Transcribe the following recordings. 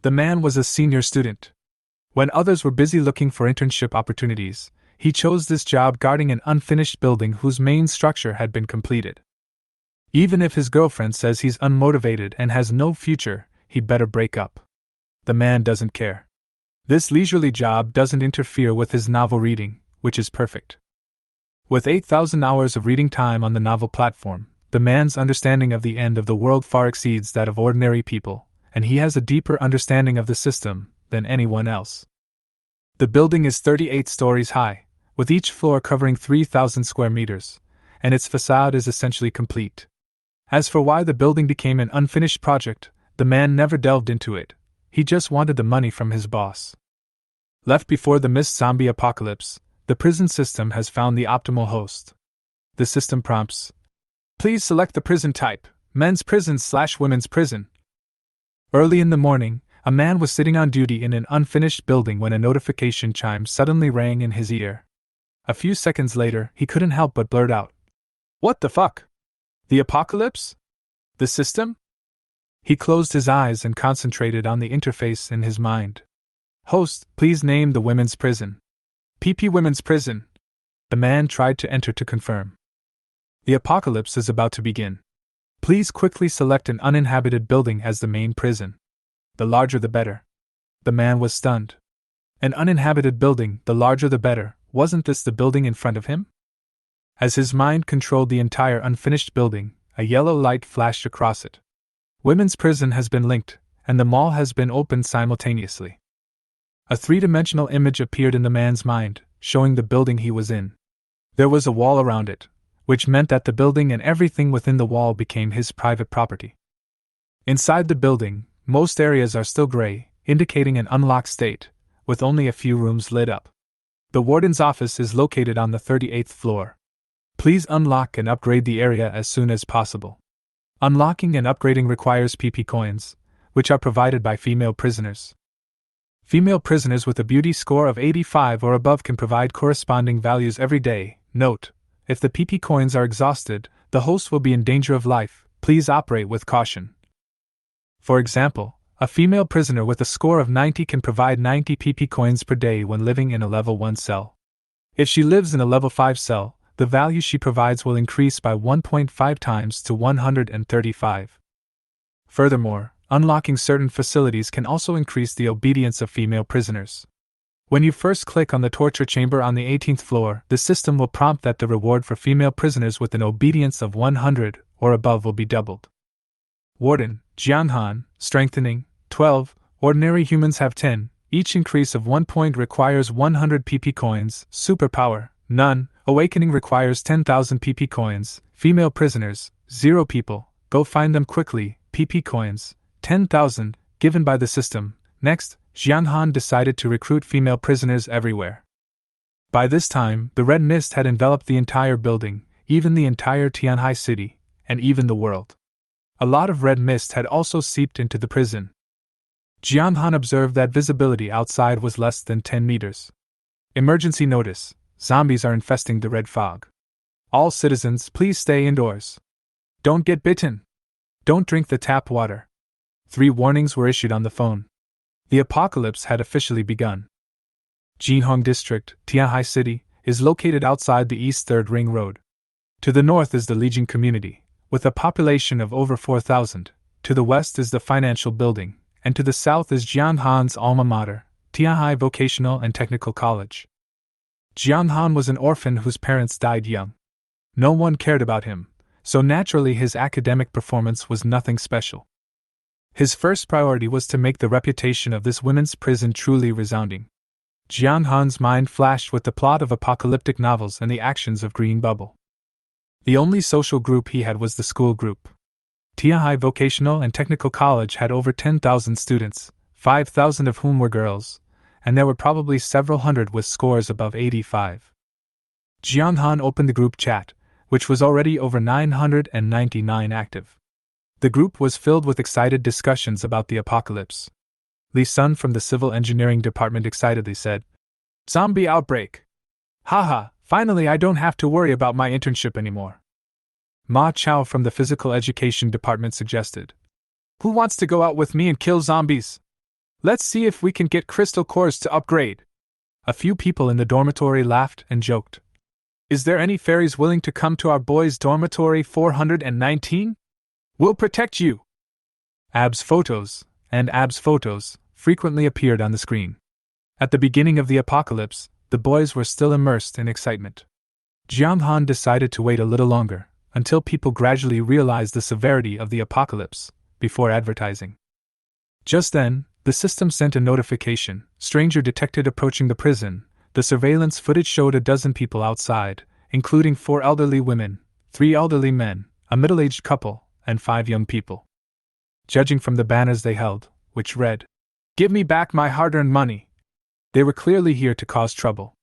The man was a senior student. When others were busy looking for internship opportunities, he chose this job guarding an unfinished building whose main structure had been completed. Even if his girlfriend says he's unmotivated and has no future, he'd better break up. The man doesn't care. This leisurely job doesn't interfere with his novel reading, which is perfect. With 8,000 hours of reading time on the novel platform, the man's understanding of the end of the world far exceeds that of ordinary people, and he has a deeper understanding of the system than anyone else. The building is 38 stories high, with each floor covering 3,000 square meters, and its facade is essentially complete. As for why the building became an unfinished project, the man never delved into it. He just wanted the money from his boss. Left before the missed zombie apocalypse, the prison system has found the optimal host. The system prompts, "Please select the prison type, men's prison/women's prison." Early in the morning, a man was sitting on duty in an unfinished building when a notification chime suddenly rang in his ear. A few seconds later, he couldn't help but blurt out, "What the fuck? The apocalypse? The system?" He closed his eyes and concentrated on the interface in his mind. "Host, please name the women's prison." "PP Women's Prison." The man tried to enter to confirm. "The apocalypse is about to begin. Please quickly select an uninhabited building as the main prison. The larger the better." The man was stunned. An uninhabited building, the larger the better. Wasn't this the building in front of him? As his mind controlled the entire unfinished building, a yellow light flashed across it. Women's prison has been linked, and the mall has been opened simultaneously. A three-dimensional image appeared in the man's mind, showing the building he was in. There was a wall around it, which meant that the building and everything within the wall became his private property. Inside the building, most areas are still gray, indicating an unlocked state, with only a few rooms lit up. The warden's office is located on the 38th floor. Please unlock and upgrade the area as soon as possible. Unlocking and upgrading requires PP coins, which are provided by female prisoners. Female prisoners with a beauty score of 85 or above can provide corresponding values every day. Note: if the PP coins are exhausted, the host will be in danger of life. Please operate with caution. For example, a female prisoner with a score of 90 can provide 90 PP coins per day when living in a level 1 cell. If she lives in a level 5 cell, the value she provides will increase by 1.5 times to 135. Furthermore, unlocking certain facilities can also increase the obedience of female prisoners. When you first click on the torture chamber on the 18th floor, the system will prompt that the reward for female prisoners with an obedience of 100 or above will be doubled. Warden, Jong Xan, Strengthening, 12, Ordinary humans have 10, each increase of 1 point requires 100 PP coins, Superpower, none, Awakening requires 10,000 PP coins, Female prisoners, 0 people, go find them quickly, PP coins, 10,000, given by the system. Next, Jong Xan decided to recruit female prisoners everywhere. By this time, the red mist had enveloped the entire building, even the entire Tianhai city, and even the world. A lot of red mist had also seeped into the prison. Jong Xan observed that visibility outside was less than 10 meters. Emergency notice: zombies are infesting the red fog. All citizens, please stay indoors. Don't get bitten. Don't drink the tap water. 3 warnings were issued on the phone. The apocalypse had officially begun. Jinhong District, Tianhai City, is located outside the East 3rd Ring Road. To the north is the Legion Community, with a population of over 4,000. To the west is the Financial Building, and to the south is Jong Xan's alma mater, Tianhai Vocational and Technical College. Jong Xan was an orphan whose parents died young. No one cared about him, so naturally his academic performance was nothing special. His first priority was to make the reputation of this women's prison truly resounding. Jong Xan's mind flashed with the plot of apocalyptic novels and the actions of Green Bubble. The only social group he had was the school group. Tianhai Vocational and Technical College had over 10,000 students, 5,000 of whom were girls, and there were probably several hundred with scores above 85. Jong Xan opened the group chat, which was already over 999 active. The group was filled with excited discussions about the apocalypse. Li Sun from the Civil Engineering Department excitedly said, "Zombie outbreak! Haha, finally I don't have to worry about my internship anymore." Ma Chao from the Physical Education Department suggested, "Who wants to go out with me and kill zombies?" Let's see if we can get crystal cores to upgrade. A few people in the dormitory laughed and joked. Is there any fairies willing to come to our boys' dormitory 419? We'll protect you. Ab's photos frequently appeared on the screen. At the beginning of the apocalypse, the boys were still immersed in excitement. Jong Han decided to wait a little longer, until people gradually realized the severity of the apocalypse, before advertising. Just then, the system sent a notification: stranger detected approaching the prison. The surveillance footage showed a dozen people outside, including 4 elderly women, 3 elderly men, a middle-aged couple, and 5 young people. Judging from the banners they held, which read, "Give me back my hard-earned money," they were clearly here to cause trouble.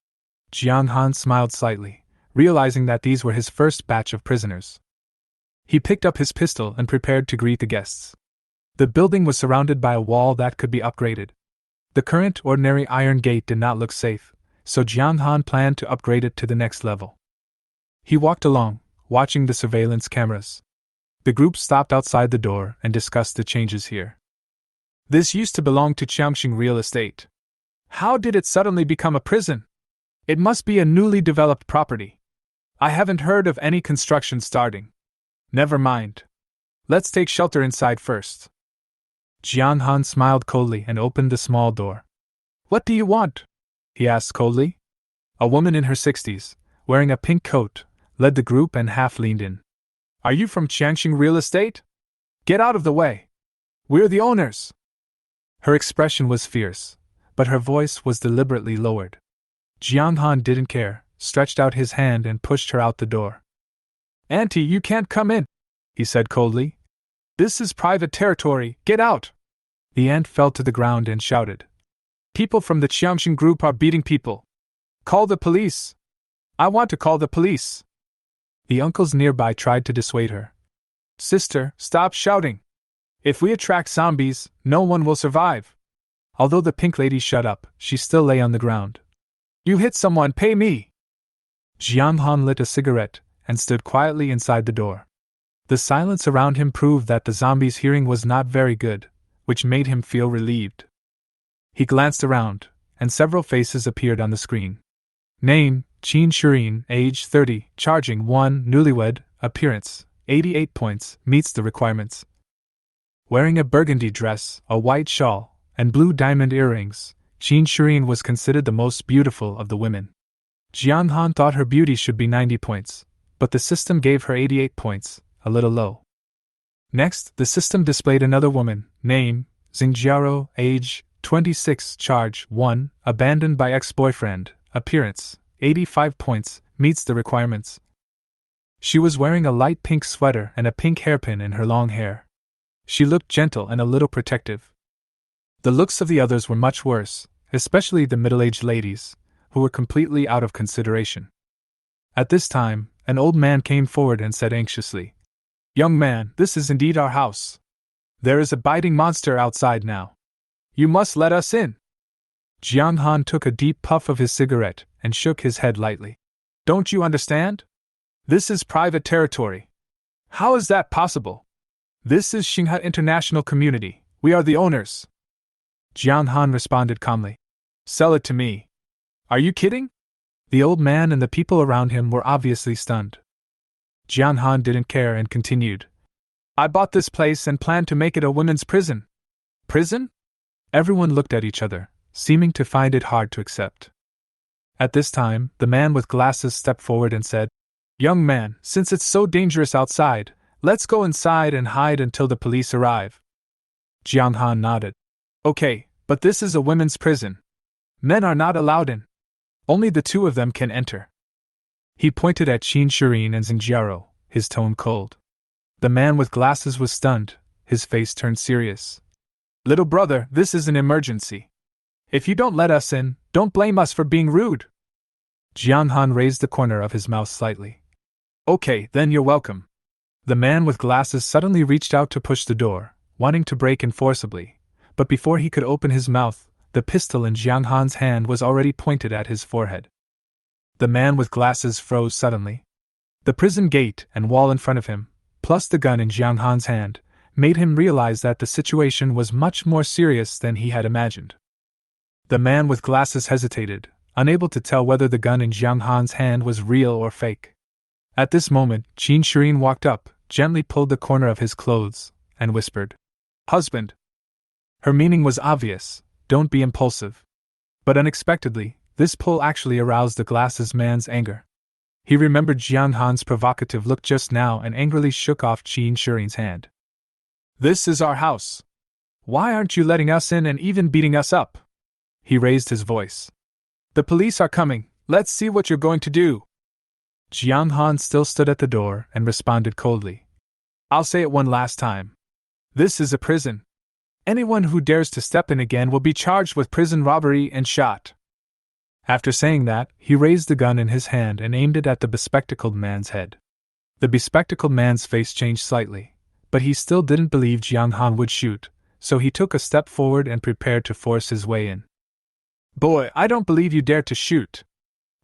Jong Han smiled slightly, realizing that these were his first batch of prisoners. He picked up his pistol and prepared to greet the guests. The building was surrounded by a wall that could be upgraded. The current ordinary iron gate did not look safe, so Jong Han planned to upgrade it to the next level. He walked along, watching the surveillance cameras. The group stopped outside the door and discussed the changes here. This used to belong to Changxing Real Estate. How did it suddenly become a prison? It must be a newly developed property. I haven't heard of any construction starting. Never mind. Let's take shelter inside first. Jong Han smiled coldly and opened the small door. What do you want? He asked coldly. A woman in her 60s, wearing a pink coat, led the group and half leaned in. Are you from Changxing Real Estate? Get out of the way. We're the owners. Her expression was fierce, but her voice was deliberately lowered. Jong Han didn't care, stretched out his hand and pushed her out the door. Auntie, you can't come in, he said coldly. This is private territory, get out! The aunt fell to the ground and shouted. People from the Changxing group are beating people. Call the police. I want to call the police. The uncles nearby tried to dissuade her. Sister, stop shouting. If we attract zombies, no one will survive. Although the pink lady shut up, she still lay on the ground. You hit someone, pay me. Jong Han lit a cigarette and stood quietly inside the door. The silence around him proved that the zombie's hearing was not very good, which made him feel relieved. He glanced around, and several faces appeared on the screen. Name, Qin Shirin, age 30, charging 1, newlywed, appearance, 88 points, meets the requirements. Wearing a burgundy dress, a white shawl, and blue diamond earrings, Qin Shirin was considered the most beautiful of the women. Jong Han thought her beauty should be 90 points, but the system gave her 88 points, a little low. Next, the system displayed another woman, name, Xingjiao, age, 26, charge 1, abandoned by ex-boyfriend, appearance, 85 points, meets the requirements. She was wearing a light pink sweater and a pink hairpin in her long hair. She looked gentle and a little protective. The looks of the others were much worse, especially the middle-aged ladies, who were completely out of consideration. At this time, an old man came forward and said anxiously, Young man, this is indeed our house. There is a biting monster outside now. You must let us in. Jong Han took a deep puff of his cigarette and shook his head lightly. Don't you understand? This is private territory. How is that possible? This is Xingha International Community. We are the owners. Jong Han responded calmly. Sell it to me. Are you kidding? The old man and the people around him were obviously stunned. Jong Han didn't care and continued. I bought this place and planned to make it a women's prison. Prison? Everyone looked at each other, seeming to find it hard to accept. At this time, the man with glasses stepped forward and said, Young man, since it's so dangerous outside, let's go inside and hide until the police arrive. Jong Han nodded. Okay, but this is a women's prison. Men are not allowed in. Only the 2 of them can enter. He pointed at Qin Shirin and Xingjiao, his tone cold. The man with glasses was stunned, his face turned serious. Little brother, this is an emergency. If you don't let us in, don't blame us for being rude. Jong Han raised the corner of his mouth slightly. Okay, then you're welcome. The man with glasses suddenly reached out to push the door, wanting to break in forcibly, but before he could open his mouth, the pistol in Jong Han's hand was already pointed at his forehead. The man with glasses froze suddenly. The prison gate and wall in front of him, plus the gun in Jong Han's hand, made him realize that the situation was much more serious than he had imagined. The man with glasses hesitated, unable to tell whether the gun in Jong Xan's hand was real or fake. At this moment, Qin Shirin walked up, gently pulled the corner of his clothes, and whispered, "Husband." Her meaning was obvious: don't be impulsive. But unexpectedly, this pull actually aroused the glasses man's anger. He remembered Jiang Han's provocative look just now and angrily shook off Qin Shirin's hand. "This is our house. Why aren't you letting us in and even beating us up?" He raised his voice. "The police are coming, let's see what you're going to do." Jiang Han still stood at the door and responded coldly. "I'll say it one last time. This is a prison. Anyone who dares to step in again will be charged with prison robbery and shot." After saying that, he raised the gun in his hand and aimed it at the bespectacled man's head. The bespectacled man's face changed slightly, but he still didn't believe Jiang Han would shoot, so he took a step forward and prepared to force his way in. "Boy, I don't believe you dare to shoot.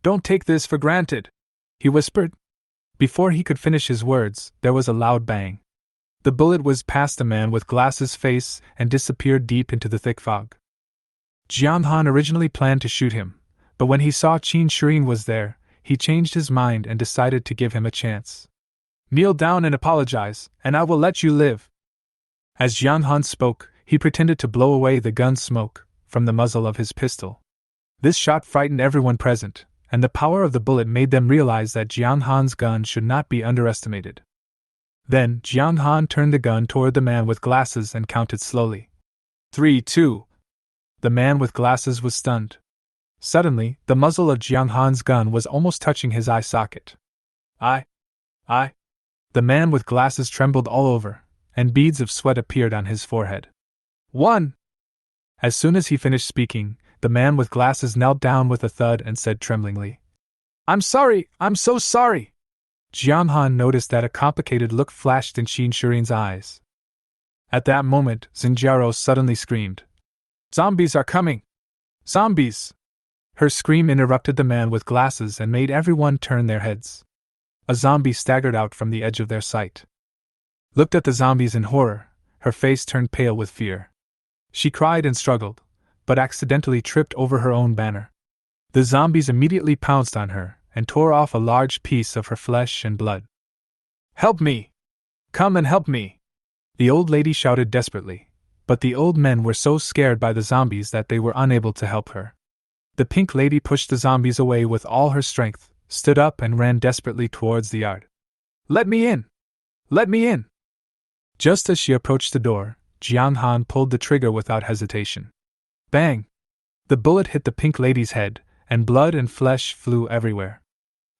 Don't take this for granted," he whispered. Before he could finish his words, there was a loud bang. The bullet whizzed past the man with glasses' face and disappeared deep into the thick fog. Jiang Han originally planned to shoot him, but when he saw Qin Shirin was there, he changed his mind and decided to give him a chance. "Kneel down and apologize, and I will let you live." As Jiang Han spoke, he pretended to blow away the gun smoke from the muzzle of his pistol. This shot frightened everyone present, and the power of the bullet made them realize that Jiang Han's gun should not be underestimated. Then, Jiang Han turned the gun toward the man with glasses and counted slowly. 3, 2. The man with glasses was stunned. Suddenly, the muzzle of Jiang Han's gun was almost touching his eye socket. I. The man with glasses trembled all over, and beads of sweat appeared on his forehead. 1. As soon as he finished speaking, the man with glasses knelt down with a thud and said tremblingly, "I'm sorry, I'm so sorry." Jiang Han noticed that a complicated look flashed in Qin Shirin's eyes. At that moment, Xinjiao suddenly screamed, "Zombies are coming! Zombies!" Her scream interrupted the man with glasses and made everyone turn their heads. A zombie staggered out from the edge of their sight. Looked at the zombies in horror, her face turned pale with fear. She cried and struggled, but accidentally tripped over her own banner. The zombies immediately pounced on her and tore off a large piece of her flesh and blood. "Help me! Come and help me!" The old lady shouted desperately, but the old men were so scared by the zombies that they were unable to help her. The pink lady pushed the zombies away with all her strength, stood up and ran desperately towards the yard. "Let me in! Let me in!" Just as she approached the door, Jiang Han pulled the trigger without hesitation. Bang! The bullet hit the pink lady's head, and blood and flesh flew everywhere.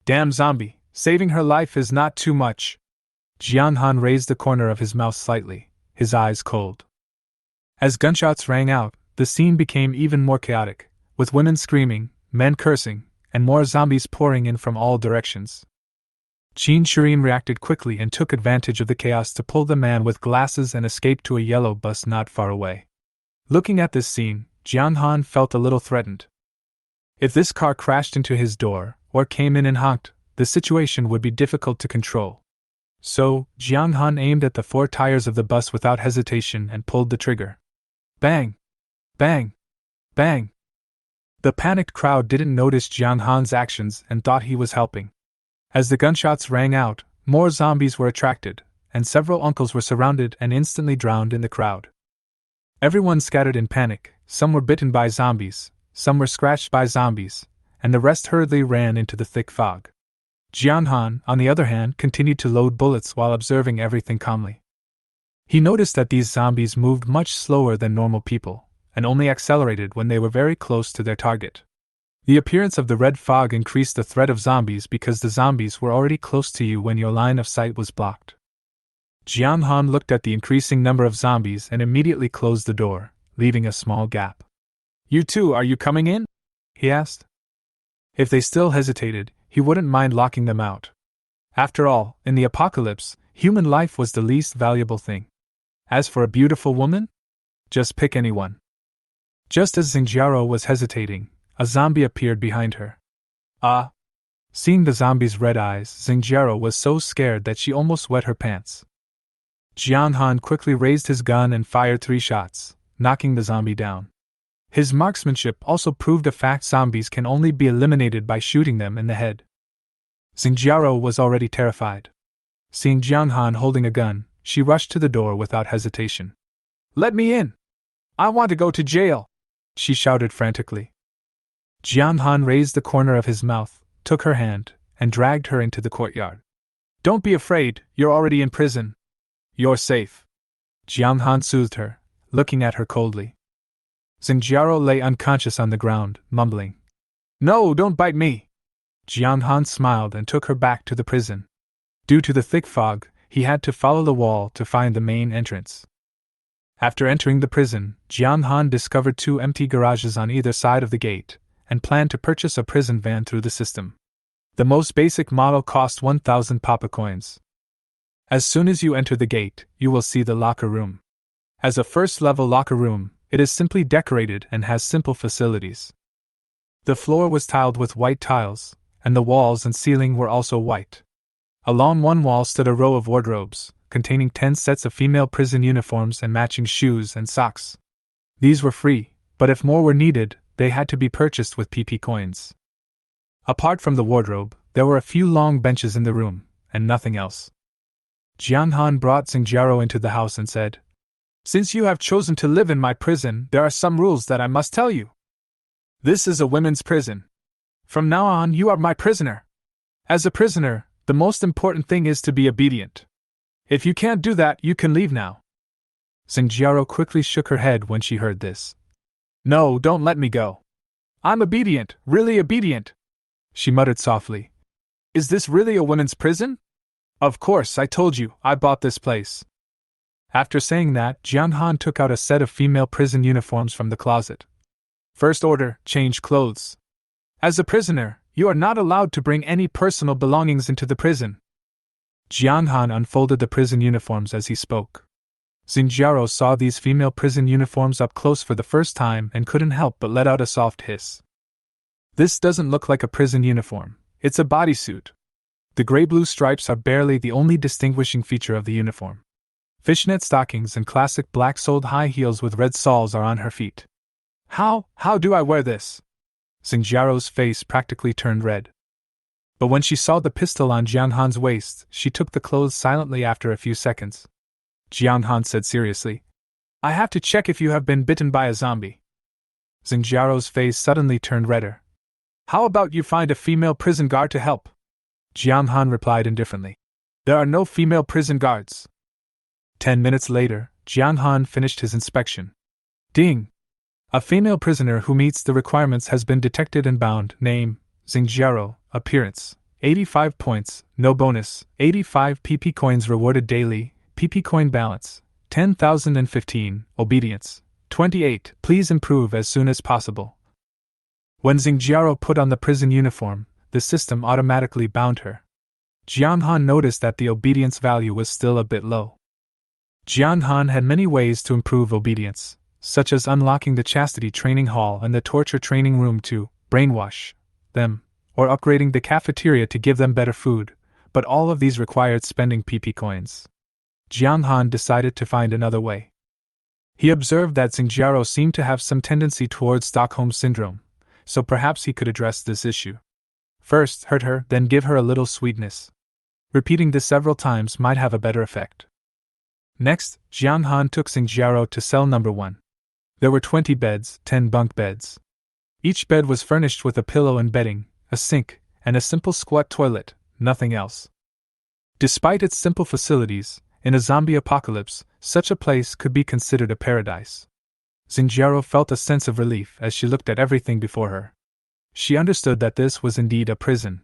"Damn zombie, saving her life is not too much." Jiang Han raised the corner of his mouth slightly, his eyes cold. As gunshots rang out, the scene became even more chaotic, with women screaming, men cursing, and more zombies pouring in from all directions. Qin Shirin reacted quickly and took advantage of the chaos to pull the man with glasses and escape to a yellow bus not far away. Looking at this scene, Jiang Han felt a little threatened. If this car crashed into his door, or came in and honked, the situation would be difficult to control. So, Jiang Han aimed at the 4 tires of the bus without hesitation and pulled the trigger. Bang! Bang! Bang! The panicked crowd didn't notice Jiang Han's actions and thought he was helping. As the gunshots rang out, more zombies were attracted, and several uncles were surrounded and instantly drowned in the crowd. Everyone scattered in panic, some were bitten by zombies, some were scratched by zombies, and the rest hurriedly ran into the thick fog. Jiang Han, on the other hand, continued to load bullets while observing everything calmly. He noticed that these zombies moved much slower than normal people, and only accelerated when they were very close to their target. The appearance of the red fog increased the threat of zombies because the zombies were already close to you when your line of sight was blocked. Jiang Han looked at the increasing number of zombies and immediately closed the door, leaving a small gap. "You two, are you coming in?" he asked. If they still hesitated, he wouldn't mind locking them out. After all, in the apocalypse, human life was the least valuable thing. As for a beautiful woman? Just pick anyone. Just as Xinjiao was hesitating, a zombie appeared behind her. Ah! Seeing the zombie's red eyes, Xinjiao was so scared that she almost wet her pants. Jiang Han quickly raised his gun and fired 3 shots, knocking the zombie down. His marksmanship also proved a fact: zombies can only be eliminated by shooting them in the head. Xingjiao was already terrified. Seeing Jiang Han holding a gun, she rushed to the door without hesitation. "Let me in! I want to go to jail!" she shouted frantically. Jiang Han raised the corner of his mouth, took her hand, and dragged her into the courtyard. "Don't be afraid, you're already in prison. You're safe." Jiang Han soothed her, looking at her coldly. Xingjiao lay unconscious on the ground, mumbling, "No, don't bite me." Jiang Han smiled and took her back to the prison. Due to the thick fog, he had to follow the wall to find the main entrance. After entering the prison, Jiang Han discovered 2 empty garages on either side of the gate, and planned to purchase a prison van through the system. The most basic model cost 1,000 papa coins. As soon as you enter the gate, you will see the locker room. As a first-level locker room, it is simply decorated and has simple facilities. The floor was tiled with white tiles, and the walls and ceiling were also white. Along one wall stood a row of wardrobes, containing 10 sets of female prison uniforms and matching shoes and socks. These were free, but if more were needed, they had to be purchased with PP coins. Apart from the wardrobe, there were a few long benches in the room, and nothing else. Jiang Han brought Xingjiao into the house and said, "Since you have chosen to live in my prison, there are some rules that I must tell you. This is a women's prison. From now on, you are my prisoner. As a prisoner, the most important thing is to be obedient. If you can't do that, you can leave now." Xingjiao quickly shook her head when she heard this. "No, don't let me go. I'm obedient, really obedient," she muttered softly. "Is this really a women's prison? Of course, I told you, I bought this place." After saying that, Jiang Han took out a set of female prison uniforms from the closet. "First order, change clothes. As a prisoner, you are not allowed to bring any personal belongings into the prison." Jiang Han unfolded the prison uniforms as he spoke. Xingjiao saw these female prison uniforms up close for the first time and couldn't help but let out a soft hiss. "This doesn't look like a prison uniform, it's a bodysuit. The gray-blue stripes are barely the only distinguishing feature of the uniform. Fishnet stockings and classic black-soled high heels with red soles are on her feet. How do I wear this?" Xingjiao's face practically turned red. But when she saw the pistol on Jiang Han's waist, she took the clothes silently after a few seconds. Jiang Han said seriously, "I have to check if you have been bitten by a zombie." Xingjiao's face suddenly turned redder. "How about you find a female prison guard to help?" Jiang Han replied indifferently. "There are no female prison guards." 10 minutes later, Jiang Han finished his inspection. Ding! A female prisoner who meets the requirements has been detected and bound. Name, Xingjiao. Appearance, 85 points, no bonus, 85 PP coins rewarded daily, PP coin balance, 10,015, obedience, 28, please improve as soon as possible. When Xingjiao put on the prison uniform, the system automatically bound her. Jiang Han noticed that the obedience value was still a bit low. Jiang Han had many ways to improve obedience, such as unlocking the chastity training hall and the torture training room to brainwash them, or upgrading the cafeteria to give them better food, but all of these required spending PP coins. Jiang Han decided to find another way. He observed that Xingjiao seemed to have some tendency towards Stockholm Syndrome, so perhaps he could address this issue. First, hurt her, then give her a little sweetness. Repeating this several times might have a better effect. Next, Jiang Han took Xingjiao to cell number 1. There were 20 beds, 10 bunk beds. Each bed was furnished with a pillow and bedding, a sink, and a simple squat toilet, nothing else. Despite its simple facilities, in a zombie apocalypse, such a place could be considered a paradise. Xingjiao felt a sense of relief as she looked at everything before her. She understood that this was indeed a prison.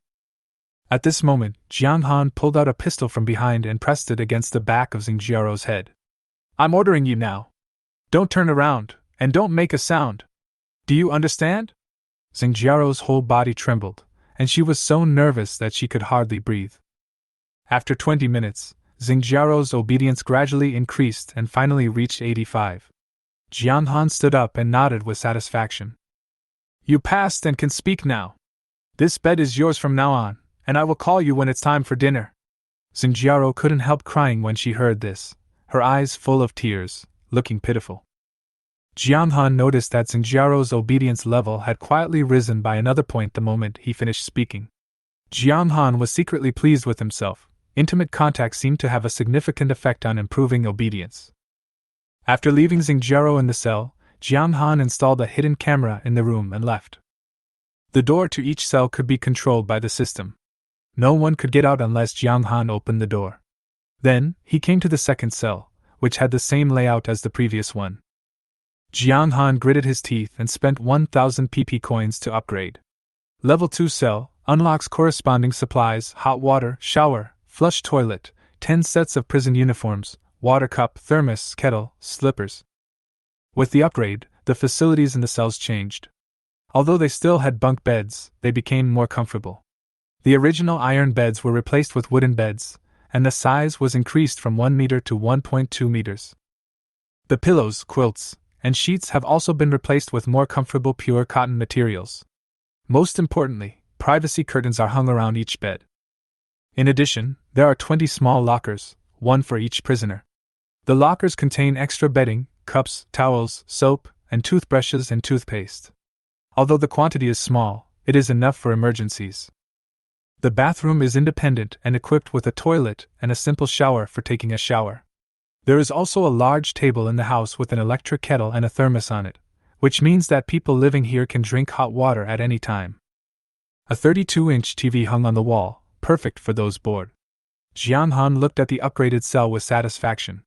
At this moment, Jiang Han pulled out a pistol from behind and pressed it against the back of Xingjiao's head. "I'm ordering you now. Don't turn around, and don't make a sound. Do you understand?" Xingjiao's whole body trembled, and she was so nervous that she could hardly breathe. After 20 minutes, Xingjiao's obedience gradually increased and finally reached 85. Jiang Han stood up and nodded with satisfaction. "You passed and can speak now. This bed is yours from now on, and I will call you when it's time for dinner." Xingjiao couldn't help crying when she heard this. her eyes full of tears, looking pitiful. Jong Han noticed that Xingjiao's obedience level had quietly risen by another point the moment he finished speaking. Jong Han was secretly pleased with himself. Intimate contact seemed to have a significant effect on improving obedience. After leaving Xingjiao in the cell, Jong Han installed a hidden camera in the room and left. The door to each cell could be controlled by the system. No one could get out unless Jong Han opened the door. Then, he came to the second cell, which had the same layout as the previous one. Jong Han gritted his teeth and spent 1,000 PP coins to upgrade. Level 2 cell unlocks corresponding supplies: hot water, shower, flush toilet, 10 sets of prison uniforms, water cup, thermos, kettle, slippers. With the upgrade, the facilities in the cells changed. Although they still had bunk beds, they became more comfortable. The original iron beds were replaced with wooden beds, and the size was increased from 1 meter to 1.2 meters. The pillows, quilts, and sheets have also been replaced with more comfortable pure cotton materials. Most importantly, privacy curtains are hung around each bed. In addition, there are 20 small lockers, one for each prisoner. The lockers contain extra bedding, cups, towels, soap, and toothbrushes and toothpaste. Although the quantity is small, it is enough for emergencies. The bathroom is independent and equipped with a toilet and a simple shower for taking a shower. There is also a large table in the house with an electric kettle and a thermos on it, which means that people living here can drink hot water at any time. A 32-inch TV hung on the wall, perfect for those bored. Jong Han looked at the upgraded cell with satisfaction.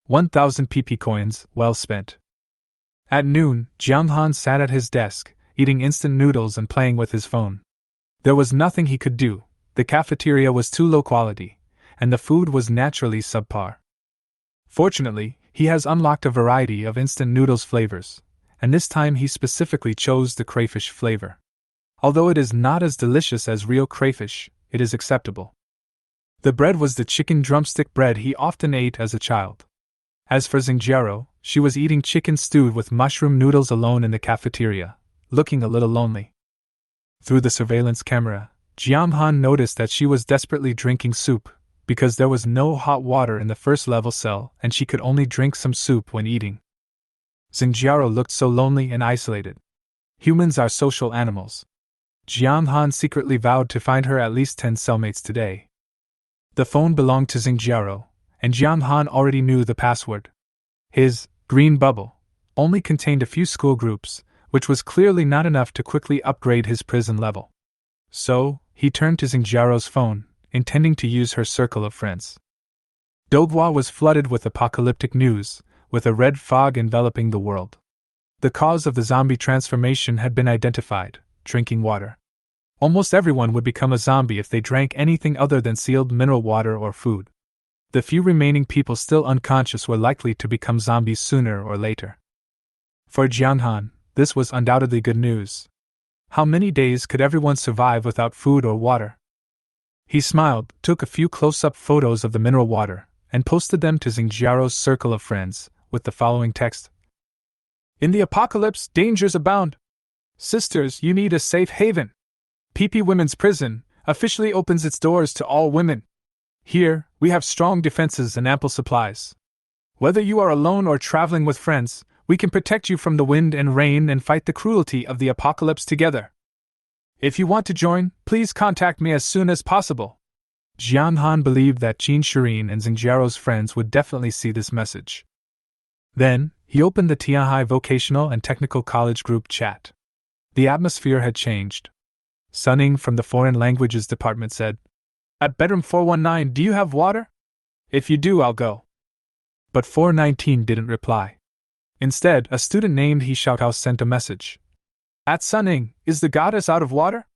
1,000 PP coins, well spent. At noon, Jong Han sat at his desk, eating instant noodles and playing with his phone. There was nothing he could do. The cafeteria was too low quality, and the food was naturally subpar. Fortunately, he has unlocked a variety of instant noodles flavors, and this time he specifically chose the crayfish flavor. Although it is not as delicious as real crayfish, it is acceptable. The bread was the chicken drumstick bread he often ate as a child. As for Xingjiao, she was eating chicken stewed with mushroom noodles alone in the cafeteria, looking a little lonely. Through the surveillance camera, Jong Han noticed that she was desperately drinking soup, because there was no hot water in the first level cell and she could only drink some soup when eating. Xingjiao looked so lonely and isolated. Humans are social animals. Jong Han secretly vowed to find her at least 10 cellmates today. The phone belonged to Xingjiao, and Jong Han already knew the password. His green bubble only contained a few school groups, which was clearly not enough to quickly upgrade his prison level. So, he turned to Xingjiao's phone, intending to use her circle of friends. Dogwa was flooded with apocalyptic news, with a red fog enveloping the world. The cause of the zombie transformation had been identified: drinking water. Almost everyone would become a zombie if they drank anything other than sealed mineral water or food. The few remaining people still unconscious were likely to become zombies sooner or later. For Jong Han, this was undoubtedly good news. How many days could everyone survive without food or water? He smiled, took a few close-up photos of the mineral water, and posted them to Xingjiao's circle of friends, with the following text. In the apocalypse, dangers abound. Sisters, you need a safe haven. PP Women's Prison officially opens its doors to all women. Here, we have strong defenses and ample supplies. Whether you are alone or traveling with friends, we can protect you from the wind and rain and fight the cruelty of the apocalypse together. If you want to join, please contact me as soon as possible. Jong Han believed that Qin Shirin and Xingjiao's friends would definitely see this message. Then, he opened the Tianhai Vocational and Technical College group chat. The atmosphere had changed. Sunning from the Foreign Languages Department said, At bedroom 419, do you have water? If you do, I'll go. But 419 didn't reply. Instead, a student named He Xiaotao sent a message. At Sunning, is the goddess out of water?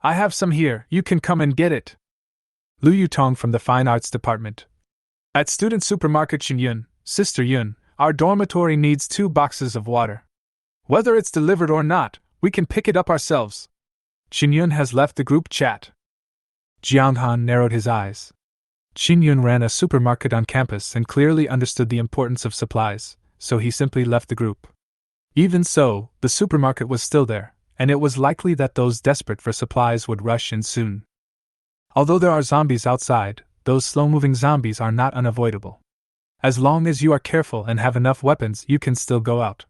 I have some here, you can come and get it. Lu Yutong from the Fine Arts Department. At Student Supermarket Xinyun, Sister Yun, our dormitory needs 2 boxes of water. Whether it's delivered or not, we can pick it up ourselves. Xinyun has left the group chat. Jong Han narrowed his eyes. Xinyun ran a supermarket on campus and clearly understood the importance of supplies, so he simply left the group. Even so, the supermarket was still there, and it was likely that those desperate for supplies would rush in soon. Although there are zombies outside, those slow-moving zombies are not unavoidable. As long as you are careful and have enough weapons, you can still go out.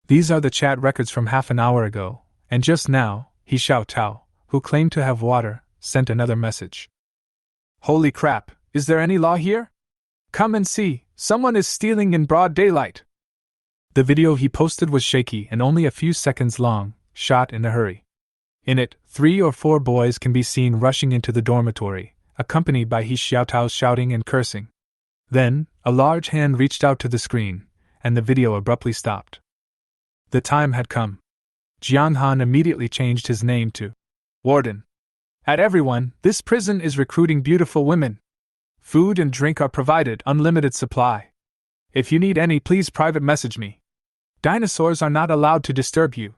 These are the chat records from half an hour ago, and just now, He Xiao Tao, who claimed to have water, sent another message. Holy crap, is there any law here? Come and see, someone is stealing in broad daylight. The video he posted was shaky and only a few seconds long, shot in a hurry. In it, 3 or 4 boys can be seen rushing into the dormitory, accompanied by He Xiao Tao shouting and cursing. Then, a large hand reached out to the screen, and the video abruptly stopped. The time had come. Jiang Han immediately changed his name to Warden. At everyone, this prison is recruiting beautiful women. Food and drink are provided, unlimited supply. If you need any, please private message me. Dinosaurs are not allowed to disturb you.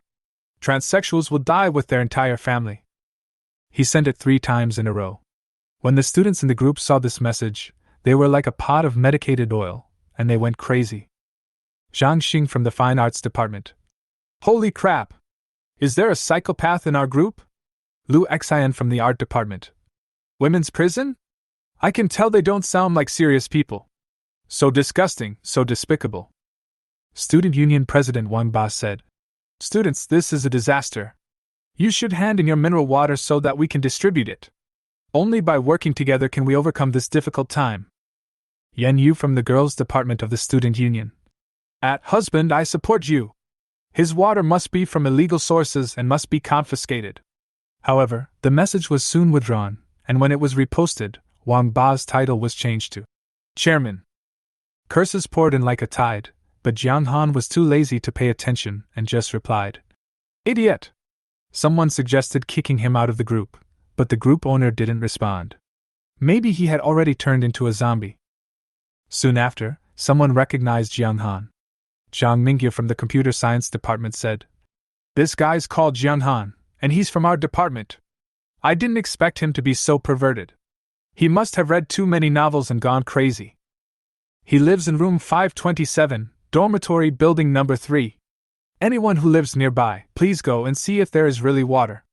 Transsexuals will die with their entire family. He sent it 3 times in a row. When the students in the group saw this message, they were like a pot of medicated oil, and they went crazy. Zhang Xing from the Fine Arts Department. Holy crap! Is there a psychopath in our group? Lu Xian from the Art Department. Women's prison? I can tell they don't sound like serious people. So disgusting, so despicable. Student Union President Wang Ba said, Students, this is a disaster. You should hand in your mineral water so that we can distribute it. Only by working together can we overcome this difficult time. Yan Yu from the Girls Department of the Student Union. Husband, I support you. His water must be from illegal sources and must be confiscated. However, the message was soon withdrawn, and when it was reposted, Wang Ba's title was changed to Chairman. Curses poured in like a tide, but Jiang Han was too lazy to pay attention and just replied, Idiot! Someone suggested kicking him out of the group, but the group owner didn't respond. Maybe he had already turned into a zombie. Soon after, someone recognized Jiang Han. Zhang Mingyu from the Computer Science Department said, This guy's called Jiang Han, and he's from our department. I didn't expect him to be so perverted. He must have read too many novels and gone crazy. He lives in room 527, dormitory building number 3. Anyone who lives nearby, please go and see if there is really water.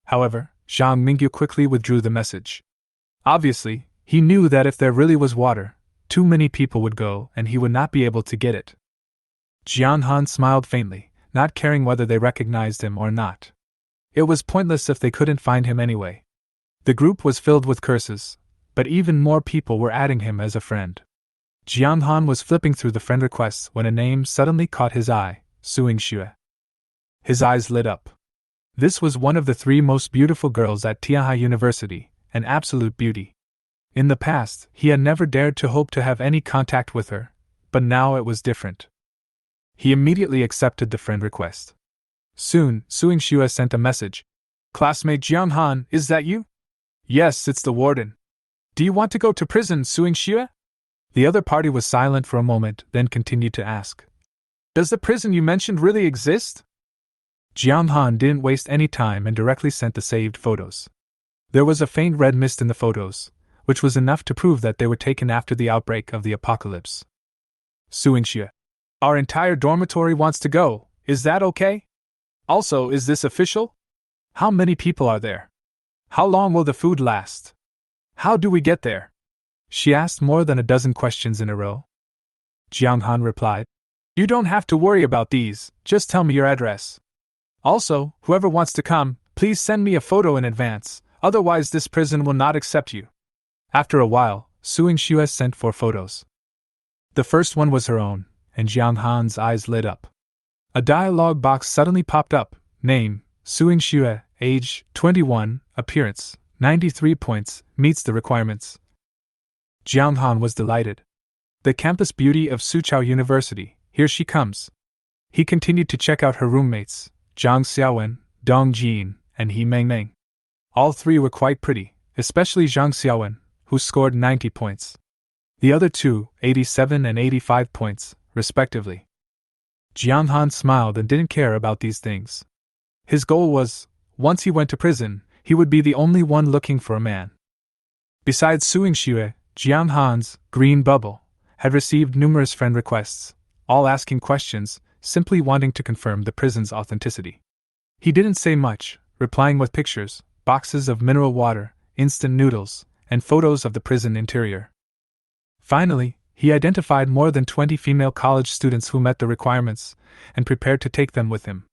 However, Zhang Mingyu quickly withdrew the message. Obviously, he knew that if there really was water, too many people would go and he would not be able to get it. Jiang Han smiled faintly, not caring whether they recognized him or not. It was pointless if they couldn't find him anyway. The group was filled with curses, but even more people were adding him as a friend. Jiang Han was flipping through the friend requests when a name suddenly caught his eye, Suing Xue. His eyes lit up. This was one of the 3 most beautiful girls at Tianhai University, an absolute beauty. In the past, he had never dared to hope to have any contact with her, but now it was different. He immediately accepted the friend request. Soon, Suing Xue sent a message. Classmate Jiang Han, is that you? Yes, it's the warden. Do you want to go to prison, Suing Xue? The other party was silent for a moment, then continued to ask. Does the prison you mentioned really exist? Jiang Han didn't waste any time and directly sent the saved photos. There was a faint red mist in the photos, which was enough to prove that they were taken after the outbreak of the apocalypse. Suing Xue. Our entire dormitory wants to go, is that okay? Also, is this official? How many people are there? How long will the food last? How do we get there? She asked more than a dozen questions in a row. Jiang Han replied, You don't have to worry about these, just tell me your address. Also, whoever wants to come, please send me a photo in advance, otherwise this prison will not accept you. After a while, Suing Xue sent 4 photos. The first one was her own, and Jiang Han's eyes lit up. A dialog box suddenly popped up. Name, Suing Xue, age, 21, appearance, 93 points, meets the requirements. Jiang Han was delighted. The campus beauty of Soochow University, here she comes. He continued to check out her roommates, Zhang Xiaowen, Dong Jin, and He Mengmeng. All 3 were quite pretty, especially Zhang Xiaowen, who scored 90 points. The other 2, 87 and 85 points, respectively. Jiang Han smiled and didn't care about these things. His goal was, once he went to prison, he would be the only one looking for a man. Besides Suing Xue, Jiang Han's green bubble had received numerous friend requests, all asking questions, simply wanting to confirm the prison's authenticity. He didn't say much, replying with pictures, boxes of mineral water, instant noodles, and photos of the prison interior. Finally, he identified more than 20 female college students who met the requirements, and prepared to take them with him.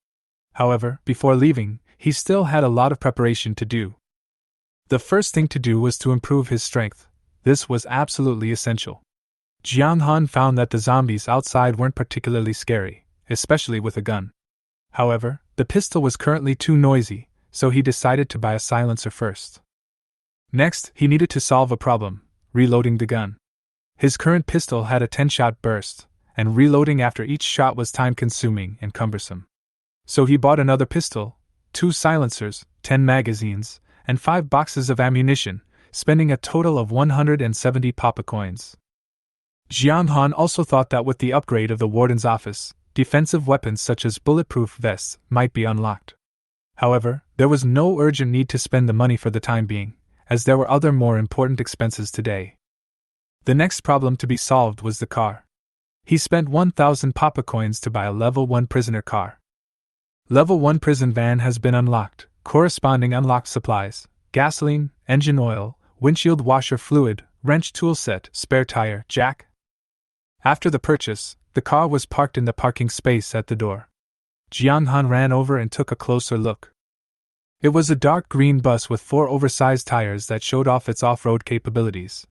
However, before leaving, he still had a lot of preparation to do. The first thing to do was to improve his strength. This was absolutely essential. Jong Xan found that the zombies outside weren't particularly scary, especially with a gun. However, the pistol was currently too noisy, so he decided to buy a silencer first. Next, he needed to solve a problem: reloading the gun. His current pistol had a 10-shot burst, and reloading after each shot was time-consuming and cumbersome. So he bought another pistol, 2 silencers, 10 magazines, and 5 boxes of ammunition, spending a total of 170 papa coins. Jong Xan also thought that with the upgrade of the warden's office, defensive weapons such as bulletproof vests might be unlocked. However, there was no urgent need to spend the money for the time being, as there were other more important expenses today. The next problem to be solved was the car. He spent 1,000 papa coins to buy a level 1 prisoner car. Level 1 prison van has been unlocked, corresponding unlocked supplies: gasoline, engine oil, windshield washer fluid, wrench tool set, spare tire, jack. After the purchase, the car was parked in the parking space at the door. Jong Xan ran over and took a closer look. It was a dark green bus with 4 oversized tires that showed off its off-road capabilities.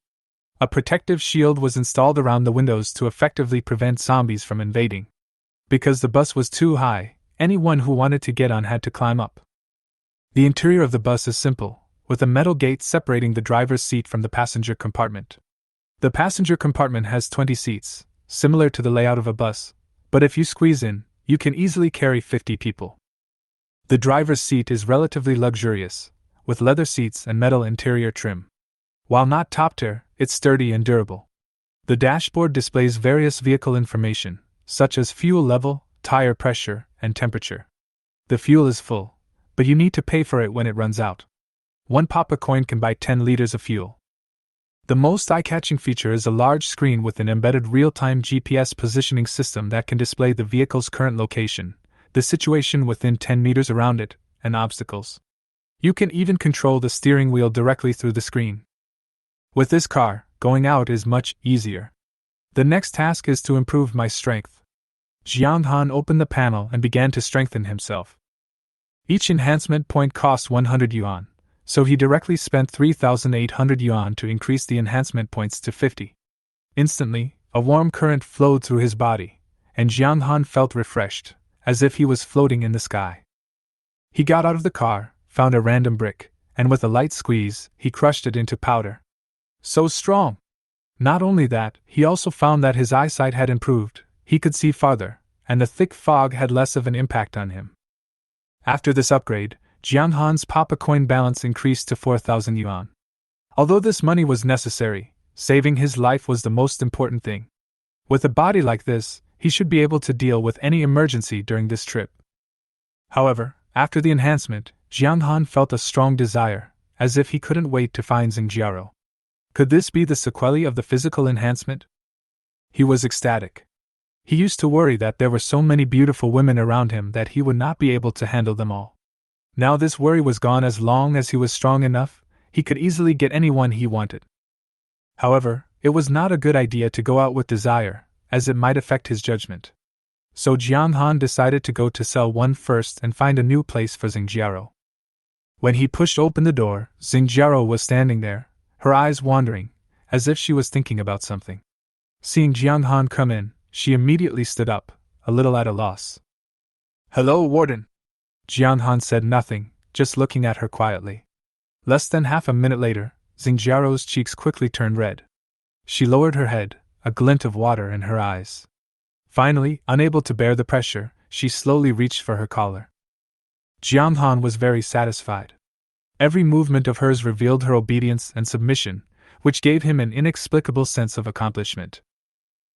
A protective shield was installed around the windows to effectively prevent zombies from invading. Because the bus was too high, anyone who wanted to get on had to climb up. The interior of the bus is simple, with a metal gate separating the driver's seat from the passenger compartment. The passenger compartment has 20 seats, similar to the layout of a bus, but if you squeeze in, you can easily carry 50 people. The driver's seat is relatively luxurious, with leather seats and metal interior trim. While not top-tier, it's sturdy and durable. The dashboard displays various vehicle information, such as fuel level, tire pressure, and temperature. The fuel is full, but you need to pay for it when it runs out. 1 papa coin can buy 10 liters of fuel. The most eye-catching feature is a large screen with an embedded real-time GPS positioning system that can display the vehicle's current location, the situation within 10 meters around it, and obstacles. You can even control the steering wheel directly through the screen. With this car, going out is much easier. The next task is to improve my strength. Jong Xan opened the panel and began to strengthen himself. Each enhancement point cost 100 yuan, so he directly spent 3,800 yuan to increase the enhancement points to 50. Instantly, a warm current flowed through his body, and Jong Xan felt refreshed, as if he was floating in the sky. He got out of the car, found a random brick, and with a light squeeze, he crushed it into powder. So strong! Not only that, he also found that his eyesight had improved, he could see farther, and the thick fog had less of an impact on him. After this upgrade, Jong Xan's papa coin balance increased to 4,000 yuan. Although this money was necessary, saving his life was the most important thing. With a body like this, he should be able to deal with any emergency during this trip. However, after the enhancement, Jong Xan felt a strong desire, as if he couldn't wait to find Xingjiaro. Could this be the sequelae of the physical enhancement? He was ecstatic. He used to worry that there were so many beautiful women around him that he would not be able to handle them all. Now this worry was gone. As long as he was strong enough, he could easily get anyone he wanted. However, it was not a good idea to go out with desire, as it might affect his judgment. So Jong Xan decided to go to cell 1 first and find a new place for Xingjiaro. When he pushed open the door, Xingjiaro was standing there, her eyes wandering, as if she was thinking about something. Seeing Jong Xan come in, she immediately stood up, a little at a loss. "Hello, Warden." Jong Xan said nothing, just looking at her quietly. Less than half a minute later, Xingjiaro's cheeks quickly turned red. She lowered her head, a glint of water in her eyes. Finally, unable to bear the pressure, she slowly reached for her collar. Jong Xan was very satisfied. Every movement of hers revealed her obedience and submission, which gave him an inexplicable sense of accomplishment.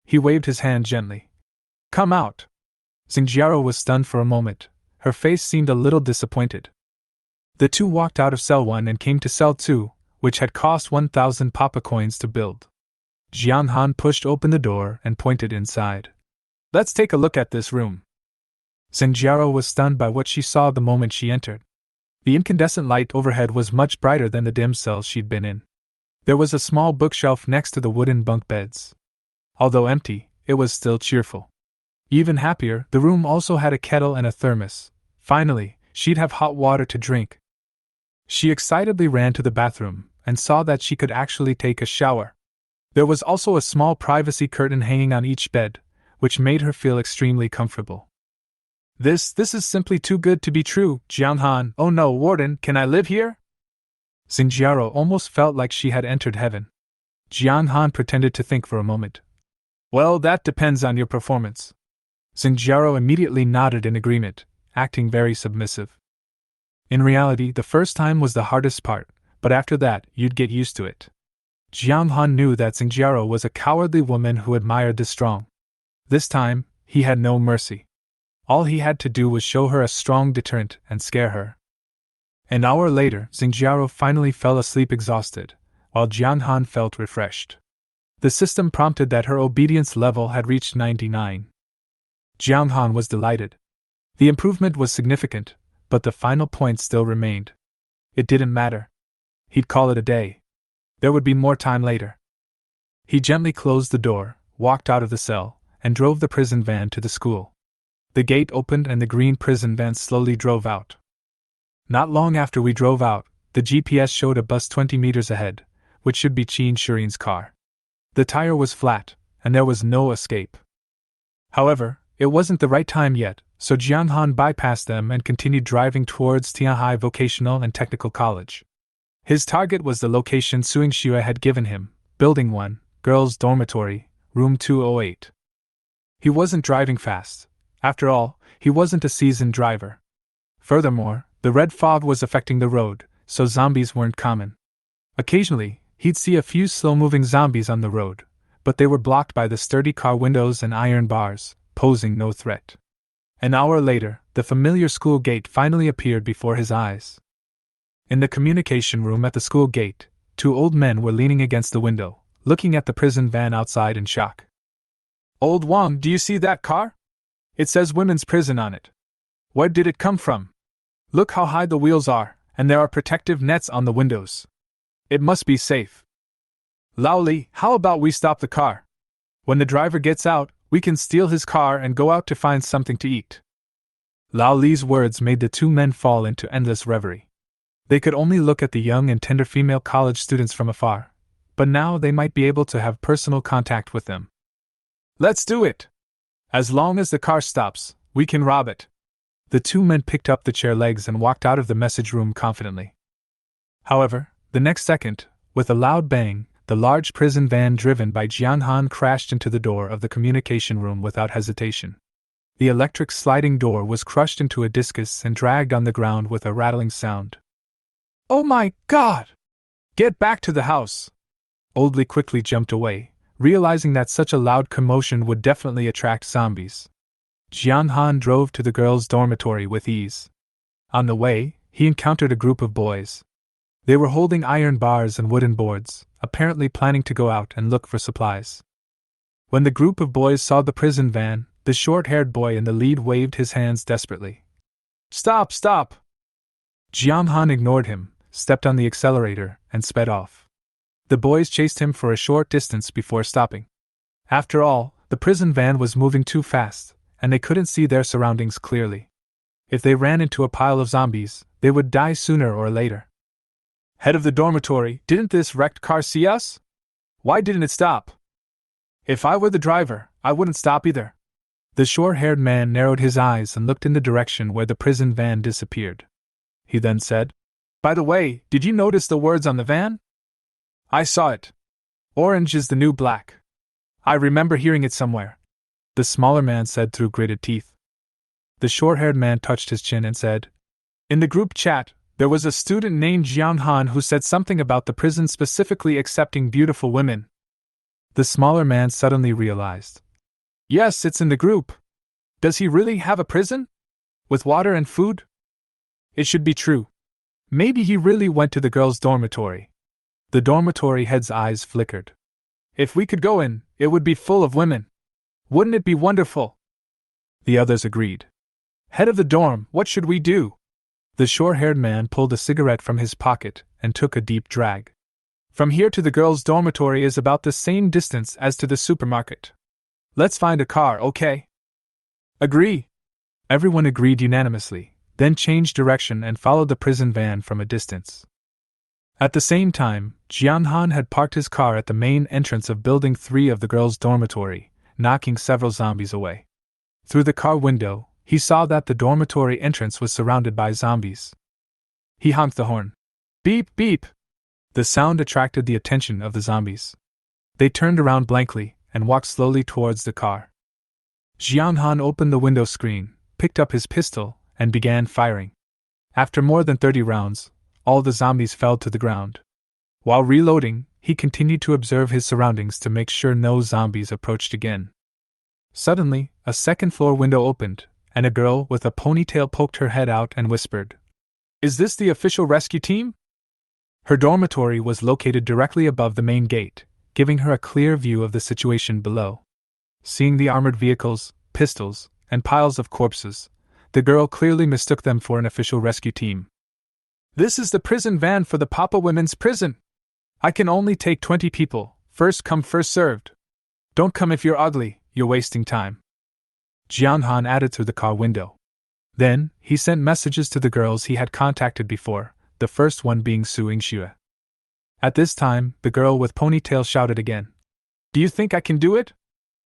He waved his hand gently. "Come out." Xingjiaro was stunned for a moment. Her face seemed a little disappointed. The two walked out of cell 1 and came to cell 2, which had cost 1,000 papa coins to build. Jong Xan pushed open the door and pointed inside. "Let's take a look at this room." Xingjiaro was stunned by what she saw the moment she entered. The incandescent light overhead was much brighter than the dim cells she'd been in. There was a small bookshelf next to the wooden bunk beds. Although empty, it was still cheerful. Even happier, the room also had a kettle and a thermos. Finally, she'd have hot water to drink. She excitedly ran to the bathroom and saw that she could actually take a shower. There was also a small privacy curtain hanging on each bed, which made her feel extremely comfortable. This is simply too good to be true, Jong Han. Oh no, warden, can I live here? Xinjiao almost felt like she had entered heaven. Jong Han pretended to think for a moment. Well, that depends on your performance. Xinjiao immediately nodded in agreement, acting very submissive. In reality, the first time was the hardest part, but after that, you'd get used to it. Jiang Han knew that Xinjiao was a cowardly woman who admired the strong. This time, he had no mercy. All he had to do was show her a strong deterrent and scare her. An hour later, Xinjiao finally fell asleep exhausted, while Jiang Han felt refreshed. The system prompted that her obedience level had reached 99. Jiang Han was delighted. The improvement was significant, but the final point still remained. It didn't matter. He'd call it a day. There would be more time later. He gently closed the door, walked out of the cell, and drove the prison van to the school. The gate opened and the green prison van slowly drove out. Not long after we drove out, the GPS showed a bus 20 meters ahead, which should be Qin Shirin's car. The tire was flat, and there was no escape. However, it wasn't the right time yet, so Jiang Han bypassed them and continued driving towards Tianhai Vocational and Technical College. His target was the location Suing Xue had given him, Building 1, Girls' Dormitory, Room 208. He wasn't driving fast. After all, he wasn't a seasoned driver. Furthermore, the red fog was affecting the road, so zombies weren't common. Occasionally, he'd see a few slow-moving zombies on the road, but they were blocked by the sturdy car windows and iron bars, posing no threat. An hour later, the familiar school gate finally appeared before his eyes. In the communication room at the school gate, two old men were leaning against the window, looking at the prison van outside in shock. Old Wang, do you see that car? It says women's prison on it. Where did it come from? Look how high the wheels are, and there are protective nets on the windows. It must be safe. Lao Li, how about we stop the car? When the driver gets out, we can steal his car and go out to find something to eat. Lao Li's words made the two men fall into endless reverie. They could only look at the young and tender female college students from afar, but now they might be able to have personal contact with them. Let's do it! As long as the car stops, we can rob it. The two men picked up the chair legs and walked out of the message room confidently. However, the next second, with a loud bang, the large prison van driven by Jiang Han crashed into the door of the communication room without hesitation. The electric sliding door was crushed into a discus and dragged on the ground with a rattling sound. Oh my God! Get back to the house! Old Li quickly jumped away, realizing that such a loud commotion would definitely attract zombies. Jiang Han drove to the girls' dormitory with ease. On the way, he encountered a group of boys. They were holding iron bars and wooden boards, apparently planning to go out and look for supplies. When the group of boys saw the prison van, the short-haired boy in the lead waved his hands desperately. Stop, stop! Jiang Han ignored him, stepped on the accelerator, and sped off. The boys chased him for a short distance before stopping. After all, the prison van was moving too fast, and they couldn't see their surroundings clearly. If they ran into a pile of zombies, they would die sooner or later. Head of the dormitory, didn't this wrecked car see us? Why didn't it stop? If I were the driver, I wouldn't stop either. The short-haired man narrowed his eyes and looked in the direction where the prison van disappeared. He then said, By the way, did you notice the words on the van? I saw it. Orange is the new black. I remember hearing it somewhere. The smaller man said through gritted teeth. The short-haired man touched his chin and said, In the group chat, there was a student named Jiang Han who said something about the prison specifically accepting beautiful women. The smaller man suddenly realized. Yes, it's in the group. Does he really have a prison? With water and food? It should be true. Maybe he really went to the girls' dormitory. The dormitory head's eyes flickered. If we could go in, it would be full of women. Wouldn't it be wonderful? The others agreed. Head of the dorm, what should we do? The short-haired man pulled a cigarette from his pocket and took a deep drag. From here to the girls' dormitory is about the same distance as to the supermarket. Let's find a car, okay? Agree. Everyone agreed unanimously, then changed direction and followed the prison van from a distance. At the same time, Jong Xan had parked his car at the main entrance of Building 3 of the girls' dormitory, knocking several zombies away. Through the car window, he saw that the dormitory entrance was surrounded by zombies. He honked the horn. Beep, beep! The sound attracted the attention of the zombies. They turned around blankly and walked slowly towards the car. Jong Xan opened the window screen, picked up his pistol, and began firing. After more than 30 rounds, all the zombies fell to the ground. While reloading, he continued to observe his surroundings to make sure no zombies approached again. Suddenly, a second-floor window opened, and a girl with a ponytail poked her head out and whispered, "Is this the official rescue team?" Her dormitory was located directly above the main gate, giving her a clear view of the situation below. Seeing the armored vehicles, pistols, and piles of corpses, the girl clearly mistook them for an official rescue team. "This is the prison van for the Papa Women's Prison. I can only take 20 people, first come first served. Don't come if you're ugly, you're wasting time," Jong Xan added through the car window. Then, he sent messages to the girls he had contacted before, the first one being Su Yingxue. At this time, the girl with ponytail shouted again, "Do you think I can do it?"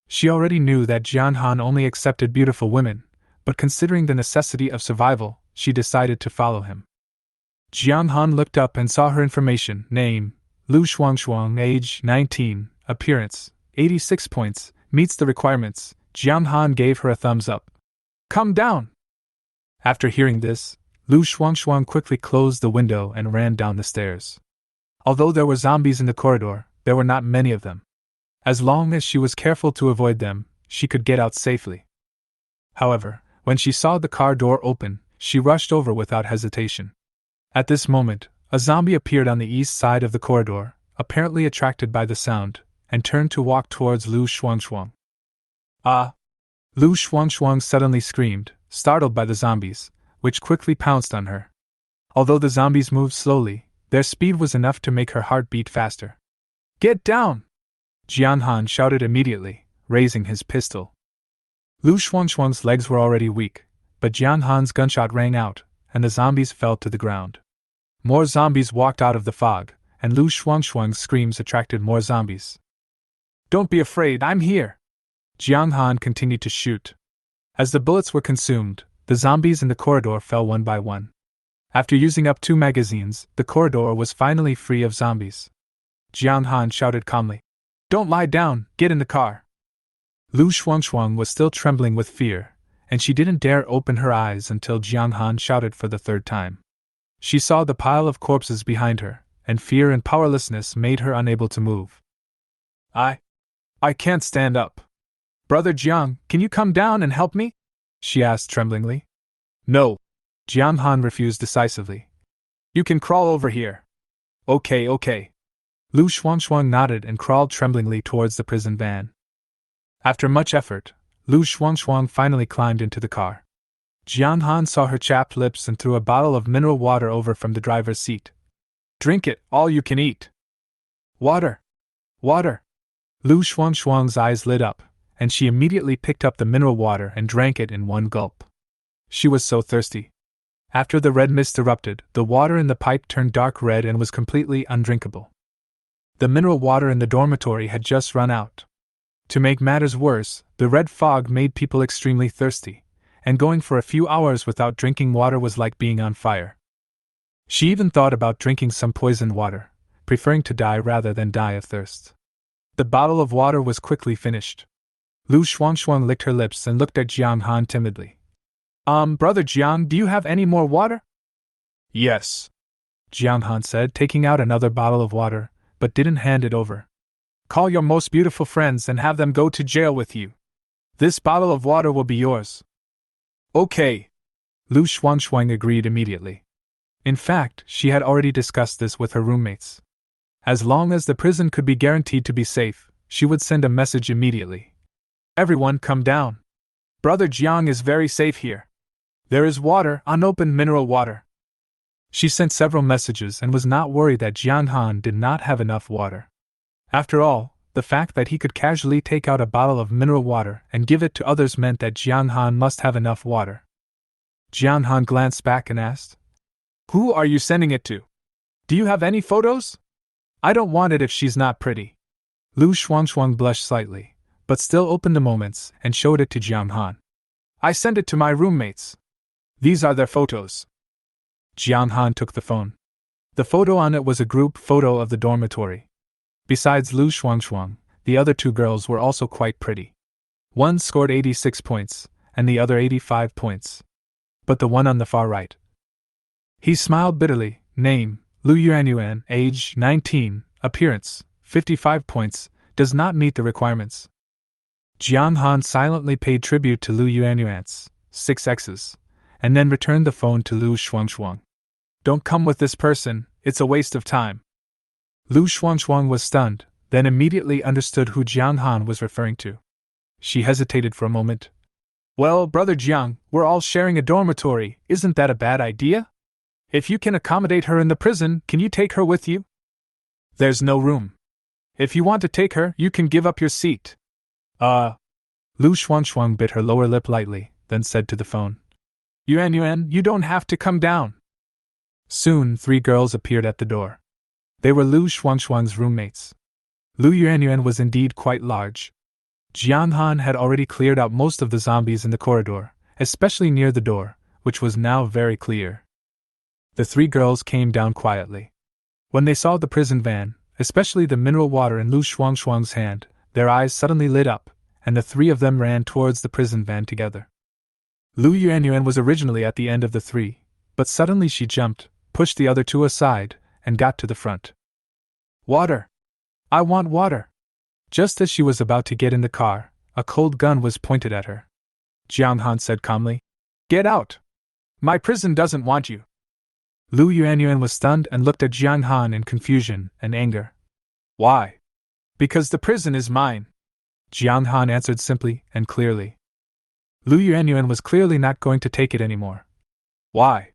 She already knew that Jong Xan only accepted beautiful women, but considering the necessity of survival, she decided to follow him. Jong Xan looked up and saw her information: name, Lu Shuangshuang, age 19, appearance 86 points, meets the requirements. Jong Xan gave her a thumbs up. "Come down!" After hearing this, Lu Shuangshuang quickly closed the window and ran down the stairs. Although there were zombies in the corridor, there were not many of them. As long as she was careful to avoid them, she could get out safely. However, when she saw the car door open, she rushed over without hesitation. At this moment, a zombie appeared on the east side of the corridor, apparently attracted by the sound, and turned to walk towards Lu Shuangshuang. "Ah!" Lu Shuangshuang suddenly screamed, startled by the zombies, which quickly pounced on her. Although the zombies moved slowly, their speed was enough to make her heart beat faster. "Get down!" Jong Xan shouted immediately, raising his pistol. Lu Shuangshuang's legs were already weak, but Jong Xan's gunshot rang out, and the zombies fell to the ground. More zombies walked out of the fog, and Lu Shuangshuang's screams attracted more zombies. "Don't be afraid, I'm here!" Jong Xan continued to shoot. As the bullets were consumed, the zombies in the corridor fell one by one. After using up 2 magazines, the corridor was finally free of zombies. Jong Xan shouted calmly, "Don't lie down, get in the car." Lu Shuangshuang was still trembling with fear, and she didn't dare open her eyes until Jong Xan shouted for the 3rd time. She saw the pile of corpses behind her, and fear and powerlessness made her unable to move. I can't stand up. Brother Jiang, can you come down and help me?" she asked tremblingly. "No." Jong Xan refused decisively. "You can crawl over here." Okay. Lu Shuangshuang nodded and crawled tremblingly towards the prison van. After much effort, Lu Shuangshuang finally climbed into the car. Jong Xan saw her chapped lips and threw a bottle of mineral water over from the driver's seat. "Drink it, all you can eat." Water! Lu Shuangshuang's eyes lit up, and she immediately picked up the mineral water and drank it in one gulp. She was so thirsty. After the red mist erupted, the water in the pipe turned dark red and was completely undrinkable. The mineral water in the dormitory had just run out. To make matters worse, the red fog made people extremely thirsty, and going for a few hours without drinking water was like being on fire. She even thought about drinking some poisoned water, preferring to die rather than die of thirst. The bottle of water was quickly finished. Lu Shuangshuang licked her lips and looked at Jong Xan timidly. Brother Jiang, do you have any more water?" "Yes," Jong Xan said, taking out another bottle of water, but didn't hand it over. "Call your most beautiful friends and have them go to jail with you. This bottle of water will be yours." "Okay," Lu Shuangshuang agreed immediately. In fact, she had already discussed this with her roommates. As long as the prison could be guaranteed to be safe, she would send a message immediately. "Everyone come down. Brother Jiang is very safe here. There is water, unopened mineral water." She sent several messages and was not worried that Jong Han did not have enough water. After all, the fact that he could casually take out a bottle of mineral water and give it to others meant that Jong Han must have enough water. Jong Han glanced back and asked, "Who are you sending it to? Do you have any photos? I don't want it if she's not pretty." Lu Shuangxuang blushed slightly, but still opened the moments and showed it to Jong Han. "I sent it to my roommates. These are their photos." Jong Han took the phone. The photo on it was a group photo of the dormitory. Besides Lu Shuangxuang, the other two girls were also quite pretty. One scored 86 points, and the other 85 points. But the one on the far right. He smiled bitterly. Name, Lu Yuanyuan, age 19, appearance, 55 points, does not meet the requirements. Jong Han silently paid tribute to Lu Yuanyuan's 6 X's, and then returned the phone to Lu Shuangxuang. "Don't come with this person, it's a waste of time." Lu Shuangxuang was stunned, then immediately understood who Jong Han was referring to. She hesitated for a moment. "Well, Brother Jiang, we're all sharing a dormitory, isn't that a bad idea? If you can accommodate her in the prison, can you take her with you?" "There's no room. If you want to take her, you can give up your seat." Lu Shuangxuang bit her lower lip lightly, then said to the phone, "Yuan, you don't have to come down." Soon 3 girls appeared at the door. They were Lu Shuangxuang's roommates. Lu Yuanyuan was indeed quite large. Jong Han had already cleared out most of the zombies in the corridor, especially near the door, which was now very clear. The 3 girls came down quietly. When they saw the prison van, especially the mineral water in Lu Shuangxuang's hand, their eyes suddenly lit up, and the 3 of them ran towards the prison van together. Lu Yuanyuan was originally at the end of the 3, but suddenly she jumped, pushed the other 2 aside, and got to the front. "Water! I want water!" Just as she was about to get in the car, a cold gun was pointed at her. Jong Han said calmly, "Get out! My prison doesn't want you." Lu Yuanyuan was stunned and looked at Jong Han in confusion and anger. "Why?" "Because the prison is mine," Jong Han answered simply and clearly. Lu Yuanyuan was clearly not going to take it anymore. "Why?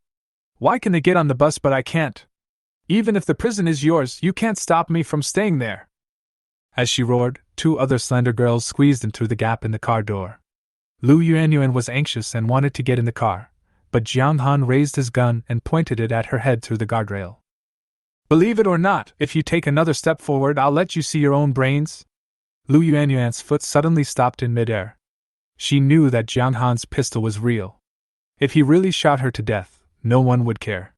Why can they get on the bus but I can't? Even if the prison is yours, you can't stop me from staying there." As she roared, 2 other slender girls squeezed in through the gap in the car door. Lu Yuanyuan was anxious and wanted to get in the car, but Jong Han raised his gun and pointed it at her head through the guardrail. "Believe it or not, if you take another step forward, I'll let you see your own brains." Lu Yuanyuan's foot suddenly stopped in midair. She knew that Jong Han's pistol was real. If he really shot her to death, no one would care.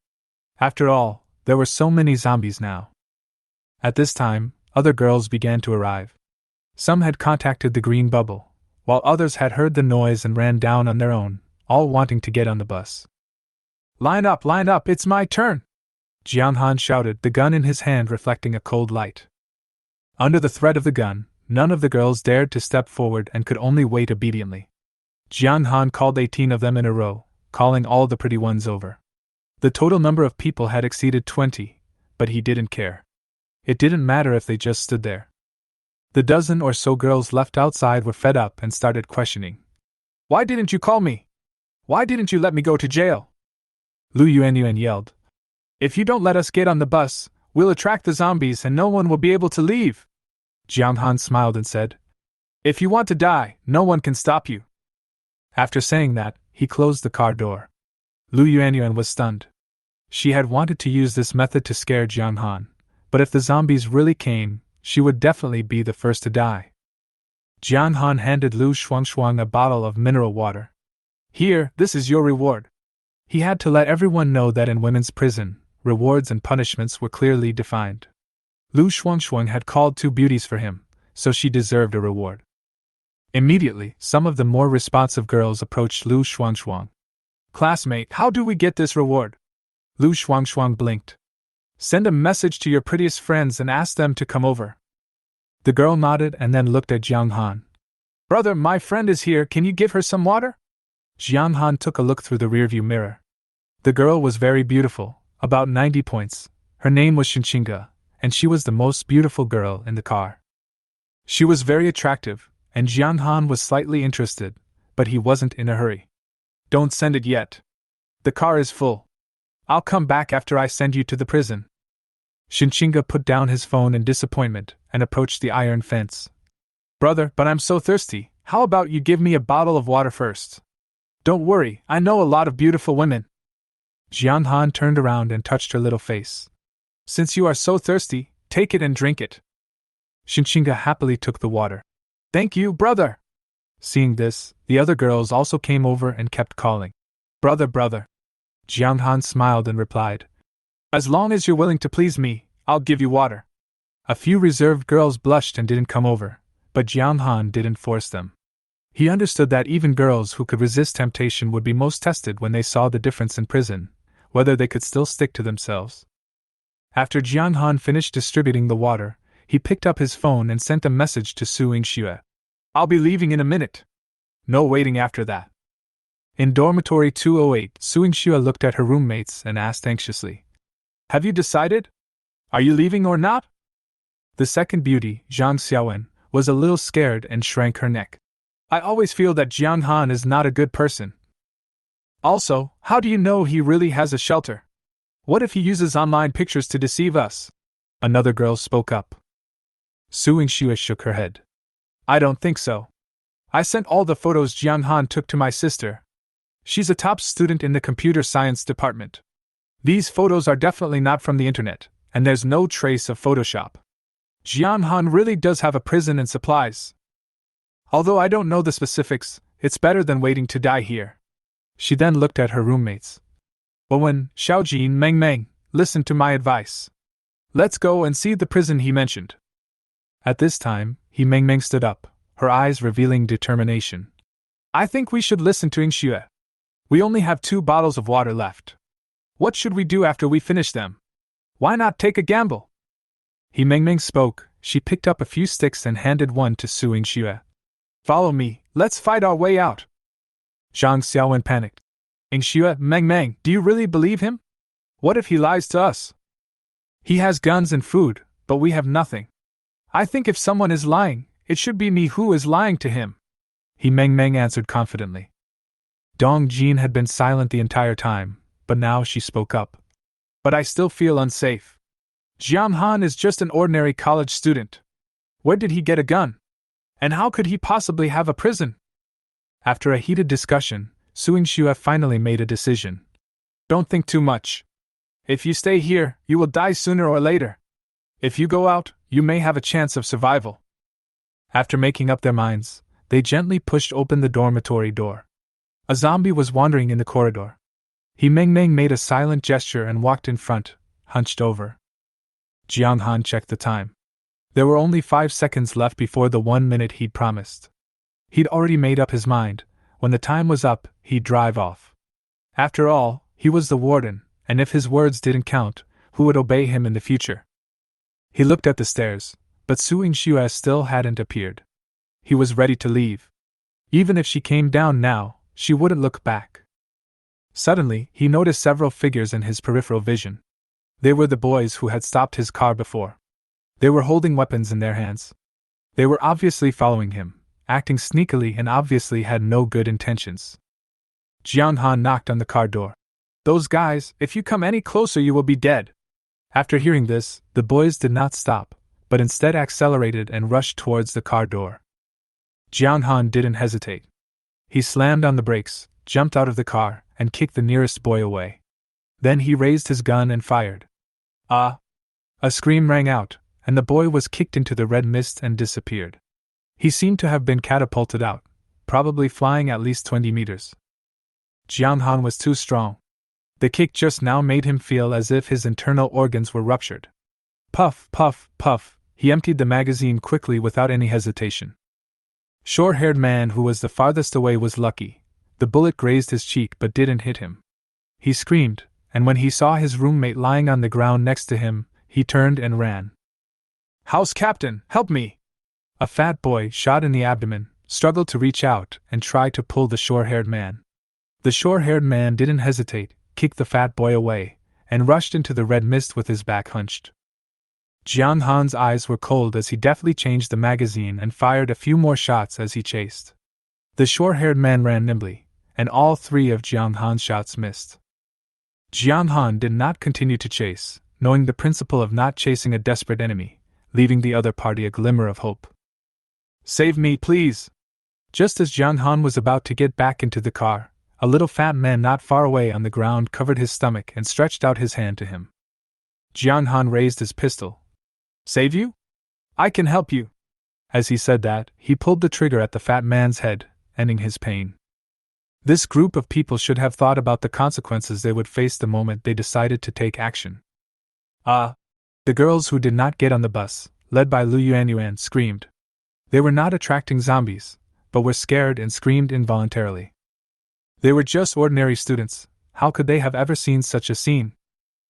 After all, there were so many zombies now. At this time, other girls began to arrive. Some had contacted the green bubble, while others had heard the noise and ran down on their own, all wanting to get on the bus. Line up, it's my turn!" Jong Han shouted, the gun in his hand reflecting a cold light. Under the threat of the gun, none of the girls dared to step forward and could only wait obediently. Jong Han called 18 of them in a row, calling all the pretty ones over. The total number of people had exceeded 20, but he didn't care. It didn't matter if they just stood there. The dozen or so girls left outside were fed up and started questioning. "Why didn't you call me? Why didn't you let me go to jail?" Lu Yuanyuan yelled. "If you don't let us get on the bus, we'll attract the zombies and no one will be able to leave." Jong Han smiled and said, "If you want to die, no one can stop you." After saying that, he closed the car door. Lu Yuanyuan was stunned. She had wanted to use this method to scare Jong Han, but if the zombies really came, she would definitely be the first to die. Jong Han handed Lu Shuangxuang a bottle of mineral water. "Here, this is your reward." He had to let everyone know that in women's prison, rewards and punishments were clearly defined. Lu Shuangxuang had called 2 beauties for him, so she deserved a reward. Immediately, some of the more responsive girls approached Lu Shuangxuang. "Classmate, how do we get this reward?" Lu Shuangxuang blinked. "Send a message to your prettiest friends and ask them to come over." The girl nodded and then looked at Jong Han. "Brother, my friend is here, can you give her some water?" Jong Han took a look through the rearview mirror. The girl was very beautiful, about 90 points. Her name was Shinchinga, and she was the most beautiful girl in the car. She was very attractive, and Jong Han was slightly interested, but he wasn't in a hurry. "Don't send it yet. The car is full. I'll come back after I send you to the prison. Shinchinga put down his phone in disappointment and approached the iron fence. Brother, but I'm so thirsty. How about you give me a bottle of water first? Don't worry, I know a lot of beautiful women. Jiang Han turned around and touched her little face. Since you are so thirsty, take it and drink it. Shinchinga happily took the water. Thank you, brother. Seeing this, the other girls also came over and kept calling. Brother, brother. Jiang Han smiled and replied, As long as you're willing to please me, I'll give you water. A few reserved girls blushed and didn't come over, but Jiang Han didn't force them. He understood that even girls who could resist temptation would be most tested when they saw the difference in prison, whether they could still stick to themselves. After Jiang Han finished distributing the water, he picked up his phone and sent a message to Su Yingxue. I'll be leaving in a minute. No waiting after that. In dormitory 208, Su Yingxue looked at her roommates and asked anxiously, Have you decided? Are you leaving or not? The second beauty, Zhang Xiaowen, was a little scared and shrank her neck. I always feel that Jiang Han is not a good person. Also, how do you know he really has a shelter? What if he uses online pictures to deceive us? Another girl spoke up. Su Yingxue shook her head. I don't think so. I sent all the photos Jiang Han took to my sister. She's a top student in the computer science department. These photos are definitely not from the internet, and there's no trace of Photoshop. Jiang Han really does have a prison and supplies. Although I don't know the specifics, it's better than waiting to die here. She then looked at her roommates. Owen, Xiaojin, Meng Meng, listen to my advice. Let's go and see the prison he mentioned. At this time, Meng Meng stood up, her eyes revealing determination. I think we should listen to Yingxue. We only have 2 bottles of water left. What should we do after we finish them? Why not take a gamble? Meng Meng spoke. She picked up a few sticks and handed one to Su Yingxue. Follow me, let's fight our way out. Zhang Xiaowen panicked. Yingxue, Meng Meng, do you really believe him? What if he lies to us? He has guns and food, but we have nothing. I think if someone is lying, it should be me who is lying to him. Meng Meng answered confidently. Dong Jin had been silent the entire time, but now she spoke up. But I still feel unsafe. Jiang Han is just an ordinary college student. Where did he get a gun? And how could he possibly have a prison? After a heated discussion, Su Yingxue finally made a decision. Don't think too much. If you stay here, you will die sooner or later. If you go out, you may have a chance of survival. After making up their minds, they gently pushed open the dormitory door. A zombie was wandering in the corridor. Meng Meng made a silent gesture and walked in front, hunched over. Jiang Han checked the time. There were only 5 seconds left before the 1 minute he'd promised. He'd already made up his mind. When the time was up, he'd drive off. After all, he was the warden, and if his words didn't count, who would obey him in the future? He looked at the stairs, but Su Yingxue still hadn't appeared. He was ready to leave. Even if she came down now, she wouldn't look back. Suddenly, he noticed several figures in his peripheral vision. They were the boys who had stopped his car before. They were holding weapons in their hands. They were obviously following him, acting sneakily and obviously had no good intentions. Jiang Han knocked on the car door. Those guys, if you come any closer you will be dead. After hearing this, the boys did not stop, but instead accelerated and rushed towards the car door. Jiang Han didn't hesitate. He slammed on the brakes, jumped out of the car, and kicked the nearest boy away. Then he raised his gun and fired. Ah! A scream rang out, and the boy was kicked into the red mist and disappeared. He seemed to have been catapulted out, probably flying at least 20 meters. Jiang Han was too strong. The kick just now made him feel as if his internal organs were ruptured. Puff, puff, puff, he emptied the magazine quickly without any hesitation. Short-haired man who was the farthest away was lucky. The bullet grazed his cheek but didn't hit him. He screamed, and when he saw his roommate lying on the ground next to him, he turned and ran. House Captain, help me! A fat boy, shot in the abdomen, struggled to reach out and try to pull the short-haired man. The short-haired man didn't hesitate, kicked the fat boy away, and rushed into the red mist with his back hunched. Jiang Han's eyes were cold as he deftly changed the magazine and fired a few more shots as he chased. The short-haired man ran nimbly, and all 3 of Jiang Han's shots missed. Jiang Han did not continue to chase, knowing the principle of not chasing a desperate enemy, leaving the other party a glimmer of hope. Save me, please! Just as Jiang Han was about to get back into the car, a little fat man not far away on the ground covered his stomach and stretched out his hand to him. Jiang Han raised his pistol. Save you? I can help you. As he said that, he pulled the trigger at the fat man's head, ending his pain. This group of people should have thought about the consequences they would face the moment they decided to take action. The girls who did not get on the bus, led by Lu Yuanyuan, screamed. They were not attracting zombies, but were scared and screamed involuntarily. They were just ordinary students. How could they have ever seen such a scene?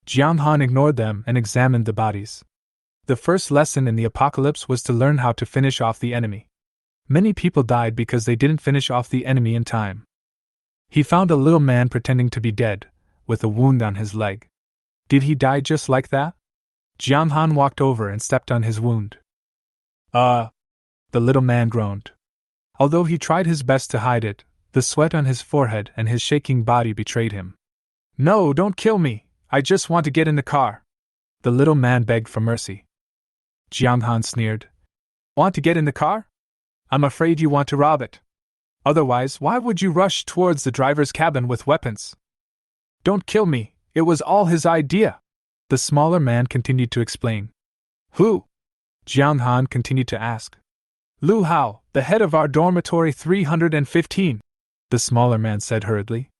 Jiang Han ignored them and examined the bodies. The first lesson in the apocalypse was to learn how to finish off the enemy. Many people died because they didn't finish off the enemy in time. He found a little man pretending to be dead, with a wound on his leg. Did he die just like that? Jiang Han walked over and stepped on his wound. The little man groaned. Although he tried his best to hide it, the sweat on his forehead and his shaking body betrayed him. No, don't kill me, I just want to get in the car. The little man begged for mercy. Jiang Han sneered. Want to get in the car? I'm afraid you want to rob it. Otherwise, why would you rush towards the driver's cabin with weapons? Don't kill me, it was all his idea. The smaller man continued to explain. Who? Jiang Han continued to ask. Lu Hao, the head of our dormitory 315, the smaller man said hurriedly.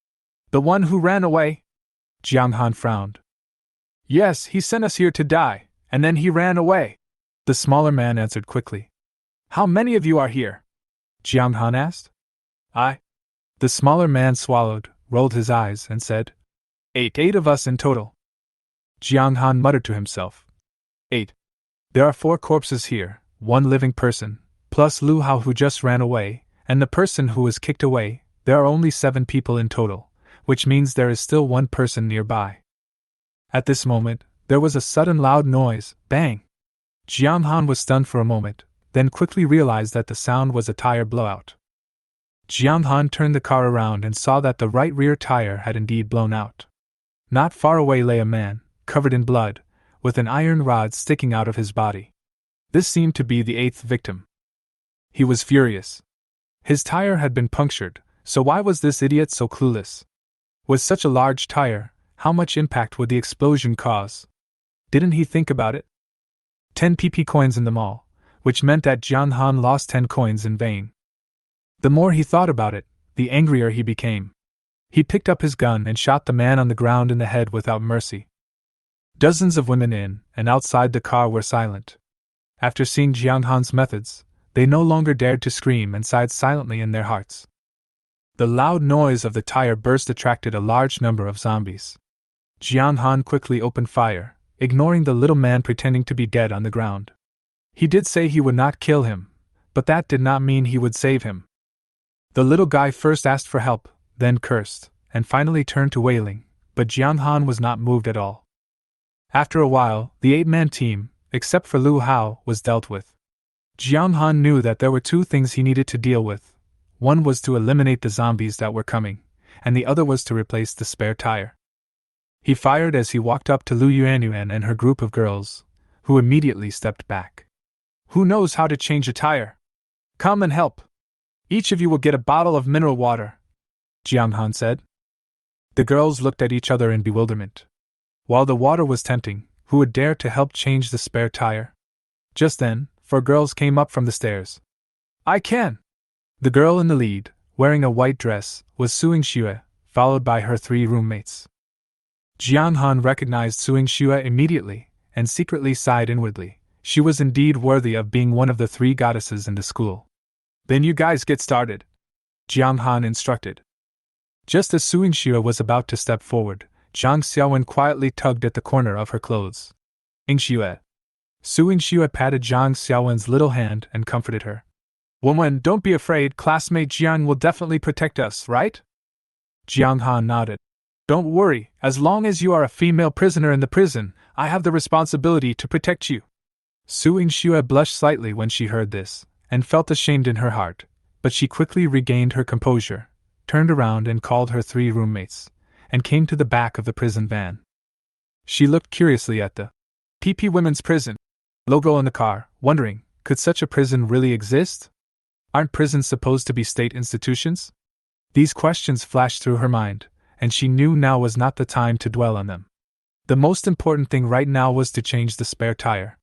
The one who ran away? Jiang Han frowned. Yes, he sent us here to die, and then he ran away, the smaller man answered quickly. How many of you are here? Jiang Han asked. The smaller man swallowed, rolled his eyes, and said, 8 of us in total. Jiang Han muttered to himself. 8. There are 4 corpses here, 1 living person, plus Lu Hao who just ran away, and the person who was kicked away. There are only 7 people in total, which means there is still 1 person nearby. At this moment, there was a sudden loud noise, bang. Jiang Han was stunned for a moment, then quickly realized that the sound was a tire blowout. Jiang Han turned the car around and saw that the right rear tire had indeed blown out. Not far away lay a man, covered in blood, with an iron rod sticking out of his body. This seemed to be the 8th victim. He was furious. His tire had been punctured, so why was this idiot so clueless? With such a large tire, how much impact would the explosion cause? Didn't he think about it? 10 PP coins in the mall, which meant that Jiang Han lost 10 coins in vain. The more he thought about it, the angrier he became. He picked up his gun and shot the man on the ground in the head without mercy. Dozens of women in and outside the car were silent. After seeing Jiang Han's methods, they no longer dared to scream and sighed silently in their hearts. The loud noise of the tire burst attracted a large number of zombies. Jiang Han quickly opened fire, ignoring the little man pretending to be dead on the ground. He did say he would not kill him, but that did not mean he would save him. The little guy first asked for help, then cursed, and finally turned to wailing, but Jiang Han was not moved at all. After a while, the 8-man team, except for Lu Hao, was dealt with. Jiang Han knew that there were 2 things he needed to deal with. One was to eliminate the zombies that were coming, and the other was to replace the spare tire. He fired as he walked up to Lu Yuanyuan and her group of girls, who immediately stepped back. Who knows how to change a tire? Come and help. Each of you will get a bottle of mineral water, Jiang Han said. The girls looked at each other in bewilderment. While the water was tempting, who would dare to help change the spare tire? Just then, 4 girls came up from the stairs. I can! The girl in the lead, wearing a white dress, was Suing Xue, followed by her 3 roommates. Jiang Han recognized Suing Xue immediately, and secretly sighed inwardly. She was indeed worthy of being one of the 3 goddesses in the school. Then you guys get started, Jiang Han instructed. Just as Suing Xue was about to step forward, Zhang Xiaowen quietly tugged at the corner of her clothes. Xue. Suing Xue patted Zhang Xiaowen's little hand and comforted her. Woman, don't be afraid, classmate Jiang will definitely protect us, right? Jiang Han nodded. Don't worry, as long as you are a female prisoner in the prison, I have the responsibility to protect you. Suing Xue blushed slightly when she heard this, and felt ashamed in her heart, but she quickly regained her composure, turned around and called her 3 roommates, and came to the back of the prison van. She looked curiously at the PP Women's Prison logo on the car, wondering, could such a prison really exist? Aren't prisons supposed to be state institutions? These questions flashed through her mind, and she knew now was not the time to dwell on them. The most important thing right now was to change the spare tire.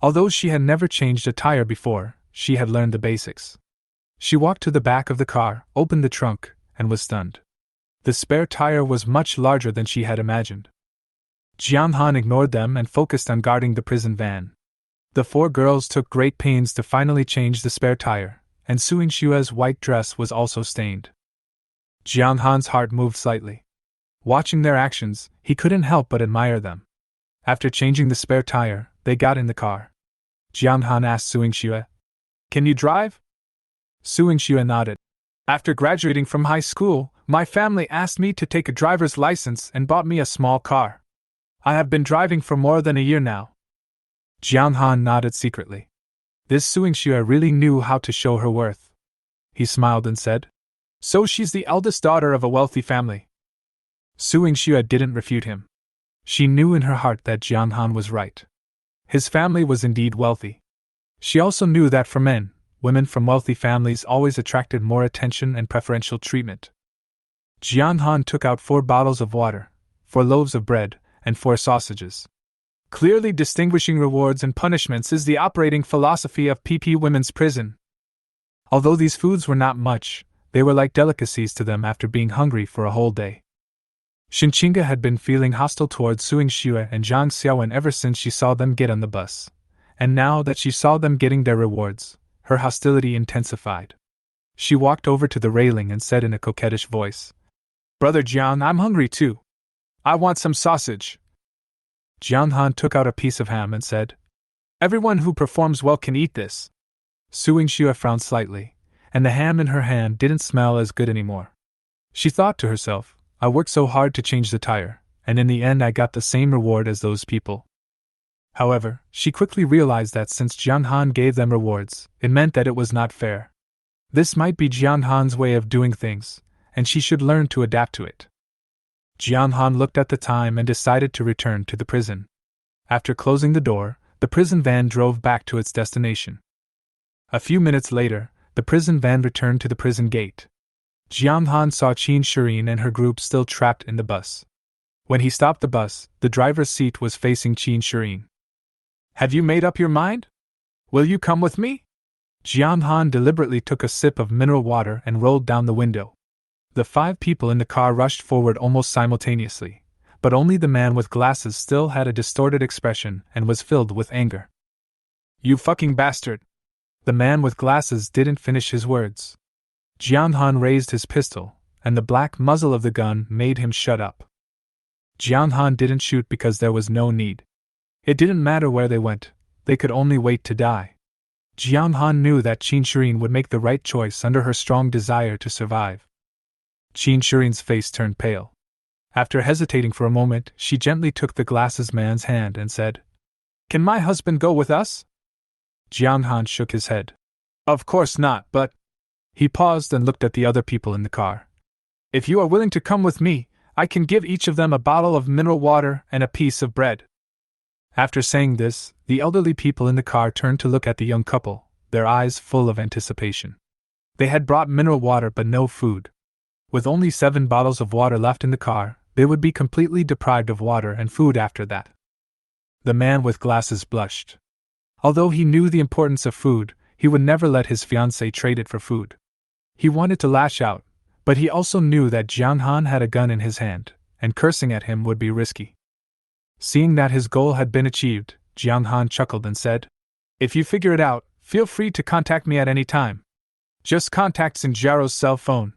Although she had never changed a tire before, she had learned the basics. She walked to the back of the car, opened the trunk, and was stunned. The spare tire was much larger than she had imagined. Jong Xan ignored them and focused on guarding the prison van. The four girls took great pains to finally change the spare tire, and Soo Xue's white dress was also stained. Jong Han's heart moved slightly. Watching their actions, he couldn't help but admire them. After changing the spare tire, they got in the car. Jong Han asked Soo Xue, "Can you drive?" Soo Xue nodded. "After graduating from high school, my family asked me to take a driver's license and bought me a small car. I have been driving for more than a year now." Jong Han nodded secretly. This Soo Xue really knew how to show her worth. He smiled and said, "So she's the eldest daughter of a wealthy family." Soo Xue didn't refute him. She knew in her heart that Jong Han was right. His family was indeed wealthy. She also knew that for men, women from wealthy families always attracted more attention and preferential treatment. Jong Han took out 4 bottles of water, 4 loaves of bread, and 4 sausages. Clearly distinguishing rewards and punishments is the operating philosophy of PP Women's Prison. Although these foods were not much, they were like delicacies to them after being hungry for a whole day. Shinchinga had been feeling hostile towards Soo Xue and Zhang Xiaowen ever since she saw them get on the bus, and now that she saw them getting their rewards, her hostility intensified. She walked over to the railing and said in a coquettish voice, "Brother Jiang, I'm hungry too. I want some sausage." Jong Han took out a piece of ham and said, "Everyone who performs well can eat this." Soo Xue frowned slightly, and the ham in her hand didn't smell as good anymore. She thought to herself, I worked so hard to change the tire, and in the end I got the same reward as those people. However, she quickly realized that since Jong Han gave them rewards, it meant that it was not fair. This might be Jong Han's way of doing things, and she should learn to adapt to it. Jong Han looked at the time and decided to return to the prison. After closing the door, the prison van drove back to its destination. A few minutes later, the prison van returned to the prison gate. Jong Han saw Qin Shirin and her group still trapped in the bus. When he stopped the bus, the driver's seat was facing Qin Shirin. "Have you made up your mind? Will you come with me?" Jong Han deliberately took a sip of mineral water and rolled down the window. The 5 people in the car rushed forward almost simultaneously, but only the man with glasses still had a distorted expression and was filled with anger. "You fucking bastard!" The man with glasses didn't finish his words. Jong Han raised his pistol, and the black muzzle of the gun made him shut up. Jong Han didn't shoot because there was no need. It didn't matter where they went, they could only wait to die. Jong Han knew that Qin Shirin would make the right choice under her strong desire to survive. Qin Shirin's face turned pale. After hesitating for a moment, she gently took the glasses man's hand and said, "Can my husband go with us?" Jong Han shook his head. "Of course not, but..." He paused and looked at the other people in the car. "If you are willing to come with me, I can give each of them a bottle of mineral water and a piece of bread." After saying this, the elderly people in the car turned to look at the young couple, their eyes full of anticipation. They had brought mineral water but no food. With only 7 bottles of water left in the car, they would be completely deprived of water and food after that. The man with glasses blushed. Although he knew the importance of food, he would never let his fiancée trade it for food. He wanted to lash out, but he also knew that Jong Han had a gun in his hand, and cursing at him would be risky. Seeing that his goal had been achieved, Jong Han chuckled and said, "If you figure it out, feel free to contact me at any time. Just contact Sinjaro's cell phone."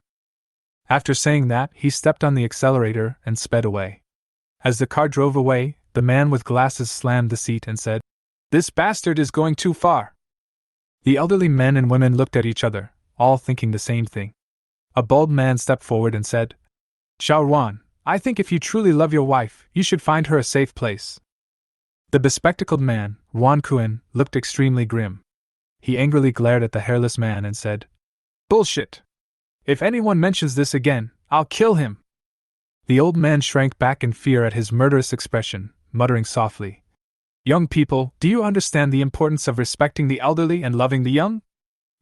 After saying that, he stepped on the accelerator and sped away. As the car drove away, the man with glasses slammed the seat and said, "This bastard is going too far." The elderly men and women looked at each other, all thinking the same thing. A bald man stepped forward and said, "Xiao Ruan, I think if you truly love your wife, you should find her a safe place." The bespectacled man, Wan Kuan, looked extremely grim. He angrily glared at the hairless man and said, "Bullshit! If anyone mentions this again, I'll kill him." The old man shrank back in fear at his murderous expression, muttering softly, "Young people, do you understand the importance of respecting the elderly and loving the young?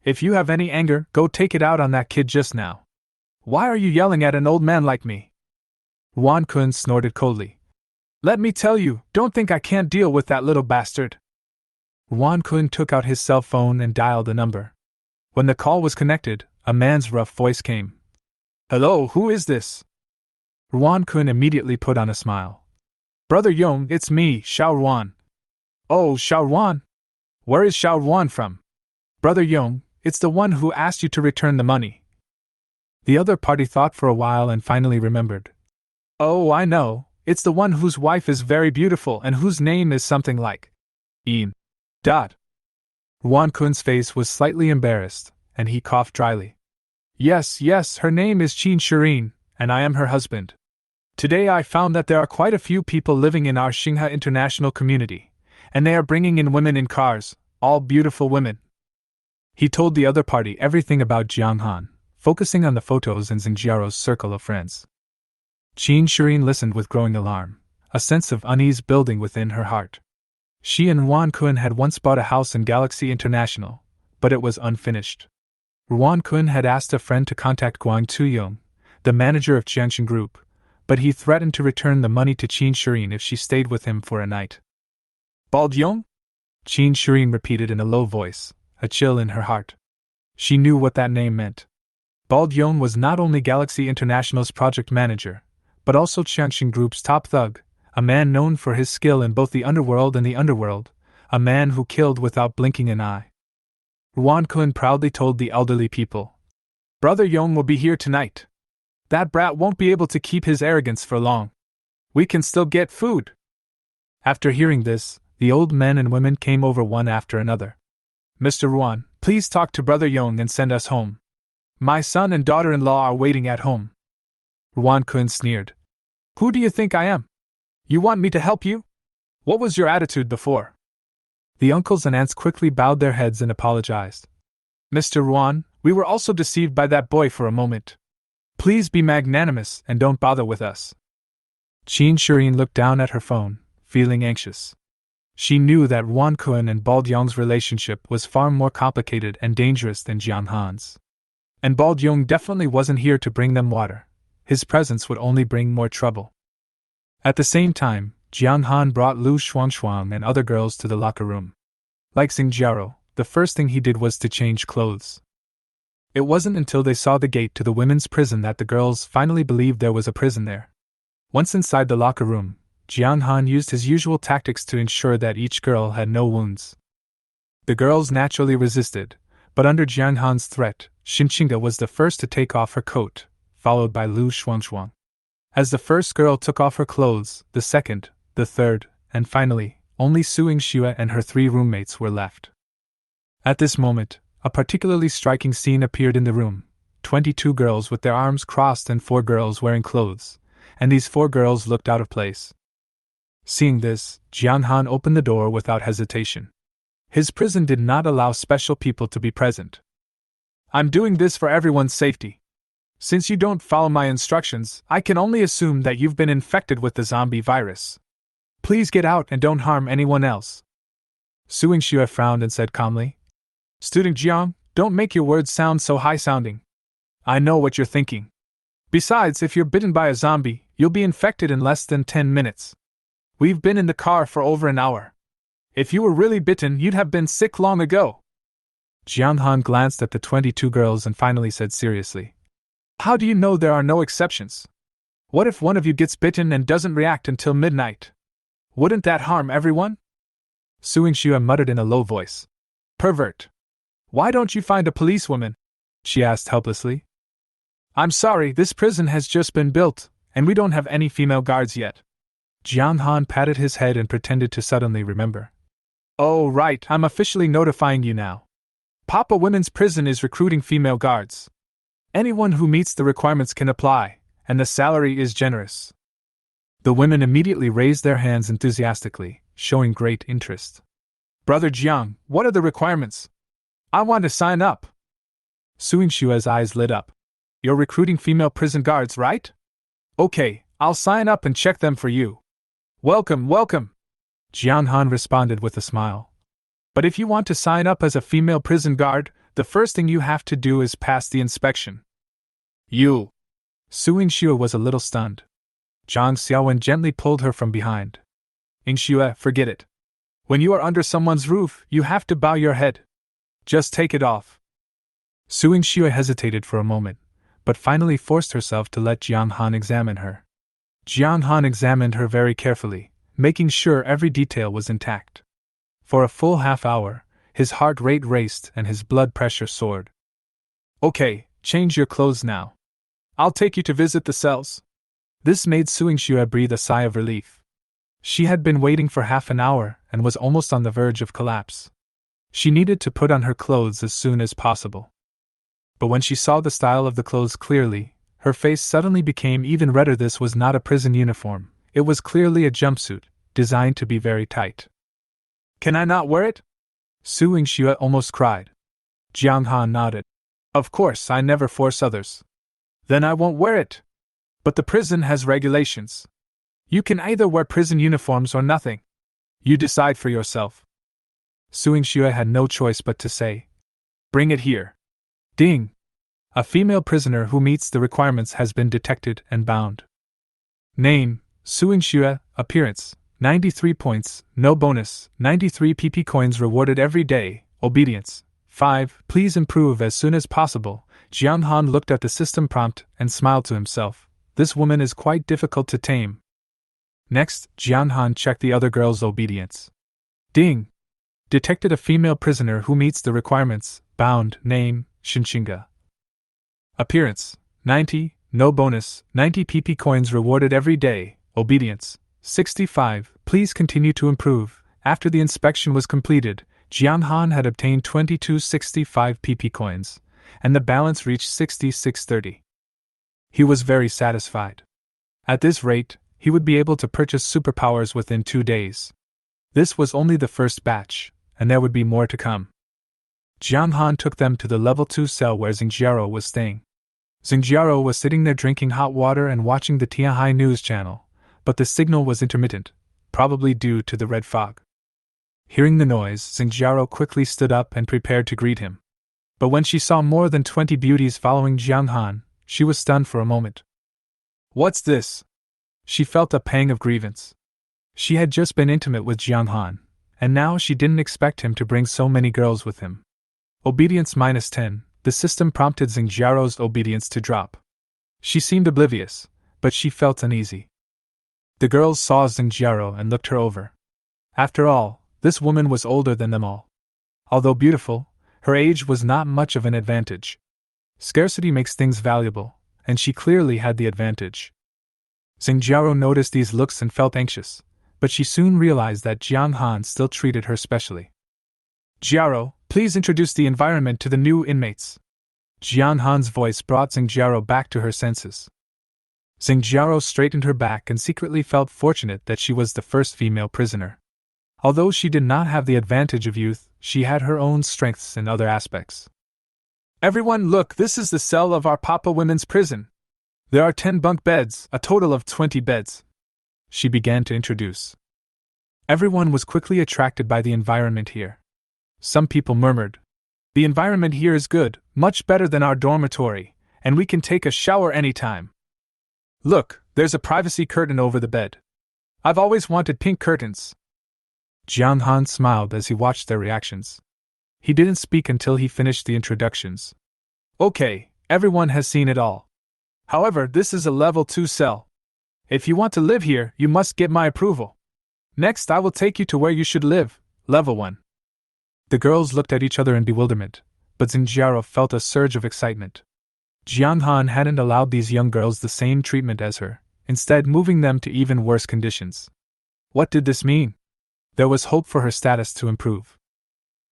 If you have any anger, go take it out on that kid just now. Why are you yelling at an old man like me?" Wan Kun snorted coldly. "Let me tell you, don't think I can't deal with that little bastard." Wan Kun took out his cell phone and dialed a number. When the call was connected, a man's rough voice came. "Hello, who is this?" Wan Kun immediately put on a smile. "Brother Yong, it's me, Xiao Ruan." "Oh, Xiao Ruan? Where is Xiao Ruan from?" "Brother Yong, it's the one who asked you to return the money." The other party thought for a while and finally remembered. "Oh, I know, it's the one whose wife is very beautiful and whose name is something like Ian. Dot." Wan Kun's face was slightly embarrassed, and he coughed dryly. Yes, her name is Qin Shireen, and I am her husband. Today I found that there are quite a few people living in our Xingha international community, and they are bringing in women in cars, all beautiful women." He told the other party everything about Jiang Han, focusing on the photos in Xingjiaro's circle of friends. Qin Shireen listened with growing alarm, a sense of unease building within her heart. She and Wan Kun had once bought a house in Galaxy International, but it was unfinished. Wan Kun had asked a friend to contact Guang Tuyong, the manager of Jiangshan Group, but he threatened to return the money to Qin Shireen if she stayed with him for a night. "Bald Yong?" Qin Shireen repeated in a low voice, a chill in her heart. She knew what that name meant. Bald Yong was not only Galaxy International's project manager, but also Jiangshan Group's top thug, a man known for his skill in both the underworld and the underworld, a man who killed without blinking an eye. Wan Kun proudly told the elderly people, "Brother Yong will be here tonight. That brat won't be able to keep his arrogance for long. We can still get food." After hearing this, the old men and women came over one after another. "Mr. Ruan, please talk to Brother Yong and send us home. My son and daughter-in-law are waiting at home." Wan Kun sneered. "Who do you think I am? You want me to help you? What was your attitude before?" The uncles and aunts quickly bowed their heads and apologized. "Mr. Ruan, we were also deceived by that boy for a moment. Please be magnanimous and don't bother with us." Qin Shireen looked down at her phone, feeling anxious. She knew that Wan Kun and Bald Yong's relationship was far more complicated and dangerous than Jiang Han's. And Bald Yong definitely wasn't here to bring them water. His presence would only bring more trouble. At the same time, Jiang Han brought Lu Shuangshuang and other girls to the locker room. Like Xingjiaro, the first thing he did was to change clothes. It wasn't until they saw the gate to the women's prison that the girls finally believed there was a prison there. Once inside the locker room, Jiang Han used his usual tactics to ensure that each girl had no wounds. The girls naturally resisted, but under Jiang Han's threat, Xinqinga was the first to take off her coat, followed by Lu Shuangshuang. As the first girl took off her clothes, the second, the third, and finally, only Suing Xue and her 3 roommates were left. At this moment, a particularly striking scene appeared in the room: 22 girls with their arms crossed and 4 girls wearing clothes, and these 4 girls looked out of place. Seeing this, Jiang Han opened the door without hesitation. His prison did not allow special people to be present. "I'm doing this for everyone's safety. Since you don't follow my instructions, I can only assume that you've been infected with the zombie virus. Please get out and don't harm anyone else." Suing Xue frowned and said calmly, "Student Jiang, don't make your words sound so high-sounding. I know what you're thinking. Besides, if you're bitten by a zombie, you'll be infected in less than 10 minutes. We've been in the car for over an hour. If you were really bitten, you'd have been sick long ago." Jiang Han glanced at the 22 girls and finally said seriously, "How do you know there are no exceptions? What if one of you gets bitten and doesn't react until midnight? Wouldn't that harm everyone?" Suing Xue muttered in a low voice, "Pervert. Why don't you find a policewoman?" she asked helplessly. "I'm sorry, this prison has just been built, and we don't have any female guards yet." Jiang Han patted his head and pretended to suddenly remember. "Oh, right, I'm officially notifying you now. Papa Women's Prison is recruiting female guards. Anyone who meets the requirements can apply, and the salary is generous." The women immediately raised their hands enthusiastically, showing great interest. "Brother Jiang, what are the requirements? I want to sign up." Suing Xue's eyes lit up. "You're recruiting female prison guards, right? Okay, I'll sign up and check them for you. Welcome, welcome, Jong Han responded with a smile. But if you want to sign up as a female prison guard, the first thing you have to do is pass the inspection. You. Su Yingxue was a little stunned. Zhang Xiaowen gently pulled her from behind. Yingxue, forget it. When you are under someone's roof, you have to bow your head. Just take it off. Su Yingxue hesitated for a moment, but finally forced herself to let Jiang Han examine her. Jiang Han examined her very carefully, making sure every detail was intact. For a full half hour, his heart rate raced and his blood pressure soared. Okay, change your clothes now. I'll take you to visit the cells. This made Su Yingxue breathe a sigh of relief. She had been waiting for half an hour and was almost on the verge of collapse. She needed to put on her clothes as soon as possible. But when she saw the style of the clothes clearly, her face suddenly became even redder. This was not a prison uniform, it was clearly a jumpsuit, designed to be very tight. Can I not wear it? Su Yingxue almost cried. Jiang Han nodded. Of course, I never force others. Then I won't wear it. But the prison has regulations. You can either wear prison uniforms or nothing. You decide for yourself. Su Yingxue had no choice but to say, Bring it here. Ding! A female prisoner who meets the requirements has been detected and bound. Name, Su Yingxue. Appearance, 93 points, no bonus, 93 PP coins rewarded every day. Obedience, 5. Please improve as soon as possible. Jiang Han looked at the system prompt and smiled to himself. This woman is quite difficult to tame. Next, Jiang Han checked the other girl's obedience. Ding! Detected a female prisoner who meets the requirements. Bound. Name, Shinshinga. Appearance, 90, no bonus, 90 PP coins rewarded every day. Obedience, 65. Please continue to improve. After the inspection was completed, Jiang Han had obtained 2265 PP coins, and the balance reached 6630. He was very satisfied. At this rate, he would be able to purchase superpowers within 2 days. This was only the first batch, and there would be more to come. Jiang Han took them to the level 2 cell where Xingjiaro was staying. Xingjiaro was sitting there drinking hot water and watching the Tianhai news channel, but the signal was intermittent, probably due to the red fog. Hearing the noise, Xingjiaro quickly stood up and prepared to greet him. But when she saw more than 20 beauties following Jiang Han, she was stunned for a moment. What's this? She felt a pang of grievance. She had just been intimate with Jiang Han, and now she didn't expect him to bring so many girls with him. Obedience -10, the system prompted Xingjiaro's obedience to drop. She seemed oblivious, but she felt uneasy. The girls saw Xingjiaro and looked her over. After all, this woman was older than them all. Although beautiful, her age was not much of an advantage. Scarcity makes things valuable, and she clearly had the advantage. Xingjiaro noticed these looks and felt anxious, but she soon realized that Jiang Han still treated her specially. Jiaro, please introduce the environment to the new inmates. Jiang Han's voice brought Xingjiaro back to her senses. Xingjiaro straightened her back and secretly felt fortunate that she was the first female prisoner. Although she did not have the advantage of youth, she had her own strengths in other aspects. Everyone look, this is the cell of our Papa Women's Prison. There are 10 bunk beds, a total of 20 beds. She began to introduce. Everyone was quickly attracted by the environment here. Some people murmured, The environment here is good, much better than our dormitory, and we can take a shower anytime. Look, there's a privacy curtain over the bed. I've always wanted pink curtains. Jiang Han smiled as he watched their reactions. He didn't speak until he finished the introductions. Okay, everyone has seen it all. However, this is a level 2 cell. If you want to live here, you must get my approval. Next, I will take you to where you should live, level 1. The girls looked at each other in bewilderment, but Xingjiaro felt a surge of excitement. Jiang Han hadn't allowed these young girls the same treatment as her, instead moving them to even worse conditions. What did this mean? There was hope for her status to improve.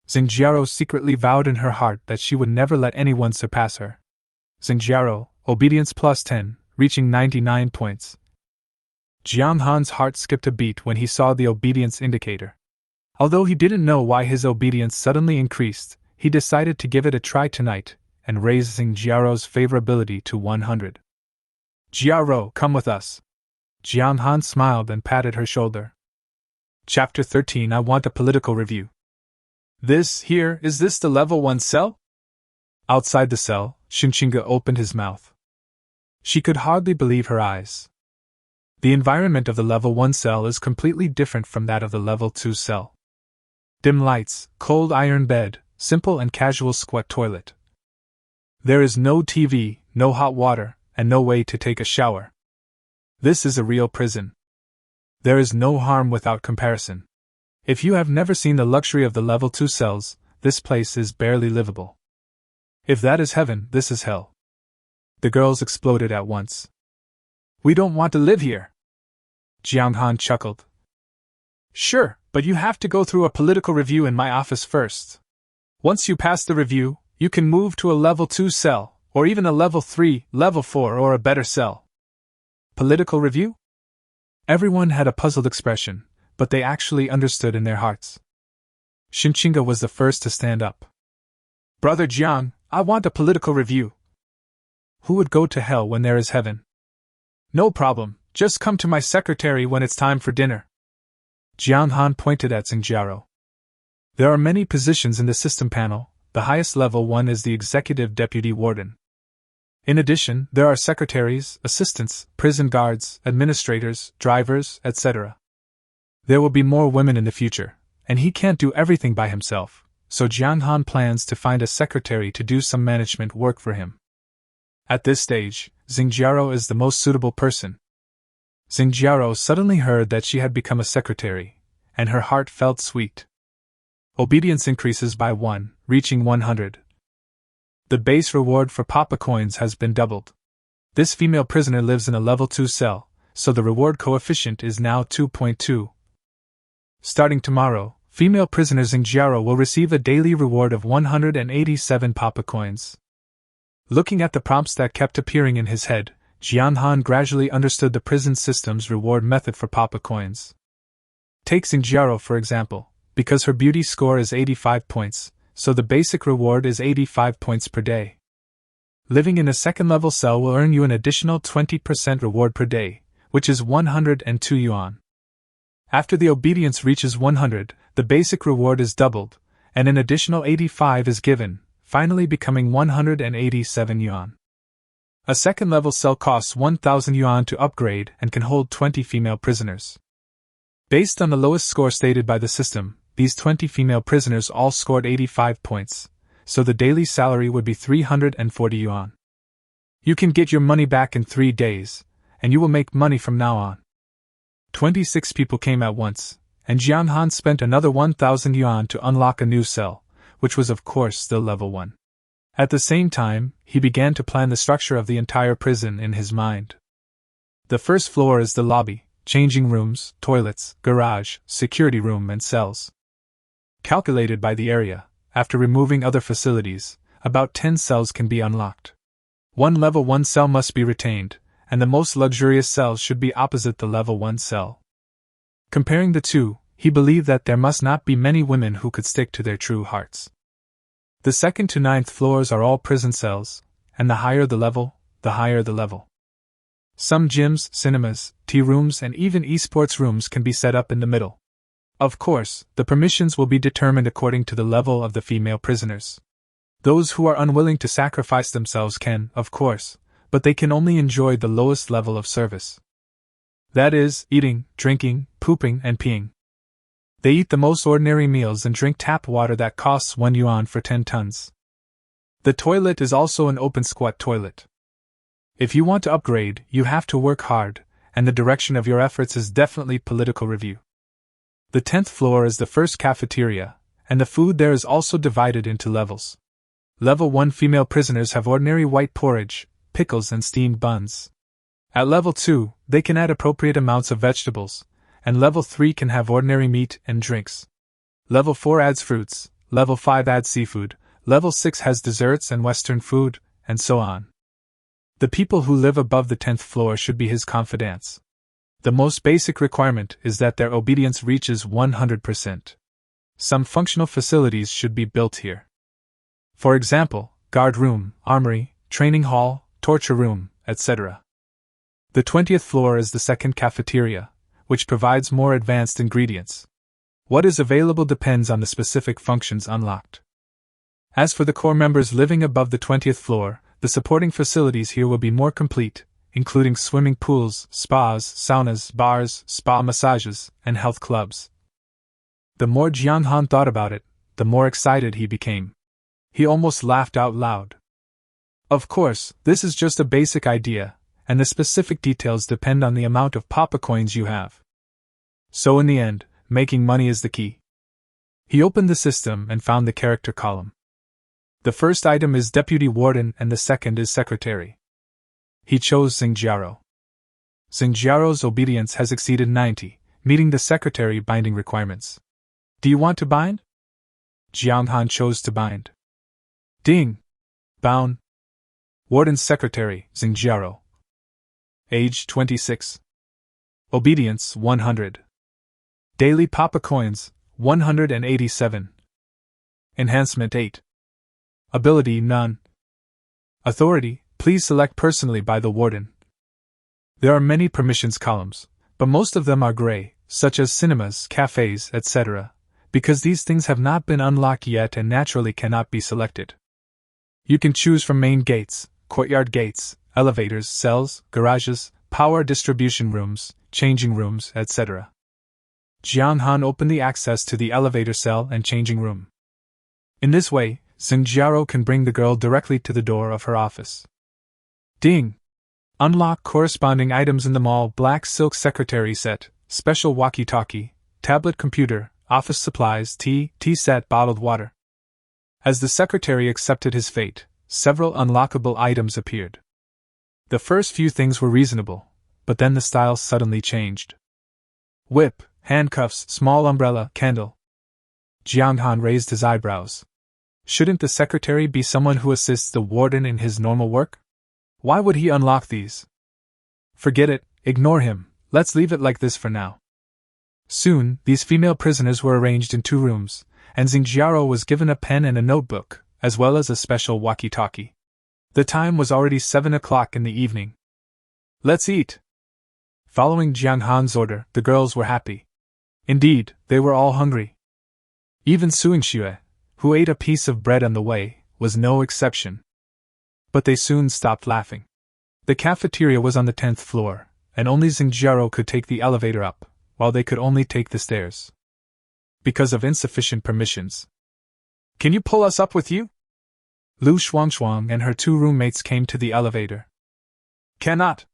Xingjiaro secretly vowed in her heart that she would never let anyone surpass her. Xingjiaro, obedience +10, reaching 99 points. Jiang Han's heart skipped a beat when he saw the obedience indicator. Although he didn't know why his obedience suddenly increased, he decided to give it a try tonight and raise Xingjiaro's favorability to 100. Jiaro, come with us. Jong Xan smiled and patted her shoulder. Chapter 13. I want a political review. Is this the level 1 cell? Outside the cell, Shinchinga opened his mouth. She could hardly believe her eyes. The environment of the level 1 cell is completely different from that of the level 2 cell. Dim lights, cold iron bed, simple and casual squat toilet. There is no TV, no hot water, and no way to take a shower. This is a real prison. There is no harm without comparison. If you have never seen the luxury of the level 2 cells, this place is barely livable. If that is heaven, this is hell. The girls exploded at once. We don't want to live here. Jong Xan chuckled. Sure, but you have to go through a political review in my office first. Once you pass the review, you can move to a level 2 cell, or even a level 3, level 4, or a better cell. Political review? Everyone had a puzzled expression, but they actually understood in their hearts. Shinchinga was the first to stand up. Brother Jiang, I want a political review. Who would go to hell when there is heaven? No problem, just come to my secretary when it's time for dinner. Jiang Han pointed at Xingjiao. There are many positions in the system panel. The highest level one is the executive deputy warden. In addition, there are secretaries, assistants, prison guards, administrators, drivers, etc. There will be more women in the future, and he can't do everything by himself, so Jiang Han plans to find a secretary to do some management work for him. At this stage, Xingjiao is the most suitable person. Xingjiao suddenly heard that she had become a secretary, and her heart felt sweet. Obedience increases by 1, reaching 100. The base reward for Papa coins has been doubled. This female prisoner lives in a level 2 cell, so the reward coefficient is now 2.2. Starting tomorrow, female prisoner Xingjiao will receive a daily reward of 187 Papa coins. Looking at the prompts that kept appearing in his head, Jian Han gradually understood the prison system's reward method for Papa coins. Take Xingjiao for example, because her beauty score is 85 points, so the basic reward is 85 points per day. Living in a second-level cell will earn you an additional 20% reward per day, which is 102 yuan. After the obedience reaches 100, the basic reward is doubled, and an additional 85 is given, finally becoming 187 yuan. A second-level cell costs 1,000 yuan to upgrade and can hold 20 female prisoners. Based on the lowest score stated by the system, these 20 female prisoners all scored 85 points, so the daily salary would be 340 yuan. You can get your money back in 3 days, and you will make money from now on. 26 people came at once, and Jiang Han spent another 1,000 yuan to unlock a new cell, which was of course still level 1. At the same time, he began to plan the structure of the entire prison in his mind. The first floor is the lobby, changing rooms, toilets, garage, security room and cells. Calculated by the area, after removing other facilities, about 10 cells can be unlocked. One level 1 cell must be retained, and the most luxurious cells should be opposite the level 1 cell. Comparing the two, he believed that there must not be many women who could stick to their true hearts. The 2nd to 9th floors are all prison cells, and the higher the level, the higher the level. Some gyms, cinemas, tea rooms and even esports rooms can be set up in the middle. Of course, the permissions will be determined according to the level of the female prisoners. Those who are unwilling to sacrifice themselves can, of course, but they can only enjoy the lowest level of service. That is, eating, drinking, pooping and peeing. They eat the most ordinary meals and drink tap water that costs 1 yuan for 10 tons. The toilet is also an open squat toilet. If you want to upgrade, you have to work hard, and the direction of your efforts is definitely political review. The 10th floor is the first cafeteria, and the food there is also divided into levels. Level 1 female prisoners have ordinary white porridge, pickles and steamed buns. At level 2, they can add appropriate amounts of vegetables, and level 3 can have ordinary meat and drinks. Level 4 adds fruits, level 5 adds seafood, level 6 has desserts and western food, and so on. The people who live above the 10th floor should be his confidants. The most basic requirement is that their obedience reaches 100%. Some functional facilities should be built here. For example, guard room, armory, training hall, torture room, etc. The 20th floor is the second cafeteria, which provides more advanced ingredients. What is available depends on the specific functions unlocked. As for the core members living above the 20th floor, the supporting facilities here will be more complete, including swimming pools, spas, saunas, bars, spa massages, and health clubs. The more Jong Xan thought about it, the more excited he became. He almost laughed out loud. Of course, this is just a basic idea, and the specific details depend on the amount of papa coins you have. So in the end, making money is the key. He opened the system and found the character column. The first item is Deputy Warden and the second is Secretary. He chose Xingjiaro. Xingjiaro's obedience has exceeded 90, meeting the Secretary binding requirements. Do you want to bind? Jong Xan chose to bind. Ding! Bound. Warden's Secretary, Xingjiaro. Age 26. Obedience 100. Daily Papa Coins 187. Enhancement 8. Ability none. Authority, please select personally by the Warden. There are many permissions columns, but most of them are gray, such as cinemas, cafes, etc., because these things have not been unlocked yet and naturally cannot be selected. You can choose from main gates, courtyard gates, elevators, cells, garages, power distribution rooms, changing rooms, etc. Jong Xan opened the access to the elevator cell and changing room. In this way, Xingjiaro can bring the girl directly to the door of her office. Ding! Unlock corresponding items in the mall: black silk secretary set, special walkie-talkie, tablet computer, office supplies, tea set, bottled water. As the secretary accepted his fate, several unlockable items appeared. The first few things were reasonable, but then the style suddenly changed. Whip, handcuffs, small umbrella, candle. Jong Xan raised his eyebrows. Shouldn't the secretary be someone who assists the warden in his normal work? Why would he unlock these? Forget it, ignore him, let's leave it like this for now. Soon, these female prisoners were arranged in 2 rooms, and Xingjiaro was given a pen and a notebook, as well as a special walkie-talkie. The time was already 7 o'clock in the evening. Let's eat! Following Jong Xan's order, the girls were happy. Indeed, they were all hungry. Even Suingxue, who ate a piece of bread on the way, was no exception. But they soon stopped laughing. The cafeteria was on the 10th floor, and only Xingjiaro could take the elevator up, while they could only take the stairs. Because of insufficient permissions. Can you pull us up with you? Lu Shuangshuang and her 2 roommates came to the elevator. Cannot.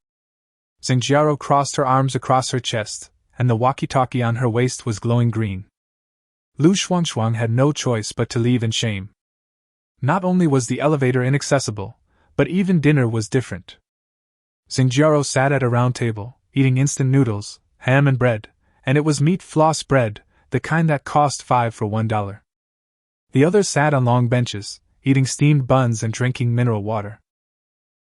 Xingjiaro crossed her arms across her chest, and the walkie-talkie on her waist was glowing green. Lu Shuangshuang had no choice but to leave in shame. Not only was the elevator inaccessible, but even dinner was different. Xingjiaro sat at a round table, eating instant noodles, ham and bread, and it was meat floss bread, the kind that cost 5 for $1. The others sat on long benches, eating steamed buns and drinking mineral water.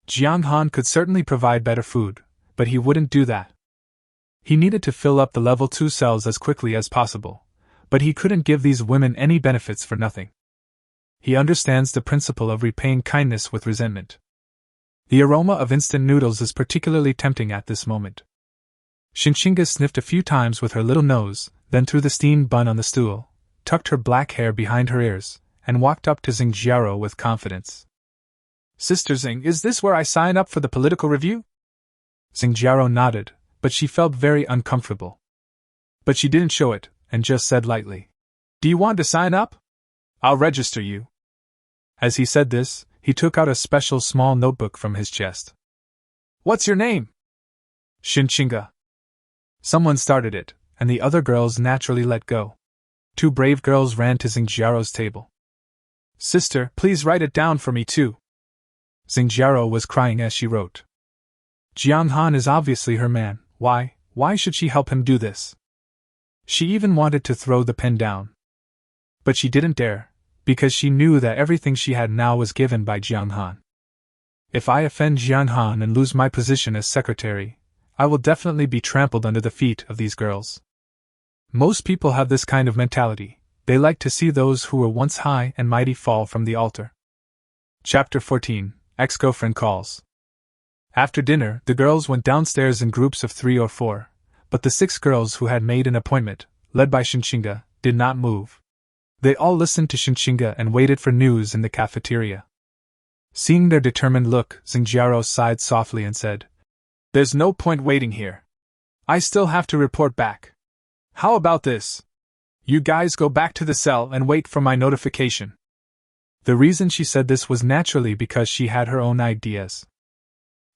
Jong Xan could certainly provide better food, but he wouldn't do that. He needed to fill up the level 2 cells as quickly as possible, but he couldn't give these women any benefits for nothing. He understands the principle of repaying kindness with resentment. The aroma of instant noodles is particularly tempting at this moment. Xingxinga sniffed a few times with her little nose, then threw the steamed bun on the stool, tucked her black hair behind her ears, and walked up to Xingjiaro with confidence. Sister Xing, is this where I sign up for the political review? Xingjiaro nodded, but she felt very uncomfortable. But she didn't show it, and just said lightly, Do you want to sign up? I'll register you. As he said this, he took out a special small notebook from his chest. What's your name? Xingxinga. Someone started it, and the other girls naturally let go. 2 brave girls ran to Xingjiaro's table. Sister, please write it down for me too. Xingjiaro was crying as she wrote. Jong Xan is obviously her man, why should she help him do this? She even wanted to throw the pen down. But she didn't dare, because she knew that everything she had now was given by Jong Xan. If I offend Jong Xan and lose my position as secretary, I will definitely be trampled under the feet of these girls. Most people have this kind of mentality. They like to see those who were once high and mighty fall from the altar. Chapter 14, Ex-Girlfriend Calls. After dinner, the girls went downstairs in groups of 3 or 4, but the 6 girls who had made an appointment, led by Shinchinga, did not move. They all listened to Shinchinga and waited for news in the cafeteria. Seeing their determined look, Xingjiaro sighed softly and said, "There's no point waiting here. I still have to report back. How about this? You guys go back to the cell and wait for my notification." The reason she said this was naturally because she had her own ideas.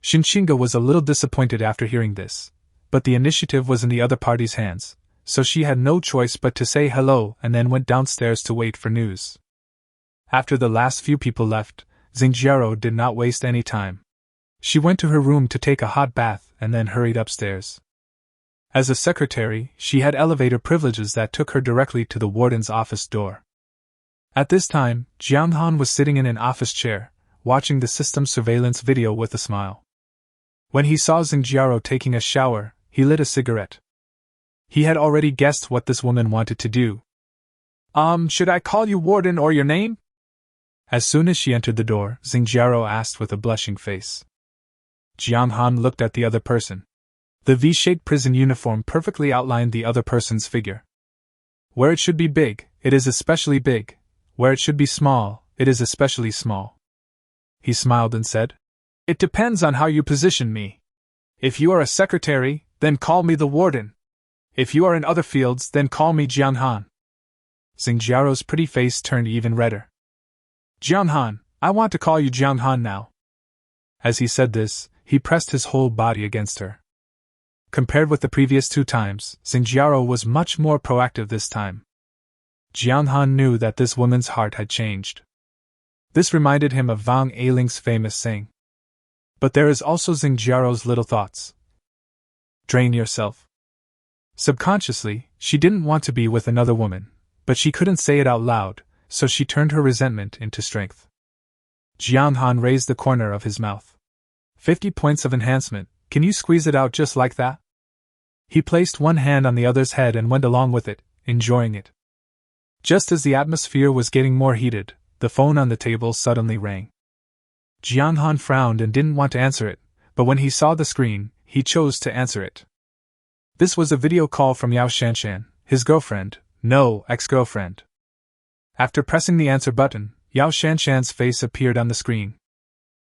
Shinchinga was a little disappointed after hearing this, but the initiative was in the other party's hands, so she had no choice but to say hello and then went downstairs to wait for news. After the last few people left, Xingjiaro did not waste any time. She went to her room to take a hot bath and then hurried upstairs. As a secretary, she had elevator privileges that took her directly to the warden's office door. At this time, Jong Xan was sitting in an office chair, watching the system surveillance video with a smile. When he saw Xingjiaro taking a shower, he lit a cigarette. He had already guessed what this woman wanted to do. Should I call you warden or your name?" As soon as she entered the door, Xingjiaro asked with a blushing face. Jong Xan looked at the other person. The V-shaped prison uniform perfectly outlined the other person's figure. Where it should be big, it is especially big. Where it should be small, it is especially small. He smiled and said, "It depends on how you position me. If you are a secretary, then call me the warden. If you are in other fields, then call me Jong Xan." Xingjiaro's pretty face turned even redder. "Jong Xan, I want to call you Jong Xan now." As he said this, he pressed his whole body against her. Compared with the previous 2 times, Xingjiaro was much more proactive this time. Jong Xan knew that this woman's heart had changed. This reminded him of Wang Ailing's famous saying. But there is also Xingjiaro's little thoughts. Drain yourself. Subconsciously, she didn't want to be with another woman, but she couldn't say it out loud, so she turned her resentment into strength. Jong Xan raised the corner of his mouth. 50 points of enhancement, can you squeeze it out just like that? He placed one hand on the other's head and went along with it, enjoying it. Just as the atmosphere was getting more heated, the phone on the table suddenly rang. Jong Xan frowned and didn't want to answer it, but when he saw the screen, he chose to answer it. This was a video call from Yao Shanshan, his girlfriend, no, ex-girlfriend. After pressing the answer button, Yao Shanshan's face appeared on the screen.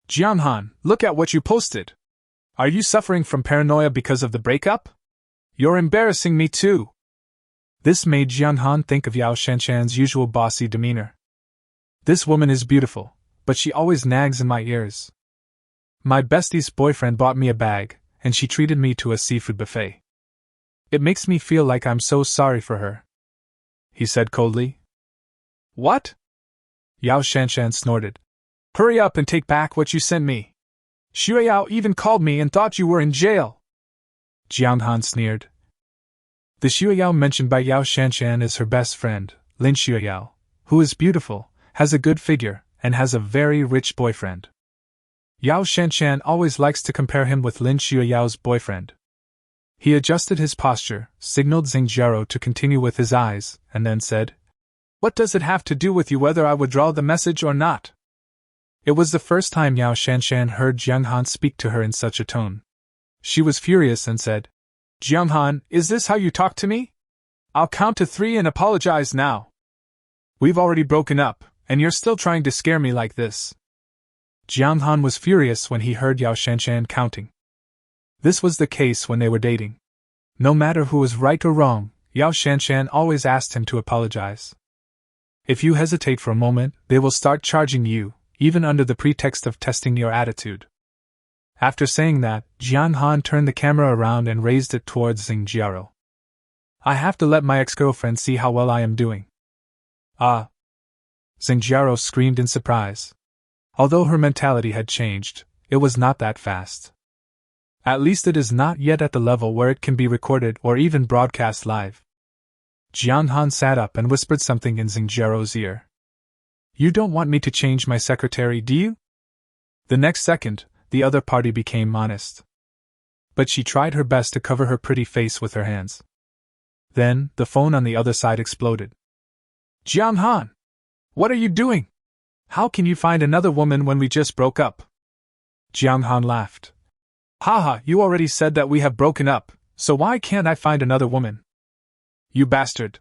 "Jong Xan, look at what you posted. Are you suffering from paranoia because of the breakup? You're embarrassing me too." This made Jong Xan think of Yao Shanshan's usual bossy demeanor. "This woman is beautiful, but she always nags in my ears. My bestie's boyfriend bought me a bag, and she treated me to a seafood buffet. It makes me feel like I'm so sorry for her," he said coldly. "What?" Yao Shanshan snorted. "Hurry up and take back what you sent me. Xueyao even called me and thought you were in jail." Jong Xan sneered. The Xueyao mentioned by Yao Shanshan is her best friend, Lin Xueyao, who is beautiful, has a good figure, and has a very rich boyfriend. Yao Shanshan always likes to compare him with Lin Xueyao's boyfriend. He adjusted his posture, signaled Xingjiaro to continue with his eyes, and then said, "What does it have to do with you whether I withdraw the message or not?" It was the first time Yao Shanshan heard Jong Xan speak to her in such a tone. She was furious and said, "Jong Xan, is this how you talk to me? I'll count to 3 and apologize now. We've already broken up, and you're still trying to scare me like this." Jong Xan was furious when he heard Yao Shanshan counting. This was the case when they were dating. No matter who was right or wrong, Yao Shanshan always asked him to apologize. If you hesitate for a moment, they will start charging you, even under the pretext of testing your attitude. After saying that, Jong Xan turned the camera around and raised it towards Xingjiaro. "I have to let my ex-girlfriend see how well I am doing." "Ah!" Xingjiaro screamed in surprise. Although her mentality had changed, it was not that fast. At least it is not yet at the level where it can be recorded or even broadcast live. Jong Xan sat up and whispered something in Xingjiaro's ear. "You don't want me to change my secretary, do you?" The next second, the other party became honest. But she tried her best to cover her pretty face with her hands. Then, the phone on the other side exploded. "Jong Xan! What are you doing? How can you find another woman when we just broke up?" Jong Xan laughed. Haha, you already said that we have broken up, so why can't I find another woman? You bastard.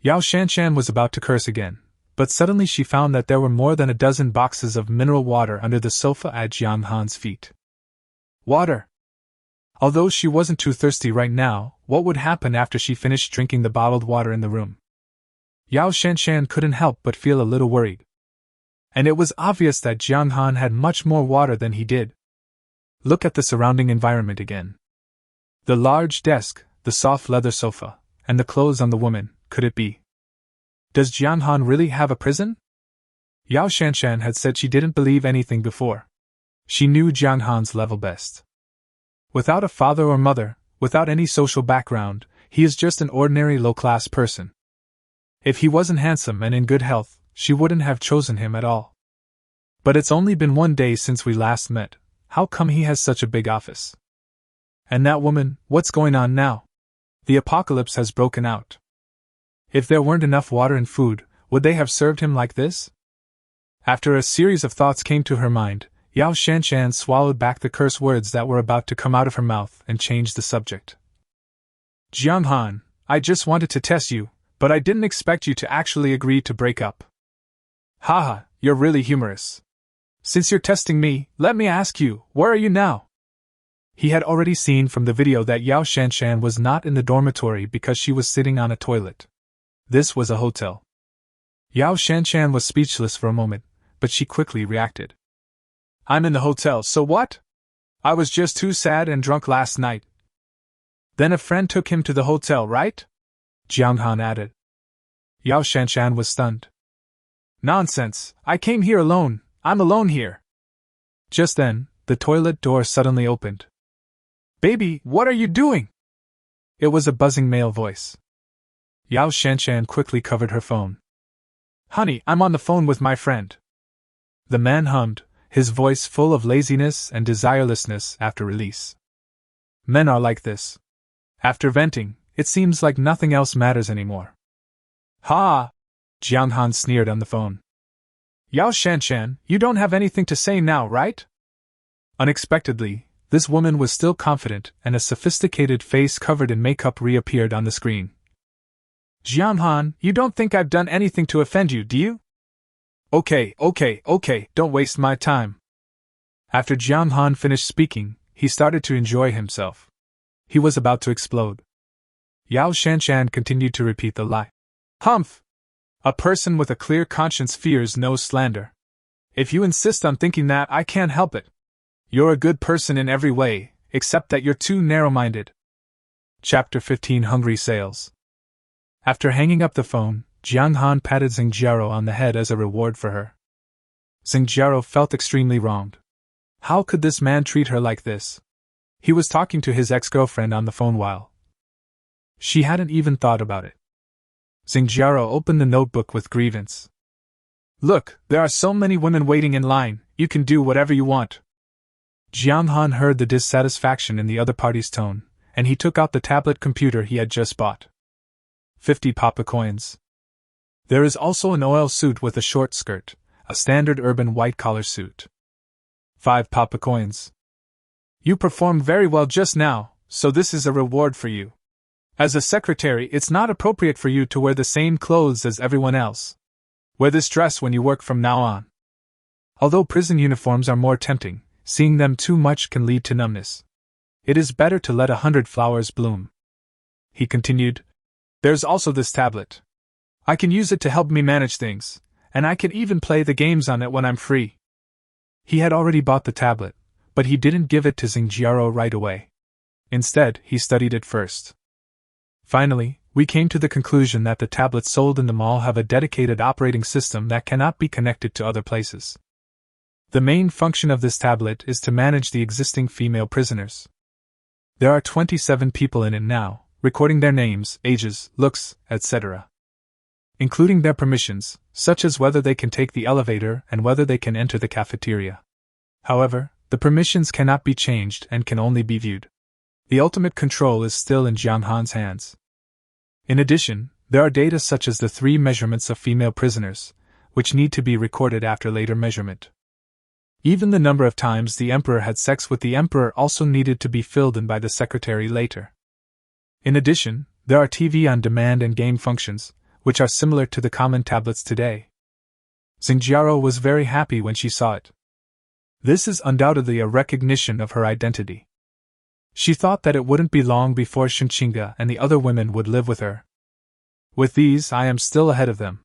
Yao Shanshan was about to curse again, but suddenly she found that there were more than a dozen boxes of mineral water under the sofa at Jong Han's feet. Water! Although she wasn't too thirsty right now, what would happen after she finished drinking the bottled water in the room? Yao Shanshan couldn't help but feel a little worried. And it was obvious that Jong Han had much more water than he did. Look at the surrounding environment again. The large desk, the soft leather sofa, and the clothes on the woman, could it be? Does Jong Han really have a prison? Yao Shanshan had said she didn't believe anything before. She knew Jong Han's level best. Without a father or mother, without any social background, he is just an ordinary low-class person. If he wasn't handsome and in good health, she wouldn't have chosen him at all. But it's only been one day since we last met. How come he has such a big office? And that woman, what's going on now? The apocalypse has broken out. If there weren't enough water and food, would they have served him like this? After a series of thoughts came to her mind, Yao Shanshan swallowed back the curse words that were about to come out of her mouth and changed the subject. Jong Han, I just wanted to test you, but I didn't expect you to actually agree to break up. Haha, you're really humorous. Since you're testing me, let me ask you, where are you now? He had already seen from the video that Yao Shanshan was not in the dormitory because she was sitting on a toilet. This was a hotel. Yao Shanshan was speechless for a moment, but she quickly reacted. I'm in the hotel, so what? I was just too sad and drunk last night. Then a friend took him to the hotel, right? Jong Han added. Yao Shanshan was stunned. Nonsense, I came here alone, I'm alone here. Just then, the toilet door suddenly opened. Baby, what are you doing? It was a buzzing male voice. Yao Shanshan quickly covered her phone. Honey, I'm on the phone with my friend. The man hummed, his voice full of laziness and desirelessness after release. Men are like this. After venting, it seems like nothing else matters anymore. Ha! Jong Han sneered on the phone. Yao Shanshan, you don't have anything to say now, right? Unexpectedly, this woman was still confident and a sophisticated face covered in makeup reappeared on the screen. Jong Han, you don't think I've done anything to offend you, do you? Okay, don't waste my time. After Jong Han finished speaking, he started to enjoy himself. He was about to explode. Yao Shanshan continued to repeat the lie. Humph! A person with a clear conscience fears no slander. If you insist on thinking that, I can't help it. You're a good person in every way, except that you're too narrow-minded. Chapter 15 Hungry Sales. After hanging up the phone, Jong Han patted Xingjiaro on the head as a reward for her. Xingjiaro felt extremely wronged. How could this man treat her like this? He was talking to his ex-girlfriend on the phone while she hadn't even thought about it. Xingjiaro opened the notebook with grievance. Look, there are so many women waiting in line, you can do whatever you want. Jong Han heard the dissatisfaction in the other party's tone, and he took out the tablet computer he had just bought. 50 papa coins. There is also an oil suit with a short skirt, a standard urban white-collar suit. 5 papa coins. You performed very well just now, so this is a reward for you. As a secretary, it's not appropriate for you to wear the same clothes as everyone else. Wear this dress when you work from now on. Although prison uniforms are more tempting, seeing them too much can lead to numbness. It is better to let 100 flowers bloom. He continued, There's also this tablet. I can use it to help me manage things, and I can even play the games on it when I'm free. He had already bought the tablet, but he didn't give it to Xingjiaro right away. Instead, he studied it first. Finally, we came to the conclusion that the tablets sold in the mall have a dedicated operating system that cannot be connected to other places. The main function of this tablet is to manage the existing female prisoners. There are 27 people in it now, recording their names, ages, looks, etc., including their permissions, such as whether they can take the elevator and whether they can enter the cafeteria. However, the permissions cannot be changed and can only be viewed. The ultimate control is still in Jong Han's hands. In addition, there are data such as the 3 measurements of female prisoners, which need to be recorded after later measurement. Even the number of times the emperor had sex with the emperor also needed to be filled in by the secretary later. In addition, there are TV on demand and game functions, which are similar to the common tablets today. Xingjiao was very happy when she saw it. This is undoubtedly a recognition of her identity. She thought that it wouldn't be long before Xinqinga and the other women would live with her. With these, I am still ahead of them.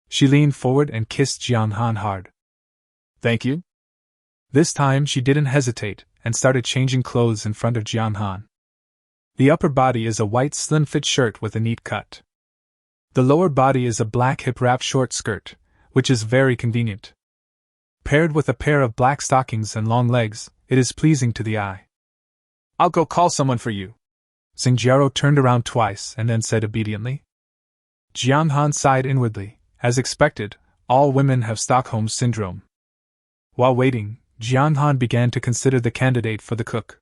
She leaned forward and kissed Jiang Han hard. Thank you. This time she didn't hesitate and started changing clothes in front of Jiang Han. The upper body is a white slim-fit shirt with a neat cut. The lower body is a black hip-wrap short skirt, which is very convenient. Paired with a pair of black stockings and long legs, it is pleasing to the eye. I'll go call someone for you. Xingjiao turned around twice and then said obediently. Jiang Han sighed inwardly. As expected, all women have Stockholm Syndrome. While waiting, Jiang Han began to consider the candidate for the cook.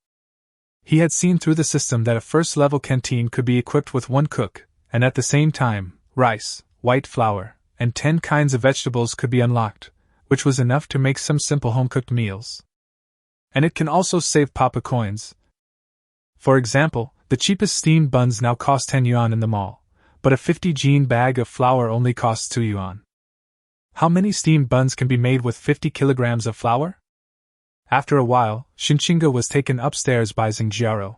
He had seen through the system that a first-level canteen could be equipped with one cook, and at the same time, rice, white flour, and 10 kinds of vegetables could be unlocked, which was enough to make some simple home-cooked meals. And it can also save Papa coins. For example, the cheapest steamed buns now cost 10 yuan in the mall, but a 50-jean bag of flour only costs 2 yuan. How many steamed buns can be made with 50 kilograms of flour? After a while, Xinqinga was taken upstairs by Xingjiao.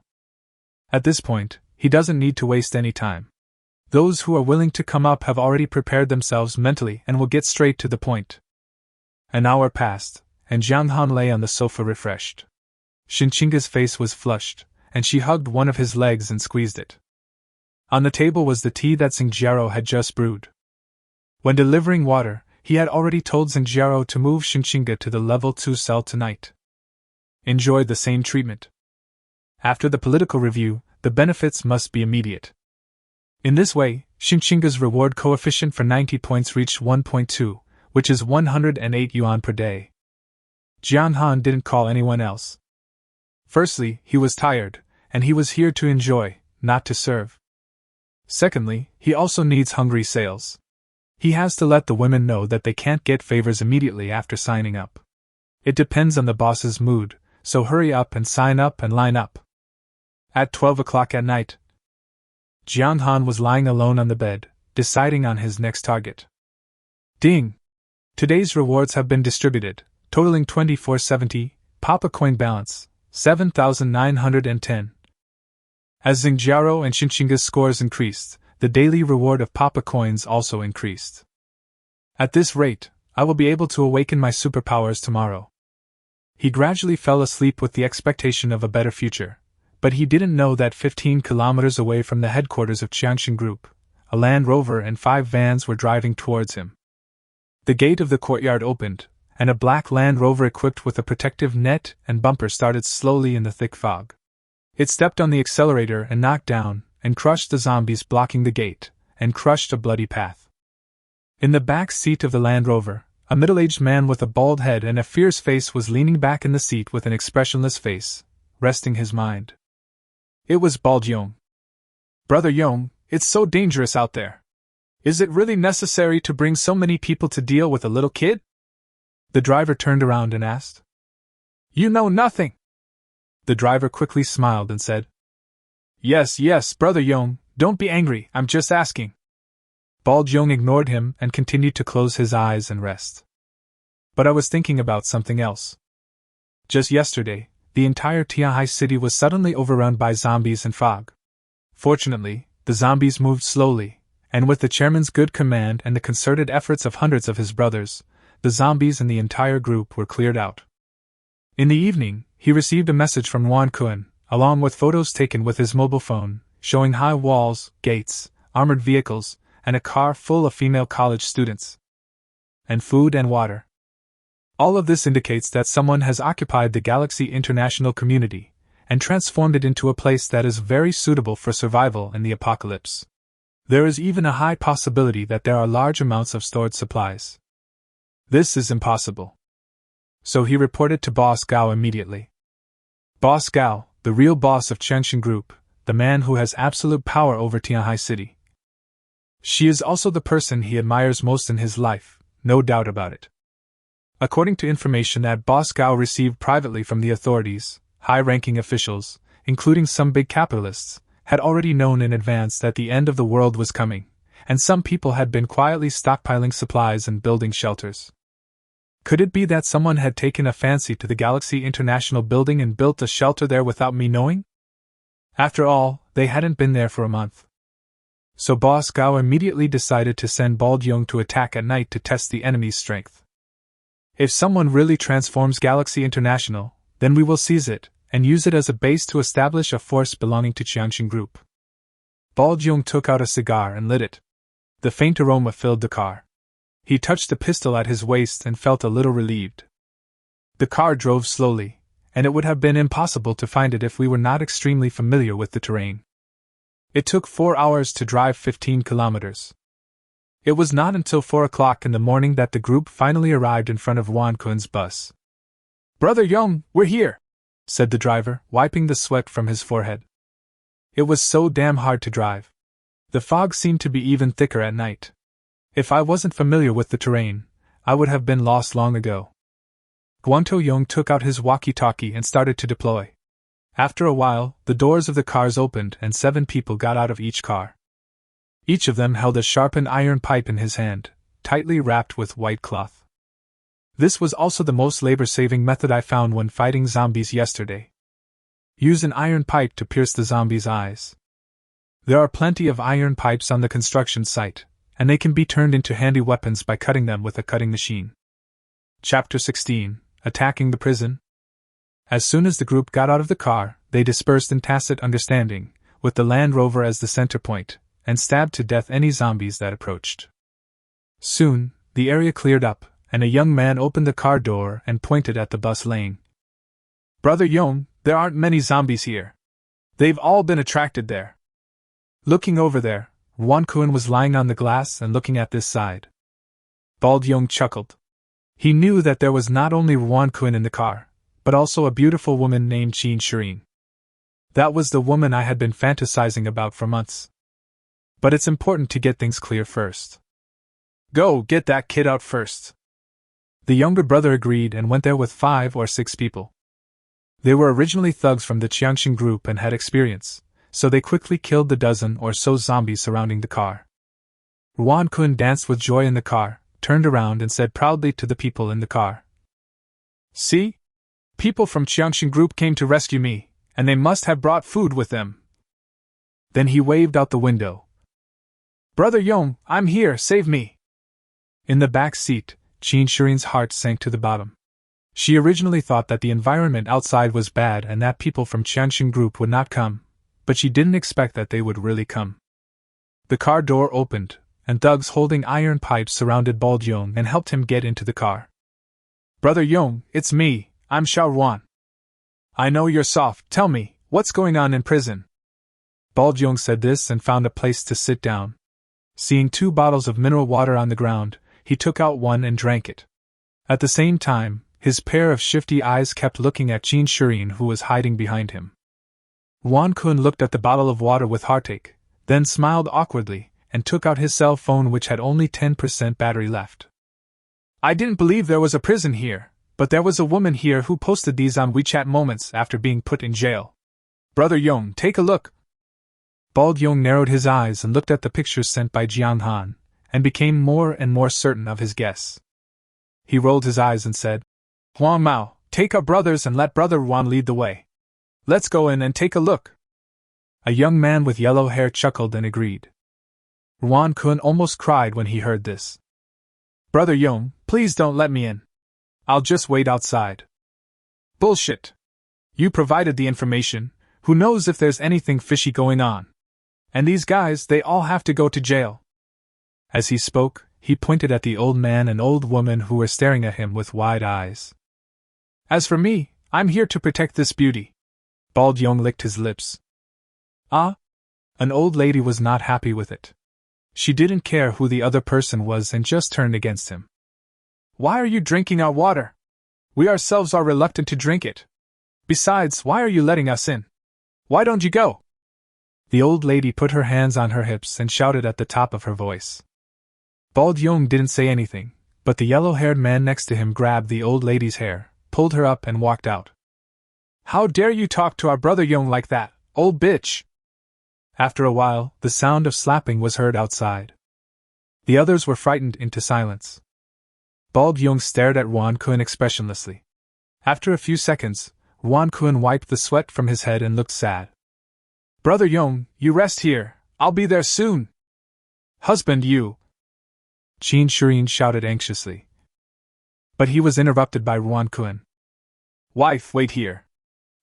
At this point, he doesn't need to waste any time. Those who are willing to come up have already prepared themselves mentally and will get straight to the point. An hour passed, and Jiang Han lay on the sofa refreshed. Xinqinga's face was flushed, and she hugged one of his legs and squeezed it. On the table was the tea that Xingjiao had just brewed. When delivering water, he had already told Xingjiao to move Xinqinga to the level 2 cell tonight. Enjoy the same treatment. After the political review, the benefits must be immediate. In this way, Xinqinga's reward coefficient for 90 points reached 1.2, which is 108 yuan per day. Jiang Han didn't call anyone else. Firstly, he was tired, and he was here to enjoy, not to serve. Secondly, he also needs hungry sales. He has to let the women know that they can't get favors immediately after signing up. It depends on the boss's mood, so hurry up and sign up and line up. At 12 o'clock at night, Jiang Han was lying alone on the bed, deciding on his next target. Ding! Today's rewards have been distributed, totaling 2470, Papa coin balance, 7,910. As Xingjiao and Xinqinga's scores increased, the daily reward of Papa coins also increased. At this rate, I will be able to awaken my superpowers tomorrow. He gradually fell asleep with the expectation of a better future, but he didn't know that 15 kilometers away from the headquarters of Qiangshan Group, a Land Rover and 5 vans were driving towards him. The gate of the courtyard opened, and a black Land Rover equipped with a protective net and bumper started slowly in the thick fog. It stepped on the accelerator and knocked down, and crushed the zombies blocking the gate, and crushed a bloody path. In the back seat of the Land Rover, a middle-aged man with a bald head and a fierce face was leaning back in the seat with an expressionless face, resting his mind. It was Bald Yong. Brother Yong, it's so dangerous out there. Is it really necessary to bring so many people to deal with a little kid? The driver turned around and asked. You know nothing. The driver quickly smiled and said, Yes, Brother Yong, don't be angry, I'm just asking. Bald Yong ignored him and continued to close his eyes and rest. But I was thinking about something else. Just yesterday, the entire Tianhai city was suddenly overrun by zombies and fog. Fortunately, the zombies moved slowly, and with the chairman's good command and the concerted efforts of hundreds of his brothers, the zombies and the entire group were cleared out. In the evening, he received a message from Wan Kun, along with photos taken with his mobile phone, showing high walls, gates, armored vehicles, and a car full of female college students. And food and water. All of this indicates that someone has occupied the Galaxy International community, and transformed it into a place that is very suitable for survival in the apocalypse. There is even a high possibility that there are large amounts of stored supplies. This is impossible. So he reported to Boss Gao immediately. Boss Gao, the real boss of Qiangshan Group, the man who has absolute power over Tianhai City. She is also the person he admires most in his life, no doubt about it. According to information that Boss Gao received privately from the authorities, high-ranking officials, including some big capitalists, had already known in advance that the end of the world was coming, and some people had been quietly stockpiling supplies and building shelters. Could it be that someone had taken a fancy to the Galaxy International building and built a shelter there without me knowing? After all, they hadn't been there for a month. So Boss Gao immediately decided to send Bald Young to attack at night to test the enemy's strength. If someone really transforms Galaxy International, then we will seize it, and use it as a base to establish a force belonging to Qiangxin Group. Bald Young took out a cigar and lit it. The faint aroma filled the car. He touched the pistol at his waist and felt a little relieved. The car drove slowly, and it would have been impossible to find it if we were not extremely familiar with the terrain. It took 4 hours to drive 15 kilometers. It was not until 4 o'clock in the morning that the group finally arrived in front of Wan Kun's bus. "Brother Young, we're here," said the driver, wiping the sweat from his forehead. It was so damn hard to drive. The fog seemed to be even thicker at night. If I wasn't familiar with the terrain, I would have been lost long ago. Guanto Young took out his walkie-talkie and started to deploy. After a while, the doors of the cars opened and 7 people got out of each car. Each of them held a sharpened iron pipe in his hand, tightly wrapped with white cloth. This was also the most labor-saving method I found when fighting zombies yesterday. Use an iron pipe to pierce the zombie's eyes. There are plenty of iron pipes on the construction site, and they can be turned into handy weapons by cutting them with a cutting machine. Chapter 16: Attacking the Prison. As soon as the group got out of the car, they dispersed in tacit understanding, with the Land Rover as the center point, and stabbed to death any zombies that approached. Soon, the area cleared up, and a young man opened the car door and pointed at the bus lane. "Brother Young, there aren't many zombies here. They've all been attracted there." Looking over there, Wan Kun was lying on the glass and looking at this side. Bald Young chuckled. He knew that there was not only Wan Kun in the car, but also a beautiful woman named Qin Shirin. That was the woman I had been fantasizing about for months. But it's important to get things clear first. "Go, get that kid out first." The younger brother agreed and went there with 5 or 6 people. They were originally thugs from the Qiangxin Group and had experience, so they quickly killed the dozen or so zombies surrounding the car. Wan Kun danced with joy in the car, turned around and said proudly to the people in the car, "See? People from Qiangxin Group came to rescue me, and they must have brought food with them." Then he waved out the window. "Brother Young, I'm here, save me." In the back seat, Qin Shirin's heart sank to the bottom. She originally thought that the environment outside was bad and that people from Qiangxin Group would not come, but she didn't expect that they would really come. The car door opened, and thugs holding iron pipes surrounded Bald Young and helped him get into the car. "Brother Young, it's me, I'm Xiao Ruan. I know you're soft, tell me, what's going on in prison?" Bald Young said this and found a place to sit down. Seeing 2 bottles of mineral water on the ground, he took out one and drank it. At the same time, his pair of shifty eyes kept looking at Qin Shirin, who was hiding behind him. Wan Kun looked at the bottle of water with heartache, then smiled awkwardly, and took out his cell phone, which had only 10% battery left. "I didn't believe there was a prison here, but there was a woman here who posted these on WeChat moments after being put in jail. Brother Young, take a look." Bald Young narrowed his eyes and looked at the pictures sent by Jiang Han, and became more and more certain of his guess. He rolled his eyes and said, "Huang Mao, take our brothers and let Brother Wan lead the way. Let's go in and take a look." A young man with yellow hair chuckled and agreed. Wan Kun almost cried when he heard this. "Brother Young, please don't let me in. I'll just wait outside." "Bullshit. You provided the information, who knows if there's anything fishy going on? And these guys, they all have to go to jail." As he spoke, he pointed at the old man and old woman who were staring at him with wide eyes. "As for me, I'm here to protect this beauty." Bald Young licked his lips. "Ah?" An old lady was not happy with it. She didn't care who the other person was and just turned against him. "Why are you drinking our water? We ourselves are reluctant to drink it. Besides, why are you letting us in? Why don't you go?" The old lady put her hands on her hips and shouted at the top of her voice. Bald Young didn't say anything, But the yellow-haired man next to him grabbed the old lady's hair, pulled her up and walked out. "How dare you talk to our brother Jong like that, old bitch!" After a while, the sound of slapping was heard outside. The others were frightened into silence. Bald Jong stared at Wan Kun expressionlessly. After a few seconds, Wan Kun wiped the sweat from his head and looked sad. "Brother Jong, you rest here, I'll be there soon." "Husband, you!" Qin Shirin shouted anxiously. But he was interrupted by Wan Kun. "Wife, wait here.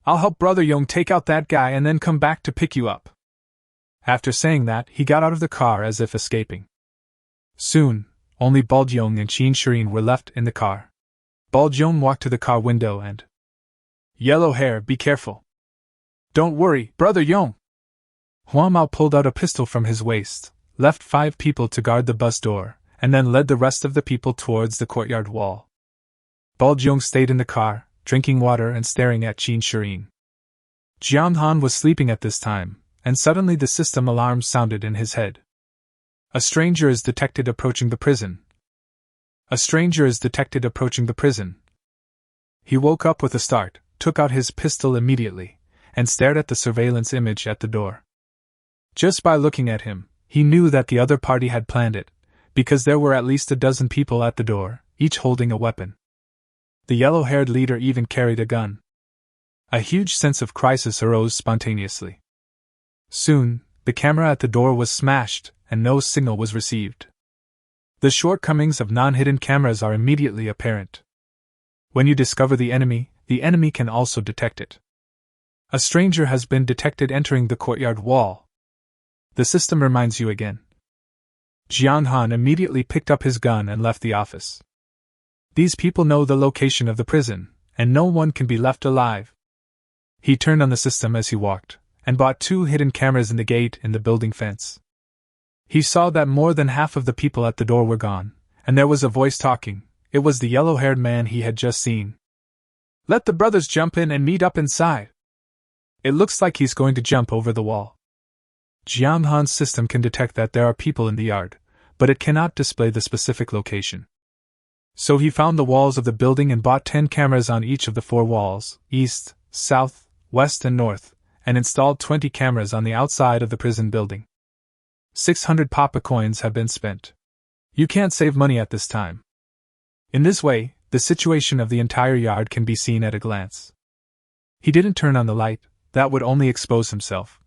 I'll help Brother Jong take out that guy and then come back to pick you up." After saying that, he got out of the car as if escaping. Soon, only Bald Jong and Qin Shirin were left in the car. Bald Jong walked to the car window and... "Yellow hair, be careful." "Don't worry, Brother Jong." Hua Mao pulled out a pistol from his waist, left 5 people to guard the bus door, and then led the rest of the people towards the courtyard wall. Bald Jong stayed in the car, drinking water and staring at Qin Shirin. Jiang Han was sleeping at this time, and suddenly the system alarm sounded in his head. "A stranger is detected approaching the prison. A stranger is detected approaching the prison." He woke up with a start, took out his pistol immediately, and stared at the surveillance image at the door. Just by looking at him, he knew that the other party had planned it, because there were at least a dozen people at the door, each holding a weapon. The yellow-haired leader even carried a gun. A huge sense of crisis arose spontaneously. Soon, the camera at the door was smashed, and no signal was received. The shortcomings of non-hidden cameras are immediately apparent. When you discover the enemy can also detect it. A stranger has been detected entering the courtyard wall. The system reminds you again. Jiang Han immediately picked up his gun and left the office. These people know the location of the prison, and no one can be left alive. He turned on the system as he walked, and bought 2 hidden cameras in the gate in the building fence. He saw that more than half of the people at the door were gone, and there was a voice talking. It was the yellow-haired man he had just seen. "Let the brothers jump in and meet up inside. It looks like he's going to jump over the wall." Jiang Han's system can detect that there are people in the yard, but it cannot display the specific location. So he found the walls of the building and bought 10 cameras on each of the 4 walls, east, south, west and north, and installed 20 cameras on the outside of the prison building. 600 papa coins have been spent. You can't save money at this time. In this way, the situation of the entire yard can be seen at a glance. He didn't turn on the light, that would only expose himself.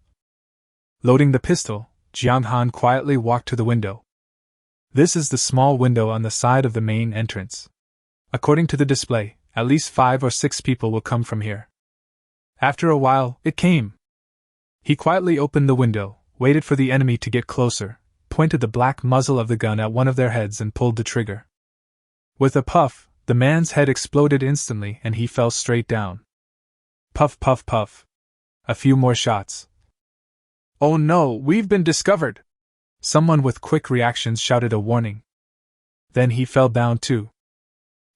Loading the pistol, Jiang Han quietly walked to the window. This is the small window on the side of the main entrance. According to the display, at least 5 or 6 people will come from here. After a while, it came. He quietly opened the window, waited for the enemy to get closer, pointed the black muzzle of the gun at one of their heads and pulled the trigger. With a puff, the man's head exploded instantly and he fell straight down. Puff puff puff. A few more shots. "Oh no, we've been discovered!" Someone with quick reactions shouted a warning. Then he fell down too.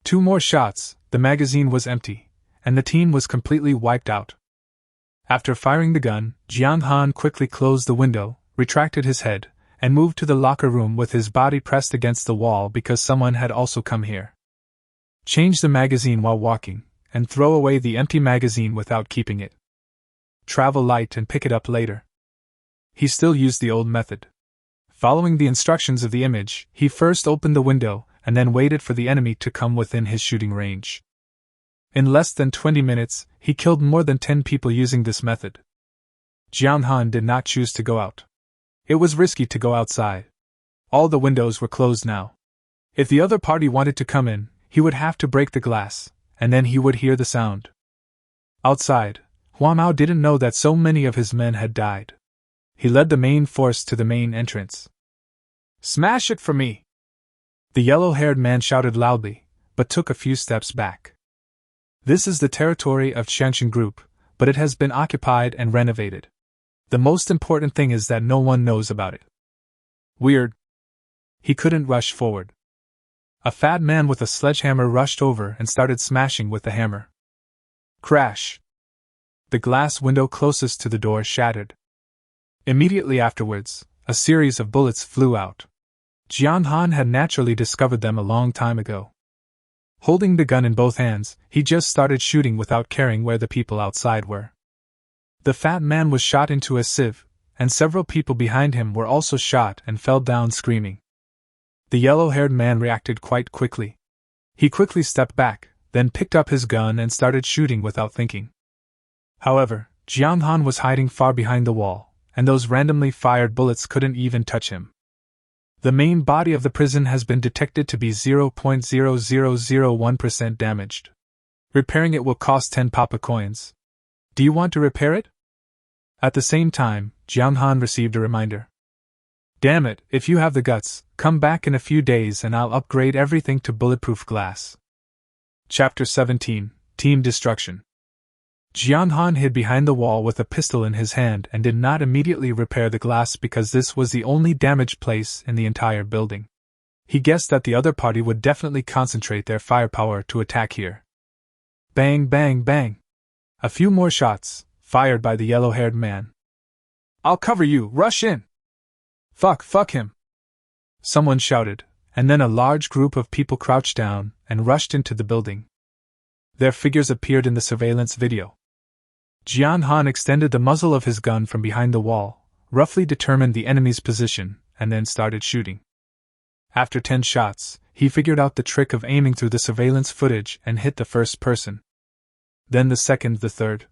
2 more shots, the magazine was empty, and the team was completely wiped out. After firing the gun, Jiang Han quickly closed the window, retracted his head, and moved to the locker room with his body pressed against the wall because someone had also come here. Change the magazine while walking, and throw away the empty magazine without keeping it. Travel light and pick it up later. He still used the old method. Following the instructions of the image, he first opened the window and then waited for the enemy to come within his shooting range. In less than 20 minutes, he killed more than 10 people using this method. Jiang Han did not choose to go out. It was risky to go outside. All the windows were closed now. If the other party wanted to come in, he would have to break the glass, and then he would hear the sound. Outside, Hua Mao didn't know that so many of his men had died. He led the main force to the main entrance. "Smash it for me!" The yellow-haired man shouted loudly, but took a few steps back. This is the territory of Qianxin Group, but it has been occupied and renovated. The most important thing is that no one knows about it. Weird. He couldn't rush forward. A fat man with a sledgehammer rushed over and started smashing with the hammer. Crash! The glass window closest to the door shattered. Immediately afterwards, a series of bullets flew out. Jong Xan had naturally discovered them a long time ago. Holding the gun in both hands, he just started shooting without caring where the people outside were. The fat man was shot into a sieve, and several people behind him were also shot and fell down screaming. The yellow-haired man reacted quite quickly. He quickly stepped back, then picked up his gun and started shooting without thinking. However, Jong Xan was hiding far behind the wall, and those randomly fired bullets couldn't even touch him. The main body of the prison has been detected to be 0.0001% damaged. Repairing it will cost 10 papa coins. Do you want to repair it? At the same time, Jong Xan received a reminder. Damn it, if you have the guts, come back in a few days and I'll upgrade everything to bulletproof glass. Chapter 17, Team Destruction. Jong Xan hid behind the wall with a pistol in his hand and did not immediately repair the glass because this was the only damaged place in the entire building. He guessed that the other party would definitely concentrate their firepower to attack here. Bang, bang, bang. A few more shots, fired by the yellow-haired man. I'll cover you, rush in! Fuck him! Someone shouted, and then a large group of people crouched down and rushed into the building. Their figures appeared in the surveillance video. Jong Xan extended the muzzle of his gun from behind the wall, roughly determined the enemy's position, and then started shooting. After 10 shots, he figured out the trick of aiming through the surveillance footage and hit the first person. Then the second, the third.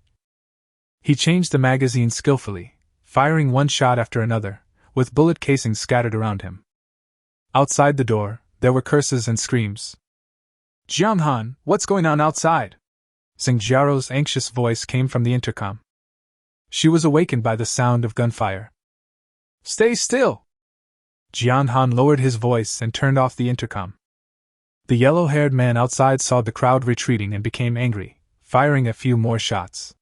He changed the magazine skillfully, firing one shot after another, with bullet casings scattered around him. Outside the door, there were curses and screams. Jong Xan, what's going on outside? Xingjiao's anxious voice came from the intercom. She was awakened by the sound of gunfire. Stay still! Jong Xan lowered his voice and turned off the intercom. The yellow-haired man outside saw the crowd retreating and became angry, firing a few more shots.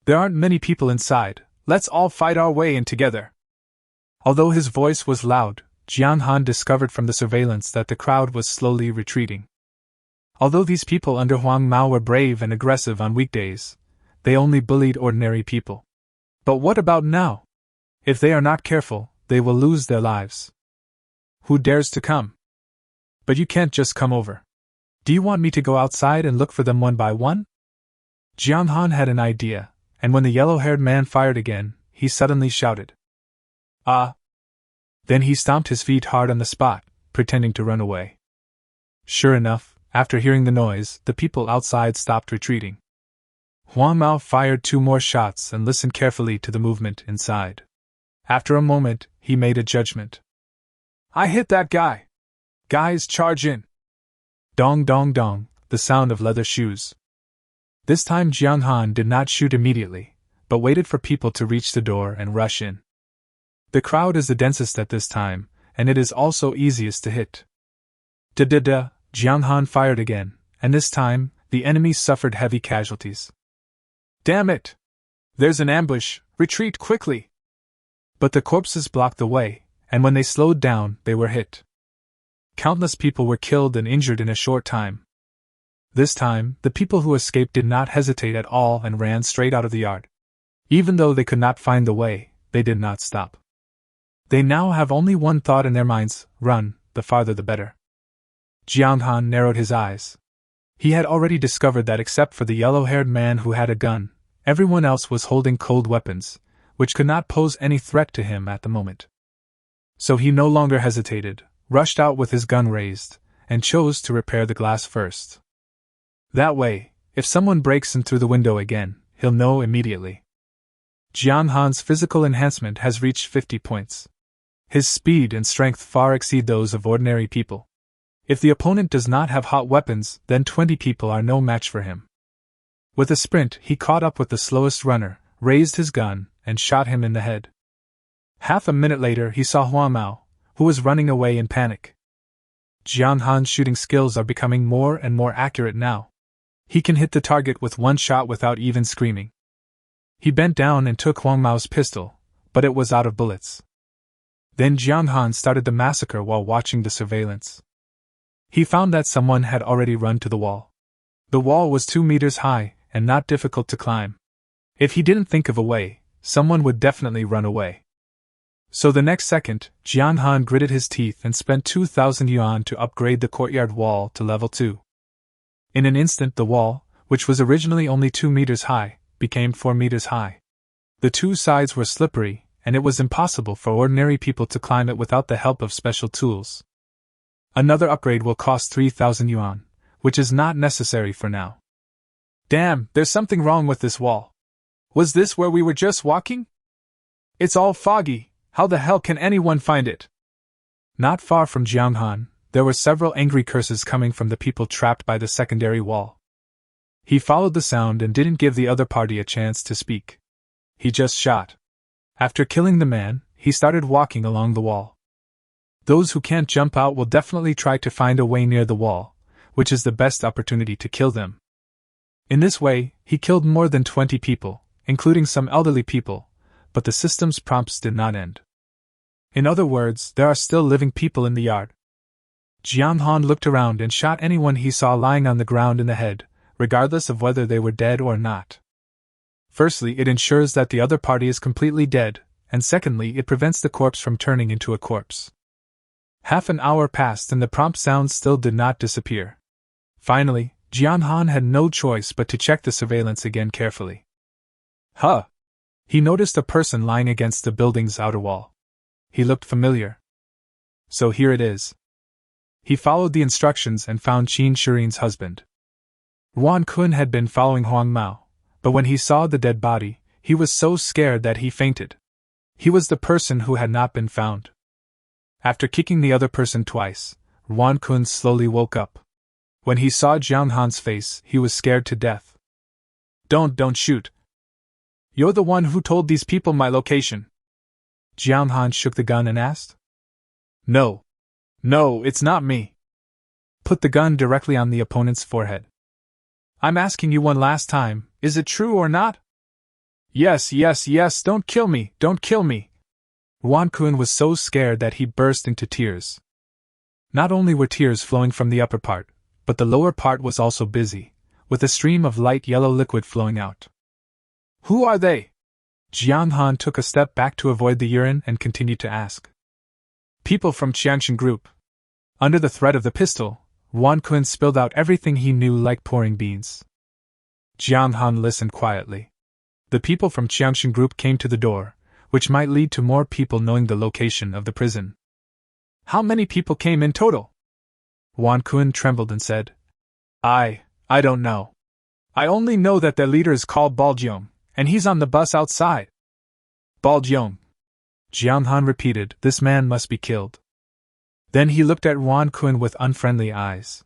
There aren't many people inside, let's all fight our way in together. Although his voice was loud, Jong Xan discovered from the surveillance that the crowd was slowly retreating. Although these people under Huang Mao were brave and aggressive on weekdays, they only bullied ordinary people. But what about now? If they are not careful, they will lose their lives. Who dares to come? But you can't just come over. Do you want me to go outside and look for them one by one? Jong Xan had an idea, and when the yellow-haired man fired again, he suddenly shouted. Ah! Then he stomped his feet hard on the spot, pretending to run away. Sure enough, after hearing the noise, the people outside stopped retreating. Huang Mao fired 2 more shots and listened carefully to the movement inside. After a moment, he made a judgment. I hit that guy! Guys, charge in! Dong dong dong, the sound of leather shoes. This time Jong Xan did not shoot immediately, but waited for people to reach the door and rush in. The crowd is the densest at this time, and it is also easiest to hit. Da-da-da, Jong Xan fired again, and this time, the enemy suffered heavy casualties. Damn it! There's an ambush, retreat quickly! But the corpses blocked the way, and when they slowed down, they were hit. Countless people were killed and injured in a short time. This time, the people who escaped did not hesitate at all and ran straight out of the yard. Even though they could not find the way, they did not stop. They now have only one thought in their minds: run, the farther the better. Jong Xan narrowed his eyes. He had already discovered that except for the yellow-haired man who had a gun, everyone else was holding cold weapons, which could not pose any threat to him at the moment. So he no longer hesitated, rushed out with his gun raised, and chose to repair the glass first. That way, if someone breaks in through the window again, he'll know immediately. Jong Xan's physical enhancement has reached 50 points. His speed and strength far exceed those of ordinary people. If the opponent does not have hot weapons, then 20 people are no match for him. With a sprint, he caught up with the slowest runner, raised his gun, and shot him in the head. Half a minute later, he saw Huang Mao, who was running away in panic. Jong Xan's shooting skills are becoming more and more accurate now. He can hit the target with one shot without even screaming. He bent down and took Huang Mao's pistol, but it was out of bullets. Then Jong Xan started the massacre while watching the surveillance. He found that someone had already run to the wall. The wall was 2 meters high and not difficult to climb. If he didn't think of a way, someone would definitely run away. So the next second, Jong Xan gritted his teeth and spent 2,000 yuan to upgrade the courtyard wall to level 2. In an instant, the wall, which was originally only 2 meters high, became 4 meters high. The two sides were slippery, and it was impossible for ordinary people to climb it without the help of special tools. Another upgrade will cost 3,000 yuan, which is not necessary for now. Damn, there's something wrong with this wall. Was this where we were just walking? It's all foggy. How the hell can anyone find it? Not far from Jong Xan, there were several angry curses coming from the people trapped by the secondary wall. He followed the sound and didn't give the other party a chance to speak. He just shot. After killing the man, he started walking along the wall. Those who can't jump out will definitely try to find a way near the wall, which is the best opportunity to kill them. In this way, he killed more than 20 people, including some elderly people, but the system's prompts did not end. In other words, there are still living people in the yard. Jong Xan looked around and shot anyone he saw lying on the ground in the head, regardless of whether they were dead or not. Firstly, it ensures that the other party is completely dead, and secondly, it prevents the corpse from turning into a corpse. Half an hour passed and the prompt sounds still did not disappear. Finally, Jong Xan had no choice but to check the surveillance again carefully. Huh! He noticed a person lying against the building's outer wall. He looked familiar. So here it is. He followed the instructions and found Qin Shirin's husband. Wan Kun had been following Huang Mao, but when he saw the dead body, he was so scared that he fainted. He was the person who had not been found. After kicking the other person twice, Wan Kun slowly woke up. When he saw Jong Xan's face, he was scared to death. Don't shoot. You're the one who told these people my location. Jong Xan shook the gun and asked. No, it's not me. Put the gun directly on the opponent's forehead. I'm asking you one last time, is it true or not? Yes, don't kill me. Wan Kun was so scared that he burst into tears. Not only were tears flowing from the upper part, but the lower part was also busy, with a stream of light yellow liquid flowing out. Who are they? Jong Xan took a step back to avoid the urine and continued to ask. People from Qiangshan Group. Under the threat of the pistol, Wan Kun spilled out everything he knew like pouring beans. Jong Xan listened quietly. The people from Qiangshan Group came to the door, which might lead to more people knowing the location of the prison. How many people came in total? Wan Kun trembled and said, I don't know. I only know that their leader is called Baldyong, and he's on the bus outside. Baldyong. Jong Xan repeated, this man must be killed. Then he looked at Wan Kun with unfriendly eyes.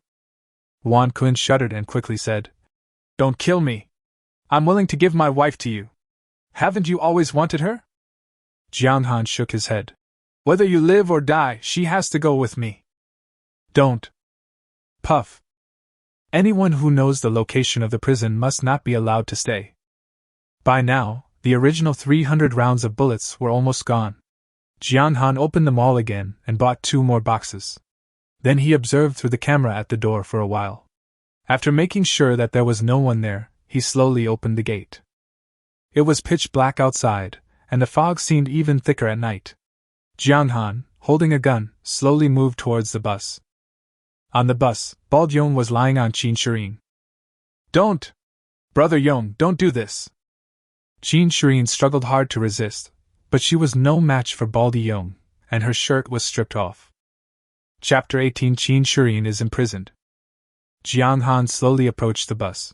Wan Kun shuddered and quickly said, Don't kill me. I'm willing to give my wife to you. Haven't you always wanted her? Jong Xan shook his head. Whether you live or die, she has to go with me. Don't. Puff. Anyone who knows the location of the prison must not be allowed to stay. By now, the original 300 rounds of bullets were almost gone. Jong Xan opened them all again and bought 2 more boxes. Then he observed through the camera at the door for a while. After making sure that there was no one there, he slowly opened the gate. It was pitch black outside, and the fog seemed even thicker at night. Jong Xan, holding a gun, slowly moved towards the bus. On the bus, Baldyong was lying on Qin Shirin. Don't! Brother Yong, don't do this! Qin Shirin struggled hard to resist, but she was no match for Baldyong, and her shirt was stripped off. Chapter 18. Qin Shirin is imprisoned. Jong Xan slowly approached the bus.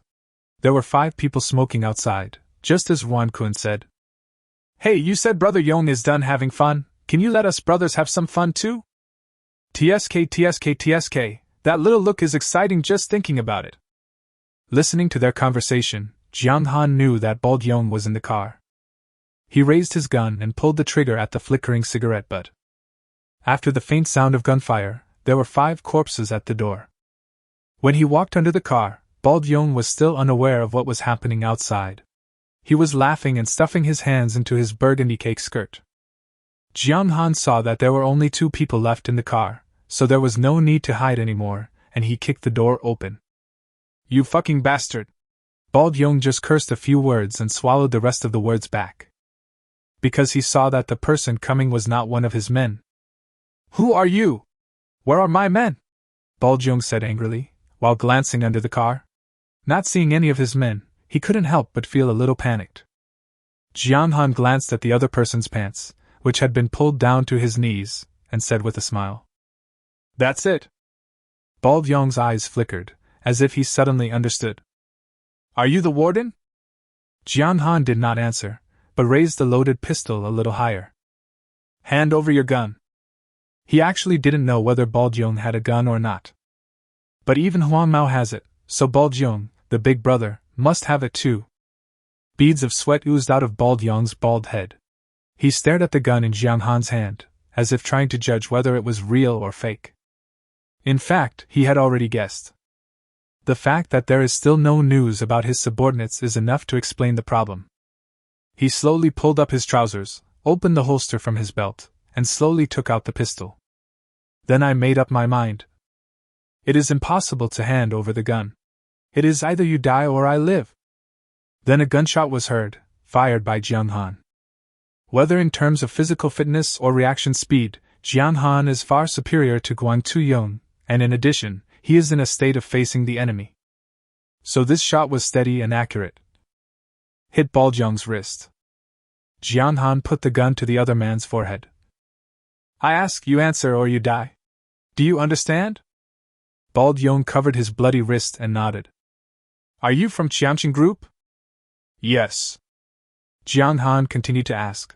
There were 5 people smoking outside, just as Wan Kun said. Hey, you said Brother Yong is done having fun, can you let us brothers have some fun too? TSK, that little look is exciting just thinking about it. Listening to their conversation, Jong Xan knew that Baldyong was in the car. He raised his gun and pulled the trigger at the flickering cigarette butt. After the faint sound of gunfire, there were 5 corpses at the door. When he walked under the car, Baldyong was still unaware of what was happening outside. He was laughing and stuffing his hands into his burgundy cake skirt. Jong Xan saw that there were only 2 people left in the car, so there was no need to hide anymore, and he kicked the door open. You fucking bastard! Baldyong just cursed a few words and swallowed the rest of the words back. because he saw that the person coming was not one of his men. "Who are you? Where are my men?" Jong said angrily, while glancing under the car. Not seeing any of his men, he couldn't help but feel a little panicked. Jong Han glanced at the other person's pants, which had been pulled down to his knees, and said with a smile, "That's it." Yong's eyes flickered, as if he suddenly understood. "Are you the warden?" Jong Han did not answer, but raised the loaded pistol a little higher. "Hand over your gun." He actually didn't know whether Yong had a gun or not. But even Huang Mao has it, so Yong, the big brother, must have it too. Beads of sweat oozed out of Yong's bald head. He stared at the gun in Jong Han's hand, as if trying to judge whether it was real or fake. In fact, he had already guessed. The fact that there is still no news about his subordinates is enough to explain the problem. He slowly pulled up his trousers, opened the holster from his belt, and slowly took out the pistol. Then I made up my mind. It is impossible to hand over the gun. It is either you die or I live. Then a gunshot was heard, fired by Jong Han. Whether in terms of physical fitness or reaction speed, Jong Han is far superior to Guan Tuyong, and in addition, he is in a state of facing the enemy. So this shot was steady and accurate. Hit Yong's wrist. Jong Han put the gun to the other man's forehead. "I ask, you answer or you die. Do you understand?" Yong covered his bloody wrist and nodded. "Are you from Qianqing Group?" "Yes." Jong Han continued to ask,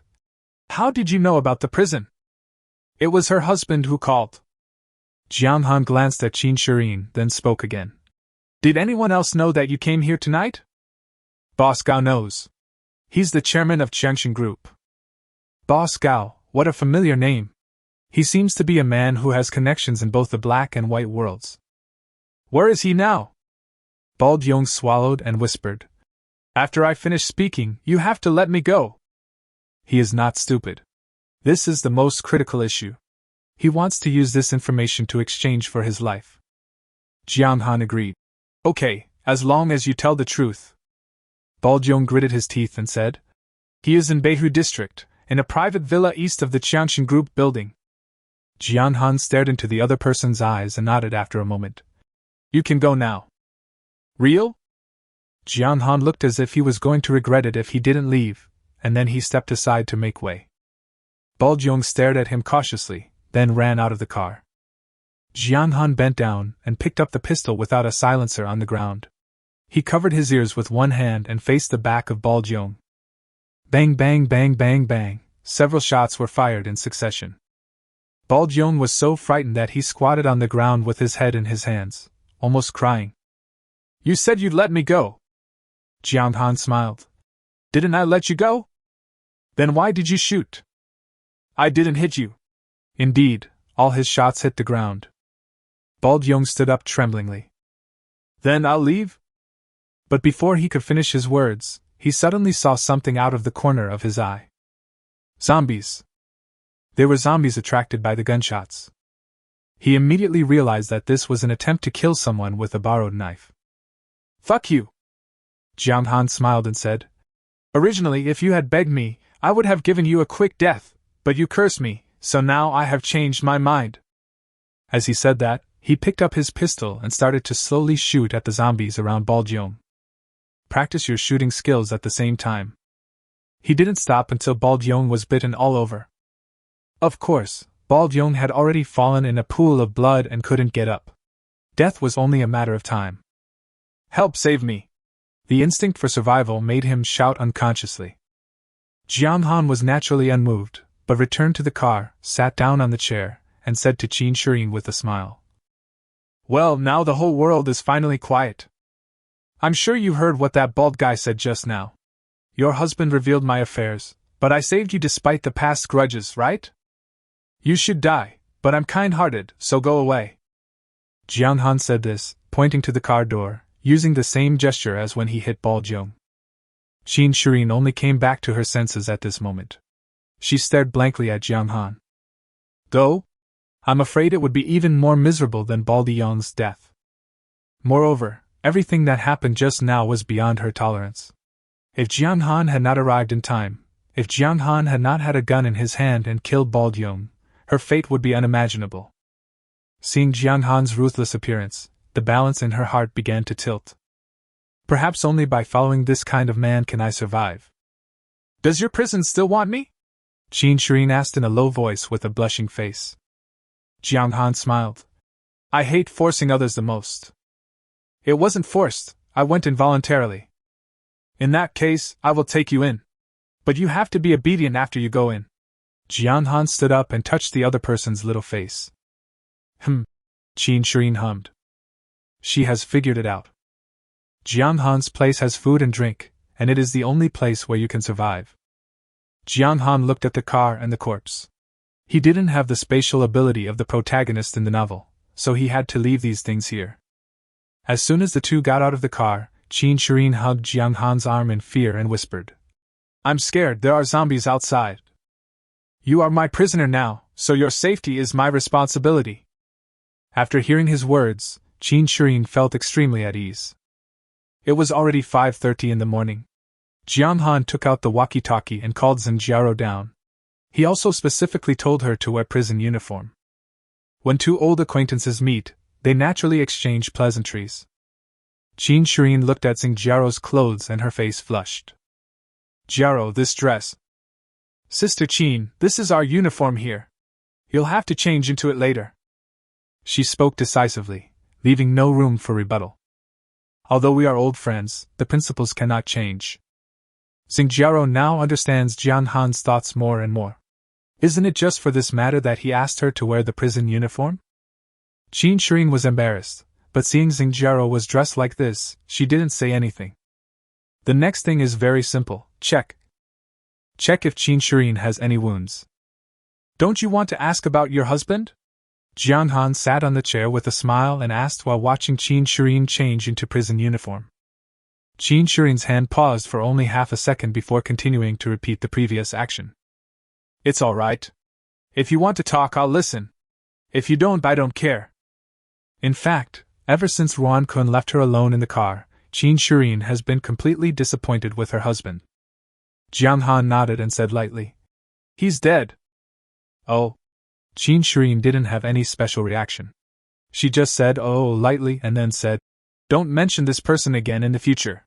"How did you know about the prison?" "It was her husband who called." Jong Han glanced at Qin Shirin, then spoke again. "Did anyone else know that you came here tonight?" "Boss Gao knows. He's the chairman of Qianqing Group." "Boss Gao, what a familiar name. He seems to be a man who has connections in both the black and white worlds." "Where is he now?" Yong swallowed and whispered, "After I finish speaking, you have to let me go." He is not stupid. This is the most critical issue. He wants to use this information to exchange for his life. Jong Han agreed. "Okay, as long as you tell the truth." Yong gritted his teeth and said, "He is in Beihu District, in a private villa east of the Qianqing Group building." Jong Han stared into the other person's eyes and nodded after a moment. "You can go now." "Real?" Jong Han looked as if he was going to regret it if he didn't leave, and then he stepped aside to make way. Yong stared at him cautiously, then ran out of the car. Jong Han bent down and picked up the pistol without a silencer on the ground. He covered his ears with one hand and faced the back of Yong. Bang bang bang bang bang, several shots were fired in succession. Yong was so frightened that he squatted on the ground with his head in his hands, almost crying. "You said you'd let me go." Jong Han smiled. "Didn't I let you go? Then why did you shoot?" "I didn't hit you." Indeed, all his shots hit the ground. Yong stood up tremblingly. "Then I'll leave?" But before he could finish his words, he suddenly saw something out of the corner of his eye. Zombies. They were zombies attracted by the gunshots. He immediately realized that this was an attempt to kill someone with a borrowed knife. "Fuck you!" Jong Han smiled and said, "Originally, if you had begged me, I would have given you a quick death, but you cursed me, so now I have changed my mind." As he said that, he picked up his pistol and started to slowly shoot at the zombies around Yong. Practice your shooting skills at the same time. He didn't stop until Yong was bitten all over. Of course, Yong had already fallen in a pool of blood and couldn't get up. Death was only a matter of time. "Help save me!" The instinct for survival made him shout unconsciously. Jong Han was naturally unmoved, but returned to the car, sat down on the chair, and said to Qin Shirin with a smile, "Well, now the whole world is finally quiet. I'm sure you heard what that bald guy said just now. Your husband revealed my affairs, but I saved you despite the past grudges, right? You should die, but I'm kind-hearted, so go away." Jong Han said this, pointing to the car door, using the same gesture as when he hit Yong. Qin Shirin only came back to her senses at this moment. She stared blankly at Jong Han. "Go? I'm afraid it would be even more miserable than Yong's death. Moreover, everything that happened just now was beyond her tolerance. If Jong Han had not arrived in time, If Jong Han had not had a gun in his hand and killed Bald Yong, her fate would be unimaginable. Seeing Jong Han's ruthless appearance, the balance in her heart began to tilt. Perhaps only by following this kind of man can I survive. Does your prison still want me? Qin Shirin asked in a low voice with a blushing face. Jong Han smiled. I hate forcing others the most. It wasn't forced, I went involuntarily. In that case, I will take you in. But you have to be obedient after you go in. Jong Han stood up and touched the other person's little face. Qin Shirin hummed. She has figured it out. Jong Han's place has food and drink, and it is the only place where you can survive. Jong Han looked at the car and the corpse. He didn't have the spatial ability of the protagonist in the novel, so he had to leave these things here. As soon as the two got out of the car, Qin Shirin hugged Jong Han's arm in fear and whispered, I'm scared, there are zombies outside. You are my prisoner now, so your safety is my responsibility. After hearing his words, Qin Shirin felt extremely at ease. It was already 5:30 in the morning. Jong Han took out the walkie-talkie and called Xinjiao down. He also specifically told her to wear prison uniform. When two old acquaintances meet, they naturally exchange pleasantries. Qin Shirin looked at Xinjiao's clothes and her face flushed. Jiao, this dress. Sister Qin, this is our uniform here. You'll have to change into it later. She spoke decisively, leaving no room for rebuttal. Although we are old friends, the principles cannot change. Xinjiao now understands Jong Han's thoughts more and more. Isn't it just for this matter that he asked her to wear the prison uniform? Qin Shirin was embarrassed, but seeing Xinjiao was dressed like this, she didn't say anything. The next thing is very simple, check. Check if Qin Shirin has any wounds. Don't you want to ask about your husband? Jong Han sat on the chair with a smile and asked while watching Qin Shirin change into prison uniform. Qin Shirin's hand paused for only half a second before continuing to repeat the previous action. It's all right. If you want to talk, I'll listen. If you don't, I don't care. In fact, ever since Ruan Kun left her alone in the car, Qin Shirin has been completely disappointed with her husband. Jong Han nodded and said lightly, He's dead. Oh. Qin Shirin didn't have any special reaction. She just said oh lightly and then said, Don't mention this person again in the future.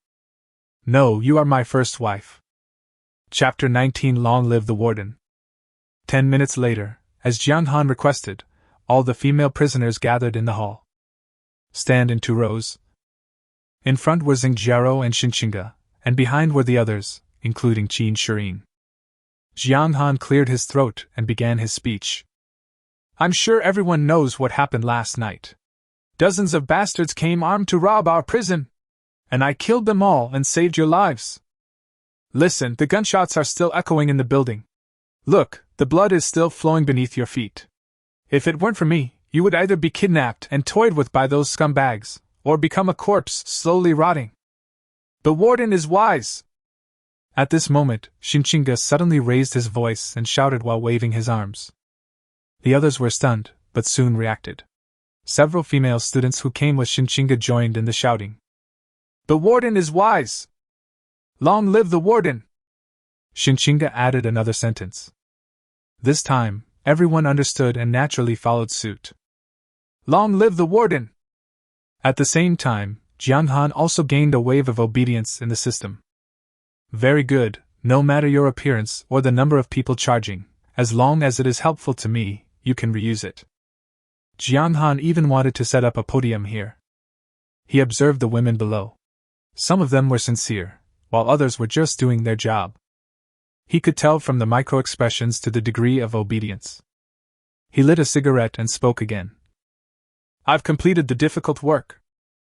No, you are my first wife. Chapter 19 Long Live the Warden. 10 minutes later, as Jong Han requested, all the female prisoners gathered in the hall. Stand in 2 rows. In front were Xinjiao and Xinqinga, and behind were the others, including Qin Shirin. Jong Han cleared his throat and began his speech. I'm sure everyone knows what happened last night. Dozens of bastards came armed to rob our prison, and I killed them all and saved your lives. Listen, the gunshots are still echoing in the building. Look, the blood is still flowing beneath your feet. If it weren't for me, you would either be kidnapped and toyed with by those scumbags, or become a corpse slowly rotting. The warden is wise. At this moment, Xinqinga suddenly raised his voice and shouted while waving his arms. The others were stunned, but soon reacted. Several female students who came with Xinqinga joined in the shouting. The warden is wise. Long live the warden. Xinqinga added another sentence. This time, everyone understood and naturally followed suit. Long live the warden. At the same time, Jong Han also gained a wave of obedience in the system. Very good, no matter your appearance or the number of people charging, as long as it is helpful to me, you can reuse it. Jong Han even wanted to set up a podium here. He observed the women below. Some of them were sincere, while others were just doing their job. He could tell from the micro-expressions to the degree of obedience. He lit a cigarette and spoke again. I've completed the difficult work.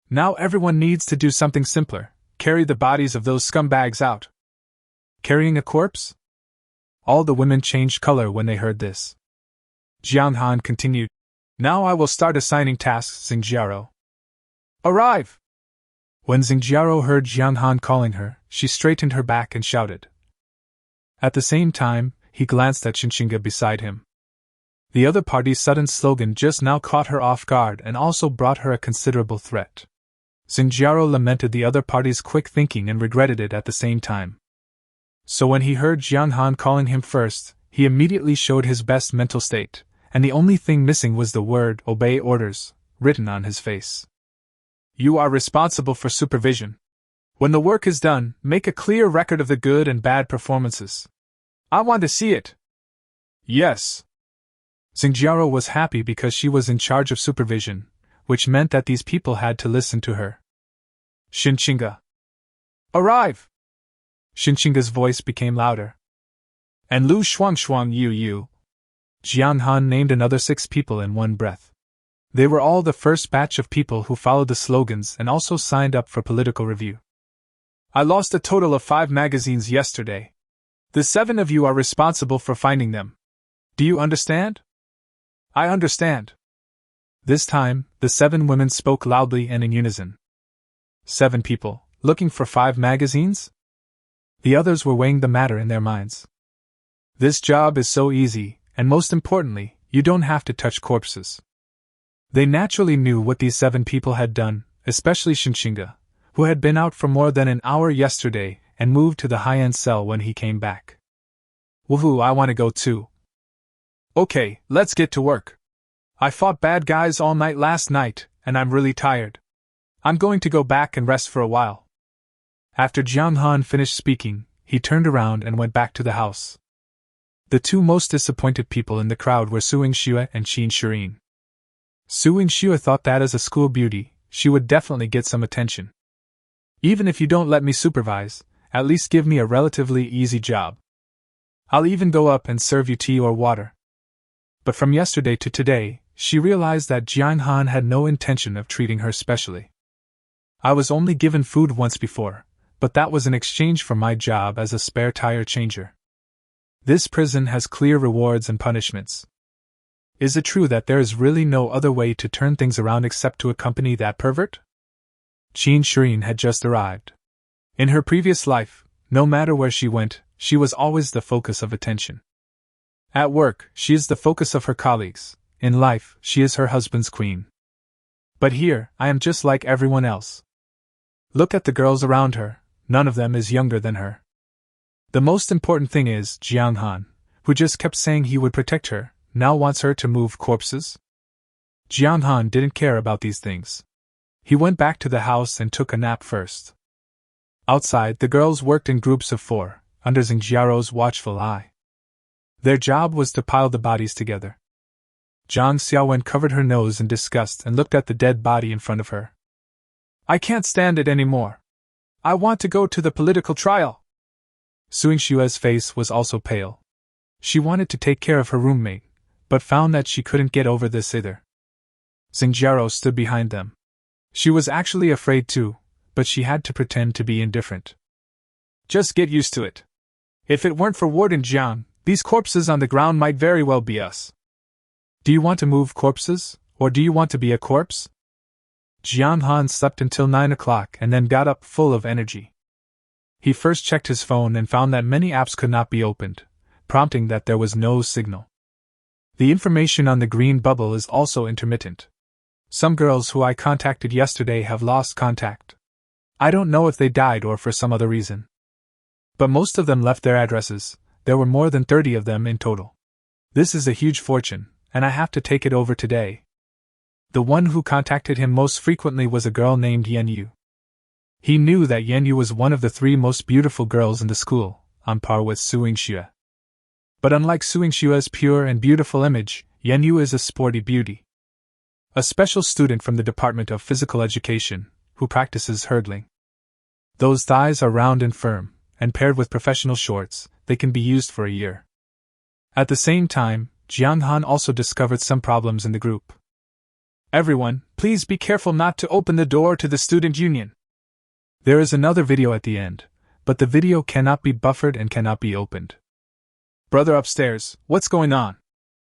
Now everyone needs to do something simpler, carry the bodies of those scumbags out. Carrying a corpse? All the women changed color when they heard this. Jong Han continued, Now I will start assigning tasks, Xinjiao. Arrive! When Xinjiao heard Jong Han calling her, she straightened her back and shouted. At the same time, he glanced at Xinqinga beside him. The other party's sudden slogan just now caught her off guard and also brought her a considerable threat. Xinjiao lamented the other party's quick thinking and regretted it at the same time. So when he heard Jong Han calling him first, he immediately showed his best mental state, and the only thing missing was the word "obey orders" written on his face. You are responsible for supervision. When the work is done, make a clear record of the good and bad performances. I want to see it. Yes. Xingjiao was happy because she was in charge of supervision, which meant that these people had to listen to her. Xinqinga. Arrive! Xinqinga's voice became louder. And Lu Shuang Yu. Jiang Han named another 6 people in one breath. They were all the first batch of people who followed the slogans and also signed up for political review. I lost a total of 5 magazines yesterday. The 7 of you are responsible for finding them. Do you understand? I understand. This time, the 7 women spoke loudly and in unison. 7 people, looking for 5 magazines? The others were weighing the matter in their minds. This job is so easy, and most importantly, you don't have to touch corpses. They naturally knew what these 7 people had done, especially Xinqinga, who had been out for more than an hour yesterday and moved to the high-end cell when he came back. Woohoo, I want to go too. Okay, let's get to work. I fought bad guys all night last night, and I'm really tired. I'm going to go back and rest for a while. After Jiang Han finished speaking, he turned around and went back to the house. The 2 most disappointed people in the crowd were Su Yingxue and Qin Shirin. Su Yingxue thought that as a school beauty, she would definitely get some attention. Even if you don't let me supervise, at least give me a relatively easy job. I'll even go up and serve you tea or water. But from yesterday to today, she realized that Jiang Han had no intention of treating her specially. I was only given food once before, but that was in exchange for my job as a spare tire changer. This prison has clear rewards and punishments. Is it true that there is really no other way to turn things around except to accompany that pervert? Qin Shirin had just arrived. In her previous life, no matter where she went, she was always the focus of attention. At work, she is the focus of her colleagues. In life, she is her husband's queen. But here, I am just like everyone else. Look at the girls around her, none of them is younger than her. The most important thing is Jiang Han, who just kept saying he would protect her, now wants her to move corpses? Jiang Han didn't care about these things. He went back to the house and took a nap first. Outside, the girls worked in groups of 4, under Xingjiao's watchful eye. Their job was to pile the bodies together. Zhang Xiaowen covered her nose in disgust and looked at the dead body in front of her. I can't stand it anymore. I want to go to the political trial. Su Yingshue's face was also pale. She wanted to take care of her roommate, but found that she couldn't get over this either. Xingjiao stood behind them. She was actually afraid too, but she had to pretend to be indifferent. Just get used to it. If it weren't for Warden Jiang, these corpses on the ground might very well be us. Do you want to move corpses, or do you want to be a corpse? Jiang Han slept until 9 o'clock and then got up full of energy. He first checked his phone and found that many apps could not be opened, prompting that there was no signal. The information on the green bubble is also intermittent. Some girls who I contacted yesterday have lost contact. I don't know if they died or for some other reason. But most of them left their addresses. There were more than 30 of them in total. This is a huge fortune, and I have to take it over today. The one who contacted him most frequently was a girl named Yan Yu. He knew that Yan Yu was one of the 3 most beautiful girls in the school, on par with Su Yingxue. But unlike Su Yingshue's pure and beautiful image, Yan Yu is a sporty beauty. A special student from the Department of Physical Education, who practices hurdling. Those thighs are round and firm, and paired with professional shorts, they can be used for a year. At the same time, Jiang Han also discovered some problems in the group. Everyone, please be careful not to open the door to the student union. There is another video at the end, but the video cannot be buffered and cannot be opened. Brother upstairs, what's going on?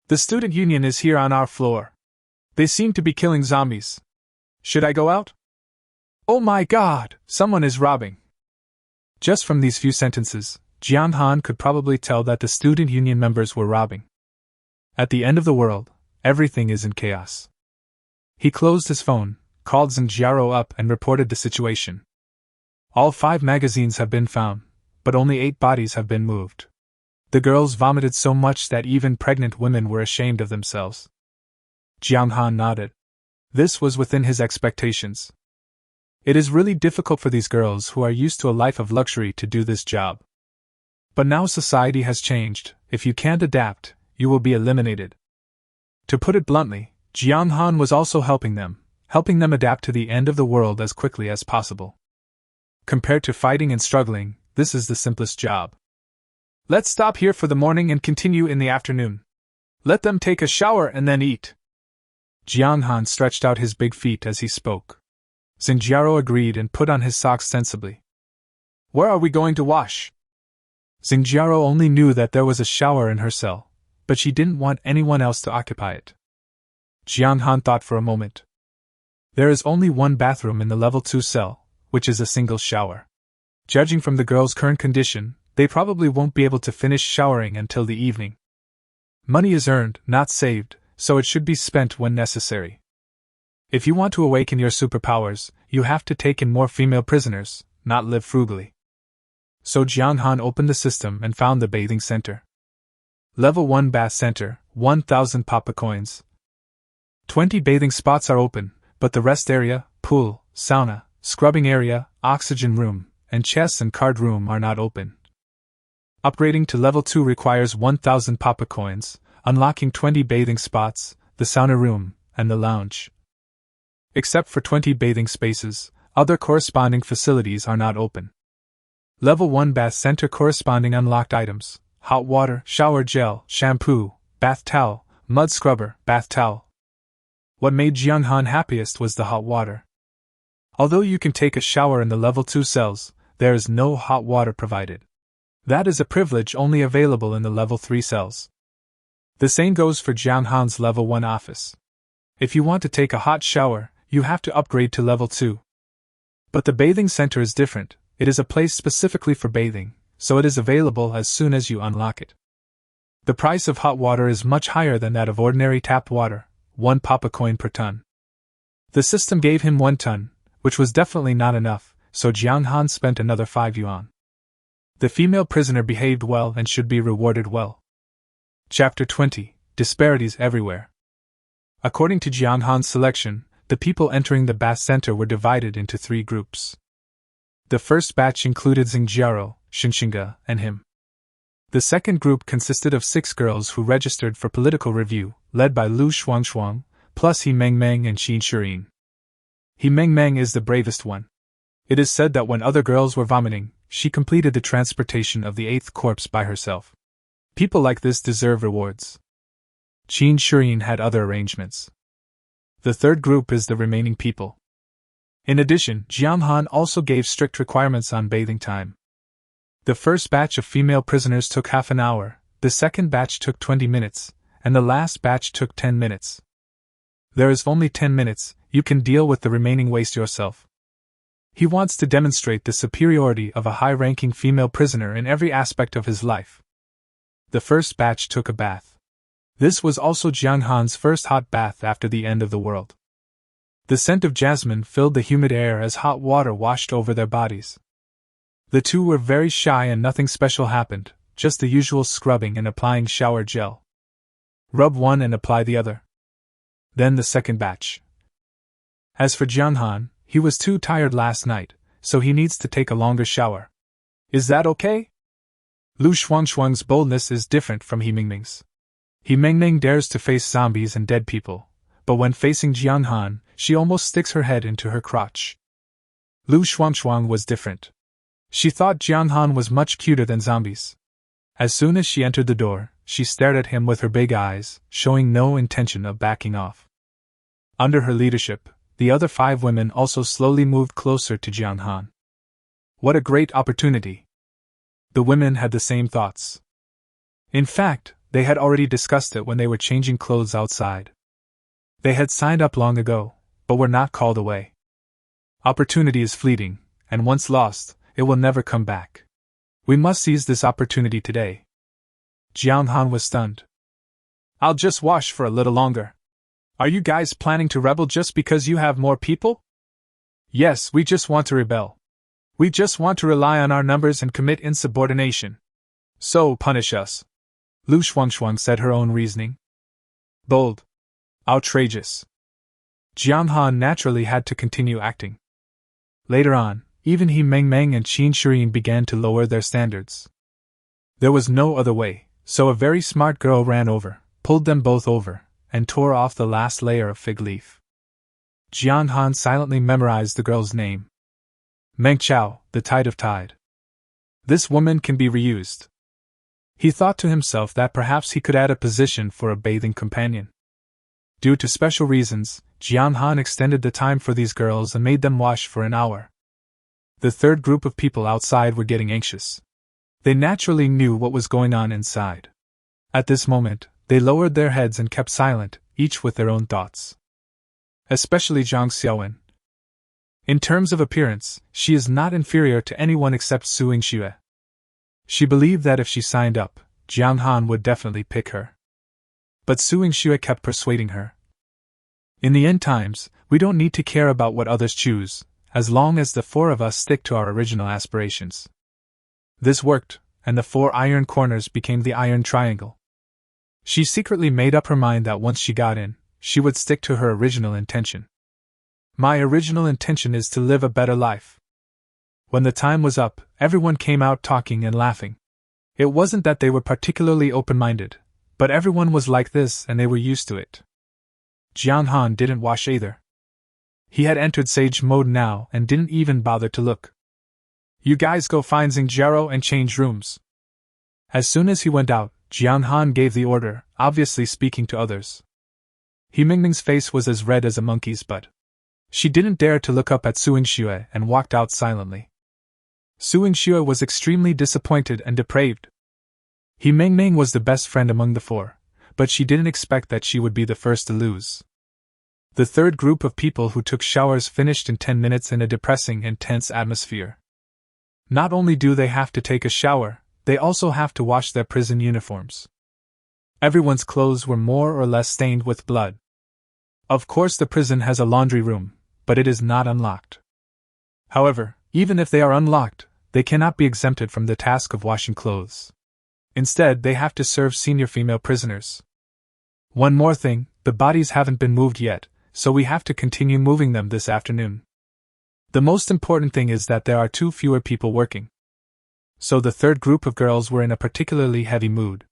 The student union is here on our floor. They seem to be killing zombies. Should I go out? Oh my god, someone is robbing. Just from these few sentences, Jiang Han could probably tell that the student union members were robbing. At the end of the world, everything is in chaos. He closed his phone, called Xingjiao up and reported the situation. All 5 magazines have been found, but only 8 bodies have been moved. The girls vomited so much that even pregnant women were ashamed of themselves. Jong Xan nodded. This was within his expectations. It is really difficult for these girls who are used to a life of luxury to do this job. But now society has changed. If you can't adapt, you will be eliminated. To put it bluntly, Jong Xan was also helping them adapt to the end of the world as quickly as possible. Compared to fighting and struggling, this is the simplest job. Let's stop here for the morning and continue in the afternoon. Let them take a shower and then eat. Jong Xan stretched out his big feet as he spoke. Xingjiaro agreed and put on his socks sensibly. Where are we going to wash? Xingjiaro only knew that there was a shower in her cell, but she didn't want anyone else to occupy it. Jong Xan thought for a moment. There is only one bathroom in the level 2 cell, which is a single shower. Judging from the girls' current condition, they probably won't be able to finish showering until the evening. Money is earned, not saved, so it should be spent when necessary. If you want to awaken your superpowers, you have to take in more female prisoners, not live frugally. So Jong Xan opened the system and found the bathing center. Level 1 Bath Center, 1,000 papa coins. 20 bathing spots are open, but the rest area, pool, sauna, scrubbing area, oxygen room, and chess and card room are not open. Upgrading to level 2 requires 1,000 papa coins, unlocking 20 bathing spots, the sauna room, and the lounge. Except for 20 bathing spaces, other corresponding facilities are not open. Level 1 Bath Center corresponding unlocked items: hot water, shower gel, shampoo, bath towel, mud scrubber, bath towel. What made Jong Xan happiest was the hot water. Although you can take a shower in the level 2 cells, there is no hot water provided. That is a privilege only available in the level 3 cells. The same goes for Jong Xan's level 1 office. If you want to take a hot shower, you have to upgrade to level 2. But the bathing center is different. It is a place specifically for bathing, so it is available as soon as you unlock it. The price of hot water is much higher than that of ordinary tap water, 1 papa coin per ton. The system gave him 1 ton, which was definitely not enough, so Jong Xan spent another 5 yuan. The female prisoner behaved well and should be rewarded well. Chapter 20: Disparities Everywhere. According to Jong Xan's selection, the people entering the bath center were divided into 3 groups. The first batch included Xingjiaro, Xinxinga, and him. The second group consisted of 6 girls who registered for political review, led by Lu Shuangshuang, plus He Mengmeng and Qin Shirin. He Mengmeng is the bravest one. It is said that when other girls were vomiting, she completed the transportation of the 8th corpse by herself. People like this deserve rewards. Qin Shirin had other arrangements. The third group is the remaining people. In addition, Jong Xan also gave strict requirements on bathing time. The first batch of female prisoners took half an hour, the second batch took 20 minutes, and the last batch took 10 minutes. There is only 10 minutes, you can deal with the remaining waste yourself. He wants to demonstrate the superiority of a high-ranking female prisoner in every aspect of his life. The first batch took a bath. This was also Jong Xan's first hot bath after the end of the world. The scent of jasmine filled the humid air as hot water washed over their bodies. The 2 were very shy and nothing special happened, just the usual scrubbing and applying shower gel. Rub one and apply the other. Then the second batch. As for Jong Xan, he was too tired last night, so he needs to take a longer shower. Is that okay? Lu Shuangshuang's boldness is different from He Mengmeng's. He Mengmeng dares to face zombies and dead people, but when facing Jong Xan, she almost sticks her head into her crotch. Lu Shuangshuang was different. She thought Jong Xan was much cuter than zombies. As soon as she entered the door, she stared at him with her big eyes, showing no intention of backing off. Under her leadership, the other 5 women also slowly moved closer to Jong Xan. What a great opportunity! The women had the same thoughts. In fact, they had already discussed it when they were changing clothes outside. They had signed up long ago, but were not called away. Opportunity is fleeting, and once lost, it will never come back. We must seize this opportunity today. Jong Xan was stunned. I'll just wash for a little longer. Are you guys planning to rebel just because you have more people? Yes, we just want to rebel. We just want to rely on our numbers and commit insubordination. So punish us. Lu Shuangshuang said her own reasoning. Bold. Outrageous. Jiang Han naturally had to continue acting. Later on, even He Mengmeng and Qin Shirin began to lower their standards. There was no other way, so a very smart girl ran over, pulled them both over, and tore off the last layer of fig leaf. Jiang Han silently memorized the girl's name. Meng Chao, the Tide of Tide. This woman can be reused. He thought to himself that perhaps he could add a position for a bathing companion. Due to special reasons, Jiang Han extended the time for these girls and made them wash for an hour. The third group of people outside were getting anxious. They naturally knew what was going on inside. At this moment, they lowered their heads and kept silent, each with their own thoughts. Especially Zhang Xiaowen. In terms of appearance, she is not inferior to anyone except Su Yingxue. She believed that if she signed up, Jiang Han would definitely pick her. But Su Yingxue kept persuading her. In the end times, we don't need to care about what others choose, as long as the four of us stick to our original aspirations. This worked, and the four iron corners became the iron triangle. She secretly made up her mind that once she got in, she would stick to her original intention. My original intention is to live a better life. When the time was up, everyone came out talking and laughing. It wasn't that they were particularly open-minded, but everyone was like this and they were used to it. Jiang Han didn't wash either. He had entered sage mode now and didn't even bother to look. You guys go find Xingjaro and change rooms. As soon as he went out, Jiang Han gave the order, obviously speaking to others. He Mingming's face was as red as a monkey's butt. She didn't dare to look up at Su Yingxue and walked out silently. Su Yingxue was extremely disappointed and depraved. He Mengmeng was the best friend among the four, but she didn't expect that she would be the first to lose. The third group of people who took showers finished in 10 minutes in a depressing and tense atmosphere. Not only do they have to take a shower, they also have to wash their prison uniforms. Everyone's clothes were more or less stained with blood. Of course, the prison has a laundry room, but it is not unlocked. However, even if they are unlocked, they cannot be exempted from the task of washing clothes. Instead, they have to serve senior female prisoners. One more thing, the bodies haven't been moved yet, so we have to continue moving them this afternoon. The most important thing is that there are 2 fewer people working. So the third group of girls were in a particularly heavy mood.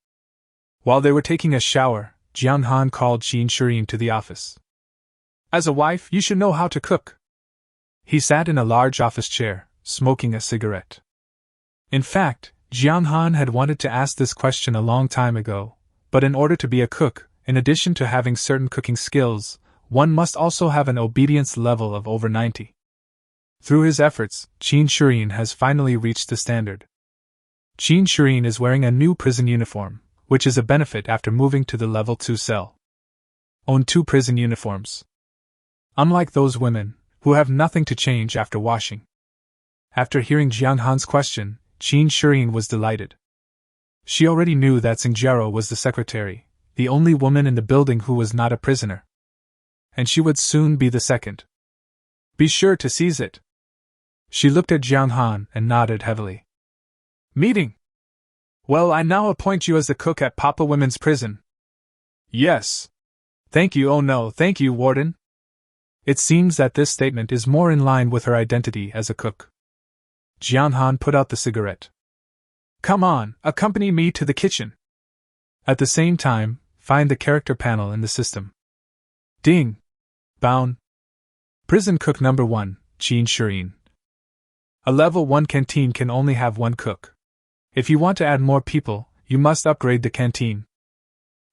While they were taking a shower, Jiang Han called Qin Shirin to the office. As a wife, you should know how to cook. He sat in a large office chair, smoking a cigarette. In fact, Jiang Han had wanted to ask this question a long time ago, but in order to be a cook, in addition to having certain cooking skills, one must also have an obedience level of over 90. Through his efforts, Qin Shirin has finally reached the standard. Qin Shirin is wearing a new prison uniform, which is a benefit after moving to the level 2 cell. Own 2 prison uniforms. Unlike those women, who have nothing to change after washing. After hearing Jiang Han's question, Qin Shirin was delighted. She already knew that Xingjaro was the secretary, the only woman in the building who was not a prisoner. And she would soon be the second. Be sure to seize it. She looked at Jiang Han and nodded heavily. Meeting. Well, I now appoint you as the cook at Papa Women's Prison. Yes. Thank you. Oh no, thank you, warden. It seems that this statement is more in line with her identity as a cook. Jiang Han put out the cigarette. Come on, accompany me to the kitchen. At the same time, find the character panel in the system. Ding. Bound. Prison cook number 1, Qin Shirin. A level 1 canteen can only have 1 cook. If you want to add more people, you must upgrade the canteen.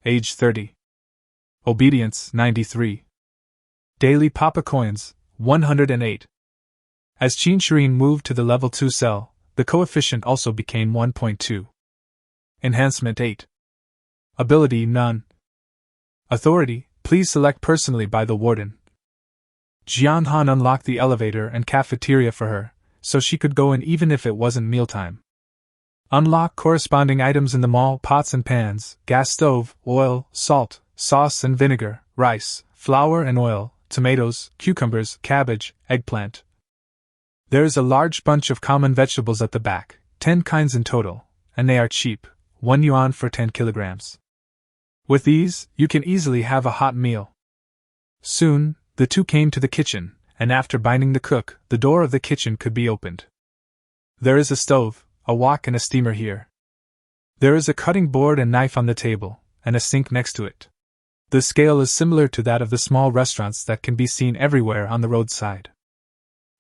Age 30. Obedience 93. Daily Papa coins 108. As Qin Shirin moved to the level 2 cell, the coefficient also became 1.2. Enhancement 8. Ability none. Authority, please select personally by the warden. Jiang Han unlocked the elevator and cafeteria for her, so she could go in even if it wasn't mealtime. Unlock corresponding items in the mall: pots and pans, gas stove, oil, salt, sauce and vinegar, rice, flour and oil, tomatoes, cucumbers, cabbage, eggplant. There is a large bunch of common vegetables at the back, 10 kinds in total, and they are cheap, 1 yuan for 10 kilograms. With these, you can easily have a hot meal. Soon, the two came to the kitchen, and after binding the cook, the door of the kitchen could be opened. There is a stove, a wok and a steamer here. There is a cutting board and knife on the table, and a sink next to it. The scale is similar to that of the small restaurants that can be seen everywhere on the roadside.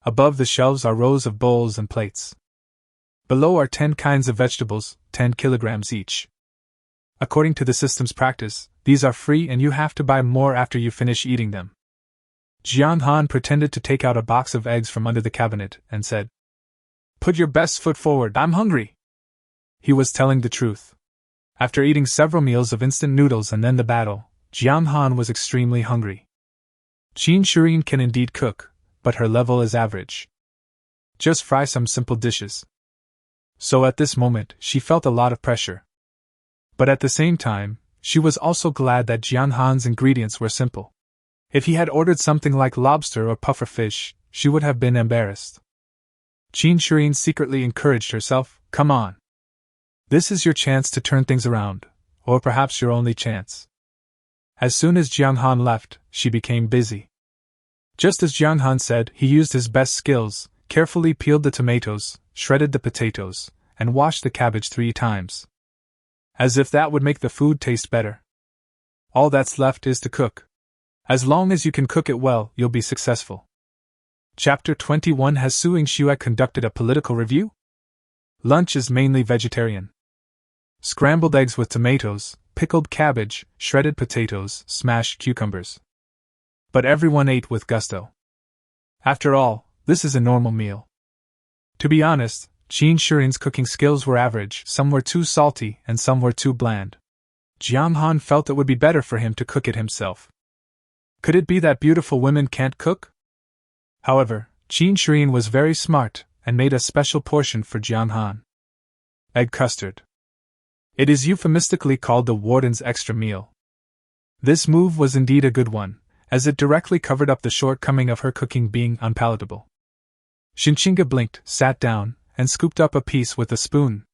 Above the shelves are rows of bowls and plates. Below are 10 kinds of vegetables, 10 kilograms each. According to the system's practice, these are free and you have to buy more after you finish eating them. Jong Xan pretended to take out a box of eggs from under the cabinet and said, "Put your best foot forward, I'm hungry." He was telling the truth. After eating several meals of instant noodles and then the battle, Jong Xan was extremely hungry. Qin Shirin can indeed cook, but her level is average. Just fry some simple dishes. So at this moment, she felt a lot of pressure. But at the same time, she was also glad that Jong Xan's ingredients were simple. If he had ordered something like lobster or puffer fish, she would have been embarrassed. Qin Shirin secretly encouraged herself, "Come on. This is your chance to turn things around, or perhaps your only chance." As soon as Jong Xan left, she became busy. Just as Jong Xan said, he used his best skills, carefully peeled the tomatoes, shredded the potatoes, and washed the cabbage 3 times. As if that would make the food taste better. All that's left is to cook. As long as you can cook it well, you'll be successful. Chapter 21. Has Su Yingxue conducted a political review? Lunch is mainly vegetarian. Scrambled eggs with tomatoes, pickled cabbage, shredded potatoes, smashed cucumbers. But everyone ate with gusto. After all, this is a normal meal. To be honest, Qin Shirin's cooking skills were average, some were too salty and some were too bland. Jong Xan felt it would be better for him to cook it himself. Could it be that beautiful women can't cook? However, Qin Shirin was very smart and made a special portion for Jong Xan. Egg custard. It is euphemistically called the warden's extra meal. This move was indeed a good one, as it directly covered up the shortcoming of her cooking being unpalatable. Xinqinga blinked, sat down, and scooped up a piece with a spoon.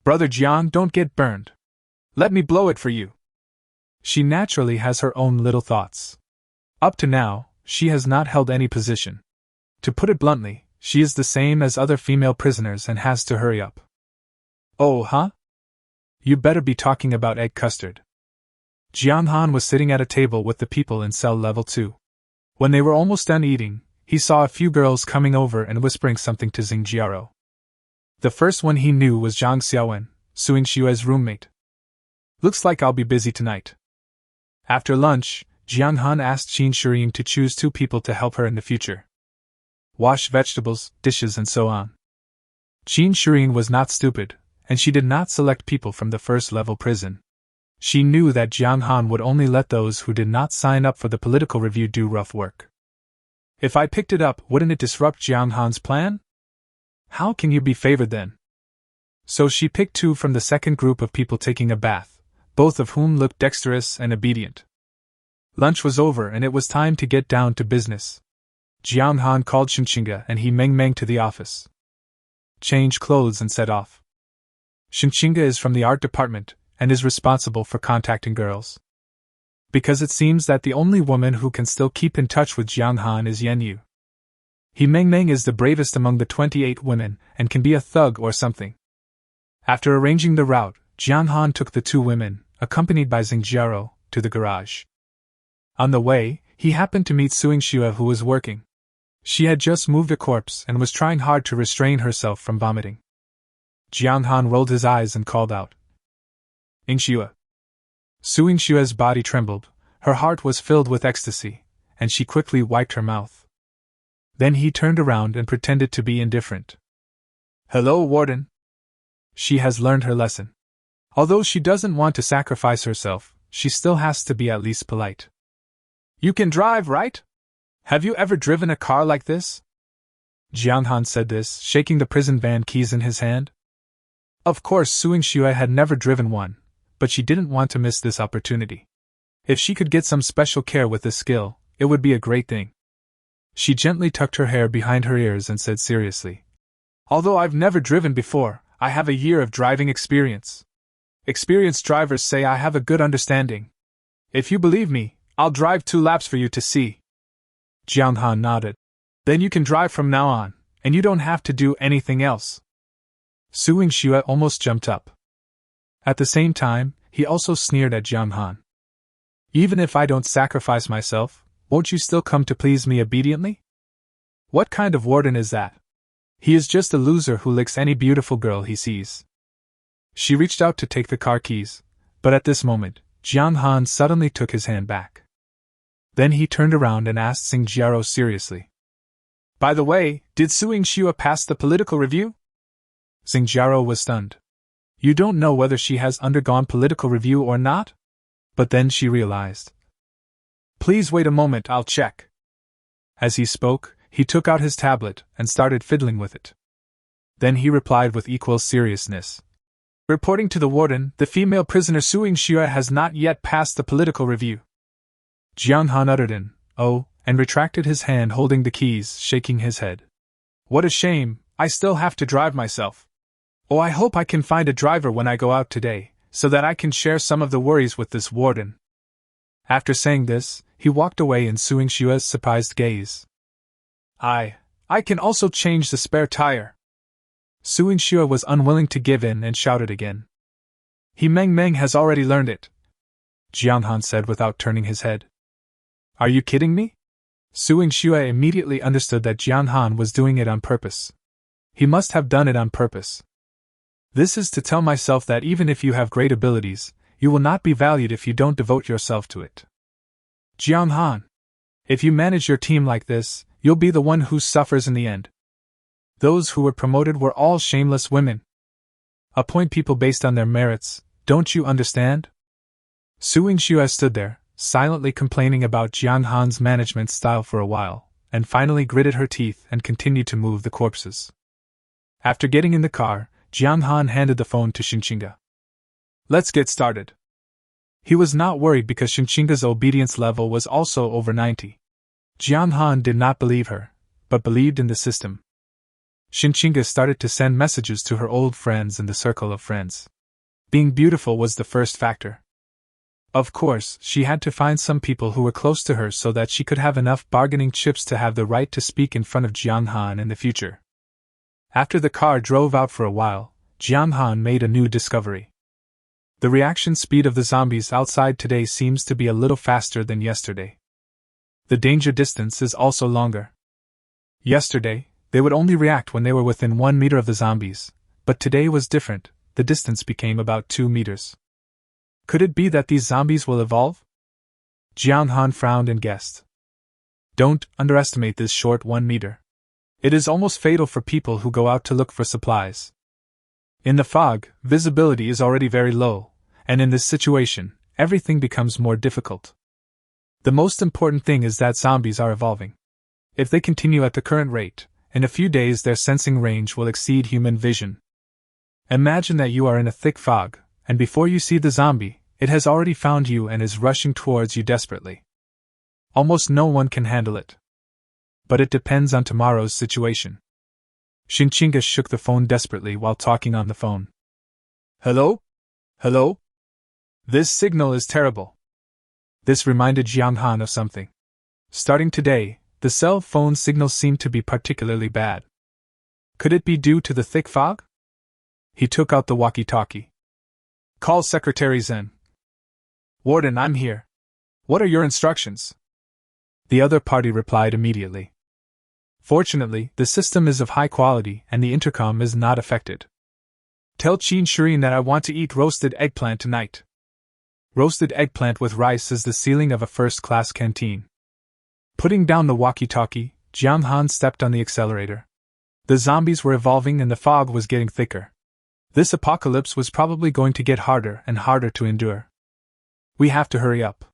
"Brother Jiang, don't get burned. Let me blow it for you." She naturally has her own little thoughts. Up to now, she has not held any position. To put it bluntly, she is the same as other female prisoners and has to hurry up. "Oh, huh? You better be talking about egg custard." Jong Xan was sitting at a table with the people in cell level 2. When they were almost done eating, he saw a few girls coming over and whispering something to Xingjiao. The first one he knew was Zhang Xiaowen, Su Yingshue's roommate. "Looks like I'll be busy tonight." After lunch, Jong Xan asked Qin Shirin to choose 2 people to help her in the future. Wash vegetables, dishes and so on. Qin Shirin was not stupid, and she did not select people from the first-level prison. She knew that Jong Xan would only let those who did not sign up for the political review do rough work. If I picked it up, wouldn't it disrupt Jong Xan's plan? How can you be favored then? So she picked 2 from the second group of people taking a bath, both of whom looked dexterous and obedient. Lunch was over and it was time to get down to business. Jong Xan called Xinqinga and he Meng to the office. Change clothes and set off. Xinqinga is from the art department and is responsible for contacting girls. Because it seems that the only woman who can still keep in touch with Jong Xan is Yen Yu. He Meng is the bravest among the 28 women and can be a thug or something. After arranging the route, Jong Xan took the 2 women, accompanied by Xingjiao, to the garage. On the way, he happened to meet Su Yingxue, who was working. She had just moved a corpse and was trying hard to restrain herself from vomiting. Jong Xan rolled his eyes and called out, "Yingxue." Su Yingshue's body trembled, her heart was filled with ecstasy, and she quickly wiped her mouth. Then he turned around and pretended to be indifferent. "Hello, warden." She has learned her lesson. Although she doesn't want to sacrifice herself, she still has to be at least polite. "You can drive, right? Have you ever driven a car like this?" Jong Xan said this, shaking the prison van keys in his hand. Of course, Su Yingxue had never driven one, but she didn't want to miss this opportunity. If she could get some special care with this skill, it would be a great thing. She gently tucked her hair behind her ears and said seriously, "Although I've never driven before, I have a year of driving experience. Experienced drivers say I have a good understanding. If you believe me, I'll drive 2 laps for you to see." Jong Han nodded. "Then you can drive from now on, and you don't have to do anything else." Suing Xue almost jumped up. At the same time, he also sneered at Jong Han. "Even if I don't sacrifice myself, won't you still come to please me obediently? What kind of warden is that? He is just a loser who licks any beautiful girl he sees." She reached out to take the car keys, but at this moment, Jong Han suddenly took his hand back. Then he turned around and asked Sing Jiaro seriously, "By the way, did Suing Xue pass the political review?" Sing Jiaro was stunned. "You don't know whether she has undergone political review or not?" But then she realized. "Please wait a moment, I'll check." As he spoke, he took out his tablet and started fiddling with it. Then he replied with equal seriousness. "Reporting to the warden, the female prisoner Suing Xue has not yet passed the political review." Jiang Han uttered an "oh," and retracted his hand holding the keys, shaking his head. "What a shame, I still have to drive myself. Oh, I hope I can find a driver when I go out today, so that I can share some of the worries with this warden." After saying this, he walked away in Suing Xue's surprised gaze. I can also change the spare tire." Suing Xue was unwilling to give in and shouted again. "He Meng Meng has already learned it," Jiang Han said without turning his head. "Are you kidding me?" Suing Xue immediately understood that Jiang Han was doing it on purpose. He must have done it on purpose. "This is to tell myself that even if you have great abilities, you will not be valued if you don't devote yourself to it. Jiang Han, if you manage your team like this, you'll be the one who suffers in the end. Those who were promoted were all shameless women. Appoint people based on their merits, don't you understand?" Suing Xue stood there, silently complaining about Jiang Han's management style for a while, and finally gritted her teeth and continued to move the corpses. After getting in the car, Jiang Han handed the phone to Shinchinga. "Let's get started." He was not worried because Shinchinga's obedience level was also over 90. Jiang Han did not believe her, but believed in the system. Shinchinga started to send messages to her old friends in the circle of friends. Being beautiful was the first factor. Of course, she had to find some people who were close to her so that she could have enough bargaining chips to have the right to speak in front of Jiang Han in the future. After the car drove out for a while, Jiang Han made a new discovery. The reaction speed of the zombies outside today seems to be a little faster than yesterday. The danger distance is also longer. Yesterday, they would only react when they were within 1 meter of the zombies, but today was different, the distance became about 2 meters. Could it be that these zombies will evolve? Jiang Han frowned and guessed. Don't underestimate this short 1 meter. It is almost fatal for people who go out to look for supplies. In the fog, visibility is already very low, and in this situation, everything becomes more difficult. The most important thing is that zombies are evolving. If they continue at the current rate, in a few days their sensing range will exceed human vision. Imagine that you are in a thick fog, and before you see the zombie, it has already found you and is rushing towards you desperately. Almost no one can handle it. But it depends on tomorrow's situation. Shinchinga shook the phone desperately while talking on the phone. "Hello? Hello? This signal is terrible." This reminded Jiang Han of something. Starting today, the cell phone signal seemed to be particularly bad. Could it be due to the thick fog? He took out the walkie-talkie. "Call Secretary Zen." "Warden, I'm here. What are your instructions?" The other party replied immediately. "Fortunately, the system is of high quality and the intercom is not affected. Tell Qin Shirin that I want to eat roasted eggplant tonight. Roasted eggplant with rice is the ceiling of a first-class canteen." Putting down the walkie-talkie, Jiang Han stepped on the accelerator. The zombies were evolving and the fog was getting thicker. This apocalypse was probably going to get harder and harder to endure. We have to hurry up.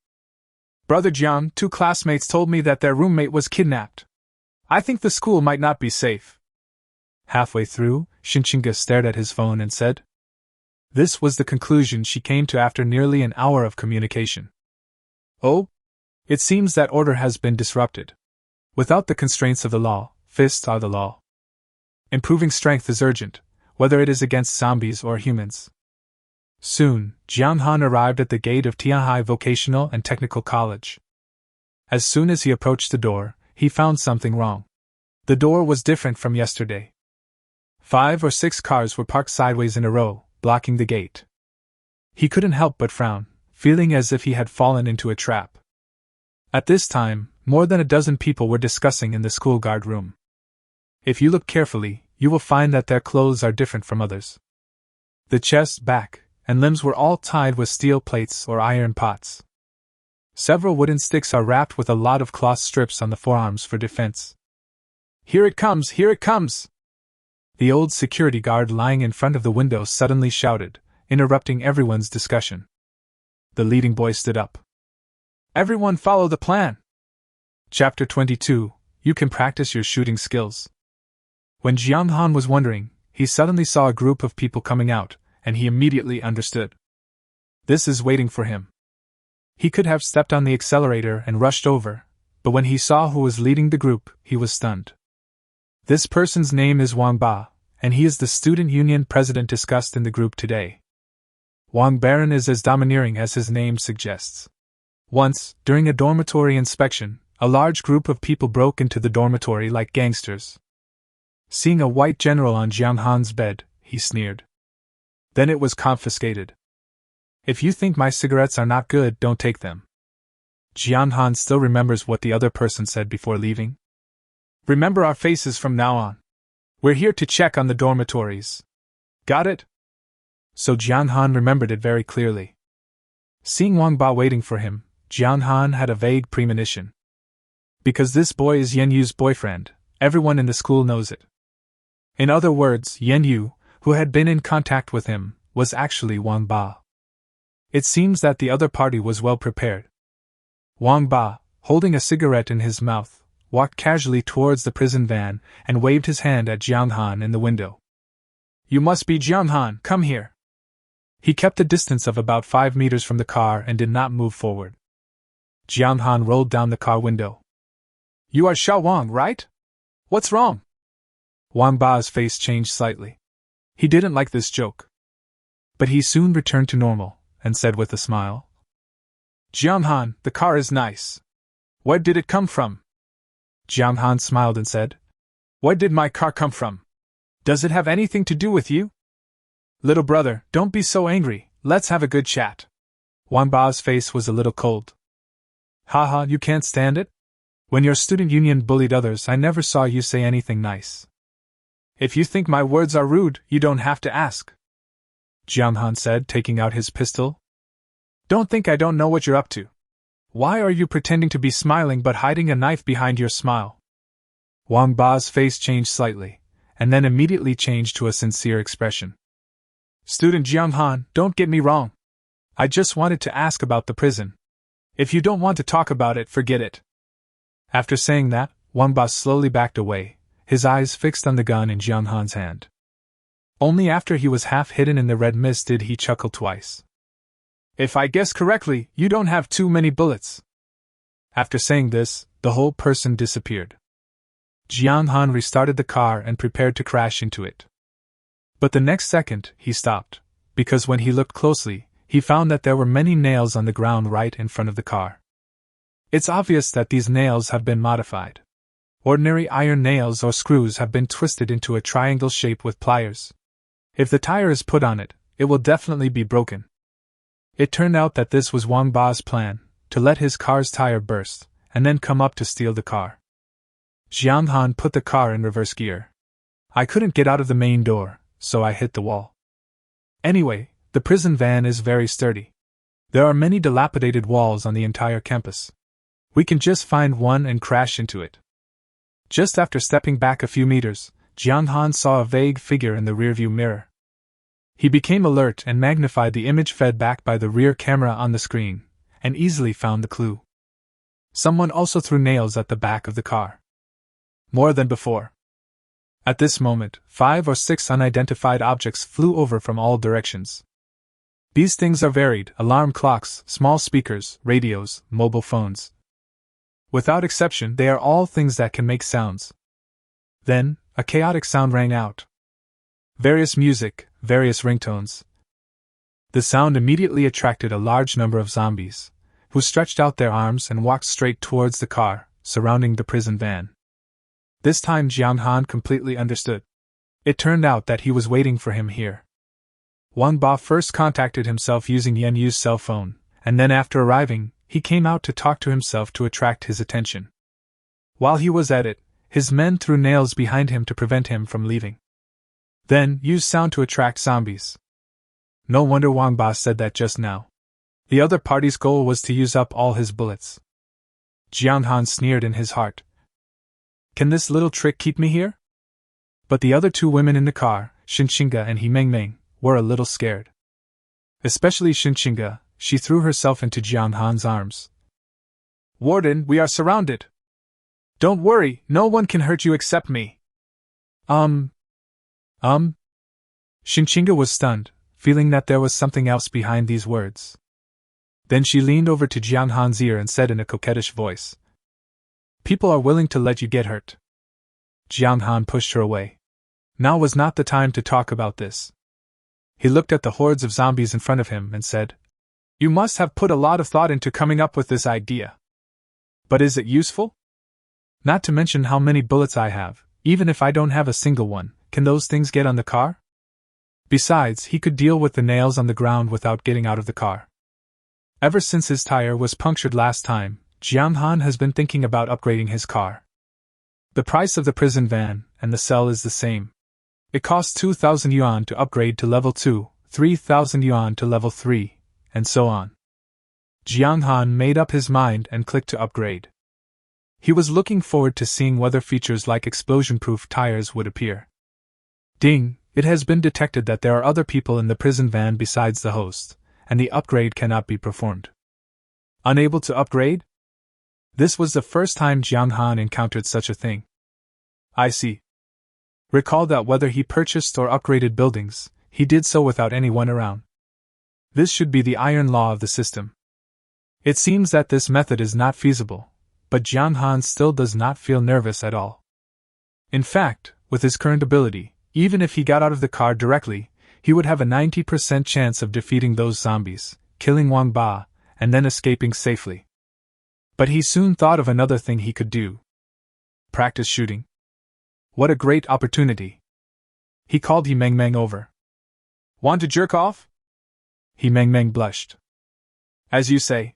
"Brother Jiang, 2 classmates told me that their roommate was kidnapped. I think the school might not be safe." Halfway through, Shinchinga stared at his phone and said. This was the conclusion she came to after nearly an hour of communication. "Oh? It seems that order has been disrupted. Without the constraints of the law, fists are the law. Improving strength is urgent, whether it is against zombies or humans. Soon, Jong Xan arrived at the gate of Tianhai Vocational and Technical College. As soon as he approached the door, he found something wrong. The door was different from yesterday. 5 or 6 cars were parked sideways in a row, blocking the gate. He couldn't help but frown, feeling as if he had fallen into a trap. At this time, more than a dozen people were discussing in the school guard room. If you look carefully, you will find that their clothes are different from others. The chest, back, and limbs were all tied with steel plates or iron pots. Several wooden sticks are wrapped with a lot of cloth strips on the forearms for defense. "Here it comes! Here it comes!" The old security guard lying in front of the window suddenly shouted, interrupting everyone's discussion. The leading boy stood up. "Everyone follow the plan!" Chapter 22, You Can Practice Your Shooting Skills. When Jong Xan was wondering, he suddenly saw a group of people coming out, and he immediately understood. This is waiting for him. He could have stepped on the accelerator and rushed over, but when he saw who was leading the group, he was stunned. This person's name is Wang Ba, and he is the student union president discussed in the group today. Wang Baron is as domineering as his name suggests. Once, during a dormitory inspection, a large group of people broke into the dormitory like gangsters. Seeing a white general on Jong Xan's bed, he sneered. Then it was confiscated. "If you think my cigarettes are not good, don't take them." Jong Xan still remembers what the other person said before leaving. "Remember our faces from now on. We're here to check on the dormitories. Got it?" So Jong Xan remembered it very clearly. Seeing Wang Ba waiting for him, Jong Xan had a vague premonition. Because this boy is Yen Yu's boyfriend, everyone in the school knows it. In other words, Yen Yu, who had been in contact with him, was actually Wang Ba. It seems that the other party was well prepared. Wang Ba, holding a cigarette in his mouth, walked casually towards the prison van and waved his hand at Jong Xan in the window. "You must be Jong Xan, come here." He kept a distance of about 5 meters from the car and did not move forward. Jong Xan rolled down the car window. "You are Sha Wang, right? What's wrong?" Wang Ba's face changed slightly. He didn't like this joke. But he soon returned to normal, and said with a smile, "Jong Xan, the car is nice. Where did it come from?" Jong Xan smiled and said, "Where did my car come from? Does it have anything to do with you?" "Little brother, don't be so angry, let's have a good chat." Wang Ba's face was a little cold. "Haha, you can't stand it? When your student union bullied others, I never saw you say anything nice. If you think my words are rude, you don't have to ask," Jong Xan said, taking out his pistol. "Don't think I don't know what you're up to. Why are you pretending to be smiling but hiding a knife behind your smile?" Wang Ba's face changed slightly, and then immediately changed to a sincere expression. "Student Jong Xan, don't get me wrong. I just wanted to ask about the prison. If you don't want to talk about it, forget it." After saying that, Wang Ba slowly backed away, his eyes fixed on the gun in Jong Xan's hand. Only after he was half hidden in the red mist did he chuckle twice. "If I guess correctly, you don't have too many bullets." After saying this, the whole person disappeared. Jong Xan restarted the car and prepared to crash into it. But the next second, he stopped, because when he looked closely, he found that there were many nails on the ground right in front of the car. It's obvious that these nails have been modified. Ordinary iron nails or screws have been twisted into a triangle shape with pliers. If the tire is put on it, it will definitely be broken. It turned out that this was Wang Ba's plan, to let his car's tire burst, and then come up to steal the car. Jong Xan put the car in reverse gear. "I couldn't get out of the main door, so I hit the wall. Anyway, the prison van is very sturdy. There are many dilapidated walls on the entire campus. We can just find one and crash into it." Just after stepping back a few meters, Jong Xan saw a vague figure in the rearview mirror. He became alert and magnified the image fed back by the rear camera on the screen, and easily found the clue. Someone also threw nails at the back of the car. More than before. At this moment, 5 or 6 unidentified objects flew over from all directions. These things are varied: alarm clocks, small speakers, radios, mobile phones. Without exception, they are all things that can make sounds. Then, a chaotic sound rang out. Various music, various ringtones. The sound immediately attracted a large number of zombies, who stretched out their arms and walked straight towards the car, surrounding the prison van. This time Jong Xan completely understood. It turned out that he was waiting for him here. Wang Ba first contacted himself using Yan Yu's cell phone, and then after arriving, he came out to talk to himself to attract his attention. While he was at it, his men threw nails behind him to prevent him from leaving. Then, use sound to attract zombies. No wonder Wang Ba said that just now. The other party's goal was to use up all his bullets. Jong Xan sneered in his heart. Can this little trick keep me here? But the other two women in the car, Xinxinga and He Mengmeng, were a little scared. Especially Xinxinga, she threw herself into Jong Xan's arms. Warden, we are surrounded. Don't worry, no one can hurt you except me. Xinxinga was stunned, feeling that there was something else behind these words. Then she leaned over to Jong Xan's ear and said in a coquettish voice, People are willing to let you get hurt. Jong Xan pushed her away. Now was not the time to talk about this. He looked at the hordes of zombies in front of him and said, You must have put a lot of thought into coming up with this idea. But is it useful? Not to mention how many bullets I have, even if I don't have a single one, can those things get on the car? Besides, he could deal with the nails on the ground without getting out of the car. Ever since his tire was punctured last time, Jong Xan has been thinking about upgrading his car. The price of the prison van and the cell is the same. It costs 2,000 yuan to upgrade to level 2, 3,000 yuan to level 3, and so on. Jong Xan made up his mind and clicked to upgrade. He was looking forward to seeing whether features like explosion-proof tires would appear. Ding! It has been detected that there are other people in the prison van besides the host, and the upgrade cannot be performed. Unable to upgrade? This was the first time Jong Xan encountered such a thing. I see. Recall that whether he purchased or upgraded buildings, he did so without anyone around. This should be the iron law of the system. It seems that this method is not feasible, but Jong Xan still does not feel nervous at all. In fact, with his current ability, even if he got out of the car directly, he would have a 90% chance of defeating those zombies, killing Wang Ba, and then escaping safely. But he soon thought of another thing he could do. Practice shooting. What a great opportunity. He called He Mengmeng over. Want to jerk off? He Mengmeng blushed. As you say.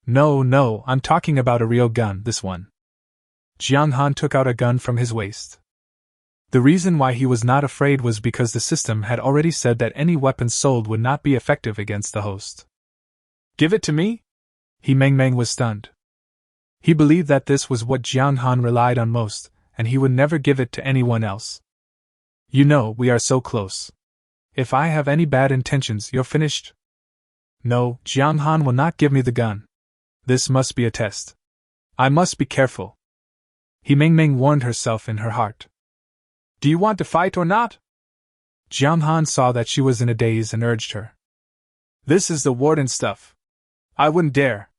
No, I'm talking about a real gun, this one. Jong Xan took out a gun from his waist. The reason why he was not afraid was because the system had already said that any weapon sold would not be effective against the host. Give it to me? He Mengmeng was stunned. He believed that this was what Jong Xan relied on most, and he would never give it to anyone else. You know, we are so close. If I have any bad intentions, you're finished. No, Jong Xan will not give me the gun. This must be a test. I must be careful. He Mengmeng warned herself in her heart. Do you want to fight or not? Jong Xan saw that she was in a daze and urged her. This is the warden stuff. I wouldn't dare.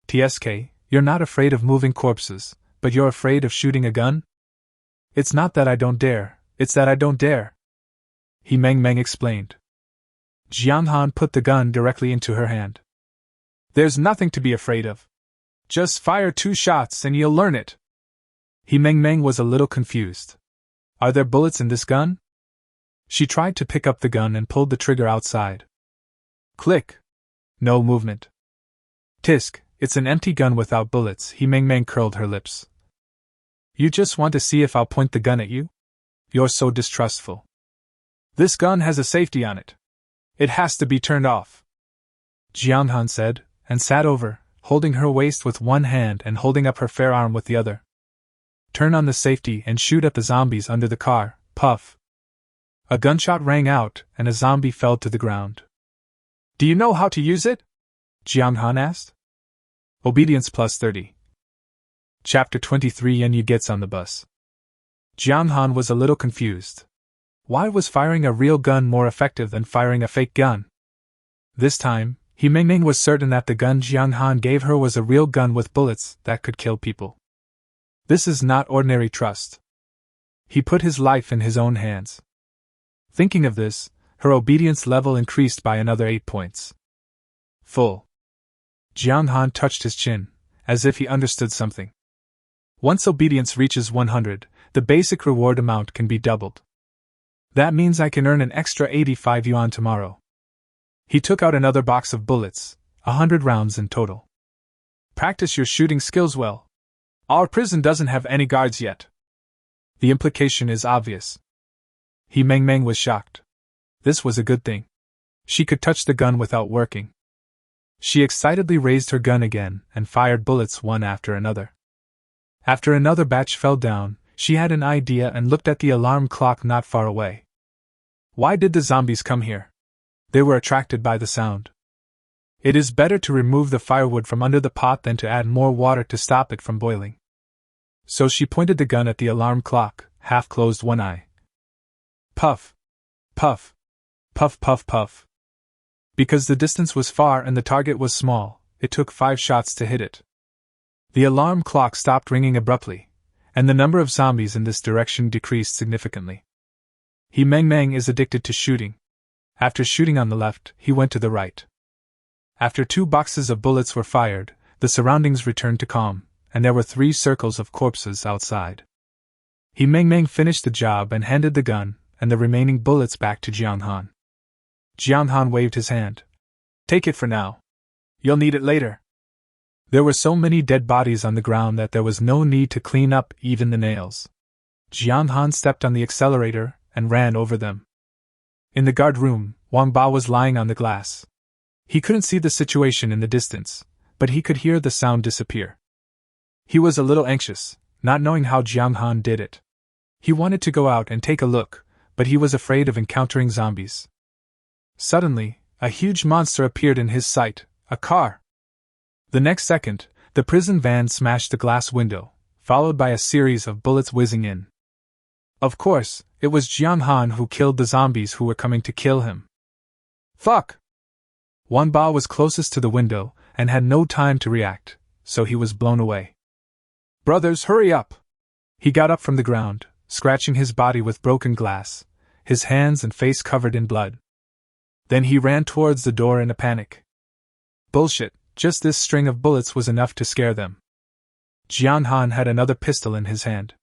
TSK, you're not afraid of moving corpses, but you're afraid of shooting a gun? It's not that I don't dare, it's that I don't dare. He Mengmeng explained. Jong Xan put the gun directly into her hand. There's nothing to be afraid of. Just fire 2 shots and you'll learn it. He Mengmeng was a little confused. Are there bullets in this gun? She tried to pick up the gun and pulled the trigger outside. Click. No movement. Tisk, it's an empty gun without bullets. He Mengmeng curled her lips. You just want to see if I'll point the gun at you? You're so distrustful. This gun has a safety on it. It has to be turned off. Jong Xan said, and sat over, holding her waist with one hand and holding up her fair arm with the other. Turn on the safety and shoot at the zombies under the car. Puff. A gunshot rang out, and a zombie fell to the ground. Do you know how to use it? Jong Xan asked. Obedience plus 30. Chapter 23. Yan Yu gets on the bus. Jong Xan was a little confused. Why was firing a real gun more effective than firing a fake gun? This time, Ming was certain that the gun Jong Han gave her was a real gun with bullets that could kill people. This is not ordinary trust. He put his life in his own hands. Thinking of this, her obedience level increased by another 8 points. Full. Jong Han touched his chin, as if he understood something. Once obedience reaches 100, the basic reward amount can be doubled. That means I can earn an extra 85 yuan tomorrow. He took out another box of bullets, 100 rounds in total. Practice your shooting skills well. Our prison doesn't have any guards yet. The implication is obvious. Ming was shocked. This was a good thing. She could touch the gun without working. She excitedly raised her gun again and fired bullets one after another. After another batch fell down, she had an idea and looked at the alarm clock not far away. Why did the zombies come here? They were attracted by the sound. It is better to remove the firewood from under the pot than to add more water to stop it from boiling. So she pointed the gun at the alarm clock, half closed one eye. Puff. Puff. Puff puff puff. Because the distance was far and the target was small, it took 5 shots to hit it. The alarm clock stopped ringing abruptly, and the number of zombies in this direction decreased significantly. Ming is addicted to shooting. After shooting on the left, he went to the right. After 2 boxes of bullets were fired, the surroundings returned to calm, and there were 3 circles of corpses outside. Ming finished the job and handed the gun and the remaining bullets back to Jong Han. Jong Han waved his hand. Take it for now. You'll need it later. There were so many dead bodies on the ground that there was no need to clean up even the nails. Jong Han stepped on the accelerator and ran over them. In the guard room, Wang Ba was lying on the glass. He couldn't see the situation in the distance, but he could hear the sound disappear. He was a little anxious, not knowing how Jong Han did it. He wanted to go out and take a look, but he was afraid of encountering zombies. Suddenly, a huge monster appeared in his sight, a car. The next second, the prison van smashed the glass window, followed by a series of bullets whizzing in. Of course, it was Jong Han who killed the zombies who were coming to kill him. Fuck! Wan Ba was closest to the window and had no time to react, so he was blown away. Brothers, hurry up! He got up from the ground, scratching his body with broken glass, his hands and face covered in blood. Then he ran towards the door in a panic. Bullshit, just this string of bullets was enough to scare them. Jian Han had another pistol in his hand.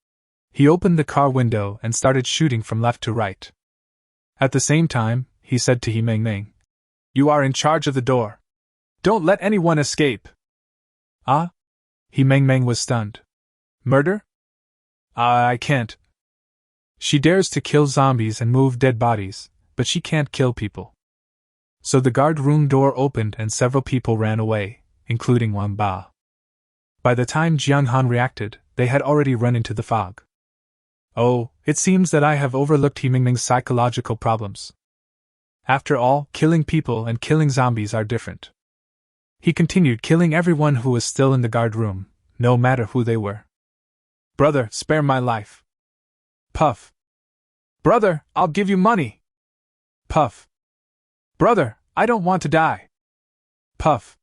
He opened the car window and started shooting from left to right. At the same time, he said to Ming, "You are in charge of the door. Don't let anyone escape." Ah? Ming was stunned. Murder? I can't. She dares to kill zombies and move dead bodies, but she can't kill people. So the guard room door opened and several people ran away, including Wang Ba. By the time Jiang Han reacted, they had already run into the fog. Oh, it seems that I have overlooked Ming's psychological problems. After all, killing people and killing zombies are different. He continued killing everyone who was still in the guard room, no matter who they were. Brother, spare my life. Puff. Brother, I'll give you money. Puff. Brother, I don't want to die. Puff.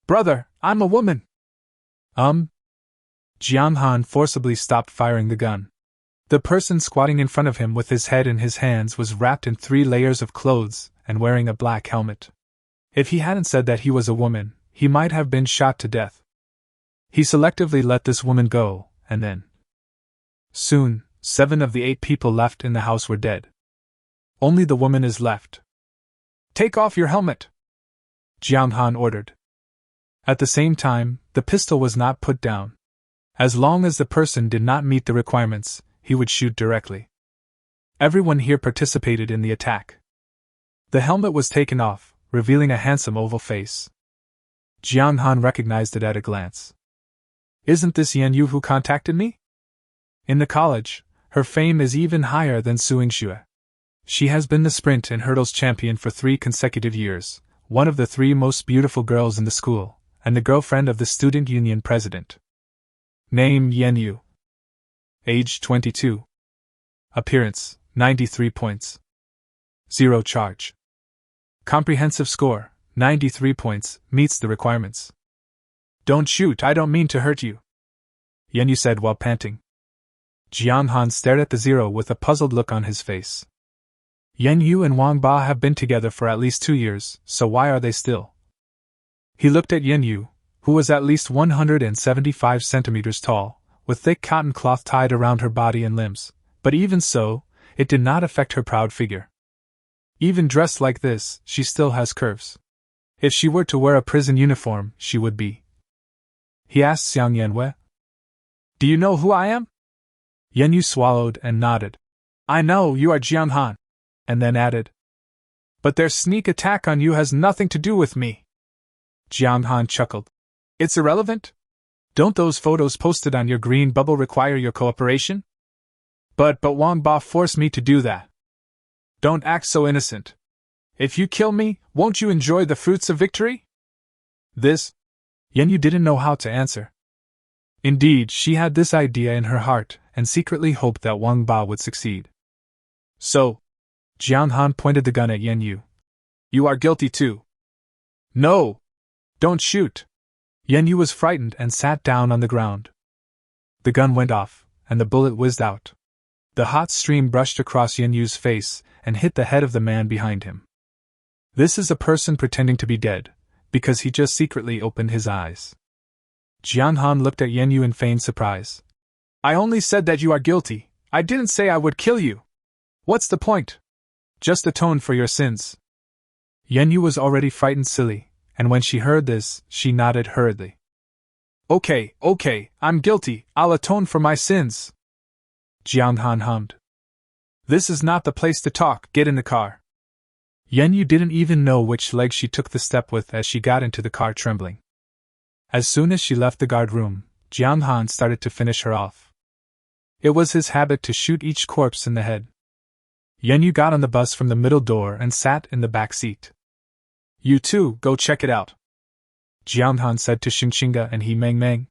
Brother, I'm a woman. Jiang Han forcibly stopped firing the gun. The person squatting in front of him with his head in his hands was wrapped in 3 layers of clothes and wearing a black helmet. If he hadn't said that he was a woman, he might have been shot to death. He selectively let this woman go, and then. Soon, 7 of the 8 people left in the house were dead. Only the woman is left. Take off your helmet! Jiang Han ordered. At the same time, the pistol was not put down. As long as the person did not meet the requirements, he would shoot directly. Everyone here participated in the attack. The helmet was taken off, revealing a handsome oval face. Jiang Han recognized it at a glance. Isn't this Yan Yu who contacted me? In the college, her fame is even higher than Su Yingxue. She has been the sprint and hurdles champion for 3 consecutive years, one of the 3 most beautiful girls in the school, and the girlfriend of the student union president. Name Yan Yu. Age 22. Appearance, 93 points. 0 charge. Comprehensive score, 93 points, meets the requirements. Don't shoot, I don't mean to hurt you, Yenyu said while panting. Jong Xan stared at the 0 with a puzzled look on his face. Yenyu and Wang Ba have been together for at least 2 years, so why are they still? He looked at Yenyu, who was at least 175 centimeters tall, with thick cotton cloth tied around her body and limbs, but even so, it did not affect her proud figure. Even dressed like this, she still has curves. If she were to wear a prison uniform, she would be. He asked Xiang Yanwei. Do you know who I am? Yenyu swallowed and nodded. I know you are Jong Xan, and then added. But their sneak attack on you has nothing to do with me. Jong Xan chuckled. It's irrelevant? Don't those photos posted on your green bubble require your cooperation? But Wang Ba forced me to do that. Don't act so innocent. If you kill me, won't you enjoy the fruits of victory? This? Yenyu didn't know how to answer. Indeed, she had this idea in her heart, and secretly hoped that Wang Ba would succeed. So, Jong Xan pointed the gun at Yenyu. You are guilty too. No! Don't shoot! Yenyu was frightened and sat down on the ground. The gun went off, and the bullet whizzed out. The hot stream brushed across Yenyu's face and hit the head of the man behind him. This is a person pretending to be dead, because he just secretly opened his eyes. Jong Xan looked at Yenyu in feigned surprise. I only said that you are guilty, I didn't say I would kill you. What's the point? Just atone for your sins. Yenyu was already frightened silly, and when she heard this, she nodded hurriedly. Okay, I'm guilty, I'll atone for my sins. Jong Xan hummed. This is not the place to talk, get in the car. Yenyu didn't even know which leg she took the step with as she got into the car trembling. As soon as she left the guard room, Jong Xan started to finish her off. It was his habit to shoot each corpse in the head. Yenyu got on the bus from the middle door and sat in the back seat. You two, go check it out, Jong Xan said to Xingqinga and He Meng.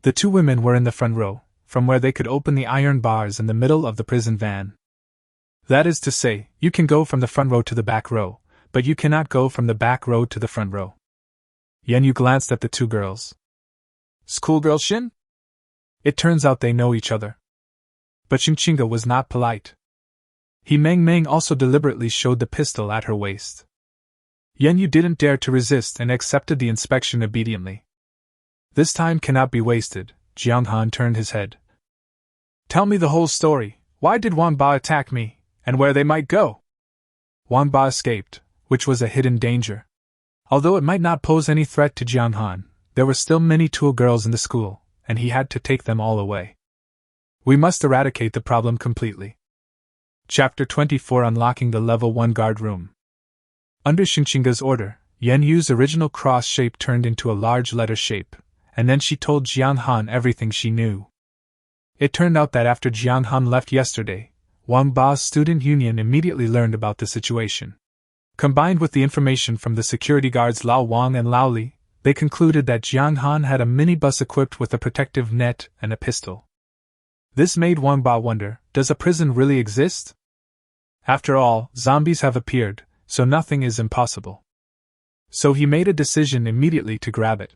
The two women were in the front row, from where they could open the iron bars in the middle of the prison van. That is to say, you can go from the front row to the back row, but you cannot go from the back row to the front row. Yenyu glanced at the two girls. Schoolgirl Shin? It turns out they know each other. But Xingqinga was not polite. He Meng also deliberately showed the pistol at her waist. Yenyu didn't dare to resist and accepted the inspection obediently. This time cannot be wasted, Jong Xan turned his head. Tell me the whole story, why did Wang Ba attack me, and where they might go? Wang Ba escaped, which was a hidden danger. Although it might not pose any threat to Jong Xan, there were still many tool girls in the school, and he had to take them all away. We must eradicate the problem completely. Chapter 24 Unlocking the Level 1 Guard Room. Under Xingqinga's order, Yenyu's original cross shape turned into a large letter shape, and then she told Jong Xan everything she knew. It turned out that after Jong Xan left yesterday, Wang Ba's student union immediately learned about the situation. Combined with the information from the security guards Lao Wang and Lao Li, they concluded that Jong Xan had a minibus equipped with a protective net and a pistol. This made Wang Ba wonder, does a prison really exist? After all, zombies have appeared, so nothing is impossible. So he made a decision immediately to grab it.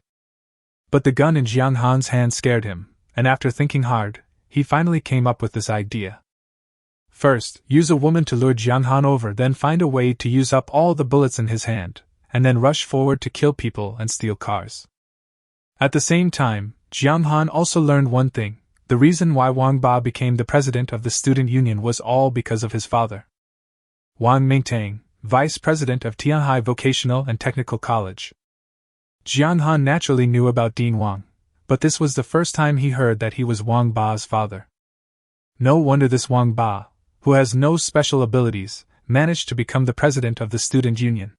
But the gun in Jong Xan's hand scared him, and after thinking hard, he finally came up with this idea. First, use a woman to lure Jong Xan over, then find a way to use up all the bullets in his hand, and then rush forward to kill people and steal cars. At the same time, Jong Xan also learned one thing: the reason why Wang Ba became the president of the student union was all because of his father. Wang Mingtang, vice president of Tianhai Vocational and Technical College. Jong Xan naturally knew about Dean Wang, but this was the first time he heard that he was Wang Ba's father. No wonder this Wang Ba, who has no special abilities, managed to become the president of the student union.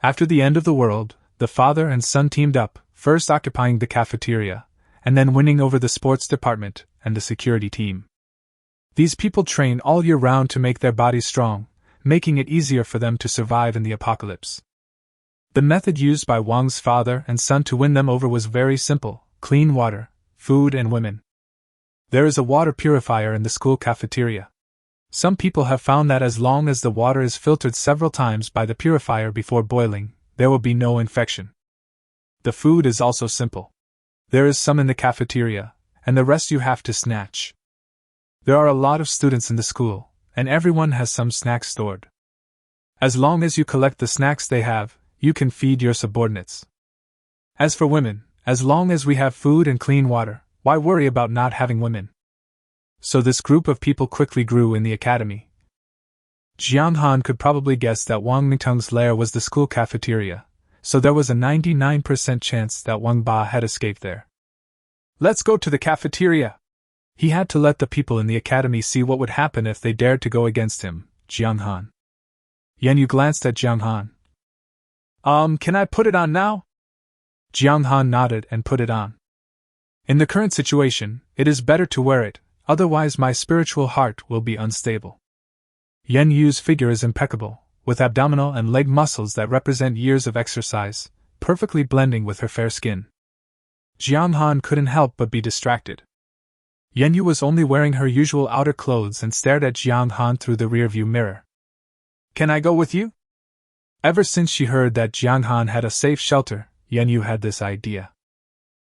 After the end of the world, the father and son teamed up, first occupying the cafeteria, and then winning over the sports department and the security team. These people train all year round to make their bodies strong, making it easier for them to survive in the apocalypse. The method used by Wang's father and son to win them over was very simple: clean water, food and women. There is a water purifier in the school cafeteria. Some people have found that as long as the water is filtered several times by the purifier before boiling, there will be no infection. The food is also simple. There is some in the cafeteria, and the rest you have to snatch. There are a lot of students in the school, and everyone has some snacks stored. As long as you collect the snacks they have, you can feed your subordinates. As for women, as long as we have food and clean water, why worry about not having women? So this group of people quickly grew in the academy. Jiang Han could probably guess that Wang Mingteng's lair was the school cafeteria, so there was a 99% chance that Wang Ba had escaped there. Let's go to the cafeteria. He had to let the people in the academy see what would happen if they dared to go against him, Jiang Han. Yan Yu glanced at Jiang Han. Can I put it on now? Jiang Han nodded and put it on. In the current situation, it is better to wear it, otherwise my spiritual heart will be unstable. Yan Yu's figure is impeccable, with abdominal and leg muscles that represent years of exercise, perfectly blending with her fair skin. Jiang Han couldn't help but be distracted. Yan Yu was only wearing her usual outer clothes and stared at Jiang Han through the rearview mirror. Can I go with you? Ever since she heard that Jiang Han had a safe shelter, Yan Yu had this idea.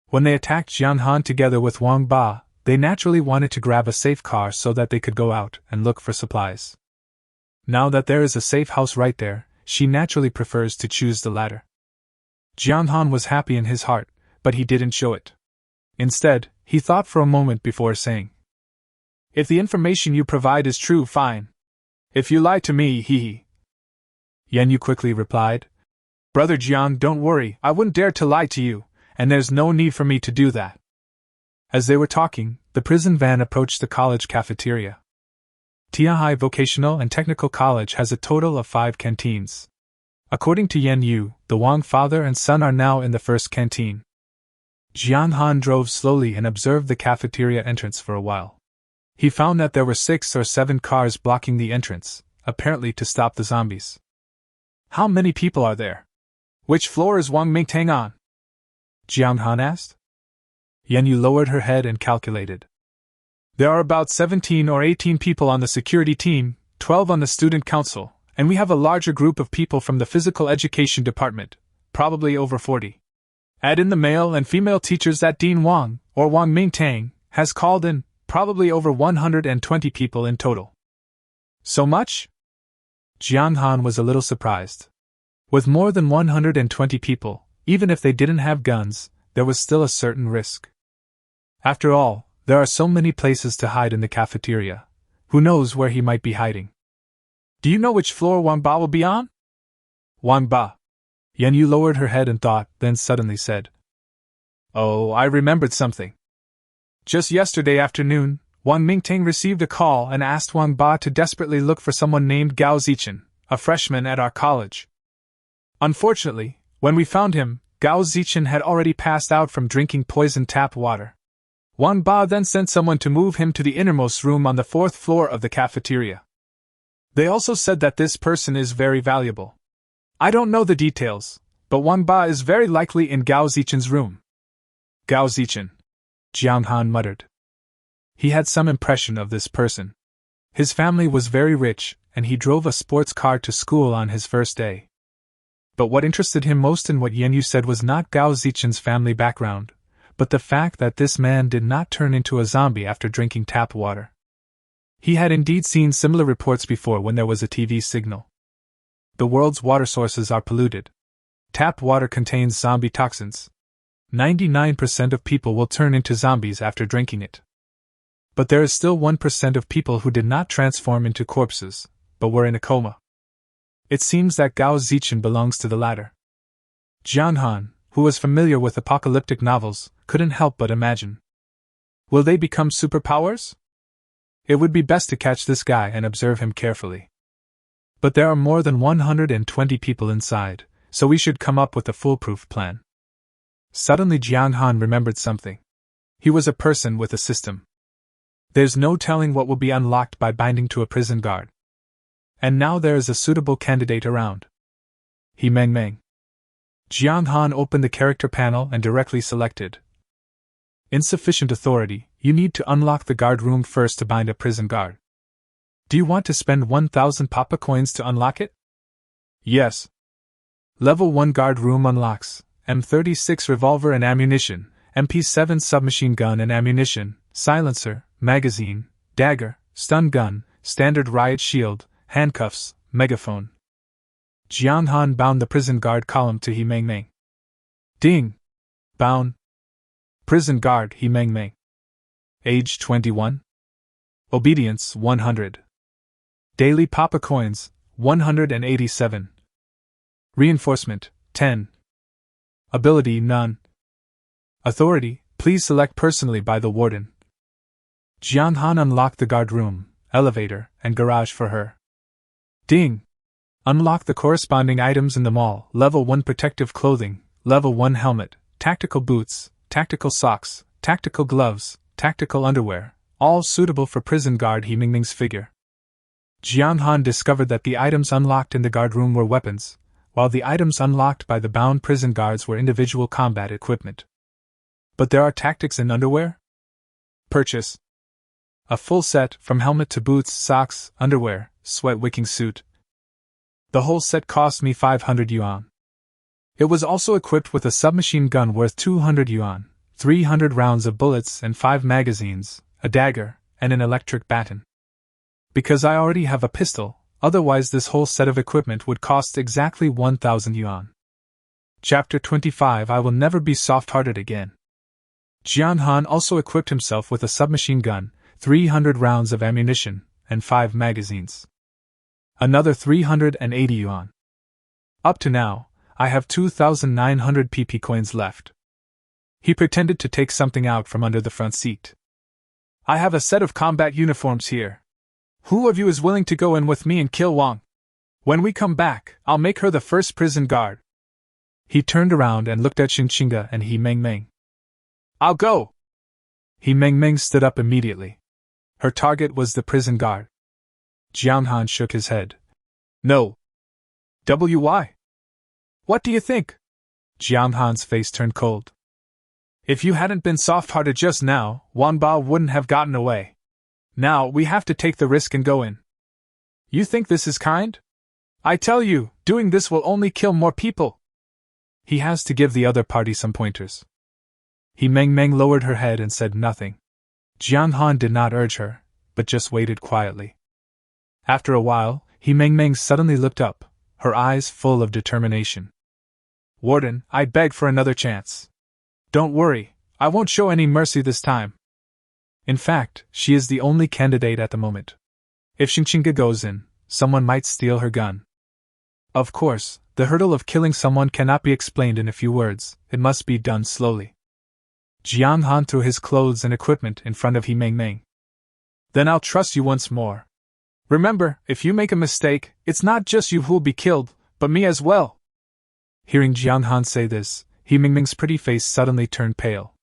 When they attacked Jiang Han together with Wang Ba, they naturally wanted to grab a safe car so that they could go out and look for supplies. Now that there is a safe house right there, she naturally prefers to choose the latter. Jiang Han was happy in his heart, but he didn't show it. Instead, he thought for a moment before saying, "If the information you provide is true, fine. If you lie to me, hee." Yan Yu quickly replied, "Brother Jiang, don't worry, I wouldn't dare to lie to you, and there's no need for me to do that." As they were talking, the prison van approached the college cafeteria. Tianhai Vocational and Technical College has a total of 5 canteens. According to Yan Yu, the Wang father and son are now in the first canteen. Jiang Han drove slowly and observed the cafeteria entrance for a while. He found that there were 6 or 7 cars blocking the entrance, apparently to stop the zombies. How many people are there? Which floor is Wang Mingteng on? Jiang Han asked. Yan Yu lowered her head and calculated. There are about 17 or 18 people on the security team, 12 on the student council, and we have a larger group of people from the physical education department, probably over 40. Add in the male and female teachers that Dean Wang, or Wang Mingteng, has called in, probably over 120 people in total. So much? Jiang Han was a little surprised. With more than 120 people, even if they didn't have guns, there was still a certain risk. After all, there are so many places to hide in the cafeteria. Who knows where he might be hiding? Do you know which floor Wang Ba will be on? Wang Ba. Yan Yu lowered her head and thought, then suddenly said, "Oh, I remembered something. Just yesterday afternoon, Wang Mingteng received a call and asked Wang Ba to desperately look for someone named Gao Zichen, a freshman at our college. Unfortunately, when we found him, Gao Zichen had already passed out from drinking poisoned tap water. Wang Ba then sent someone to move him to the innermost room on the 4th floor of the cafeteria. They also said that this person is very valuable. I don't know the details, but Wang Ba is very likely in Gao Zichen's room." Gao Zichen, Jiang Han muttered. He had some impression of this person. His family was very rich, and he drove a sports car to school on his first day. But what interested him most in what Yan Yu said was not Gao Zichen's family background, but the fact that this man did not turn into a zombie after drinking tap water. He had indeed seen similar reports before when there was a TV signal. The world's water sources are polluted. Tap water contains zombie toxins. 99% of people will turn into zombies after drinking it. But there is still 1% of people who did not transform into corpses, but were in a coma. It seems that Gao Zichen belongs to the latter. Jiang Han, who was familiar with apocalyptic novels, couldn't help but imagine. Will they become superpowers? It would be best to catch this guy and observe him carefully. But there are more than 120 people inside, so we should come up with a foolproof plan. Suddenly Jiang Han remembered something. He was a person with a system. There's no telling what will be unlocked by binding to a prison guard. And now there is a suitable candidate around. He Meng. Jiang Han opened the character panel and directly selected. Insufficient authority, you need to unlock the guard room first to bind a prison guard. Do you want to spend 1,000 papa coins to unlock it? Yes. Level 1 guard room unlocks, M36 revolver and ammunition, MP7 submachine gun and ammunition, silencer, magazine, dagger, stun gun, standard riot shield, handcuffs, megaphone. Jiang Han bound the prison guard column to He Meng Meng. Ding! Bound. Prison guard He Meng Meng. Age 21. Obedience 100. Daily Papa coins 187. Reinforcement 10. Ability none. Authority, please select personally by the warden. Jiang Han unlocked the guard room, elevator, and garage for her. Ding! Unlock the corresponding items in the mall. Level 1 protective clothing, Level 1 helmet, tactical boots, tactical socks, tactical gloves, tactical underwear, all suitable for prison guard He Meng Meng's figure. Jiang Han discovered that the items unlocked in the guard room were weapons, while the items unlocked by the bound prison guards were individual combat equipment. But there are tactics in underwear? Purchase. A full set, from helmet to boots, socks, underwear, sweat-wicking suit. The whole set cost me 500 yuan. It was also equipped with a submachine gun worth 200 yuan, 300 rounds of bullets and 5 magazines, a dagger, and an electric baton. Because I already have a pistol, otherwise this whole set of equipment would cost exactly 1,000 yuan. Chapter 25 I will never be soft-hearted again. Jiang Han also equipped himself with a submachine gun, 300 rounds of ammunition, and 5 magazines. Another 380 yuan. Up to now, I have 2,900 PP coins left. He pretended to take something out from under the front seat. I have a set of combat uniforms here. Who of you is willing to go in with me and kill Wang? When we come back, I'll make her the first prison guard. He turned around and looked at Xingqinga and He Meng Meng. I'll go! He Meng Meng stood up immediately. Her target was the prison guard. Jiang Han shook his head. No. Why? What do you think? Jiang Han's face turned cold. If you hadn't been soft-hearted just now, Wan Bao wouldn't have gotten away. Now we have to take the risk and go in. You think this is kind? I tell you, doing this will only kill more people. He has to give the other party some pointers. He Meng Meng lowered her head and said nothing. Jiang Han did not urge her, but just waited quietly. After a while, He Meng Meng suddenly looked up, her eyes full of determination. Warden, I beg for another chance. Don't worry, I won't show any mercy this time. In fact, she is the only candidate at the moment. If Xingqinga goes in, someone might steal her gun. Of course, the hurdle of killing someone cannot be explained in a few words, it must be done slowly. Jiang Han threw his clothes and equipment in front of He Meng Meng. Then I'll trust you once more. Remember, if you make a mistake, it's not just you who'll be killed, but me as well. Hearing Jiang Han say this, He Meng Meng's pretty face suddenly turned pale.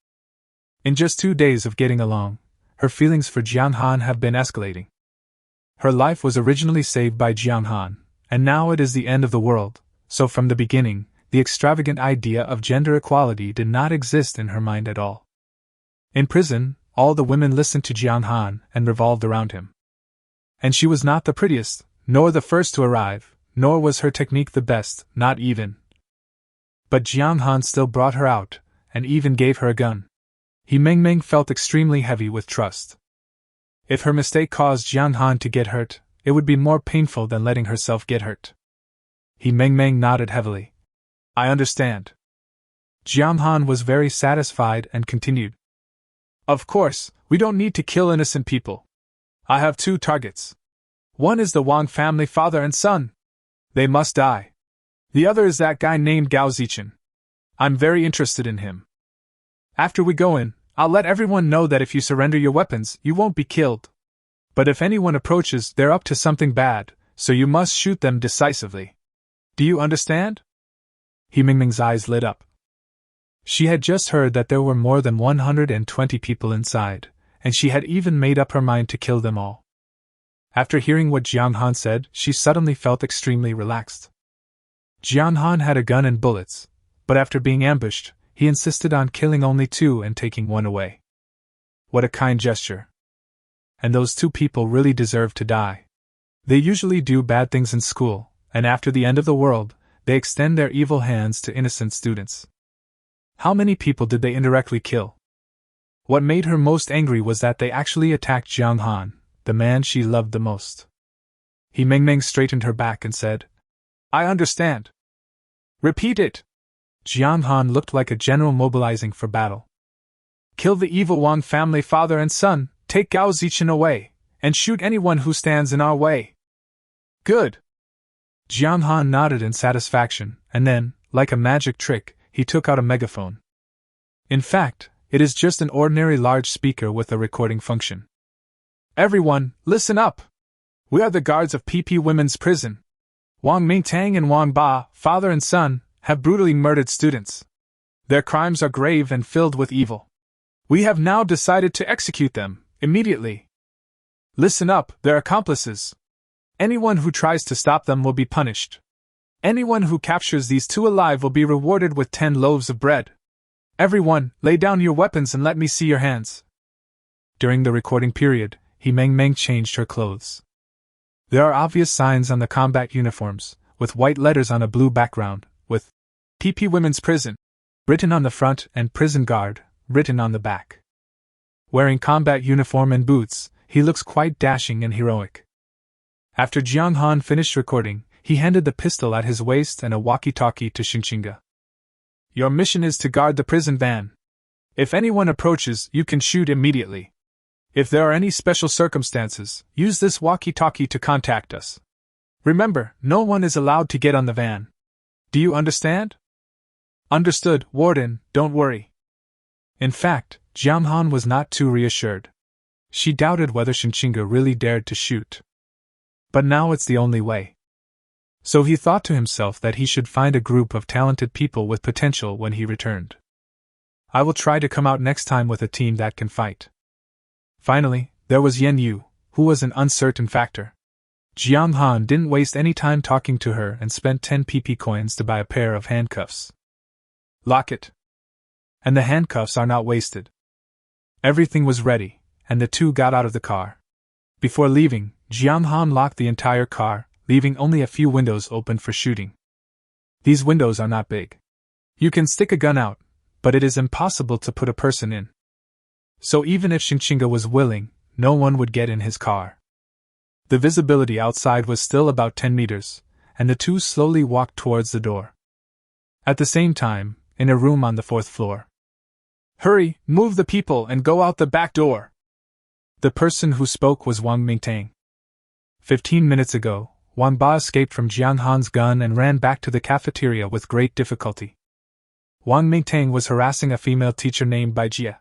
In just 2 days of getting along, her feelings for Jiang Han have been escalating. Her life was originally saved by Jiang Han, and now it is the end of the world, so from the beginning, the extravagant idea of gender equality did not exist in her mind at all. In prison, all the women listened to Jiang Han and revolved around him. And she was not the prettiest, nor the first to arrive, nor was her technique the best, not even. But Jiang Han still brought her out, and even gave her a gun. He Meng Meng felt extremely heavy with trust. If her mistake caused Jiang Han to get hurt, it would be more painful than letting herself get hurt. He Meng Meng nodded heavily. I understand. Jiang Han was very satisfied and continued. Of course, we don't need to kill innocent people. I have 2 targets. One is the Wang family father and son. They must die. The other is that guy named Gao Zichen. I'm very interested in him. After we go in, I'll let everyone know that if you surrender your weapons, you won't be killed. But if anyone approaches, they're up to something bad, so you must shoot them decisively. Do you understand? He Meng Meng's eyes lit up. She had just heard that there were more than 120 people inside, and she had even made up her mind to kill them all. After hearing what Jiang Han said, she suddenly felt extremely relaxed. Jiang Han had a gun and bullets, but after being ambushed, he insisted on killing only 2 and taking 1 away. What a kind gesture. And those 2 people really deserved to die. They usually do bad things in school, and after the end of the world, they extend their evil hands to innocent students. How many people did they indirectly kill? What made her most angry was that they actually attacked Jong Xan, the man she loved the most. He Meng straightened her back and said, "I understand." "Repeat it." Jong Xan looked like a general mobilizing for battle. "Kill the evil Wang family father and son, take Gao Zichen away, and shoot anyone who stands in our way." "Good." Jong Xan nodded in satisfaction, and then, like a magic trick, he took out a megaphone. In fact, it is just an ordinary large speaker with a recording function. "Everyone, listen up! We are the guards of PP Women's Prison. Wang Mingtang and Wang Ba, father and son, have brutally murdered students. Their crimes are grave and filled with evil. We have now decided to execute them, immediately. Listen up, their accomplices. Anyone who tries to stop them will be punished. Anyone who captures these two alive will be rewarded with 10 loaves of bread. Everyone, lay down your weapons and let me see your hands." During the recording period, He Meng changed her clothes. There are obvious signs on the combat uniforms, with white letters on a blue background, with PP Women's Prison written on the front and Prison Guard written on the back. Wearing combat uniform and boots, he looks quite dashing and heroic. After Jong Xan finished recording, he handed the pistol at his waist and a walkie-talkie to Xingqinga. "Your mission is to guard the prison van. If anyone approaches, you can shoot immediately. If there are any special circumstances, use this walkie-talkie to contact us. Remember, no one is allowed to get on the van. Do you understand?" "Understood, Warden, don't worry." In fact, Jong Xan was not too reassured. She doubted whether Xingqinga really dared to shoot. But now it's the only way. So he thought to himself that he should find a group of talented people with potential when he returned. "I will try to come out next time with a team that can fight." Finally, there was Yen Yu, who was an uncertain factor. Jong Xan didn't waste any time talking to her and spent 10 PP coins to buy a pair of handcuffs. "Lock it." And the handcuffs are not wasted. Everything was ready, and the two got out of the car. Before leaving, Jong Xan locked the entire car, leaving only a few windows open for shooting. These windows are not big. You can stick a gun out, but it is impossible to put a person in. So even if Xingqinga was willing, no one would get in his car. The visibility outside was still about 10 meters, and the two slowly walked towards the door. At the same time, in a room on the 4th floor. "Hurry, move the people and go out the back door." The person who spoke was Wang Mingtang. 15 minutes ago, Wang Ba escaped from Jong Xan's gun and ran back to the cafeteria with great difficulty. Wang Mingtang was harassing a female teacher named Bai Jia.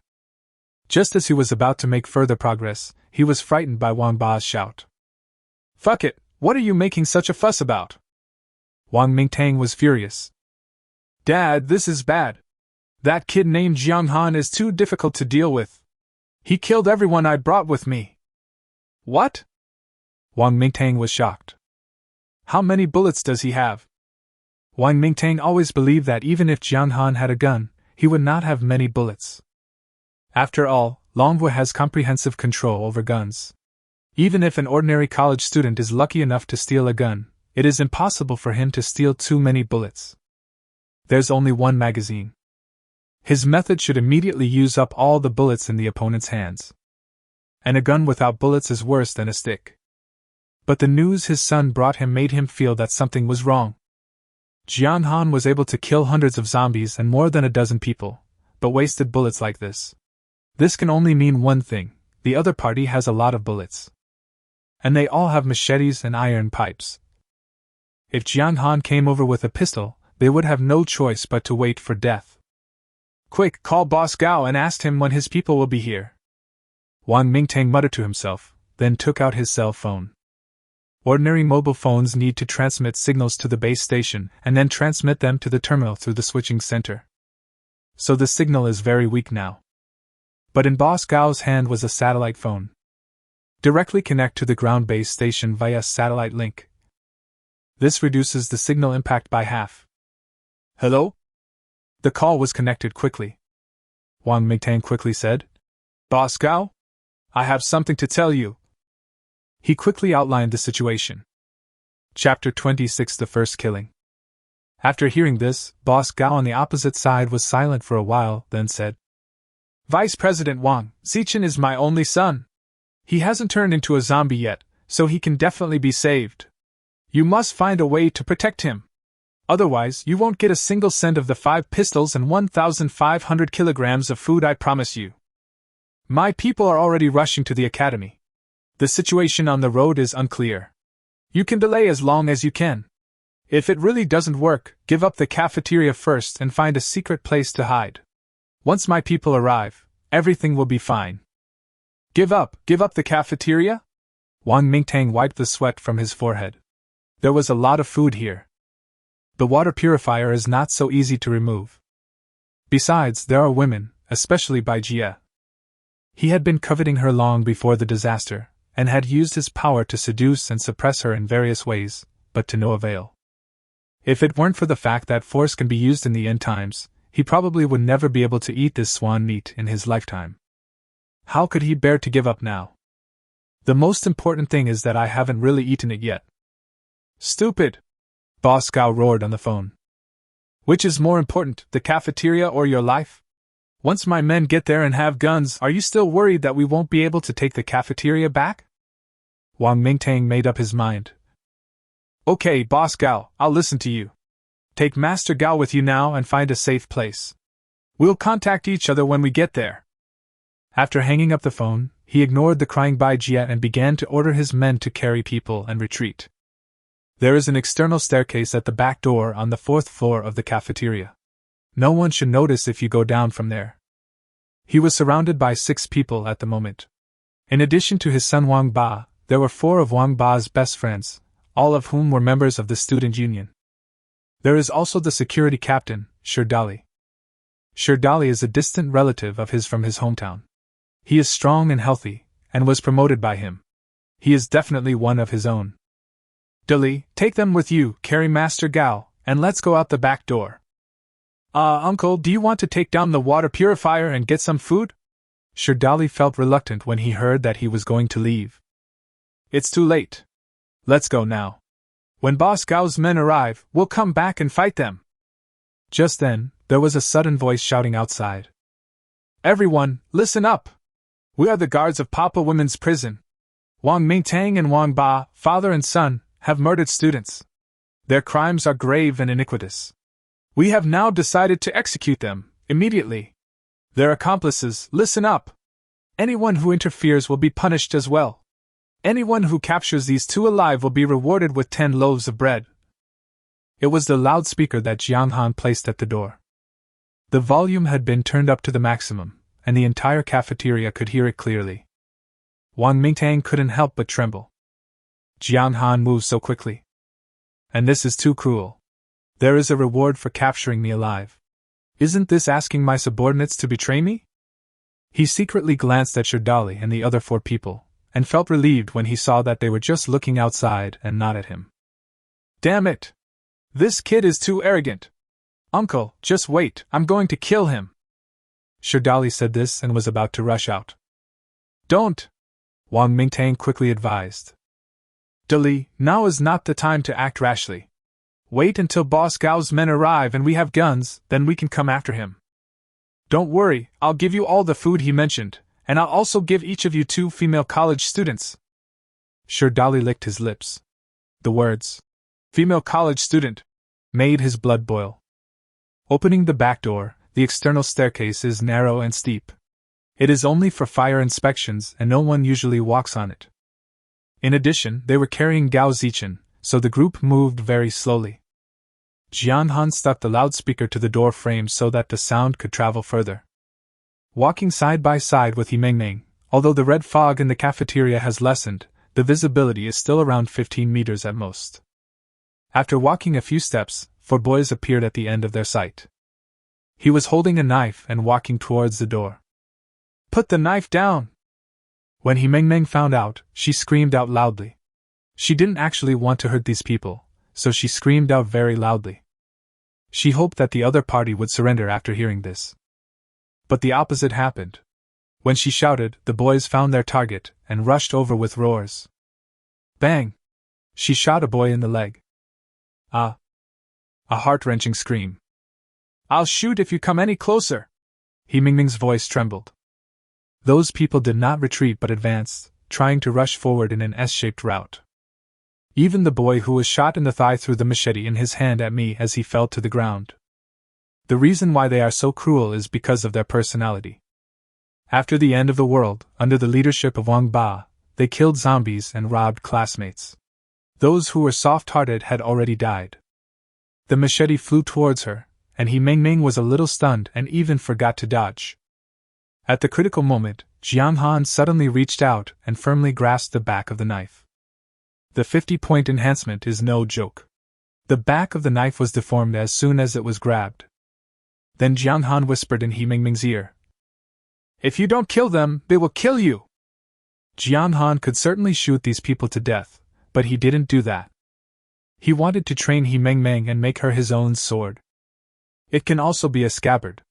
Just as he was about to make further progress, he was frightened by Wang Ba's shout. "Fuck it, what are you making such a fuss about?" Wang Mingtang was furious. "Dad, this is bad. That kid named Jong Xan is too difficult to deal with. He killed everyone I brought with me." "What?" Wang Mingtang was shocked. "How many bullets does he have?" Wang Mingtang always believed that even if Jong Xan had a gun, he would not have many bullets. After all, Longvoi has comprehensive control over guns. Even if an ordinary college student is lucky enough to steal a gun, it is impossible for him to steal too many bullets. There's only one magazine. His method should immediately use up all the bullets in the opponent's hands. And a gun without bullets is worse than a stick. But the news his son brought him made him feel that something was wrong. Jong Xan was able to kill hundreds of zombies and more than a dozen people, but wasted bullets like this. This can only mean one thing: the other party has a lot of bullets. And they all have machetes and iron pipes. If Jong Xan came over with a pistol, they would have no choice but to wait for death. "Quick, call Boss Gao and ask him when his people will be here." Wang Mingtang muttered to himself, then took out his cell phone. Ordinary mobile phones need to transmit signals to the base station and then transmit them to the terminal through the switching center. So the signal is very weak now. But in Boss Gao's hand was a satellite phone. Directly connect to the ground base station via satellite link. This reduces the signal impact by half. "Hello?" The call was connected quickly. Wang Mingtang quickly said, "Boss Gao? I have something to tell you." He quickly outlined the situation. Chapter 26: The First Killing. After hearing this, Boss Gao on the opposite side was silent for a while, then said, Vice President Wang, Zichen is my only son. He hasn't turned into a zombie yet, so he can definitely be saved. You must find a way to protect him. Otherwise, you won't get a single cent of the 5 pistols and 1,500 kilograms of food I promise you. My people are already rushing to the academy. The situation on the road is unclear. You can delay as long as you can. If it really doesn't work, give up the cafeteria first and find a secret place to hide. Once my people arrive, everything will be fine. Give up the cafeteria? Wang Mingtang wiped the sweat from his forehead. There was a lot of food here. The water purifier is not so easy to remove. Besides, there are women, especially Bai Jie. He had been coveting her long before the disaster, and had used his power to seduce and suppress her in various ways, but to no avail. If it weren't for the fact that force can be used in the end times, he probably would never be able to eat this swan meat in his lifetime. How could he bear to give up now? The most important thing is that I haven't really eaten it yet. Stupid! Boss Gao roared on the phone. Which is more important, the cafeteria or your life? Once my men get there and have guns, are you still worried that we won't be able to take the cafeteria back? Wang Mingtang made up his mind. Okay, Boss Gao, I'll listen to you. Take Master Gao with you now and find a safe place. We'll contact each other when we get there. After hanging up the phone, he ignored the crying Bai Jie and began to order his men to carry people and retreat. There is an external staircase at the back door on the 4th floor of the cafeteria. No one should notice if you go down from there. He was surrounded by 6 people at the moment. In addition to his son Wang Ba, there were 4 of Wang Ba's best friends, all of whom were members of the student union. There is also the security captain, Sherdali. Sherdali is a distant relative of his from his hometown. He is strong and healthy, and was promoted by him. He is definitely one of his own. Dali, take them with you, carry Master Gao, and let's go out the back door. Uncle, do you want to take down the water purifier and get some food? Sherdali felt reluctant when he heard that he was going to leave. It's too late. Let's go now. When Boss Gao's men arrive, we'll come back and fight them. Just then, there was a sudden voice shouting outside. Everyone, listen up! We are the guards of Papa Women's Prison. Wang Mingtang and Wang Ba, father and son, have murdered students. Their crimes are grave and iniquitous. We have now decided to execute them, immediately. Their accomplices, listen up! Anyone who interferes will be punished as well. Anyone who captures these 2 alive will be rewarded with 10 loaves of bread. It was the loudspeaker that Jong Xan placed at the door. The volume had been turned up to the maximum, and the entire cafeteria could hear it clearly. Wang Mingtang couldn't help but tremble. Jong Xan moves so quickly. And this is too cruel. There is a reward for capturing me alive. Isn't this asking my subordinates to betray me? He secretly glanced at Sherdali and the other 4 people, and felt relieved when he saw that they were just looking outside and not at him. Damn it! This kid is too arrogant. Uncle, just wait, I'm going to kill him. Sherdali said this and was about to rush out. Don't! Wang Mingtang quickly advised. Dali, now is not the time to act rashly. Wait until Boss Gao's men arrive and we have guns, then we can come after him. Don't worry, I'll give you all the food he mentioned, and I'll also give each of you 2 female college students. Sherdali licked his lips. The words, female college student, made his blood boil. Opening the back door, the external staircase is narrow and steep. It is only for fire inspections and no one usually walks on it. In addition, they were carrying Gao Zichen, so the group moved very slowly. Jong Xan stuck the loudspeaker to the door frame so that the sound could travel further. Walking side by side with Meng, although the red fog in the cafeteria has lessened, the visibility is still around 15 meters at most. After walking a few steps, 4 boys appeared at the end of their sight. He was holding a knife and walking towards the door. Put the knife down! When Meng found out, she screamed out loudly. She didn't actually want to hurt these people, so she screamed out very loudly. She hoped that the other party would surrender after hearing this. But the opposite happened. When she shouted, the boys found their target and rushed over with roars. Bang! She shot a boy in the leg. Ah! A heart-wrenching scream. "I'll shoot if you come any closer!" He Mingming's voice trembled. Those people did not retreat but advanced, trying to rush forward in an S-shaped route. Even the boy who was shot in the thigh threw the machete in his hand at me as he fell to the ground. The reason why they are so cruel is because of their personality. After the end of the world, under the leadership of Wang Ba, they killed zombies and robbed classmates. Those who were soft-hearted had already died. The machete flew towards her, and He Mingming was a little stunned and even forgot to dodge. At the critical moment, Jong Xan suddenly reached out and firmly grasped the back of the knife. The 50-point enhancement is no joke. The back of the knife was deformed as soon as it was grabbed. Then Jong Xan whispered in He Mingming's ear, "If you don't kill them, they will kill you!" Jong Xan could certainly shoot these people to death, but he didn't do that. He wanted to train He Mingming and make her his own sword. It can also be a scabbard.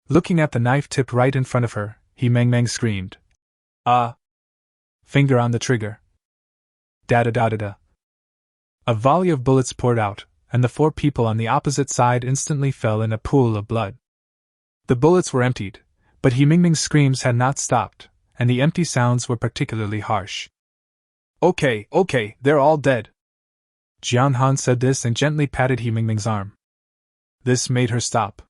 Looking at the knife tipped right in front of her, He Mingming screamed, "Ah!" Finger on the trigger. Da-da-da-da-da. A volley of bullets poured out, and the 4 people on the opposite side instantly fell in a pool of blood. The bullets were emptied, but He Mingming's screams had not stopped, and the empty sounds were particularly harsh. Okay, they're all dead." Jong Xan said this and gently patted He Mingming's arm. This made her stop.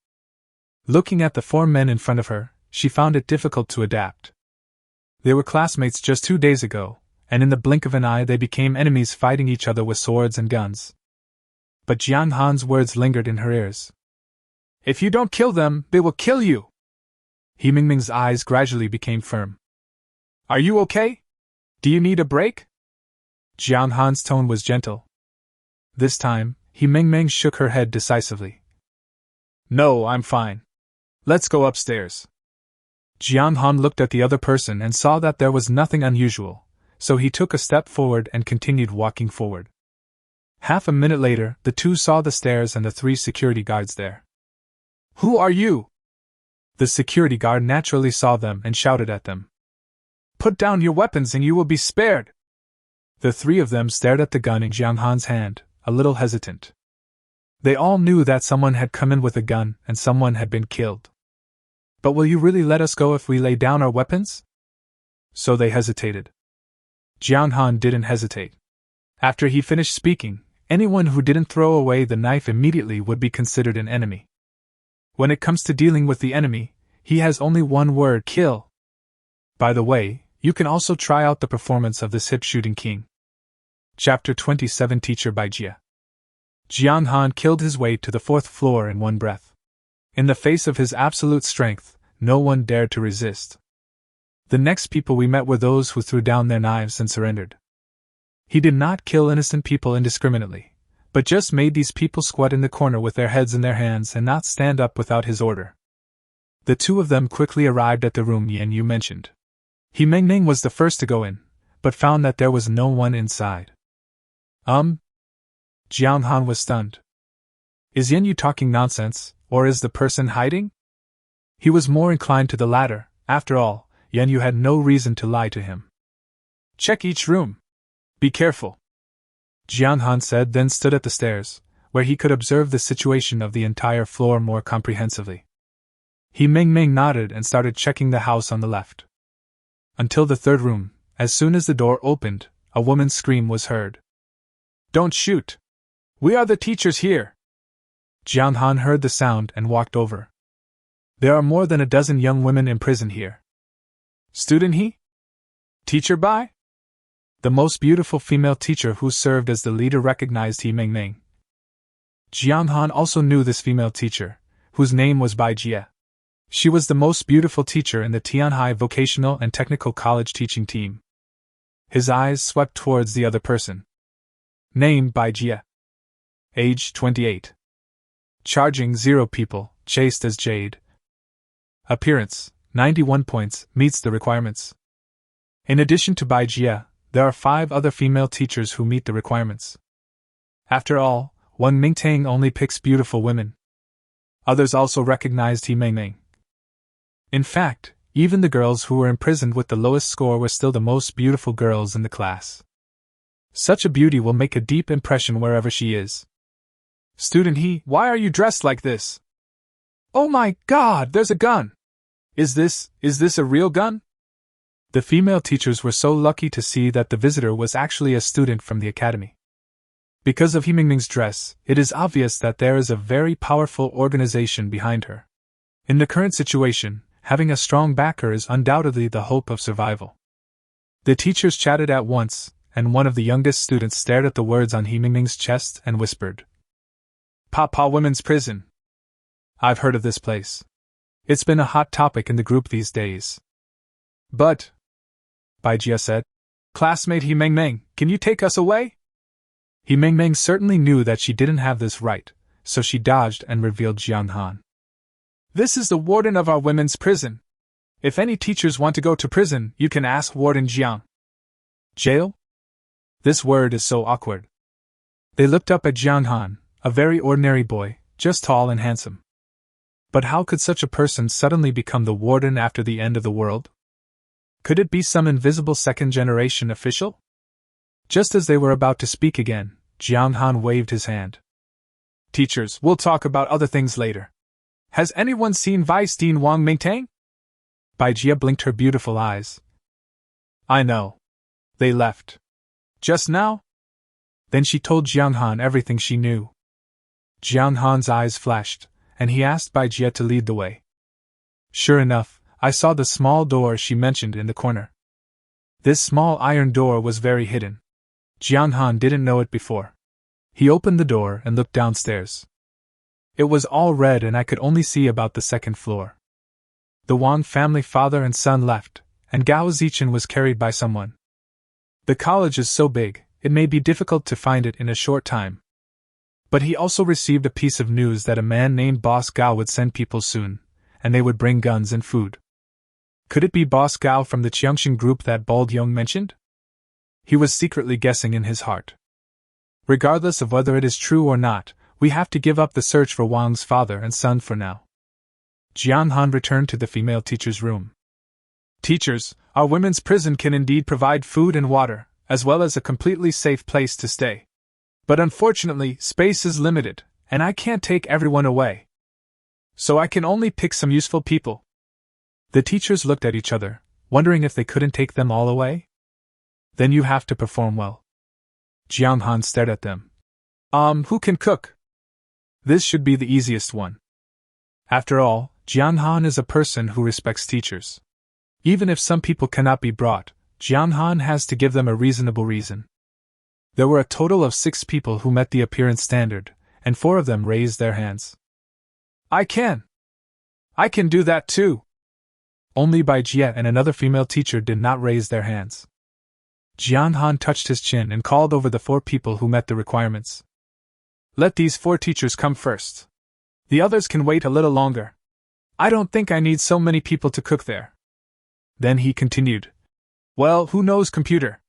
Looking at the 4 men in front of her, she found it difficult to adapt. They were classmates just 2 days ago, and in the blink of an eye they became enemies fighting each other with swords and guns. But Jong Xan's words lingered in her ears. "If you don't kill them, they will kill you!" He Mingming's eyes gradually became firm. "Are you okay? Do you need a break?" Jong Xan's tone was gentle. This time, He Mingming shook her head decisively. "No, I'm fine. Let's go upstairs." Jong Xan looked at the other person and saw that there was nothing unusual, so he took a step forward and continued walking forward. Half a minute later, the 2 saw the stairs and the 3 security guards there. "Who are you?" The security guard naturally saw them and shouted at them. "Put down your weapons and you will be spared." The 3 of them stared at the gun in Jong Xan's hand, a little hesitant. They all knew that someone had come in with a gun and someone had been killed. "But will you really let us go if we lay down our weapons?" So they hesitated. Jong Xan didn't hesitate. After he finished speaking, anyone who didn't throw away the knife immediately would be considered an enemy. When it comes to dealing with the enemy, he has only one word: kill. By the way, you can also try out the performance of this hip-shooting king. Chapter 27 Teacher by Jia. Jong Xan killed his way to the 4th floor in one breath. In the face of his absolute strength, no one dared to resist. The next people we met were those who threw down their knives and surrendered. He did not kill innocent people indiscriminately, but just made these people squat in the corner with their heads in their hands and not stand up without his order. The 2 of them quickly arrived at the room Yan Yu mentioned. He Mingming was the first to go in, but found that there was no one inside. Jong Xan was stunned. Is Yan Yu talking nonsense, or is the person hiding? He was more inclined to the latter. After all, Yan Yu had no reason to lie to him. "Check each room. Be careful," Jong Xan said, then stood at the stairs, where he could observe the situation of the entire floor more comprehensively. He Mingming nodded and started checking the house on the left. Until the 3rd room. As soon as the door opened, a woman's scream was heard. "Don't shoot! We are the teachers here!" Jong Xan heard the sound and walked over. "There are more than a dozen young women in prison here." "Student He? Teacher Bai?" The most beautiful female teacher who served as the leader recognized He Mingming. Jong Xan also knew this female teacher, whose name was Bai Jia. She was the most beautiful teacher in the Tianhai Vocational and Technical College teaching team. His eyes swept towards the other person. Name Bai Jia. Age 28. Charging 0 people, chaste as jade. Appearance, 91 points, meets the requirements. In addition to Bai Jia, there are 5 other female teachers who meet the requirements. After all, Wang Mingtang only picks beautiful women. Others also recognized He Mingming. In fact, even the girls who were imprisoned with the lowest score were still the most beautiful girls in the class. Such a beauty will make a deep impression wherever she is. Student he, why are you dressed like this? Oh my god, there's a gun! Is this a real gun? The female teachers were so lucky to see that the visitor was actually a student from the academy. Because of Himingming's dress, it is obvious that there is a very powerful organization behind her. In the current situation, having a strong backer is undoubtedly the hope of survival. The teachers chatted at once, and one of the youngest students stared at the words on Himingming's chest and whispered, Papa Women's Prison. I've heard of this place. It's been a hot topic in the group these days. But, Baijia said, classmate Himingming, can you take us away? Himingming certainly knew that she didn't have this right, so she dodged and revealed Jong Xan. This is the warden of our women's prison. If any teachers want to go to prison, you can ask Warden Jiang. Jail? This word is so awkward. They looked up at Jong Xan, a very ordinary boy, just tall and handsome. But how could such a person suddenly become the warden after the end of the world? Could it be some invisible second-generation official? Just as they were about to speak again, Jong Xan waved his hand. Teachers, we'll talk about other things later. Has anyone seen Vice Dean Wang Mingtang? Baijia blinked her beautiful eyes. I know. They left. Just now? Then she told Jong Xan everything she knew. Jong Han's eyes flashed, and he asked Baijia to lead the way. Sure enough, I saw the small door she mentioned in the corner. This small iron door was very hidden. Jong Xan didn't know it before. He opened the door and looked downstairs. It was all red and I could only see about the second floor. The Wang family father and son left, and Gao Zichen was carried by someone. The college is so big, it may be difficult to find it in a short time. But he also received a piece of news that a man named Boss Gao would send people soon, and they would bring guns and food. Could it be Boss Gao from the Qiangxin group that Bald Yong mentioned? He was secretly guessing in his heart. Regardless of whether it is true or not, we have to give up the search for Wang's father and son for now. Jong Xan returned to the female teacher's room. Teachers, our women's prison can indeed provide food and water, as well as a completely safe place to stay. But unfortunately, space is limited, and I can't take everyone away. So I can only pick some useful people. The teachers looked at each other, wondering if they couldn't take them all away. Then you have to perform well. Jong Xan stared at them. Who can cook? This should be the easiest one. After all, Jong Xan is a person who respects teachers. Even if some people cannot be brought, Jong Xan has to give them a reasonable reason. There were a total of 6 people who met the appearance standard, and 4 of them raised their hands. I can do that too. Only Baijia and another female teacher did not raise their hands. Jong Xan touched his chin and called over the 4 people who met the requirements. Let these 4 teachers come first. The others can wait a little longer. I don't think I need so many people to cook there. Then he continued. Well, who knows computer?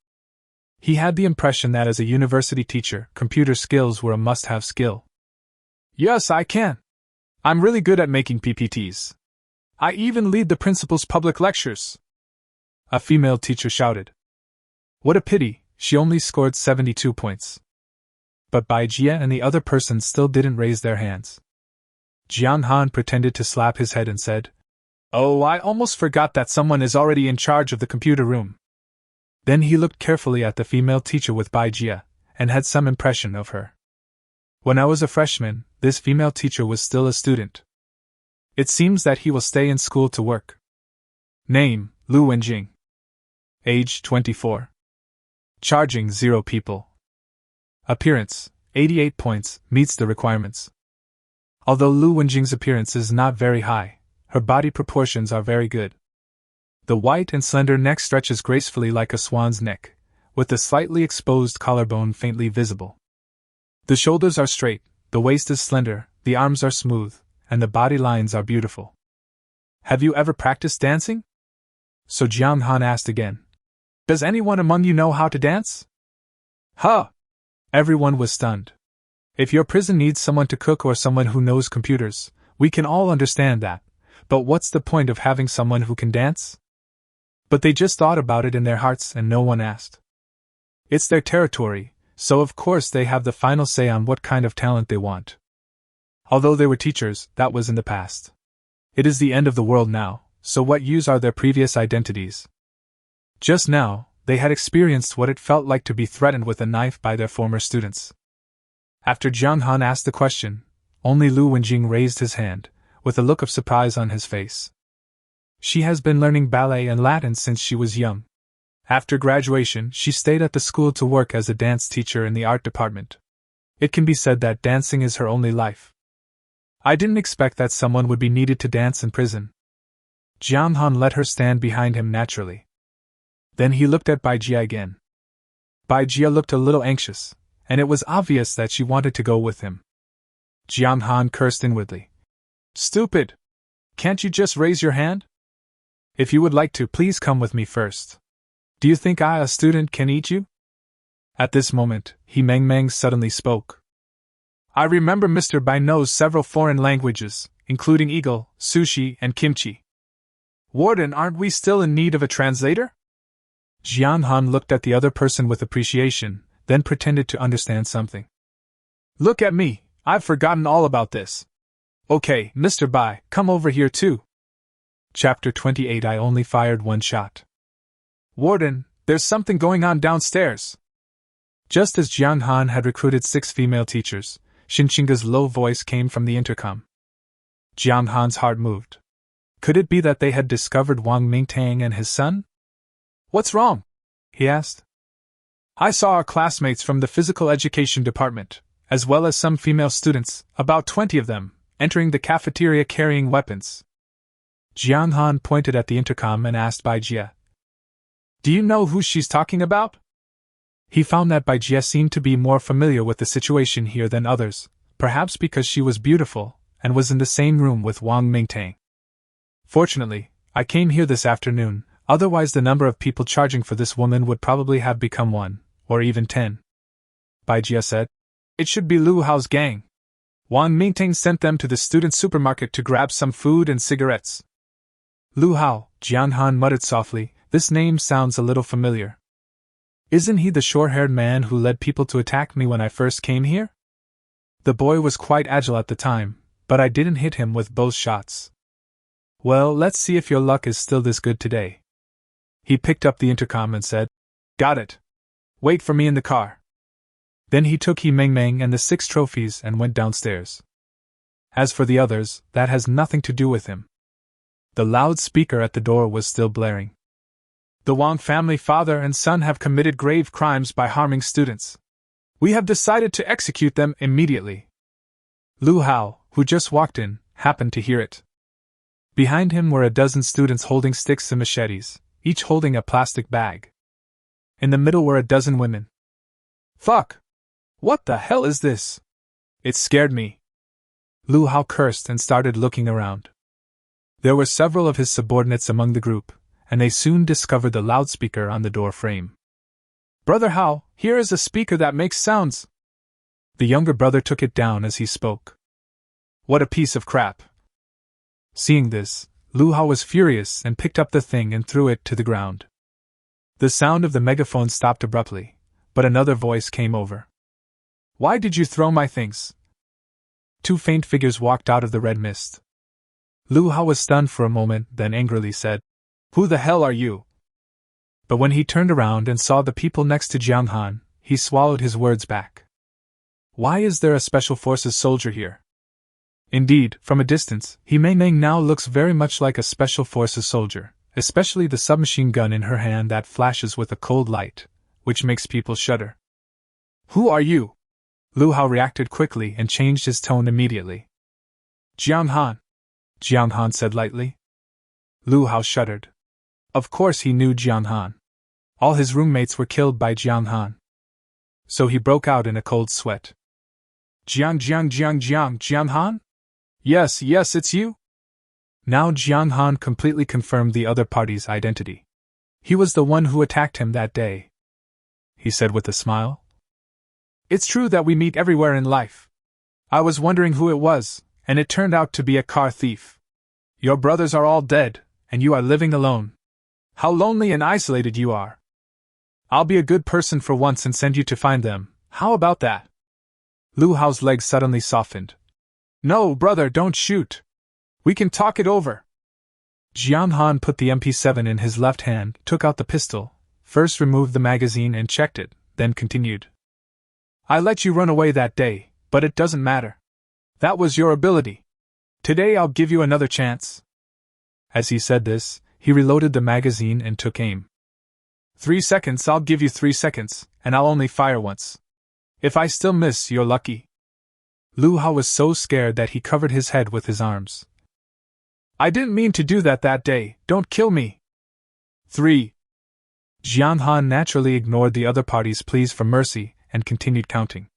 He had the impression that as a university teacher, computer skills were a must-have skill. Yes, I can. I'm really good at making PPTs. I even lead the principal's public lectures. A female teacher shouted. What a pity, she only scored 72 points. But Baijia and the other persons still didn't raise their hands. Jong Xan pretended to slap his head and said, Oh, I almost forgot that someone is already in charge of the computer room. Then he looked carefully at the female teacher with Baijia, and had some impression of her. When I was a freshman, this female teacher was still a student. It seems that he will stay in school to work. Name, Lu Wenjing. Age, 24. Charging 0 people. Appearance, 88 points, meets the requirements. Although Lu Wenjing's appearance is not very high, her body proportions are very good. The white and slender neck stretches gracefully like a swan's neck, with the slightly exposed collarbone faintly visible. The shoulders are straight, the waist is slender, the arms are smooth, and the body lines are beautiful. Have you ever practiced dancing? So Jong Xan asked again. Does anyone among you know how to dance? Huh! Everyone was stunned. If your prison needs someone to cook or someone who knows computers, we can all understand that, but what's the point of having someone who can dance? But they just thought about it in their hearts and no one asked. It's their territory, so of course they have the final say on what kind of talent they want. Although they were teachers, that was in the past. It is the end of the world now, so what use are their previous identities? Just now, they had experienced what it felt like to be threatened with a knife by their former students. After Jong Han asked the question, only Lu Wenjing raised his hand, with a look of surprise on his face. She has been learning ballet and Latin since she was young. After graduation, she stayed at the school to work as a dance teacher in the art department. It can be said that dancing is her only life. I didn't expect that someone would be needed to dance in prison. Jiang Han let her stand behind him naturally. Then he looked at Bai Jia again. Bai Jia looked a little anxious, and it was obvious that she wanted to go with him. Jiang Han cursed inwardly. Stupid! Can't you just raise your hand? If you would like to, please come with me first. Do you think I, a student, can eat you? At this moment, He Meng suddenly spoke. I remember Mr. Bai knows several foreign languages, including eagle, sushi, and kimchi. Warden, aren't we still in need of a translator? Jiang Han looked at the other person with appreciation, then pretended to understand something. Look at me, I've forgotten all about this. Okay, Mr. Bai, come over here too. Chapter 28 I only fired one shot. Warden, there's something going on downstairs. Just as Jiang Han had recruited 6 female teachers, Shinchinga's low voice came from the intercom. Jiang Han's heart moved. Could it be that they had discovered Wang Mingtang and his son? What's wrong? He asked. I saw our classmates from the physical education department, as well as some female students, about 20 of them, entering the cafeteria carrying weapons. Jiang Han pointed at the intercom and asked Bai Jia. Do you know who she's talking about? He found that Bai Jia seemed to be more familiar with the situation here than others, perhaps because she was beautiful, and was in the same room with Wang Mingtang. Fortunately, I came here this afternoon, otherwise the number of people charging for this woman would probably have become 1, or even 10. Bai Jia said. It should be Lu Hao's gang. Wang Mingtang sent them to the student supermarket to grab some food and cigarettes. Lu Hao, Jiang Han muttered softly, this name sounds a little familiar. Isn't he the short-haired man who led people to attack me when I first came here? The boy was quite agile at the time, but I didn't hit him with both shots. Well, let's see if your luck is still this good today. He picked up the intercom and said, Got it. Wait for me in the car. Then he took He Meng and the 6 trophies and went downstairs. As for the others, that has nothing to do with him. The loudspeaker at the door was still blaring. The Wang family father and son have committed grave crimes by harming students. We have decided to execute them immediately. Lu Hao, who just walked in, happened to hear it. Behind him were a dozen students holding sticks and machetes, each holding a plastic bag. In the middle were a dozen women. Fuck! What the hell is this? It scared me. Lu Hao cursed and started looking around. There were several of his subordinates among the group, and they soon discovered the loudspeaker on the door frame. Brother Hao, here is a speaker that makes sounds. The younger brother took it down as he spoke. What a piece of crap. Seeing this, Lu Hao was furious and picked up the thing and threw it to the ground. The sound of the megaphone stopped abruptly, but another voice came over. Why did you throw my things? 2 faint figures walked out of the red mist. Lu Hao was stunned for a moment, then angrily said, Who the hell are you? But when he turned around and saw the people next to Jiang Han, he swallowed his words back. Why is there a special forces soldier here? Indeed, from a distance, He Meng now looks very much like a special forces soldier, especially the submachine gun in her hand that flashes with a cold light, which makes people shudder. Who are you? Lu Hao reacted quickly and changed his tone immediately. Jiang Han. Jiang Han said lightly. Lu Hao shuddered. Of course he knew Jiang Han. All his roommates were killed by Jiang Han. So he broke out in a cold sweat. Jiang Han? Yes, it's you? Now Jiang Han completely confirmed the other party's identity. He was the one who attacked him that day. He said with a smile. It's true that we meet everywhere in life. I was wondering who it was, and it turned out to be a car thief. Your brothers are all dead, and you are living alone. How lonely and isolated you are. I'll be a good person for once and send you to find them. How about that? Lu Hao's legs suddenly softened. No, brother, don't shoot. We can talk it over. Jong Han put the MP7 in his left hand, took out the pistol, first removed the magazine and checked it, then continued. I let you run away that day, but it doesn't matter. That was your ability. Today I'll give you another chance. As he said this, he reloaded the magazine and took aim. 3 seconds, I'll give you 3 seconds, and I'll only fire once. If I still miss, you're lucky. Lu Hao was so scared that he covered his head with his arms. I didn't mean to do that day, don't kill me. 3. Jian Han naturally ignored the other party's pleas for mercy and continued counting.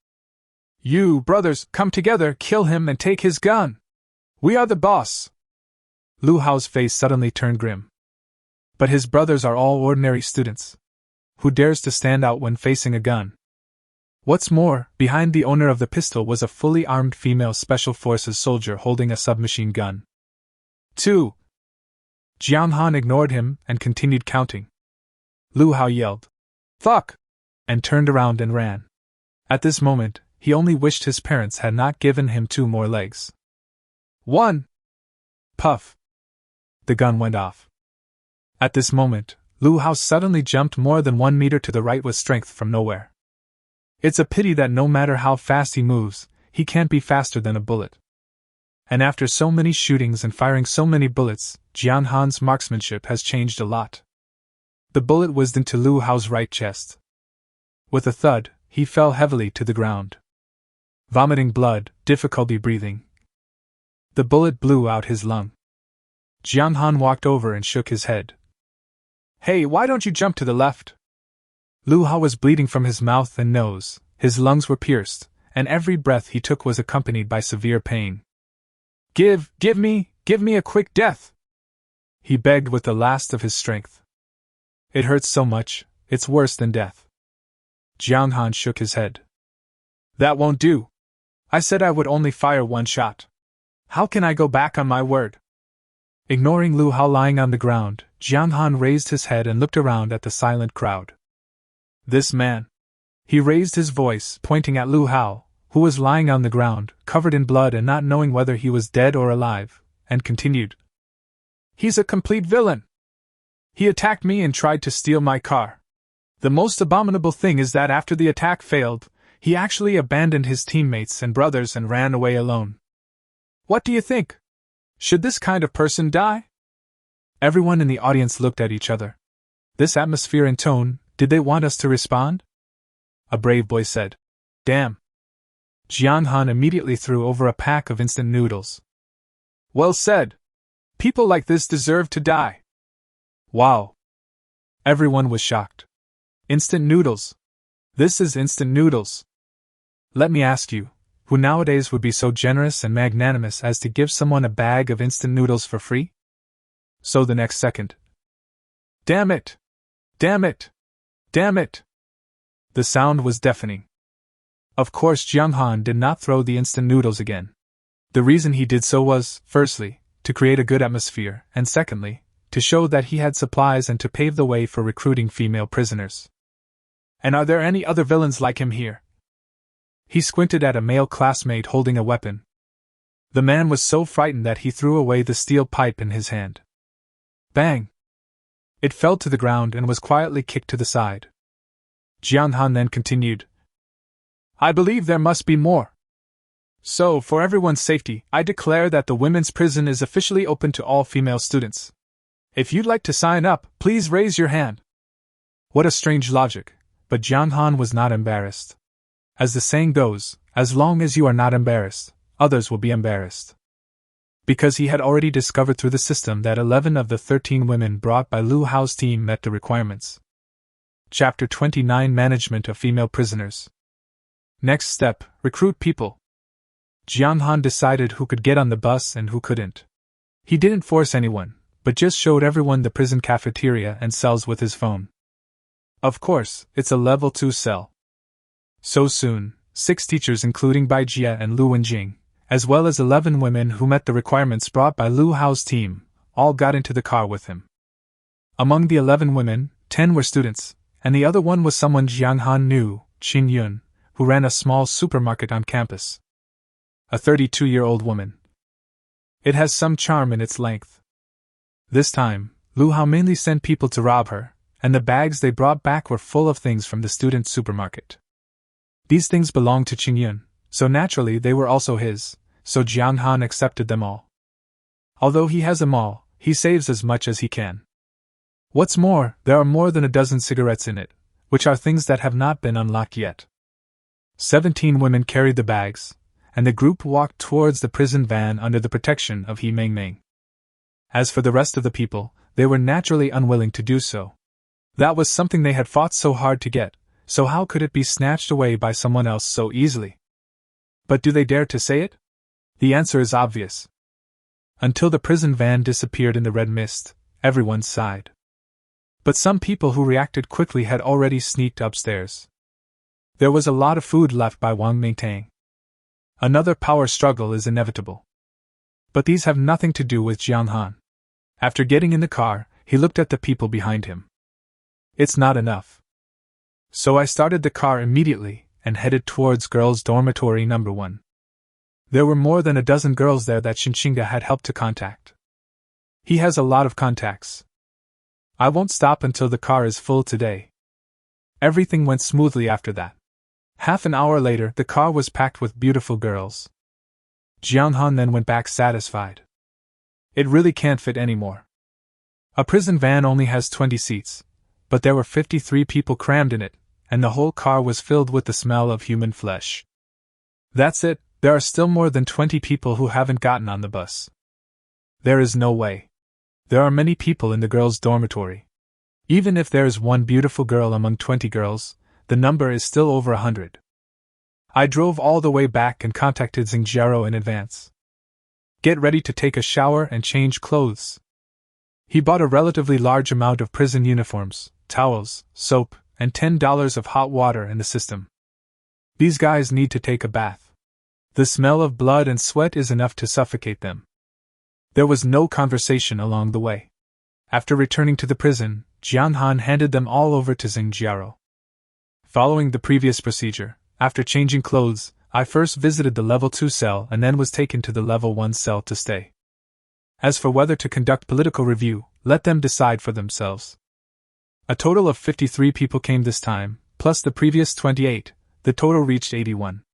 You, brothers, come together, kill him and take his gun. We are the boss. Lu Hao's face suddenly turned grim. But his brothers are all ordinary students. Who dares to stand out when facing a gun? What's more, behind the owner of the pistol was a fully armed female Special Forces soldier holding a submachine gun. 2. Jiang Han ignored him and continued counting. Lu Hao yelled, "Fuck!" and turned around and ran. At this moment, he only wished his parents had not given him 2 more legs. 1. Puff. The gun went off. At this moment, Lu Hao suddenly jumped more than 1 meter to the right with strength from nowhere. It's a pity that no matter how fast he moves, he can't be faster than a bullet. And after so many shootings and firing so many bullets, Jian Han's marksmanship has changed a lot. The bullet whizzed into Lu Hao's right chest. With a thud, he fell heavily to the ground. Vomiting blood, difficulty breathing. The bullet blew out his lung. Jian Han walked over and shook his head. Hey, why don't you jump to the left? Lu Hao was bleeding from his mouth and nose, his lungs were pierced, and every breath he took was accompanied by severe pain. Give me a quick death! He begged with the last of his strength. It hurts so much, it's worse than death. Jiang Han shook his head. That won't do. I said I would only fire 1 shot. How can I go back on my word? Ignoring Lu Hao lying on the ground, Jiang Han raised his head and looked around at the silent crowd. This man. He raised his voice, pointing at Lu Hao, who was lying on the ground, covered in blood and not knowing whether he was dead or alive, and continued. He's a complete villain. He attacked me and tried to steal my car. The most abominable thing is that after the attack failed, he actually abandoned his teammates and brothers and ran away alone. What do you think? Should this kind of person die? Everyone in the audience looked at each other. This atmosphere and tone, did they want us to respond? A brave boy said, Damn. Jian Han immediately threw over a pack of instant noodles. Well said. People like this deserve to die. Wow. Everyone was shocked. Instant noodles. This is instant noodles. Let me ask you, who nowadays would be so generous and magnanimous as to give someone a bag of instant noodles for free? So the next second. Damn it! Damn it! Damn it! The sound was deafening. Of course, Jiang Han did not throw the instant noodles again. The reason he did so was, firstly, to create a good atmosphere, and secondly, to show that he had supplies and to pave the way for recruiting female prisoners. And are there any other villains like him here? He squinted at a male classmate holding a weapon. The man was so frightened that he threw away the steel pipe in his hand. Bang! It fell to the ground and was quietly kicked to the side. Jiang Han then continued. I believe there must be more. So, for everyone's safety, I declare that the women's prison is officially open to all female students. If you'd like to sign up, please raise your hand. What a strange logic, but Jiang Han was not embarrassed. As the saying goes, as long as you are not embarrassed, others will be embarrassed. Because he had already discovered through the system that 11 of the 13 women brought by Lu Hao's team met the requirements. Chapter 29 Management of Female Prisoners. Next step, recruit people. Jiang Han decided who could get on the bus and who couldn't. He didn't force anyone, but just showed everyone the prison cafeteria and cells with his phone. Of course, it's a level 2 cell. So soon, 6 teachers including Bai Jia and Lu Wenjing, as well as 11 women who met the requirements brought by Lu Hao's team, all got into the car with him. Among the 11 women, 10 were students, and the other one was someone Jiang Han knew, Qin Yun, who ran a small supermarket on campus. a 32-year-old woman. It has some charm in its length. This time, Lu Hao mainly sent people to rob her, and the bags they brought back were full of things from the student supermarket. These things belonged to Qingyun, so naturally they were also his, so Jiang Han accepted them all. Although he has them all, he saves as much as he can. What's more, there are more than a dozen cigarettes in it, which are things that have not been unlocked yet. 17 women carried the bags, and the group walked towards the prison van under the protection of He Meng Meng. As for the rest of the people, they were naturally unwilling to do so. That was something they had fought so hard to get, so how could it be snatched away by someone else so easily? But do they dare to say it? The answer is obvious. Until the prison van disappeared in the red mist, everyone sighed. But some people who reacted quickly had already sneaked upstairs. There was a lot of food left by Wang Mingtang. Another power struggle is inevitable. But these have nothing to do with Jiang Han. After getting in the car, he looked at the people behind him. It's not enough. So I started the car immediately and headed towards girls' dormitory number 1. There were more than a dozen girls there that Shinshinga had helped to contact. He has a lot of contacts. I won't stop until the car is full today. Everything went smoothly after that. Half an hour later, the car was packed with beautiful girls. Jiang Han then went back satisfied. It really can't fit anymore. A prison van only has 20 seats, but there were 53 people crammed in it, and the whole car was filled with the smell of human flesh. That's it, there are still more than 20 people who haven't gotten on the bus. There is no way. There are many people in the girls' dormitory. Even if there is one beautiful girl among 20 girls, the number is still over 100. I drove all the way back and contacted Xingjiaro in advance. Get ready to take a shower and change clothes. He bought a relatively large amount of prison uniforms, towels, soap, and $10 of hot water in the system. These guys need to take a bath. The smell of blood and sweat is enough to suffocate them. There was no conversation along the way. After returning to the prison, Jiang Han handed them all over to Xingjiaro. Following the previous procedure, after changing clothes, I first visited the level 2 cell and then was taken to the level 1 cell to stay. As for whether to conduct political review, let them decide for themselves. A total of 53 people came this time, plus the previous 28, the total reached 81.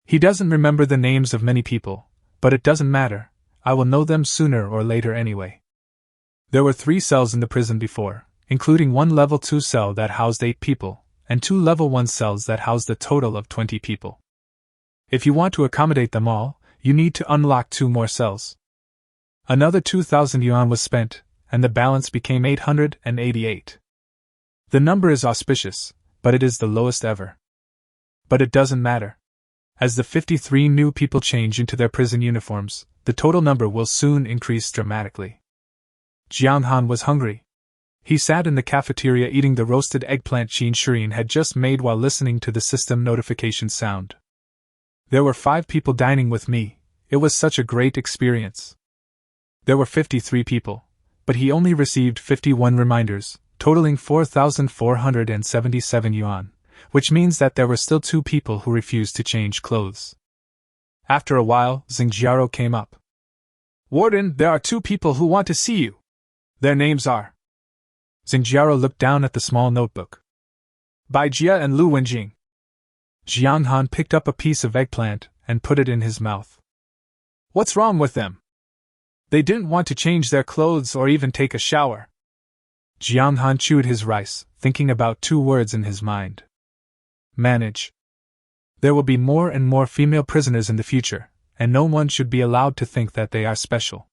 He doesn't remember the names of many people, but it doesn't matter, I will know them sooner or later anyway. There were 3 cells in the prison before, including one level 2 cell that housed 8 people, and 2 level 1 cells that housed a total of 20 people. If you want to accommodate them all, you need to unlock 2 more cells. Another 2,000 yuan was spent, and the balance became 888. The number is auspicious, but it is the lowest ever. But it doesn't matter. As the 53 new people change into their prison uniforms, the total number will soon increase dramatically. Jiang Han was hungry. He sat in the cafeteria eating the roasted eggplant Qin Shirin had just made while listening to the system notification sound. There were 5 people dining with me. It was such a great experience. There were 53 people, but he only received 51 reminders, totaling 4,477 yuan, which means that there were still 2 people who refused to change clothes. After a while, Xingjiaro came up. Warden, there are 2 people who want to see you. Their names are. Xingjiaro looked down at the small notebook. Bai Jia and Lu Wenjing. Jiang Han picked up a piece of eggplant and put it in his mouth. What's wrong with them? They didn't want to change their clothes or even take a shower. Jiang Han chewed his rice, thinking about 2 words in his mind. Manage. There will be more and more female prisoners in the future, and no one should be allowed to think that they are special.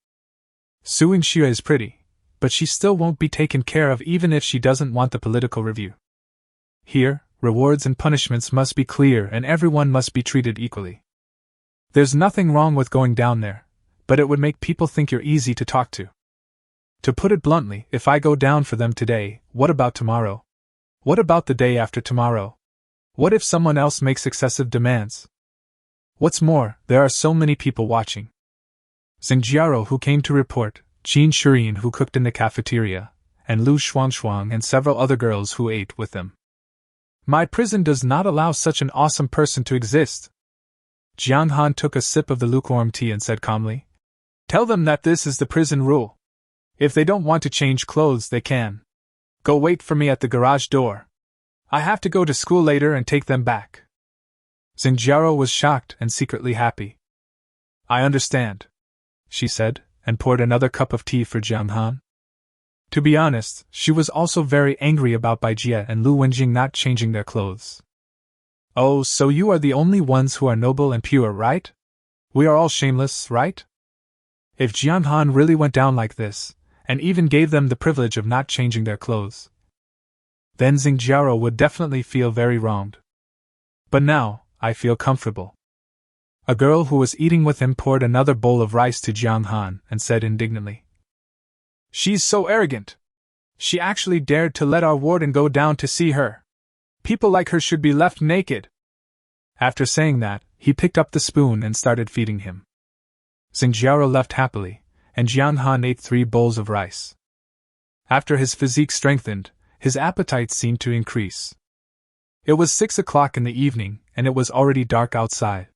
Su Yingxue is pretty, but she still won't be taken care of even if she doesn't want the political review. Here, rewards and punishments must be clear and everyone must be treated equally. There's nothing wrong with going down there, but it would make people think you're easy to talk to. To put it bluntly, if I go down for them today, what about tomorrow? What about the day after tomorrow? What if someone else makes excessive demands? What's more, there are so many people watching. Xingjiaro, who came to report, Qin Shirin, who cooked in the cafeteria, and Lu Shuangshuang and several other girls who ate with them. My prison does not allow such an awesome person to exist. Jiang Han took a sip of the lukewarm tea and said calmly, "Tell them that this is the prison rule. If they don't want to change clothes, they can. Go wait for me at the garage door. I have to go to school later and take them back." Xingjiao was shocked and secretly happy. "I understand," she said, and poured another cup of tea for Jiang Han. To be honest, she was also very angry about Bai Jie and Lu Wenjing not changing their clothes. "Oh, so you are the only ones who are noble and pure, right? We are all shameless, right?" If Jiang Han really went down like this, and even gave them the privilege of not changing their clothes, then Xingjiao would definitely feel very wronged. But now, I feel comfortable. A girl who was eating with him poured another bowl of rice to Jiang Han and said indignantly, "She's so arrogant. She actually dared to let our warden go down to see her. People like her should be left naked." After saying that, he picked up the spoon and started feeding him. Xingjiao left happily, and Jiang Han ate 3 bowls of rice. After his physique strengthened, his appetite seemed to increase. It was 6 o'clock in the evening, and it was already dark outside.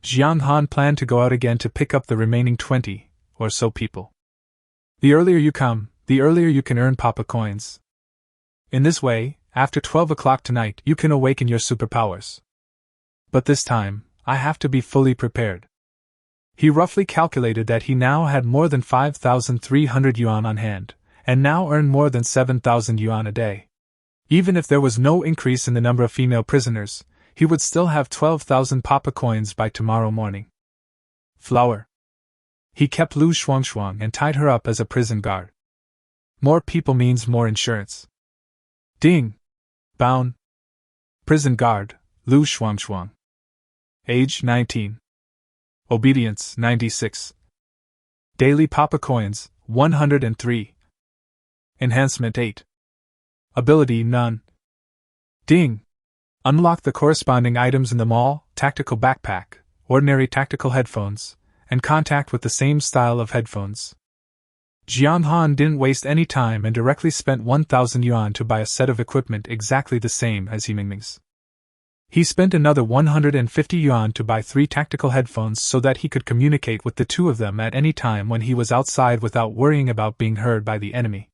Jiang Han planned to go out again to pick up the remaining 20 or so people. The earlier you come, the earlier you can earn Papa coins. In this way, after 12 o'clock tonight, you can awaken your superpowers. But this time, I have to be fully prepared. He roughly calculated that he now had more than 5,300 yuan on hand, and now earned more than 7,000 yuan a day. Even if there was no increase in the number of female prisoners, he would still have 12,000 Papa coins by tomorrow morning. Flower. He kept Lu Shuangshuang and tied her up as a prison guard. More people means more insurance. Ding! Bound. Prison guard, Lu Shuangshuang. Age 19. Obedience 96. Daily Papa coins 103. Enhancement 8. Ability none. Ding! Unlock the corresponding items in the mall: tactical backpack, ordinary tactical headphones, and contact with the same style of headphones. Jiang Han didn't waste any time and directly spent 1,000 yuan to buy a set of equipment exactly the same as Mingming's. He spent another 150 yuan to buy 3 tactical headphones so that he could communicate with the 2 of them at any time when he was outside without worrying about being heard by the enemy.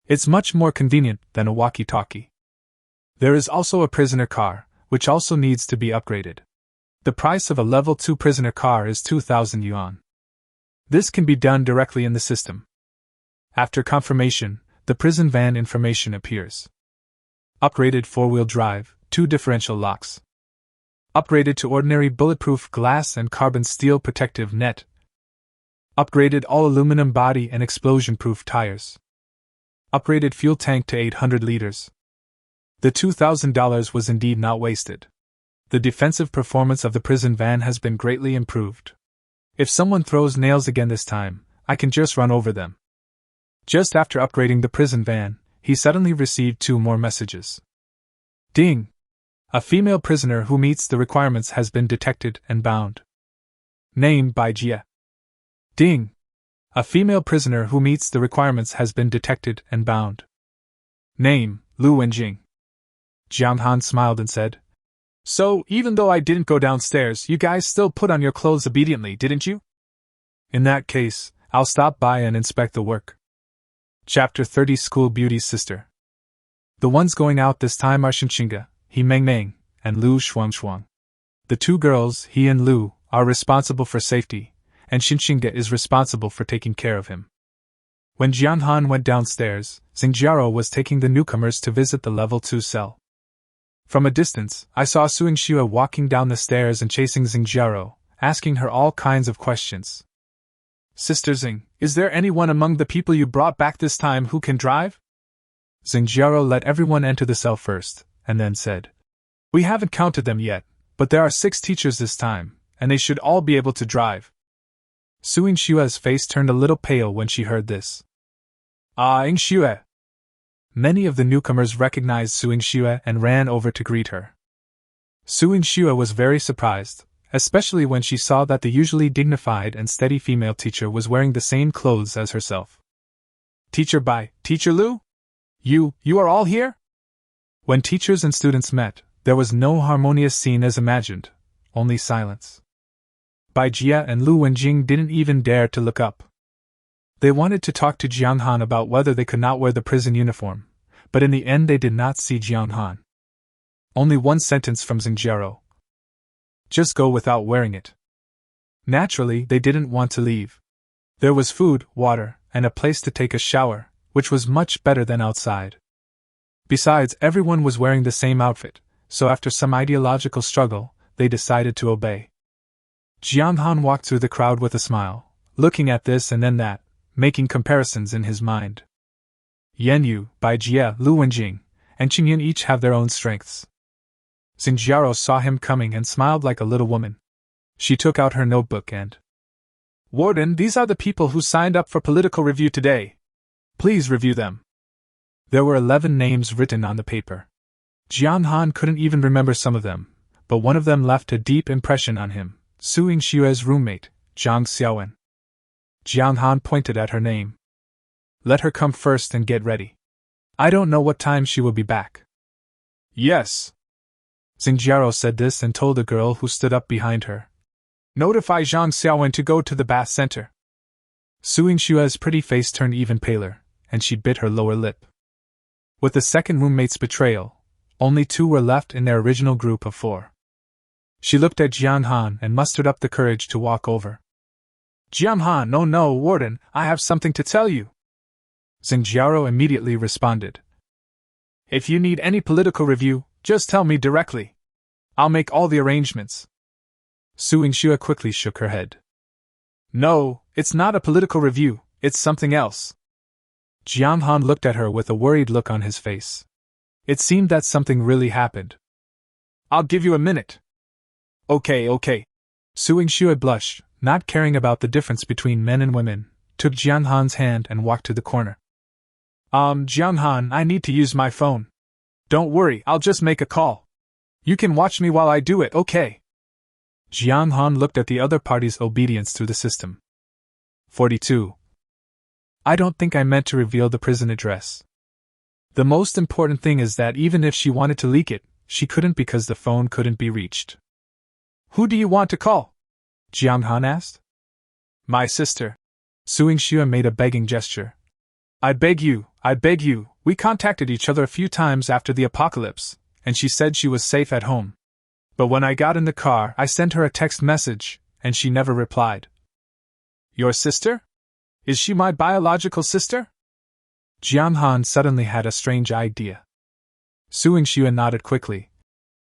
It's much more convenient than a walkie-talkie. There is also a prisoner car, which also needs to be upgraded. The price of a level 2 prisoner car is 2,000 yuan. This can be done directly in the system. After confirmation, the prison van information appears. Upgraded 4-wheel drive, 2 differential locks. Upgraded to ordinary bulletproof glass and carbon steel protective net. Upgraded all aluminum body and explosion-proof tires. Upgraded fuel tank to 800 liters. The $2,000 was indeed not wasted. The defensive performance of the prison van has been greatly improved. If someone throws nails again this time, I can just run over them. Just after upgrading the prison van, he suddenly received 2 more messages. Ding! A female prisoner who meets the requirements has been detected and bound. Name Bai Jie. Ding! A female prisoner who meets the requirements has been detected and bound. Name Lu Wenjing. Jiang Han smiled and said, "So, even though I didn't go downstairs, you guys still put on your clothes obediently, didn't you? In that case, I'll stop by and inspect the work." Chapter 30 School Beauty's Sister. The ones going out this time are Xinxinga, He Mengmeng, and Lu Shuangshuang. The 2 girls, He and Lu, are responsible for safety, and Xinxinga is responsible for taking care of him. When Jiang Han went downstairs, Xingjiao was taking the newcomers to visit the level 2 cell. From a distance, I saw Suingxue walking down the stairs and chasing Xingjiao, asking her all kinds of questions. "Sister Xing, is there anyone among the people you brought back this time who can drive?" Xingjiao let everyone enter the cell first, and then said, "We haven't counted them yet, but there are 6 teachers this time, and they should all be able to drive." Suingxue's face turned a little pale when she heard this. "Ah, Ingxue!" Many of the newcomers recognized Suingxue and ran over to greet her. Suingxue was very surprised, especially when she saw that the usually dignified and steady female teacher was wearing the same clothes as herself. "Teacher Bai, Teacher Lu? You are all here?" When teachers and students met, there was no harmonious scene as imagined, only silence. Bai Jia and Lu Wenjing didn't even dare to look up. They wanted to talk to Jiang Han about whether they could not wear the prison uniform, but in the end they did not see Jiang Han. Only one sentence from Xinjiao. Just go without wearing it. Naturally, they didn't want to leave. There was food, water, and a place to take a shower, which was much better than outside. Besides, everyone was wearing the same outfit, so after some ideological struggle, they decided to obey. Jiang Han walked through the crowd with a smile, looking at this and then that, making comparisons in his mind. Yan Yu, Bai Jia, Lu Wenjing, and Qingyan each have their own strengths. Xinjiao saw him coming and smiled like a little woman. She took out her notebook and... Warden, these are the people who signed up for political review today. Please review them. There were 11 names written on the paper. Jiang Han couldn't even remember some of them, but one of them left a deep impression on him, Su Yingshue's roommate, Zhang Xiaowen. Jiang Han pointed at her name. Let her come first and get ready. I don't know what time she will be back. Yes. Xinjiao said this and told the girl who stood up behind her. Notify Zhang Xiaowen to go to the bath center. Su Yingshue's pretty face turned even paler, and she bit her lower lip. With the second roommate's betrayal, only 2 were left in their original group of 4. She looked at Jiang Han and mustered up the courage to walk over. Jiang Han, no, Warden, I have something to tell you. Xinjiao immediately responded. If you need any political review, just tell me directly. I'll make all the arrangements. Su Yingxue quickly shook her head. No, it's not a political review, it's something else. Jiang Han looked at her with a worried look on his face. It seemed that something really happened. I'll give you a minute. Okay. Su Yingxue blushed, not caring about the difference between men and women, took Jiang Han's hand and walked to the corner. Jiang Han, I need to use my phone. Don't worry, I'll just make a call. You can watch me while I do it, okay? Jiang Han looked at the other party's obedience through the system. 42. I don't think I meant to reveal the prison address. The most important thing is that even if she wanted to leak it, she couldn't because the phone couldn't be reached. Who do you want to call? Jiang Han asked. My sister. Su Yingxue made a begging gesture. I beg you, we contacted each other a few times after the apocalypse, and she said she was safe at home. But when I got in the car, I sent her a text message, and she never replied. Your sister? Is she my biological sister? Jiang Han suddenly had a strange idea. Su Yingxue nodded quickly.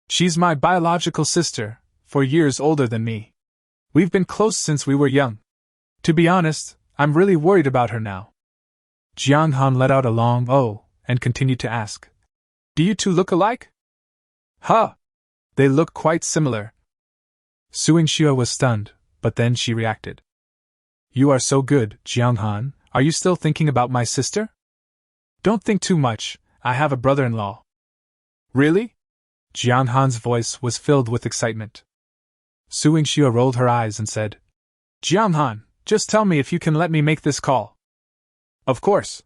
She's my biological sister, 4 years older than me. We've been close since we were young. To be honest, I'm really worried about her now. Jiang Han let out a long "oh" and continued to ask. Do you two look alike? Huh! They look quite similar. Su Yingxue was stunned, but then she reacted. You are so good, Jiang Han, are you still thinking about my sister? Don't think too much, I have a brother-in-law. Really? Jiang Han's voice was filled with excitement. Su Yingxue rolled her eyes and said, Jiang Han, just tell me if you can let me make this call. Of course.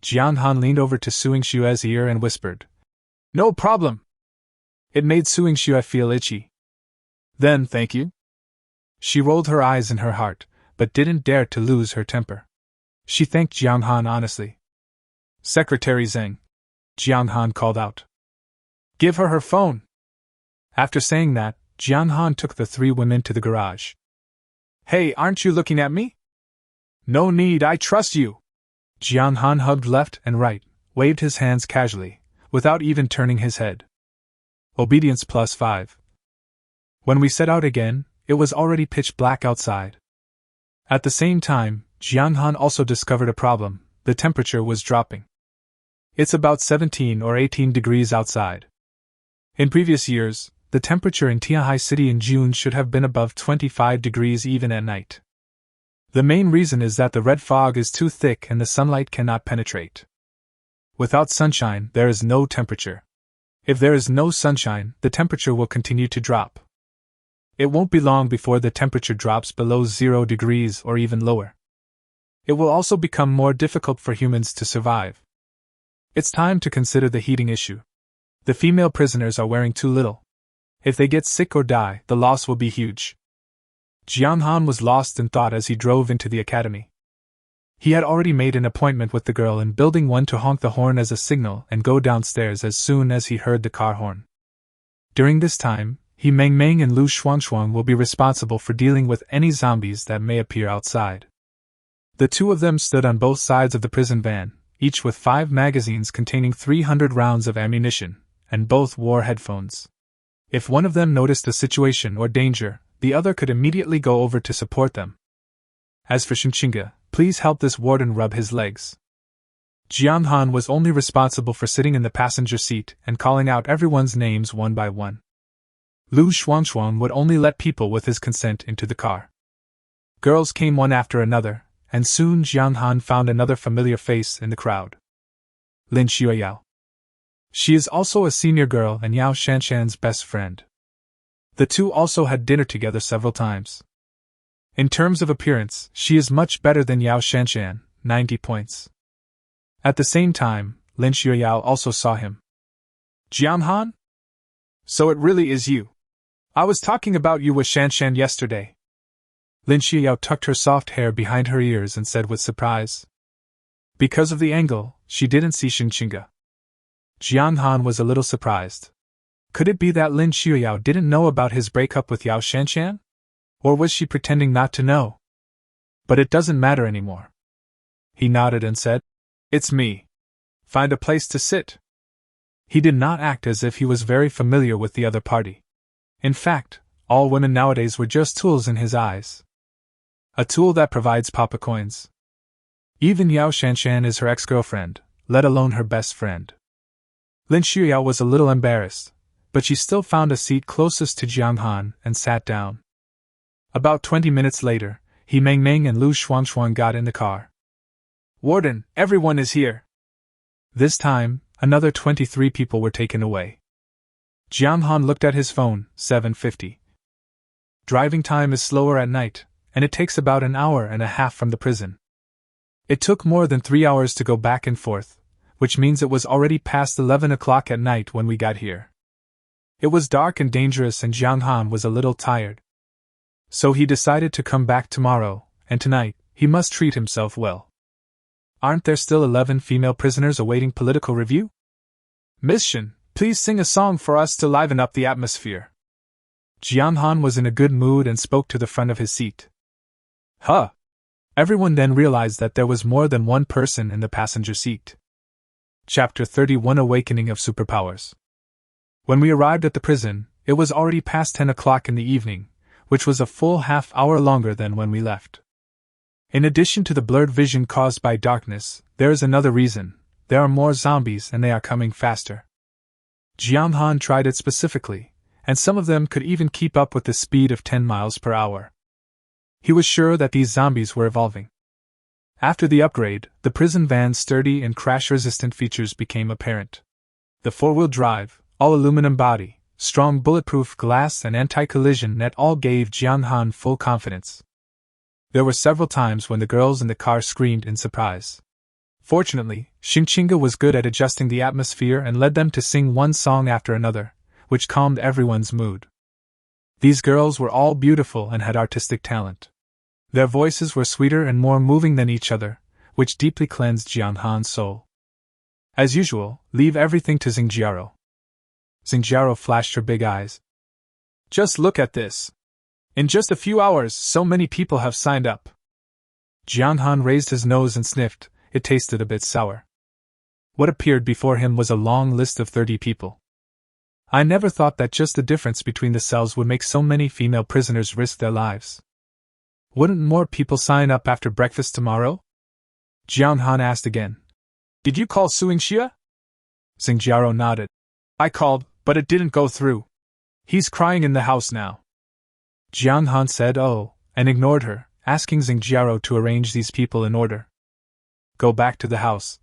Jiang Han leaned over to Su Yingxue's ear and whispered. No problem. It made Su Yingxue feel itchy. Then, thank you. She rolled her eyes in her heart, but didn't dare to lose her temper. She thanked Jiang Han honestly. Secretary Zheng, Jiang Han called out. Give her her phone. After saying that, Jiang Han took the 3 women to the garage. Hey, aren't you looking at me? No need, I trust you. Jiang Han hugged left and right, waved his hands casually, without even turning his head. Obedience +5. When we set out again, it was already pitch black outside. At the same time, Jiang Han also discovered a problem: the temperature was dropping. It's about 17 or 18 degrees outside. In previous years, the temperature in Tianhai City in June should have been above 25 degrees even at night. The main reason is that the red fog is too thick and the sunlight cannot penetrate. Without sunshine, there is no temperature. If there is no sunshine, the temperature will continue to drop. It won't be long before the temperature drops below 0 degrees or even lower. It will also become more difficult for humans to survive. It's time to consider the heating issue. The female prisoners are wearing too little. If they get sick or die, the loss will be huge. Jong Xan was lost in thought as he drove into the academy. He had already made an appointment with the girl in Building 1 to honk the horn as a signal and go downstairs as soon as he heard the car horn. During this time, he Meng Meng and Lu Shuangshuang will be responsible for dealing with any zombies that may appear outside. The two of them stood on both sides of the prison van, each with 5 magazines containing 300 rounds of ammunition, and both wore headphones. If one of them noticed a situation or danger, the other could immediately go over to support them. As for Xingqinga, please help this warden rub his legs. Jong Xan was only responsible for sitting in the passenger seat and calling out everyone's names one by one. Lu Shuangshuang would only let people with his consent into the car. Girls came one after another, and soon Jong Xan found another familiar face in the crowd. Lin Xiaoyao. She is also a senior girl and Yao Shanshan's best friend. The two also had dinner together several times. In terms of appearance, she is much better than Yao Shanshan, 90 points. At the same time, Lin Xiaoyao also saw him. Jong Xan? So it really is you. I was talking about you with Shanshan yesterday. Lin Xiaoyao tucked her soft hair behind her ears and said with surprise. Because of the angle, she didn't see Xingqinga. Jong Xan was a little surprised. Could it be that Lin Xiaoyao didn't know about his breakup with Yao Shanshan? Or was she pretending not to know? But it doesn't matter anymore. He nodded and said, It's me. Find a place to sit. He did not act as if he was very familiar with the other party. In fact, all women nowadays were just tools in his eyes. A tool that provides papa coins. Even Yao Shanshan is her ex-girlfriend, let alone her best friend. Lin Xiaoyao was a little embarrassed, but she still found a seat closest to Jong Xan and sat down. About 20 minutes later, he Meng Meng and Lu Shuangshuang got in the car. Warden, everyone is here. This time, another 23 people were taken away. Jong Xan looked at his phone, 7:50. Driving time is slower at night, and it takes about an hour and a half from the prison. It took more than 3 hours to go back and forth, which means it was already past 11 o'clock at night when we got here. It was dark and dangerous and Jong Xan was a little tired. So he decided to come back tomorrow, and tonight, he must treat himself well. Aren't there still 11 female prisoners awaiting political review? Miss Shin, please sing a song for us to liven up the atmosphere. Jong Xan was in a good mood and spoke to the front of his seat. Huh! Everyone then realized that there was more than one person in the passenger seat. Chapter 31 Awakening of Superpowers. When we arrived at the prison, it was already past 10 o'clock in the evening, which was a full half-hour longer than when we left. In addition to the blurred vision caused by darkness, there is another reason. There are more zombies and they are coming faster. Jong Xan tried it specifically, and some of them could even keep up with the speed of 10 miles per hour. He was sure that these zombies were evolving. After the upgrade, the prison van's sturdy and crash-resistant features became apparent. The four-wheel drive, all-aluminum body, strong bulletproof glass and anti-collision net all gave Jong Xan full confidence. There were several times when the girls in the car screamed in surprise. Fortunately, Xingqinga was good at adjusting the atmosphere and led them to sing one song after another, which calmed everyone's mood. These girls were all beautiful and had artistic talent. Their voices were sweeter and more moving than each other, which deeply cleansed Jong Xan's soul. As usual, leave everything to Xingjiaro. Xingjiaro flashed her big eyes. Just look at this. In just a few hours, so many people have signed up. Jong Xan raised his nose and sniffed. It tasted a bit sour. What appeared before him was a long list of 30 people. I never thought that just the difference between the cells would make so many female prisoners risk their lives. Wouldn't more people sign up after breakfast tomorrow? Jong Xan asked again. Did you call Suing Xia? Xingjiaro nodded. I called, but it didn't go through. He's crying in the house now. Jong Xan said oh, and ignored her, asking Xingjiaro to arrange these people in order. Go back to the house.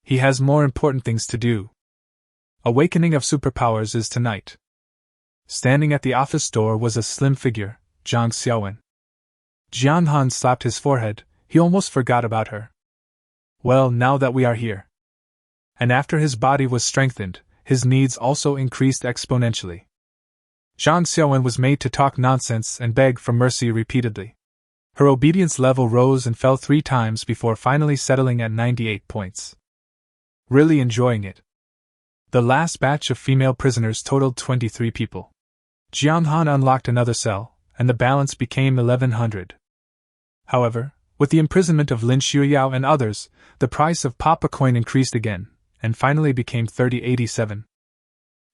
He has more important things to do. Awakening of Superpowers is tonight. Standing at the office door was a slim figure, Zhang Xiaowen. Jong Xan slapped his forehead, he almost forgot about her. Well, now that we are here. And after his body was strengthened, his needs also increased exponentially. Jong Xan was made to talk nonsense and beg for mercy repeatedly. Her obedience level rose and fell 3 times before finally settling at 98 points. Really enjoying it. The last batch of female prisoners totaled 23 people. Jong Han unlocked another cell, and the balance became 1100. However, with the imprisonment of Lin Shuyao and others, the price of Papa Coin increased again, and finally became 3087.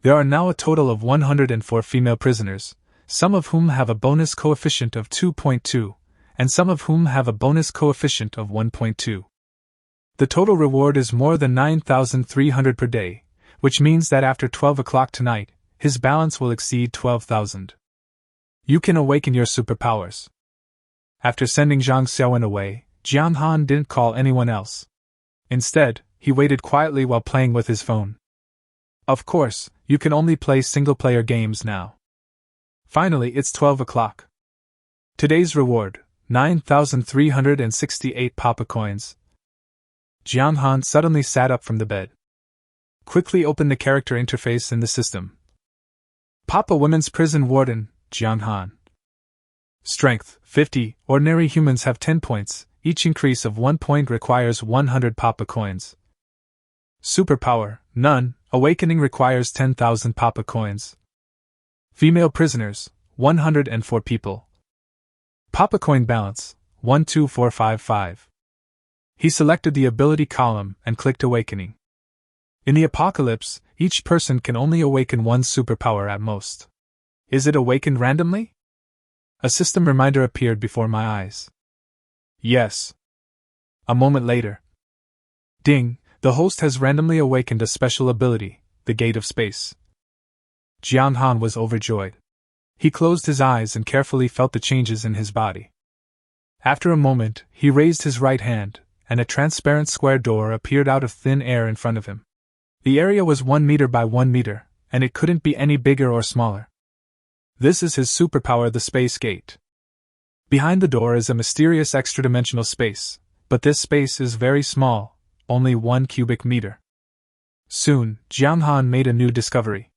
There are now a total of 104 female prisoners, some of whom have a bonus coefficient of 2.2, and some of whom have a bonus coefficient of 1.2. The total reward is more than 9,300 per day, which means that after 12 o'clock tonight, his balance will exceed 12,000. You can awaken your superpowers. After sending Jong Xan away, Jiang Han didn't call anyone else. Instead, he waited quietly while playing with his phone. Of course, you can only play single-player games now. Finally, it's 12 o'clock. Today's reward, 9,368 Papa Coins. Jiang Han suddenly sat up from the bed. Quickly opened the character interface in the system. Papa Women's Prison Warden, Jiang Han. Strength, 50, ordinary humans have 10 points, each increase of 1 point requires 100 Papa Coins. Superpower, none, awakening requires 10,000 Papa Coins. Female prisoners, 104 people. Papa Coin balance, 12455. He selected the ability column and clicked Awakening. In the apocalypse, each person can only awaken one superpower at most. Is it awakened randomly? A system reminder appeared before my eyes. Yes. A moment later. Ding, the host has randomly awakened a special ability, the Gate of Space. Jiang Han was overjoyed. He closed his eyes and carefully felt the changes in his body. After a moment, he raised his right hand, and a transparent square door appeared out of thin air in front of him. The area was 1 meter by 1 meter, and it couldn't be any bigger or smaller. This is his superpower, the Space Gate. Behind the door is a mysterious extra-dimensional space, but this space is very small, only 1 cubic meter. Soon, Jiang Han made a new discovery.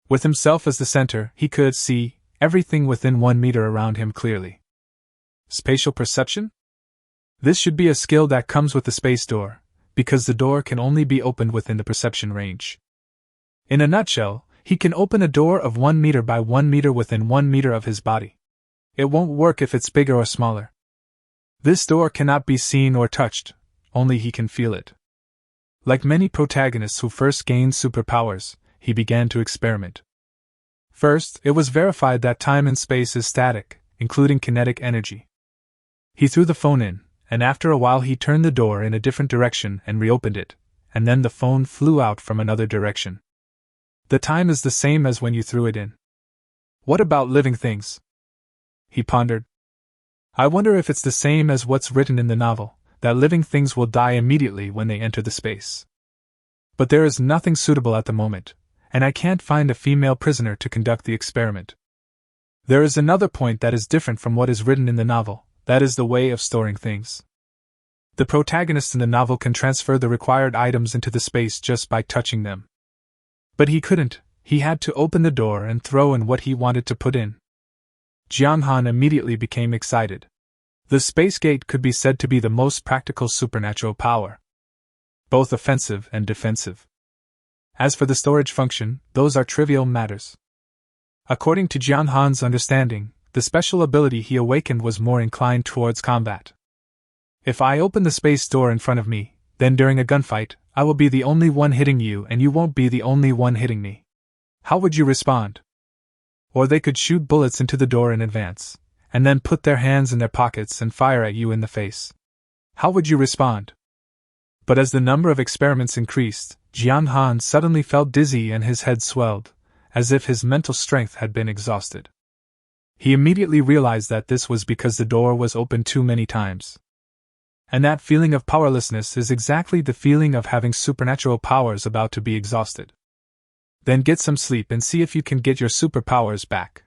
With himself as the center, he could see everything within 1 meter around him clearly. Spatial perception? This should be a skill that comes with the space door, because the door can only be opened within the perception range. In a nutshell, he can open a door of 1 meter by 1 meter within 1 meter of his body. It won't work if it's bigger or smaller. This door cannot be seen or touched, only he can feel it. Like many protagonists who first gained superpowers, he began to experiment. First, it was verified that time and space is static, including kinetic energy. He threw the phone in, and after a while he turned the door in a different direction and reopened it, and then the phone flew out from another direction. The time is the same as when you threw it in. What about living things? He pondered. I wonder if it's the same as what's written in the novel, that living things will die immediately when they enter the space. But there is nothing suitable at the moment, and I can't find a female prisoner to conduct the experiment. There is another point that is different from what is written in the novel, that is the way of storing things. The protagonist in the novel can transfer the required items into the space just by touching them. But he couldn't, he had to open the door and throw in what he wanted to put in. Jiang Han immediately became excited. The space gate could be said to be the most practical supernatural power, both offensive and defensive. As for the storage function, those are trivial matters. According to Jiang Han's understanding, the special ability he awakened was more inclined towards combat. If I open the space door in front of me, then during a gunfight, I will be the only one hitting you and you won't be the only one hitting me. How would you respond? Or they could shoot bullets into the door in advance, and then put their hands in their pockets and fire at you in the face. How would you respond? But as the number of experiments increased, Jiang Han suddenly felt dizzy and his head swelled, as if his mental strength had been exhausted. He immediately realized that this was because the door was opened too many times. And that feeling of powerlessness is exactly the feeling of having supernatural powers about to be exhausted. Then get some sleep and see if you can get your superpowers back.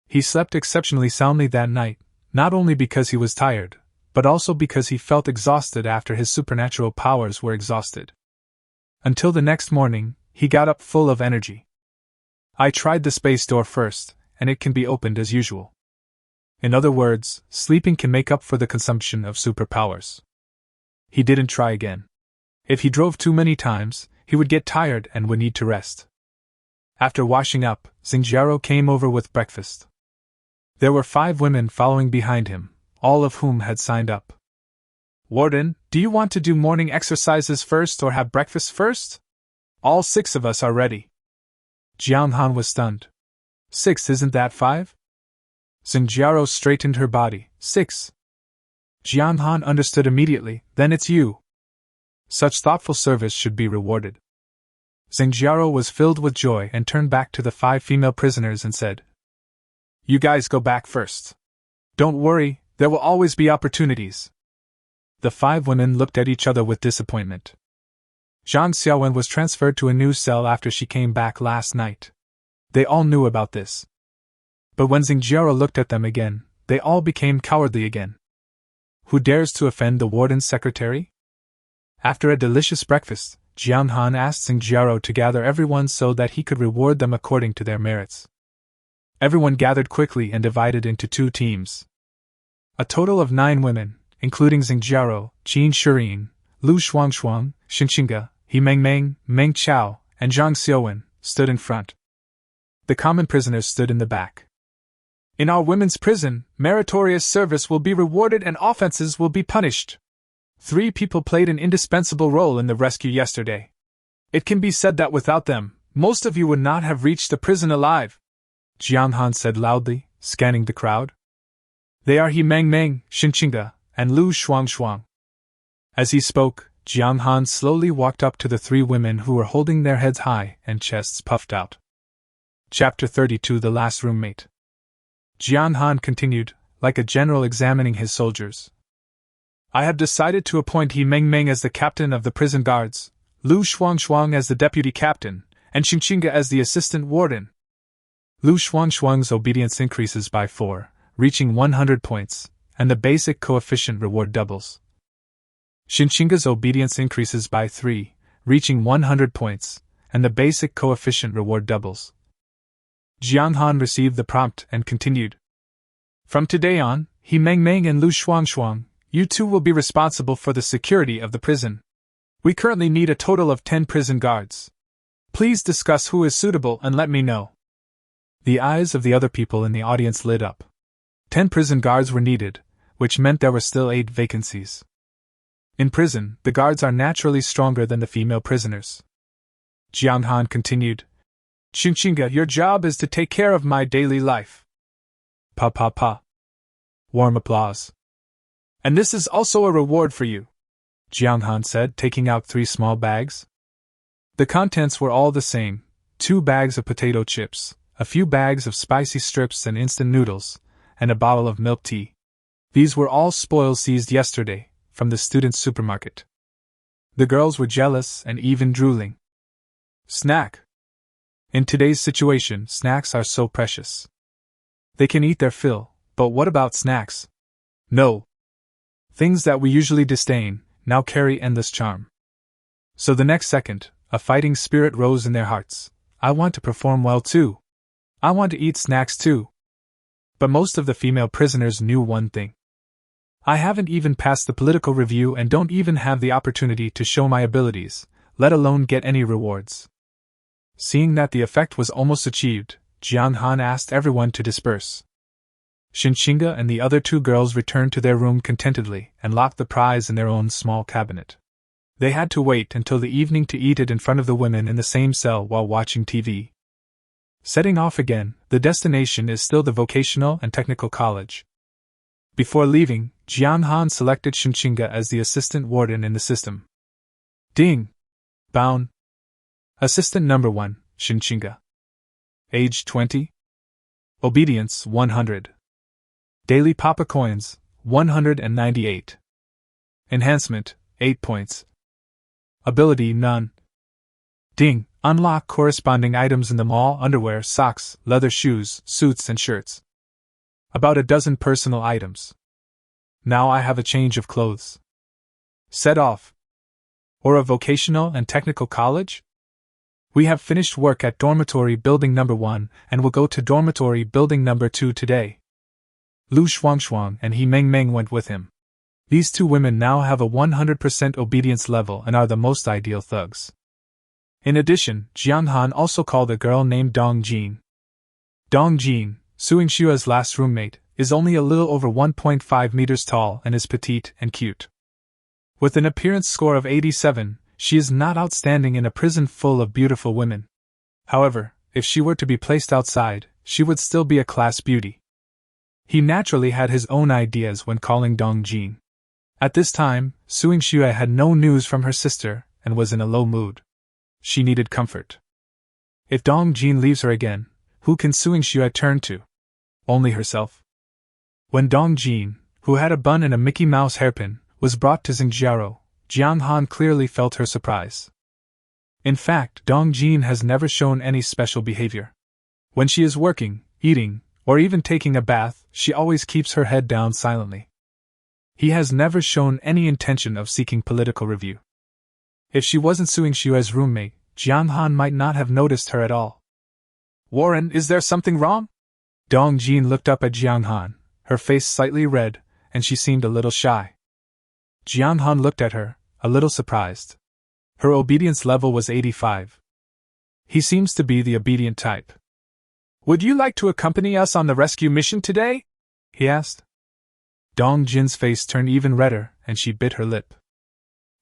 He slept exceptionally soundly that night, not only because he was tired, but also because he felt exhausted after his supernatural powers were exhausted. Until the next morning, he got up full of energy. I tried the space door first, and it can be opened as usual. In other words, sleeping can make up for the consumption of superpowers. He didn't try again. If he drove too many times, he would get tired and would need to rest. After washing up, Xingjiaro came over with breakfast. There were 5 women following behind him, all of whom had signed up. Warden, do you want to do morning exercises first or have breakfast first? All 6 of us are ready. Jiang Han was stunned. 6, isn't that 5? Xingjiaro straightened her body. 6. Jiang Han understood immediately, then it's you. Such thoughtful service should be rewarded. Xingjiaro was filled with joy and turned back to the 5 female prisoners and said, You guys go back first. Don't worry, there will always be opportunities. The 5 women looked at each other with disappointment. Zhang Xiaowen was transferred to a new cell after she came back last night. They all knew about this. But when Xingjiaro looked at them again, they all became cowardly again. Who dares to offend the warden's secretary? After a delicious breakfast, Jiang Han asked Xingjiaro to gather everyone so that he could reward them according to their merits. Everyone gathered quickly and divided into 2 teams. A total of 9 women, including Xingjiaro, Qin Shirin, Lu Shuangshuang, Xinxinga, He Mengmeng, Meng Chao, and Zhang Xiaowen, stood in front. The common prisoners stood in the back. In our women's prison, meritorious service will be rewarded and offenses will be punished. 3 people played an indispensable role in the rescue yesterday. It can be said that without them, most of you would not have reached the prison alive, Jiang Han said loudly, scanning the crowd. They are He Mengmeng, Xinxinga, and Lu Shuangshuang. As he spoke, Jiang Han slowly walked up to the 3 women who were holding their heads high and chests puffed out. Chapter 32 The Last Roommate. Jiang Han continued, like a general examining his soldiers. I have decided to appoint He Mengmeng as the captain of the prison guards, Lu Shuangshuang as the deputy captain, and Xinxinga as the assistant warden. Lu Shuangshuang's obedience increases by 4, reaching 100 points, and the basic coefficient reward doubles. Xinxinga's obedience increases by 3, reaching 100 points, and the basic coefficient reward doubles. Jiang Han received the prompt and continued. From today on, He Mengmeng and Lu Shuangshuang, you 2 will be responsible for the security of the prison. We currently need a total of 10 prison guards. Please discuss who is suitable and let me know. The eyes of the other people in the audience lit up. 10 prison guards were needed, which meant there were still 8 vacancies. In prison, the guards are naturally stronger than the female prisoners. Jiang Han continued. Xinxinga, your job is to take care of my daily life. Pa pa pa. Warm applause. And this is also a reward for you, Jiang Han said, taking out 3 small bags. The contents were all the same: 2 bags of potato chips, a few bags of spicy strips and instant noodles, and a bottle of milk tea. These were all spoils seized yesterday, from the students' supermarket. The girls were jealous and even drooling. Snack. In today's situation, snacks are so precious. They can eat their fill, but what about snacks? No. Things that we usually disdain, now carry endless charm. So the next second, a fighting spirit rose in their hearts. I want to perform well too. I want to eat snacks too. But most of the female prisoners knew one thing. I haven't even passed the political review and don't even have the opportunity to show my abilities, let alone get any rewards. Seeing that the effect was almost achieved, Jiang Han asked everyone to disperse. Xinxinga and the other 2 girls returned to their room contentedly and locked the prize in their own small cabinet. They had to wait until the evening to eat it in front of the women in the same cell while watching TV. Setting off again, the destination is still the vocational and technical college. Before leaving, Jiang Han selected Xinxinga as the assistant warden in the system. Ding! Bound. Assistant number 1, Xinxinga. Age 20. Obedience 100. Daily Papa Coins, 198. Enhancement, 8 points. Ability none. Ding! Unlock corresponding items in the mall: underwear, socks, leather shoes, suits and shirts. About a dozen personal items. Now I have a change of clothes. Set off. Or a vocational and technical college? We have finished work at dormitory building number 1 and will go to dormitory building number 2 today. Lu Shuangshuang and He Mengmeng went with him. These two women now have a 100% obedience level and are the most ideal thugs. In addition, Jiang Han also called a girl named Dong Jin. Dong Jin, Suing Xua's last roommate, is only a little over 1.5 meters tall and is petite and cute. With an appearance score of 87, she is not outstanding in a prison full of beautiful women. However, if she were to be placed outside, she would still be a class beauty. He naturally had his own ideas when calling Dong Jin. At this time, Suing Xue had no news from her sister and was in a low mood. She needed comfort. If Dong Jin leaves her again, who can Suing Xue turn to? Only herself. When Dong Jin, who had a bun and a Mickey Mouse hairpin, was brought to Xingjiaro, Jiang Han clearly felt her surprise. In fact, Dong Jin has never shown any special behavior. When she is working, eating, or even taking a bath, she always keeps her head down silently. He has never shown any intention of seeking political review. If she wasn't Suing Xue's roommate, Jiang Han might not have noticed her at all. Warren, is there something wrong? Dong Jin looked up at Jiang Han, her face slightly red, and she seemed a little shy. Jiang Han looked at her, a little surprised. Her obedience level was 85. He seems to be the obedient type. Would you like to accompany us on the rescue mission today? He asked. Dong Jin's face turned even redder, and she bit her lip.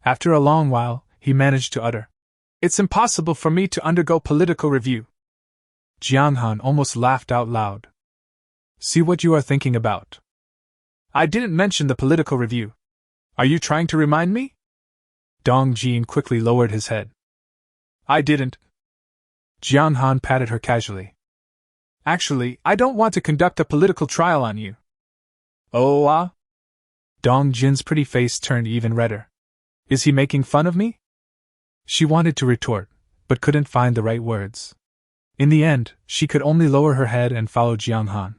After a long while, he managed to utter, "It's impossible for me to undergo political review." Jiang Han almost laughed out loud. See what you are thinking about. I didn't mention the political review. Are you trying to remind me? Dong Jin quickly lowered his head. I didn't. Jiang Han patted her casually. Actually, I don't want to conduct a political trial on you. Oh, ah? Dong Jin's pretty face turned even redder. Is he making fun of me? She wanted to retort, but couldn't find the right words. In the end, she could only lower her head and follow Jiang Han.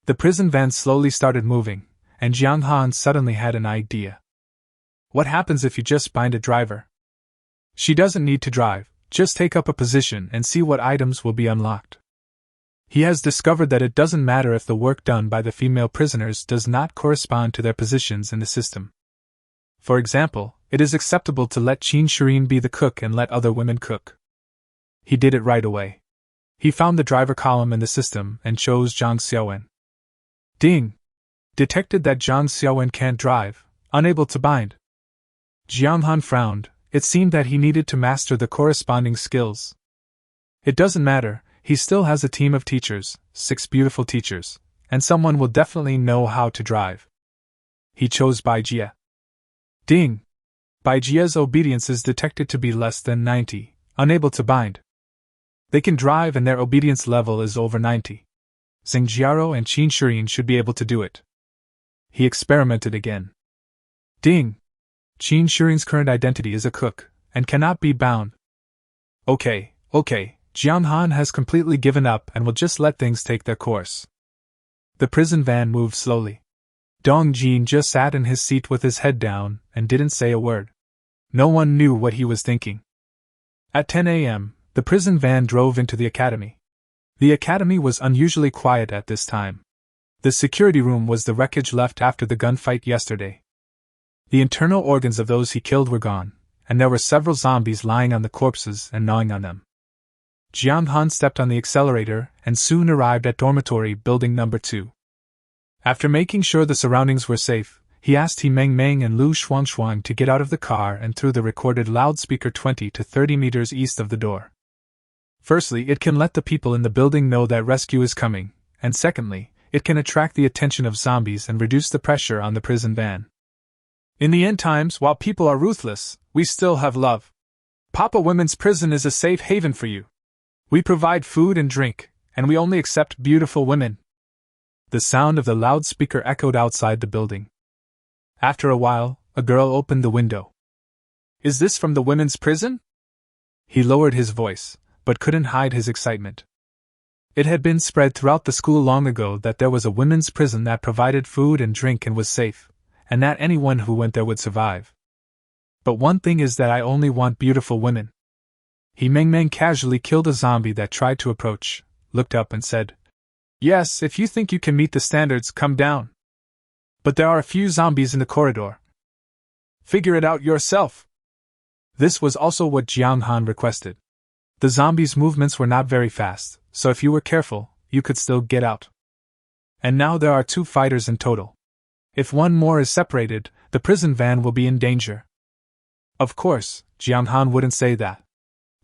The prison van slowly started moving, and Jiang Han suddenly had an idea. What happens if you just bind a driver? She doesn't need to drive, just take up a position and see what items will be unlocked. He has discovered that it doesn't matter if the work done by the female prisoners does not correspond to their positions in the system. For example, it is acceptable to let Qin Shirin be the cook and let other women cook. He did it right away. He found the driver column in the system and chose Zhang Xiaowen. Ding! Detected that Zhang Xiaowen can't drive, unable to bind. Jiang Han frowned. It seemed that he needed to master the corresponding skills. It doesn't matter, he still has a team of teachers, 6 beautiful teachers, and someone will definitely know how to drive. He chose Bai Jie. Ding! Bai Jie's obedience is detected to be less than 90, unable to bind. They can drive and their obedience level is over 90. Xingjiaro and Qin Shirin should be able to do it. He experimented again. Ding! Qin Shirin's current identity is a cook, and cannot be bound. Okay, Jiang Han has completely given up and will just let things take their course. The prison van moved slowly. Dong Jin just sat in his seat with his head down and didn't say a word. No one knew what he was thinking. At 10 a.m., the prison van drove into the academy. The academy was unusually quiet at this time. The security room was the wreckage left after the gunfight yesterday. The internal organs of those he killed were gone, and there were several zombies lying on the corpses and gnawing on them. Jiang Han stepped on the accelerator and soon arrived at dormitory building number 2. After making sure the surroundings were safe, he asked He Mengmeng and Lu Shuangshuang to get out of the car and through the recorded loudspeaker 20 to 30 meters east of the door. Firstly, it can let the people in the building know that rescue is coming, and secondly, it can attract the attention of zombies and reduce the pressure on the prison van. In the end times, while people are ruthless, we still have love. Papa Women's Prison is a safe haven for you. We provide food and drink, and we only accept beautiful women. The sound of the loudspeaker echoed outside the building. After a while, a girl opened the window. Is this from the women's prison? He lowered his voice, but couldn't hide his excitement. It had been spread throughout the school long ago that there was a women's prison that provided food and drink and was safe, and that anyone who went there would survive. But one thing is that I only want beautiful women. He Meng casually killed a zombie that tried to approach, looked up and said, "Yes, if you think you can meet the standards, come down. But there are a few zombies in the corridor. Figure it out yourself." This was also what Jong Han requested. The zombies' movements were not very fast, so if you were careful, you could still get out. And now there are 2 fighters in total. If one more is separated, the prison van will be in danger. Of course, Jong Han wouldn't say that.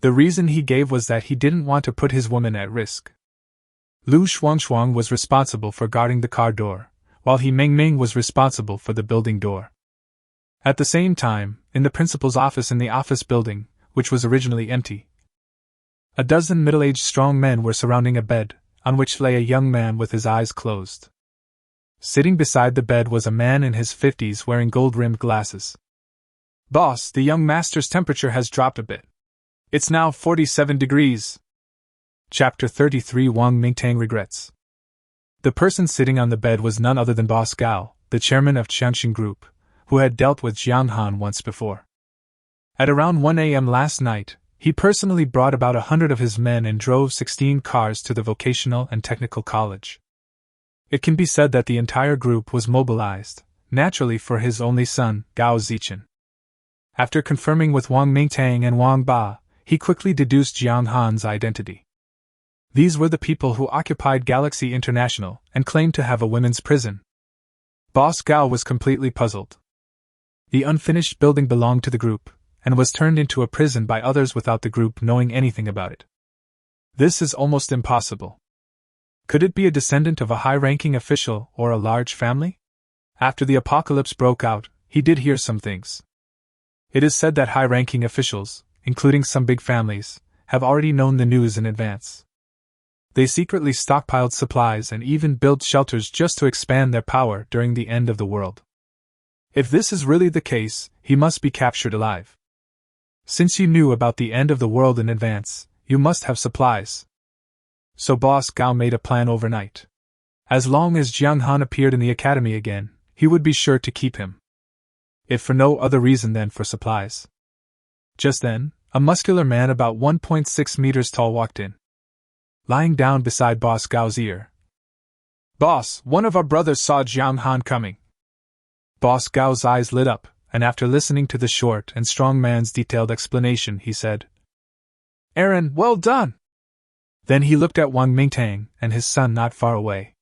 The reason he gave was that he didn't want to put his woman at risk. Lu Shuang was responsible for guarding the car door, while He Ming was responsible for the building door. At the same time, in the principal's office in the office building, which was originally empty, a dozen middle-aged strong men were surrounding a bed, on which lay a young man with his eyes closed. Sitting beside the bed was a man in his 50s wearing gold-rimmed glasses. "Boss, the young master's temperature has dropped a bit. It's now 47 degrees. Chapter 33 Wang Mingtang regrets. The person sitting on the bed was none other than Boss Gao, the chairman of Qiangxin Group, who had dealt with Jiang Han once before. At around 1 a.m. last night, he personally brought about 100 of his men and drove 16 cars to the vocational and technical college. It can be said that the entire group was mobilized, naturally for his only son, Gao Zichen. After confirming with Wang Mingtang and Wang Ba, he quickly deduced Jiang Han's identity. These were the people who occupied Galaxy International and claimed to have a women's prison. Boss Gao was completely puzzled. The unfinished building belonged to the group, and was turned into a prison by others without the group knowing anything about it. This is almost impossible. Could it be a descendant of a high-ranking official or a large family? After the apocalypse broke out, he did hear some things. It is said that high-ranking officials, including some big families, have already known the news in advance. They secretly stockpiled supplies and even built shelters just to expand their power during the end of the world. If this is really the case, he must be captured alive. Since you knew about the end of the world in advance, you must have supplies. So Boss Gao made a plan overnight. As long as Jiang Han appeared in the academy again, he would be sure to keep him. If for no other reason than for supplies. Just then, a muscular man about 1.6 meters tall walked in. Lying down beside Boss Gao's ear. "Boss, one of our brothers saw Jiang Han coming." Boss Gao's eyes lit up, and after listening to the short and strong man's detailed explanation, he said, "Aaron, well done!" Then he looked at Wang Mingtang and his son not far away.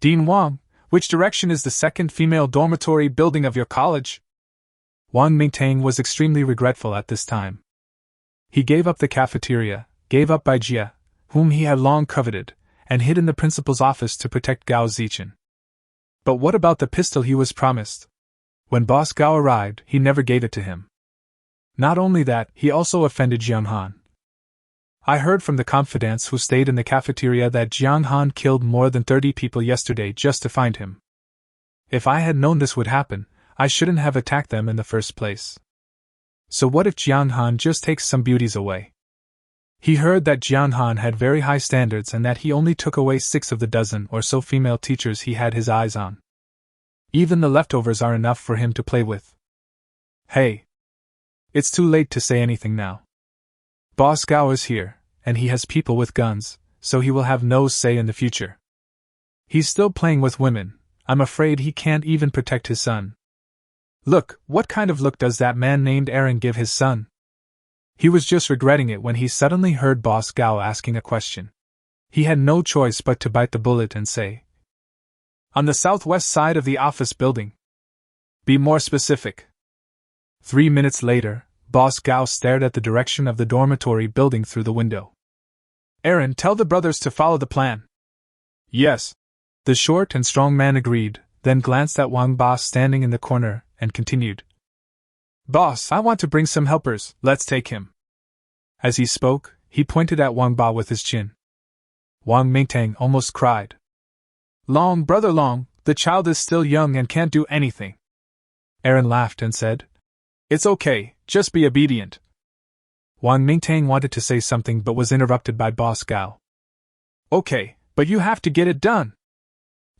"Dean Wang, which direction is the second female dormitory building of your college?" Wang Mingtang was extremely regretful at this time. He gave up the cafeteria, gave up Bai Jia, whom he had long coveted, and hid in the principal's office to protect Gao Zichen. But what about the pistol he was promised? When Boss Gao arrived, he never gave it to him. Not only that, he also offended Jiang Han. "I heard from the confidants who stayed in the cafeteria that Jiang Han killed more than 30 people yesterday just to find him. If I had known this would happen, I shouldn't have attacked them in the first place. So what if Jiang Han just takes some beauties away? He heard that Jiang Han had very high standards and that he only took away 6 of the dozen or so female teachers he had his eyes on. Even the leftovers are enough for him to play with. Hey! It's too late to say anything now. Boss Gao is here, and he has people with guns, so he will have no say in the future. He's still playing with women. I'm afraid he can't even protect his son. Look, what kind of look does that man named Aaron give his son?" He was just regretting it when he suddenly heard Boss Gao asking a question. He had no choice but to bite the bullet and say, "On the southwest side of the office building." "Be more specific." 3 minutes later, Boss Gao stared at the direction of the dormitory building through the window. "Aaron, tell the brothers to follow the plan." "Yes." The short and strong man agreed, then glanced at Wang Ba standing in the corner, and continued, "Boss, I want to bring some helpers, let's take him." As he spoke, he pointed at Wang Ba with his chin. Wang Mingtang almost cried. "Long, brother Long, the child is still young and can't do anything." Aaron laughed and said, "It's okay, just be obedient." Wang Mingtang wanted to say something but was interrupted by Boss Gao. "Okay, but you have to get it done."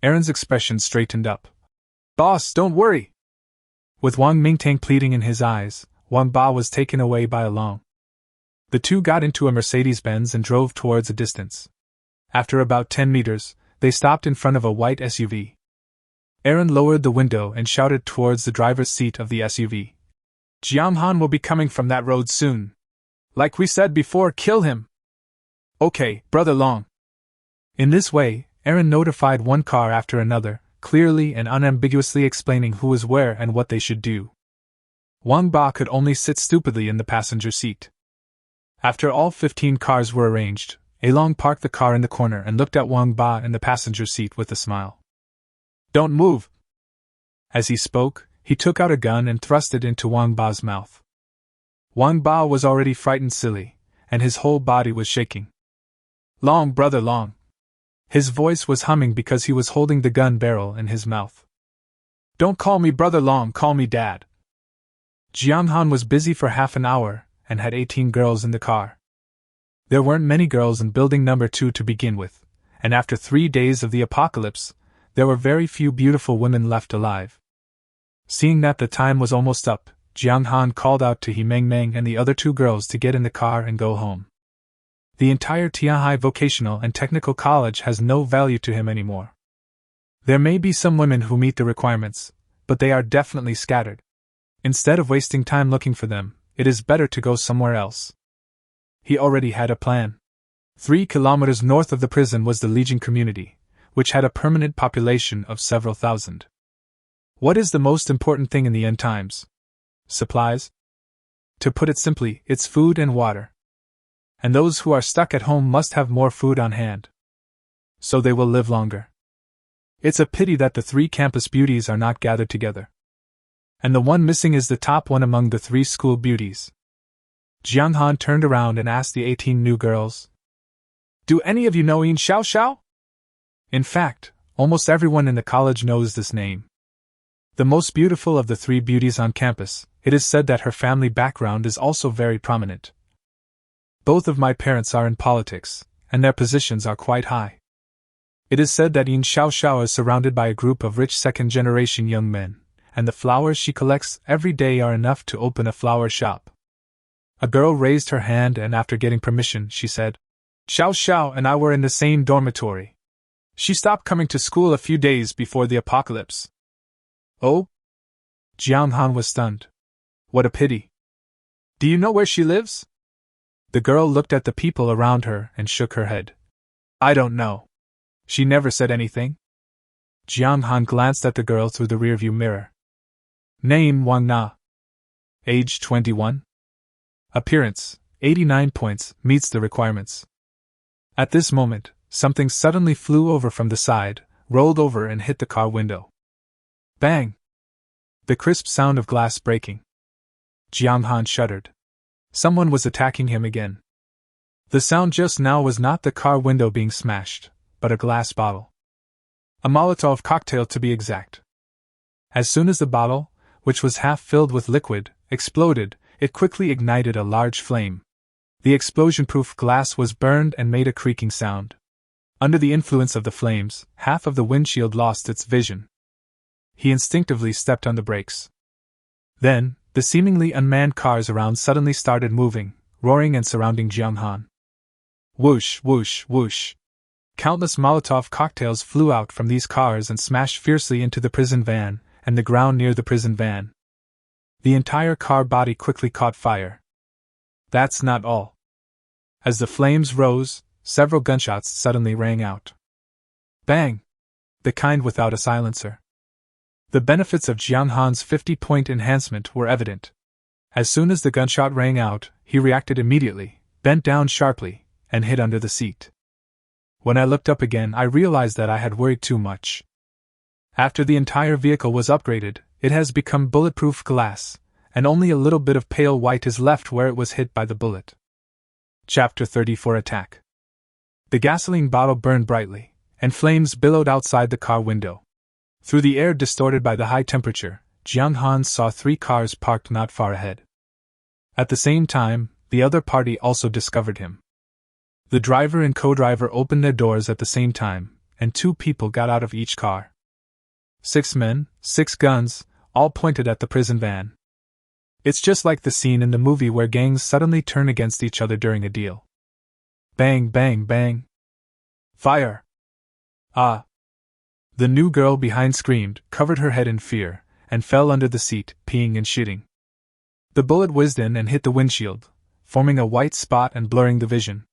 Aaron's expression straightened up. "Boss, don't worry." With Wang Mingtang pleading in his eyes, Wang Ba was taken away by a long. The two got into a Mercedes-Benz and drove towards a distance. After about 10 meters, they stopped in front of a white SUV. Aaron lowered the window and shouted towards the driver's seat of the SUV. Jong Xan will be coming from that road soon. Like we said before, kill him. Okay, Brother Long. In this way, Aaron notified one car after another, clearly and unambiguously explaining who was where and what they should do. Wang Ba could only sit stupidly in the passenger seat. After all 15 cars were arranged, Along parked the car in the corner and looked at Wang Ba in the passenger seat with a smile. Don't move! As he spoke, he took out a gun and thrust it into Wang Ba's mouth. Wang Ba was already frightened silly, and his whole body was shaking. Long, Brother Long! His voice was humming because he was holding the gun barrel in his mouth. Don't call me Brother Long, call me Dad. Jong Xan was busy for half an hour, and had 18 girls in the car. There weren't many girls in building number 2 to begin with, and after 3 days of the apocalypse, there were very few beautiful women left alive. Seeing that the time was almost up, Jong Xan called out to He Meng Meng and the other 2 girls to get in the car and go home. The entire Tianhai Vocational and Technical College has no value to him anymore. There may be some women who meet the requirements, but they are definitely scattered. Instead of wasting time looking for them, it is better to go somewhere else. He already had a plan. 3 kilometers north of the prison was the Legion community, which had a permanent population of several thousand. What is the most important thing in the end times? Supplies? To put it simply, it's food and water. And those who are stuck at home must have more food on hand. So they will live longer. It's a pity that the 3 campus beauties are not gathered together. And the one missing is the top one among the 3 school beauties. Jong Xan turned around and asked the 18 new girls, Do any of you know Yin Xiao Xiao? In fact, almost everyone in the college knows this name. The most beautiful of the 3 beauties on campus, it is said that her family background is also very prominent. Both of my parents are in politics, and their positions are quite high. It is said that Yin Xiao Xiao is surrounded by a group of rich second-generation young men, and the flowers she collects every day are enough to open a flower shop. A girl raised her hand and after getting permission, she said, Xiao Xiao and I were in the same dormitory. She stopped coming to school a few days before the apocalypse. Oh? Jong Xan was stunned. What a pity. Do you know where she lives? The girl looked at the people around her and shook her head. I don't know. She never said anything. Jong Xan glanced at the girl through the rearview mirror. Name Wang Na. Age 21. Appearance, 89 points, meets the requirements. At this moment, something suddenly flew over from the side, rolled over and hit the car window. Bang! The crisp sound of glass breaking. Jong Xan shuddered. Someone was attacking him again. The sound just now was not the car window being smashed, but a glass bottle. A Molotov cocktail to be exact. As soon as the bottle, which was half filled with liquid, exploded, it quickly ignited a large flame. The explosion-proof glass was burned and made a creaking sound. Under the influence of the flames, half of the windshield lost its vision. He instinctively stepped on the brakes. Then, the seemingly unmanned cars around suddenly started moving, roaring and surrounding Jong Xan. Whoosh, whoosh, whoosh. Countless Molotov cocktails flew out from these cars and smashed fiercely into the prison van, and the ground near the prison van. The entire car body quickly caught fire. That's not all. As the flames rose, several gunshots suddenly rang out. Bang! The kind without a silencer. The benefits of Jong Xan's 50-point enhancement were evident. As soon as the gunshot rang out, he reacted immediately, bent down sharply, and hid under the seat. When I looked up again, I realized that I had worried too much. After the entire vehicle was upgraded, it has become bulletproof glass, and only a little bit of pale white is left where it was hit by the bullet. Chapter 34 Attack. The gasoline bottle burned brightly, and flames billowed outside the car window. Through the air distorted by the high temperature, Jong Xan saw 3 cars parked not far ahead. At the same time, the other party also discovered him. The driver and co-driver opened their doors at the same time, and 2 people got out of each car. 6 men, 6 guns, all pointed at the prison van. It's just like the scene in the movie where gangs suddenly turn against each other during a deal. Bang, bang, bang. Fire! Ah! The new girl behind screamed, covered her head in fear, and fell under the seat, peeing and shitting. The bullet whizzed in and hit the windshield, forming a white spot and blurring the vision.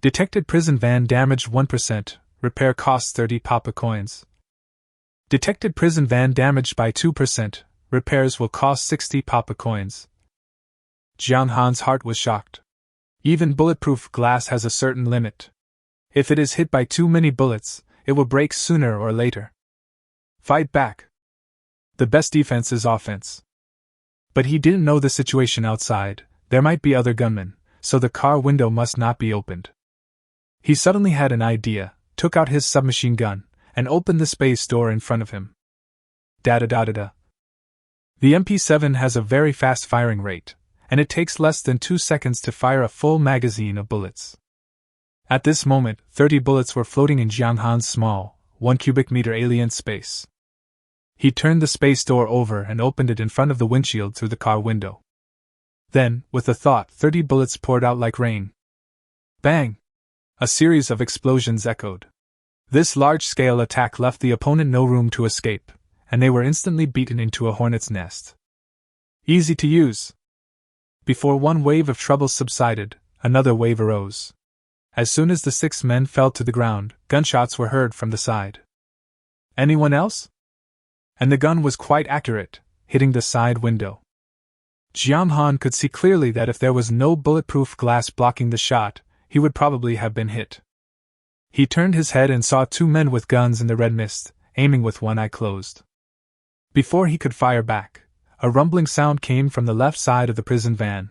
Detected prison van damaged 1%, repair costs 30 papa coins. Detected prison van damaged by 2%, repairs will cost 60 papa coins. Jong Xan's heart was shocked. Even bulletproof glass has a certain limit. If it is hit by too many bullets, it will break sooner or later. Fight back. The best defense is offense. But he didn't know the situation outside. There might be other gunmen, so the car window must not be opened. He suddenly had an idea, took out his submachine gun, and opened the space door in front of him. Da-da-da-da-da. The MP7 has a very fast firing rate, and it takes less than 2 seconds to fire a full magazine of bullets. At this moment, 30 bullets were floating in Jong Xan's small, 1 cubic meter alien space. He turned the space door over and opened it in front of the windshield through the car window. Then, with a thought, 30 bullets poured out like rain. Bang! A series of explosions echoed. This large-scale attack left the opponent no room to escape, and they were instantly beaten into a hornet's nest. Easy to use. Before one wave of trouble subsided, another wave arose. As soon as the 6 men fell to the ground, gunshots were heard from the side. Anyone else? And the gun was quite accurate, hitting the side window. Jong Xan could see clearly that if there was no bulletproof glass blocking the shot, he would probably have been hit. He turned his head and saw 2 men with guns in the red mist, aiming with one eye closed. Before he could fire back, a rumbling sound came from the left side of the prison van.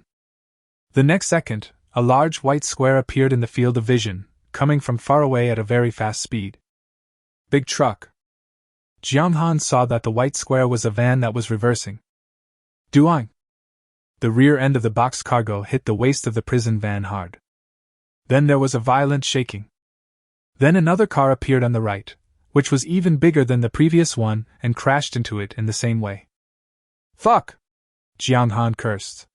The next second, a large white square appeared in the field of vision, coming from far away at a very fast speed. Big truck. Jong Xan saw that the white square was a van that was reversing. Doing. The rear end of the box cargo hit the waist of the prison van hard. Then there was a violent shaking. Then another car appeared on the right, which was even bigger than the previous one, and crashed into it in the same way. Fuck! Jong Xan cursed.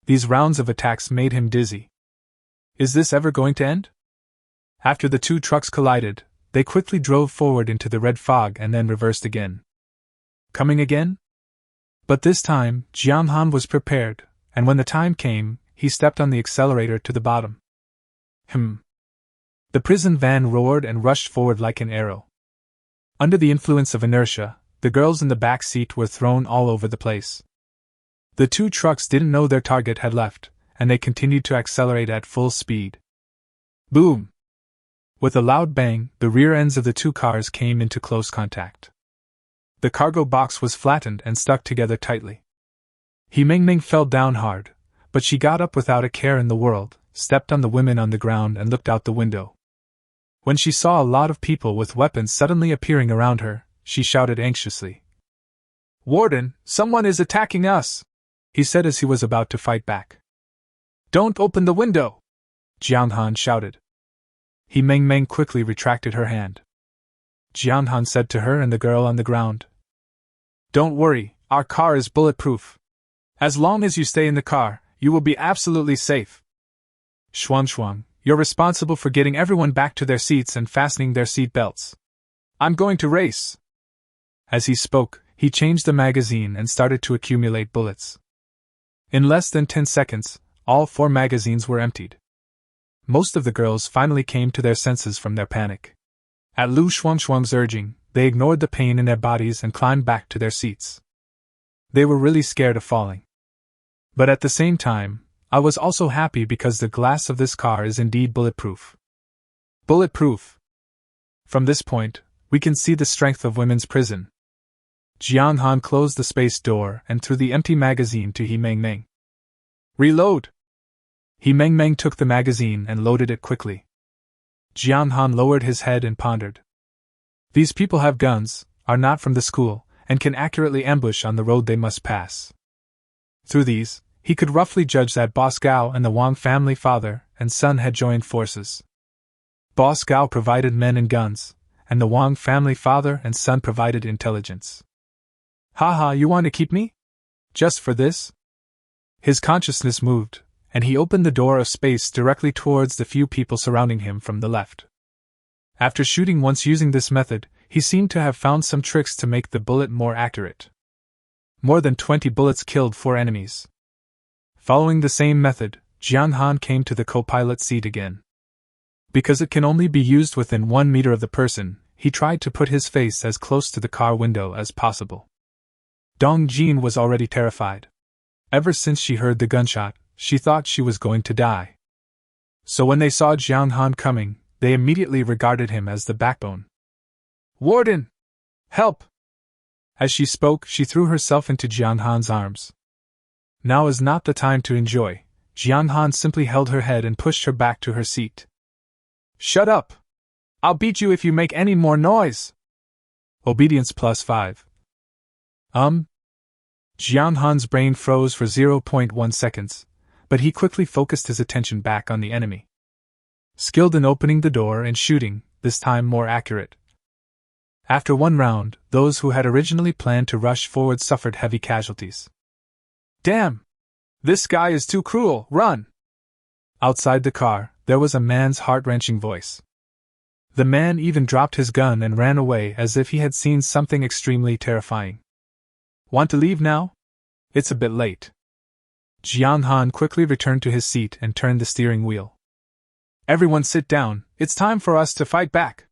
These rounds of attacks made him dizzy. Is this ever going to end? After the 2 trucks collided, they quickly drove forward into the red fog and then reversed again. Coming again? But this time, Jong Xan was prepared, and when the time came, he stepped on the accelerator to the bottom. The prison van roared and rushed forward like an arrow. Under the influence of inertia, the girls in the back seat were thrown all over the place. The 2 trucks didn't know their target had left, and they continued to accelerate at full speed. Boom! With a loud bang, the rear ends of the 2 cars came into close contact. The cargo box was flattened and stuck together tightly. Meng fell down hard, but she got up without a care in the world, stepped on the women on the ground and looked out the window. When she saw a lot of people with weapons suddenly appearing around her, she shouted anxiously. "Warden, someone is attacking us!" he said as he was about to fight back. "Don't open the window!" Jong Xan shouted. Meng quickly retracted her hand. Jong Xan said to her and the girl on the ground, "Don't worry, our car is bulletproof. As long as you stay in the car, you will be absolutely safe. Shuang, you're responsible for getting everyone back to their seats and fastening their seat belts. I'm going to race." As he spoke, he changed the magazine and started to accumulate bullets. In less than 10 seconds, all 4 magazines were emptied. Most of the girls finally came to their senses from their panic. At Lu Shuang's urging, they ignored the pain in their bodies and climbed back to their seats. They were really scared of falling. But at the same time, I was also happy because the glass of this car is indeed bulletproof. Bulletproof! From this point, we can see the strength of women's prison. Jong Xan closed the space door and threw the empty magazine to Meng. "Reload!" Meng took the magazine and loaded it quickly. Jong Xan lowered his head and pondered. These people have guns, are not from the school, and can accurately ambush on the road they must pass. Through these, he could roughly judge that Boss Gao and the Wang family father and son had joined forces. Boss Gao provided men and guns, and the Wang family father and son provided intelligence. "Haha, you want to keep me? Just for this?" His consciousness moved, and he opened the door of space directly towards the few people surrounding him from the left. After shooting once using this method, he seemed to have found some tricks to make the bullet more accurate. More than 20 bullets killed 4 enemies. Following the same method, Jong Xan came to the co-pilot seat again. Because it can only be used within 1 meter of the person, he tried to put his face as close to the car window as possible. Dong Jin was already terrified. Ever since she heard the gunshot, she thought she was going to die. So when they saw Jong Xan coming, they immediately regarded him as the backbone. "Warden! Help!" As she spoke, she threw herself into Jong Xan's arms. Now is not the time to enjoy. Jong Xan simply held her head and pushed her back to her seat. "Shut up! I'll beat you if you make any more noise!" Obedience +5. Jong Xan's brain froze for 0.1 seconds, but he quickly focused his attention back on the enemy. Skilled in opening the door and shooting, this time more accurate. After 1 round, those who had originally planned to rush forward suffered heavy casualties. "Damn! This guy is too cruel, run!" Outside the car, there was a man's heart-wrenching voice. The man even dropped his gun and ran away as if he had seen something extremely terrifying. "Want to leave now? It's a bit late." Jong Xan quickly returned to his seat and turned the steering wheel. "Everyone sit down, it's time for us to fight back."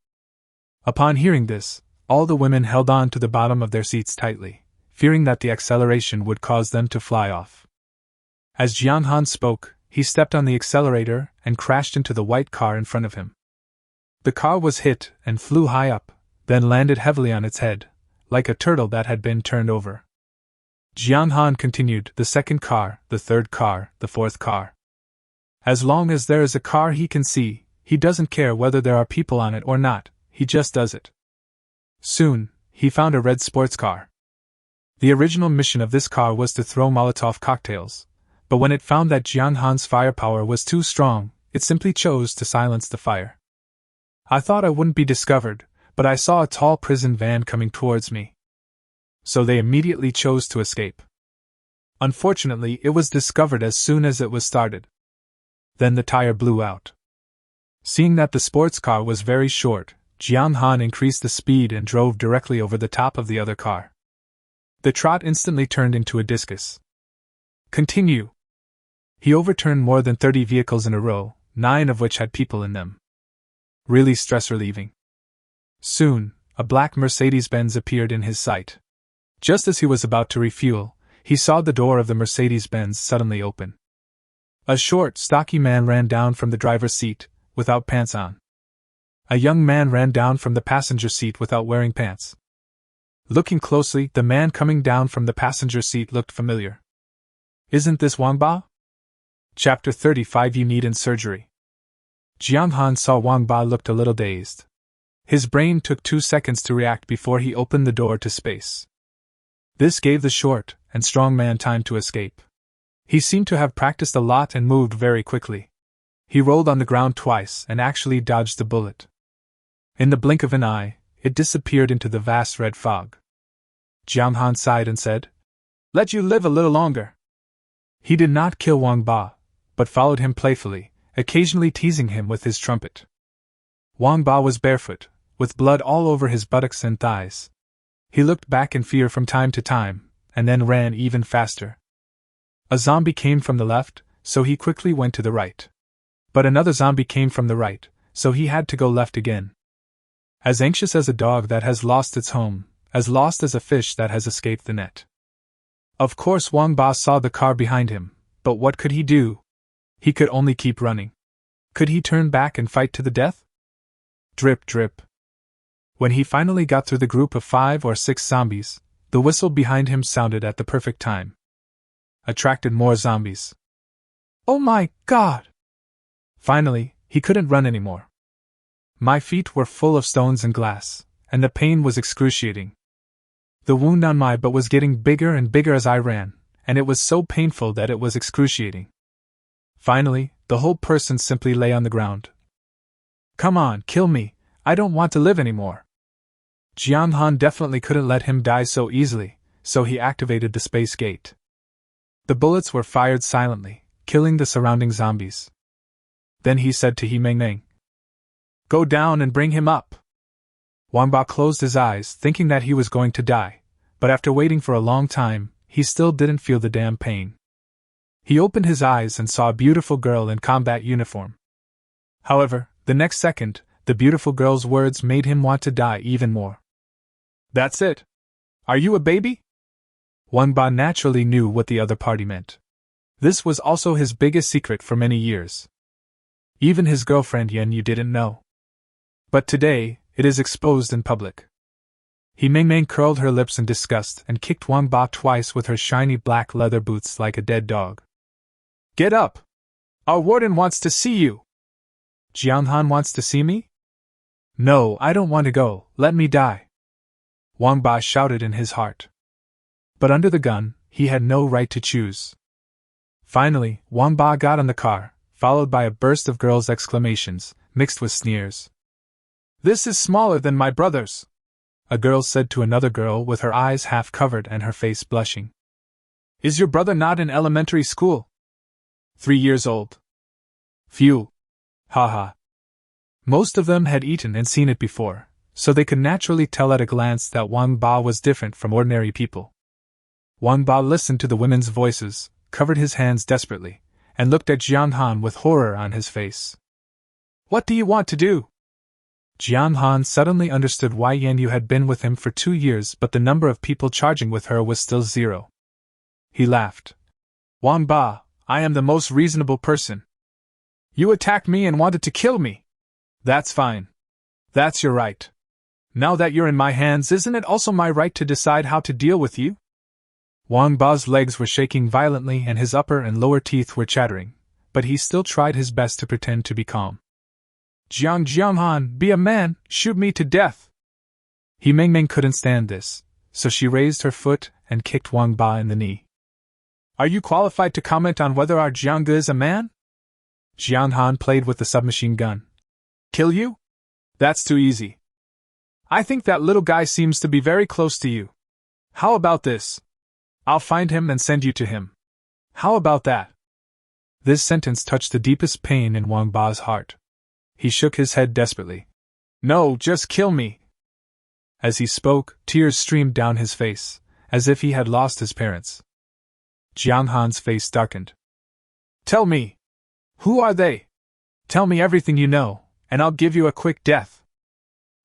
Upon hearing this, all the women held on to the bottom of their seats tightly, fearing that the acceleration would cause them to fly off. As Jong Xan spoke, he stepped on the accelerator and crashed into the white car in front of him. The car was hit and flew high up, then landed heavily on its head, like a turtle that had been turned over. Jong Xan continued, the second car, the third car, the fourth car. As long as there is a car he can see, he doesn't care whether there are people on it or not, he just does it. Soon, he found a red sports car. The original mission of this car was to throw Molotov cocktails, but when it found that Jong Xan's firepower was too strong, it simply chose to silence the fire. "I thought I wouldn't be discovered, but I saw a tall prison van coming towards me. So they immediately chose to escape. Unfortunately, it was discovered as soon as it was started. Then the tire blew out. Seeing that the sports car was very short, Jong Xan increased the speed and drove directly over the top of the other car. The trot instantly turned into a discus. Continue. He overturned more than 30 vehicles in a row, 9 of which had people in them. Really stress-relieving. Soon, a black Mercedes-Benz appeared in his sight. Just as he was about to refuel, he saw the door of the Mercedes-Benz suddenly open. A short, stocky man ran down from the driver's seat, without pants on. A young man ran down from the passenger seat without wearing pants. Looking closely, the man coming down from the passenger seat looked familiar. Isn't this Wang Ba? Chapter 35. You need in surgery. Jong Xan saw Wang Ba looked a little dazed. His brain took 2 seconds to react before he opened the door to space. This gave the short and strong man time to escape. He seemed to have practiced a lot and moved very quickly. He rolled on the ground twice and actually dodged the bullet. In the blink of an eye, it disappeared into the vast red fog. Jong Xan sighed and said, "Let you live a little longer." He did not kill Wang Ba, but followed him playfully, occasionally teasing him with his trumpet. Wang Ba was barefoot, with blood all over his buttocks and thighs. He looked back in fear from time to time, and then ran even faster. A zombie came from the left, so he quickly went to the right. But another zombie came from the right, so he had to go left again. As anxious as a dog that has lost its home, as lost as a fish that has escaped the net. Of course Wang Ba saw the car behind him, but what could he do? He could only keep running. Could he turn back and fight to the death? Drip, drip. When he finally got through the group of 5 or 6 zombies, the whistle behind him sounded at the perfect time. Attracted more zombies. Oh my God! Finally, he couldn't run anymore. My feet were full of stones and glass, and the pain was excruciating. The wound on my butt was getting bigger and bigger as I ran, and it was so painful that it was excruciating. Finally, the whole person simply lay on the ground. Come on, kill me, I don't want to live anymore. Jong Xan definitely couldn't let him die so easily, so he activated the space gate. The bullets were fired silently, killing the surrounding zombies. Then he said to He Meng Meng, "Go down and bring him up." Wang Ba closed his eyes, thinking that he was going to die, but after waiting for a long time, he still didn't feel the damn pain. He opened his eyes and saw a beautiful girl in combat uniform. However, the next second, the beautiful girl's words made him want to die even more. "That's it? Are you a baby?" Wang Ba naturally knew what the other party meant. This was also his biggest secret for many years. Even his girlfriend Yan Yu didn't know. But today, it is exposed in public. He Meng Meng curled her lips in disgust and kicked Wang Ba twice with her shiny black leather boots like a dead dog. "Get up! Our warden wants to see you!" "Jiang Han wants to see me?" "No, I don't want to go, let me die!" Wang Ba shouted in his heart. But under the gun, he had no right to choose. Finally, Wang Ba got on the car, followed by a burst of girls' exclamations, mixed with sneers. "This is smaller than my brother's," a girl said to another girl with her eyes half covered and her face blushing. "Is your brother not in elementary school?" 3 years old. Phew. Haha. Most of them had eaten and seen it before, so they could naturally tell at a glance that Wang Ba was different from ordinary people. Wang Ba listened to the women's voices, covered his hands desperately, and looked at Jiang Han with horror on his face. "What do you want to do?" Jiang Han suddenly understood why Yan Yu had been with him for 2 years, but the number of people charging with her was still 0. He laughed. "Wang Ba, I am the most reasonable person. You attacked me and wanted to kill me. That's fine. That's your right. Now that you're in my hands, isn't it also my right to decide how to deal with you?" Wang Ba's legs were shaking violently and his upper and lower teeth were chattering, but he still tried his best to pretend to be calm. Jiang Han, be a man, shoot me to death." He Meng Meng couldn't stand this, so she raised her foot and kicked Wang Ba in the knee. "Are you qualified to comment on whether our Jiang is a man?" Jiang Han played with the submachine gun. "Kill you? That's too easy. I think that little guy seems to be very close to you. How about this? I'll find him and send you to him. How about that?" This sentence touched the deepest pain in Wang Ba's heart. He shook his head desperately. "No, just kill me." As he spoke, tears streamed down his face, as if he had lost his parents. Jiang Han's face darkened. "Tell me. Who are they? Tell me everything you know, and I'll give you a quick death."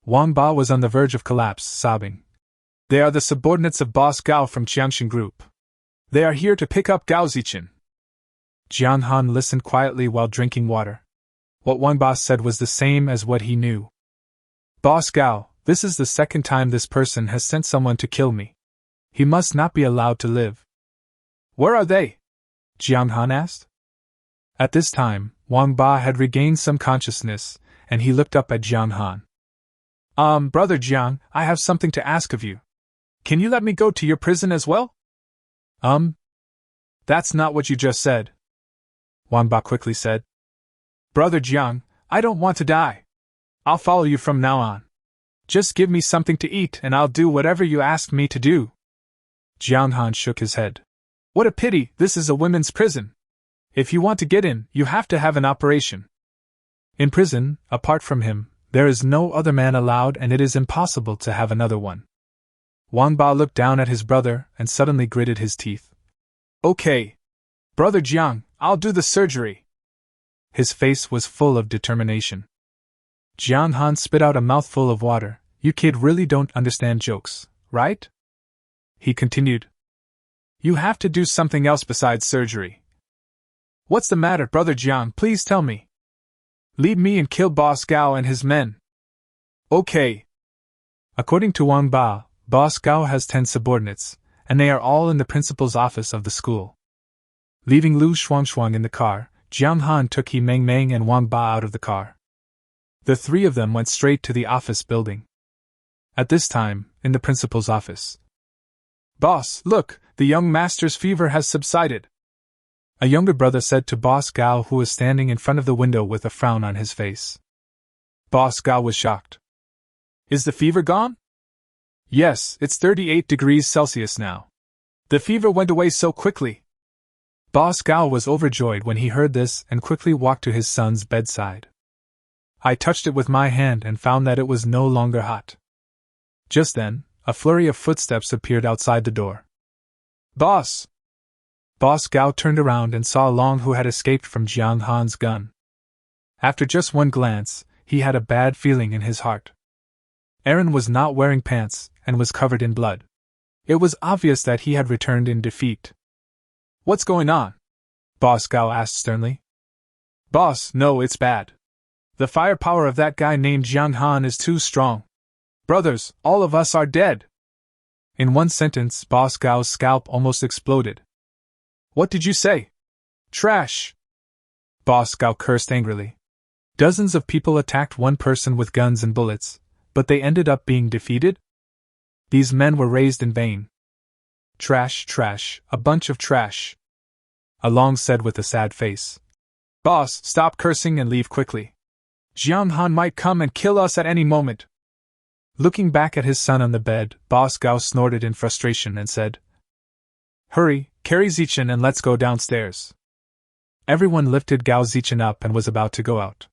Wang Ba was on the verge of collapse, sobbing. "They are the subordinates of Boss Gao from Jiangshan Group. They are here to pick up Gao Zichen." Jiang Han listened quietly while drinking water. What Wang Ba said was the same as what he knew. "Boss Gao, this is the second time this person has sent someone to kill me. He must not be allowed to live." "Where are they?" Jiang Han asked. At this time, Wang Ba had regained some consciousness, and he looked up at Jiang Han. Brother Jiang, I have something to ask of you. Can you let me go to your prison as well?" That's not what you just said," Wang Ba quickly said. "Brother Jiang, I don't want to die. I'll follow you from now on. Just give me something to eat and I'll do whatever you ask me to do." Jiang Han shook his head. "What a pity, this is a women's prison. If you want to get in, you have to have an operation. In prison, apart from him, there is no other man allowed and it is impossible to have another one." Wang Ba looked down at his brother and suddenly gritted his teeth. "Okay. Brother Jiang, I'll do the surgery." His face was full of determination. Jiang Han spit out a mouthful of water. "You kid really don't understand jokes, right?" He continued. "You have to do something else besides surgery." "What's the matter, Brother Jiang, please tell me." "Leave me and kill Boss Gao and his men." "Okay." According to Wang Ba, Boss Gao has 10 subordinates, and they are all in the principal's office of the school. Leaving Lu Shuangshuang in the car, Jiang Han took He Meng Meng and Wang Ba out of the car. The 3 of them went straight to the office building. At this time, in the principal's office. "Boss, look, the young master's fever has subsided," a younger brother said to Boss Gao, who was standing in front of the window with a frown on his face. Boss Gao was shocked. "Is the fever gone?" "Yes, it's 38 degrees Celsius now. The fever went away so quickly." Boss Gao was overjoyed when he heard this and quickly walked to his son's bedside. I touched it with my hand and found that it was no longer hot. Just then, a flurry of footsteps appeared outside the door. Boss! Boss Gao turned around and saw Long, who had escaped from Jong Xan's gun. After just one glance, he had a bad feeling in his heart. Eren was not wearing pants and was covered in blood. It was obvious that he had returned in defeat. What's going on? Boss Gao asked sternly. Boss, no, it's bad. The firepower of that guy named Jong Xan is too strong. Brothers, all of us are dead. In one sentence, Boss Gao's scalp almost exploded. What did you say? Trash! Boss Gao cursed angrily. Dozens of people attacked one person with guns and bullets, but they ended up being defeated? These men were raised in vain. Trash, trash, a bunch of trash. Along said with a sad face. Boss, stop cursing and leave quickly. Jong Xan might come and kill us at any moment. Looking back at his son on the bed, Boss Gao snorted in frustration and said, Hurry, carry Zichen and let's go downstairs. Everyone lifted Gao Zichen up and was about to go out.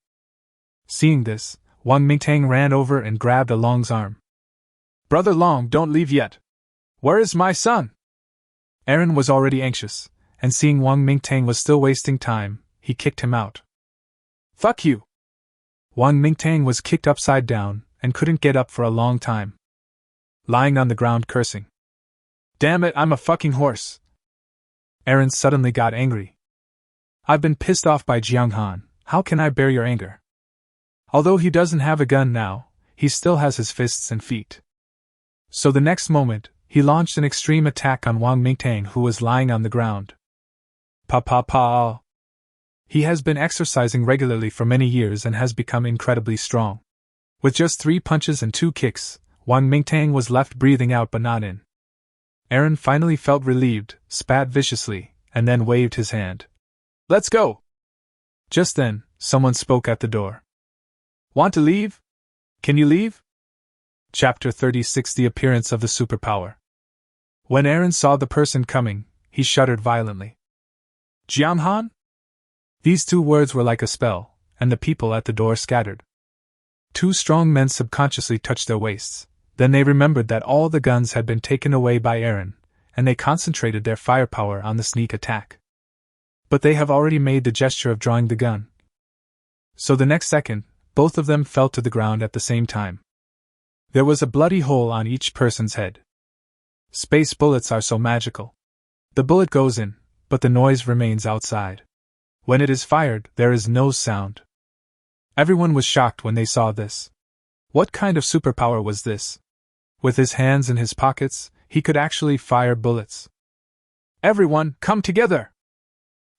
Seeing this, Wang Mingtang ran over and grabbed Long's arm. Brother Long, don't leave yet. Where is my son? Eren was already anxious, and seeing Wang Mingtang was still wasting time, he kicked him out. Fuck you! Wang Mingtang was kicked upside down and couldn't get up for a long time, lying on the ground cursing. Damn it, I'm a fucking horse! Eren suddenly got angry. I've been pissed off by Jong Xan, how can I bear your anger? Although he doesn't have a gun now, he still has his fists and feet. So the next moment, he launched an extreme attack on Wang Mingtang, who was lying on the ground. Pa. He has been exercising regularly for many years and has become incredibly strong. With just 3 punches and 2 kicks, Wang Mingtang was left breathing out but not in. Eren finally felt relieved, spat viciously, and then waved his hand. Let's go! Just then, someone spoke at the door. Want to leave? Can you leave? Chapter 36: The Appearance of the Superpower. When Eren saw the person coming, he shuddered violently. Jong Xan? These 2 words were like a spell, and the people at the door scattered. 2 strong men subconsciously touched their waists. Then they remembered that all the guns had been taken away by Eren, and they concentrated their firepower on the sneak attack. But they have already made the gesture of drawing the gun. So the next second, both of them fell to the ground at the same time. There was a bloody hole on each person's head. Space bullets are so magical. The bullet goes in, but the noise remains outside. When it is fired, there is no sound. Everyone was shocked when they saw this. What kind of superpower was this? With his hands in his pockets, he could actually fire bullets. Everyone, come together!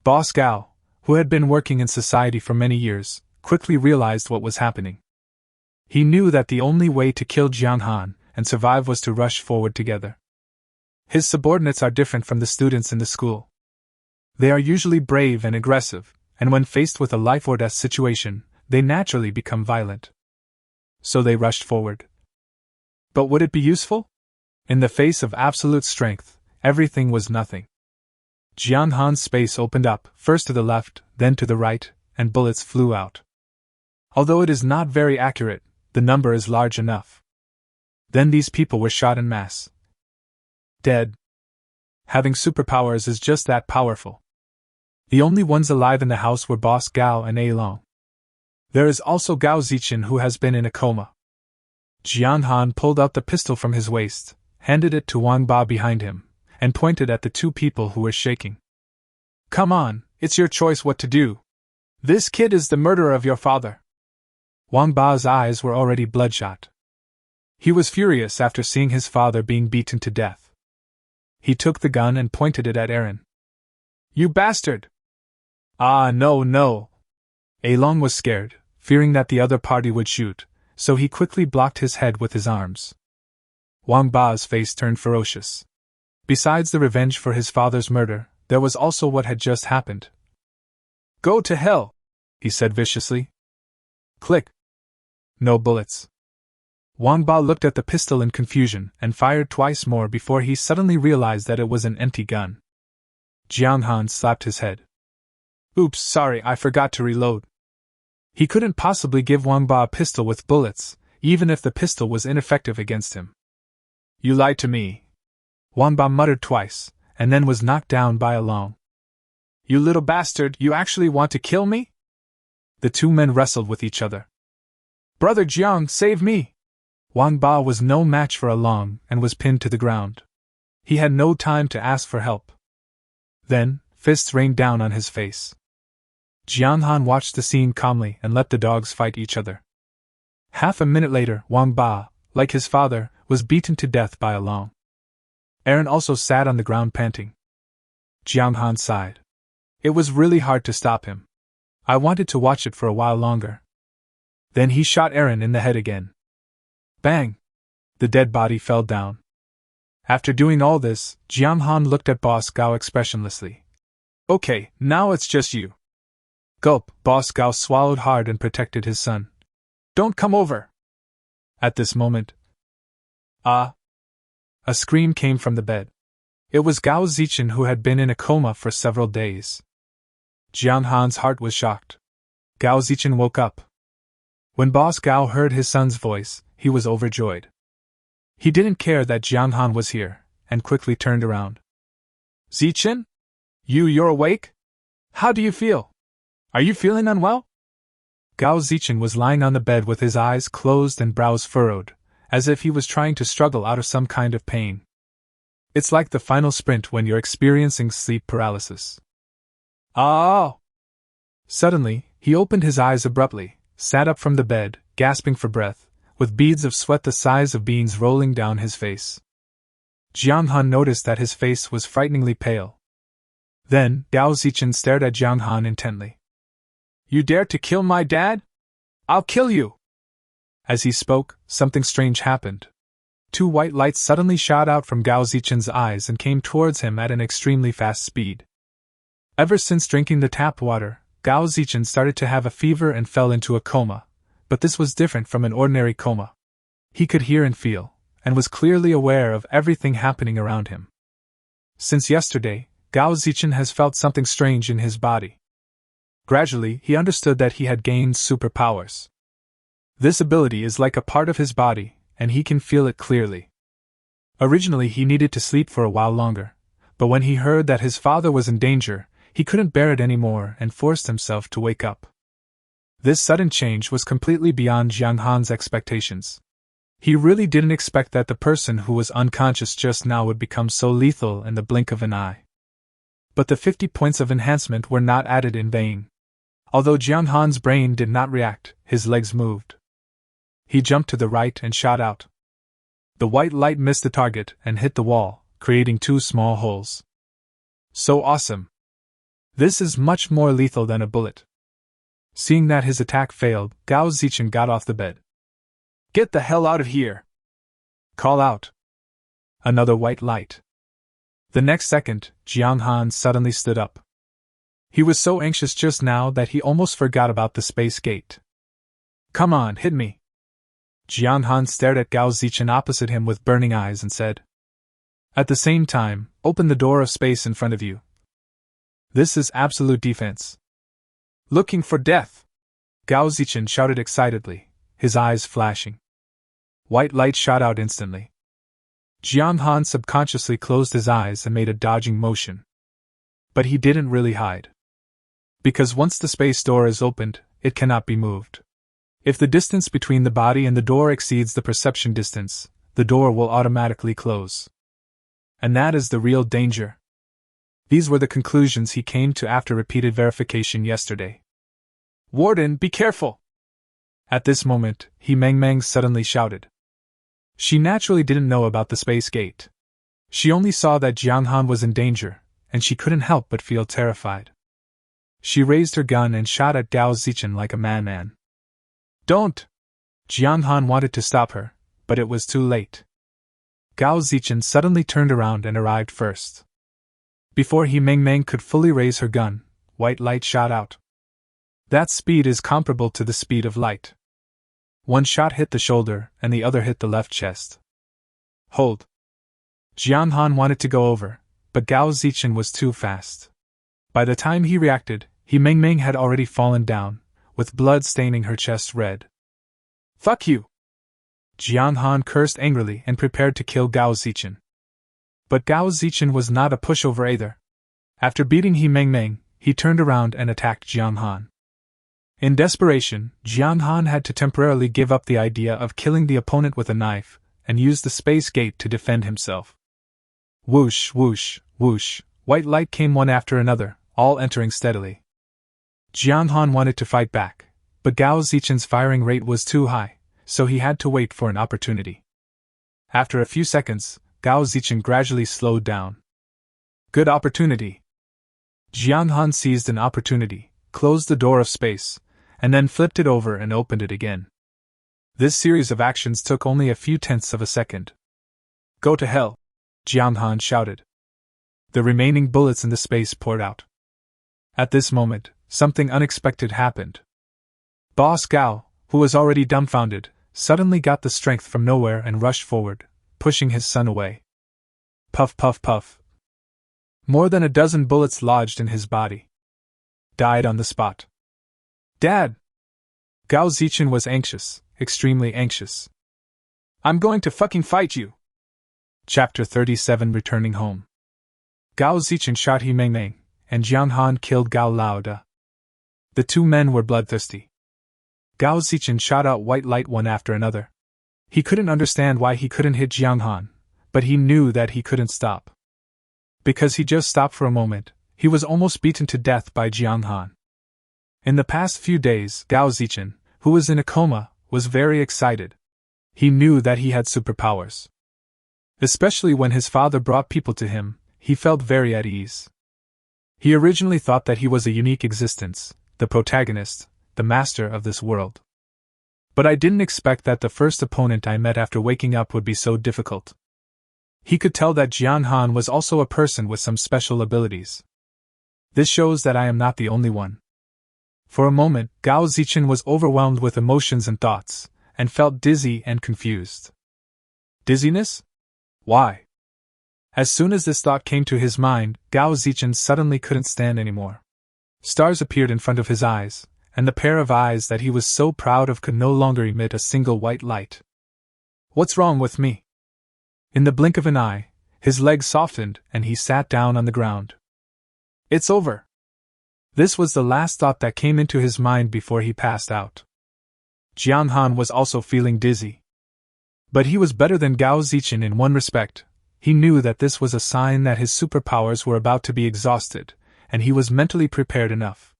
Boss Gao, who had been working in society for many years, quickly realized what was happening. He knew that the only way to kill Jong Xan and survive was to rush forward together. His subordinates are different from the students in the school. They are usually brave and aggressive, and when faced with a life-or-death situation, they naturally become violent. So they rushed forward. But would it be useful? In the face of absolute strength, everything was nothing. Jong Xan's space opened up, first to the left, then to the right, and bullets flew out. Although it is not very accurate, the number is large enough. Then these people were shot en masse. Dead. Having superpowers is just that powerful. The only ones alive in the house were Boss Gao and Long. There is also Gao Zichen, who has been in a coma. Jong Xan pulled out the pistol from his waist, handed it to Wang Ba behind him, and pointed at the 2 people who were shaking. Come on, it's your choice what to do. This kid is the murderer of your father. Wang Ba's eyes were already bloodshot. He was furious after seeing his father being beaten to death. He took the gun and pointed it at Eren. You bastard! Ah, no. Long was scared, fearing that the other party would shoot, so he quickly blocked his head with his arms. Wang Ba's face turned ferocious. Besides the revenge for his father's murder, there was also what had just happened. Go to hell, he said viciously. Click. No bullets. Wang Ba looked at the pistol in confusion and fired twice more before he suddenly realized that it was an empty gun. Jong Xan slapped his head. Oops, sorry, I forgot to reload. He couldn't possibly give Wang Ba a pistol with bullets, even if the pistol was ineffective against him. You lied to me. Wang Ba muttered twice, and then was knocked down by a long. You little bastard, you actually want to kill me? The two men wrestled with each other. Brother Jiang, save me! Wang Ba was no match for a long and was pinned to the ground. He had no time to ask for help. Then, fists rained down on his face. Jiang Han watched the scene calmly and let the dogs fight each other. Half a minute later, Wang Ba, like his father, was beaten to death by a long. Aaron also sat on the ground panting. Jiang Han sighed. It was really hard to stop him. I wanted to watch it for a while longer. Then he shot Aaron in the head again. Bang! The dead body fell down. After doing all this, Jiang Han looked at Boss Gao expressionlessly. Okay, now it's just you. Gulp, Boss Gao swallowed hard and protected his son. Don't come over! At this moment. A scream came from the bed. It was Gao Zichen, who had been in a coma for several days. Jiang Han's heart was shocked. Gao Zichen woke up. When Boss Gao heard his son's voice, he was overjoyed. He didn't care that Jiang Han was here, and quickly turned around. Zichen? You're awake? How do you feel? Are you feeling unwell? Gao Zichen was lying on the bed with his eyes closed and brows furrowed, as if he was trying to struggle out of some kind of pain. It's like the final sprint when you're experiencing sleep paralysis. Oh! Suddenly, he opened his eyes abruptly, sat up from the bed, gasping for breath, with beads of sweat the size of beans rolling down his face. Jiang Han noticed that his face was frighteningly pale. Then, Gao Zichen stared at Jiang Han intently. You dare to kill my dad? I'll kill you! As he spoke, something strange happened. Two white lights suddenly shot out from Gao Zichen's eyes and came towards him at an extremely fast speed. Ever since drinking the tap water, Gao Zichen started to have a fever and fell into a coma, but this was different from an ordinary coma. He could hear and feel, and was clearly aware of everything happening around him. Since yesterday, Gao Zichen has felt something strange in his body. Gradually, he understood that he had gained superpowers. This ability is like a part of his body, and he can feel it clearly. Originally, he needed to sleep for a while longer, but when he heard that his father was in danger, he couldn't bear it anymore and forced himself to wake up. This sudden change was completely beyond Jiang Han's expectations. He really didn't expect that the person who was unconscious just now would become so lethal in the blink of an eye. But the 50 points of enhancement were not added in vain. Although Jiang Han's brain did not react, his legs moved. He jumped to the right and shot out. The white light missed the target and hit the wall, creating 2 small holes. So awesome! This is much more lethal than a bullet. Seeing that his attack failed, Gao Zichen got off the bed. Get the hell out of here! Call out! Another white light. The next second, Jiang Han suddenly stood up. He was so anxious just now that he almost forgot about the space gate. Come on, hit me! Jiang Han stared at Gao Zichen opposite him with burning eyes and said. At the same time, open the door of space in front of you. This is absolute defense. Looking for death! Gao Zichen shouted excitedly, his eyes flashing. White light shot out instantly. Jiang Han subconsciously closed his eyes and made a dodging motion. But he didn't really hide. Because once the space door is opened, it cannot be moved. If the distance between the body and the door exceeds the perception distance, the door will automatically close. And that is the real danger. These were the conclusions he came to after repeated verification yesterday. Warden, be careful! At this moment, Meng suddenly shouted. She naturally didn't know about the space gate. She only saw that Jiang Han was in danger, and she couldn't help but feel terrified. She raised her gun and shot at Gao Zichen like a madman. Don't! Jiang Han wanted to stop her, but it was too late. Gao Zichen suddenly turned around and arrived first. Before Meng could fully raise her gun, white light shot out. That speed is comparable to the speed of light. One shot hit the shoulder, and the other hit the left chest. Hold! Jiang Han wanted to go over, but Gao Zichen was too fast. By the time he reacted, Meng Meng had already fallen down, with blood staining her chest red. "Fuck you!" Jiang Han cursed angrily and prepared to kill Gao Zichen. But Gao Zichen was not a pushover either. After beating Meng Meng, he turned around and attacked Jiang Han. In desperation, Jiang Han had to temporarily give up the idea of killing the opponent with a knife, and use the space gate to defend himself. Whoosh, whoosh, whoosh, white light came one after another, all entering steadily. Jiang Han wanted to fight back, but Gao Zichen's firing rate was too high, so he had to wait for an opportunity. After a few seconds, Gao Zichen gradually slowed down. Good opportunity. Jiang Han seized an opportunity, closed the door of space, and then flipped it over and opened it again. This series of actions took only a few tenths of a second. "Go to hell!" Jiang Han shouted. The remaining bullets in the space poured out. At this moment, something unexpected happened. Boss Gao, who was already dumbfounded, suddenly got the strength from nowhere and rushed forward, pushing his son away. Puff, puff, puff. More than a dozen bullets lodged in his body. Died on the spot. "Dad!" Gao Zichen was anxious, extremely anxious. "I'm going to fucking fight you!" Chapter 37 Returning Home. Gao Zichen shot Meng Meng, and Jiang Han killed Gao Laoda. The two men were bloodthirsty. Gao Zichen shot out white light one after another. He couldn't understand why he couldn't hit Jiang Han, but he knew that he couldn't stop. Because he just stopped for a moment, he was almost beaten to death by Jiang Han. In the past few days, Gao Zichen, who was in a coma, was very excited. He knew that he had superpowers. Especially when his father brought people to him, he felt very at ease. He originally thought that he was a unique existence, the protagonist, the master of this world. But I didn't expect that the first opponent I met after waking up would be so difficult. He could tell that Jiang Han was also a person with some special abilities. This shows that I am not the only one. For a moment, Gao Zichen was overwhelmed with emotions and thoughts, and felt dizzy and confused. Dizziness? Why? As soon as this thought came to his mind, Gao Zichen suddenly couldn't stand anymore. Stars appeared in front of his eyes, and the pair of eyes that he was so proud of could no longer emit a single white light. What's wrong with me? In the blink of an eye, his legs softened and he sat down on the ground. It's over. This was the last thought that came into his mind before he passed out. Jiang Han was also feeling dizzy. But he was better than Gao Zichen in one respect. He knew that this was a sign that his superpowers were about to be exhausted, and he was mentally prepared enough.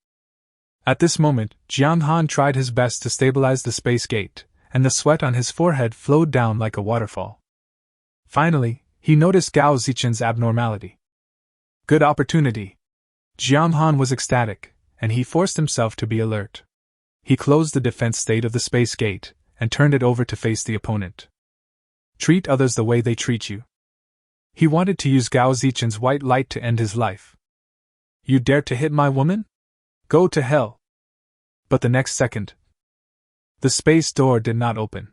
At this moment, Jiang Han tried his best to stabilize the space gate, and the sweat on his forehead flowed down like a waterfall. Finally, he noticed Gao Zichen's abnormality. Good opportunity. Jiang Han was ecstatic, and he forced himself to be alert. He closed the defense state of the space gate, and turned it over to face the opponent. Treat others the way they treat you. He wanted to use Gao Zichen's white light to end his life. You dare to hit my woman? Go to hell. But the next second, the space door did not open.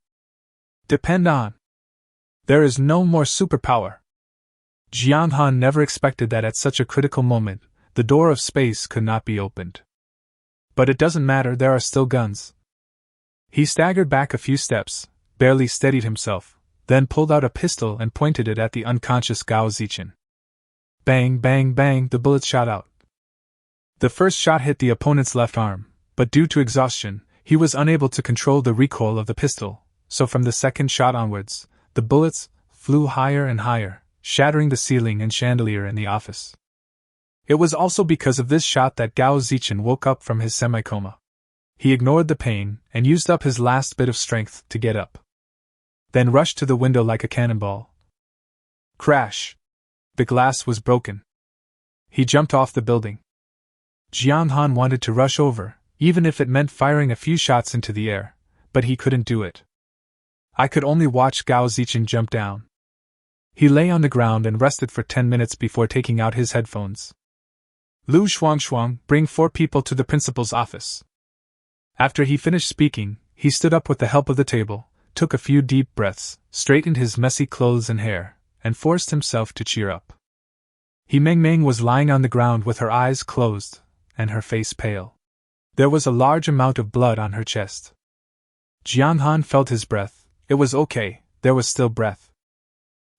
Depend on. There is no more superpower. Jiang Han never expected that at such a critical moment, the door of space could not be opened. But it doesn't matter, there are still guns. He staggered back a few steps, barely steadied himself, then pulled out a pistol and pointed it at the unconscious Gao Zichen. Bang, bang, bang, the bullets shot out. The first shot hit the opponent's left arm, but due to exhaustion, he was unable to control the recoil of the pistol, so from the second shot onwards, the bullets flew higher and higher, shattering the ceiling and chandelier in the office. It was also because of this shot that Gao Zichen woke up from his semi-coma. He ignored the pain and used up his last bit of strength to get up. Then rushed to the window like a cannonball. Crash! The glass was broken. He jumped off the building. Jiang Han wanted to rush over, even if it meant firing a few shots into the air, but he couldn't do it. I could only watch Gao Zichen jump down. He lay on the ground and rested for 10 minutes before taking out his headphones. Lu Shuang, bring 4 people to the principal's office. After he finished speaking, he stood up with the help of the table, took a few deep breaths, straightened his messy clothes and hair, and forced himself to cheer up. He Meng Meng was lying on the ground with her eyes closed, and her face pale. There was a large amount of blood on her chest. Jiang Han felt his breath. It was okay, there was still breath.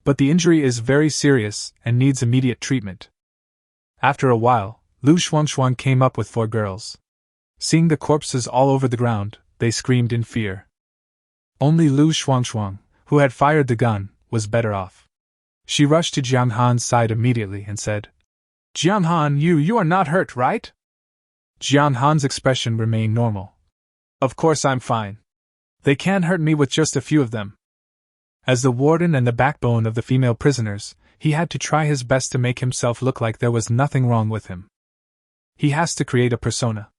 But the injury is very serious and needs immediate treatment. After a while, Lu Shuangshuang came up with 4 girls. Seeing the corpses all over the ground, they screamed in fear. Only Lu Shuangshuang, who had fired the gun, was better off. She rushed to Jiang Han's side immediately and said, "Jiang Han, you are not hurt, right?" Jiang Han's expression remained normal. "Of course I'm fine. They can't hurt me with just a few of them." As the warden and the backbone of the female prisoners, he had to try his best to make himself look like there was nothing wrong with him. He has to create a persona.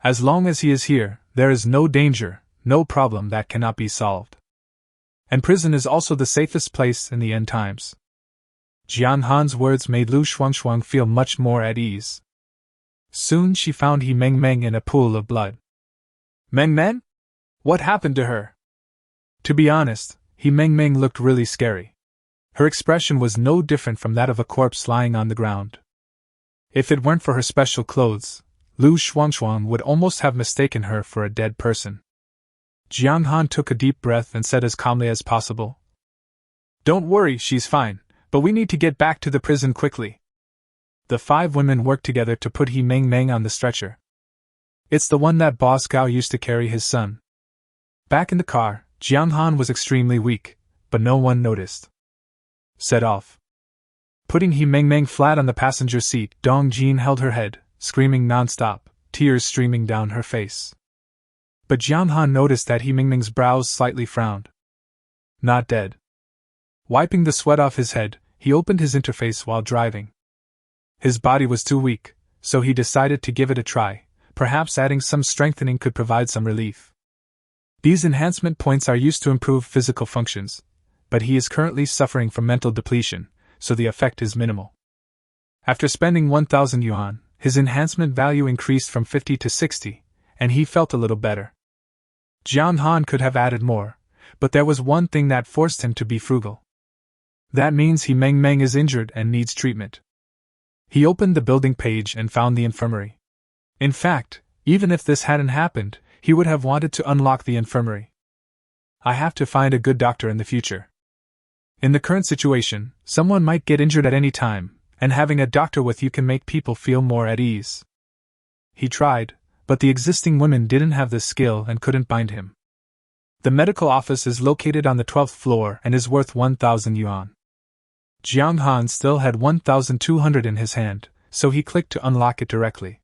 As long as he is here, there is no danger, no problem that cannot be solved. And prison is also the safest place in the end times. Jiang Han's words made Lu Shuangshuang feel much more at ease. Soon she found He Meng Meng in a pool of blood. "Meng Meng? What happened to her?" To be honest, He Meng Meng looked really scary. Her expression was no different from that of a corpse lying on the ground. If it weren't for her special clothes, Lu Shuangshuang would almost have mistaken her for a dead person. Jiang Han took a deep breath and said as calmly as possible, "Don't worry, she's fine, but we need to get back to the prison quickly." The 5 women worked together to put He Meng Meng on the stretcher. It's the one that Boss Gao used to carry his son. Back in the car, Jiang Han was extremely weak, but no one noticed. Set off. Putting He Meng Meng flat on the passenger seat, Dong Jin held her head, screaming non-stop, tears streaming down her face. But Jiang Han noticed that He Meng Meng's brows slightly frowned. Not dead. Wiping the sweat off his head, he opened his interface while driving. His body was too weak, so he decided to give it a try. Perhaps adding some strengthening could provide some relief. These enhancement points are used to improve physical functions, but he is currently suffering from mental depletion, so the effect is minimal. After spending 1,000 yuan, his enhancement value increased from 50 to 60, and he felt a little better. Jiang Han could have added more, but there was one thing that forced him to be frugal. That means He Meng Meng is injured and needs treatment. He opened the building page and found the infirmary. In fact, even if this hadn't happened, he would have wanted to unlock the infirmary. I have to find a good doctor in the future. In the current situation, someone might get injured at any time, and having a doctor with you can make people feel more at ease. He tried, but the existing women didn't have the skill and couldn't bind him. The medical office is located on the 12th floor and is worth 1,000 yuan. Jiang Han still had 1,200 in his hand, so he clicked to unlock it directly.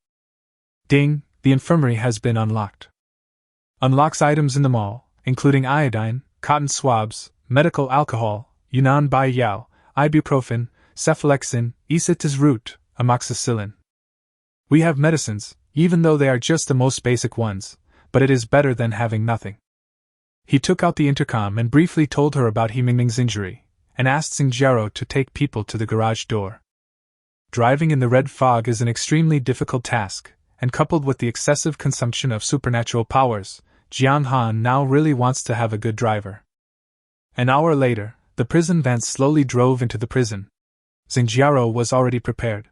Ding, the infirmary has been unlocked. Unlocks items in the mall, including iodine, cotton swabs, medical alcohol, Yunnan Bai Yao, ibuprofen, cephalexin, Isatis root, amoxicillin. We have medicines, even though they are just the most basic ones, but it is better than having nothing. He took out the intercom and briefly told her about He Meng Meng's injury, and asked Xingjiaro to take people to the garage door. Driving in the red fog is an extremely difficult task, and coupled with the excessive consumption of supernatural powers, Jiang Han now really wants to have a good driver. An hour later, the prison van slowly drove into the prison. Xingjiaro was already prepared.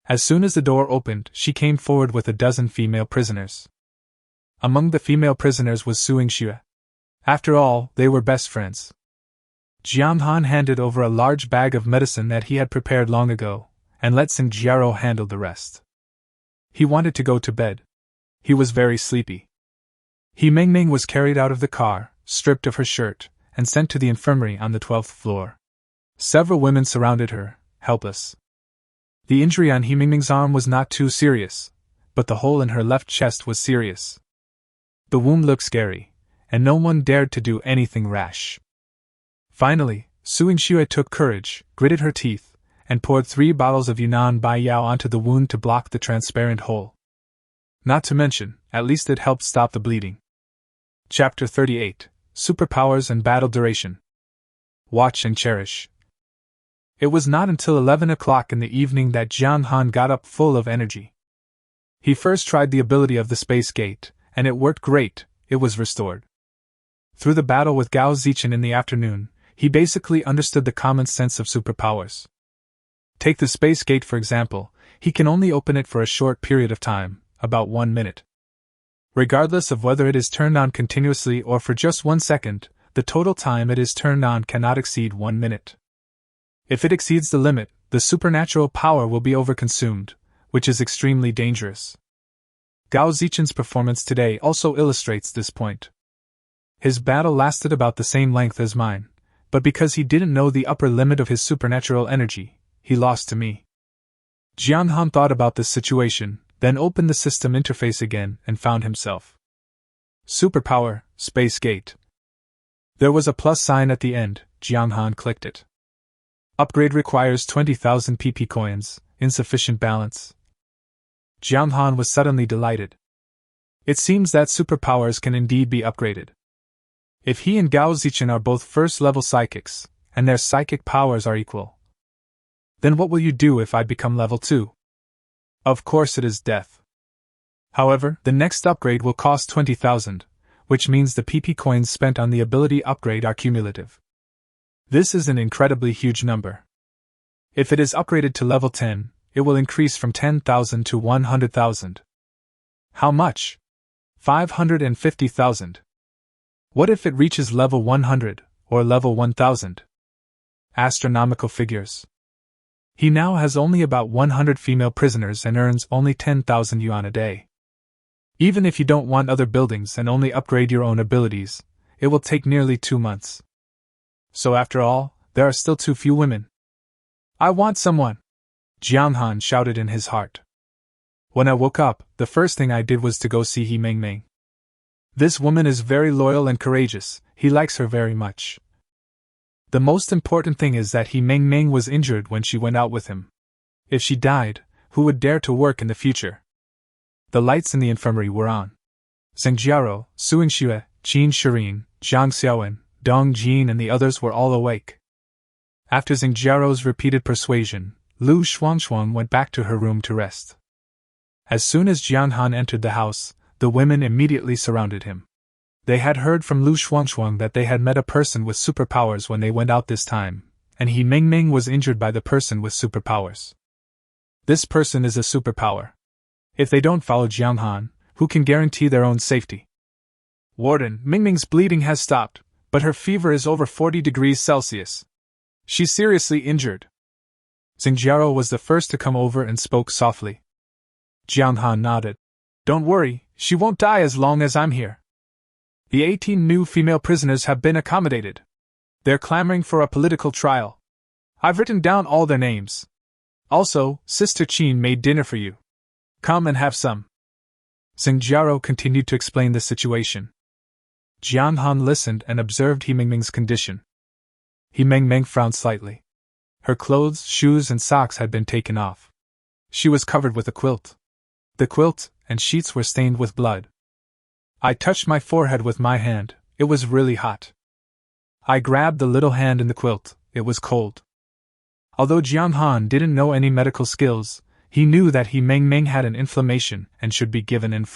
As soon as the door opened, she came forward with a dozen female prisoners. Among the female prisoners was Su Yingxue. After all, they were best friends. Jiang Han handed over a large bag of medicine that he had prepared long ago, and let Xingjiaro handle the rest. He wanted to go to bed. He was very sleepy. He Meng Meng was carried out of the car, stripped of her shirt, and sent to the infirmary on the 12th floor. Several women surrounded her, helpless. The injury on He Meng Meng's arm was not too serious, but the hole in her left chest was serious. The wound looked scary, and no one dared to do anything rash. Finally, Su Yingxue took courage, gritted her teeth, and poured 3 bottles of Yunnan Bai Yao onto the wound to block the transparent hole. Not to mention, at least it helped stop the bleeding. Chapter 38: Superpowers and Battle Duration. Watch and cherish. It was not until 11 o'clock in the evening that Jiang Han got up full of energy. He first tried the ability of the space gate, and it worked great. It was restored. Through the battle with Gao Zichen in the afternoon, he basically understood the common sense of superpowers. Take the space gate for example, he can only open it for a short period of time, about 1 minute. Regardless of whether it is turned on continuously or for just 1 second, the total time it is turned on cannot exceed 1 minute. If it exceeds the limit, the supernatural power will be overconsumed, which is extremely dangerous. Gao Zichen's performance today also illustrates this point. His battle lasted about the same length as mine, but because he didn't know the upper limit of his supernatural energy, he lost to me. Jiang Han thought about this situation, then opened the system interface again and found himself. Superpower, Space Gate. There was a plus sign at the end. Jiang Han clicked it. Upgrade requires 20,000 PP coins, insufficient balance. Jiang Han was suddenly delighted. It seems that superpowers can indeed be upgraded. If he and Gao Zichen are both first-level psychics, and their psychic powers are equal, then what will you do if I become level 2? Of course it is death. However, the next upgrade will cost 20,000, which means the PP coins spent on the ability upgrade are cumulative. This is an incredibly huge number. If it is upgraded to level 10, it will increase from 10,000 to 100,000. How much? 550,000. What if it reaches level 100, or level 1000? Astronomical figures. He now has only about 100 female prisoners and earns only 10,000 yuan a day. Even if you don't want other buildings and only upgrade your own abilities, it will take nearly 2 months. So after all, there are still too few women. I want someone! Jiang Han shouted in his heart. When I woke up, the first thing I did was to go see He Meng Meng. This woman is very loyal and courageous, he likes her very much. The most important thing is that He Meng Meng was injured when she went out with him. If she died, who would dare to work in the future? The lights in the infirmary were on. Zheng Jiaro, Su Yingxue, Qin Shirin, Zhang Xiaowen, Dong Jin and the others were all awake. After Zheng Jiaro's repeated persuasion, Lu Shuangshuang went back to her room to rest. As soon as Jiang Han entered the house, the women immediately surrounded him. They had heard from Lu Shuangshuang that they had met a person with superpowers when they went out this time, and He Meng Meng was injured by the person with superpowers. This person is a superpower. If they don't follow Jiang Han, who can guarantee their own safety? Warden, Meng Meng's bleeding has stopped, but her fever is over 40 degrees Celsius. She's seriously injured. Zheng Jiaro was the first to come over and spoke softly. Jiang Han nodded. Don't worry, she won't die as long as I'm here. The 18 new female prisoners have been accommodated. They're clamoring for a political trial. I've written down all their names. Also, Sister Qin made dinner for you. Come and have some. Zheng Jiaro continued to explain the situation. Jiang Han listened and observed He Meng Meng's condition. He Meng Meng frowned slightly. Her clothes, shoes and socks had been taken off. She was covered with a quilt. The quilt and sheets were stained with blood. I touched my forehead with my hand, it was really hot. I grabbed the little hand in the quilt, it was cold. Although Jiang Han didn't know any medical skills, he knew that He Meng Meng had an inflammation and should be given in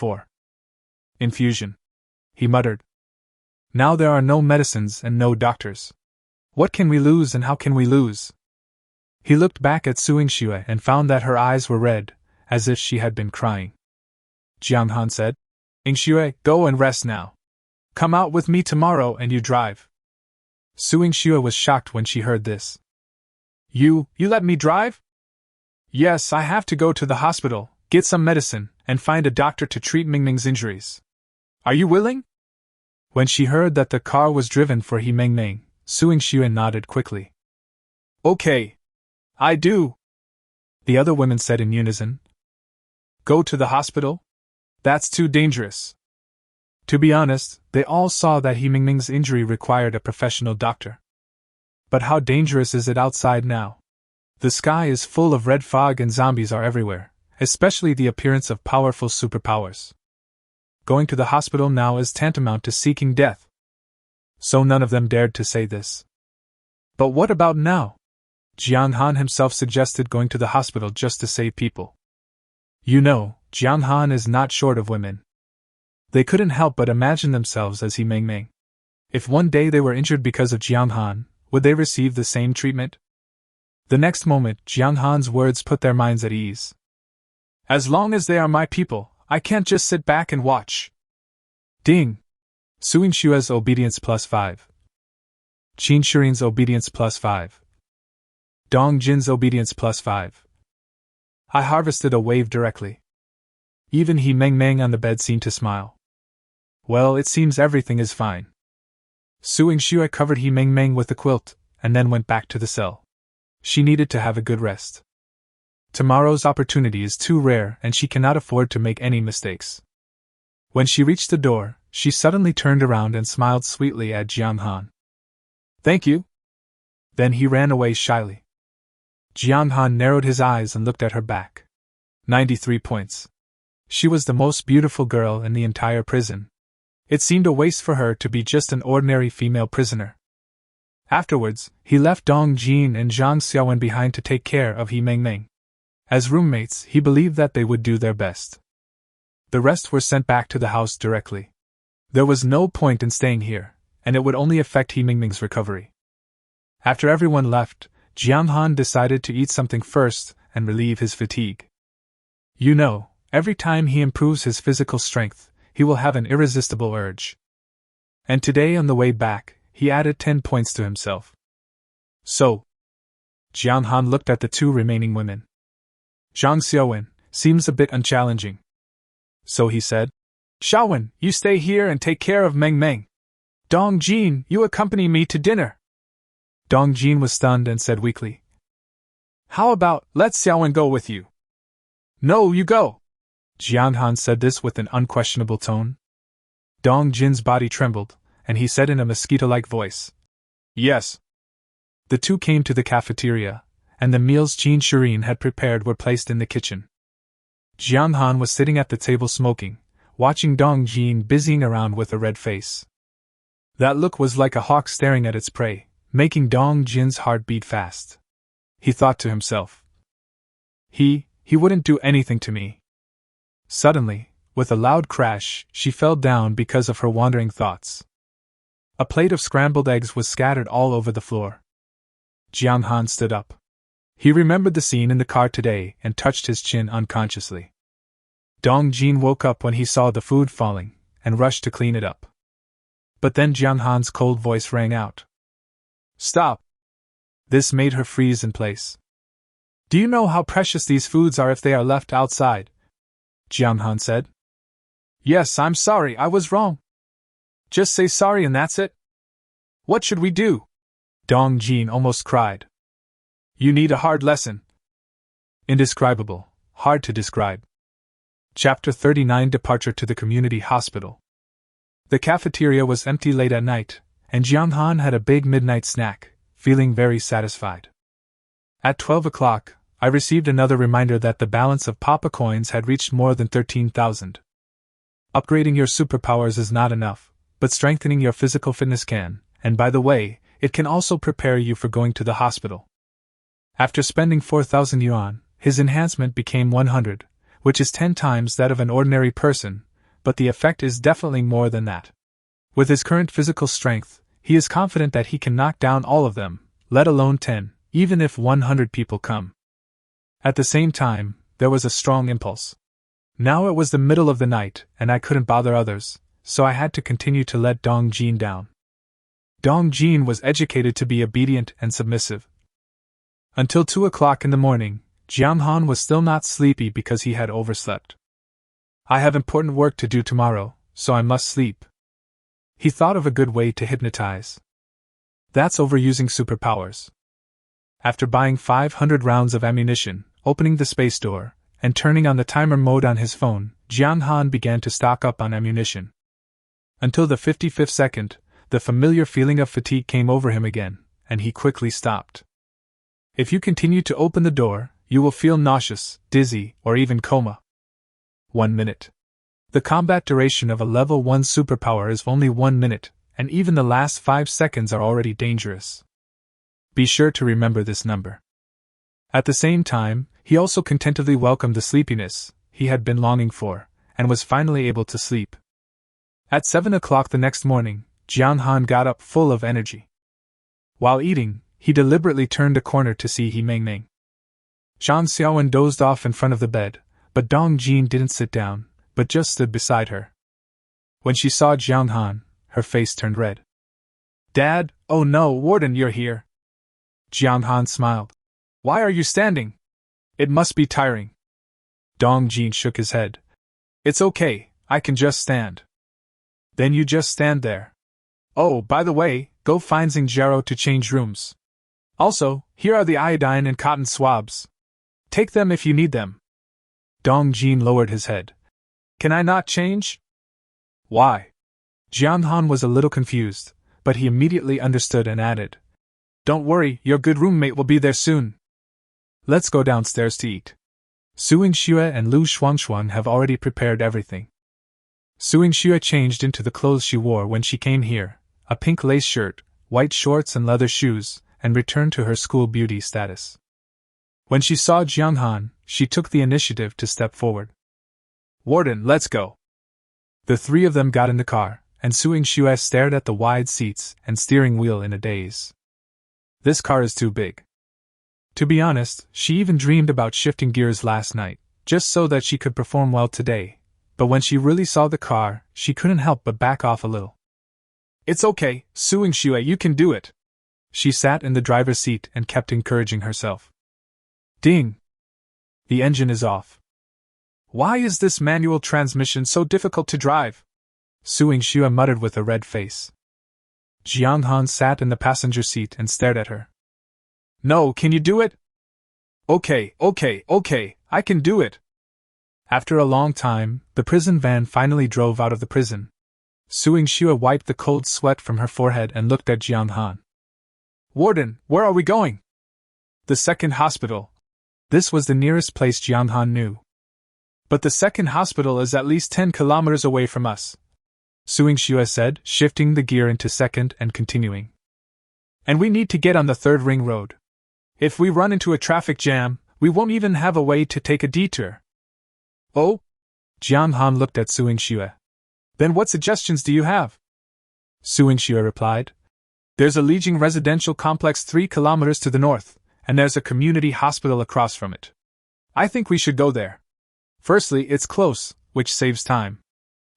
infusion. He muttered. Now there are no medicines and no doctors. What can we lose and how can we lose? He looked back at Su Yingxue and found that her eyes were red, as if she had been crying. Jiang Han said, Yingxue, go and rest now. Come out with me tomorrow and you drive. Su Yingxue was shocked when she heard this. You let me drive? Yes, I have to go to the hospital, get some medicine, and find a doctor to treat Meng Meng's injuries. Are you willing? When she heard that the car was driven for He Meng Meng, Su Yingxue nodded quickly. Okay. I do. The other women said in unison. Go to the hospital? That's too dangerous. To be honest, they all saw that He Meng Meng's injury required a professional doctor. But how dangerous is it outside now? The sky is full of red fog and zombies are everywhere, especially the appearance of powerful superpowers. Going to the hospital now is tantamount to seeking death. So none of them dared to say this. But what about now? Jiang Han himself suggested going to the hospital just to save people. You know, Jiang Han is not short of women. They couldn't help but imagine themselves as He Meng Meng. If one day they were injured because of Jiang Han, would they receive the same treatment? The next moment, Jong Han's words put their minds at ease. As long as they are my people, I can't just sit back and watch. Ding! Suing Shua's obedience +5. Qin Shirin's obedience +5. Dong Jin's obedience +5. I harvested a wave directly. Even He Meng Meng on the bed seemed to smile. Well, it seems everything is fine. Suing Shua covered He Meng Meng with a quilt, and then went back to the cell. She needed to have a good rest. Tomorrow's opportunity is too rare and she cannot afford to make any mistakes. When she reached the door, she suddenly turned around and smiled sweetly at Jong Han. Thank you. Then he ran away shyly. Jong Han narrowed his eyes and looked at her back. 93 points. She was the most beautiful girl in the entire prison. It seemed a waste for her to be just an ordinary female prisoner. Afterwards, he left Dong Jin and Zhang Xiaowen behind to take care of He Meng Meng. As roommates, he believed that they would do their best. The rest were sent back to the house directly. There was no point in staying here, and it would only affect He Meng Meng's recovery. After everyone left, Jong Han decided to eat something first and relieve his fatigue. You know, every time he improves his physical strength, he will have an irresistible urge. And today on the way back, he added 10 points to himself. So, Jong Han looked at the two remaining women. Zhang Xiaowen seems a bit unchallenging. So he said, Xiaowen, you stay here and take care of Meng Meng. Dong Jin, you accompany me to dinner. Dong Jin was stunned and said weakly, How about, let Xiaowen go with you? No, you go. Jong Han said this with an unquestionable tone. Dong Jin's body trembled, and he said in a mosquito-like voice, Yes. The two came to the cafeteria, and the meals Qin Shirin had prepared were placed in the kitchen. Jong Han was sitting at the table smoking, watching Dong Jin busying around with a red face. That look was like a hawk staring at its prey, making Dong Jin's heart beat fast. He thought to himself, He wouldn't do anything to me. Suddenly, with a loud crash, she fell down because of her wandering thoughts. A plate of scrambled eggs was scattered all over the floor. Jong Han stood up. He remembered the scene in the car today and touched his chin unconsciously. Dong Jin woke up when he saw the food falling, and rushed to clean it up. But then Jong Han's cold voice rang out. Stop! This made her freeze in place. Do you know how precious these foods are if they are left outside? Jong Han said. Yes, I'm sorry, I was wrong. Just say sorry and that's it. What should we do? Dong Jin almost cried. You need a hard lesson. Indescribable, hard to describe. Chapter 39 Departure to the Community Hospital. The cafeteria was empty late at night, and Jong Han had a big midnight snack, feeling very satisfied. At 12 o'clock, I received another reminder that the balance of Papa coins had reached more than 13,000. Upgrading your superpowers is not enough, but strengthening your physical fitness can, and by the way, it can also prepare you for going to the hospital. After spending 4,000 yuan, his enhancement became 100, which is 10 times that of an ordinary person, but the effect is definitely more than that. With his current physical strength, he is confident that he can knock down all of them, let alone 10, even if 100 people come. At the same time, there was a strong impulse. Now it was the middle of the night, and I couldn't bother others, so I had to continue to let Dong Jin down. Dong Jin was educated to be obedient and submissive. Until 2 o'clock in the morning, Jong Han was still not sleepy because he had overslept. I have important work to do tomorrow, so I must sleep. He thought of a good way to hypnotize. That's overusing superpowers. After buying 500 rounds of ammunition, opening the space door, and turning on the timer mode on his phone, Jong Han began to stock up on ammunition. Until the 55th second, the familiar feeling of fatigue came over him again, and he quickly stopped. If you continue to open the door, you will feel nauseous, dizzy, or even coma. 1 minute. The combat duration of a level 1 superpower is only 1 minute, and even the last 5 seconds are already dangerous. Be sure to remember this number. At the same time, he also contentedly welcomed the sleepiness he had been longing for, and was finally able to sleep. At 7 o'clock the next morning, Jong Han got up full of energy. While eating, he deliberately turned a corner to see He Meng. Zhang Xiaowen dozed off in front of the bed, but Dong Jin didn't sit down, but just stood beside her. When she saw Jiang Han, her face turned red. Dad, oh no, Warden, you're here. Jiang Han smiled. Why are you standing? It must be tiring. Dong Jin shook his head. It's okay, I can just stand. Then you just stand there. Oh, by the way, go find Xingjaro to change rooms. Also, here are the iodine and cotton swabs. Take them if you need them. Dong Jin lowered his head. Can I not change? Why? Jiang Han was a little confused, but he immediately understood and added. Don't worry, your good roommate will be there soon. Let's go downstairs to eat. Suing Xue and Lu Shuangshuang have already prepared everything. Suing Xue changed into the clothes she wore when she came here, a pink lace shirt, white shorts and leather shoes, and returned to her school beauty status. When she saw Jiang Han, she took the initiative to step forward. Warden, let's go. The three of them got in the car, and Suing Xue stared at the wide seats and steering wheel in a daze. This car is too big. To be honest, she even dreamed about shifting gears last night, just so that she could perform well today, but when she really saw the car, she couldn't help but back off a little. It's okay, Suing Xue, you can do it. She sat in the driver's seat and kept encouraging herself. Ding! The engine is off. Why is this manual transmission so difficult to drive? Suing Xue muttered with a red face. Jiang Han sat in the passenger seat and stared at her. No, can you do it? Okay, I can do it. After a long time, the prison van finally drove out of the prison. Suing Xue wiped the cold sweat from her forehead and looked at Jiang Han. Warden, where are we going? The second hospital. This was the nearest place Jiang Han knew. But the second hospital is at least 10 kilometers away from us, Suing Xue said, shifting the gear into second and continuing. And we need to get on the third ring road. If we run into a traffic jam, we won't even have a way to take a detour. Oh? Jiang Han looked at Suing Xue. Then what suggestions do you have? Suing Xue replied. There's a Lijiang residential complex 3 kilometers to the north, and there's a community hospital across from it. I think we should go there. Firstly, it's close, which saves time.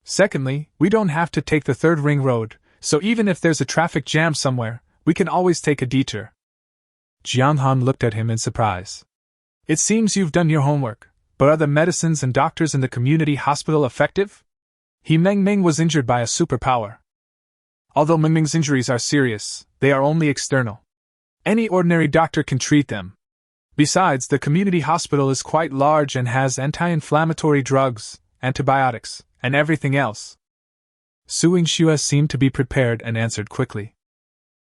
Secondly, we don't have to take the third ring road, so even if there's a traffic jam somewhere, we can always take a detour. Jiang Han looked at him in surprise. It seems you've done your homework, but are the medicines and doctors in the community hospital effective? He Meng was injured by a superpower. Although Meng's injuries are serious, they are only external. Any ordinary doctor can treat them. Besides, the community hospital is quite large and has anti-inflammatory drugs, antibiotics, and everything else. Suing Xue seemed to be prepared and answered quickly.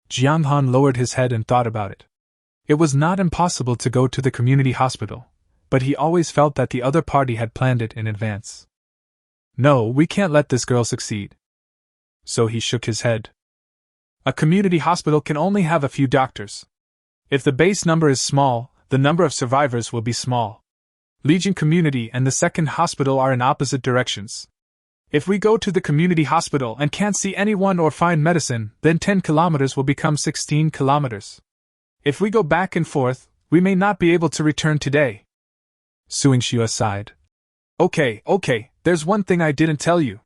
Jiang Han lowered his head and thought about it. It was not impossible to go to the community hospital, but he always felt that the other party had planned it in advance. No, we can't let this girl succeed. So he shook his head. A community hospital can only have a few doctors. If the base number is small, the number of survivors will be small. Lijiang Community and the second hospital are in opposite directions. If we go to the community hospital and can't see anyone or find medicine, then 10 kilometers will become 16 kilometers. If we go back and forth, we may not be able to return today. Suing Xue sighed. Okay, there's one thing I didn't tell you.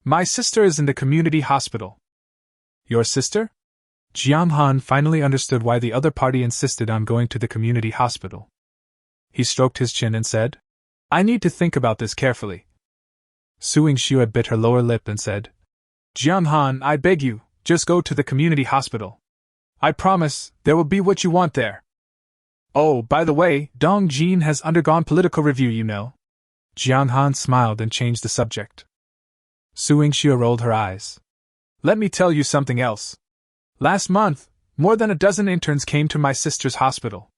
My sister is in the community hospital. Your sister? Jiang Han finally understood why the other party insisted on going to the community hospital. He stroked his chin and said, I need to think about this carefully. Suing Xue bit her lower lip and said, Jiang Han, I beg you, just go to the community hospital. I promise, there will be what you want there. Oh, by the way, Dong Jin has undergone political review, you know. Jiang Han smiled and changed the subject. Suing Xue rolled her eyes. Let me tell you something else. Last month, more than a dozen interns came to my sister's hospital.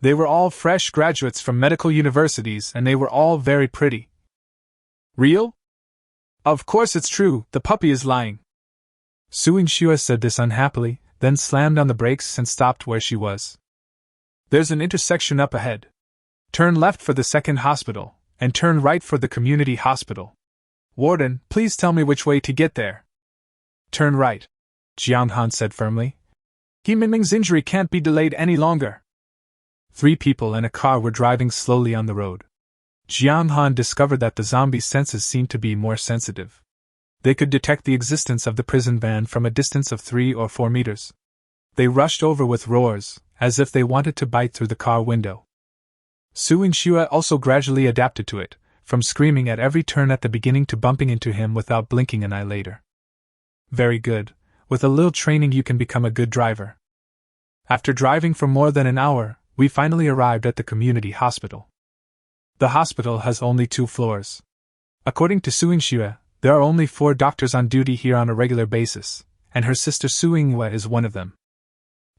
They were all fresh graduates from medical universities and they were all very pretty. Real? Of course it's true, the puppy is lying. Suing Xue said this unhappily, then slammed on the brakes and stopped where she was. There's an intersection up ahead. Turn left for the second hospital, and turn right for the community hospital. Warden, please tell me which way to get there. Turn right, Jiang Han said firmly. He Ming's injury can't be delayed any longer. 3 people and a car were driving slowly on the road. Jong Han discovered that the zombies' senses seemed to be more sensitive. They could detect the existence of the prison van from a distance of 3 or 4 meters. They rushed over with roars, as if they wanted to bite through the car window. Suing Xue also gradually adapted to it, from screaming at every turn at the beginning to bumping into him without blinking an eye later. Very good. With a little training you can become a good driver. After driving for more than an hour, we finally arrived at the community hospital. The hospital has only 2 floors. According to Suing Xue, there are only 4 doctors on duty here on a regular basis, and her sister Suing Yue is one of them.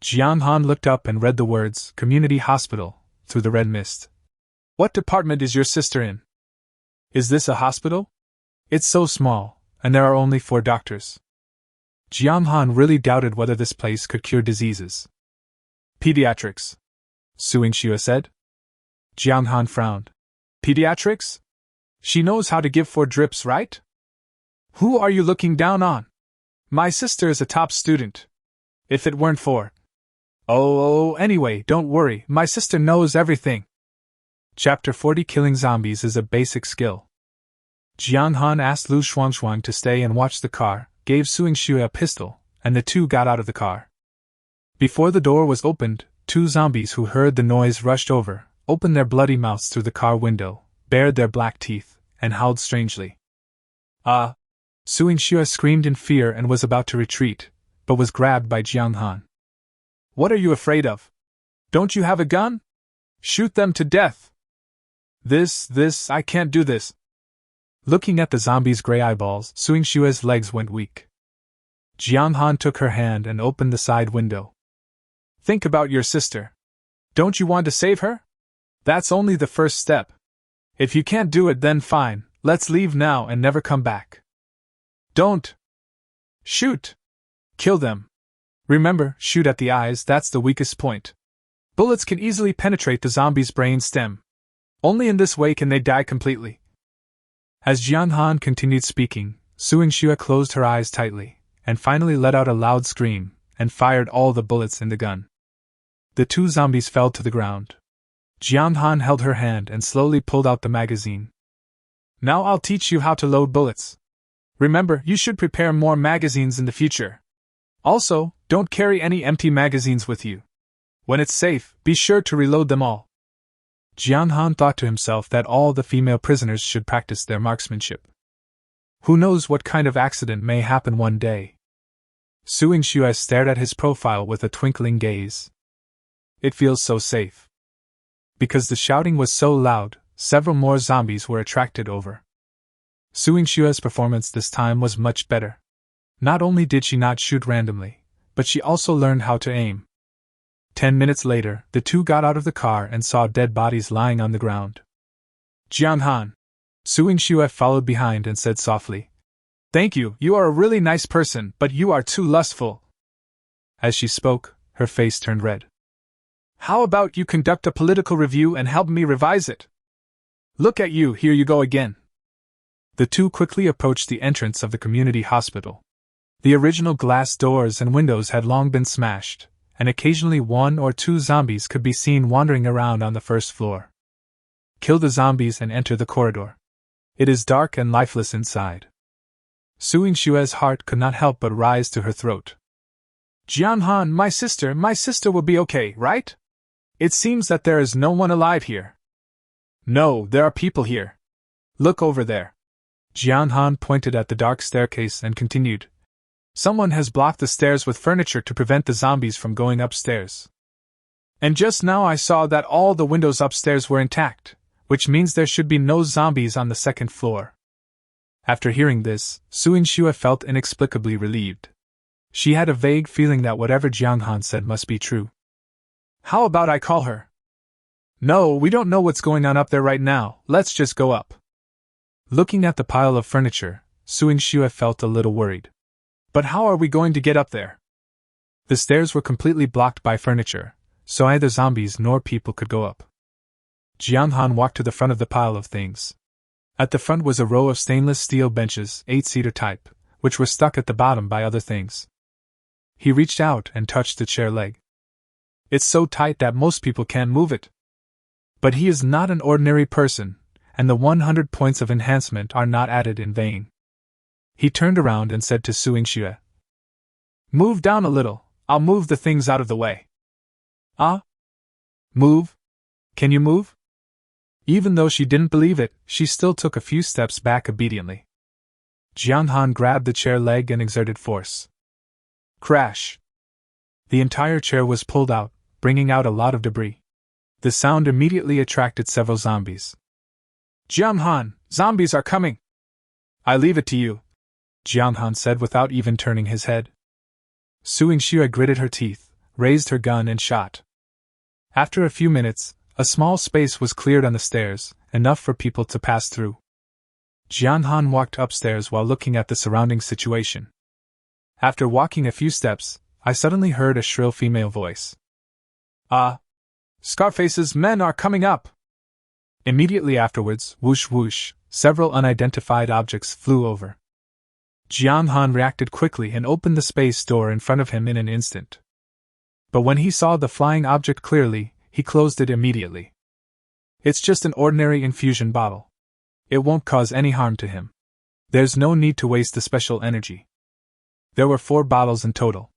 Jiang Han looked up and read the words, Community Hospital, through the red mist. What department is your sister in? Is this a hospital? It's so small, and there are only 4 doctors. Jiang Han really doubted whether this place could cure diseases. Pediatrics, Suing Xue said. Jiang Han frowned. Pediatrics? She knows how to give 4 drips, right? Who are you looking down on? My sister is a top student. If it weren't for... Anyway, don't worry, my sister knows everything. Chapter 40 Killing Zombies is a basic skill. Jiang Han asked Lu Shuangshuang to stay and watch the car, gave Suing Xue a pistol, and the 2 got out of the car. Before the door was opened, 2 zombies who heard the noise rushed over, opened their bloody mouths through the car window, bared their black teeth, and howled strangely. Suing Xue screamed in fear and was about to retreat, but was grabbed by Jiang Han. What are you afraid of? Don't you have a gun? Shoot them to death. I can't do this. Looking at the zombies' gray eyeballs, Suing Xue's legs went weak. Jiang Han took her hand and opened the side window. Think about your sister. Don't you want to save her? That's only the first step. If you can't do it, then fine, let's leave now and never come back. Don't shoot. Kill them. Remember, shoot at the eyes, that's the weakest point. Bullets can easily penetrate the zombie's brain stem. Only in this way can they die completely. As Jiang Han continued speaking, Suing Xue closed her eyes tightly, and finally let out a loud scream, and fired all the bullets in the gun. The 2 zombies fell to the ground. Jiang Han held her hand and slowly pulled out the magazine. Now I'll teach you how to load bullets. Remember, you should prepare more magazines in the future. Also, don't carry any empty magazines with you. When it's safe, be sure to reload them all. Jiang Han thought to himself that all the female prisoners should practice their marksmanship. Who knows what kind of accident may happen one day. Suing Xue stared at his profile with a twinkling gaze. It feels so safe. Because the shouting was so loud, several more zombies were attracted over. Suing Xue's performance this time was much better. Not only did she not shoot randomly, but she also learned how to aim. 10 minutes later, the 2 got out of the car and saw dead bodies lying on the ground. Jiang Han. Suing Xue followed behind and said softly, Thank you, you are a really nice person, but you are too lustful. As she spoke, her face turned red. How about you conduct a political review and help me revise it? Look at you, here you go again. The 2 quickly approached the entrance of the community hospital. The original glass doors and windows had long been smashed, and occasionally 1 or 2 zombies could be seen wandering around on the first floor. Kill the zombies and enter the corridor. It is dark and lifeless inside. Suing Xue's heart could not help but rise to her throat. Jiang Han, my sister will be okay, right? It seems that there is no one alive here. No, there are people here. Look over there. Jiang Han pointed at the dark staircase and continued. Someone has blocked the stairs with furniture to prevent the zombies from going upstairs. And just now I saw that all the windows upstairs were intact, which means there should be no zombies on the 2nd floor. After hearing this, Suing Xue felt inexplicably relieved. She had a vague feeling that whatever Jiang Han said must be true. How about I call her? No, we don't know what's going on up there right now, let's just go up. Looking at the pile of furniture, Suing Xue felt a little worried. But how are we going to get up there? The stairs were completely blocked by furniture, so neither zombies nor people could go up. Jiang Han walked to the front of the pile of things. At the front was a row of stainless steel benches, 8-seater type, which were stuck at the bottom by other things. He reached out and touched the chair leg. It's so tight that most people can't move it. But he is not an ordinary person, and the 100 points of enhancement are not added in vain. He turned around and said to Su Yingxue, "Move down a little, I'll move the things out of the way." "Ah? Move? Can you move?" Even though she didn't believe it, she still took a few steps back obediently. Jong Xan grabbed the chair leg and exerted force. Crash! The entire chair was pulled out, bringing out a lot of debris. The sound immediately attracted several zombies. "Jong Xan, zombies are coming!" "I leave it to you," Jong Xan said without even turning his head. Su Yingxue gritted her teeth, raised her gun and shot. After a few minutes, a small space was cleared on the stairs, enough for people to pass through. Jong Xan walked upstairs while looking at the surrounding situation. After walking a few steps, I suddenly heard a shrill female voice. Scarface's men are coming up!" Immediately afterwards, whoosh whoosh, several unidentified objects flew over. Jong Xan reacted quickly and opened the space door in front of him in an instant. But when he saw the flying object clearly, he closed it immediately. It's just an ordinary infusion bottle. It won't cause any harm to him. There's no need to waste the special energy. There were 4 bottles in total.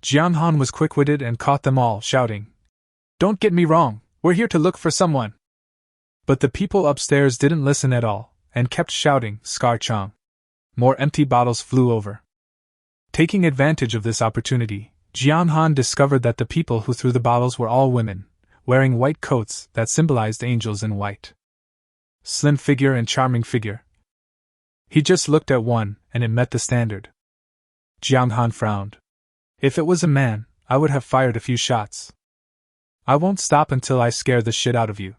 Jong Xan was quick-witted and caught them all, shouting, "Don't get me wrong, we're here to look for someone." But the people upstairs didn't listen at all, and kept shouting, "Scar Chong." More empty bottles flew over. Taking advantage of this opportunity, Jong Xan discovered that the people who threw the bottles were all women, wearing white coats that symbolized angels in white. Slim figure and charming figure. He just looked at one, and it met the standard. Jong Xan frowned. If it was a man, I would have fired a few shots. "I won't stop until I scare the shit out of you."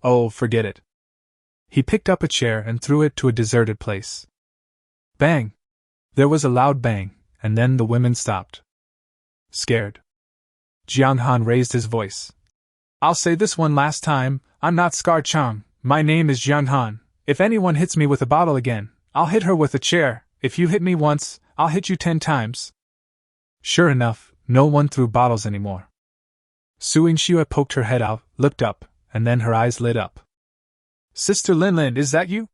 "Oh, forget it." He picked up a chair and threw it to a deserted place. Bang! There was a loud bang, and then the women stopped. Scared. Jong Xan raised his voice. "I'll say this one last time, I'm not Scar Chong, my name is Jong Xan. If anyone hits me with a bottle again, I'll hit her with a chair. If you hit me once, I'll hit you 10 times. Sure enough, no one threw bottles anymore. Su Yingxue poked her head out, looked up, and then her eyes lit up. "Sister Linlin, is that you?"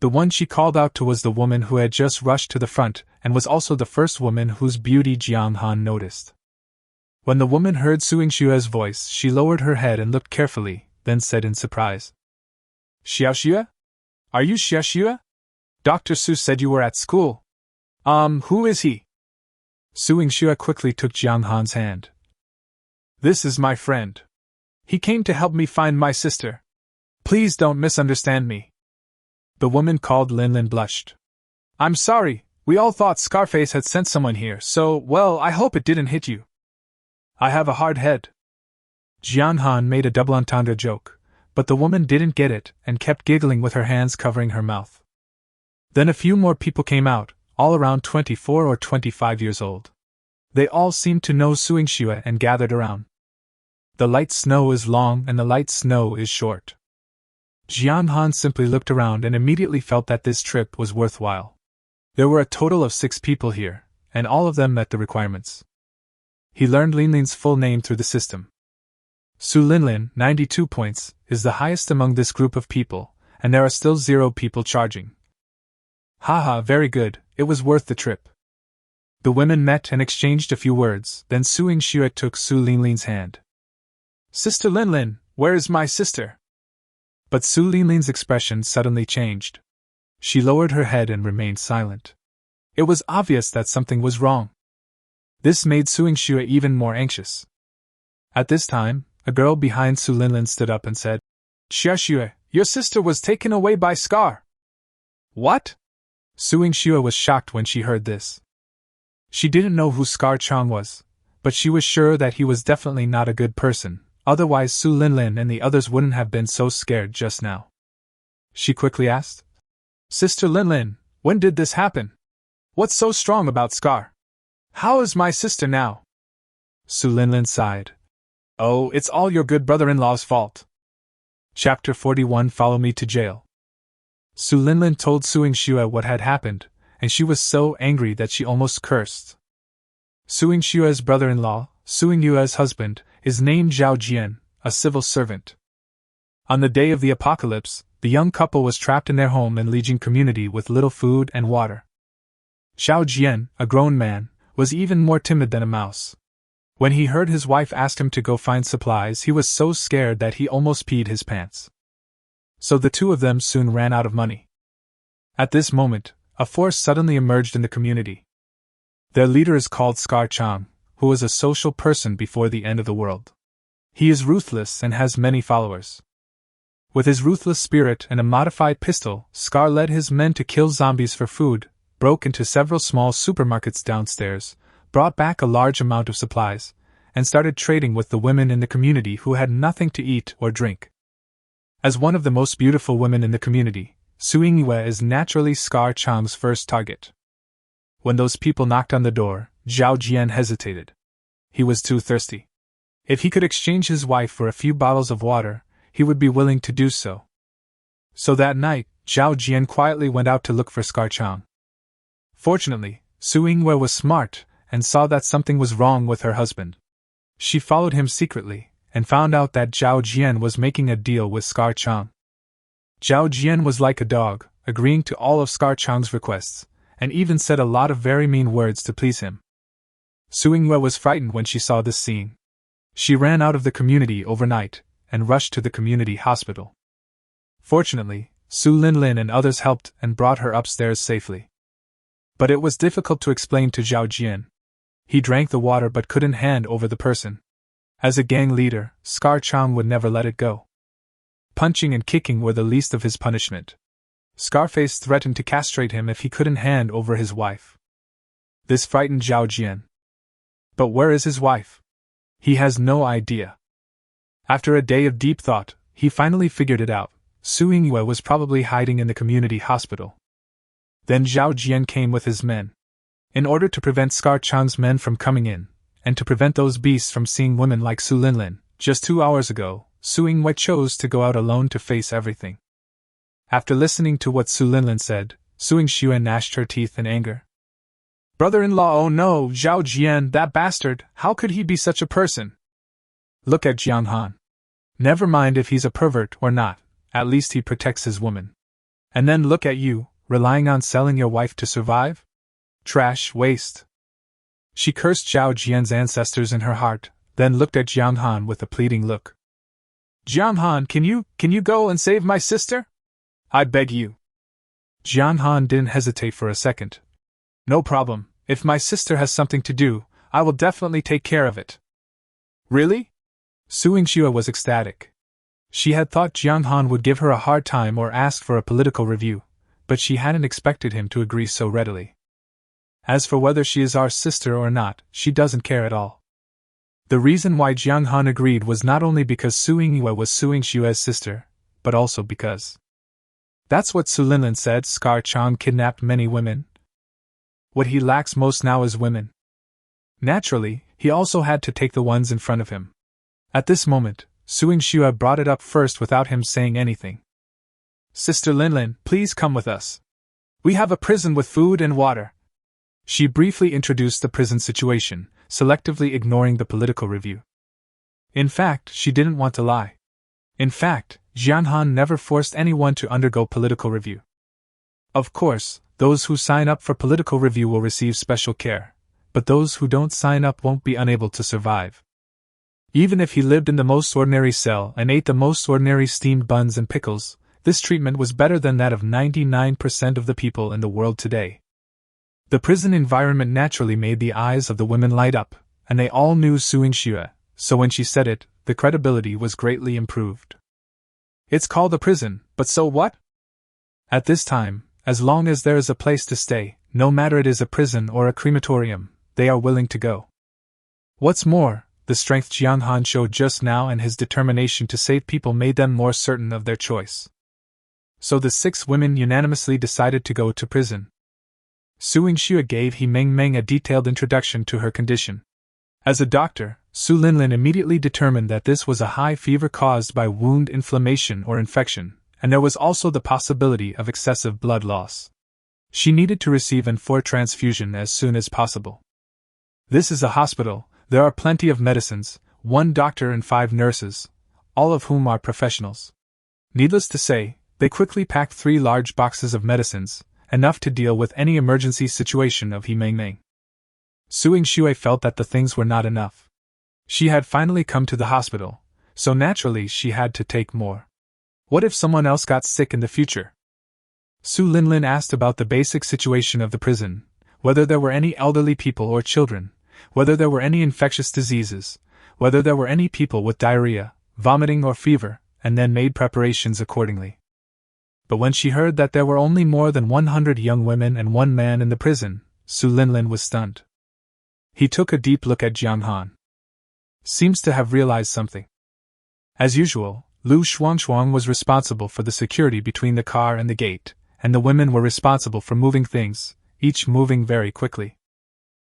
The one she called out to was the woman who had just rushed to the front, and was also the first woman whose beauty Jong Xan noticed. When the woman heard Su Yingxue's voice, she lowered her head and looked carefully, then said in surprise, "Xiaoxue? Are you Xiaoxue? Dr. Su said you were at school. Who is he?" Su Yingxue quickly took Jong Xan's hand. "This is my friend. He came to help me find my sister. Please don't misunderstand me." The woman called Linlin blushed. "I'm sorry, we all thought Scarface had sent someone here, so, well, I hope it didn't hit you. I have a hard head." Jong Xan made a double entendre joke, but the woman didn't get it and kept giggling with her hands covering her mouth. Then a few more people came out, all around 24 or 25 years old. They all seemed to know Su Yingxue and gathered around. The light snow is long and the light snow is short. Jong Xan simply looked around and immediately felt that this trip was worthwhile. There were a total of 6 people here, and all of them met the requirements. He learned Linlin's full name through the system. Su Linlin, 92 points, is the highest among this group of people, and there are still 0 people charging. Haha, very good, it was worth the trip. The women met and exchanged a few words, then Su Yingxue took Su Linlin's hand. "Sister Linlin, where is my sister?" But Su Linlin's expression suddenly changed. She lowered her head and remained silent. It was obvious that something was wrong. This made Su Yingxue even more anxious. At this time, a girl behind Su Linlin stood up and said, "Xiaoxue, your sister was taken away by Scar." "What?" Su Yingxue was shocked when she heard this. She didn't know who Scar Chong was, but she was sure that he was definitely not a good person, otherwise Su Linlin and the others wouldn't have been so scared just now. She quickly asked, "Sister Linlin, when did this happen? What's so strong about Scar? How is my sister now?" Su Linlin sighed. "Oh, it's all your good brother-in-law's fault." Chapter 41. Follow me to jail. Su Linlin told Su Yingxue what had happened, and she was so angry that she almost cursed. Suing Xue's brother-in-law, Suing Yue's husband, is named Zhao Jian, a civil servant. On the day of the apocalypse, the young couple was trapped in their home in Lijiang community with little food and water. Zhao Jian, a grown man, was even more timid than a mouse. When he heard his wife ask him to go find supplies, he was so scared that he almost peed his pants. So the two of them soon ran out of money. At this moment, a force suddenly emerged in the community. Their leader is called Scar Chang, who was a social person before the end of the world. He is ruthless and has many followers. With his ruthless spirit and a modified pistol, Scar led his men to kill zombies for food, broke into several small supermarkets downstairs, brought back a large amount of supplies, and started trading with the women in the community who had nothing to eat or drink. As one of the most beautiful women in the community, Suing Yue is naturally Scar Chang's first target. When those people knocked on the door, Zhao Jian hesitated. He was too thirsty. If he could exchange his wife for a few bottles of water, he would be willing to do so. So that night, Zhao Jian quietly went out to look for Scar Chang. Fortunately, Suing Yue was smart and saw that something was wrong with her husband. She followed him secretly and found out that Zhao Jian was making a deal with Scar Chang. Zhao Jian was like a dog, agreeing to all of Scar Chang's requests, and even said a lot of very mean words to please him. Suing Yue was frightened when she saw this scene. She ran out of the community overnight and rushed to the community hospital. Fortunately, Su Linlin and others helped and brought her upstairs safely. But it was difficult to explain to Zhao Jian. He drank the water but couldn't hand over the person. As a gang leader, Scar Chang would never let it go. Punching and kicking were the least of his punishment. Scarface threatened to castrate him if he couldn't hand over his wife. This frightened Zhao Jian. But where is his wife? He has no idea. After a day of deep thought, he finally figured it out. Suing Yue was probably hiding in the community hospital. Then Zhao Jian came with his men. In order to prevent Scar Chang's men from coming in, and to prevent those beasts from seeing women like Su Linlin, just 2 hours ago, Suing Yue chose to go out alone to face everything. After listening to what Su Linlin said, Suing Xue gnashed her teeth in anger. Brother-in-law, oh no, Zhao Jian, that bastard, how could he be such a person? Look at Jiang Han. Never mind if he's a pervert or not, at least he protects his woman. And then look at you, relying on selling your wife to survive? Trash, waste. She cursed Zhao Jian's ancestors in her heart, then looked at Jiang Han with a pleading look. Jiang Han, can you go and save my sister? I beg you. Jiang Han didn't hesitate for a second. No problem, if my sister has something to do, I will definitely take care of it. Really? Suing Xue was ecstatic. She had thought Jiang Han would give her a hard time or ask for a political review, but she hadn't expected him to agree so readily. As for whether she is our sister or not, she doesn't care at all. The reason why Jiang Han agreed was not only because Suing Yue was Suing Xue's sister, but also because that's what Su Linlin said. Scar Chang kidnapped many women. What he lacks most now is women. Naturally, he also had to take the ones in front of him. At this moment, Suing Xue brought it up first without him saying anything. Sister Linlin, please come with us. We have a prison with food and water. She briefly introduced the prison situation, selectively ignoring the political review. In fact, she didn't want to lie. In fact, Jiang Han never forced anyone to undergo political review. Of course, those who sign up for political review will receive special care, but those who don't sign up won't be unable to survive. Even if he lived in the most ordinary cell and ate the most ordinary steamed buns and pickles, this treatment was better than that of 99% of the people in the world today. The prison environment naturally made the eyes of the women light up, and they all knew Suing Xue, so when she said it, the credibility was greatly improved. It's called a prison, but so what? At this time, as long as there is a place to stay, no matter it is a prison or a crematorium, they are willing to go. What's more, the strength Jiang Han showed just now and his determination to save people made them more certain of their choice. So the 6 women unanimously decided to go to prison. Suing Xue gave He Meng Meng a detailed introduction to her condition. As a doctor, Su Linlin immediately determined that this was a high fever caused by wound inflammation or infection, and there was also the possibility of excessive blood loss. She needed to receive an IV transfusion as soon as possible. This is a hospital, there are plenty of medicines, 1 doctor and 5 nurses, all of whom are professionals. Needless to say, they quickly packed 3 large boxes of medicines, enough to deal with any emergency situation of He Meng Meng. Su Yingxue felt that the things were not enough. She had finally come to the hospital, so naturally she had to take more. What if someone else got sick in the future? Su Linlin asked about the basic situation of the prison, whether there were any elderly people or children, whether there were any infectious diseases, whether there were any people with diarrhea, vomiting or fever, and then made preparations accordingly. But when she heard that there were only more than 100 young women and 1 man in the prison, Su Linlin was stunned. He took a deep look at Jiang Han. Seems to have realized something. As usual, Lu Shuangshuang was responsible for the security between the car and the gate, and the women were responsible for moving things, each moving very quickly.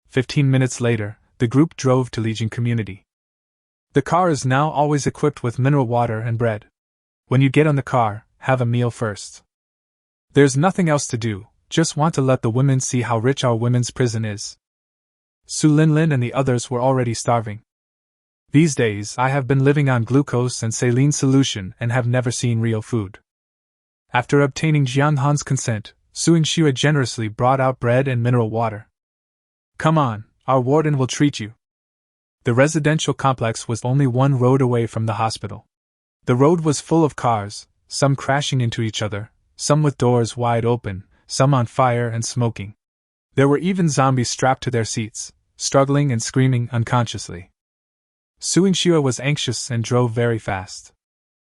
15 minutes later, the group drove to Lijiang Community. The car is now always equipped with mineral water and bread. When you get on the car, have a meal first. There's nothing else to do, just want to let the women see how rich our women's prison is. Su Linlin and the others were already starving. These days I have been living on glucose and saline solution and have never seen real food. After obtaining Jiang Han's consent, Su Yingxue generously brought out bread and mineral water. Come on, our warden will treat you. The residential complex was only 1 road away from the hospital. The road was full of cars, some crashing into each other, some with doors wide open, some on fire and smoking. There were even zombies strapped to their seats, struggling and screaming unconsciously. Su Yingxue was anxious and drove very fast.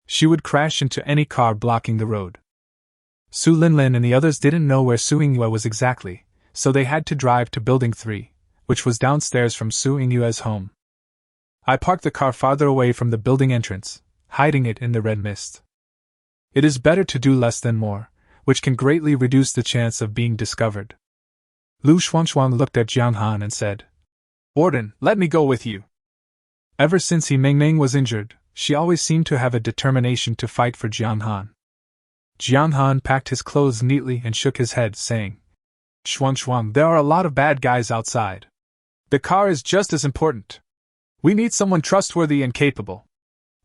She would crash into any car blocking the road. Su Linlin and the others didn't know where Su Yingyue was exactly, so they had to drive to Building 3, which was downstairs from Su Yingyue's home. I parked the car farther away from the building entrance, hiding it in the red mist. It is better to do less than more, which can greatly reduce the chance of being discovered. Lu Shuangshuang looked at Jiang Han and said, Warden, let me go with you. Ever since He Meng Meng was injured, she always seemed to have a determination to fight for Jiang Han. Jiang Han packed his clothes neatly and shook his head, saying, Shuangshuang, there are a lot of bad guys outside. The car is just as important. We need someone trustworthy and capable.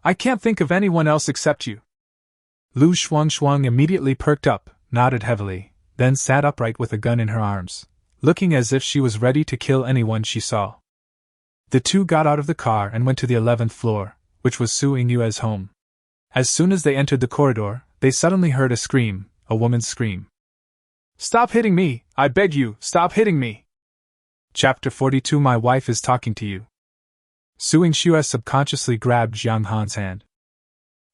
I can't think of anyone else except you. Lu Shuangshuang immediately perked up, nodded heavily, then sat upright with a gun in her arms, looking as if she was ready to kill anyone she saw. The 2 got out of the car and went to the 11th floor, which was Su Yingyue's home. As soon as they entered the corridor, they suddenly heard a scream, a woman's scream. Stop hitting me, I beg you, stop hitting me. Chapter 42 My wife is talking to you. Su Yingxue subconsciously grabbed Jiang Han's hand.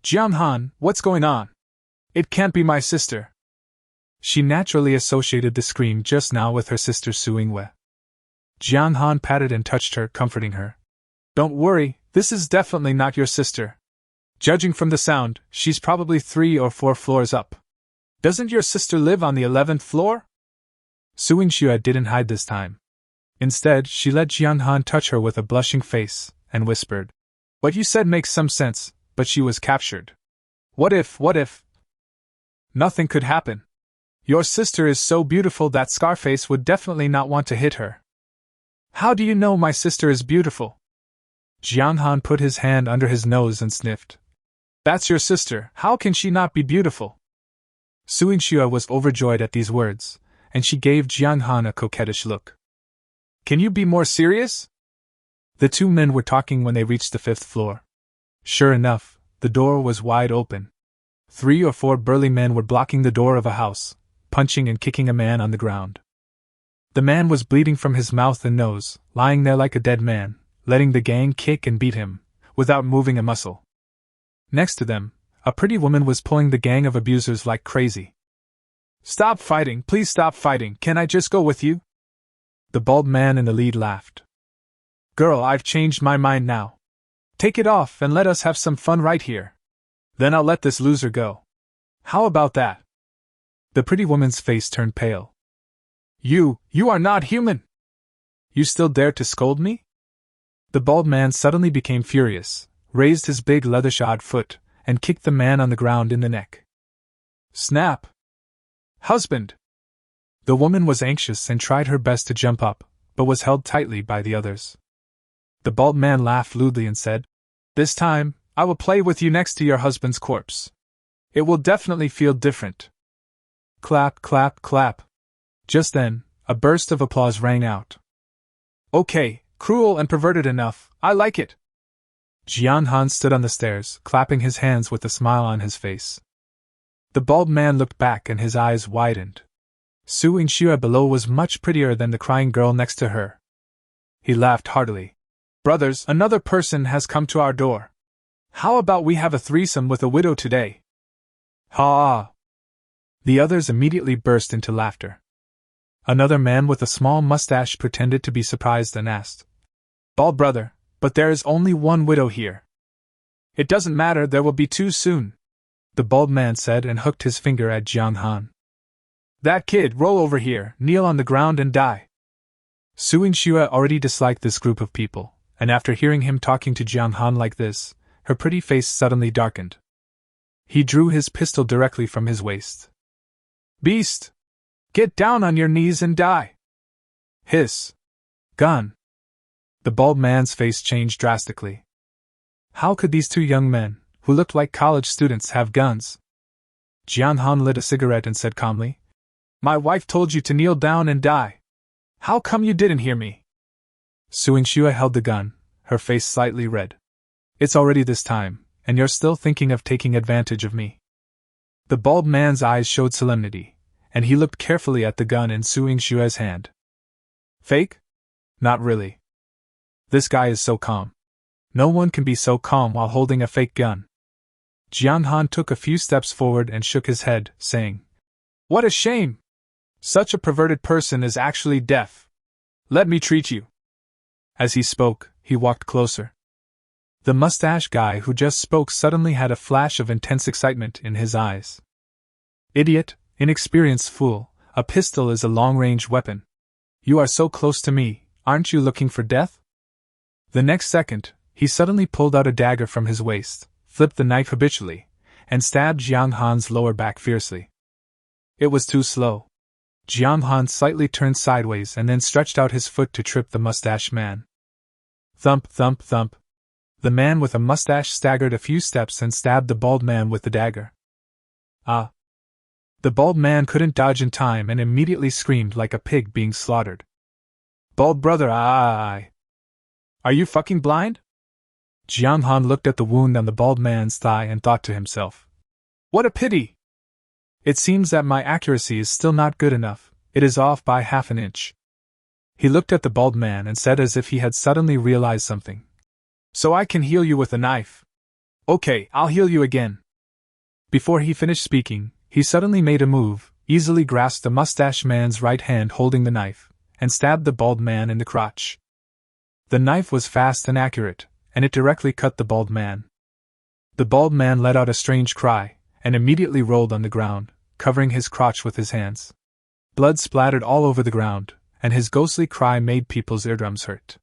Jiang Han, what's going on? It can't be my sister. She naturally associated the scream just now with her sister Su Yingyue. Jiang Han patted and touched her, comforting her. Don't worry, this is definitely not your sister. Judging from the sound, she's probably 3 or 4 floors up. Doesn't your sister live on the 11th floor? Su Yingxue didn't hide this time. Instead, she let Jiang Han touch her with a blushing face, and whispered, What you said makes some sense, but she was captured. What if? Nothing could happen. Your sister is so beautiful that Scarface would definitely not want to hit her. How do you know my sister is beautiful? Jiang Han put his hand under his nose and sniffed. That's your sister, how can she not be beautiful? Su Yingxue was overjoyed at these words, and she gave Jiang Han a coquettish look. Can you be more serious? The 2 men were talking when they reached the 5th floor. Sure enough, the door was wide open. 3 or 4 burly men were blocking the door of a house, punching and kicking a man on the ground. The man was bleeding from his mouth and nose, lying there like a dead man, letting the gang kick and beat him, without moving a muscle. Next to them, a pretty woman was pulling the gang of abusers like crazy. Stop fighting, please stop fighting, can I just go with you? The bald man in the lead laughed. Girl, I've changed my mind now. Take it off and let us have some fun right here. Then I'll let this loser go. How about that? The pretty woman's face turned pale. You are not human! You still dare to scold me? The bald man suddenly became furious, raised his big leather-shod foot, and kicked the man on the ground in the neck. Snap! Husband! The woman was anxious and tried her best to jump up, but was held tightly by the others. The bald man laughed lewdly and said, "This time, I will play with you next to your husband's corpse. It will definitely feel different." Clap, clap, clap. Just then, a burst of applause rang out. "Okay, cruel and perverted enough, I like it." Jong Xan stood on the stairs, clapping his hands with a smile on his face. The bald man looked back and his eyes widened. Su Yingxue below was much prettier than the crying girl next to her. He laughed heartily. "Brothers, another person has come to our door. How about we have a threesome with a widow today?" Ha! The others immediately burst into laughter. Another man with a small mustache pretended to be surprised and asked, "Bald brother, but there is only one widow here." "It doesn't matter, there will be two soon," the bald man said and hooked his finger at Jong Xan. "That kid, roll over here, kneel on the ground and die." Su Yingxue already disliked this group of people, and after hearing him talking to Jong Xan like this, her pretty face suddenly darkened. He drew his pistol directly from his waist. "Beast! Get down on your knees and die!" Hiss! Gun! The bald man's face changed drastically. How could these two young men, who looked like college students, have guns? Jong Xan lit a cigarette and said calmly, "My wife told you to kneel down and die. How come you didn't hear me?" Su Yingxue held the gun, her face slightly red. "It's already this time, and you're still thinking of taking advantage of me." The bald man's eyes showed solemnity, and he looked carefully at the gun in Su Yingxue's hand. "Fake? Not really. This guy is so calm. No one can be so calm while holding a fake gun." Jong Xan took a few steps forward and shook his head, saying, "What a shame! Such a perverted person is actually deaf. Let me treat you." As he spoke, he walked closer. The mustache guy who just spoke suddenly had a flash of intense excitement in his eyes. "Idiot, inexperienced fool, a pistol is a long-range weapon. You are so close to me, aren't you looking for death?" The next second, he suddenly pulled out a dagger from his waist, flipped the knife habitually, and stabbed Jong Xan's lower back fiercely. It was too slow. Jong Xan slightly turned sideways and then stretched out his foot to trip the mustache man. Thump, thump, thump. The man with a mustache staggered a few steps and stabbed the bald man with the dagger. Ah! The bald man couldn't dodge in time and immediately screamed like a pig being slaughtered. "Bald brother, are you fucking blind?" Jong Xan looked at the wound on the bald man's thigh and thought to himself, "What a pity! It seems that my accuracy is still not good enough, it is off by half an inch." He looked at the bald man and said as if he had suddenly realized something, "So I can heal you with a knife? Okay, I'll heal you again." Before he finished speaking, he suddenly made a move, easily grasped the mustache man's right hand holding the knife, and stabbed the bald man in the crotch. The knife was fast and accurate, and it directly cut the bald man. The bald man let out a strange cry, and immediately rolled on the ground, covering his crotch with his hands. Blood splattered all over the ground, and his ghostly cry made people's eardrums hurt.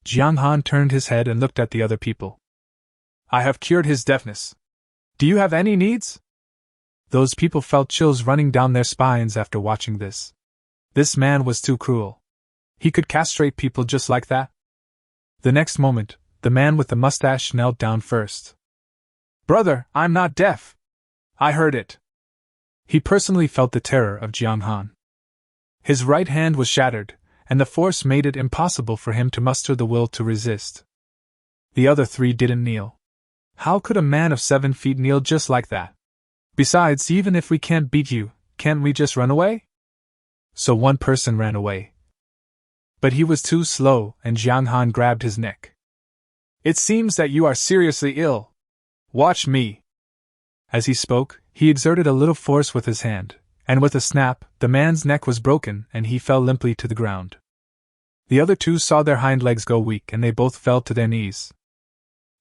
Jong Xan turned his head and looked at the other people. "I have cured his deafness. Do you have any needs?" Those people felt chills running down their spines after watching this. This man was too cruel. He could castrate people just like that. The next moment, the man with the mustache knelt down first. "Brother, I'm not deaf. I heard it." He personally felt the terror of Jong Xan. His right hand was shattered, and the force made it impossible for him to muster the will to resist. The other three didn't kneel. How could a man of 7 feet kneel just like that? Besides, even if we can't beat you, can't we just run away? So one person ran away. But he was too slow, and Jong Xan grabbed his neck. "It seems that you are seriously ill. Watch me." As he spoke, he exerted a little force with his hand, and with a snap, the man's neck was broken and he fell limply to the ground. The other two saw their hind legs go weak and they both fell to their knees.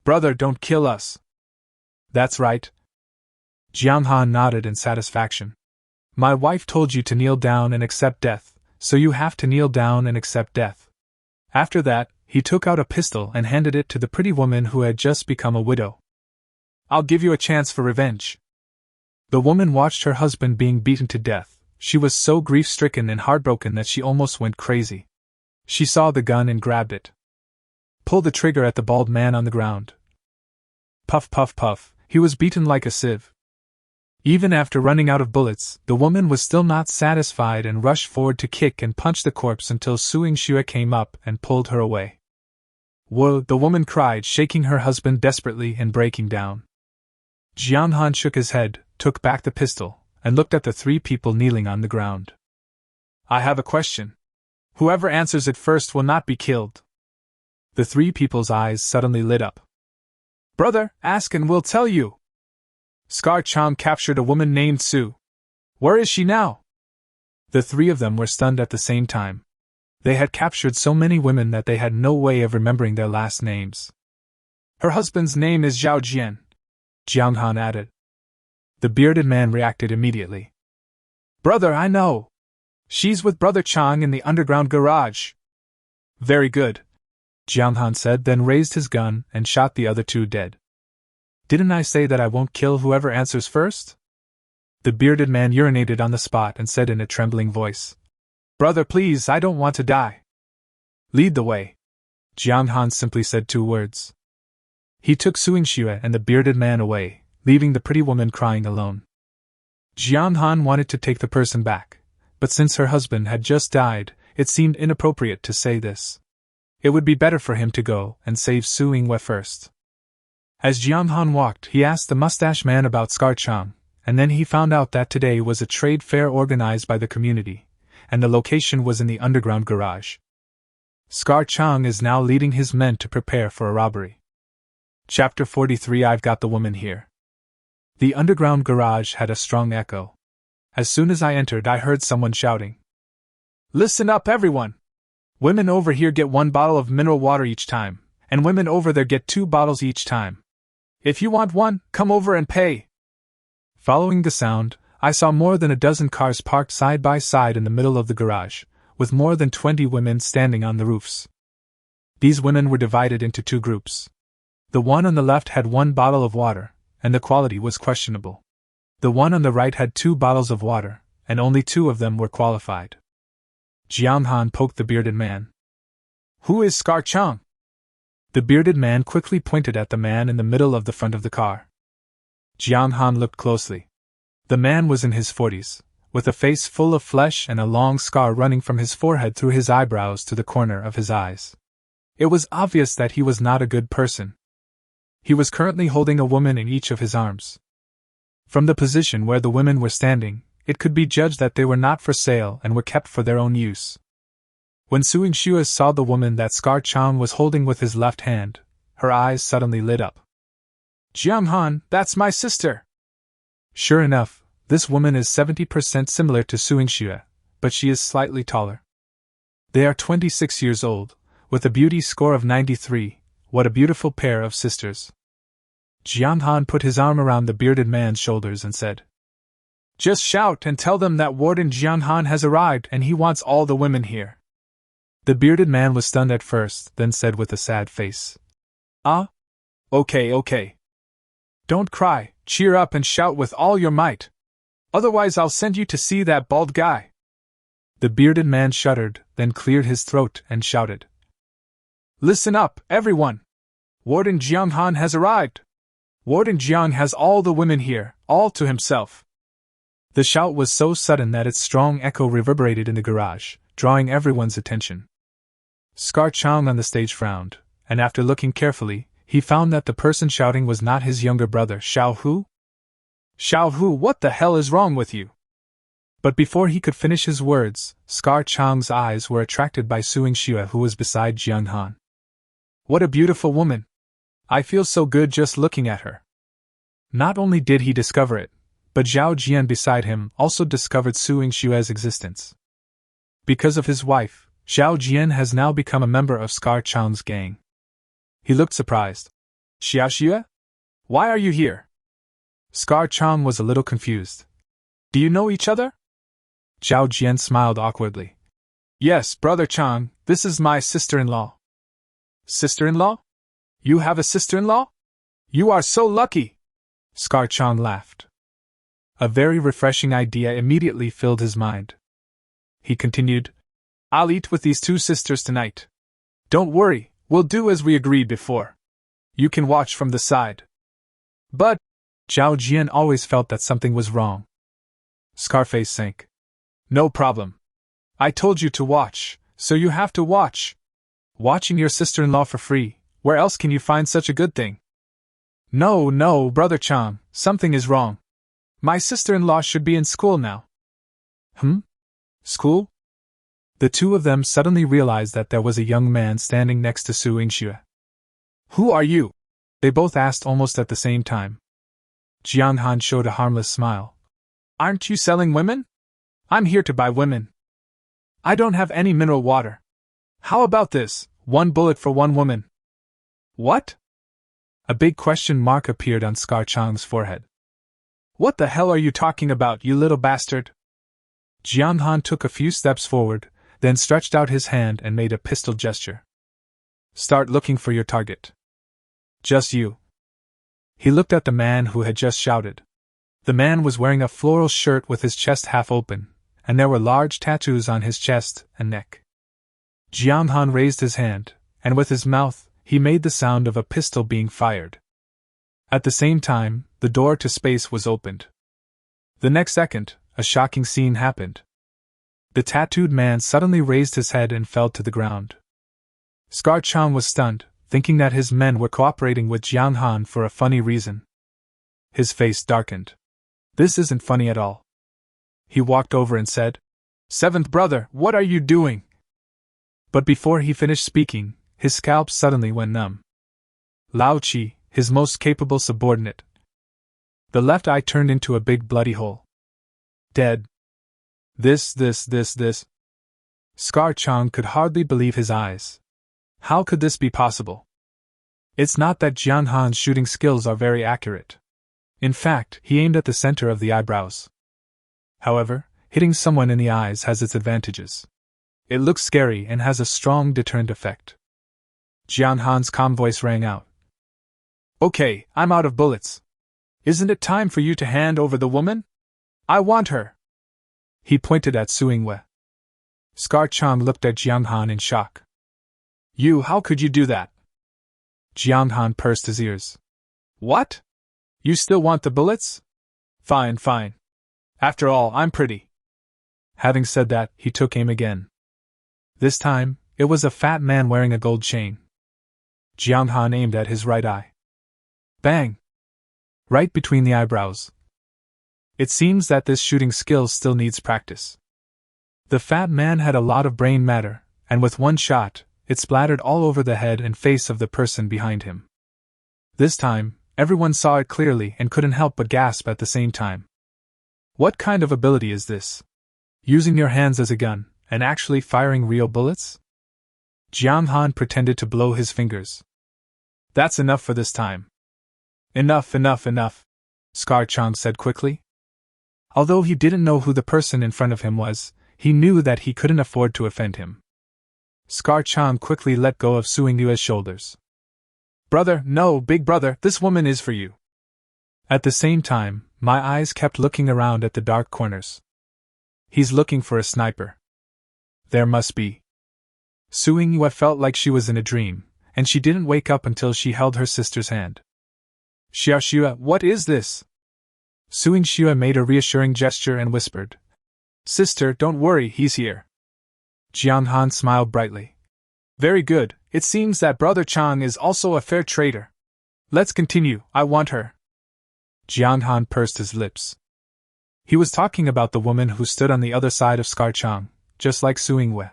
"Brother, don't kill us." "That's right." Jong Xan nodded in satisfaction. "My wife told you to kneel down and accept death, so you have to kneel down and accept death." After that, he took out a pistol and handed it to the pretty woman who had just become a widow. "I'll give you a chance for revenge." The woman watched her husband being beaten to death. She was so grief-stricken and heartbroken that she almost went crazy. She saw the gun and grabbed it. Pulled the trigger at the bald man on the ground. Puff, puff, puff, he was beaten like a sieve. Even after running out of bullets, the woman was still not satisfied and rushed forward to kick and punch the corpse until Suing Xue came up and pulled her away. Whoa, the woman cried, shaking her husband desperately and breaking down. Jiang Han shook his head, took back the pistol, and looked at the three people kneeling on the ground. I have a question. Whoever answers it first will not be killed. The three people's eyes suddenly lit up. Brother, ask and we'll tell you. Scar Chang captured a woman named Su. Where is she now? The three of them were stunned at the same time. They had captured so many women that they had no way of remembering their last names. Her husband's name is Zhao Jian, Jiang Han added. The bearded man reacted immediately. Brother, I know. She's with Brother Chang in the underground garage. Very good, Jiang Han said, then raised his gun and shot the other two dead. Didn't I say that I won't kill whoever answers first? The bearded man urinated on the spot and said in a trembling voice. Brother, please, I don't want to die. Lead the way. Jiang Han simply said 2 words. He took Suing Xue and the bearded man away, leaving the pretty woman crying alone. Jiang Han wanted to take the person back, but since her husband had just died, it seemed inappropriate to say this. It would be better for him to go and save Suing Xue first. As Jiang Han walked, he asked the mustache man about Scar Chang, and then he found out that today was a trade fair organized by the community, and the location was in the underground garage. Scar Chang is now leading his men to prepare for a robbery. Chapter 43. I've got the woman here. The underground garage had a strong echo. As soon as I entered, I heard someone shouting. Listen up, everyone! Women over here get 1 bottle of mineral water each time, and women over there get 2 bottles each time. If you want one, come over and pay. Following the sound, I saw more than a dozen cars parked side by side in the middle of the garage, with more than 20 women standing on the roofs. These women were divided into 2 groups. The one on the left had 1 bottle of water, and the quality was questionable. The one on the right had 2 bottles of water, and only 2 of them were qualified. Jiang Han poked the bearded man. Who is Scar Chang? The bearded man quickly pointed at the man in the middle of the front of the car. Jiang Han looked closely. The man was in his 40s, with a face full of flesh and a long scar running from his forehead through his eyebrows to the corner of his eyes. It was obvious that he was not a good person. He was currently holding a woman in each of his arms. From the position where the women were standing, it could be judged that they were not for sale and were kept for their own use. When Suing Xue saw the woman that Scar Chang was holding with his left hand, her eyes suddenly lit up. Jiang Han, that's my sister! Sure enough, this woman is 70% similar to Suing Xue, but she is slightly taller. They are 26 years old, with a beauty score of 93. What a beautiful pair of sisters. Jiang Han put his arm around the bearded man's shoulders and said, Just shout and tell them that Warden Jiang Han has arrived and he wants all the women here. The bearded man was stunned at first, then said with a sad face, Okay. Don't cry, cheer up and shout with all your might. Otherwise I'll send you to see that bald guy. The bearded man shuddered, then cleared his throat and shouted. Listen up, everyone! Warden Jiang Han has arrived! Warden Jiang has all the women here, all to himself. The shout was so sudden that its strong echo reverberated in the garage, drawing everyone's attention. Scar Chang on the stage frowned, and after looking carefully, he found that the person shouting was not his younger brother, Xiao Hu. Xiao Hu, what the hell is wrong with you? But before he could finish his words, Scar Chang's eyes were attracted by Suing Xue, who was beside Jiang Han. What a beautiful woman! I feel so good just looking at her. Not only did he discover it, but Zhao Jian beside him also discovered Suing Xue's existence. Because of his wife, Zhao Jian has now become a member of Scar Chang's gang. He looked surprised. Xiao Xue? Why are you here? Scar Chang was a little confused. Do you know each other? Zhao Jian smiled awkwardly. Yes, Brother Chang, this is my sister-in-law. Sister-in-law? You have a sister-in-law? You are so lucky! Scar Chang laughed. A very refreshing idea immediately filled his mind. He continued, I'll eat with these two sisters tonight. Don't worry, we'll do as we agreed before. You can watch from the side. But Zhao Jian always felt that something was wrong. Scarface sank. No problem. I told you to watch, so you have to watch. Watching your sister-in-law for free, where else can you find such a good thing? No, Brother Chang, something is wrong. My sister-in-law should be in school now. School? The two of them suddenly realized that there was a young man standing next to Su Yingxue. Who are you? They both asked almost at the same time. Jiang Han showed a harmless smile. Aren't you selling women? I'm here to buy women. I don't have any mineral water. How about this, 1 bullet for 1 woman? What? A big question mark appeared on Scar Chang's forehead. What the hell are you talking about, you little bastard? Jiang Han took a few steps forward, then stretched out his hand and made a pistol gesture. Start looking for your target. Just you. He looked at the man who had just shouted. The man was wearing a floral shirt with his chest half open, and there were large tattoos on his chest and neck. Jiang Han raised his hand, and with his mouth, he made the sound of a pistol being fired. At the same time, the door to space was opened. The next second, a shocking scene happened. The tattooed man suddenly raised his head and fell to the ground. Scar Chang was stunned, thinking that his men were cooperating with Jiang Han for a funny reason. His face darkened. This isn't funny at all. He walked over and said, "Seventh brother, what are you doing?" But before he finished speaking, his scalp suddenly went numb. Lao Chi, his most capable subordinate. The left eye turned into a big bloody hole. Dead. This. Scar Chang could hardly believe his eyes. How could this be possible? It's not that Jiang Han's shooting skills are very accurate. In fact, he aimed at the center of the eyebrows. However, hitting someone in the eyes has its advantages. It looks scary and has a strong deterrent effect. Jiang Han's calm voice rang out. Okay, I'm out of bullets. Isn't it time for you to hand over the woman? I want her. He pointed at Su Yingwei. Scar Chang looked at Jiang Han in shock. How could you do that? Jiang Han pursed his ears. What? You still want the bullets? Fine. After all, I'm pretty. Having said that, he took aim again. This time, it was a fat man wearing a gold chain. Jiang Han aimed at his right eye. Bang! Right between the eyebrows. It seems that this shooting skill still needs practice. The fat man had a lot of brain matter, and with one shot, it splattered all over the head and face of the person behind him. This time, everyone saw it clearly and couldn't help but gasp at the same time. What kind of ability is this? Using your hands as a gun, and actually firing real bullets? Jiang Han pretended to blow his fingers. That's enough for this time. Enough, Scar Chang said quickly. Although he didn't know who the person in front of him was, he knew that he couldn't afford to offend him. Scar Chang quickly let go of Su Yingyue's shoulders. Brother, no, big brother, this woman is for you. At the same time, my eyes kept looking around at the dark corners. He's looking for a sniper. There must be. Su Yingyue felt like she was in a dream, and she didn't wake up until she held her sister's hand. Xiaoxue, what is this? Su Yingxue made a reassuring gesture and whispered. Sister, don't worry, he's here. Jiang Han smiled brightly. Very good, it seems that Brother Chang is also a fair trader. Let's continue, I want her. Jiang Han pursed his lips. He was talking about the woman who stood on the other side of Scar Chang, just like Su Yingwei.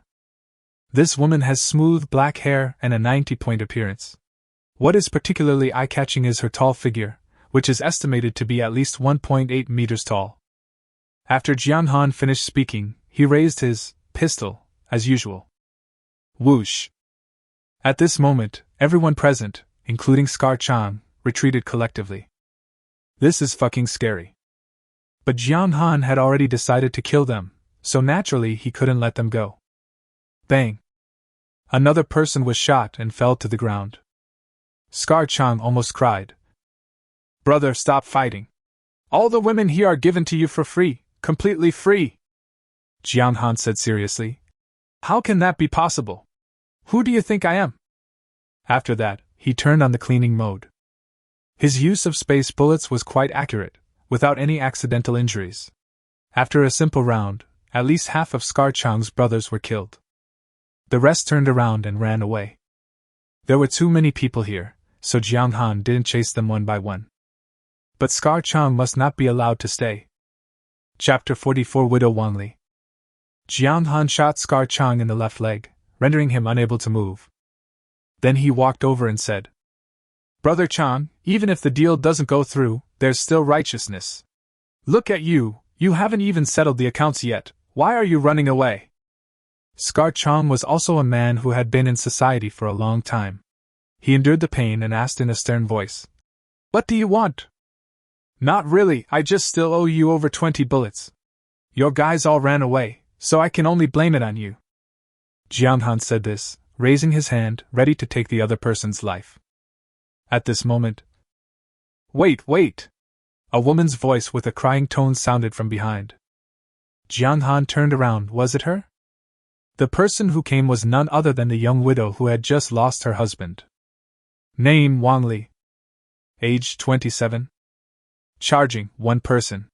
This woman has smooth black hair and a 90-point appearance. What is particularly eye-catching is her tall figure, which is estimated to be at least 1.8 meters tall. After Jiang Han finished speaking, he raised his pistol, as usual. Whoosh! At this moment, everyone present, including Scar Chang, retreated collectively. This is fucking scary. But Jiang Han had already decided to kill them, so naturally he couldn't let them go. Bang! Another person was shot and fell to the ground. Scar Chang almost cried. Brother, stop fighting. All the women here are given to you for free, completely free. Jiang Han said seriously. How can that be possible? Who do you think I am? After that, he turned on the cleaning mode. His use of space bullets was quite accurate, without any accidental injuries. After a simple round, at least half of Scar Chang's brothers were killed. The rest turned around and ran away. There were too many people here, so Jong Han didn't chase them one by one. But Scar Chang must not be allowed to stay. Chapter 44 Widow Wanli. Jong Han shot Scar Chang in the left leg, rendering him unable to move. Then he walked over and said, Brother Chan, even if the deal doesn't go through, there's still righteousness. Look at you, you haven't even settled the accounts yet, why are you running away? Scar Chang was also a man who had been in society for a long time. He endured the pain and asked in a stern voice, What do you want? Not really, I just still owe you over 20 bullets. Your guys all ran away, so I can only blame it on you. Jong Han said this, raising his hand, ready to take the other person's life. At this moment, Wait! A woman's voice with a crying tone sounded from behind. Jong Han turned around. Was it her? The person who came was none other than the young widow who had just lost her husband. Name Wanli. Age 27. Charging, 1 person.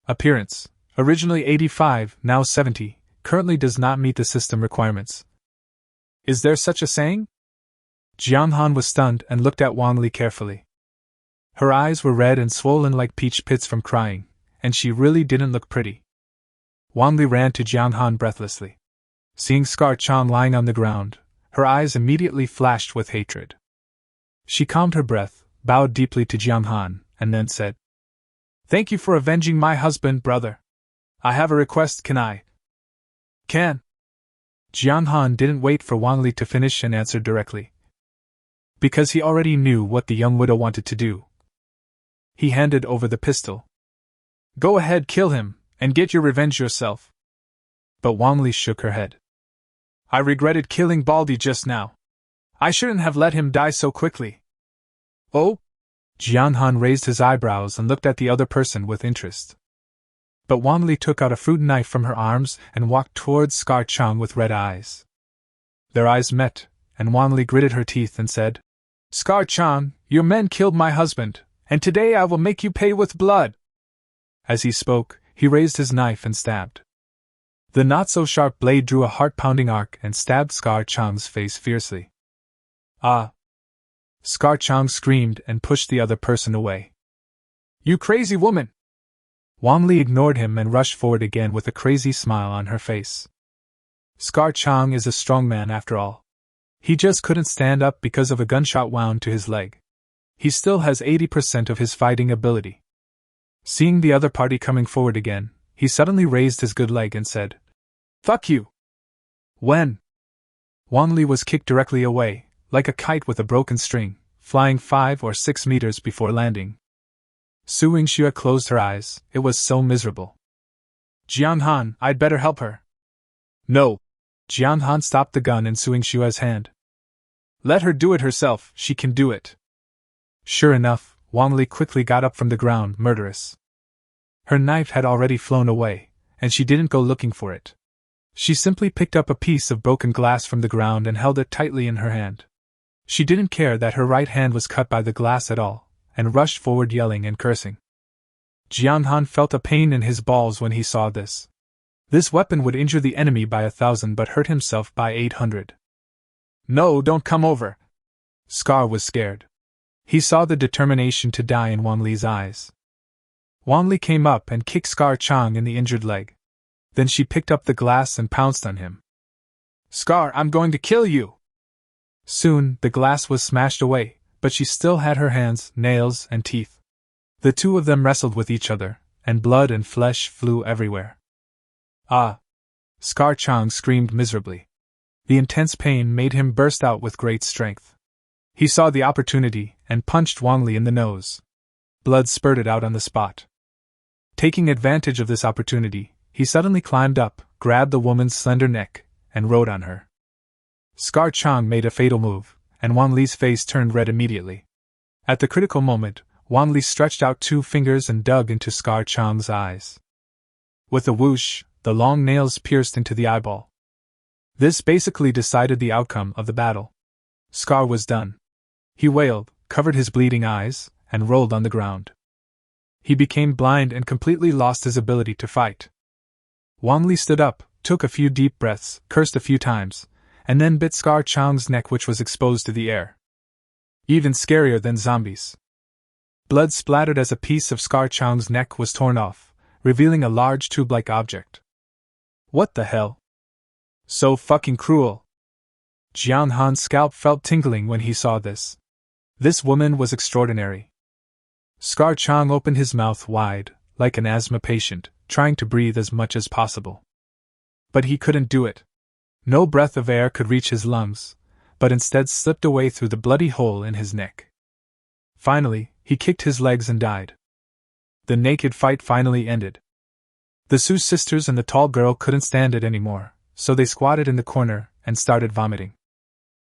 Appearance, originally 85, now 70, currently does not meet the system requirements. Is there such a saying? Jong Han was stunned and looked at Wanli carefully. Her eyes were red and swollen like peach pits from crying, and she really didn't look pretty. Wanli ran to Jong Han breathlessly. Seeing Scar Chang lying on the ground, her eyes immediately flashed with hatred. She calmed her breath, bowed deeply to Jong Han, and then said, Thank you for avenging my husband, brother. I have a request, Can? Jong Han didn't wait for Wanli to finish and answered directly. Because he already knew what the young widow wanted to do. He handed over the pistol. Go ahead, kill him, and get your revenge yourself. But Wanli shook her head. I regretted killing Baldy just now. I shouldn't have let him die so quickly. Oh? Jong Han raised his eyebrows and looked at the other person with interest. But Wanli took out a fruit knife from her arms and walked towards Scar Chang with red eyes. Their eyes met, and Wanli gritted her teeth and said, Scar Chang, your men killed my husband, and today I will make you pay with blood. As he spoke, he raised his knife and stabbed. The not-so-sharp blade drew a heart-pounding arc and stabbed Scar Chang's face fiercely. Ah! Scar Chang screamed and pushed the other person away. You crazy woman! Wanli ignored him and rushed forward again with a crazy smile on her face. Scar Chang is a strong man after all. He just couldn't stand up because of a gunshot wound to his leg. He still has 80% of his fighting ability. Seeing the other party coming forward again, he suddenly raised his good leg and said, Fuck you! When? Wanli was kicked directly away, like a kite with a broken string, flying 5 or 6 meters before landing. Su Yingxue closed her eyes, it was so miserable. Jong Han, I'd better help her. No! Jong Han stopped the gun in Su Yingxue's hand. Let her do it herself, she can do it. Sure enough, Wanli quickly got up from the ground, murderous. Her knife had already flown away, and she didn't go looking for it. She simply picked up a piece of broken glass from the ground and held it tightly in her hand. She didn't care that her right hand was cut by the glass at all, and rushed forward yelling and cursing. Jong Han felt a pain in his balls when he saw this. This weapon would injure the enemy by 1,000 but hurt himself by 800. No, don't come over. Scar was scared. He saw the determination to die in Wanli's eyes. Wanli came up and kicked Scar Chang in the injured leg. Then she picked up the glass and pounced on him. Scar, I'm going to kill you! Soon, the glass was smashed away, but she still had her hands, nails, and teeth. The two of them wrestled with each other, and blood and flesh flew everywhere. Ah! Scar Chang screamed miserably. The intense pain made him burst out with great strength. He saw the opportunity and punched Wanli in the nose. Blood spurted out on the spot. Taking advantage of this opportunity, he suddenly climbed up, grabbed the woman's slender neck, and rode on her. Scar Chang made a fatal move, and Wanli's face turned red immediately. At the critical moment, Wanli stretched out 2 fingers and dug into Scar Chang's eyes. With a whoosh, the long nails pierced into the eyeball. This basically decided the outcome of the battle. Scar was done. He wailed, covered his bleeding eyes, and rolled on the ground. He became blind and completely lost his ability to fight. Wang Li stood up, took a few deep breaths, cursed a few times, and then bit Scar Chang's neck, which was exposed to the air. Even scarier than zombies. Blood splattered as a piece of Scar Chang's neck was torn off, revealing a large tube-like object. What the hell? So fucking cruel. Jiang Han's scalp felt tingling when he saw this. This woman was extraordinary. Scar Chang opened his mouth wide, like an asthma patient, trying to breathe as much as possible. But he couldn't do it. No breath of air could reach his lungs, but instead slipped away through the bloody hole in his neck. Finally, he kicked his legs and died. The naked fight finally ended. The Su sisters and the tall girl couldn't stand it anymore, so they squatted in the corner and started vomiting.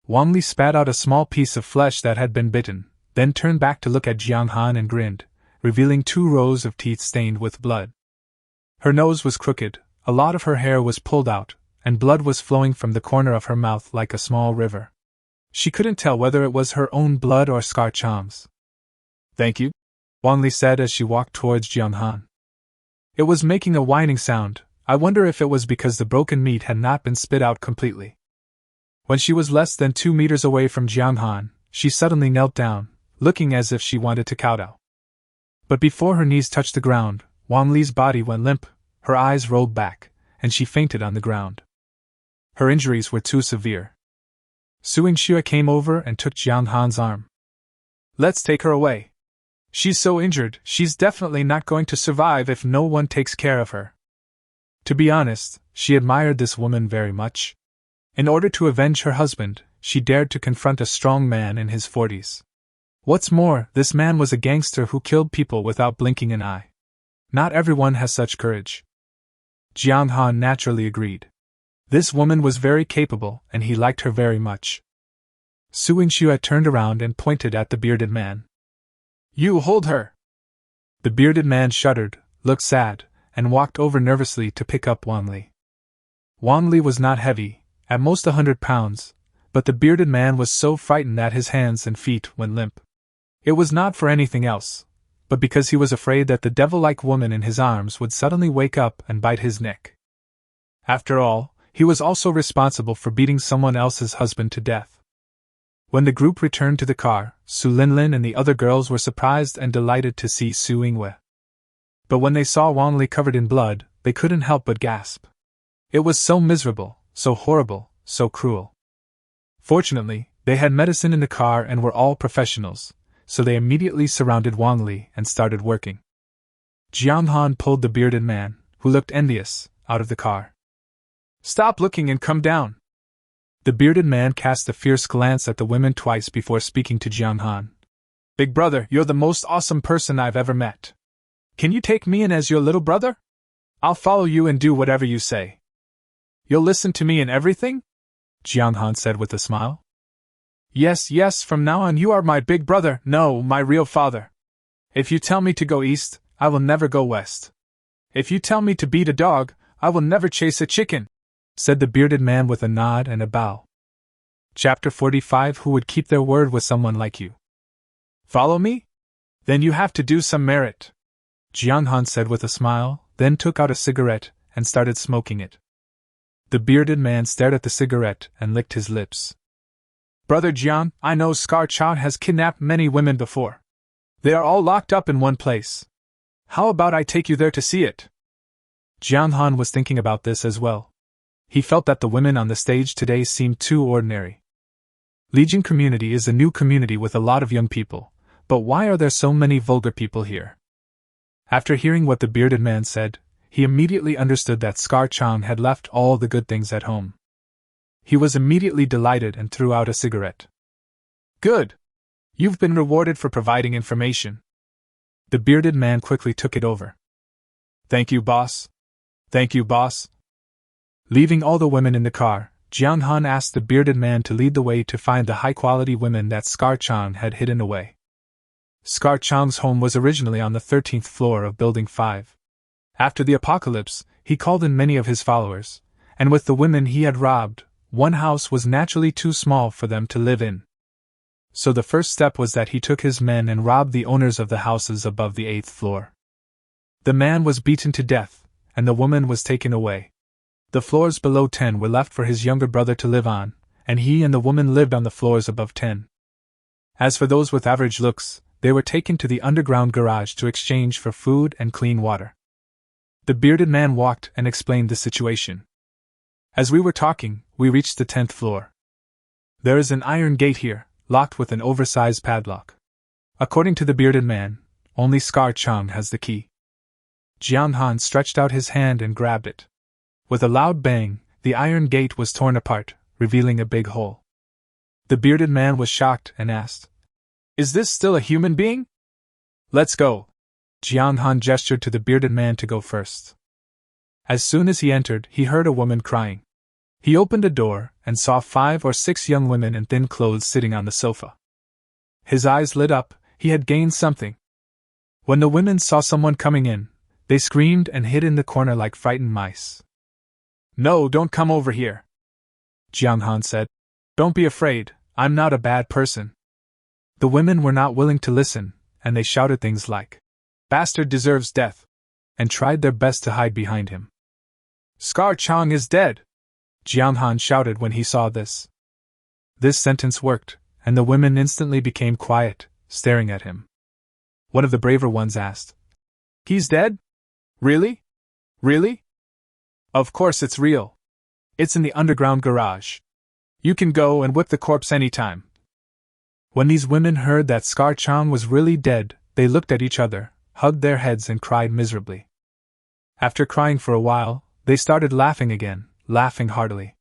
Wang Li spat out a small piece of flesh that had been bitten, then turned back to look at Jiang Han and grinned, revealing 2 rows of teeth stained with blood. Her nose was crooked, a lot of her hair was pulled out, and blood was flowing from the corner of her mouth like a small river. She couldn't tell whether it was her own blood or Scar Chang's. "Thank you," Wang Li said as she walked towards Jiang Han. It was making a whining sound. I wonder if it was because the broken meat had not been spit out completely. When she was less than 2 meters away from Jiang Han, she suddenly knelt down, looking as if she wanted to kowtow. But before her knees touched the ground, Wang Li's body went limp, her eyes rolled back, and she fainted on the ground. Her injuries were too severe. Su Yingxue came over and took Jiang Han's arm. "Let's take her away. She's so injured, she's definitely not going to survive if no one takes care of her." To be honest, she admired this woman very much. In order to avenge her husband, she dared to confront a strong man in his 40s. What's more, this man was a gangster who killed people without blinking an eye. Not everyone has such courage. Jiang Han naturally agreed. This woman was very capable, and he liked her very much. Su Yingxue turned around and pointed at the bearded man. "You hold her!" The bearded man shuddered, looked sad, and walked over nervously to pick up Wang Li. Wang Li was not heavy, at most 100 pounds, but the bearded man was so frightened that his hands and feet went limp. It was not for anything else, but because he was afraid that the devil-like woman in his arms would suddenly wake up and bite his neck. After all, he was also responsible for beating someone else's husband to death. When the group returned to the car, Su Linlin and the other girls were surprised and delighted to see Su Yingwei. But when they saw Wang Li covered in blood, they couldn't help but gasp. It was so miserable, so horrible, so cruel. Fortunately, they had medicine in the car and were all professionals, so they immediately surrounded Wang Li and started working. Jiang Han pulled the bearded man, who looked envious, out of the car. "Stop looking and come down." The bearded man cast a fierce glance at the women twice before speaking to Jiang Han. "Big brother, you're the most awesome person I've ever met. Can you take me in as your little brother? I'll follow you and do whatever you say." "You'll listen to me in everything?" Jiang Han said with a smile. Yes, from now on you are my big brother, no, my real father. If you tell me to go east, I will never go west. If you tell me to beat a dog, I will never chase a chicken," said the bearded man with a nod and a bow. Chapter 45. Who would keep their word with someone like you? "Follow me? Then you have to do some merit," Jiang Han said with a smile, then took out a cigarette and started smoking it. The bearded man stared at the cigarette and licked his lips. "Brother Jiang, I know Scar Chang has kidnapped many women before. They are all locked up in one place. How about I take you there to see it?" Jiang Han was thinking about this as well. He felt that the women on the stage today seemed too ordinary. Legion community is a new community with a lot of young people, but why are there so many vulgar people here? After hearing what the bearded man said, he immediately understood that Scar Chang had left all the good things at home. He was immediately delighted and threw out a cigarette. "Good! You've been rewarded for providing information." The bearded man quickly took it over. "Thank you, boss. Thank you, boss." Leaving all the women in the car, Jiang Han asked the bearded man to lead the way to find the high-quality women that Scar Chang had hidden away. Scar Chang's home was originally on the 13th floor of Building 5. After the apocalypse, he called in many of his followers, and with the women he had robbed, one house was naturally too small for them to live in. So the first step was that he took his men and robbed the owners of the houses above the 8th floor. The man was beaten to death, and the woman was taken away. The floors below 10 were left for his younger brother to live on, and he and the woman lived on the floors above 10. As for those with average looks, they were taken to the underground garage to exchange for food and clean water. The bearded man walked and explained the situation. As we were talking, we reached the 10th floor. There is an iron gate here, locked with an oversized padlock. According to the bearded man, only Scar Chang has the key. Jong Xan stretched out his hand and grabbed it. With a loud bang, the iron gate was torn apart, revealing a big hole. The bearded man was shocked and asked, "Is this still a human being?" "Let's go." Jong Xan gestured to the bearded man to go first. As soon as he entered, he heard a woman crying. He opened a door and saw 5 or 6 young women in thin clothes sitting on the sofa. His eyes lit up, he had gained something. When the women saw someone coming in, they screamed and hid in the corner like frightened mice. "No, don't come over here," Jong Xan said. "Don't be afraid, I'm not a bad person." The women were not willing to listen, and they shouted things like, "Bastard deserves death," and tried their best to hide behind him. "Scar Chang is dead," Jong Xan shouted when he saw this. This sentence worked, and the women instantly became quiet, staring at him. One of the braver ones asked, "He's dead? Really? Really?" "Of course it's real. It's in the underground garage. You can go and whip the corpse anytime." When these women heard that Scar Chang was really dead, they looked at each other, hugged their heads and cried miserably. After crying for a while, they started laughing again, laughing heartily.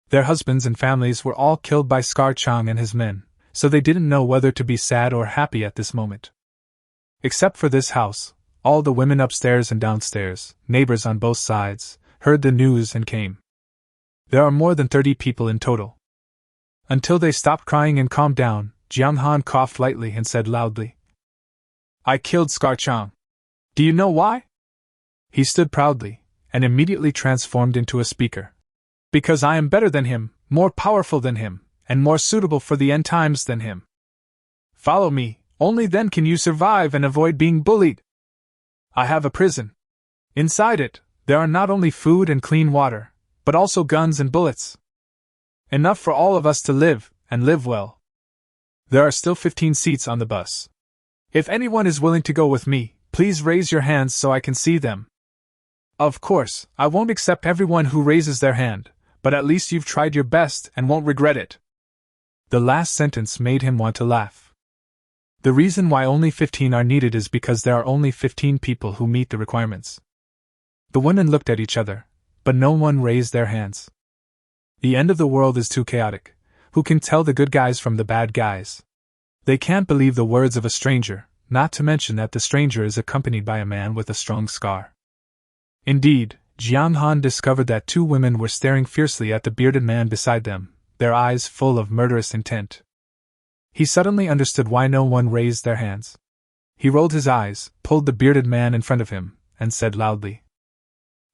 Their husbands and families were all killed by Scar Chang and his men, so they didn't know whether to be sad or happy at this moment. Except for this house, all the women upstairs and downstairs, neighbors on both sides, heard the news and came. There are more than 30 people in total. Until they stopped crying and calmed down, Jong Xan coughed lightly and said loudly, "I killed Scar Chang. Do you know why?" He stood proudly, and immediately transformed into a speaker. "Because I am better than him, more powerful than him, and more suitable for the end times than him. Follow me, only then can you survive and avoid being bullied. I have a prison. Inside it, there are not only food and clean water, but also guns and bullets. Enough for all of us to live, and live well. There are still 15 seats on the bus. If anyone is willing to go with me, please raise your hands so I can see them. Of course, I won't accept everyone who raises their hand, but at least you've tried your best and won't regret it." The last sentence made him want to laugh. The reason why only 15 are needed is because there are only 15 people who meet the requirements. The women looked at each other, but no one raised their hands. The end of the world is too chaotic. Who can tell the good guys from the bad guys? They can't believe the words of a stranger, not to mention that the stranger is accompanied by a man with a strong scar. Indeed, Jong Xan discovered that 2 women were staring fiercely at the bearded man beside them, their eyes full of murderous intent. He suddenly understood why no one raised their hands. He rolled his eyes, pulled the bearded man in front of him, and said loudly,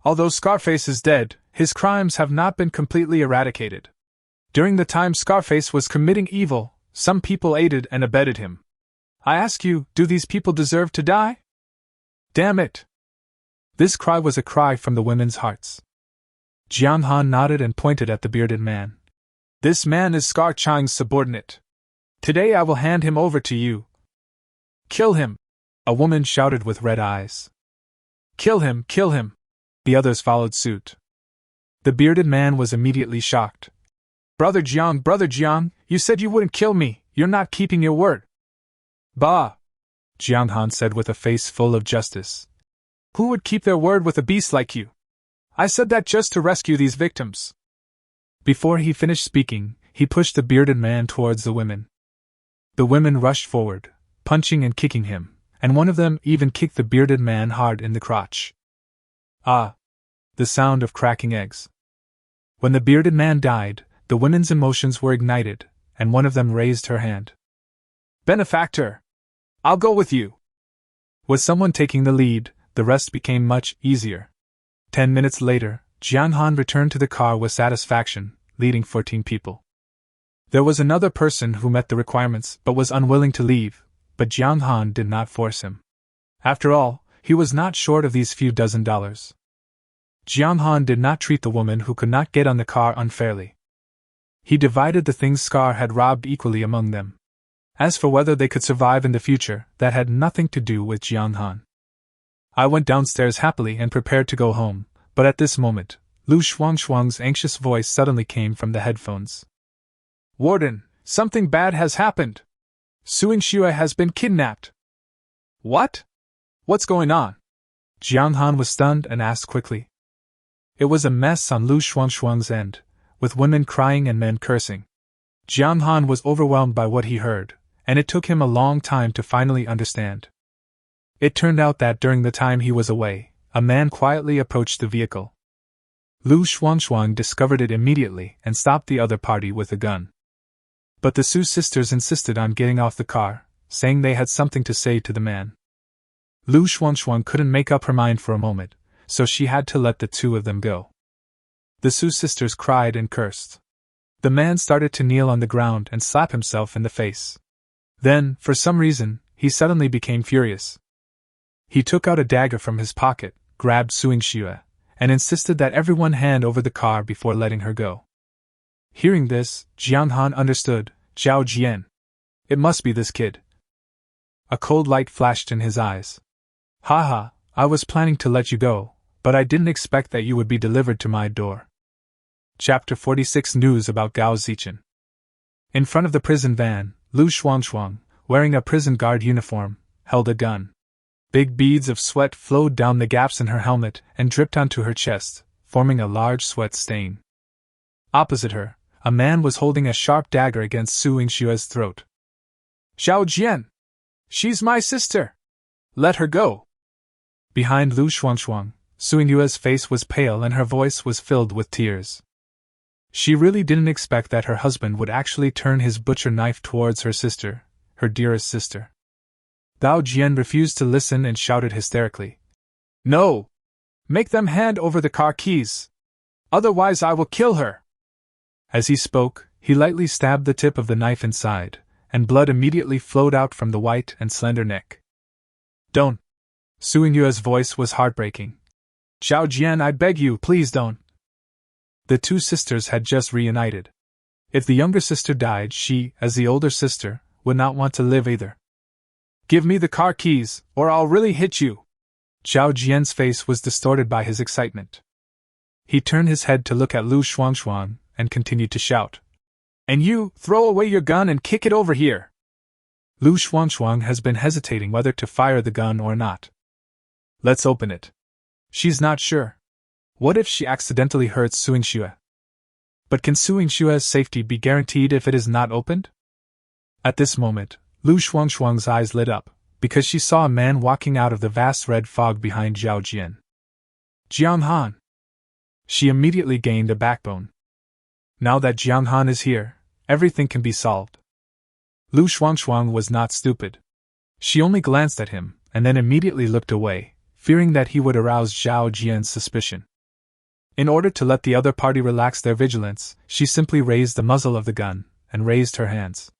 "Although Scarface is dead, his crimes have not been completely eradicated. During the time Scarface was committing evil, some people aided and abetted him. I ask you, do these people deserve to die? Damn it!" This cry was a cry from the women's hearts. Jong Xan nodded and pointed at the bearded man. "This man is Scar Chang's subordinate. Today I will hand him over to you." "Kill him!" a woman shouted with red eyes. "Kill him! Kill him!" The others followed suit. The bearded man was immediately shocked. Brother Jiang, you said you wouldn't kill me, you're not keeping your word." "Bah!" Jong Xan said with a face full of justice. "Who would keep their word with a beast like you? I said that just to rescue these victims." Before he finished speaking, he pushed the bearded man towards the women. The women rushed forward, punching and kicking him, and one of them even kicked the bearded man hard in the crotch. Ah! The sound of cracking eggs. When the bearded man died, the women's emotions were ignited, and one of them raised her hand. "Benefactor! I'll go with you!" With someone taking the lead, the rest became much easier. 10 minutes later, Jong Xan returned to the car with satisfaction, leading 14 people. There was another person who met the requirements but was unwilling to leave, but Jong Han did not force him. After all, he was not short of these few dozen dollars. Jong Han did not treat the woman who could not get on the car unfairly. He divided the things Scar had robbed equally among them. As for whether they could survive in the future, that had nothing to do with Jong Han. I went downstairs happily and prepared to go home, but at this moment, Lu Shuang's anxious voice suddenly came from the headphones. "Warden, something bad has happened. Suing Xue has been kidnapped." "What? What's going on?" Jong Han was stunned and asked quickly. It was a mess on Lu Shuang's end, with women crying and men cursing. Jong Han was overwhelmed by what he heard, and it took him a long time to finally understand. It turned out that during the time he was away, a man quietly approached the vehicle. Lu Shuang discovered it immediately and stopped the other party with a gun. But the Su sisters insisted on getting off the car, saying they had something to say to the man. Lu Shuang couldn't make up her mind for a moment, so she had to let the two of them go. The Su sisters cried and cursed. The man started to kneel on the ground and slap himself in the face. Then, for some reason, he suddenly became furious. He took out a dagger from his pocket, grabbed Suing Xue, and insisted that everyone hand over the car before letting her go. Hearing this, Jong Han understood. Zhao Jian. It must be this kid. A cold light flashed in his eyes. Haha, I was planning to let you go, but I didn't expect that you would be delivered to my door. Chapter 46 News about Gao Zichen. In front of the prison van, Lu Shuang, wearing a prison guard uniform, held a gun. Big beads of sweat flowed down the gaps in her helmet and dripped onto her chest, forming a large sweat stain. Opposite her, a man was holding a sharp dagger against Suing Xue's throat. "Zhao Jian! She's my sister! Let her go!" Behind Lu Shuang, Suing Xue's face was pale and her voice was filled with tears. She really didn't expect that her husband would actually turn his butcher knife towards her sister, her dearest sister. Dao Jian refused to listen and shouted hysterically. "No! Make them hand over the car keys! Otherwise I will kill her!" As he spoke, he lightly stabbed the tip of the knife inside, and blood immediately flowed out from the white and slender neck. "Don't!" Suing Xue's voice was heartbreaking. "Zhao Jian, I beg you, please don't!" The two sisters had just reunited. If the younger sister died, she, as the older sister, would not want to live either. "Give me the car keys, or I'll really hit you!" Zhao Jian's face was distorted by his excitement. He turned his head to look at Lu Shuang and continued to shout. "And you, throw away your gun and kick it over here!" Lu Shuang has been hesitating whether to fire the gun or not. Let's open it. She's not sure. What if she accidentally hurts Suing Xue? But can Suing Xue's safety be guaranteed if it is not opened? At this moment, Lu Shuang's eyes lit up, because she saw a man walking out of the vast red fog behind Zhao Jian. Jong Han! She immediately gained a backbone. Now that Jong Han is here, everything can be solved. Lu Shuang was not stupid. She only glanced at him, and then immediately looked away, fearing that he would arouse Zhao Jian's suspicion. In order to let the other party relax their vigilance, she simply raised the muzzle of the gun, and raised her hands.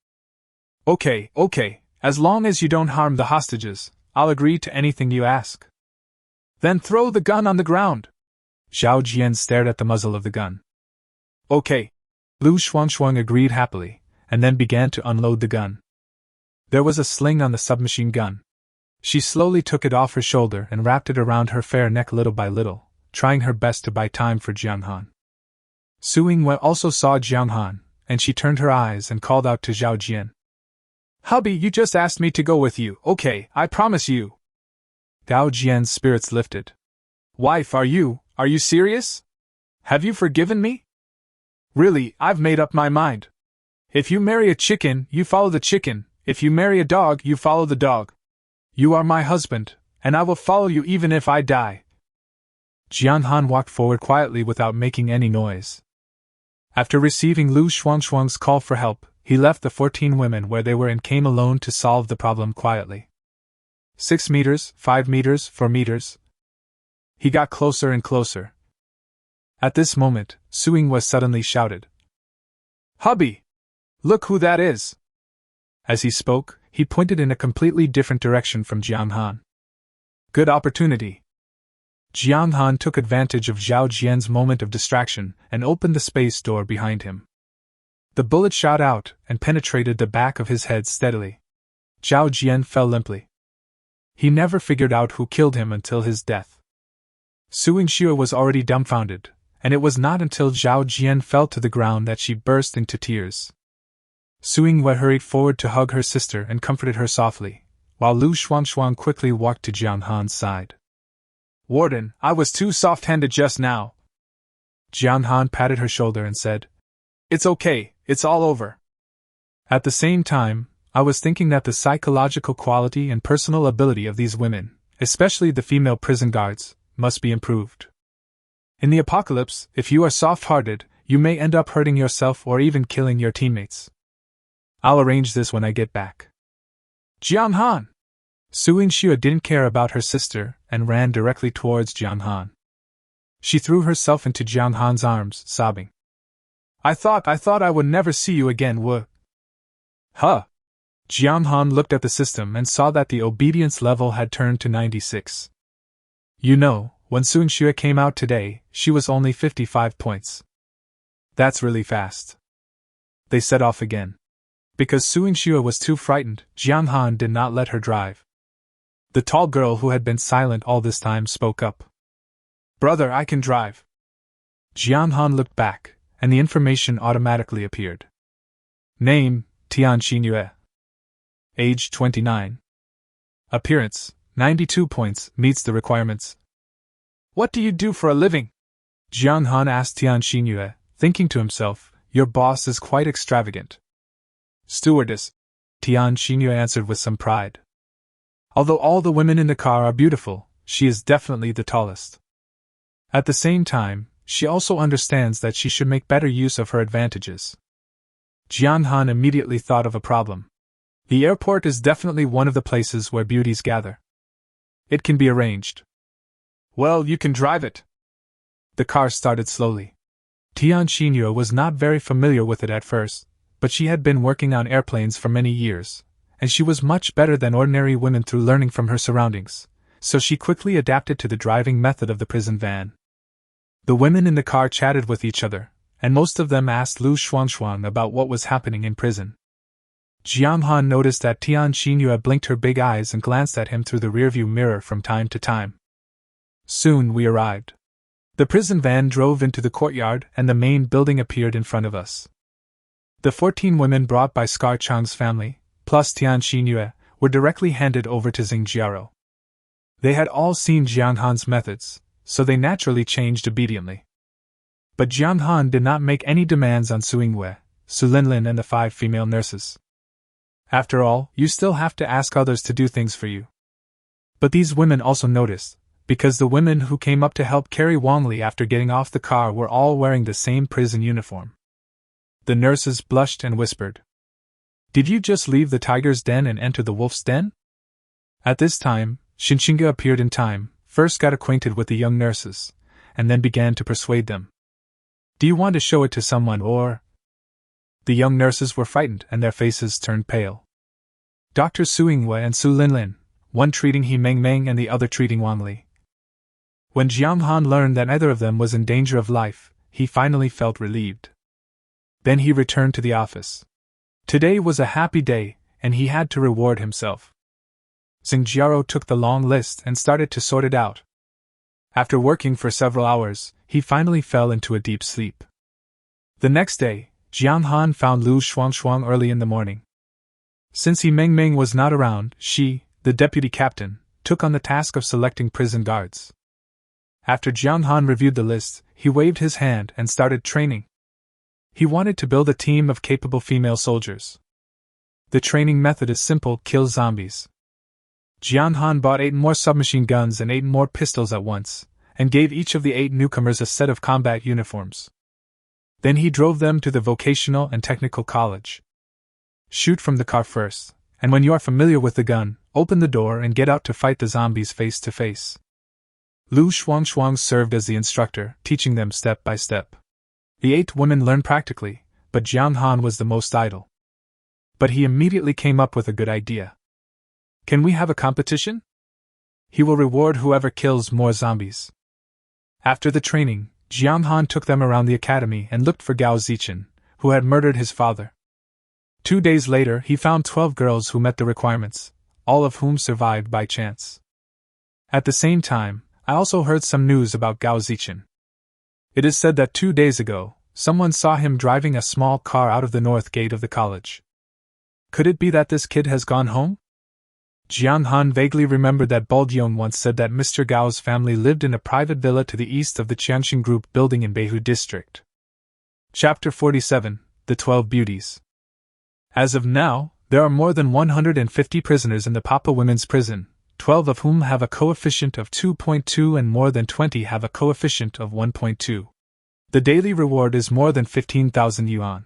Okay, as long as you don't harm the hostages, I'll agree to anything you ask." "Then throw the gun on the ground." Zhao Jian stared at the muzzle of the gun. "Okay." Lu Shuang agreed happily, and then began to unload the gun. There was a sling on the submachine gun. She slowly took it off her shoulder and wrapped it around her fair neck little by little, trying her best to buy time for Jong Han. Suing Xue also saw Jong Han, and she turned her eyes and called out to Zhao Jian. "Hubby, you just asked me to go with you, okay, I promise you." Dao Jian's spirits lifted. "Wife, are you serious? Have you forgiven me?" "Really, I've made up my mind. If you marry a chicken, you follow the chicken. If you marry a dog, you follow the dog. You are my husband, and I will follow you even if I die." Jong Han walked forward quietly without making any noise. After receiving Lu Shuang's call for help, he left the 14 women where they were and came alone to solve the problem quietly. 6 meters, 5 meters, 4 meters. He got closer and closer. At this moment, Suing was suddenly shouted, Hubby! Look who that is! As he spoke, he pointed in a completely different direction from Jong Han. Good opportunity. Jong Han took advantage of Zhao Jian's moment of distraction and opened the space door behind him. The bullet shot out and penetrated the back of his head steadily. Zhao Jian fell limply. He never figured out who killed him until his death. Su Yingxue was already dumbfounded, and it was not until Zhao Jian fell to the ground that she burst into tears. Su Yingxue hurried forward to hug her sister and comforted her softly, while Lu Shuangshuang quickly walked to Jiang Han's side. Warden, I was too soft-handed just now. Jiang Han patted her shoulder and said, It's okay, it's all over. At the same time, I was thinking that the psychological quality and personal ability of these women, especially the female prison guards, must be improved. In the apocalypse, if you are soft-hearted, you may end up hurting yourself or even killing your teammates. I'll arrange this when I get back. Jiang Han! Su Yingxue didn't care about her sister and ran directly towards Jiang Han. She threw herself into Jiang Han's arms, sobbing. I thought I would never see you again, Huh? Jiang Han looked at the system and saw that the obedience level had turned to 96. You know, when Su Yingxue came out today, she was only 55 points. That's really fast. They set off again. Because Su Yingxue was too frightened, Jiang Han did not let her drive. The tall girl who had been silent all this time spoke up. Brother, I can drive. Jiang Han looked back, and the information automatically appeared. Name, Tian Xinyue. Age 29. Appearance, 92 points, meets the requirements. What do you do for a living? Jiang Han asked Tian Xinyue, thinking to himself, your boss is quite extravagant. Stewardess, Tian Xinyue answered with some pride. Although all the women in the car are beautiful, she is definitely the tallest. At the same time, she also understands that she should make better use of her advantages. Jiang Han immediately thought of a problem. The airport is definitely one of the places where beauties gather. It can be arranged. Well, you can drive it. The car started slowly. Tian Xinyue was not very familiar with it at first, but she had been working on airplanes for many years, and she was much better than ordinary women through learning from her surroundings, so she quickly adapted to the driving method of the prison van. The women in the car chatted with each other, and most of them asked Lu Shuangshuang about what was happening in prison. Jiang Han noticed that Tian Xinyue blinked her big eyes and glanced at him through the rearview mirror from time to time. Soon we arrived. The prison van drove into the courtyard and the main building appeared in front of us. The 14 women brought by Scar Chang's family, plus Tian Xinyue, were directly handed over to Xing Jiaro. They had all seen Jiang Han's methods, so they naturally changed obediently. But Jiang Han did not make any demands on Su Yingxue, Su Linlin and the 5 female nurses. After all, you still have to ask others to do things for you. But these women also noticed, because the women who came up to help carry Wang Li after getting off the car were all wearing the same prison uniform. The nurses blushed and whispered. Did you just leave the tiger's den and enter the wolf's den? At this time, Xinxinga appeared in time, first got acquainted with the young nurses, and then began to persuade them. Do you want to show it to someone or? The young nurses were frightened and their faces turned pale. Dr. Su Yingxue and Su Linlin, one treating He Mengmeng and the other treating Wang Li. When Jiang Han learned that neither of them was in danger of life, he finally felt relieved. Then he returned to the office. Today was a happy day, and he had to reward himself. Xing Jiaro took the long list and started to sort it out. After working for several hours, he finally fell into a deep sleep. The next day, Jiang Han found Lu Shuangshuang early in the morning. Since He Mengmeng was not around, she, the deputy captain, took on the task of selecting prison guards. After Jiang Han reviewed the list, he waved his hand and started training. He wanted to build a team of capable female soldiers. The training method is simple: kill zombies. Jiang Han bought 8 more submachine guns and 8 more pistols at once, and gave each of the 8 newcomers a set of combat uniforms. Then he drove them to the vocational and technical college. Shoot from the car first, and when you are familiar with the gun, open the door and get out to fight the zombies face to face. Lu Shuangshuang served as the instructor, teaching them step by step. The 8 women learned practically, but Jong Han was the most idle. But he immediately came up with a good idea. Can we have a competition? He will reward whoever kills more zombies. After the training, Jong Han took them around the academy and looked for Gao Zichen, who had murdered his father. 2 days later, he found 12 girls who met the requirements, all of whom survived by chance. At the same time, I also heard some news about Gao Zichen. It is said that 2 days ago, someone saw him driving a small car out of the north gate of the college. Could it be that this kid has gone home? Jiang Han vaguely remembered that Baldyong once said that Mr. Gao's family lived in a private villa to the east of the Qianxin Group building in Beihu District. Chapter 47, The 12 Beauties. As of now, there are more than 150 prisoners in the Papa Women's Prison, 12 of whom have a coefficient of 2.2 and more than 20 have a coefficient of 1.2. The daily reward is more than 15,000 yuan.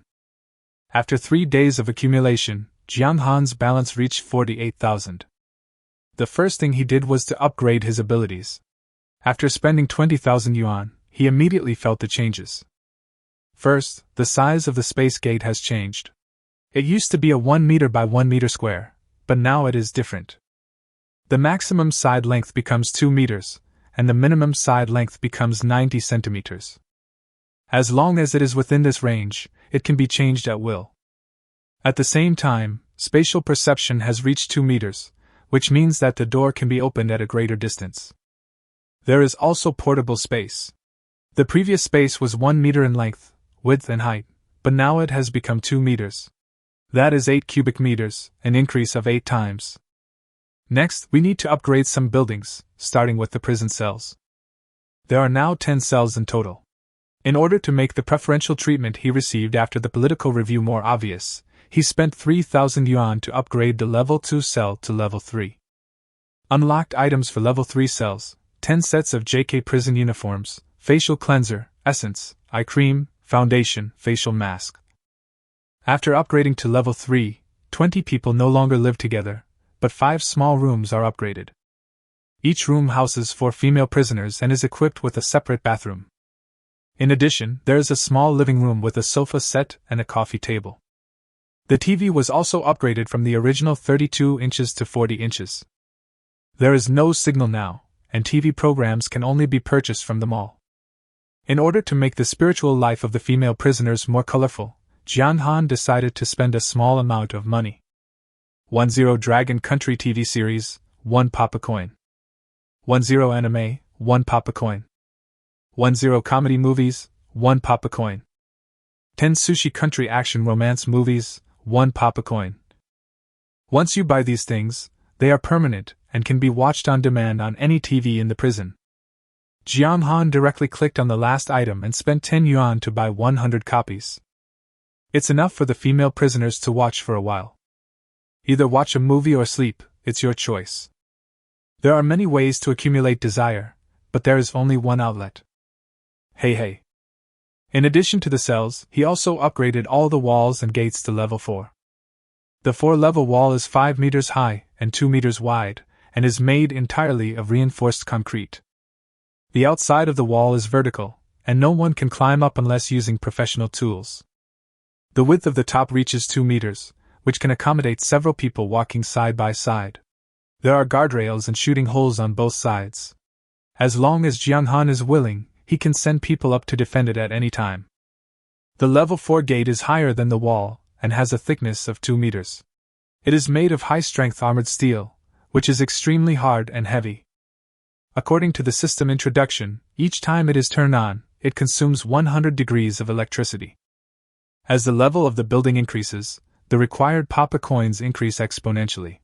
After 3 days of accumulation, Jiang Han's balance reached 48,000. The first thing he did was to upgrade his abilities. After spending 20,000 yuan, he immediately felt the changes. First, the size of the space gate has changed. It used to be a 1 meter by 1 meter square, but now it is different. The maximum side length becomes 2 meters, and the minimum side length becomes 90 centimeters. As long as it is within this range, it can be changed at will. At the same time, spatial perception has reached 2 meters, which means that the door can be opened at a greater distance. There is also portable space. The previous space was 1 meter in length, width and height, but now it has become 2 meters. That is 8 cubic meters, an increase of 8 times. Next, we need to upgrade some buildings, starting with the prison cells. There are now 10 cells in total. In order to make the preferential treatment he received after the political review more obvious, he spent 3,000 yuan to upgrade the level 2 cell to level 3. Unlocked items for level 3 cells: 10 sets of JK prison uniforms, facial cleanser, essence, eye cream, foundation, facial mask. After upgrading to level 3, 20 people no longer live together, but 5 small rooms are upgraded. Each room houses 4 female prisoners and is equipped with a separate bathroom. In addition, there is a small living room with a sofa set and a coffee table. The TV was also upgraded from the original 32 inches to 40 inches. There is no signal now, and TV programs can only be purchased from the mall. In order to make the spiritual life of the female prisoners more colorful, Jiang Han decided to spend a small amount of money. 10 Dragon Country TV series, 1 Papa Coin. 10 Anime, 1 Papa Coin. 10 Comedy Movies, 1 Papa Coin. 10 Sushi Country Action Romance Movies, 1 Papa Coin. Once you buy these things, they are permanent and can be watched on demand on any TV in the prison. Jiang Han directly clicked on the last item and spent 10 yuan to buy 100 copies. It's enough for the female prisoners to watch for a while. Either watch a movie or sleep, it's your choice. There are many ways to accumulate desire, but there is only one outlet. Hey. In addition to the cells, he also upgraded all the walls and gates to level 4. The 4-level wall is 5 meters high and 2 meters wide, and is made entirely of reinforced concrete. The outside of the wall is vertical, and no one can climb up unless using professional tools. The width of the top reaches 2 meters, which can accommodate several people walking side by side. There are guardrails and shooting holes on both sides. As long as Jiang Han is willing, he can send people up to defend it at any time. The level 4 gate is higher than the wall, and has a thickness of 2 meters. It is made of high-strength armored steel, which is extremely hard and heavy. According to the system introduction, each time it is turned on, it consumes 100 degrees of electricity. As the level of the building increases, the required Papa coins increase exponentially.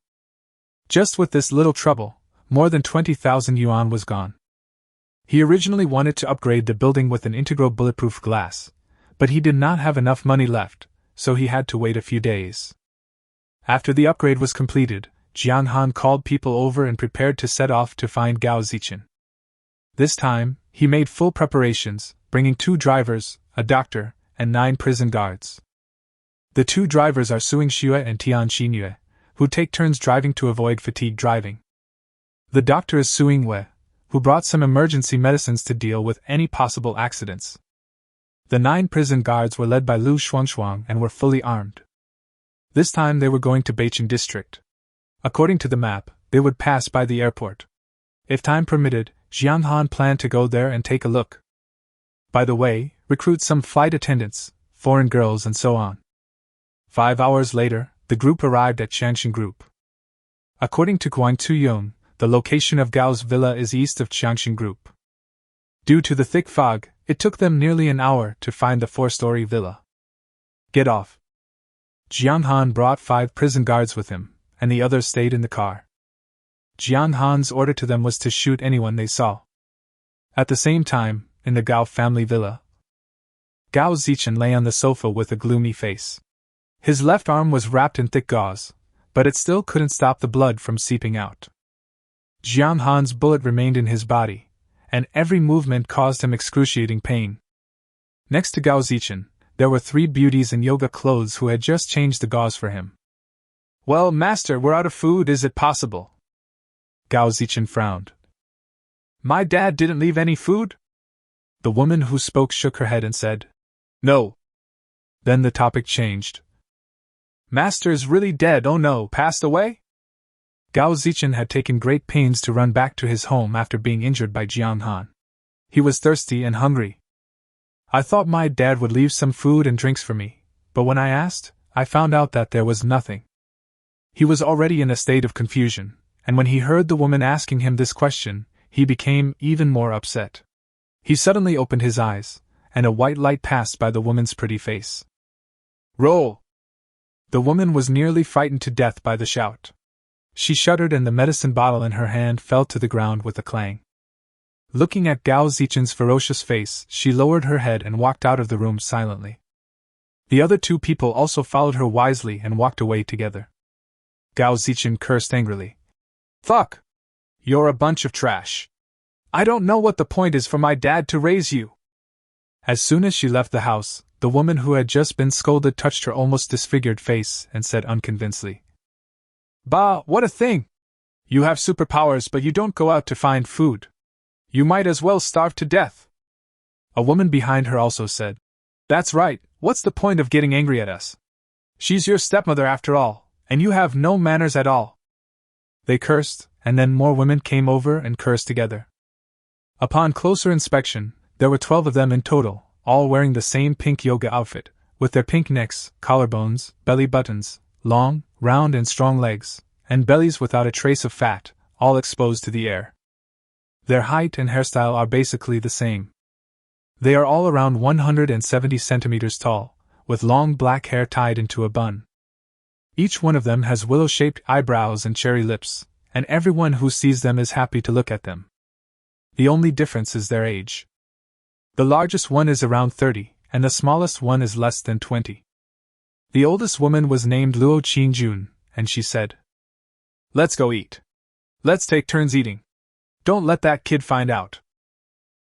Just with this little trouble, more than 20,000 yuan was gone. He originally wanted to upgrade the building with an integral bulletproof glass, but he did not have enough money left, so he had to wait a few days. After the upgrade was completed, Jiang Han called people over and prepared to set off to find Gao Zichen. This time, he made full preparations, bringing 2 drivers, a doctor, and 9 prison guards. The 2 drivers are Suing Xue and Tian Xinyue, who take turns driving to avoid fatigue driving. The doctor is Suing Wei, who brought some emergency medicines to deal with any possible accidents. The 9 prison guards were led by Lu Shuangshuang and were fully armed. This time they were going to Beiqing district. According to the map, they would pass by the airport. If time permitted, Jiang Han planned to go there and take a look. By the way, recruit some flight attendants, foreign girls and so on. 5 hours later, the group arrived at Changshan Group. According to Guang Tuyong, the location of Gao's villa is east of Changshan Group. Due to the thick fog, it took them nearly an hour to find the 4-story villa. Get off. Jiang Han brought 5 prison guards with him, and the others stayed in the car. Jiang Han's order to them was to shoot anyone they saw. At the same time, in the Gao family villa, Gao Zichen lay on the sofa with a gloomy face. His left arm was wrapped in thick gauze, but it still couldn't stop the blood from seeping out. Jiang Han's bullet remained in his body, and every movement caused him excruciating pain. Next to Gao Zichen, there were 3 beauties in yoga clothes who had just changed the gauze for him. Well, master, we're out of food, is it possible? Gao Zichen frowned. My dad didn't leave any food? The woman who spoke shook her head and said, No. Then the topic changed. Master is really dead, oh no, passed away? Gao Zichen had taken great pains to run back to his home after being injured by Jiang Han. He was thirsty and hungry. I thought my dad would leave some food and drinks for me, but when I asked, I found out that there was nothing. He was already in a state of confusion, and when he heard the woman asking him this question, he became even more upset. He suddenly opened his eyes, and a white light passed by the woman's pretty face. Roll! The woman was nearly frightened to death by the shout. She shuddered and the medicine bottle in her hand fell to the ground with a clang. Looking at Gao Zichen's ferocious face, she lowered her head and walked out of the room silently. The other 2 people also followed her wisely and walked away together. Gao Zichen cursed angrily. Fuck! You're a bunch of trash. I don't know what the point is for my dad to raise you. As soon as she left the house, the woman who had just been scolded touched her almost disfigured face and said unconvincingly, Bah, what a thing! You have superpowers but you don't go out to find food. You might as well starve to death. A woman behind her also said, That's right, what's the point of getting angry at us? She's your stepmother after all, and you have no manners at all. They cursed, and then more women came over and cursed together. Upon closer inspection, there were 12 of them in total, all wearing the same pink yoga outfit, with their pink necks, collarbones, belly buttons, long, round and strong legs, and bellies without a trace of fat, all exposed to the air. Their height and hairstyle are basically the same. They are all around 170 centimeters tall, with long black hair tied into a bun. Each one of them has willow-shaped eyebrows and cherry lips, and everyone who sees them is happy to look at them. The only difference is their age. The largest one is around 30, and the smallest one is less than 20. The oldest woman was named Luo Qingjun, and she said, Let's go eat. Let's take turns eating. Don't let that kid find out.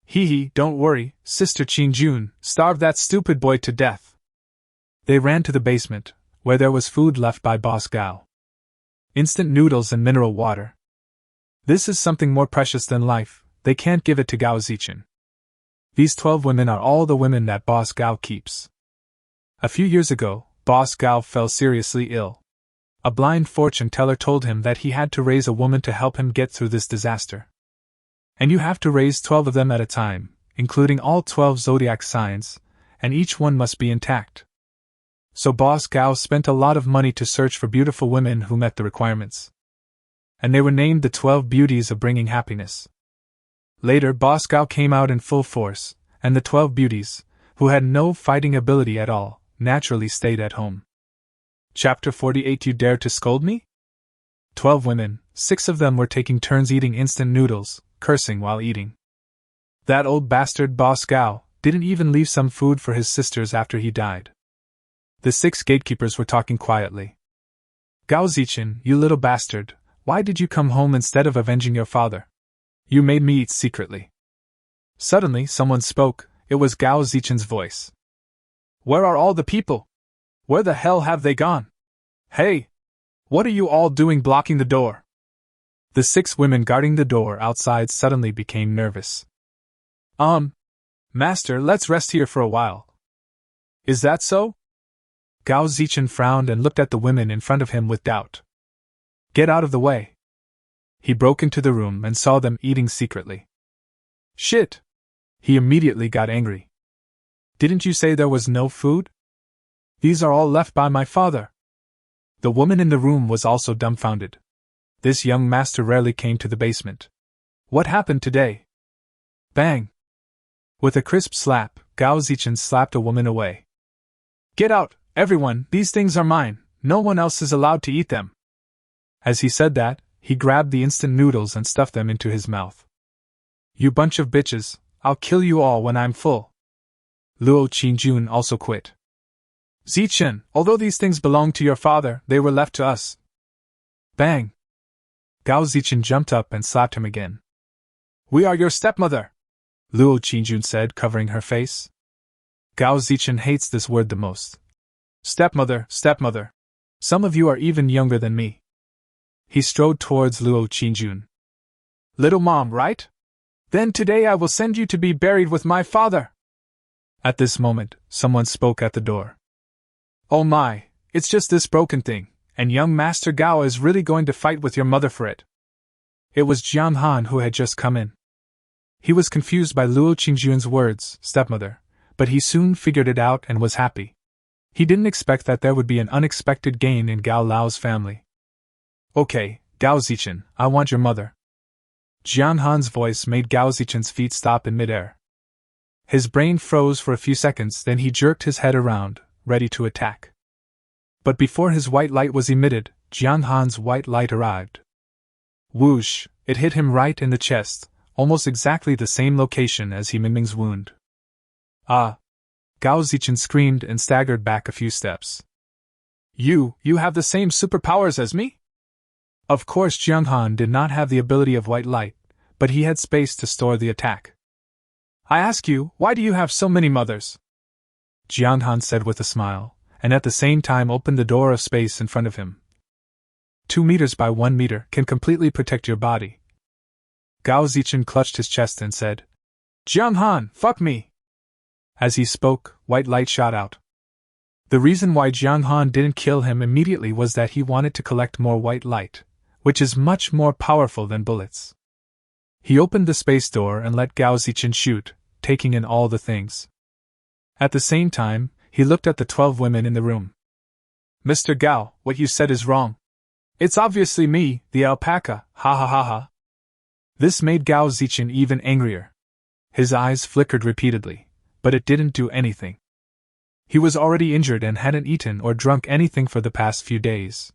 Hee, don't worry, Sister Qingjun, starve that stupid boy to death. They ran to the basement, where there was food left by Boss Gao. Instant noodles and mineral water. This is something more precious than life, they can't give it to Gao Zichen. These 12 women are all the women that Boss Gao keeps. A few years ago, Boss Gao fell seriously ill. A blind fortune teller told him that he had to raise a woman to help him get through this disaster. And you have to raise 12 of them at a time, including all 12 zodiac signs, and each one must be intact. So Boss Gao spent a lot of money to search for beautiful women who met the requirements. And they were named the 12 beauties of bringing happiness. Later Boss Gao came out in full force, and the 12 beauties, who had no fighting ability at all, naturally stayed at home. Chapter 48 You Dare to Scold Me? 12 women, 6 of them were taking turns eating instant noodles, cursing while eating. That old bastard Boss Gao didn't even leave some food for his sisters after he died. The 6 gatekeepers were talking quietly. Gao Zichen, you little bastard, why did you come home instead of avenging your father? You made me eat secretly. Suddenly someone spoke, it was Gao Zichen's voice. Where are all the people? Where the hell have they gone? Hey! What are you all doing blocking the door? The 6 women guarding the door outside suddenly became nervous. Master, let's rest here for a while. Is that so? Gao Zichen frowned and looked at the women in front of him with doubt. Get out of the way. He broke into the room and saw them eating secretly. Shit! He immediately got angry. Didn't you say there was no food? These are all left by my father. The woman in the room was also dumbfounded. This young master rarely came to the basement. What happened today? Bang! With a crisp slap, Gao Zichen slapped a woman away. Get out, everyone, these things are mine, no one else is allowed to eat them. As he said that, he grabbed the instant noodles and stuffed them into his mouth. You bunch of bitches, I'll kill you all when I'm full. Luo Qingjun also quit. Zichen, although these things belong to your father, they were left to us. Bang! Gao Zichen jumped up and slapped him again. We are your stepmother, Luo Qingjun said, covering her face. Gao Zichen hates this word the most. Stepmother, stepmother. Some of you are even younger than me. He strode towards Luo Qingjun. Little mom, right? Then today I will send you to be buried with my father. At this moment, someone spoke at the door. Oh my, it's just this broken thing, and young Master Gao is really going to fight with your mother for it. It was Jong Xan who had just come in. He was confused by Luo Qingjun's words, stepmother, but he soon figured it out and was happy. He didn't expect that there would be an unexpected gain in Gao Lao's family. Okay, Gao Zichen, I want your mother. Jian Han's voice made Gao Zichen's feet stop in midair. His brain froze for a few seconds, then he jerked his head around, ready to attack. But before his white light was emitted, Jian Han's white light arrived. Whoosh! It hit him right in the chest, almost exactly the same location as He Mingming's wound. Ah! Gao Zichen screamed and staggered back a few steps. You have the same superpowers as me? Of course Jiang Han did not have the ability of white light, but he had space to store the attack. I ask you, why do you have so many mothers? Jiang Han said with a smile, and at the same time opened the door of space in front of him. 2 meters by 1 meter can completely protect your body. Gao Zichen clutched his chest and said, Jiang Han, fuck me! As he spoke, white light shot out. The reason why Jiang Han didn't kill him immediately was that he wanted to collect more white light, which is much more powerful than bullets. He opened the space door and let Gao Zichen shoot, taking in all the things. At the same time, he looked at the 12 women in the room. Mr. Gao, what you said is wrong. It's obviously me, the alpaca, ha ha ha ha. This made Gao Zichen even angrier. His eyes flickered repeatedly, but it didn't do anything. He was already injured and hadn't eaten or drunk anything for the past few days.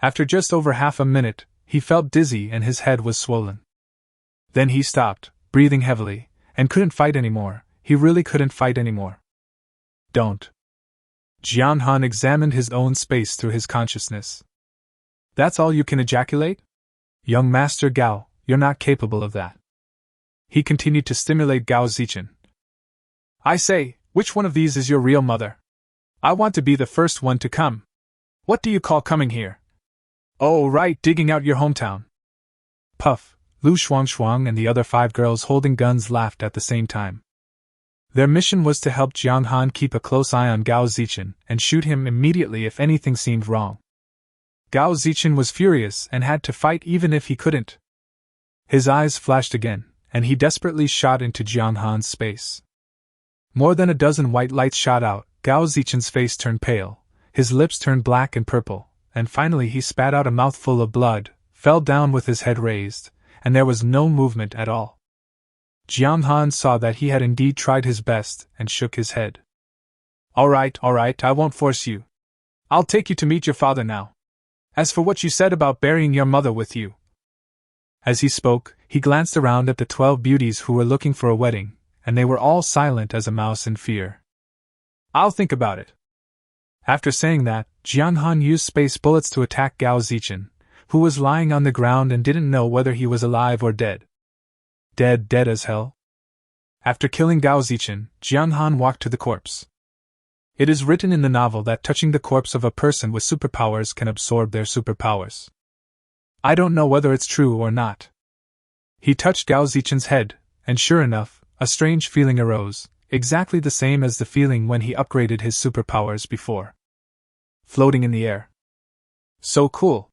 After just over half a minute, he felt dizzy and his head was swollen. Then he stopped, breathing heavily, and couldn't fight anymore. He really couldn't fight anymore. Don't. Jian Han examined his own space through his consciousness. That's all you can ejaculate? Young Master Gao, you're not capable of that. He continued to stimulate Gao Zichen. I say, which one of these is your real mother? I want to be the first one to come. What do you call coming here? Oh, right, digging out your hometown. Puff, Lu Shuang and the other 5 girls holding guns laughed at the same time. Their mission was to help Jiang Han keep a close eye on Gao Zichen and shoot him immediately if anything seemed wrong. Gao Zichen was furious and had to fight even if he couldn't. His eyes flashed again, and he desperately shot into Jiang Han's space. More than a dozen white lights shot out. Gao Zichen's face turned pale, his lips turned black and purple, and finally he spat out a mouthful of blood, fell down with his head raised, and there was no movement at all. Jiang Han saw that he had indeed tried his best and shook his head. All right, I won't force you. I'll take you to meet your father now. As for what you said about burying your mother with you. As he spoke, he glanced around at the 12 beauties who were looking for a wedding, and they were all silent as a mouse in fear. I'll think about it. After saying that, Jiang Han used space bullets to attack Gao Zichen, who was lying on the ground and didn't know whether he was alive or dead. Dead as hell. After killing Gao Zichen, Jiang Han walked to the corpse. It is written in the novel that touching the corpse of a person with superpowers can absorb their superpowers. I don't know whether it's true or not. He touched Gao Zichen's head, and sure enough, a strange feeling arose, exactly the same as the feeling when he upgraded his superpowers before. Floating in the air. So cool.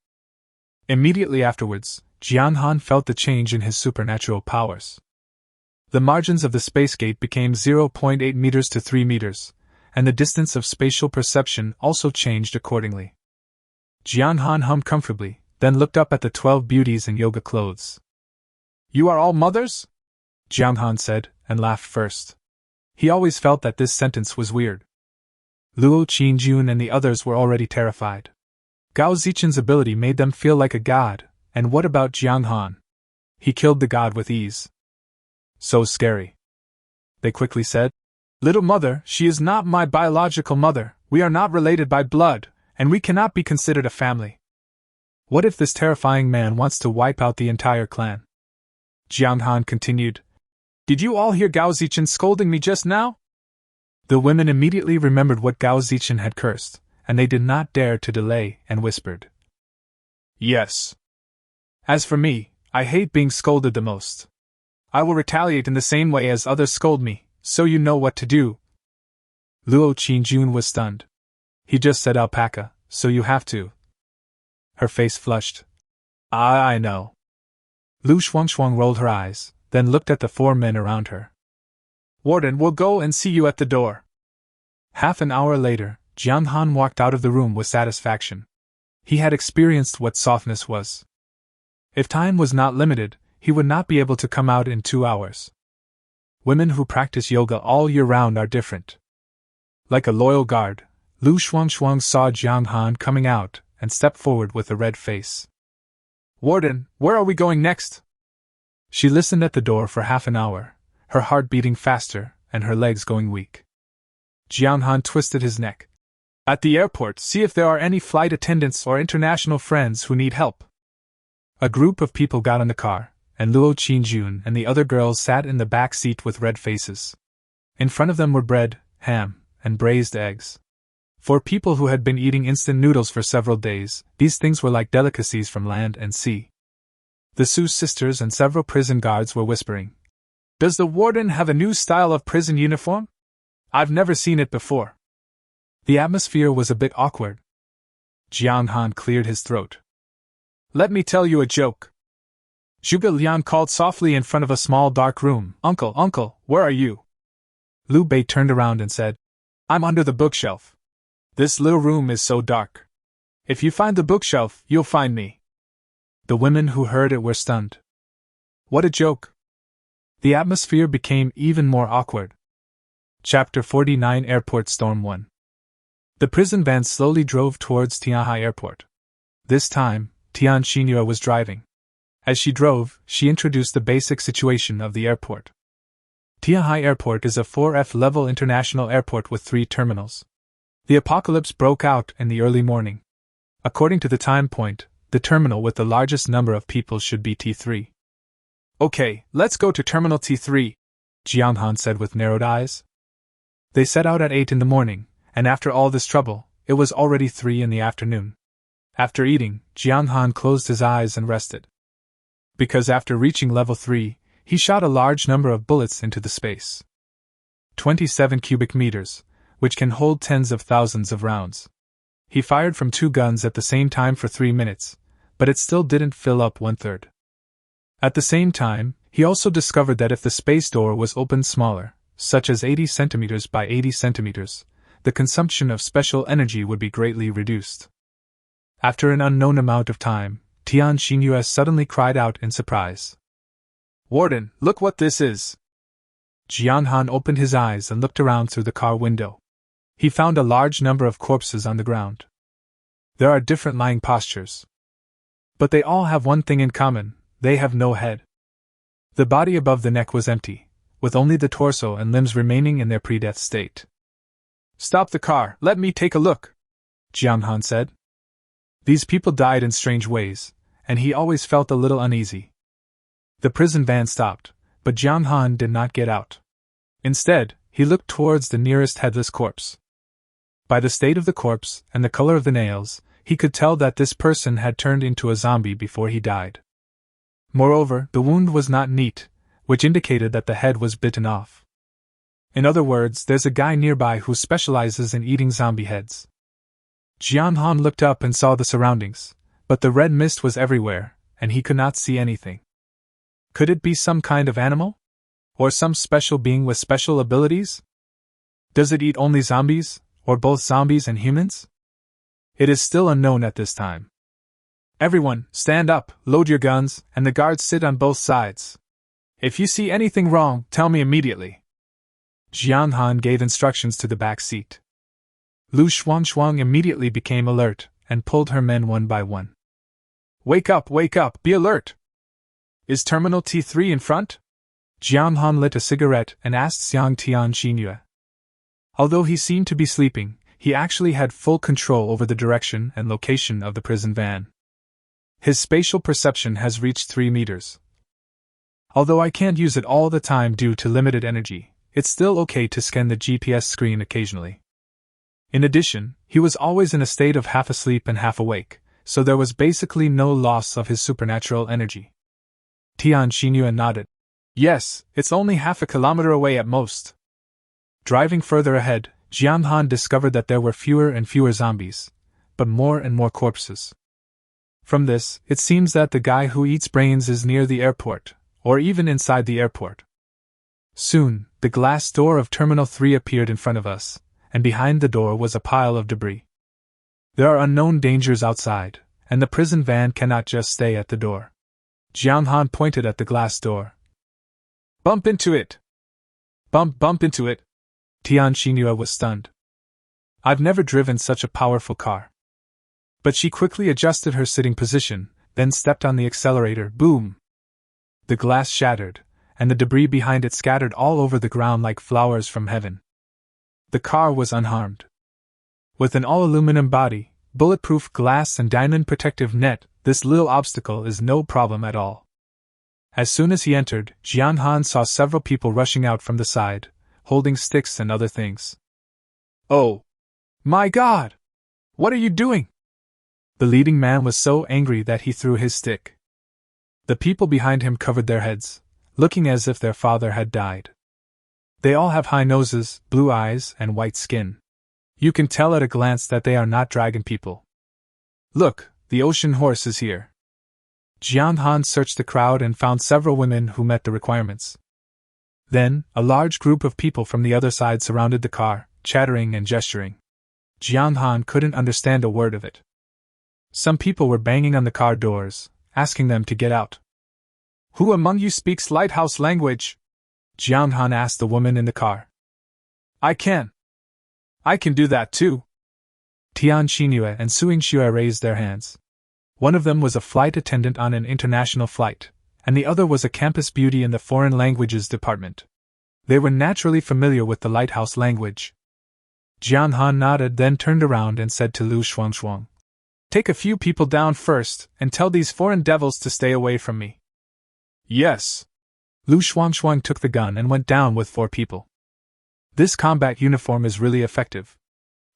Immediately afterwards, Jong Xan felt the change in his supernatural powers. The margins of the space gate became 0.8 meters to 3 meters, and the distance of spatial perception also changed accordingly. Jong Xan hummed comfortably, then looked up at the 12 beauties in yoga clothes. You are all mothers? Jong Xan said, and laughed first. He always felt that this sentence was weird. Luo Qinjun and the others were already terrified. Gao Zichen's ability made them feel like a god, and what about Jong Xan? He killed the god with ease. So scary. They quickly said, Little mother, she is not my biological mother, we are not related by blood, and we cannot be considered a family. What if this terrifying man wants to wipe out the entire clan? Jong Xan continued. Did you all hear Gao Zichen scolding me just now? The women immediately remembered what Gao Zichen had cursed, and they did not dare to delay and whispered. Yes. As for me, I hate being scolded the most. I will retaliate in the same way as others scold me, so you know what to do. Luo Qinjun was stunned. He just said alpaca, so you have to. Her face flushed. I know. Lu Shuangshuang rolled her eyes, then looked at the 4 men around her. Warden will go and see you at the door. Half an hour later, Jong Xan walked out of the room with satisfaction. He had experienced what softness was. If time was not limited, he would not be able to come out in 2 hours. Women who practice yoga all year round are different. Like a loyal guard, Lu Shuangshuang saw Jong Xan coming out and stepped forward with a red face. Warden, where are we going next? She listened at the door for half an hour, her heart beating faster and her legs going weak. Jong Xan twisted his neck. At the airport, see if there are any flight attendants or international friends who need help. A group of people got on the car, and Luo Qinjun and the other girls sat in the back seat with red faces. In front of them were bread, ham, and braised eggs. For people who had been eating instant noodles for several days, these things were like delicacies from land and sea. The Su sisters and several prison guards were whispering. Does the warden have a new style of prison uniform? I've never seen it before. The atmosphere was a bit awkward. Jong Xan cleared his throat. Let me tell you a joke. Zhuge Liang called softly in front of a small dark room. Uncle, where are you? Liu Bei turned around and said, I'm under the bookshelf. This little room is so dark. If you find the bookshelf, you'll find me. The women who heard it were stunned. What a joke. The atmosphere became even more awkward. Chapter 49 Airport Storm 1. The prison van slowly drove towards Tianhai Airport. This time, Tian Xinyue was driving. As she drove, she introduced the basic situation of the airport. Tianhai Airport is a 4F-level international airport with 3 terminals. The apocalypse broke out in the early morning. According to the time point, the terminal with the largest number of people should be T3. Okay, let's go to Terminal T3, Jong Xan said with narrowed eyes. They set out at 8 in the morning, and after all this trouble, it was already 3 in the afternoon. After eating, Jong Xan closed his eyes and rested. Because after reaching level 3, he shot a large number of bullets into the space. 27 cubic meters, which can hold tens of thousands of rounds. He fired from 2 guns at the same time for 3 minutes, but it still didn't fill up 1/3. At the same time, he also discovered that if the space door was opened smaller, such as 80 centimeters by 80 centimeters, the consumption of special energy would be greatly reduced. After an unknown amount of time, Tian Xinyue suddenly cried out in surprise. Warden, look what this is! Jong Xan opened his eyes and looked around through the car window. He found a large number of corpses on the ground. There are different lying postures. But they all have one thing in common, they have no head. The body above the neck was empty, with only the torso and limbs remaining in their pre-death state. Stop the car, let me take a look, Jong Xan said. These people died in strange ways, and he always felt a little uneasy. The prison van stopped, but Jong Xan did not get out. Instead, he looked towards the nearest headless corpse. By the state of the corpse and the color of the nails, he could tell that this person had turned into a zombie before he died. Moreover, the wound was not neat, which indicated that the head was bitten off. In other words, there's a guy nearby who specializes in eating zombie heads. Jian Han looked up and saw the surroundings, but the red mist was everywhere, and he could not see anything. Could it be some kind of animal? Or some special being with special abilities? Does it eat only zombies, or both zombies and humans? It is still unknown at this time. Everyone, stand up, load your guns, and the guards sit on both sides. If you see anything wrong, tell me immediately. Jian Han gave instructions to the back seat. Lu Shuang immediately became alert, and pulled her men one by one. Wake up, be alert! Is Terminal T3 in front? Jian Han lit a cigarette and asked Xiang Tian Xinyue. Although he seemed to be sleeping, he actually had full control over the direction and location of the prison van. His spatial perception has reached 3 meters. Although I can't use it all the time due to limited energy, it's still okay to scan the GPS screen occasionally. In addition, he was always in a state of half asleep and half awake, so there was basically no loss of his supernatural energy. Tian Xinyue nodded. Yes, it's only half a kilometer away at most. Driving further ahead, Jian Han discovered that there were fewer and fewer zombies, but more and more corpses. From this, it seems that the guy who eats brains is near the airport, or even inside the airport. Soon, the glass door of Terminal 3 appeared in front of us, and behind the door was a pile of debris. There are unknown dangers outside, and the prison van cannot just stay at the door. Jian Han pointed at the glass door. Bump into it! Bump into it! Tian Xinyue was stunned. I've never driven such a powerful car. But she quickly adjusted her sitting position, then stepped on the accelerator. Boom! The glass shattered, and the debris behind it scattered all over the ground like flowers from heaven. The car was unharmed. With an all-aluminum body, bulletproof glass and diamond protective net, this little obstacle is no problem at all. As soon as he entered, Jian Han saw several people rushing out from the side, holding sticks and other things. Oh! My God! What are you doing? The leading man was so angry that he threw his stick. The people behind him covered their heads, looking as if their father had died. They all have high noses, blue eyes, and white skin. You can tell at a glance that they are not dragon people. Look, the ocean horse is here. Jian Han searched the crowd and found several women who met the requirements. Then, a large group of people from the other side surrounded the car, chattering and gesturing. Jian Han couldn't understand a word of it. Some people were banging on the car doors, asking them to get out. Who among you speaks lighthouse language? Jian Han asked the woman in the car. I can do that too. Tian Xinyue and Suing Xue raised their hands. One of them was a flight attendant on an international flight, and the other was a campus beauty in the foreign languages department. They were naturally familiar with the lighthouse language. Jian Han nodded, then turned around and said to Lu Shuang, Take a few people down first, and tell these foreign devils to stay away from me. Yes. Lu Shuang took the gun and went down with 4 people. This combat uniform is really effective.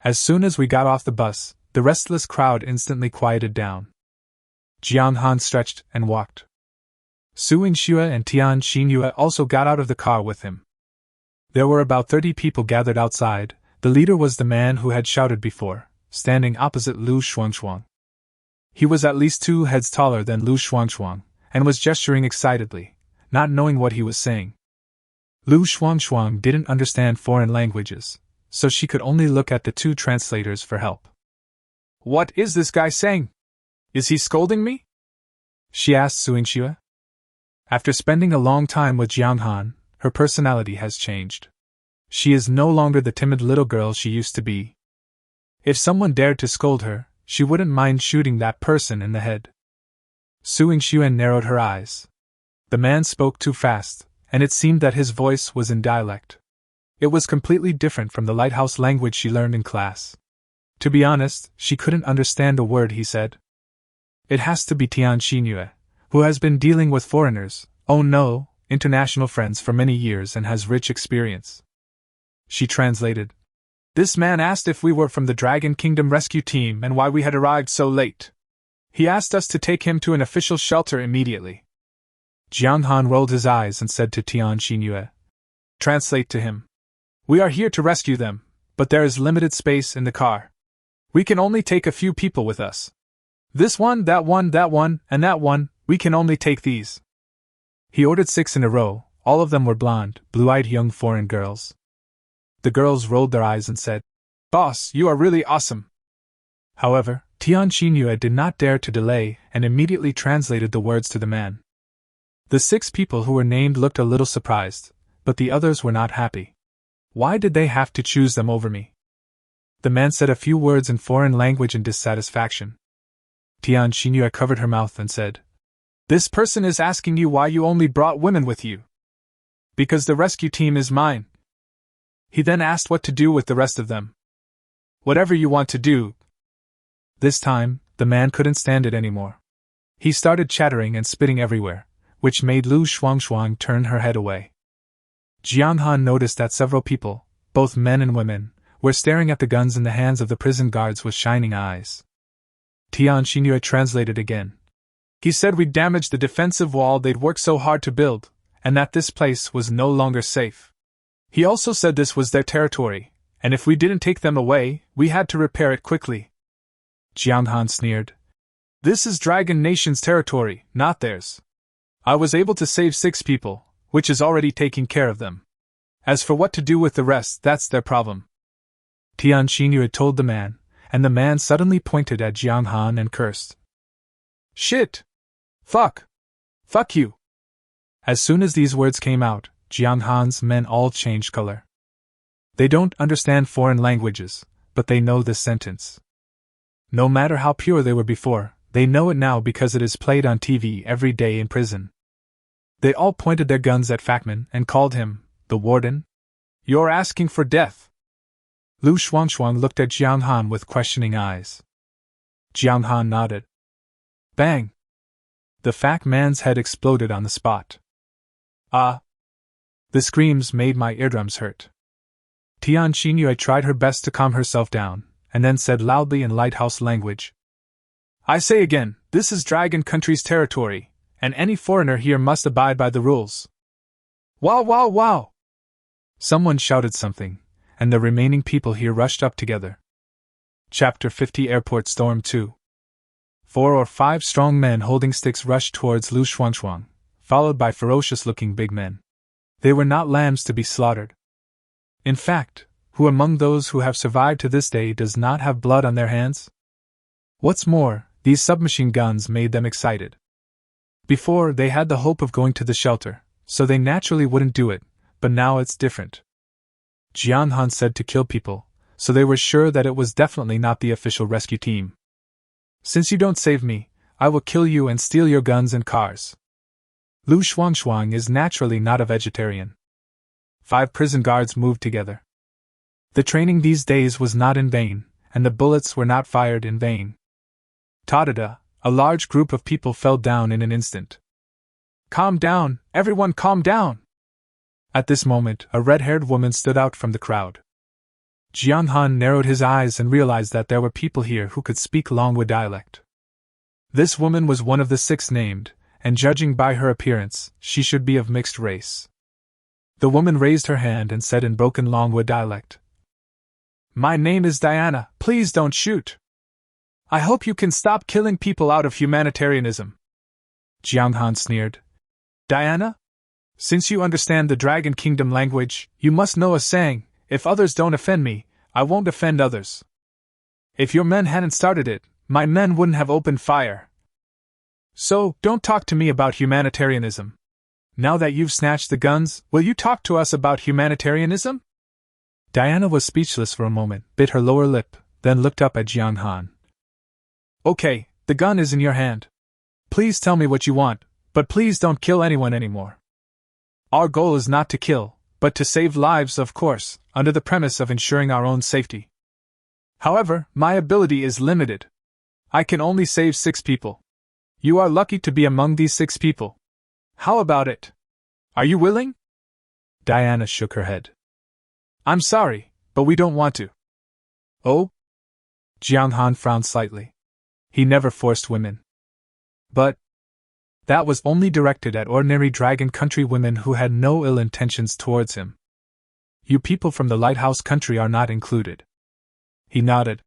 As soon as we got off the bus, the restless crowd instantly quieted down. Jian Han stretched and walked. Suing Xue and Tian Xinyue also got out of the car with him. There were about 30 people gathered outside. The leader was the man who had shouted before, standing opposite Lu Shuang. He was at least 2 heads taller than Lu Shuang, and was gesturing excitedly, not knowing what he was saying. Lu Shuang didn't understand foreign languages, so she could only look at the 2 translators for help. What is this guy saying? Is he scolding me? She asked Suing Xue. After spending a long time with Jian Han, her personality has changed. She is no longer the timid little girl she used to be. If someone dared to scold her, she wouldn't mind shooting that person in the head. Suing Xue narrowed her eyes. The man spoke too fast, and it seemed that his voice was in dialect. It was completely different from the lighthouse language she learned in class. To be honest, she couldn't understand a word he said. It has to be Tian Xinyue, who has been dealing with foreigners, oh no, international friends for many years and has rich experience. She translated. This man asked if we were from the Dragon Kingdom rescue team and why we had arrived so late. He asked us to take him to an official shelter immediately. Jian Han rolled his eyes and said to Tian Xinyue, Translate to him. We are here to rescue them, but there is limited space in the car. We can only take a few people with us. This one, that one, and that one, we can only take these. He ordered 6 in a row, all of them were blonde, blue-eyed young foreign girls. The girls rolled their eyes and said, "Boss, you are really awesome." However, Tian Xinyue did not dare to delay and immediately translated the words to the man. The 6 people who were named looked a little surprised, but the others were not happy. Why did they have to choose them over me? The man said a few words in foreign language in dissatisfaction. Tian Xinyue covered her mouth and said, "This person is asking you why you only brought women with you." "Because the rescue team is mine." He then asked what to do with the rest of them. "Whatever you want to do." This time, the man couldn't stand it anymore. He started chattering and spitting everywhere, which made Lu Shuangshuang turn her head away. Jiang Han noticed that several people, both men and women, were staring at the guns in the hands of the prison guards with shining eyes. Tian Xinyue translated again. He said we'd damaged the defensive wall they'd worked so hard to build, and that this place was no longer safe. He also said this was their territory, and if we didn't take them away, we had to repair it quickly. Jiang Han sneered. "This is Dragon Nation's territory, not theirs. I was able to save 6 people, which is already taking care of them. As for what to do with the rest, that's their problem." Tian Xinyue told the man, and the man suddenly pointed at Jiang Han and cursed. "Shit! Fuck! Fuck you!" As soon as these words came out, Jiang Han's men all changed color. They don't understand foreign languages, but they know this sentence. No matter how pure they were before, they know it now because it is played on TV every day in prison. They all pointed their guns at Factman and called him, the warden. "You're asking for death." Lu Shuangshuang looked at Jiang Han with questioning eyes. Jiang Han nodded. Bang! The fat man's head exploded on the spot. Ah! The screams made my eardrums hurt. Tian Xinyue tried her best to calm herself down, and then said loudly in lighthouse language, "I say again, this is Dragon Country's territory, and any foreigner here must abide by the rules." Wow, wow, wow! Someone shouted something, and the remaining people here rushed up together. Chapter 50 Airport Storm 2. 4 or 5 strong men holding sticks rushed towards Lu Shuangshuang, followed by ferocious-looking big men. They were not lambs to be slaughtered. In fact, who among those who have survived to this day does not have blood on their hands? What's more, these submachine guns made them excited. Before, they had the hope of going to the shelter, so they naturally wouldn't do it, but now it's different. Jiang Han said to kill people, so they were sure that it was definitely not the official rescue team. "Since you don't save me, I will kill you and steal your guns and cars." Lu Shuangshuang is naturally not a vegetarian. 5 prison guards moved together. The training these days was not in vain, and the bullets were not fired in vain. Ta-da-da, a large group of people fell down in an instant. "Calm down, everyone calm down!" At this moment, a red-haired woman stood out from the crowd. Jiang Han narrowed his eyes and realized that there were people here who could speak Longwa dialect. This woman was one of the 6 named, and judging by her appearance, she should be of mixed race. The woman raised her hand and said in broken Longwa dialect, "My name is Diana, please don't shoot. I hope you can stop killing people out of humanitarianism." Jiang Han sneered. "Diana? Since you understand the Dragon Kingdom language, you must know a saying, if others don't offend me, I won't offend others. If your men hadn't started it, my men wouldn't have opened fire. So, don't talk to me about humanitarianism. Now that you've snatched the guns, will you talk to us about humanitarianism?" Diana was speechless for a moment, bit her lower lip, then looked up at Jiang Han. "Okay, the gun is in your hand. Please tell me what you want, but please don't kill anyone anymore. Our goal is not to kill, but to save lives, of course, under the premise of ensuring our own safety. However, my ability is limited. I can only save 6 people. You are lucky to be among these 6 people. How about it? Are you willing?" Diana shook her head. "I'm sorry, but we don't want to." "Oh?" Jiang Han frowned slightly. He never forced women. But that was only directed at ordinary Dragon Country women who had no ill intentions towards him. You people from the lighthouse country are not included. He nodded.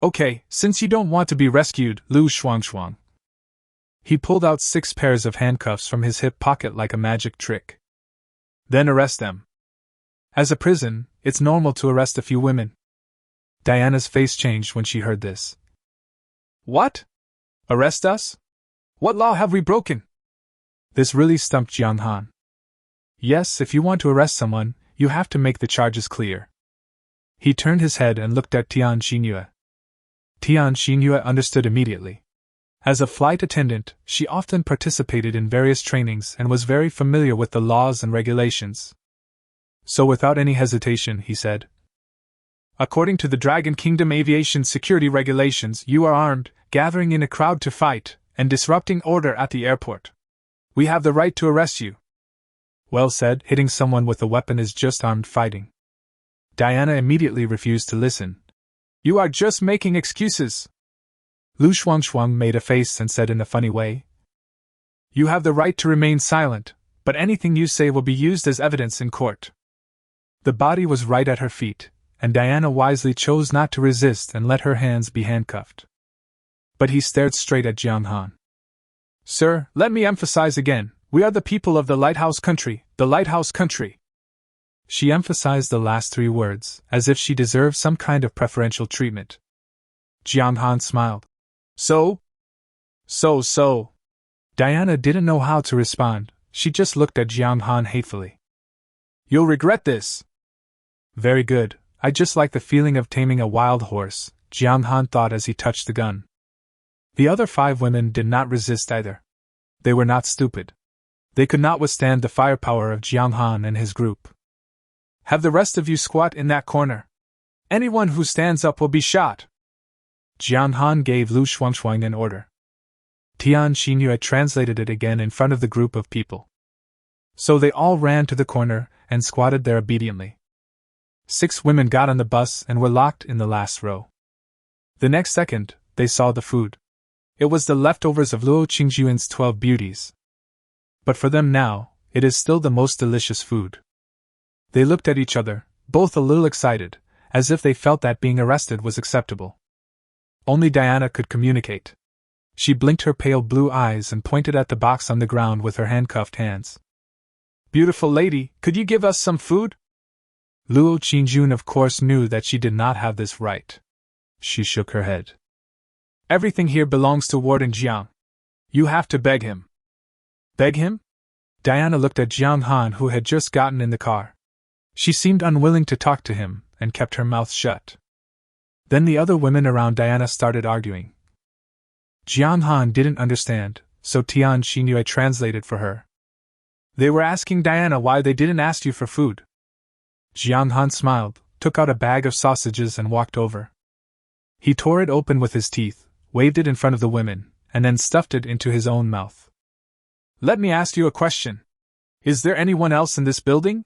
Okay, since you don't want to be rescued, Lu Shuangshuang. He pulled out 6 pairs of handcuffs from his hip pocket like a magic trick. Then arrest them. As a prison, it's normal to arrest a few women. Diana's face changed when she heard this. What? Arrest us? What law have we broken? This really stumped Jiang Han. Yes, if you want to arrest someone, you have to make the charges clear. He turned his head and looked at Tian Xinyue. Tian Xinyue understood immediately. As a flight attendant, she often participated in various trainings and was very familiar with the laws and regulations. So without any hesitation, he said, According to the Dragon Kingdom aviation security regulations, you are armed, gathering in a crowd to fight, and disrupting order at the airport. We have the right to arrest you. Well said, hitting someone with a weapon is just armed fighting. Diana immediately refused to listen. You are just making excuses. Lu Shuangshuang made a face and said in a funny way, You have the right to remain silent, but anything you say will be used as evidence in court. The body was right at her feet, and Diana wisely chose not to resist and let her hands be handcuffed. But he stared straight at Jiang Han. Sir, let me emphasize again, we are the people of the lighthouse country, the lighthouse country. She emphasized the last 3 words, as if she deserved some kind of preferential treatment. Jiang Han smiled. So? Diana didn't know how to respond, she just looked at Jiang Han hatefully. You'll regret this. Very good, I just like the feeling of taming a wild horse, Jiang Han thought as he touched the gun. The other 5 women did not resist either. They were not stupid. They could not withstand the firepower of Jiang Han and his group. Have the rest of you squat in that corner. Anyone who stands up will be shot. Jiang Han gave Lu Shuangshuang an order. Tian Xinyue translated it again in front of the group of people. So they all ran to the corner and squatted there obediently. 6 women got on the bus and were locked in the last row. The next second, they saw the food. It was the leftovers of Luo Qingjuan's 12 beauties. But for them now, it is still the most delicious food. They looked at each other, both a little excited, as if they felt that being arrested was acceptable. Only Diana could communicate. She blinked her pale blue eyes and pointed at the box on the ground with her handcuffed hands. Beautiful lady, could you give us some food? Luo Qingjun of course knew that she did not have this right. She shook her head. Everything here belongs to Warden Jiang. You have to beg him. Beg him? Diana looked at Jiang Han, who had just gotten in the car. She seemed unwilling to talk to him and kept her mouth shut. Then the other women around Diana started arguing. Jiang Han didn't understand, so Tian Xinyue translated for her. They were asking Diana why they didn't ask you for food. Jiang Han smiled, took out a bag of sausages and walked over. He tore it open with his teeth, waved it in front of the women, and then stuffed it into his own mouth. Let me ask you a question. Is there anyone else in this building?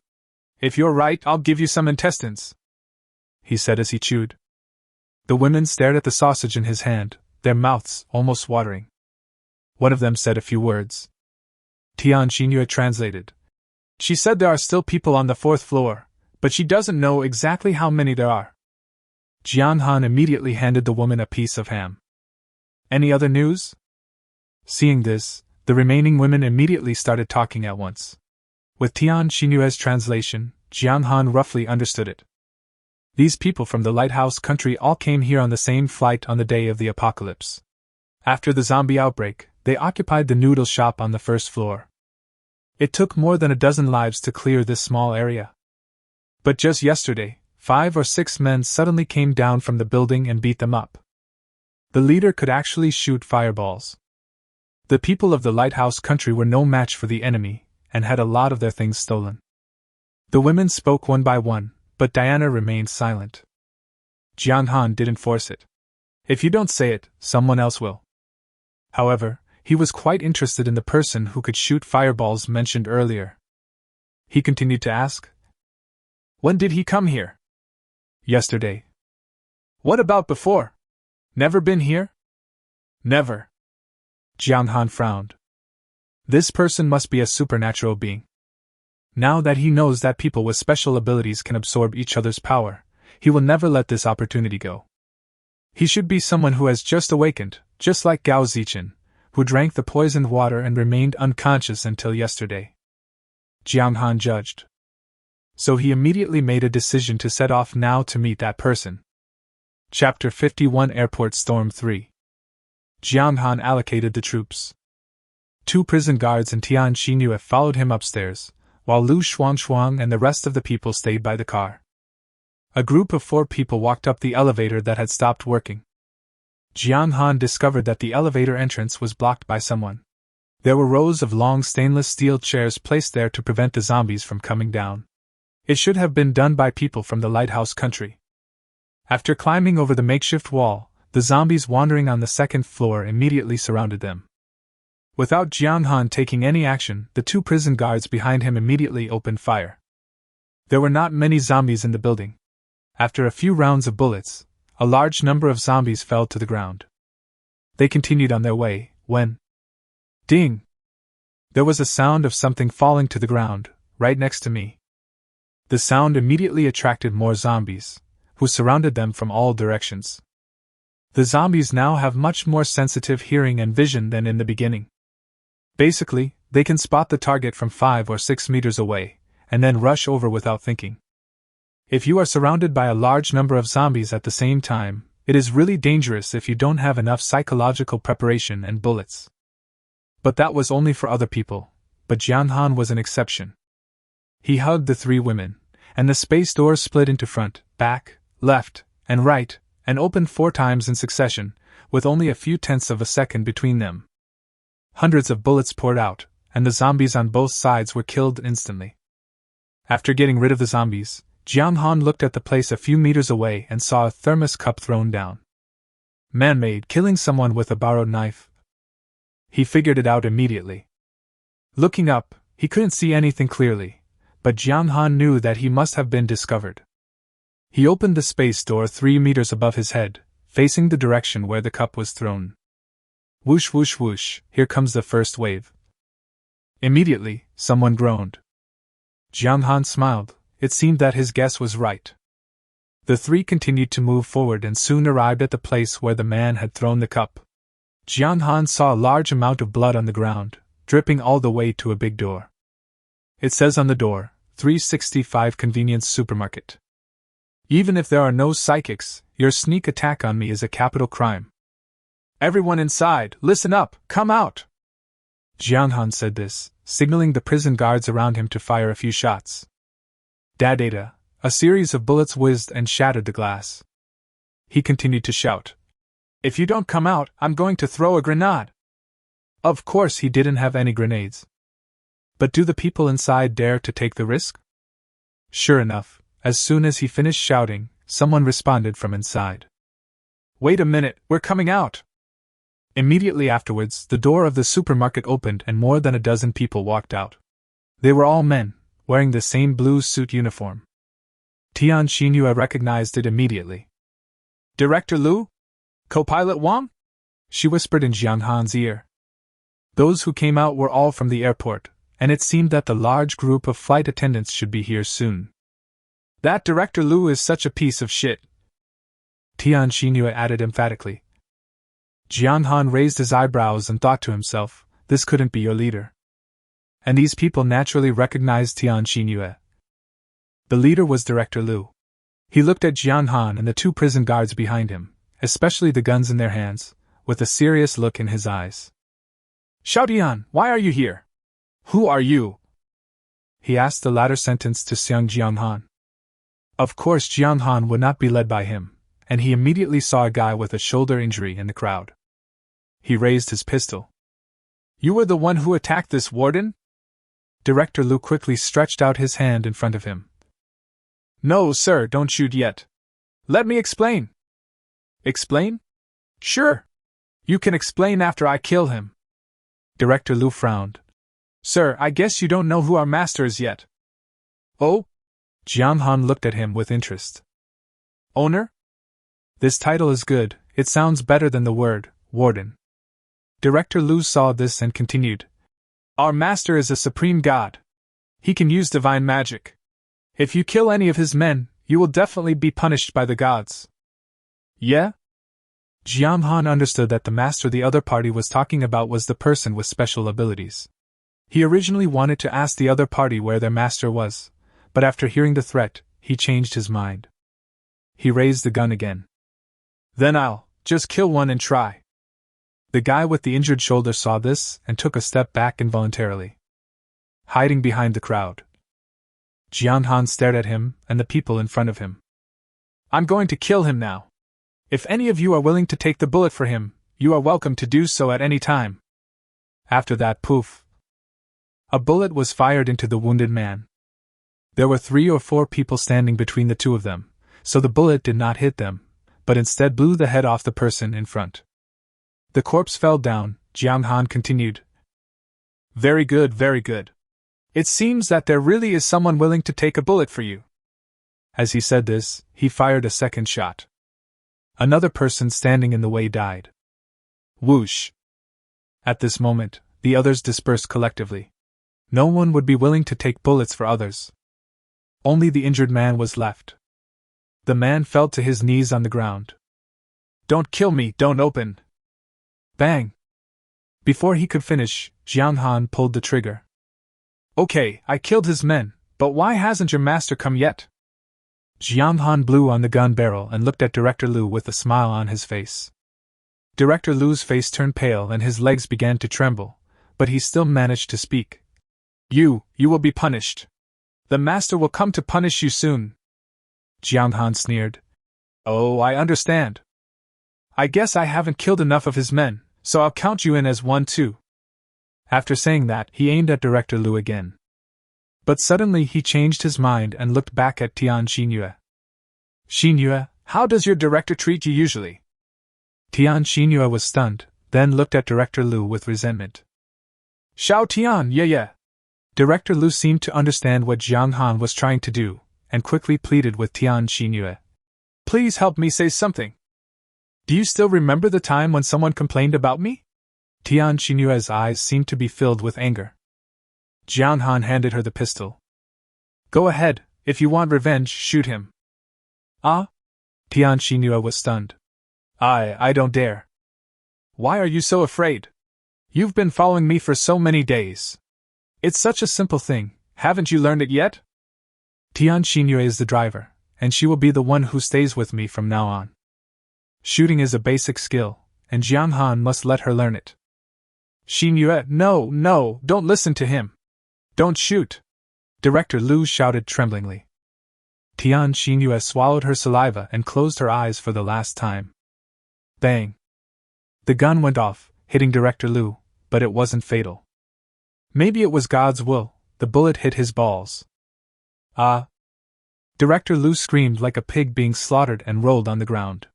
If you're right, I'll give you some intestines, he said as he chewed. The women stared at the sausage in his hand, their mouths almost watering. One of them said a few words. Tian Xinyue translated. She said there are still people on the 4th floor, but she doesn't know exactly how many there are. Jiang Han immediately handed the woman a piece of ham. Any other news? Seeing this, the remaining women immediately started talking at once. With Tian Xinyue's translation, Jiang Han roughly understood it. These people from the lighthouse country all came here on the same flight on the day of the apocalypse. After the zombie outbreak, they occupied the noodle shop on the 1st floor. It took more than a dozen lives to clear this small area. But just yesterday, 5 or 6 men suddenly came down from the building and beat them up. The leader could actually shoot fireballs. The people of the lighthouse country were no match for the enemy, and had a lot of their things stolen. The women spoke one by one, but Diana remained silent. Jiang Han didn't force it. If you don't say it, someone else will. However, he was quite interested in the person who could shoot fireballs mentioned earlier. He continued to ask, When did he come here? Yesterday. What about before? Never been here? Never. Jiang Han frowned. This person must be a supernatural being. Now that he knows that people with special abilities can absorb each other's power, he will never let this opportunity go. He should be someone who has just awakened, just like Gao Zichen, who drank the poisoned water and remained unconscious until yesterday. Jiang Han judged. So he immediately made a decision to set off now to meet that person. Chapter 51 Airport Storm 3. Jiang Han allocated the troops. 2 prison guards and Tian Xinyu followed him upstairs, while Lu Shuangshuang and the rest of the people stayed by the car. A group of 4 people walked up the elevator that had stopped working. Jiang Han discovered that the elevator entrance was blocked by someone. There were rows of long stainless steel chairs placed there to prevent the zombies from coming down. It should have been done by people from the lighthouse country. After climbing over the makeshift wall, the zombies wandering on the 2nd floor immediately surrounded them. Without Jiang Han taking any action, the 2 prison guards behind him immediately opened fire. There were not many zombies in the building. After a few rounds of bullets, a large number of zombies fell to the ground. They continued on their way, when... Ding! There was a sound of something falling to the ground, right next to me. The sound immediately attracted more zombies, who surrounded them from all directions. The zombies now have much more sensitive hearing and vision than in the beginning. Basically, they can spot the target from 5 or 6 meters away, and then rush over without thinking. If you are surrounded by a large number of zombies at the same time, it is really dangerous if you don't have enough psychological preparation and bullets. But that was only for other people, but Jiang Han was an exception. He hugged the 3 women, and the space doors split into front, back, left, and right, and opened 4 times in succession, with only a few tenths of a second between them. Hundreds of bullets poured out, and the zombies on both sides were killed instantly. After getting rid of the zombies, Jiang Han looked at the place a few meters away and saw a thermos cup thrown down. Man-made, killing someone with a borrowed knife. He figured it out immediately. Looking up, he couldn't see anything clearly, but Jiang Han knew that he must have been discovered. He opened the space door 3 meters above his head, facing the direction where the cup was thrown. Whoosh whoosh whoosh, here comes the first wave. Immediately, someone groaned. Jiang Han smiled. It seemed that his guess was right. The 3 continued to move forward and soon arrived at the place where the man had thrown the cup. Jiang Han saw a large amount of blood on the ground, dripping all the way to a big door. It says on the door, 365 Convenience Supermarket. Even if there are no psychics, your sneak attack on me is a capital crime. Everyone inside, listen up, come out! Jiang Han said this, signaling the prison guards around him to fire a few shots. Da-da-da, a series of bullets whizzed and shattered the glass. He continued to shout. If you don't come out, I'm going to throw a grenade. Of course he didn't have any grenades. But do the people inside dare to take the risk? Sure enough, as soon as he finished shouting, someone responded from inside. Wait a minute, we're coming out! Immediately afterwards, the door of the supermarket opened and more than a dozen people walked out. They were all men, wearing the same blue suit uniform. Tian Xinyu recognized it immediately. Director Lu? Co-pilot Wang? She whispered in Jiang Han's ear. Those who came out were all from the airport, and it seemed that the large group of flight attendants should be here soon. That Director Lu is such a piece of shit, Tian Xinyu added emphatically. Jiang Han raised his eyebrows and thought to himself, this couldn't be your leader. And these people naturally recognized Tian Xinyu. The leader was Director Lu. He looked at Jiang Han and the 2 prison guards behind him, especially the guns in their hands, with a serious look in his eyes. Xiaotian, why are you here? Who are you? He asked the latter sentence to Jiang Han. Of course Jiang Han would not be led by him, and he immediately saw a guy with a shoulder injury in the crowd. He raised his pistol. You were the one who attacked this warden? Director Lu quickly stretched out his hand in front of him. No, sir, don't shoot yet. Let me explain. Explain? Sure. You can explain after I kill him. Director Lu frowned. Sir, I guess you don't know who our master is yet. Oh? Jiang Han looked at him with interest. Owner? This title is good, it sounds better than the word, warden. Director Lu saw this and continued. Our master is a supreme god. He can use divine magic. If you kill any of his men, you will definitely be punished by the gods. Yeah? Jong Xan understood that the master the other party was talking about was the person with special abilities. He originally wanted to ask the other party where their master was, but after hearing the threat, he changed his mind. He raised the gun again. Then I'll just kill one and try. The guy with the injured shoulder saw this and took a step back involuntarily, hiding behind the crowd. Jong Xan stared at him and the people in front of him. I'm going to kill him now. If any of you are willing to take the bullet for him, you are welcome to do so at any time. After that, poof. A bullet was fired into the wounded man. There were 3 or 4 people standing between the two of them, so the bullet did not hit them, but instead blew the head off the person in front. The corpse fell down. Jong Xan continued. Very good, very good. It seems that there really is someone willing to take a bullet for you. As he said this, he fired a second shot. Another person standing in the way died. Whoosh! At this moment, the others dispersed collectively. No one would be willing to take bullets for others. Only the injured man was left. The man fell to his knees on the ground. Don't kill me, don't open! Bang! Before he could finish, Jong Xan pulled the trigger. Okay, I killed his men, but why hasn't your master come yet? Jong Xan blew on the gun barrel and looked at Director Liu with a smile on his face. Director Liu's face turned pale and his legs began to tremble, but he still managed to speak. You will be punished. The master will come to punish you soon. Jong Xan sneered. Oh, I understand. I guess I haven't killed enough of his men, so I'll count you in as one too. After saying that, he aimed at Director Liu again. But suddenly he changed his mind and looked back at Tian Xinyue. Xinyue, how does your director treat you usually? Tian Xinyue was stunned, then looked at Director Liu with resentment. Xiao Tian, yeah. Director Liu seemed to understand what Jong Xan was trying to do, and quickly pleaded with Tian Xinyue. Please help me say something. Do you still remember the time when someone complained about me? Tian Xinyue's eyes seemed to be filled with anger. Jong Xan handed her the pistol. Go ahead, if you want revenge, shoot him. Ah? Tian Xinyue was stunned. I don't dare. Why are you so afraid? You've been following me for so many days. It's such a simple thing, haven't you learned it yet? Tian Xinyue is the driver, and she will be the one who stays with me from now on. Shooting is a basic skill, and Jong Xan must let her learn it. Xinyue, no, don't listen to him. Don't shoot! Director Liu shouted tremblingly. Tian Xinyue swallowed her saliva and closed her eyes for the last time. Bang! The gun went off, hitting Director Liu, but it wasn't fatal. Maybe it was God's will, the bullet hit his balls. Ah! Director Liu screamed like a pig being slaughtered and rolled on the ground.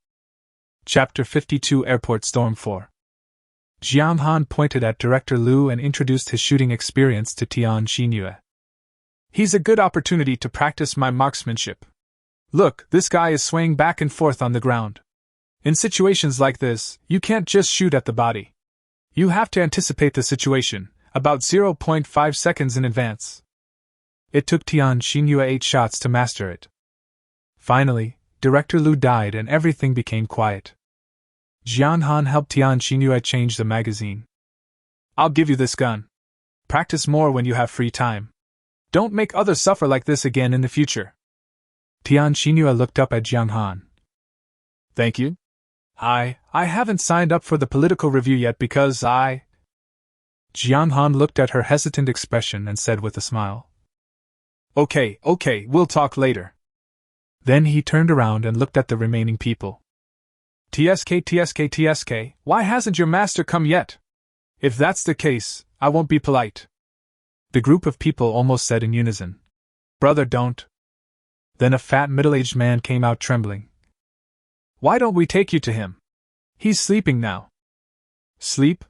Chapter 52 Airport Storm 4. Jong Xan pointed at Director Liu and introduced his shooting experience to Tian Xinyue. He's a good opportunity to practice my marksmanship. Look, this guy is swaying back and forth on the ground. In situations like this, you can't just shoot at the body. You have to anticipate the situation, about 0.5 seconds in advance. It took Tian Xinyue 8 shots to master it. Finally, Director Liu died and everything became quiet. Jong Xan helped Tian Xinyue change the magazine. I'll give you this gun. Practice more when you have free time. Don't make others suffer like this again in the future. Tian Xinyue looked up at Jong Xan. Thank you. I haven't signed up for the political review yet because Jong Xan looked at her hesitant expression and said with a smile. Okay, we'll talk later. Then he turned around and looked at the remaining people. TSK, why hasn't your master come yet? If that's the case, I won't be polite. The group of people almost said in unison. Brother, don't. Then a fat middle-aged man came out trembling. Why don't we take you to him? He's sleeping now. Sleep?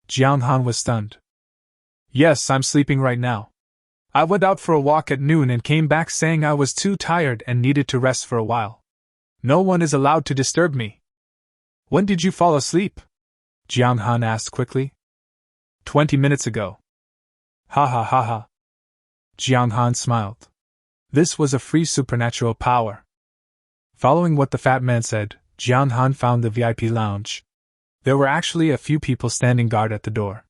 Jong Xan was stunned. Yes, I'm sleeping right now. I went out for a walk at noon and came back saying I was too tired and needed to rest for a while. No one is allowed to disturb me. When did you fall asleep? Jong Xan asked quickly. 20 minutes ago. Ha. Jong Han smiled. This was a free supernatural power. Following what the fat man said, Jong Han found the VIP lounge. There were actually a few people standing guard at the door.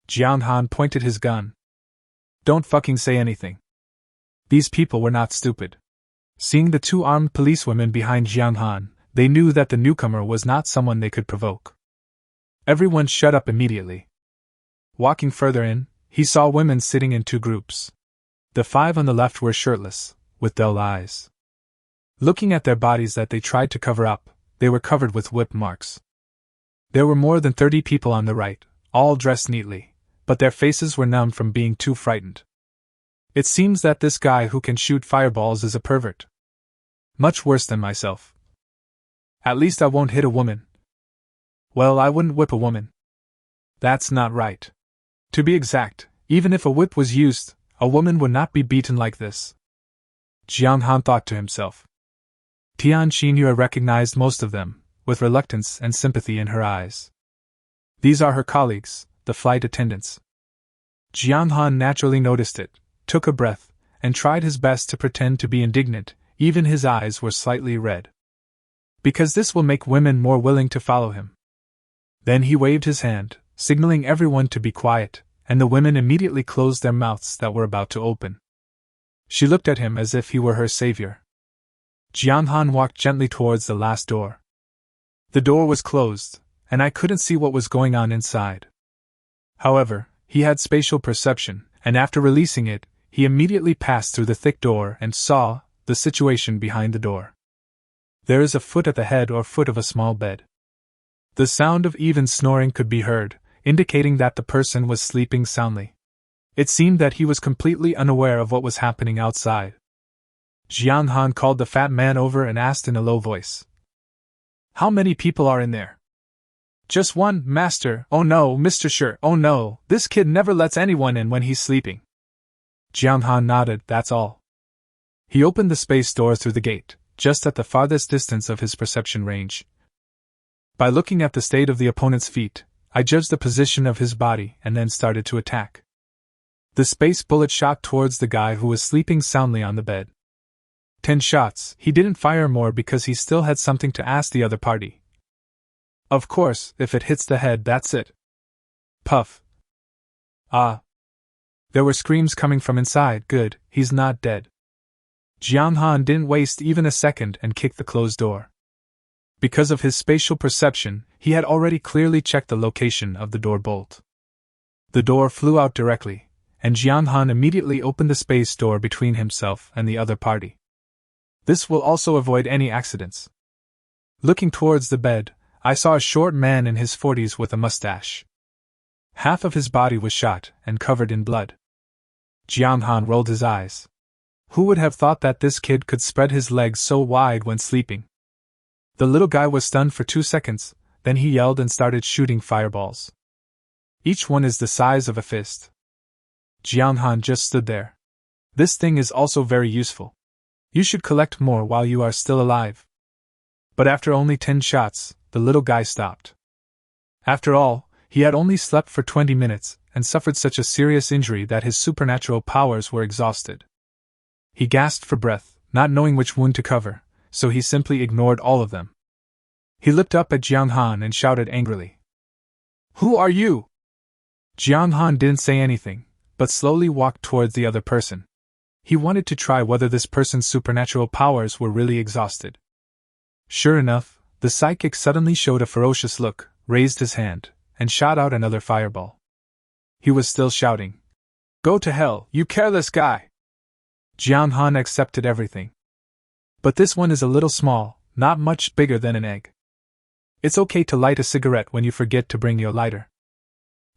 Jong Han pointed his gun. Don't fucking say anything. These people were not stupid. Seeing the two armed policewomen behind Jong Han, they knew that the newcomer was not someone they could provoke. Everyone shut up immediately. Walking further in, he saw women sitting in two groups. The 5 on the left were shirtless, with dull eyes. Looking at their bodies that they tried to cover up, they were covered with whip marks. There were more than 30 people on the right, all dressed neatly, but their faces were numb from being too frightened. It seems that this guy who can shoot fireballs is a pervert. Much worse than myself. At least I won't hit a woman. Well, I wouldn't whip a woman. That's not right. To be exact, even if a whip was used, a woman would not be beaten like this. Jong Han thought to himself. Tian Xinhua recognized most of them, with reluctance and sympathy in her eyes. These are her colleagues, the flight attendants. Jong Han naturally noticed it, took a breath, and tried his best to pretend to be indignant, even his eyes were slightly red. Because this will make women more willing to follow him. Then he waved his hand, signaling everyone to be quiet, and the women immediately closed their mouths that were about to open. She looked at him as if he were her savior. Jong Han walked gently towards the last door. The door was closed, and I couldn't see what was going on inside. However, he had spatial perception, and after releasing it, he immediately passed through the thick door and saw the situation behind the door. There is a foot at the head or foot of a small bed. The sound of even snoring could be heard, indicating that the person was sleeping soundly. It seemed that he was completely unaware of what was happening outside. Jong Han called the fat man over and asked in a low voice. How many people are in there? Just one, master. Oh no, Mr. Sure, oh no, this kid never lets anyone in when he's sleeping. Jong Han nodded, that's all. He opened the space door through the gate, just at the farthest distance of his perception range. By looking at the state of the opponent's feet, I judged the position of his body and then started to attack. The space bullet shot towards the guy who was sleeping soundly on the bed. 10 shots, he didn't fire more because he still had something to ask the other party. Of course, if it hits the head, that's it. Puff. Ah. There were screams coming from inside. Good, he's not dead. Jong Han didn't waste even a second and kicked the closed door. Because of his spatial perception, he had already clearly checked the location of the door bolt. The door flew out directly, and Jong Han immediately opened the space door between himself and the other party. This will also avoid any accidents. Looking towards the bed, I saw a short man in his 40s with a mustache. Half of his body was shot and covered in blood. Jong Han rolled his eyes. Who would have thought that this kid could spread his legs so wide when sleeping? The little guy was stunned for 2 seconds, then he yelled and started shooting fireballs. Each one is the size of a fist. Jong Han just stood there. This thing is also very useful. You should collect more while you are still alive. But after only 10 shots, the little guy stopped. After all, he had only slept for 20 minutes and suffered such a serious injury that his supernatural powers were exhausted. He gasped for breath, not knowing which wound to cover, so he simply ignored all of them. He looked up at Jong Han and shouted angrily. Who are you? Jong Han didn't say anything, but slowly walked towards the other person. He wanted to try whether this person's supernatural powers were really exhausted. Sure enough, the psychic suddenly showed a ferocious look, raised his hand, and shot out another fireball. He was still shouting. Go to hell, you careless guy! Jong Han accepted everything. But this one is a little small, not much bigger than an egg. It's okay to light a cigarette when you forget to bring your lighter.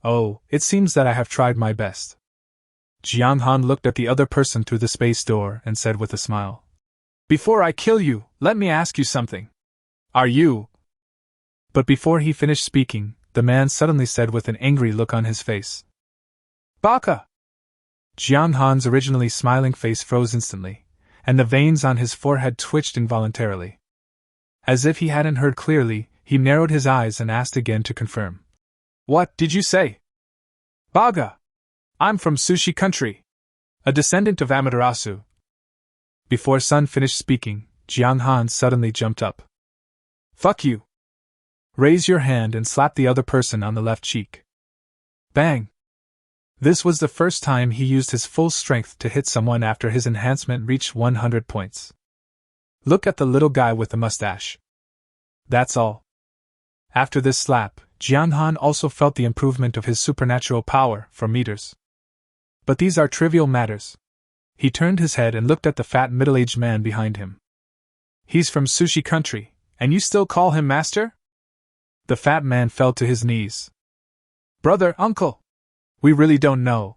Oh, it seems that I have tried my best. Jong Han looked at the other person through the space door and said with a smile. Before I kill you, let me ask you something. Are you? But before he finished speaking, the man suddenly said with an angry look on his face. Baka! Jong Han's originally smiling face froze instantly, and the veins on his forehead twitched involuntarily. As if he hadn't heard clearly, he narrowed his eyes and asked again to confirm. What did you say? Baga! I'm from sushi country. A descendant of Amaterasu. Before Sun finished speaking, Jong Xan suddenly jumped up. Fuck you! Raise your hand and slap the other person on the left cheek. Bang! This was the first time he used his full strength to hit someone after his enhancement reached 100 points. Look at the little guy with the mustache. That's all. After this slap, Jong Xan also felt the improvement of his supernatural power for meters. But these are trivial matters. He turned his head and looked at the fat middle-aged man behind him. He's from sushi country, and you still call him master? The fat man fell to his knees. Brother, uncle! We really don't know.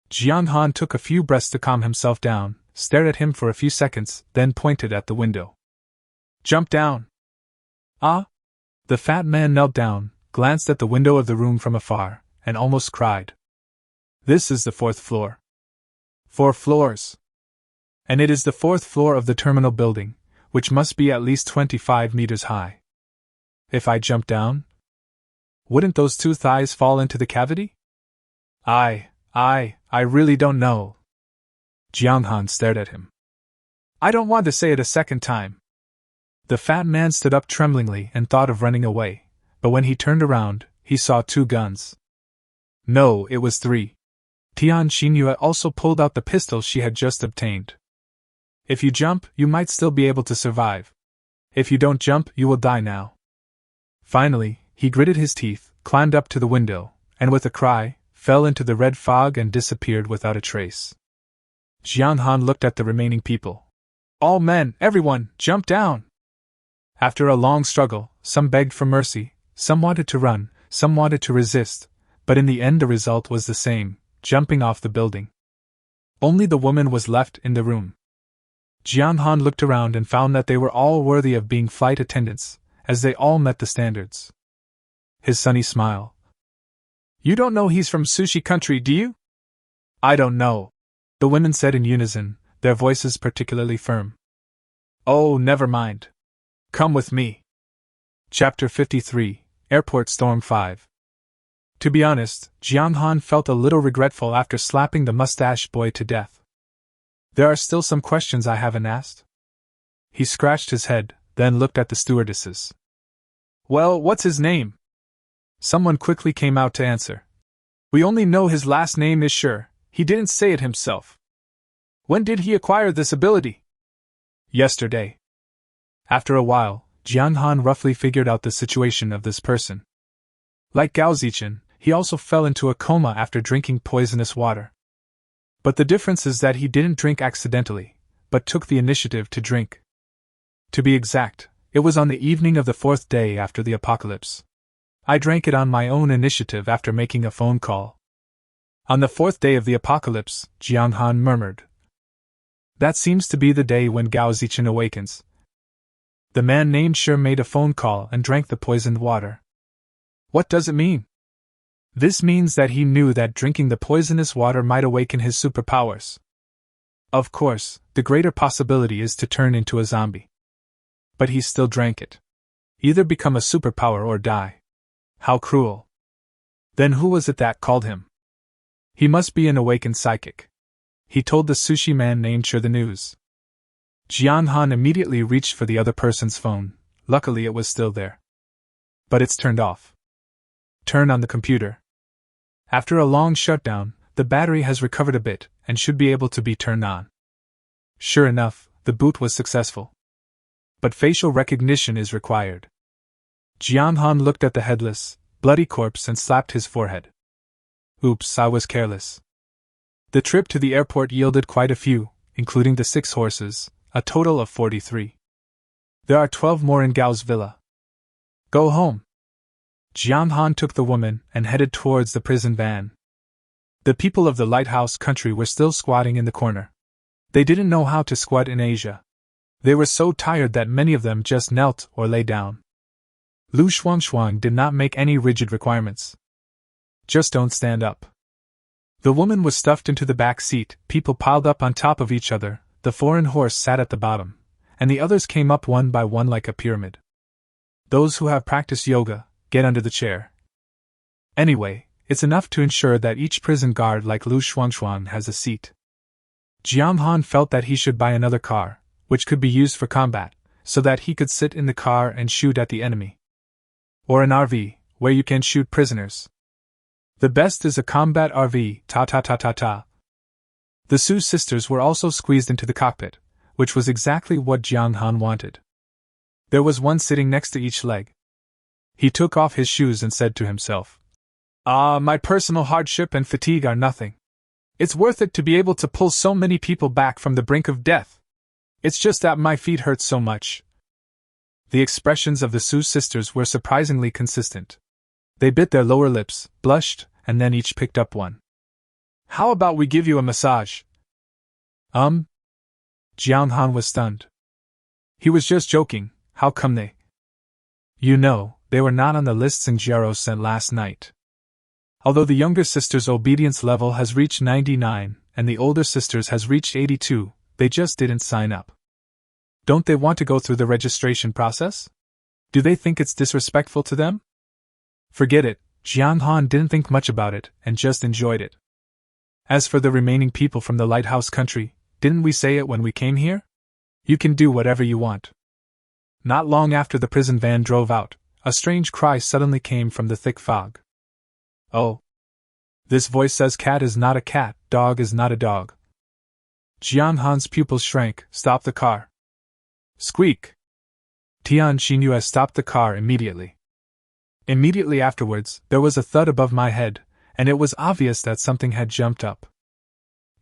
Jong Xan took a few breaths to calm himself down, stared at him for a few seconds, then pointed at the window. Jump down! Ah? The fat man knelt down, glanced at the window of the room from afar, and almost cried. This is the 4th floor. 4 floors. And it is the 4th floor of the terminal building, which must be at least 25 meters high. If I jump down, wouldn't those 2 thighs fall into the cavity? I really don't know. Jong Xan stared at him. I don't want to say it a second time. The fat man stood up tremblingly and thought of running away, but when he turned around, he saw 2 guns. No, it was 3. Tian Xinyue also pulled out the pistol she had just obtained. If you jump, you might still be able to survive. If you don't jump, you will die now. Finally, he gritted his teeth, climbed up to the window, and with a cry, fell into the red fog and disappeared without a trace. Jong Xan looked at the remaining people. All men, everyone, jump down! After a long struggle, some begged for mercy, some wanted to run, some wanted to resist, but in the end the result was the same, jumping off the building. Only the woman was left in the room. Jong Xan looked around and found that they were all worthy of being flight attendants, as they all met the standards. His sunny smile. You don't know he's from sushi country, do you? I don't know, the women said in unison, their voices particularly firm. Oh, never mind. Come with me. Chapter 53, Airport Storm 5. To be honest, Jong Xan felt a little regretful after slapping the mustache boy to death. There are still some questions I haven't asked. He scratched his head, then looked at the stewardesses. Well, what's his name? Someone quickly came out to answer. We only know his last name is sure, he didn't say it himself. When did he acquire this ability? Yesterday. After a while, Jong Xan roughly figured out the situation of this person. Like Gao Zichen, he also fell into a coma after drinking poisonous water. But the difference is that he didn't drink accidentally, but took the initiative to drink. To be exact, it was on the evening of the 4th day after the apocalypse. I drank it on my own initiative after making a phone call. On the 4th day of the apocalypse, Jong Xan murmured. That seems to be the day when Gao Zichen awakens. The man named Sure made a phone call and drank the poisoned water. What does it mean? This means that he knew that drinking the poisonous water might awaken his superpowers. Of course, the greater possibility is to turn into a zombie. But he still drank it. Either become a superpower or die. How cruel. Then who was it that called him? He must be an awakened psychic. He told the sushi man named Sure the news. Jong Xan immediately reached for the other person's phone. Luckily it was still there. But it's turned off. Turn on the computer. After a long shutdown, the battery has recovered a bit, and should be able to be turned on. Sure enough, the boot was successful. But facial recognition is required. Jong Xan looked at the headless, bloody corpse and slapped his forehead. Oops, I was careless. The trip to the airport yielded quite a few, including the 6 horses, a total of 43. There are 12 more in Gao's villa. Go home. Jong Xan took the woman and headed towards the prison van. The people of the lighthouse country were still squatting in the corner. They didn't know how to squat in Asia. They were so tired that many of them just knelt or lay down. Lu Shuangshuang did not make any rigid requirements. Just don't stand up. The woman was stuffed into the back seat, people piled up on top of each other, the foreign horse sat at the bottom, and the others came up one by one like a pyramid. Those who have practiced yoga, get under the chair. Anyway, it's enough to ensure that each prison guard like Lu Shuangshuang has a seat. Jong Han felt that he should buy another car, which could be used for combat, so that he could sit in the car and shoot at the enemy. Or an RV, where you can shoot prisoners. The best is a combat RV, ta. The Su sisters were also squeezed into the cockpit, which was exactly what Jong Han wanted. There was one sitting next to each leg. He took off his shoes and said to himself, my personal hardship and fatigue are nothing. It's worth it to be able to pull so many people back from the brink of death. It's just that my feet hurt so much. The expressions of the Su sisters were surprisingly consistent. They bit their lower lips, blushed, and then each picked up one. How about we give you a massage? Jong Han was stunned. He was just joking, how come they? You know, they were not on the list Singjaro sent last night. Although the younger sister's obedience level has reached 99, and the older sister's has reached 82, they just didn't sign up. Don't they want to go through the registration process? Do they think it's disrespectful to them? Forget it, Jong Han didn't think much about it, and just enjoyed it. As for the remaining people from the lighthouse country, didn't we say it when we came here? You can do whatever you want. Not long after the prison van drove out, a strange cry suddenly came from the thick fog. Oh. This voice says cat is not a cat, dog is not a dog. Jong Han's pupils shrank. Stop the car. Squeak. Tian Xinyue stopped the car immediately. Immediately afterwards, there was a thud above my head, and it was obvious that something had jumped up.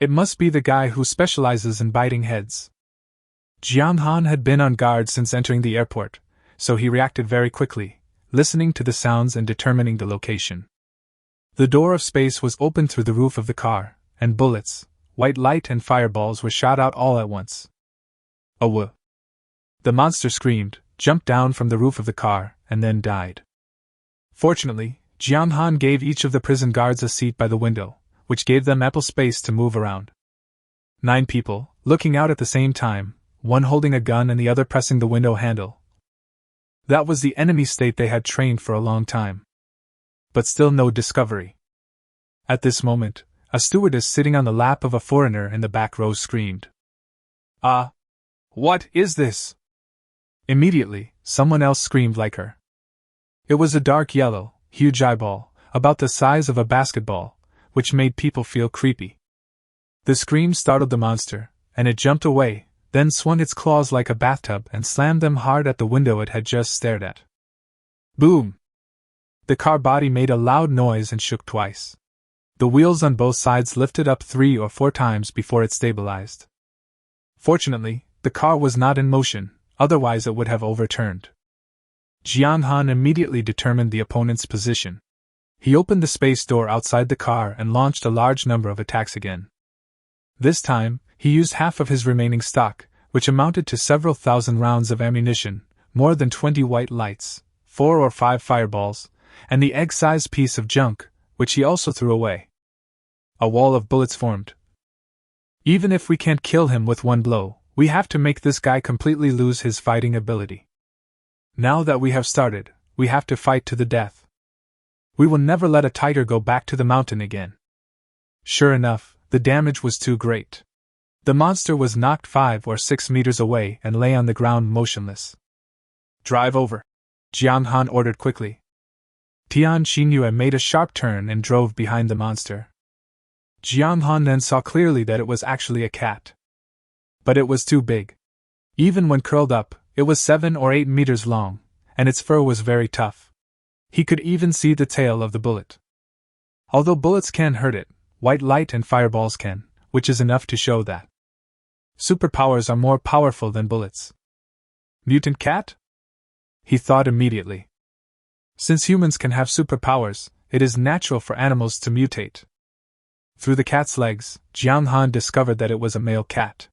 It must be the guy who specializes in biting heads. Jong Han had been on guard since entering the airport, so he reacted very quickly, listening to the sounds and determining the location. The door of space was opened through the roof of the car, and bullets, white light and fireballs were shot out all at once. Oh! The monster screamed, jumped down from the roof of the car, and then died. Fortunately, Jong Han gave each of the prison guards a seat by the window, which gave them ample space to move around. 9 people, looking out at the same time, one holding a gun and the other pressing the window handle. That was the enemy state they had trained for a long time. But still no discovery. At this moment, a stewardess sitting on the lap of a foreigner in the back row screamed. What is this? Immediately, someone else screamed like her. It was a dark yellow, huge eyeball, about the size of a basketball, which made people feel creepy. The scream startled the monster, and it jumped away, then swung its claws like a bathtub and slammed them hard at the window it had just stared at. Boom! The car body made a loud noise and shook twice. The wheels on both sides lifted up 3 or 4 times before it stabilized. Fortunately, the car was not in motion, otherwise it would have overturned. Jong Han immediately determined the opponent's position. He opened the space door outside the car and launched a large number of attacks again. This time, he used half of his remaining stock, which amounted to several thousand rounds of ammunition, more than 20 white lights, 4 or 5 fireballs, and the egg-sized piece of junk, which he also threw away. A wall of bullets formed. Even if we can't kill him with one blow, we have to make this guy completely lose his fighting ability. Now that we have started, we have to fight to the death. We will never let a tiger go back to the mountain again. Sure enough, the damage was too great. The monster was knocked 5 or 6 meters away and lay on the ground motionless. Drive over, Jong Han ordered quickly. Tian Xinyue made a sharp turn and drove behind the monster. Jong Han then saw clearly that it was actually a cat. But it was too big. Even when curled up, it was 7 or 8 meters long, and its fur was very tough. He could even see the tail of the bullet. Although bullets can hurt it, white light and fireballs can, which is enough to show that superpowers are more powerful than bullets. Mutant cat? He thought immediately. Since humans can have superpowers, it is natural for animals to mutate. Through the cat's legs, Jong Han discovered that it was a male cat.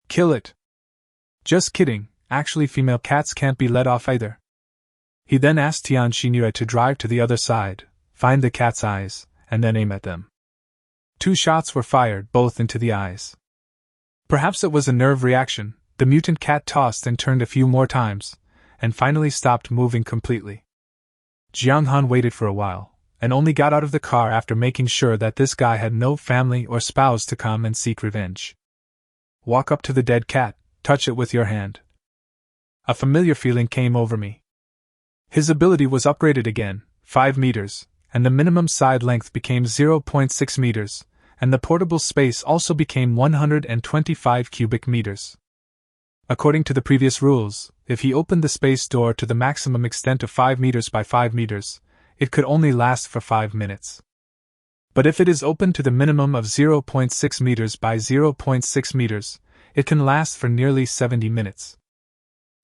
Kill it. Just kidding, actually female cats can't be let off either. He then asked Tian Xinyue to drive to the other side, find the cat's eyes, and then aim at them. 2 shots were fired, both into the eyes. Perhaps it was a nerve reaction, the mutant cat tossed and turned a few more times, and finally stopped moving completely. Jong Han waited for a while, and only got out of the car after making sure that this guy had no family or spouse to come and seek revenge. walk up to the dead cat, touch it with your hand. A familiar feeling came over me. His ability was upgraded again, 5 meters, and the minimum side length became 0.6 meters, and the portable space also became 125 cubic meters. According to the previous rules, if he opened the space door to the maximum extent of 5 meters by 5 meters, it could only last for 5 minutes. But if it is open to the minimum of 0.6 meters by 0.6 meters, it can last for nearly 70 minutes.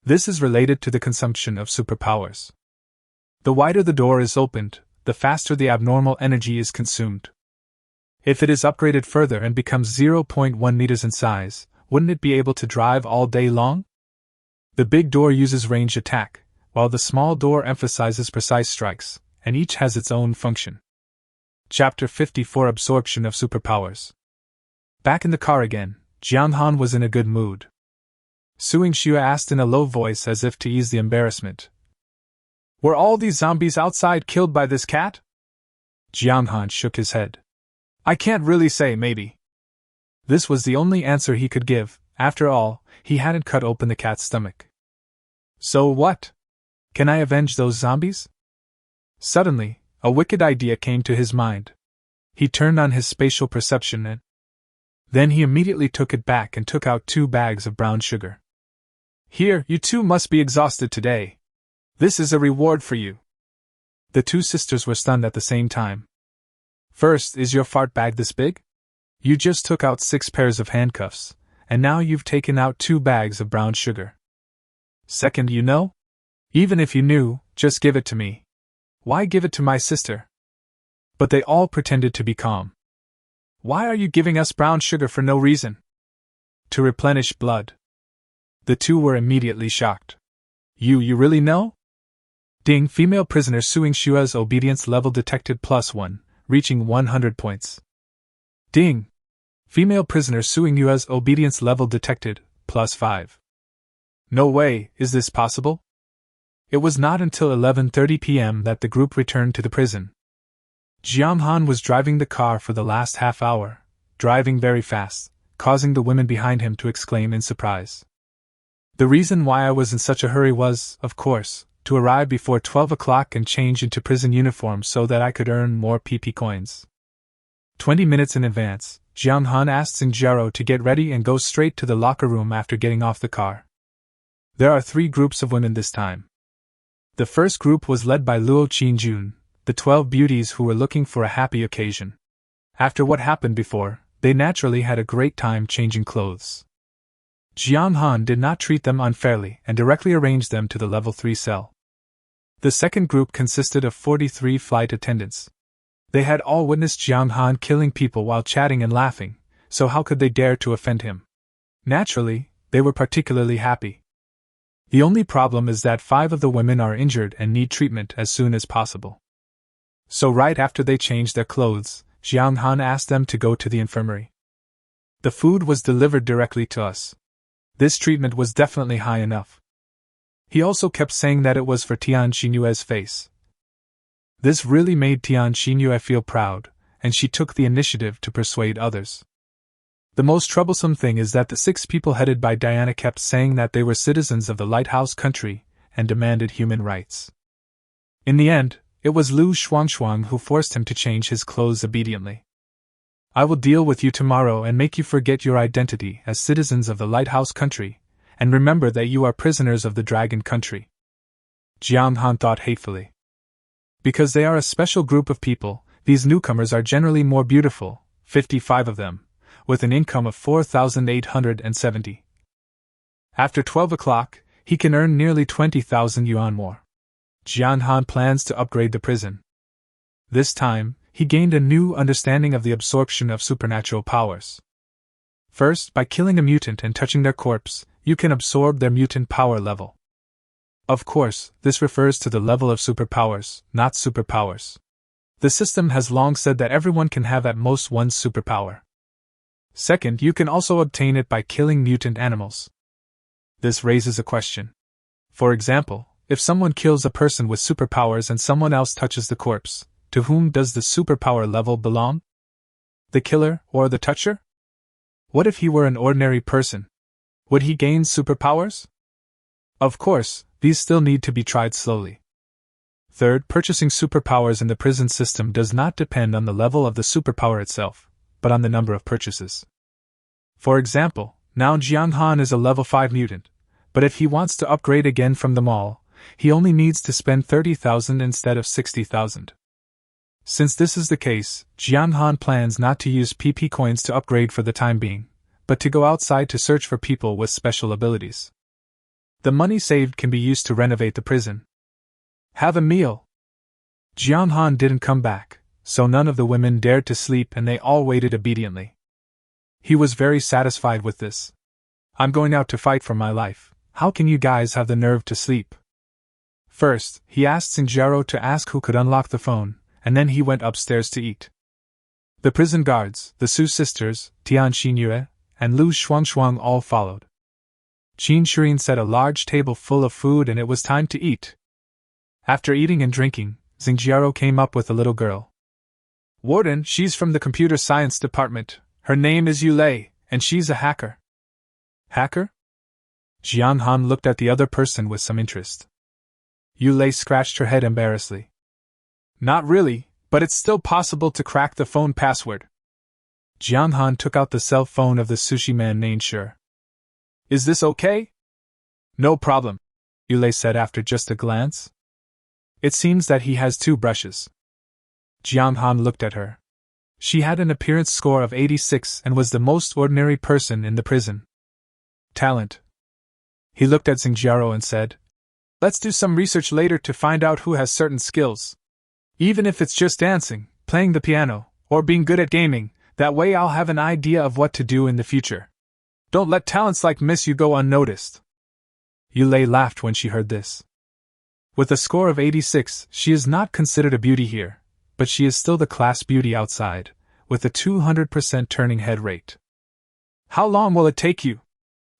This is related to the consumption of superpowers. The wider the door is opened, the faster the abnormal energy is consumed. If it is upgraded further and becomes 0.1 meters in size, wouldn't it be able to drive all day long? The big door uses ranged attack, while the small door emphasizes precise strikes, and each has its own function. Chapter 54 Absorption of Superpowers. Back in the car again, Jong Xan was in a good mood. Suing Xue asked in a low voice as if to ease the embarrassment. Were all these zombies outside killed by this cat? Jong Xan shook his head. I can't really say, maybe. This was the only answer he could give. After all, he hadn't cut open the cat's stomach. So what? Can I avenge those zombies? Suddenly, a wicked idea came to his mind. He turned on his spatial perception and then he immediately took it back and took out 2 bags of brown sugar. Here, you two must be exhausted today. This is a reward for you. The 2 sisters were stunned at the same time. First, is your fart bag this big? You just took out 6 pairs of handcuffs, and now you've taken out 2 bags of brown sugar. Second, you know? Even if you knew, just give it to me. Why give it to my sister? But they all pretended to be calm. Why are you giving us brown sugar for no reason? To replenish blood. The 2 were immediately shocked. You really know? Ding, female prisoner Suing Xue's obedience level detected +1, reaching 100 points. Ding! Female prisoner Suing Yue's obedience level detected, +5. No way, is this possible? It was not until 11:30 p.m. that the group returned to the prison. Jong Xan was driving the car for the last half hour, driving very fast, causing the women behind him to exclaim in surprise. The reason why I was in such a hurry was, of course, to arrive before 12 o'clock and change into prison uniform so that I could earn more PP coins. 20 minutes in advance, Jong Xan asked Xinjiao to get ready and go straight to the locker room after getting off the car. There are 3 groups of women this time. The first group was led by Luo Qinjun, the 12 beauties who were looking for a happy occasion. After what happened before, they naturally had a great time changing clothes. Jong Xan did not treat them unfairly and directly arranged them to the level 3 cell. The second group consisted of 43 flight attendants. They had all witnessed Jong Xan killing people while chatting and laughing, so how could they dare to offend him? Naturally, they were particularly happy. The only problem is that 5 of the women are injured and need treatment as soon as possible. So right after they changed their clothes, Jong Xan asked them to go to the infirmary. The food was delivered directly to us. This treatment was definitely high enough. He also kept saying that it was for Tian Xinyue's face. This really made Tian Xinyue feel proud, and she took the initiative to persuade others. The most troublesome thing is that the 6 people headed by Diana kept saying that they were citizens of the lighthouse country and demanded human rights. In the end, it was Lu Shuangshuang who forced him to change his clothes obediently. I will deal with you tomorrow and make you forget your identity as citizens of the lighthouse country, and remember that you are prisoners of the dragon country. Jong Xan thought hatefully. Because they are a special group of people, these newcomers are generally more beautiful, 55 of them, with an income of 4,870. After 12 o'clock, he can earn nearly 20,000 yuan more. Jong Xan plans to upgrade the prison. This time, he gained a new understanding of the absorption of supernatural powers. First, by killing a mutant and touching their corpse, you can absorb their mutant power level. Of course, this refers to the level of superpowers, not superpowers. The system has long said that everyone can have at most one superpower. Second, you can also obtain it by killing mutant animals. This raises a question. For example, if someone kills a person with superpowers and someone else touches the corpse, to whom does the superpower level belong? The killer or the toucher? What if he were an ordinary person? Would he gain superpowers? Of course, these still need to be tried slowly. Third, purchasing superpowers in the prison system does not depend on the level of the superpower itself, but on the number of purchases. For example, now Jong Xan is a level 5 mutant, but if he wants to upgrade again from the mall, he only needs to spend 30,000 instead of 60,000. Since this is the case, Jong Xan plans not to use PP coins to upgrade for the time being, but to go outside to search for people with special abilities. The money saved can be used to renovate the prison. Have a meal. Jong Xan didn't come back, so none of the women dared to sleep and they all waited obediently. He was very satisfied with this. I'm going out to fight for my life. How can you guys have the nerve to sleep? First, he asked Xinjiao to ask who could unlock the phone, and then he went upstairs to eat. The prison guards, the Su sisters, Tian Xinyue, and Lu Shuangshuang all followed. Qin Shirin set a large table full of food and it was time to eat. After eating and drinking, Xingjiao came up with a little girl. Warden, she's from the computer science department. Her name is Yulei, and she's a hacker. Hacker? Jong Xan looked at the other person with some interest. Yulei scratched her head embarrassedly. Not really, but it's still possible to crack the phone password. Jong Xan took out the cell phone of the sushi man named Sure. Is this okay? No problem, Yulei said after just a glance. It seems that he has 2 brushes. Jong Xan looked at her. She had an appearance score of 86 and was the most ordinary person in the prison. Talent. He looked at Xingjiao and said, let's do some research later to find out who has certain skills. Even if it's just dancing, playing the piano, or being good at gaming, that way I'll have an idea of what to do in the future. Don't let talents like Miss you go unnoticed. Yulei laughed when she heard this. With a score of 86, she is not considered a beauty here, but she is still the class beauty outside, with a 200% turning head rate. How long will it take you?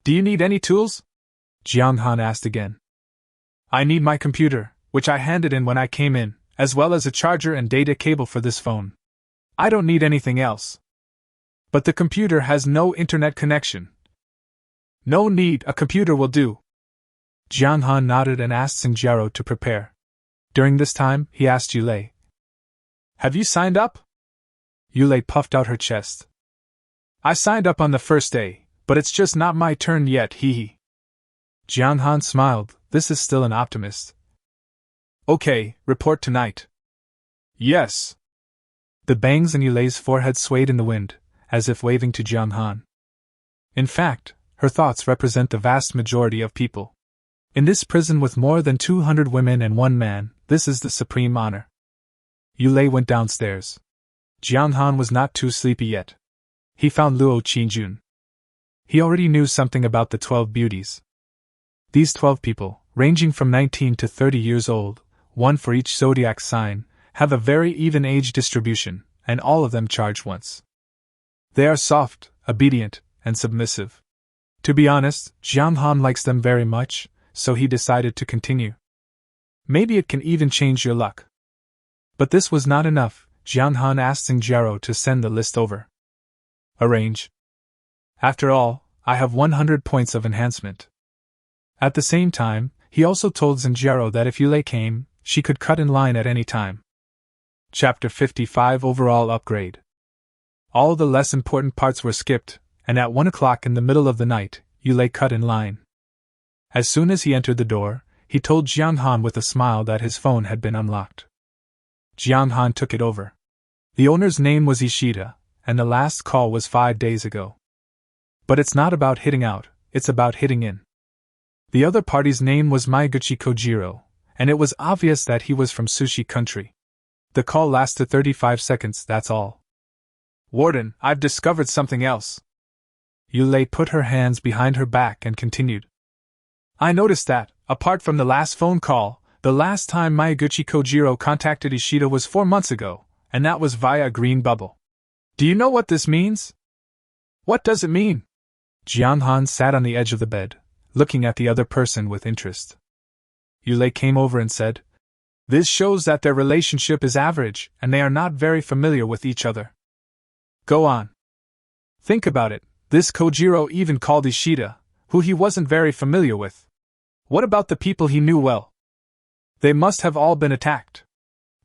Do you need any tools? Jong Xan asked again. I need my computer, which I handed in when I came in, as well as a charger and data cable for this phone. I don't need anything else. But the computer has no internet connection. No need, a computer will do. Jong Xan nodded and asked Xingjiao to prepare. During this time, he asked Yulei, have you signed up? Yulei puffed out her chest. I signed up on the first day, but it's just not my turn yet, hee. Jong Xan smiled, this is still an optimist. Okay, report tonight. Yes. The bangs in Yulei's forehead swayed in the wind, as if waving to Jong Xan. In fact, her thoughts represent the vast majority of people. In this prison with more than 200 women and 1 man, this is the supreme honor. Yulei went downstairs. Jong Xan was not too sleepy yet. He found Luo Qinjun. He already knew something about the 12 beauties. These 12 people, ranging from 19 to 30 years old, 1 for each zodiac sign, have a very even age distribution, and all of them charge once. They are soft, obedient, and submissive. To be honest, Jong Xan likes them very much, so he decided to continue. Maybe it can even change your luck. But this was not enough. Jong Xan asked Xingjiao to send the list over. Arrange. After all, I have 100 points of enhancement. At the same time, he also told Xingjiao that if Yulei came, she could cut in line at any time. Chapter 55 Overall Upgrade. All the less important parts were skipped, and at 1 o'clock in the middle of the night, Yulei cut in line. As soon as he entered the door, he told Jong Xan with a smile that his phone had been unlocked. Jong Xan took it over. The owner's name was Ishida, and the last call was 5 days ago. But it's not about hitting out, it's about hitting in. The other party's name was Maeguchi Kojiro, and it was obvious that he was from sushi country. The call lasted 35 seconds, that's all. Warden, I've discovered something else. Yulei put her hands behind her back and continued. I noticed that, apart from the last phone call, the last time Maeguchi Kojiro contacted Ishida was 4 months ago, and that was via a green bubble. Do you know what this means? What does it mean? Jong Xan sat on the edge of the bed, looking at the other person with interest. Yulei came over and said, this shows that their relationship is average, and they are not very familiar with each other. Go on. Think about it, This Kojiro even called Ishida, who he wasn't very familiar with. What about the people he knew well? They must have all been attacked.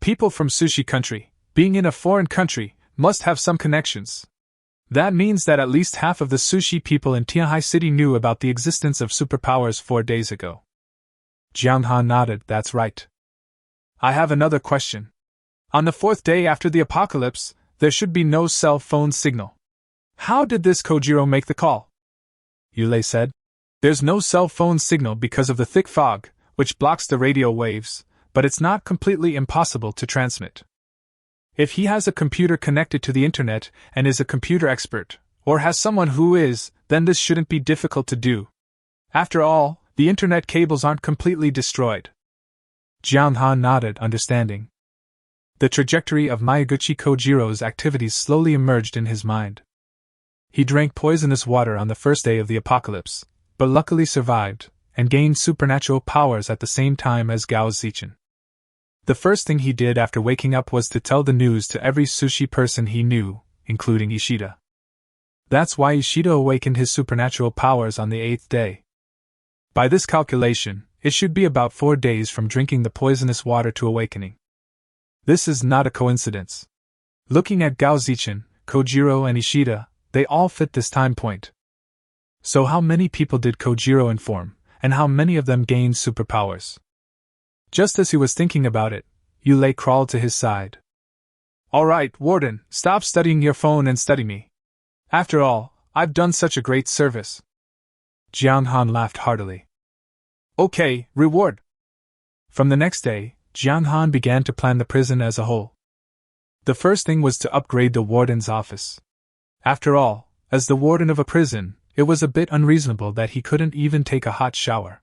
People from sushi country, being in a foreign country, must have some connections. That means that at least half of the sushi people in Tianhai City knew about the existence of superpowers 4 days ago. Jiang Han nodded. That's right. I have another question. On the 4th day after the apocalypse, there should be no cell phone signal. How did this Kojiro make the call? Yulei said. There's no cell phone signal because of the thick fog, which blocks the radio waves, but it's not completely impossible to transmit. If he has a computer connected to the internet and is a computer expert, or has someone who is, then this shouldn't be difficult to do. After all, the internet cables aren't completely destroyed. Jiang Han nodded, understanding. The trajectory of Miyaguchi Kojiro's activities slowly emerged in his mind. He drank poisonous water on the 1st day of the apocalypse, but luckily survived, and gained supernatural powers at the same time as Gao Zichen. The first thing he did after waking up was to tell the news to every sushi person he knew, including Ishida. That's why Ishida awakened his supernatural powers on the 8th day. By this calculation, it should be about 4 days from drinking the poisonous water to awakening. This is not a coincidence. Looking at Gao Zichen, Kojiro and Ishida, they all fit this time point. So how many people did Kojiro inform, and how many of them gained superpowers? Just as he was thinking about it, Yulei crawled to his side. All right, Warden, stop studying your phone and study me. After all, I've done such a great service. Jiang Han laughed heartily. Okay, reward. From the next day, Jiang Han began to plan the prison as a whole. The first thing was to upgrade the warden's office. After all, as the warden of a prison, it was a bit unreasonable that he couldn't even take a hot shower.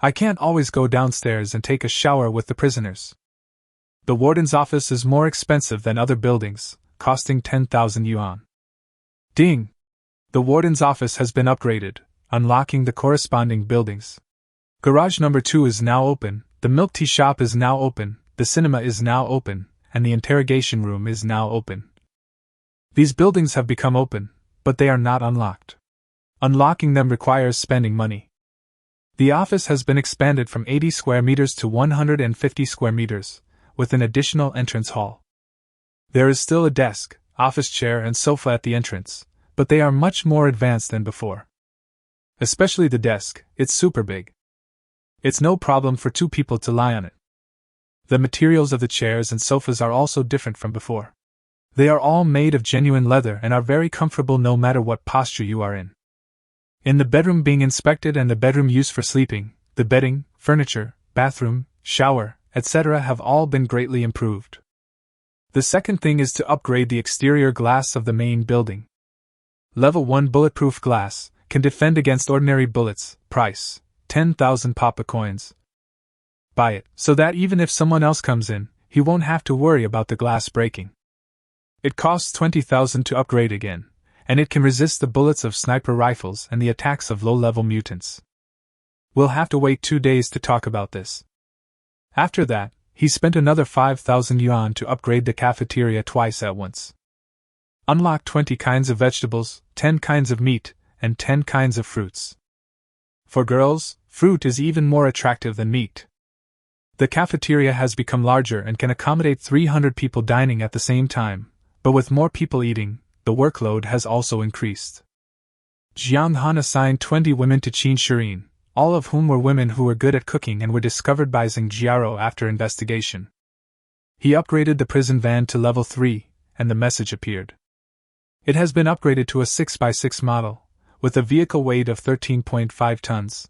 I can't always go downstairs and take a shower with the prisoners. The warden's office is more expensive than other buildings, costing 10,000 yuan. Ding! The warden's office has been upgraded, unlocking the corresponding buildings. Garage number 2 is now open, the milk tea shop is now open, the cinema is now open, and the interrogation room is now open. These buildings have become open, but they are not unlocked. Unlocking them requires spending money. The office has been expanded from 80 square meters to 150 square meters, with an additional entrance hall. There is still a desk, office chair and sofa at the entrance, but they are much more advanced than before. Especially the desk, it's super big. It's no problem for 2 people to lie on it. The materials of the chairs and sofas are also different from before. They are all made of genuine leather and are very comfortable no matter what posture you are in. In the bedroom being inspected and the bedroom used for sleeping, the bedding, furniture, bathroom, shower, etc. have all been greatly improved. The second thing is to upgrade the exterior glass of the main building. Level 1 bulletproof glass can defend against ordinary bullets, price 10,000 papa coins. Buy it, so that even if someone else comes in, he won't have to worry about the glass breaking. It costs 20,000 to upgrade again, and it can resist the bullets of sniper rifles and the attacks of low-level mutants. We'll have to wait 2 days to talk about this. After that, he spent another 5,000 yuan to upgrade the cafeteria twice at once. Unlock 20 kinds of vegetables, 10 kinds of meat, and 10 kinds of fruits. For girls, fruit is even more attractive than meat. The cafeteria has become larger and can accommodate 300 people dining at the same time, but with more people eating, the workload has also increased. Jiang Han assigned 20 women to Qin Shirin, all of whom were women who were good at cooking and were discovered by Zheng Jiaro after investigation. He upgraded the prison van to level 3, and the message appeared. It has been upgraded to a 6x6 model, with a vehicle weight of 13.5 tons.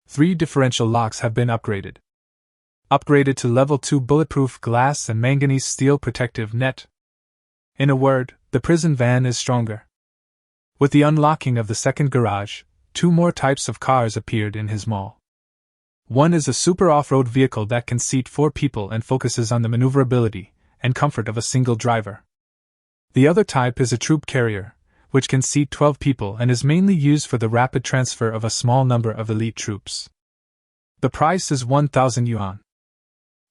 3 differential locks have been upgraded. Upgraded to level 2 bulletproof glass and manganese steel protective net. In a word, the prison van is stronger. With the unlocking of the second garage, 2 more types of cars appeared in his mall. One is a super off-road vehicle that can seat 4 people and focuses on the maneuverability and comfort of a single driver. The other type is a troop carrier, which can seat 12 people and is mainly used for the rapid transfer of a small number of elite troops. The price is 1,000 yuan.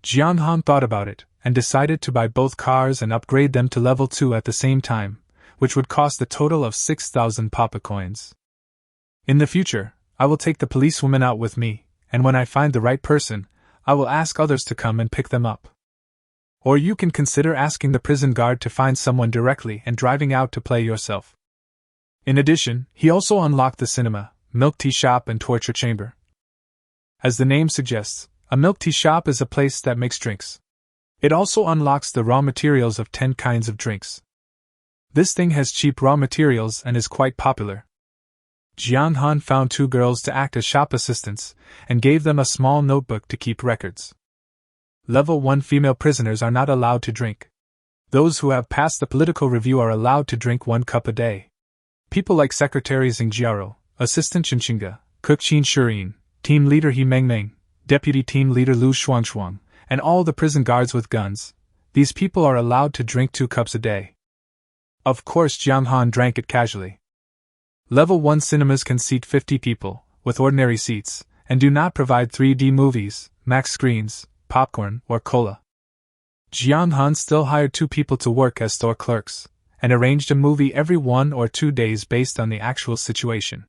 Jiang Han thought about it, and decided to buy both cars and upgrade them to level 2 at the same time, which would cost a total of 6,000 papa coins. In the future, I will take the policewoman out with me, and when I find the right person, I will ask others to come and pick them up. Or you can consider asking the prison guard to find someone directly and driving out to play yourself. In addition, he also unlocked the cinema, milk tea shop and torture chamber. As the name suggests, a milk tea shop is a place that makes drinks. It also unlocks the raw materials of 10 kinds of drinks. This thing has cheap raw materials and is quite popular. Jong Xan found 2 girls to act as shop assistants and gave them a small notebook to keep records. Level 1 female prisoners are not allowed to drink. Those who have passed the political review are allowed to drink 1 cup a day. People like Secretary Xingjiaro, Assistant Qinchinga, Cook Qin Shirin, Team Leader He Mengmeng, Deputy Team Leader Lu Shuangshuang, and all the prison guards with guns, these people are allowed to drink 2 cups a day. Of course, Jong Xan drank it casually. Level 1 cinemas can seat 50 people, with ordinary seats, and do not provide 3D movies, max screens, popcorn, or cola. Jong Xan still hired 2 people to work as store clerks, and arranged a movie every 1 or 2 days based on the actual situation.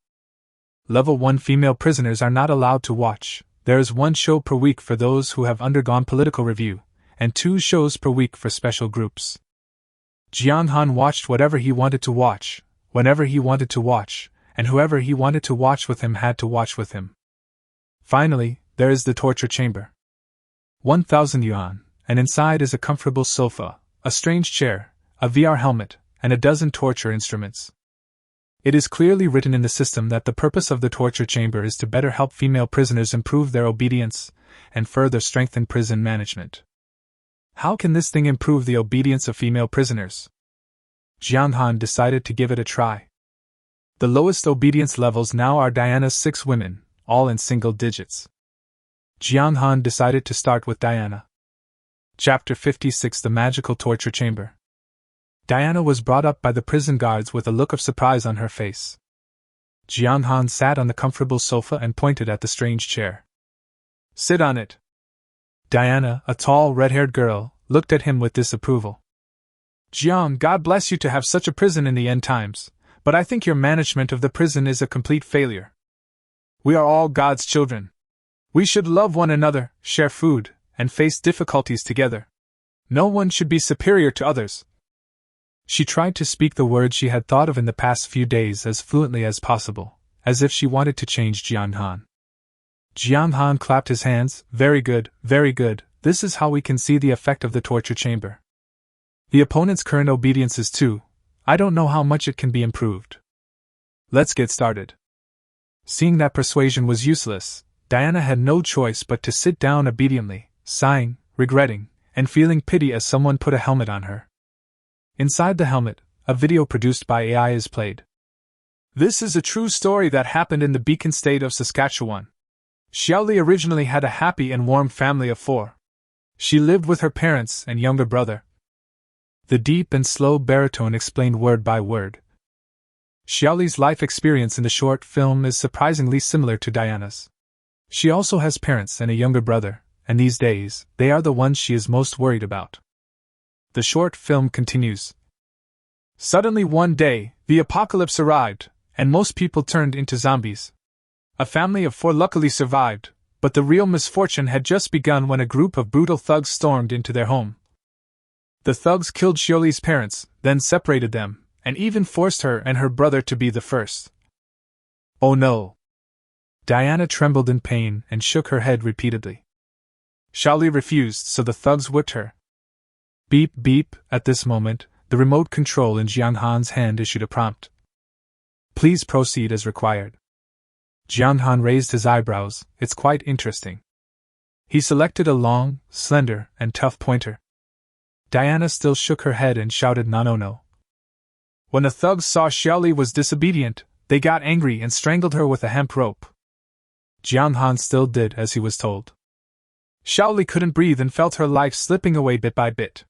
Level 1 female prisoners are not allowed to watch. There is 1 show per week for those who have undergone political review, and 2 shows per week for special groups. Jong Xan watched whatever he wanted to watch, whenever he wanted to watch, and whoever he wanted to watch with him had to watch with him. Finally, there is the torture chamber. 1,000 yuan, and inside is a comfortable sofa, a strange chair, a VR helmet, and a dozen torture instruments. It is clearly written in the system that the purpose of the torture chamber is to better help female prisoners improve their obedience and further strengthen prison management. How can this thing improve the obedience of female prisoners? Jong Xan decided to give it a try. The lowest obedience levels now are Diana's 6 women, all in single digits. Jong Xan decided to start with Diana. Chapter 56: The Magical Torture Chamber. Diana was brought up by the prison guards with a look of surprise on her face. Jong Xan sat on the comfortable sofa and pointed at the strange chair. "Sit on it." Diana, a tall, red-haired girl, looked at him with disapproval. "Jiang, God bless you to have such a prison in the end times, but I think your management of the prison is a complete failure. We are all God's children. We should love one another, share food, and face difficulties together. No one should be superior to others." She tried to speak the words she had thought of in the past few days as fluently as possible, as if she wanted to change Jong Xan. Jong Xan clapped his hands. Very good, this is how we can see the effect of the torture chamber. The opponent's current obedience is 2. I don't know how much it can be improved. Let's get started." Seeing that persuasion was useless, Diana had no choice but to sit down obediently, sighing, regretting, and feeling pity as someone put a helmet on her. Inside the helmet, a video produced by AI is played. This is a true story that happened in the Beacon State of Saskatchewan. Xiaoli originally had a happy and warm family of 4. She lived with her parents and younger brother. The deep and slow baritone explained word by word. Xiaoli's life experience in the short film is surprisingly similar to Diana's. She also has parents and a younger brother, and these days, they are the ones she is most worried about. The short film continues. Suddenly one day, the apocalypse arrived, and most people turned into zombies. A family of 4 luckily survived, but the real misfortune had just begun when a group of brutal thugs stormed into their home. The thugs killed Xiaoli's parents, then separated them, and even forced her and her brother to be the first. Oh no! Diana trembled in pain and shook her head repeatedly. Xiaoli refused, so the thugs whipped her. Beep beep. At this moment, the remote control in Jong Xan's hand issued a prompt. Please proceed as required. Jong Xan raised his eyebrows. It's quite interesting. He selected a long, slender, and tough pointer. Diana still shook her head and shouted no. When the thugs saw Xiaoli was disobedient, they got angry and strangled her with a hemp rope. Jong Xan still did as he was told. Xiaoli couldn't breathe and felt her life slipping away bit by bit.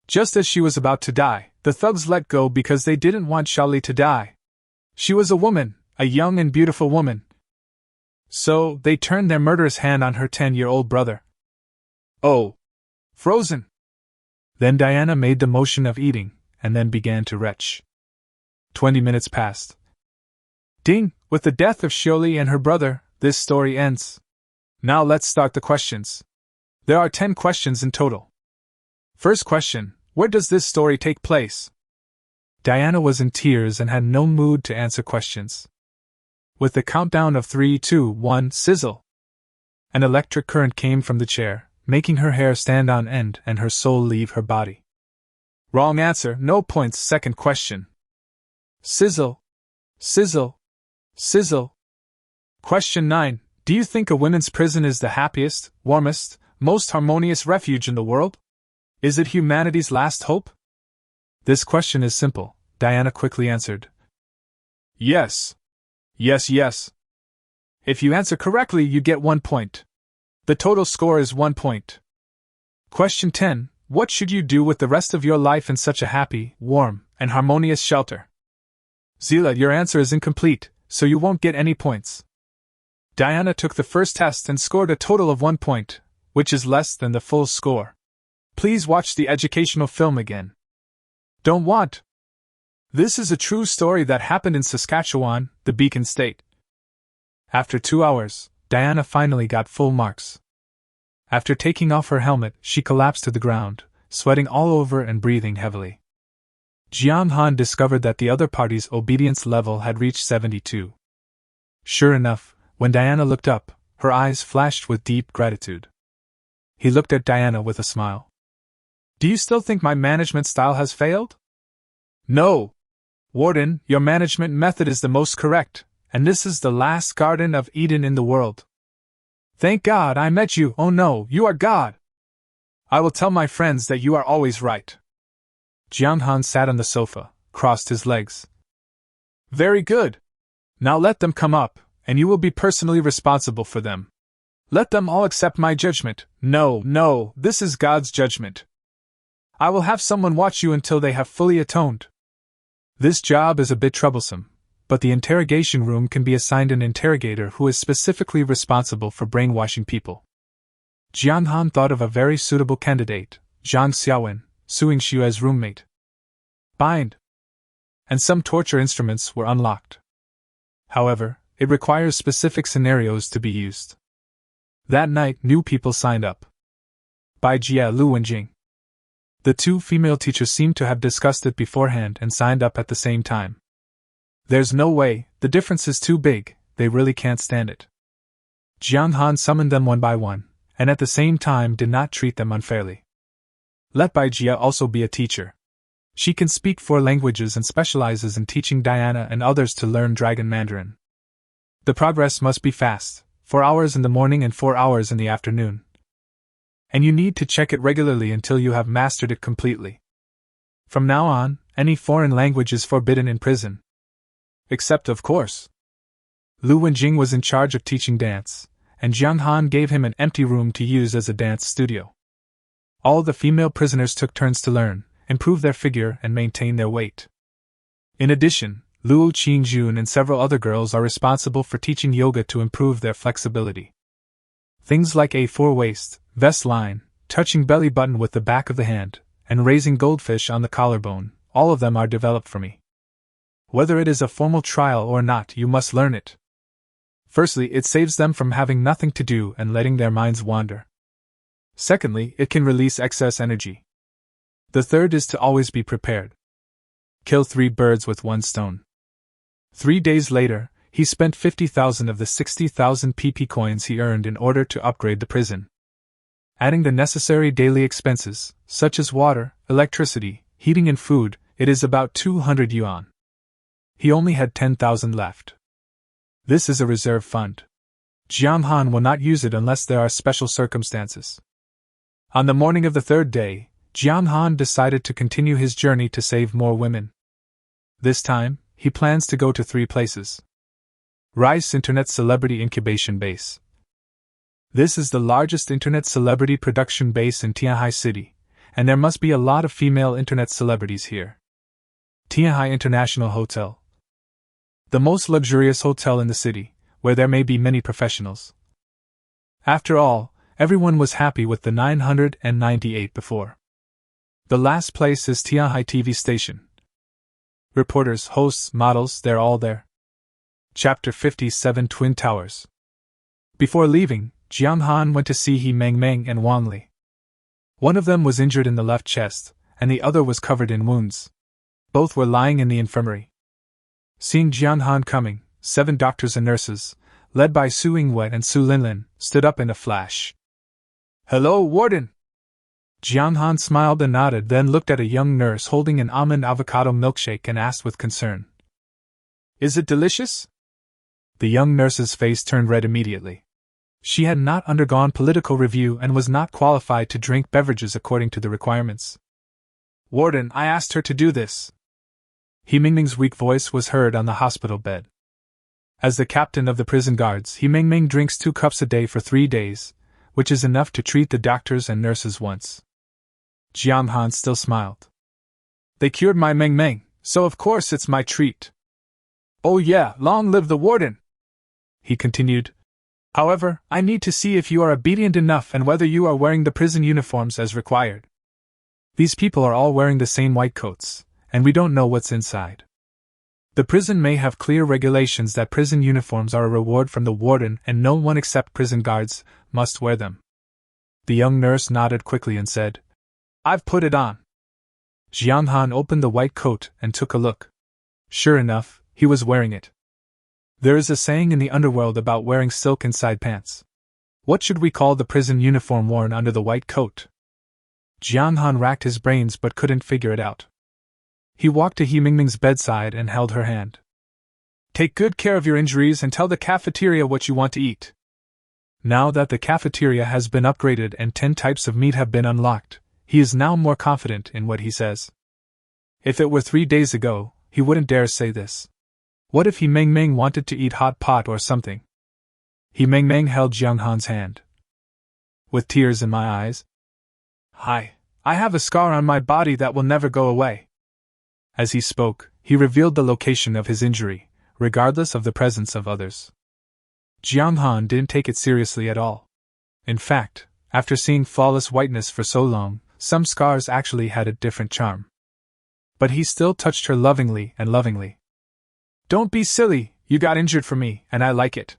Just as she was about to die, the thugs let go because they didn't want Xiaoli to die. She was a woman, a young and beautiful woman. So, they turned their murderous hand on her 10-year-old brother. Oh! Frozen! Then Diana made the motion of eating, and then began to retch. 20 minutes passed. Ding! With the death of Shioli and her brother, this story ends. Now let's start the questions. There are 10 questions in total. First question, where does this story take place? Diana was in tears and had no mood to answer questions. With the countdown of 3, 2, 1, sizzle! An electric current came from the chair, making her hair stand on end and her soul leave her body. Wrong answer, no points. Second question. Sizzle! Sizzle! Sizzle! Question 9. Do you think a women's prison is the happiest, warmest, most harmonious refuge in the world? Is it humanity's last hope? This question is simple, Diana quickly answered. Yes. Yes, yes. If you answer correctly, you get 1 point. The total score is 1 point. Question 10. What should you do with the rest of your life in such a happy, warm, and harmonious shelter? Zila, your answer is incomplete, so you won't get any points. Diana took the first test and scored a total of 1 point, which is less than the full score. Please watch the educational film again. Don't want. This is a true story that happened in Saskatchewan, the Beacon State. After 2 hours, Diana finally got full marks. After taking off her helmet, she collapsed to the ground, sweating all over and breathing heavily. Jong Xan discovered that the other party's obedience level had reached 72. Sure enough, when Diana looked up, her eyes flashed with deep gratitude. He looked at Diana with a smile. Do you still think my management style has failed? No. Warden, your management method is the most correct, and this is the last Garden of Eden in the world. Thank God I met you. Oh no, you are God. I will tell my friends that you are always right. Jong Xan sat on the sofa, crossed his legs. Very good. Now let them come up, and you will be personally responsible for them. Let them all accept my judgment. No, this is God's judgment. I will have someone watch you until they have fully atoned. This job is a bit troublesome, but the interrogation room can be assigned an interrogator who is specifically responsible for brainwashing people. Jong Xan thought of a very suitable candidate, Zhang Xiaowen, Suing Xiu as roommate. Bind. And some torture instruments were unlocked. However, it requires specific scenarios to be used. That night, new people signed up. By Jia Lu Wenjing. The 2 female teachers seemed to have discussed it beforehand and signed up at the same time. There's no way, the difference is too big, they really can't stand it. Jong Xan summoned them one by one, and at the same time did not treat them unfairly. Let Bai Jia also be a teacher. She can speak 4 languages and specializes in teaching Diana and others to learn Dragon Mandarin. The progress must be fast, 4 hours in the morning and 4 hours in the afternoon. And you need to check it regularly until you have mastered it completely. From now on, any foreign language is forbidden in prison. Except, of course. Lu Wenjing was in charge of teaching dance, and Jong Xan gave him an empty room to use as a dance studio. All the female prisoners took turns to learn, improve their figure, and maintain their weight. In addition, Luo Qingjun and several other girls are responsible for teaching yoga to improve their flexibility. Things like A4 waist, vest line, touching belly button with the back of the hand, and raising goldfish on the collarbone, all of them are developed for me. Whether it is a formal trial or not, you must learn it. Firstly, it saves them from having nothing to do and letting their minds wander. Secondly, it can release excess energy. The third is to always be prepared. Kill 3 birds with 1 stone. 3 days later, he spent 50,000 of the 60,000 PP coins he earned in order to upgrade the prison. Adding the necessary daily expenses, such as water, electricity, heating and food, it is about 200 yuan. He only had 10,000 left. This is a reserve fund. Jong Xan will not use it unless there are special circumstances. On the morning of the 3rd day, Jong Xan decided to continue his journey to save more women. This time, he plans to go to 3 places. Rice Internet Celebrity Incubation Base. This is the largest internet celebrity production base in Tianhai City, and there must be a lot of female internet celebrities here. Tianhai International Hotel. The most luxurious hotel in the city, where there may be many professionals. After all, everyone was happy with the 998 before. The last place is Tianhai TV station. Reporters, hosts, models, they're all there. Chapter 57 Twin Towers. Before leaving, Jong Xan went to see He Meng and Wang Li. One of them was injured in the left chest, and the other was covered in wounds. Both were lying in the infirmary. Seeing Jong Xan coming, 7 doctors and nurses, led by Su Yingwei and Su Linlin, stood up in a flash. "Hello, Warden!" Jong Xan smiled and nodded, then looked at a young nurse holding an almond avocado milkshake and asked with concern, "Is it delicious?" The young nurse's face turned red immediately. She had not undergone political review and was not qualified to drink beverages according to the requirements. "Warden, I asked her to do this." He Mingming's weak voice was heard on the hospital bed. As the captain of the prison guards, He Mingming drinks 2 cups a day for 3 days, which is enough to treat the doctors and nurses once. Jong Xan still smiled. "They cured my Meng, so of course it's my treat." "Oh yeah, long live the warden!" he continued. "However, I need to see if you are obedient enough and whether you are wearing the prison uniforms as required. These people are all wearing the same white coats, and we don't know what's inside. The prison may have clear regulations that prison uniforms are a reward from the warden and no one except prison guards must wear them." The young nurse nodded quickly and said, "I've put it on." Jong Xan opened the white coat and took a look. Sure enough, he was wearing it. There is a saying in the underworld about wearing silk inside pants. What should we call the prison uniform worn under the white coat? Jong Xan racked his brains but couldn't figure it out. He walked to He Mingming's bedside and held her hand. "Take good care of your injuries and tell the cafeteria what you want to eat." Now that the cafeteria has been upgraded and 10 types of meat have been unlocked, he is now more confident in what he says. If it were 3 days ago, he wouldn't dare say this. What if He Meng wanted to eat hot pot or something? He Meng held Jong Xan's hand. "With tears in my eyes?" I have a scar on my body that will never go away." As he spoke, he revealed the location of his injury, regardless of the presence of others. Jong Xan didn't take it seriously at all. In fact, after seeing flawless whiteness for so long, some scars actually had a different charm. But he still touched her lovingly. "Don't be silly, you got injured for me, and I like it.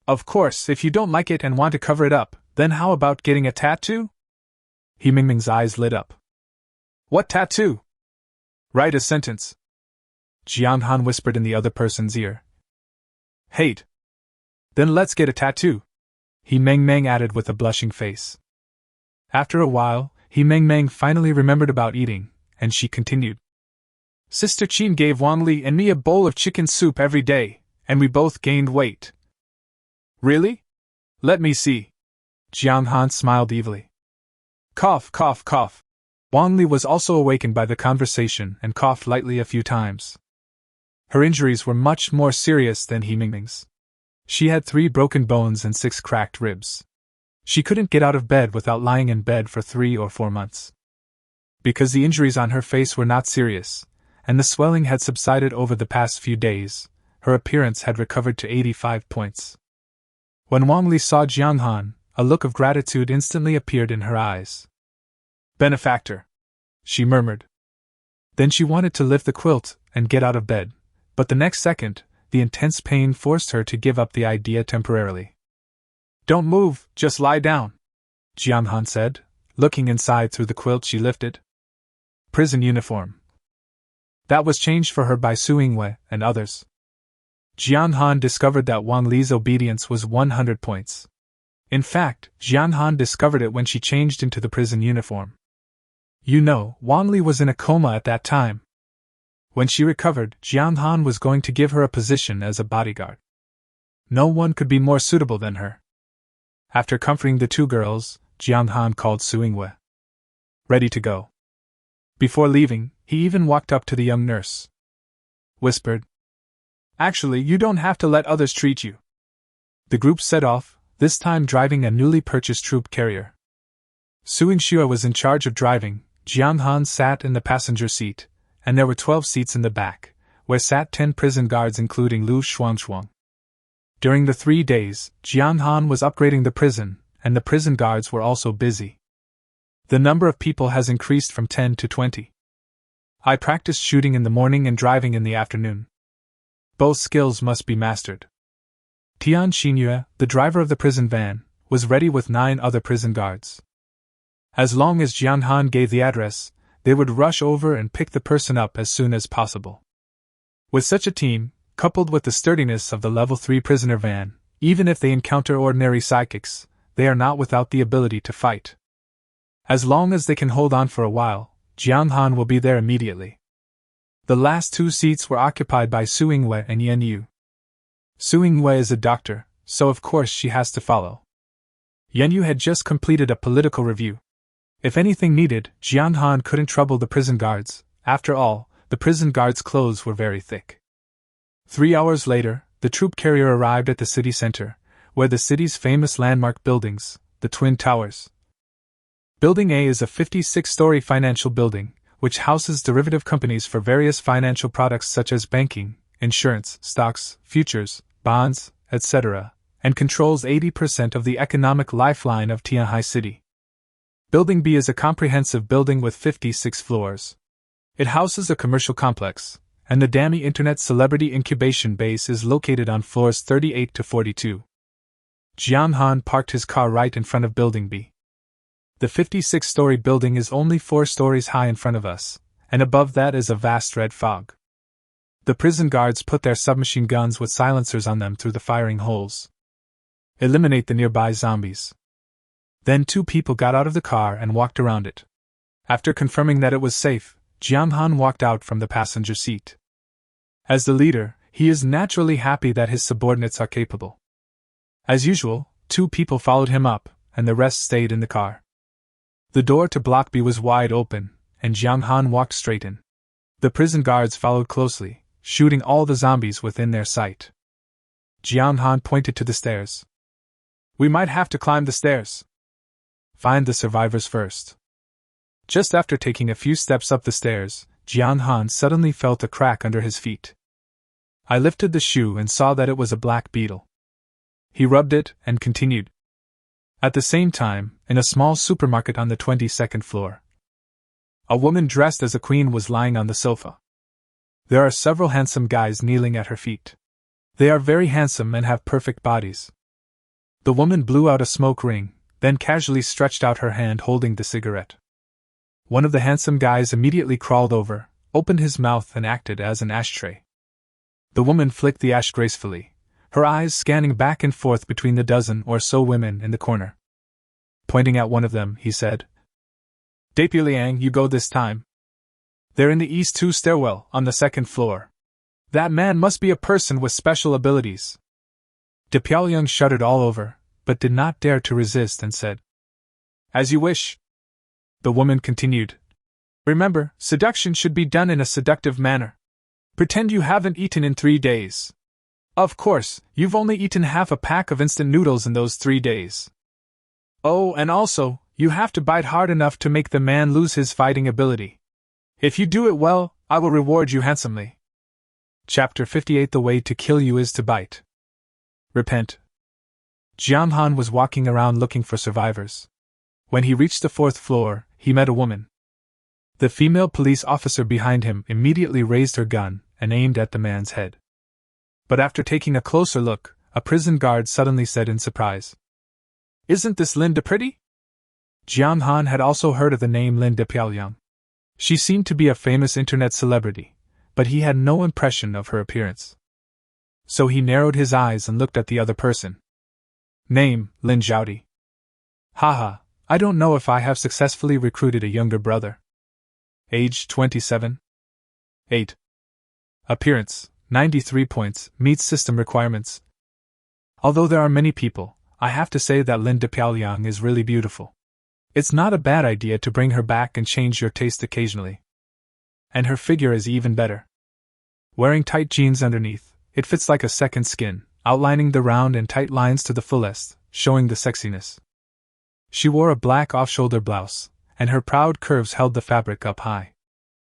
Of course, if you don't like it and want to cover it up, then how about getting a tattoo?" He Mingming's eyes lit up. "What tattoo?" "Write a sentence." Jong Xan whispered in the other person's ear. "Hate." "Then let's get a tattoo," He Meng added with a blushing face. After a while, He Meng finally remembered about eating, and she continued. "Sister Qin gave Wang Li and me a bowl of chicken soup every day, and we both gained weight." "Really? Let me see." Jong Xan smiled evilly. Cough, cough, cough. Wang Li was also awakened by the conversation and coughed lightly a few times. Her injuries were much more serious than He Mingming's. She had 3 broken bones and 6 cracked ribs. She couldn't get out of bed without lying in bed for 3 or 4 months. Because the injuries on her face were not serious, and the swelling had subsided over the past few days, her appearance had recovered to 85 points. When Wang Li saw Jong Xan, a look of gratitude instantly appeared in her eyes. "Benefactor," she murmured. Then she wanted to lift the quilt and get out of bed, but the next second, the intense pain forced her to give up the idea temporarily. "Don't move, just lie down," Jong Xan said, looking inside through the quilt she lifted. Prison uniform. That was changed for her by Su Yingwei and others. Jong Xan discovered that Wang Li's obedience was 100 points. In fact, Jong Xan discovered it when she changed into the prison uniform. You know, Wang Li was in a coma at that time. When she recovered, Jong Xan was going to give her a position as a bodyguard. No one could be more suitable than her. After comforting the 2 girls, Jong Xan called Su Yingwei. "Ready to go." Before leaving, he even walked up to the young nurse. Whispered, "Actually, you don't have to let others treat you." The group set off, this time driving a newly purchased troop carrier. Su Yingxue was in charge of driving, Jong Xan sat in the passenger seat, and there were 12 seats in the back, where sat 10 prison guards including Lu Shuangshuang. During the 3 days, Jong Xan was upgrading the prison, and the prison guards were also busy. The number of people has increased from 10 to 20. I practiced shooting in the morning and driving in the afternoon. Both skills must be mastered. Tian Xinyue, the driver of the prison van, was ready with 9 other prison guards. As long as Jiang Han gave the address, they would rush over and pick the person up as soon as possible. With such a team, coupled with the sturdiness of the level 3 prisoner van, even if they encounter ordinary psychics, they are not without the ability to fight. As long as they can hold on for a while, Jiang Han will be there immediately. The last 2 seats were occupied by Su Yingwei and Yan Yu. Su Yingwei is a doctor, so of course she has to follow. Yan Yu had just completed a political review. If anything needed, Jiang Han couldn't trouble the prison guards. After all, the prison guards' clothes were very thick. 3 hours later, the troop carrier arrived at the city center, where the city's famous landmark buildings, the Twin Towers. Building A is a 56-story financial building, which houses derivative companies for various financial products such as banking, insurance, stocks, futures, bonds, etc., and controls 80% of the economic lifeline of Tianhai City. Building B is a comprehensive building with 56 floors. It houses a commercial complex, and the Dami Internet Celebrity Incubation Base is located on floors 38 to 42. Jiang Han parked his car right in front of Building B. The 56-story building is only 4 stories high in front of us, and above that is a vast red fog. The prison guards put their submachine guns with silencers on them through the firing holes. Eliminate the nearby zombies. Then 2 people got out of the car and walked around it. After confirming that it was safe, Jiang Han walked out from the passenger seat. As the leader, he is naturally happy that his subordinates are capable. As usual, 2 people followed him up, and the rest stayed in the car. The door to Block B was wide open, and Jiang Han walked straight in. The prison guards followed closely, shooting all the zombies within their sight. Jiang Han pointed to the stairs. "We might have to climb the stairs. Find the survivors first." Just after taking a few steps up the stairs, Jiang Han suddenly felt a crack under his feet. I lifted the shoe and saw that it was a black beetle. He rubbed it and continued. At the same time, in a small supermarket on the 22nd floor, a woman dressed as a queen was lying on the sofa. There are several handsome guys kneeling at her feet. They are very handsome and have perfect bodies. The woman blew out a smoke ring, then casually stretched out her hand holding the cigarette. One of the handsome guys immediately crawled over, opened his mouth and acted as an ashtray. The woman flicked the ash gracefully, her eyes scanning back and forth between the dozen or so women in the corner. Pointing at one of them, he said, "Depiliang, you go this time. They're in the East 2 stairwell, on the 2nd floor. That man must be a person with special abilities." Depiliang shuddered all over, but did not dare to resist and said, "As you wish." The woman continued, "Remember, seduction should be done in a seductive manner. Pretend you haven't eaten in 3 days. Of course, you've only eaten half a pack of instant noodles in those 3 days. Oh, and also, you have to bite hard enough to make the man lose his fighting ability. If you do it well, I will reward you handsomely." Chapter 58. The way to kill you is to bite. Repent. Jiang Han was walking around looking for survivors. When he reached the 4th floor, he met a woman. The female police officer behind him immediately raised her gun and aimed at the man's head. But after taking a closer look, a prison guard suddenly said in surprise, "Isn't this Linda pretty?" Jiang Han had also heard of the name Linda Piaoyang. She seemed to be a famous internet celebrity, but he had no impression of her appearance. So he narrowed his eyes and looked at the other person. Name, Lin Zhaodi. Haha, I don't know if I have successfully recruited a younger brother. Age 27. 8. Appearance, 93 points, meets system requirements. Although there are many people, I have to say that Lin Piaoyang is really beautiful. It's not a bad idea to bring her back and change your taste occasionally. And her figure is even better. Wearing tight jeans underneath, it fits like a second skin, outlining the round and tight lines to the fullest, showing the sexiness. She wore a black off-shoulder blouse, and her proud curves held the fabric up high.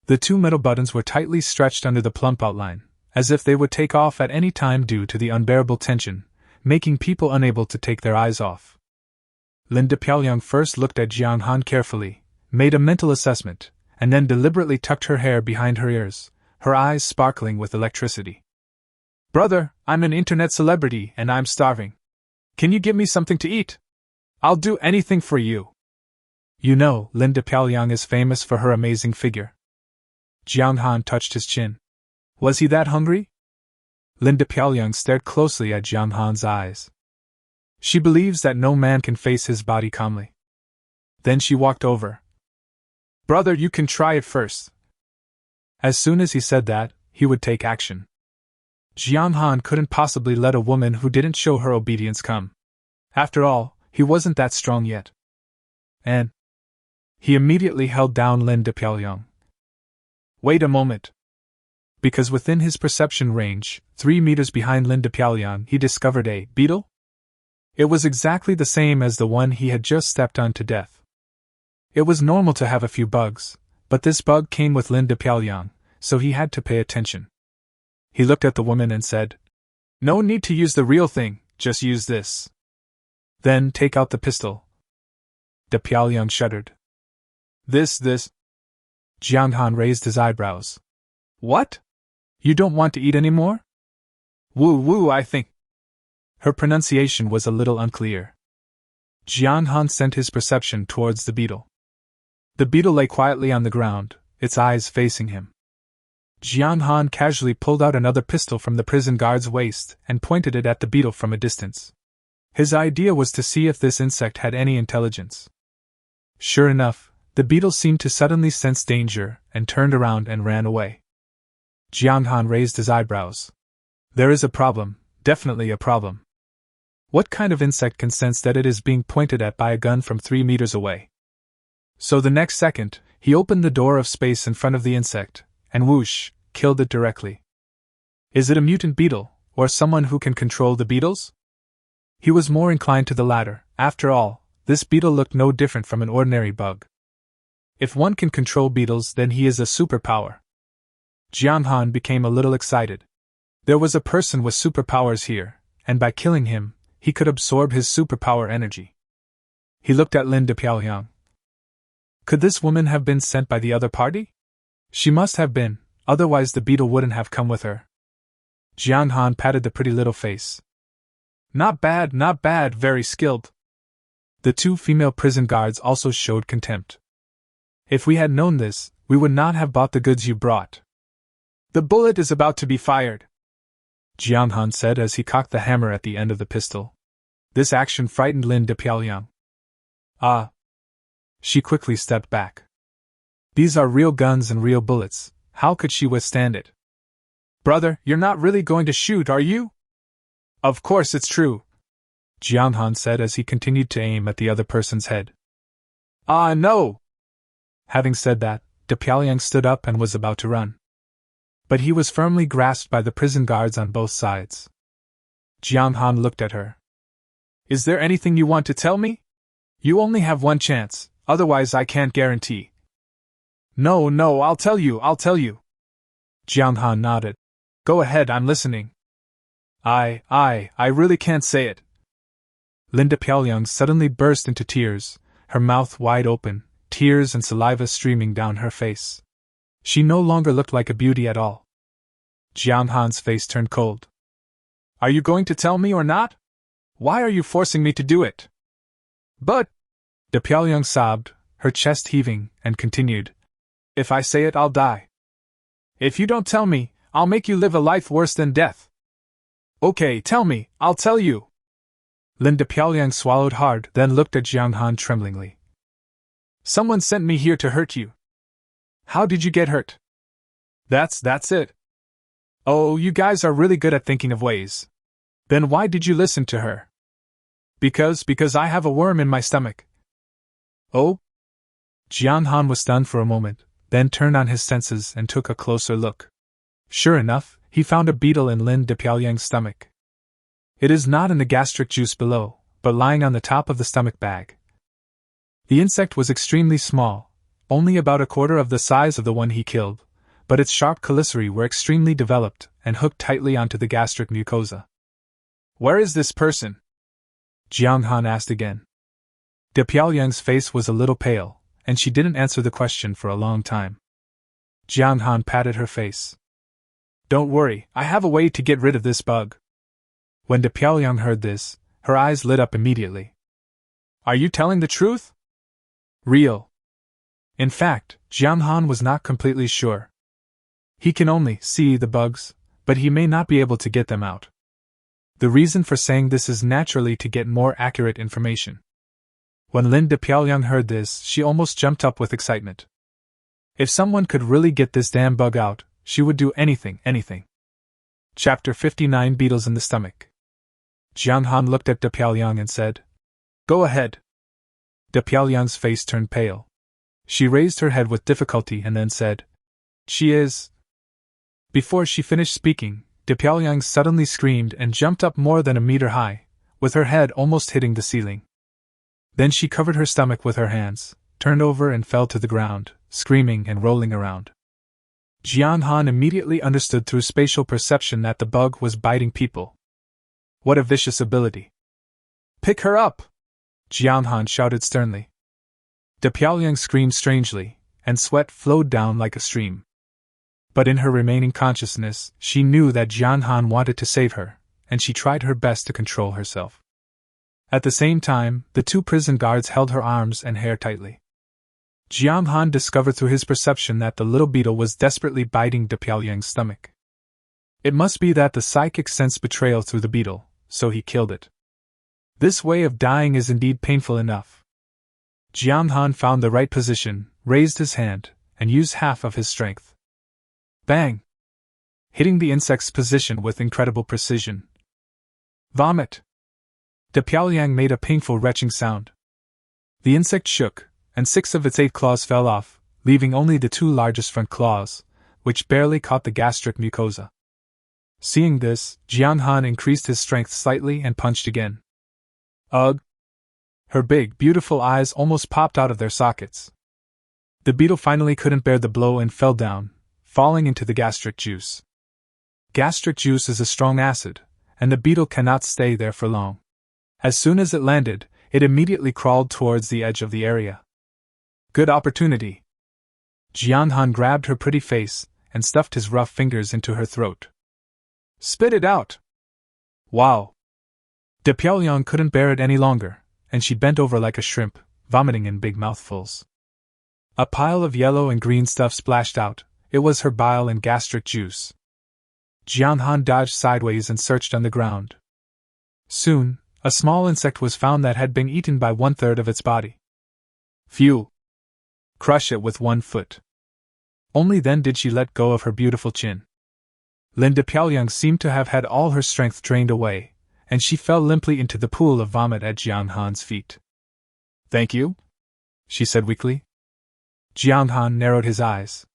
The 2 middle buttons were tightly stretched under the plump outline, as if they would take off at any time due to the unbearable tension, making people unable to take their eyes off. Linda Piaoyang first looked at Jiang Han carefully, made a mental assessment, and then deliberately tucked her hair behind her ears, her eyes sparkling with electricity. "Brother, I'm an internet celebrity and I'm starving. Can you give me something to eat? I'll do anything for you." "You know, Linda Pyongyang is famous for her amazing figure." Jong Han touched his chin. Was he that hungry? Linda Pyongyang stared closely at Jong Han's eyes. She believes that no man can face his body calmly. Then she walked over. "Brother, you can try it first." As soon as he said that, he would take action. Jiang Han couldn't possibly let a woman who didn't show her obedience come. After all, he wasn't that strong yet. And he immediately held down Linda Pyongyang. Wait a moment. Because within his perception range, 3 meters behind Linda Pyongyang, he discovered a beetle? It was exactly the same as the one he had just stepped on to death. It was normal to have a few bugs, but this bug came with Linda Pyongyang, so he had to pay attention. He looked at the woman and said, "No need to use the real thing, just use this. Then take out the pistol." The Pyongyang shuddered. This. Jiang Han raised his eyebrows. "What? You don't want to eat anymore?" Woo, I think. Her pronunciation was a little unclear. Jiang Han sent his perception towards the beetle. The beetle lay quietly on the ground, its eyes facing him. Jiang Han casually pulled out another pistol from the prison guard's waist and pointed it at the beetle from a distance. His idea was to see if this insect had any intelligence. Sure enough, the beetle seemed to suddenly sense danger and turned around and ran away. Jiang Han raised his eyebrows. There is a problem, definitely a problem. What kind of insect can sense that it is being pointed at by a gun from 3 meters away? So the next second, he opened the door of space in front of the insect, and whoosh, killed it directly. Is it a mutant beetle, or someone who can control the beetles? He was more inclined to the latter. After all, this beetle looked no different from an ordinary bug. If one can control beetles, then he is a superpower. Jiang Han became a little excited. There was a person with superpowers here, and by killing him, he could absorb his superpower energy. He looked at Linda Pyongyang. Could this woman have been sent by the other party? She must have been, otherwise the beetle wouldn't have come with her. Jiang Han patted the pretty little face. Not bad, very skilled. The 2 female prison guards also showed contempt. If we had known this, we would not have bought the goods you brought. The bullet is about to be fired, Jiang Han said as he cocked the hammer at the end of the pistol. This action frightened Linda Pyongyang. Ah. She quickly stepped back. These are real guns and real bullets, how could she withstand it? Brother, you're not really going to shoot, are you? Of course it's true, Jiang Han said as he continued to aim at the other person's head. Ah, no! Having said that, De Pyongyang stood up and was about to run. But he was firmly grasped by the prison guards on both sides. Jiang Han looked at her. Is there anything you want to tell me? You only have one chance, otherwise I can't guarantee. No, I'll tell you. Jiang Han nodded. Go ahead, I'm listening. I really can't say it. Linda Pyongyang suddenly burst into tears, her mouth wide open, tears and saliva streaming down her face. She no longer looked like a beauty at all. Jiang Han's face turned cold. Are you going to tell me or not? Why are you forcing me to do it? But, De Pyongyang sobbed, her chest heaving, and continued. If I say it, I'll die. If you don't tell me, I'll make you live a life worse than death. Okay, tell me, I'll tell you. Linda Pyongyang swallowed hard, then looked at Jiang Han tremblingly. Someone sent me here to hurt you. How did you get hurt? That's it. Oh, you guys are really good at thinking of ways. Then why did you listen to her? Because I have a worm in my stomach. Oh? Jiang Han was stunned for a moment, then turned on his senses and took a closer look. Sure enough, he found a beetle in Linda Pyongyang's stomach. It is not in the gastric juice below, but lying on the top of the stomach bag. The insect was extremely small, only about a quarter of the size of the one he killed, but its sharp chelicerae were extremely developed and hooked tightly onto the gastric mucosa. Where is this person? Jiang Han asked again. De Pyongyang's face was a little pale, and she didn't answer the question for a long time. Jong Han patted her face. Don't worry, I have a way to get rid of this bug. When De Pyongyang heard this, her eyes lit up immediately. Are you telling the truth? Real. In fact, Jong Han was not completely sure. He can only see the bugs, but he may not be able to get them out. The reason for saying this is naturally to get more accurate information. When Lin De Pyongyang heard this, she almost jumped up with excitement. If someone could really get this damn bug out, she would do anything. Chapter 59 Beetles in the Stomach. Jong Han looked at De Pyongyang and said, Go ahead. De Pyongyang's face turned pale. She raised her head with difficulty and then said, She is. Before she finished speaking, De Pyongyang suddenly screamed and jumped up more than a meter high, with her head almost hitting the ceiling. Then she covered her stomach with her hands, turned over and fell to the ground, screaming and rolling around. Jong Han immediately understood through spatial perception that the bug was biting people. What a vicious ability. Pick her up! Jong Han shouted sternly. De Pyongyang screamed strangely, and sweat flowed down like a stream. But in her remaining consciousness, she knew that Jong Han wanted to save her, and she tried her best to control herself. At the same time, the two prison guards held her arms and hair tightly. Jong Han discovered through his perception that the little beetle was desperately biting De Pyongyang's stomach. It must be that the psychic sensed betrayal through the beetle, so he killed it. This way of dying is indeed painful enough. Jong Han found the right position, raised his hand, and used half of his strength. Bang! Hitting the insect's position with incredible precision. Vomit! De Pyongyang made a painful retching sound. The insect shook, and 6 of its 8 claws fell off, leaving only the 2 largest front claws, which barely caught the gastric mucosa. Seeing this, Jong Han increased his strength slightly and punched again. Ugh! Her big, beautiful eyes almost popped out of their sockets. The beetle finally couldn't bear the blow and fell down, falling into the gastric juice. Gastric juice is a strong acid, and the beetle cannot stay there for long. As soon as it landed, it immediately crawled towards the edge of the area. Good opportunity. Jong Han grabbed her pretty face and stuffed his rough fingers into her throat. Spit it out! Wow! De Pyongyang couldn't bear it any longer, and she bent over like a shrimp, vomiting in big mouthfuls. A pile of yellow and green stuff splashed out. It was her bile and gastric juice. Jong Han dodged sideways and searched on the ground. Soon, a small insect was found that had been eaten by 1/3 of its body. Phew! Crush it with 1 foot. Only then did she let go of her beautiful chin. Lin De Pyongyang seemed to have had all her strength drained away, and she fell limply into the pool of vomit at Jong Han's feet. Thank you? She said weakly. Jong Han narrowed his eyes.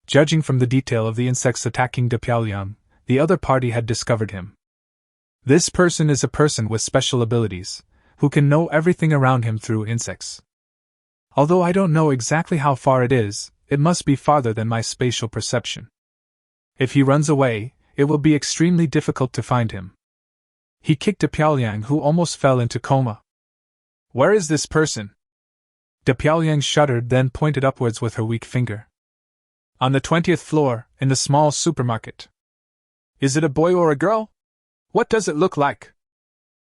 Judging from the detail of the insects attacking De Pyongyang, the other party had discovered him. This person is a person with special abilities, who can know everything around him through insects. Although I don't know exactly how far it is, it must be farther than my spatial perception. If he runs away, it will be extremely difficult to find him. He kicked De Pyongyang, who almost fell into coma. Where is this person? De Pyongyang shuddered, then pointed upwards with her weak finger. On the 20th floor, in the small supermarket. Is it a boy or a girl? What does it look like?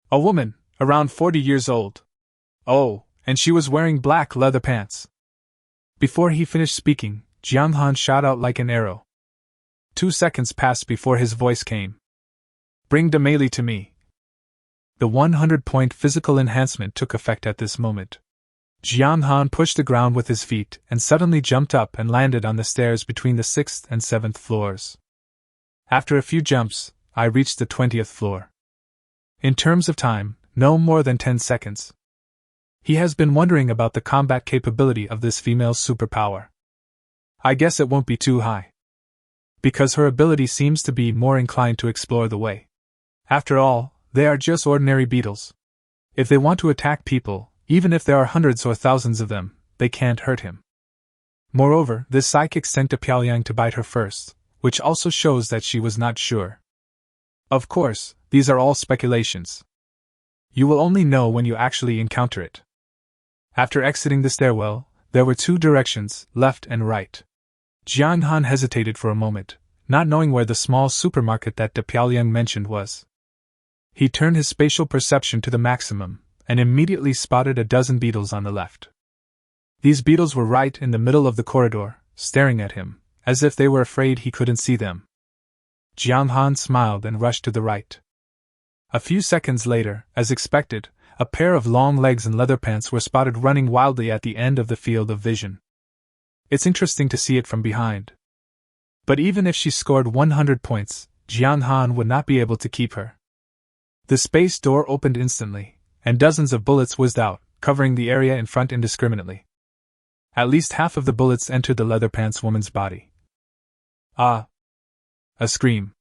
A woman, around 40 years old. Oh, and she was wearing black leather pants. Before he finished speaking, Jong Han shot out like an arrow. 2 seconds passed before his voice came. Bring the melee to me. The 100-point physical enhancement took effect at this moment. Jong Han pushed the ground with his feet and suddenly jumped up and landed on the stairs between the 6th and 7th floors. After a few jumps, I reached the 20th floor. In terms of time, no more than 10 seconds. He has been wondering about the combat capability of this female's superpower. I guess it won't be too high. Because her ability seems to be more inclined to explore the way. After all, they are just ordinary beetles. If they want to attack people, even if there are hundreds or thousands of them, they can't hurt him. Moreover, this psychic sent De Pyongyang to bite her first, which also shows that she was not sure. Of course, these are all speculations. You will only know when you actually encounter it. After exiting the stairwell, There were two directions, left and right. Jong Xan hesitated for a moment, not knowing where the small supermarket that De Pyongyang mentioned was. He turned his spatial perception to the maximum, and immediately spotted a dozen beetles on the left. These beetles were right in the middle of the corridor, staring at him, as if they were afraid he couldn't see them. Jong Xan smiled and rushed to the right. A few seconds later, as expected, a pair of long legs and leather pants were spotted running wildly at the end of the field of vision. It's interesting to see it from behind. But even if she scored 100 points, Jong Xan would not be able to keep her. The space door opened instantly, and dozens of bullets whizzed out, covering the area in front indiscriminately. At least half of the bullets entered the leather pants woman's body. Ah! A scream.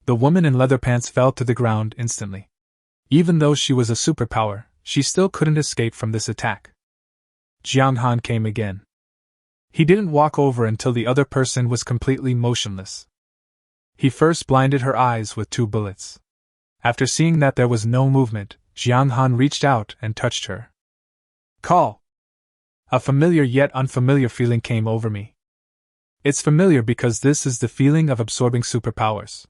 The woman in leather pants fell to the ground instantly. Even though she was a superpower, she still couldn't escape from this attack. Jong Xan came again. He didn't walk over until the other person was completely motionless. He first blinded her eyes with 2 bullets. After seeing that there was no movement, Jong Xan reached out and touched her. Call! A familiar yet unfamiliar feeling came over me. It's familiar because this is the feeling of absorbing superpowers.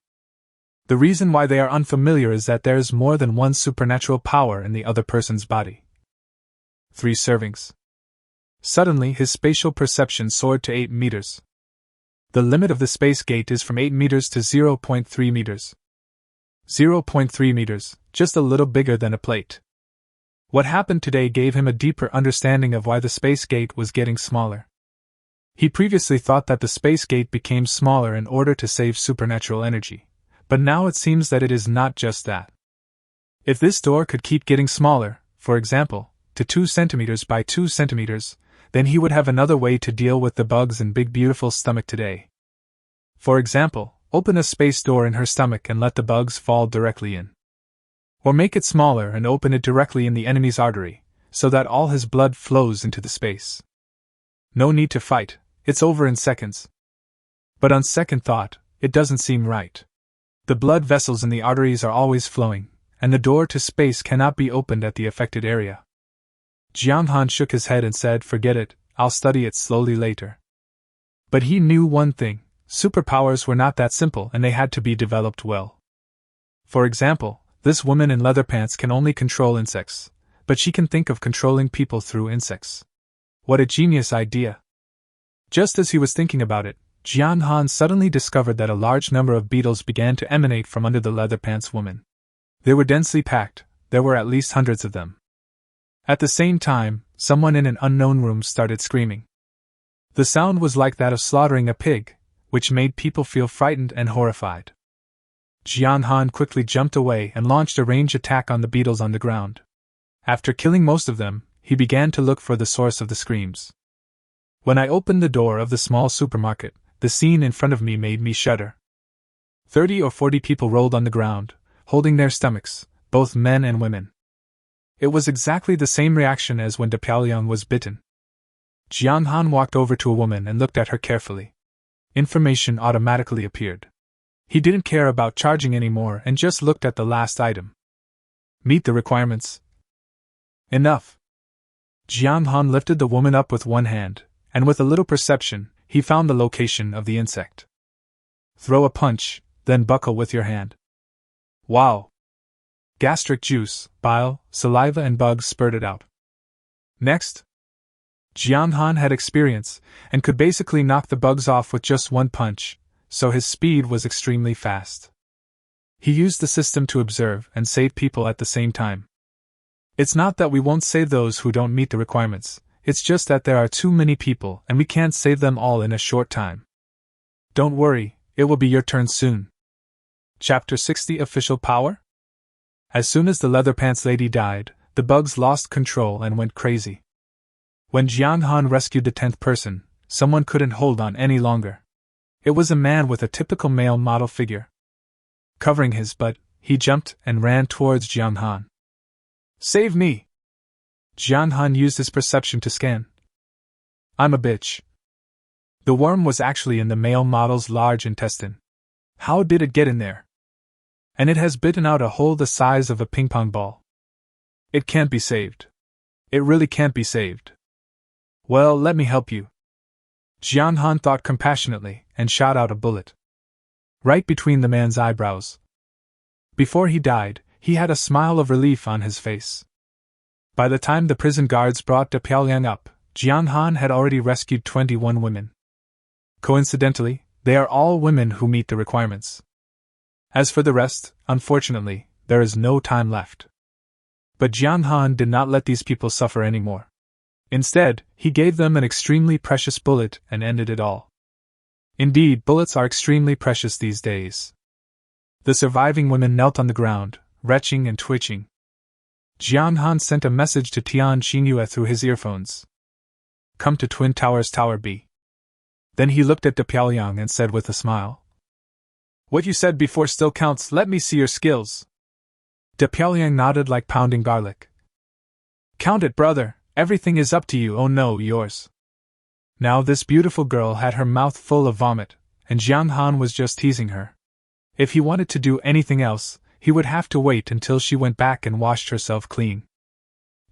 The reason why they are unfamiliar is that there's more than one supernatural power in the other person's body. 3 servings. Suddenly his spatial perception soared to 8 meters. The limit of the space gate is from 8 meters to 0.3 meters. 0.3 meters, just a little bigger than a plate. What happened today gave him a deeper understanding of why the space gate was getting smaller. He previously thought that the space gate became smaller in order to save supernatural energy, but now it seems that it is not just that. If this door could keep getting smaller, for example, to 2 centimeters by 2 centimeters, then he would have another way to deal with the bugs in Big Beautiful Stomach today. For example, open a space door in her stomach and let the bugs fall directly in. Or make it smaller and open it directly in the enemy's artery, so that all his blood flows into the space. No need to fight, it's over in seconds. But on second thought, it doesn't seem right. The blood vessels in the arteries are always flowing, and the door to space cannot be opened at the affected area. Jong Xan shook his head and said, "Forget it, I'll study it slowly later." But he knew one thing: superpowers were not that simple and they had to be developed well. For example, this woman in leather pants can only control insects, but she can think of controlling people through insects. What a genius idea! Just as he was thinking about it, Jong Xan suddenly discovered that a large number of beetles began to emanate from under the leather pants woman. They were densely packed, there were at least hundreds of them. At the same time, someone in an unknown room started screaming. The sound was like that of slaughtering a pig, which made people feel frightened and horrified. Jong Xan quickly jumped away and launched a range attack on the beetles on the ground. After killing most of them, he began to look for the source of the screams. When I opened the door of the small supermarket, the scene in front of me made me shudder. 30 or 40 people rolled on the ground, holding their stomachs, both men and women. It was exactly the same reaction as when De Pyongyang was bitten. Jong Xan walked over to a woman and looked at her carefully. Information automatically appeared. He didn't care about charging anymore and just looked at the last item. Meet the requirements. Enough. Jong Xan lifted the woman up with one hand, and with a little perception, he found the location of the insect. Throw a punch, then buckle with your hand. Wow! Gastric juice, bile, saliva and bugs spurted out. Next. Jong Xan had experience, and could basically knock the bugs off with just one punch, so his speed was extremely fast. He used the system to observe and save people at the same time. It's not that we won't save those who don't meet the requirements, it's just that there are too many people and we can't save them all in a short time. Don't worry, it will be your turn soon. Chapter 60 Official Power? As soon as the leather pants lady died, the bugs lost control and went crazy. When Jong Xan rescued the 10th person, someone couldn't hold on any longer. It was a man with a typical male model figure. Covering his butt, he jumped and ran towards Jong Xan. Save me! Jong Xan used his perception to scan. I'm a bitch. The worm was actually in the male model's large intestine. How did it get in there? And it has bitten out a hole the size of a ping-pong ball. It can't be saved. It really can't be saved. Well, let me help you. Jong Xan thought compassionately and shot out a bullet. Right between the man's eyebrows. Before he died, he had a smile of relief on his face. By the time the prison guards brought De Pyongyang up, Jong Xan had already rescued 21 women. Coincidentally, they are all women who meet the requirements. As for the rest, unfortunately, there is no time left. But Jong Xan did not let these people suffer anymore. Instead, he gave them an extremely precious bullet and ended it all. Indeed, bullets are extremely precious these days. The surviving women knelt on the ground, retching and twitching. Jong Xan sent a message to Tian Xingyue through his earphones. Come to Twin Towers Tower B. Then he looked at De Pyongyang and said with a smile. What you said before still counts, let me see your skills. De Pyongyang nodded like pounding garlic. Count it, brother, everything is up to you, oh no, yours. Now this beautiful girl had her mouth full of vomit, and Jong Xan was just teasing her. If he wanted to do anything else, he would have to wait until she went back and washed herself clean.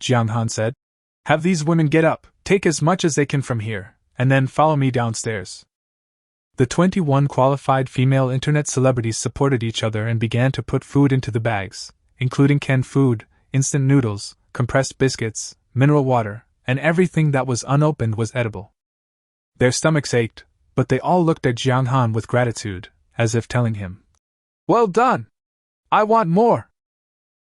Jong Xan said, Have these women get up, take as much as they can from here, and then follow me downstairs. The 21 qualified female internet celebrities supported each other and began to put food into the bags, including canned food, instant noodles, compressed biscuits, mineral water, and everything that was unopened was edible. Their stomachs ached, but they all looked at Jong Xan with gratitude, as if telling him, Well done! I want more!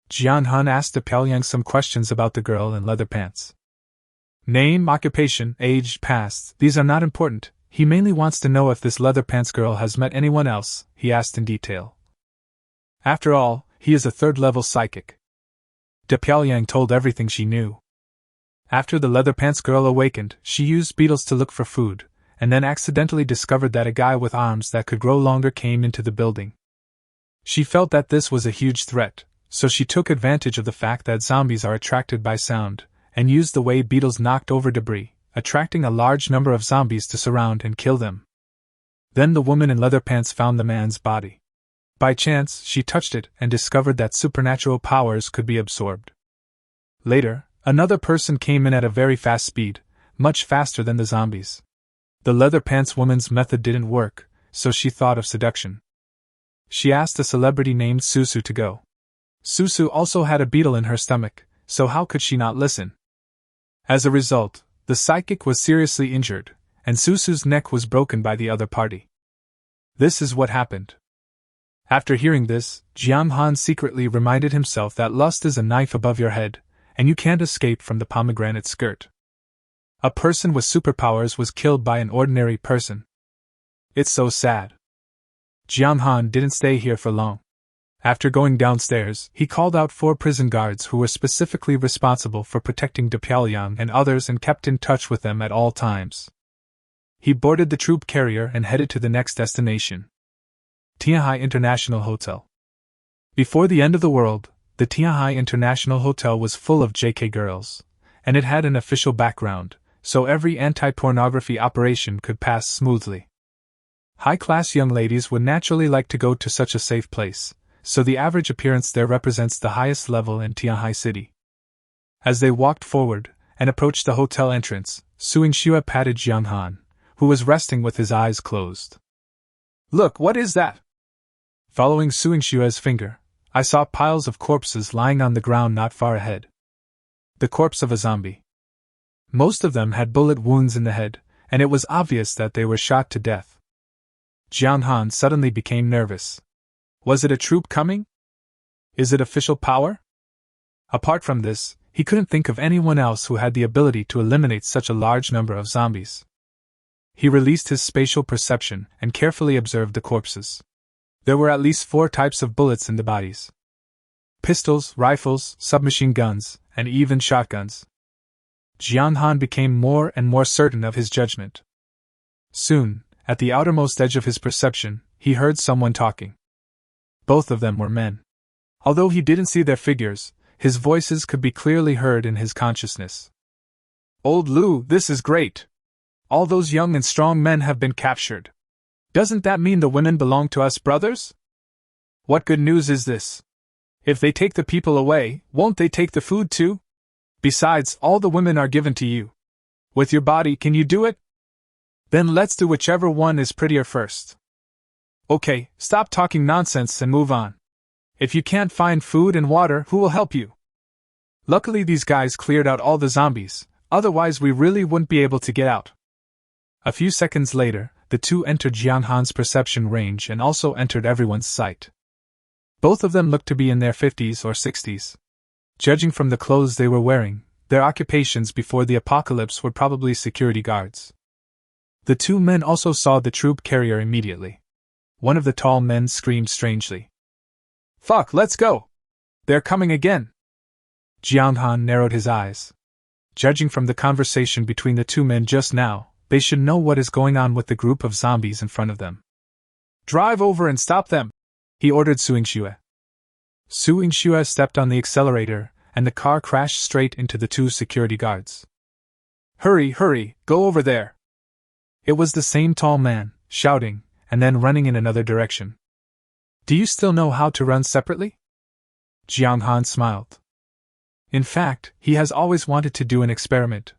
Jong Xan asked De Pyongyang some questions about the girl in leather pants. Name, occupation, age, past, these are not important. He mainly wants to know if this leather pants girl has met anyone else, he asked in detail. After all, he is a third-level psychic. De Pyongyang told everything she knew. After the leather pants girl awakened, she used beetles to look for food, and then accidentally discovered that a guy with arms that could grow longer came into the building. She felt that this was a huge threat, so she took advantage of the fact that zombies are attracted by sound, and used the way beetles knocked over debris, attracting a large number of zombies to surround and kill them. Then the woman in leather pants found the man's body. By chance, she touched it and discovered that supernatural powers could be absorbed. Later, another person came in at a very fast speed, much faster than the zombies. The leather pants woman's method didn't work, so she thought of seduction. She asked a celebrity named Susu to go. Susu also had a beetle in her stomach, so how could she not listen? As a result, the psychic was seriously injured, and Susu's neck was broken by the other party. This is what happened. After hearing this, Jong Xan secretly reminded himself that lust is a knife above your head, and you can't escape from the pomegranate skirt. A person with superpowers was killed by an ordinary person. It's so sad. Jong Xan didn't stay here for long. After going downstairs, he called out 4 prison guards who were specifically responsible for protecting De Pyongyang and others and kept in touch with them at all times. He boarded the troop carrier and headed to the next destination. Tianhai International Hotel. Before the end of the world, the Tianhai International Hotel was full of JK girls, and it had an official background, so every anti-pornography operation could pass smoothly. High-class young ladies would naturally like to go to such a safe place, so the average appearance there represents the highest level in Tianhai City. As they walked forward and approached the hotel entrance, Xingyue patted Jong Xan, who was resting with his eyes closed. Look, what is that? Following Xingyue's finger, I saw piles of corpses lying on the ground not far ahead. The corpse of a zombie. Most of them had bullet wounds in the head, and it was obvious that they were shot to death. Jong Xan suddenly became nervous. Was it a troop coming? Is it official power? Apart from this, he couldn't think of anyone else who had the ability to eliminate such a large number of zombies. He released his spatial perception and carefully observed the corpses. There were at least 4 types of bullets in the bodies. Pistols, rifles, submachine guns, and even shotguns. Jong Xan became more and more certain of his judgment. Soon, at the outermost edge of his perception, he heard someone talking. Both of them were men. Although he didn't see their figures, his voices could be clearly heard in his consciousness. Old Lu, this is great! All those young and strong men have been captured. Doesn't that mean the women belong to us brothers? What good news is this? If they take the people away, won't they take the food too? Besides, all the women are given to you. With your body, can you do it? Then let's do whichever one is prettier first. Okay, stop talking nonsense and move on. If you can't find food and water, who will help you? Luckily, these guys cleared out all the zombies, otherwise we really wouldn't be able to get out. A few seconds later, the two entered Jong Xan's perception range and also entered everyone's sight. Both of them looked to be in their 50s or 60s. Judging from the clothes they were wearing, their occupations before the apocalypse were probably security guards. The two men also saw the troop carrier immediately. One of the tall men screamed strangely. Fuck, let's go! They're coming again! Jong Xan narrowed his eyes. Judging from the conversation between the two men just now, they should know what is going on with the group of zombies in front of them. Drive over and stop them! He ordered Su Yingxue. Su Yingxue stepped on the accelerator, and the car crashed straight into the two security guards. Hurry, hurry, go over there! It was the same tall man, shouting, and then running in another direction. Do you still know how to run separately? Jong Xan smiled. In fact, he has always wanted to do an experiment.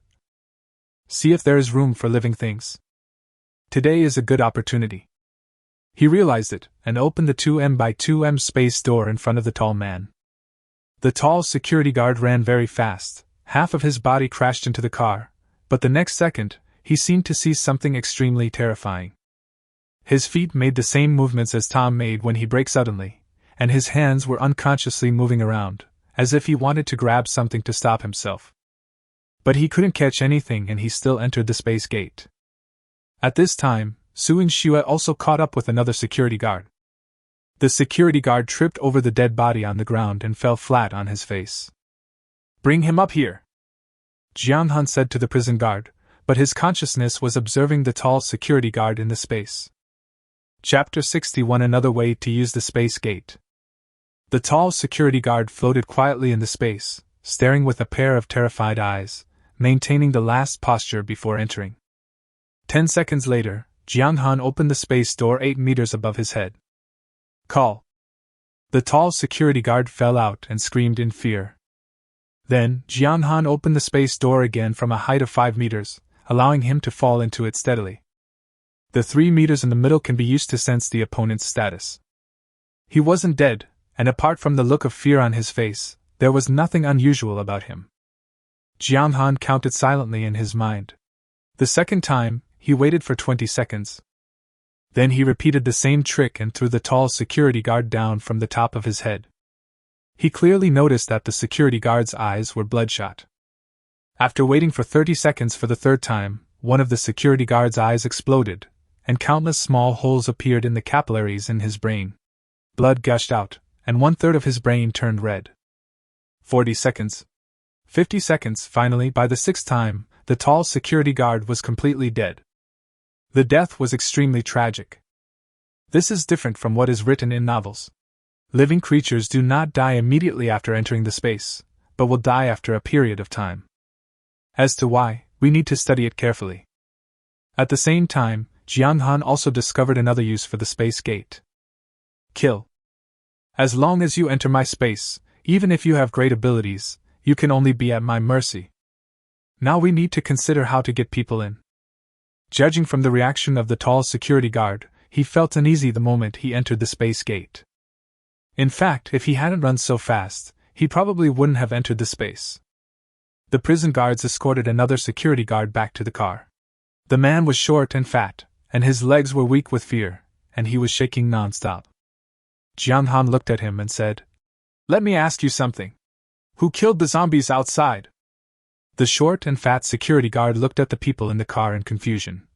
See if there is room for living things. Today is a good opportunity. He realized it, and opened the 2M by 2M space door in front of the tall man. The tall security guard ran very fast, half of his body crashed into the car, but the next second, he seemed to see something extremely terrifying. His feet made the same movements as Tom made when he braked suddenly, and his hands were unconsciously moving around, as if he wanted to grab something to stop himself. But he couldn't catch anything and he still entered the space gate. At this time, Su Yingxue also caught up with another security guard. The security guard tripped over the dead body on the ground and fell flat on his face. Bring him up here, Jong Xan said to the prison guard, but his consciousness was observing the tall security guard in the space. Chapter 61 Another Way to Use the Space Gate. The tall security guard floated quietly in the space, staring with a pair of terrified eyes, maintaining the last posture before entering. 10 seconds later, Jong Xan opened the space door 8 meters above his head. Call. The tall security guard fell out and screamed in fear. Then, Jong Xan opened the space door again from a height of 5 meters, allowing him to fall into it steadily. The 3 meters in the middle can be used to sense the opponent's status. He wasn't dead, and apart from the look of fear on his face, there was nothing unusual about him. Jong Xan counted silently in his mind. The second time, he waited for 20 seconds. Then he repeated the same trick and threw the tall security guard down from the top of his head. He clearly noticed that the security guard's eyes were bloodshot. After waiting for 30 seconds for the third time, one of the security guard's eyes exploded, and countless small holes appeared in the capillaries in his brain. Blood gushed out, and 1/3 of his brain turned red. 40 seconds. 50 seconds. Finally, by the 6th time, the tall security guard was completely dead. The death was extremely tragic. This is different from what is written in novels. Living creatures do not die immediately after entering the space, but will die after a period of time. As to why, we need to study it carefully. At the same time, Jong Xan also discovered another use for the space gate. Kill. As long as you enter my space, even if you have great abilities, you can only be at my mercy. Now we need to consider how to get people in. Judging from the reaction of the tall security guard, he felt uneasy the moment he entered the space gate. In fact, if he hadn't run so fast, he probably wouldn't have entered the space. The prison guards escorted another security guard back to the car. The man was short and fat, and his legs were weak with fear, and he was shaking non-stop. Jong Xan looked at him and said, "Let me ask you something. Who killed the zombies outside?" The short and fat security guard looked at the people in the car in confusion.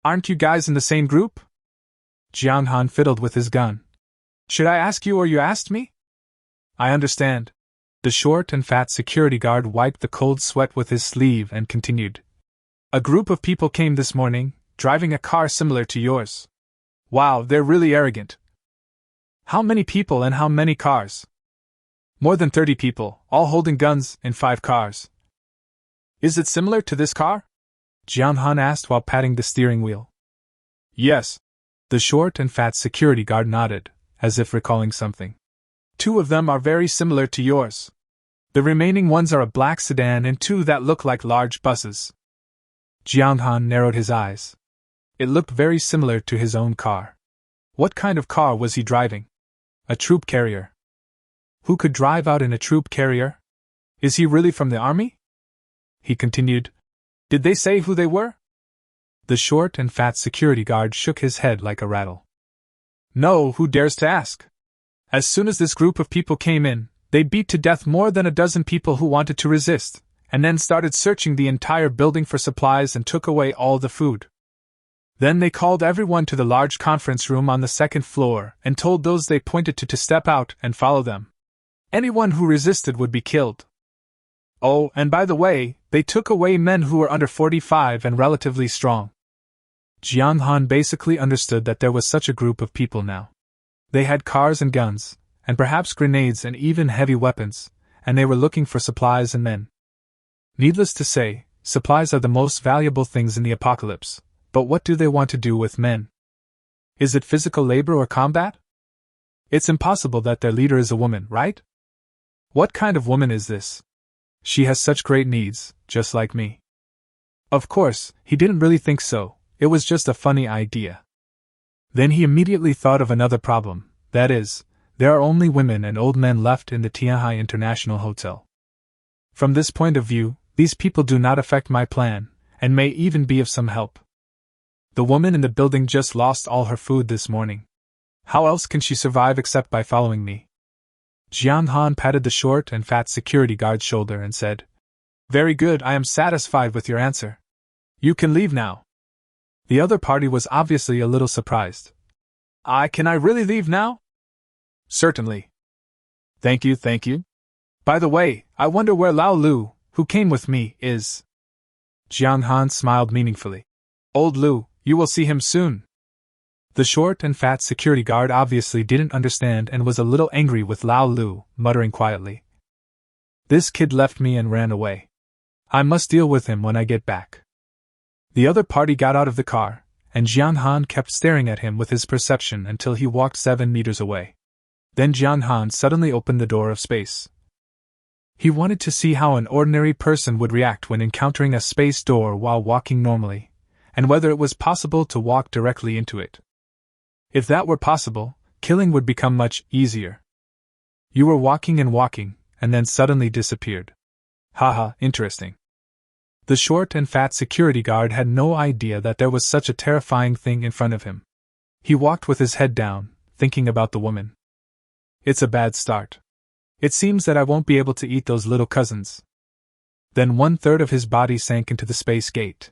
"Aren't you guys in the same group?" Jong Xan fiddled with his gun. "Should I ask you or you asked me?" "I understand." The short and fat security guard wiped the cold sweat with his sleeve and continued. "A group of people came this morning, driving a car similar to yours. Wow, they're really arrogant." "How many people and how many cars?" "More than 30 people, all holding guns, in 5 cars." "Is it similar to this car?" Jong Xan asked while patting the steering wheel. "Yes." The short and fat security guard nodded, as if recalling something. "2 of them are very similar to yours. The remaining ones are a black sedan and 2 that look like large buses." Jong Xan narrowed his eyes. It looked very similar to his own car. What kind of car was he driving? A troop carrier. Who could drive out in a troop carrier? Is he really from the army? He continued. Did they say who they were? The short and fat security guard shook his head like a rattle. No, who dares to ask? As soon as this group of people came in, they beat to death more than a dozen people who wanted to resist, and then started searching the entire building for supplies and took away all the food. Then they called everyone to the large conference room on the second floor and told those they pointed to step out and follow them. Anyone who resisted would be killed. Oh, and by the way, they took away men who were under 45 and relatively strong. Jong Xan basically understood that there was such a group of people now. They had cars and guns, and perhaps grenades and even heavy weapons, and they were looking for supplies and men. Needless to say, supplies are the most valuable things in the apocalypse, but what do they want to do with men? Is it physical labor or combat? It's impossible that their leader is a woman, right? What kind of woman is this? She has such great needs, just like me. Of course, he didn't really think so, it was just a funny idea. Then he immediately thought of another problem, that is, there are only women and old men left in the Tianhai International Hotel. From this point of view, these people do not affect my plan, and may even be of some help. The woman in the building just lost all her food this morning. How else can she survive except by following me? Jong Xan patted the short and fat security guard's shoulder and said, Very good, I am satisfied with your answer. You can leave now. The other party was obviously a little surprised. Can I really leave now? Certainly. Thank you, thank you. By the way, I wonder where Lao Lu, who came with me, is. Jong Xan smiled meaningfully. Old Lu, you will see him soon. The short and fat security guard obviously didn't understand and was a little angry with Lao Lu, muttering quietly. This kid left me and ran away. I must deal with him when I get back. The other party got out of the car, and Jong Xan kept staring at him with his perception until he walked 7 meters away. Then Jong Xan suddenly opened the door of space. He wanted to see how an ordinary person would react when encountering a space door while walking normally, and whether it was possible to walk directly into it. If that were possible, killing would become much easier. You were walking, and then suddenly disappeared. Haha, interesting. The short and fat security guard had no idea that there was such a terrifying thing in front of him. He walked with his head down, thinking about the woman. It's a bad start. It seems that I won't be able to eat those little cousins. Then 1/3 of his body sank into the space gate.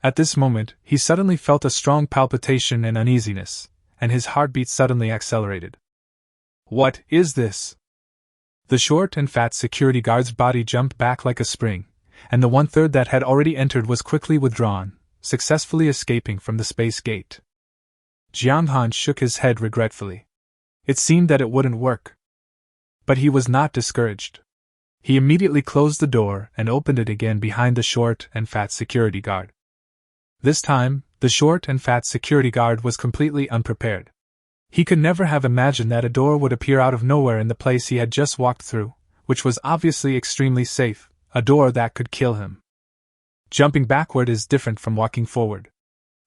At this moment, he suddenly felt a strong palpitation and uneasiness, and his heartbeat suddenly accelerated. What is this? The short and fat security guard's body jumped back like a spring, and the 1/3 that had already entered was quickly withdrawn, successfully escaping from the space gate. Jong Xan shook his head regretfully. It seemed that it wouldn't work. But he was not discouraged. He immediately closed the door and opened it again behind the short and fat security guard. This time, the short and fat security guard was completely unprepared. He could never have imagined that a door would appear out of nowhere in the place he had just walked through, which was obviously extremely safe, a door that could kill him. Jumping backward is different from walking forward.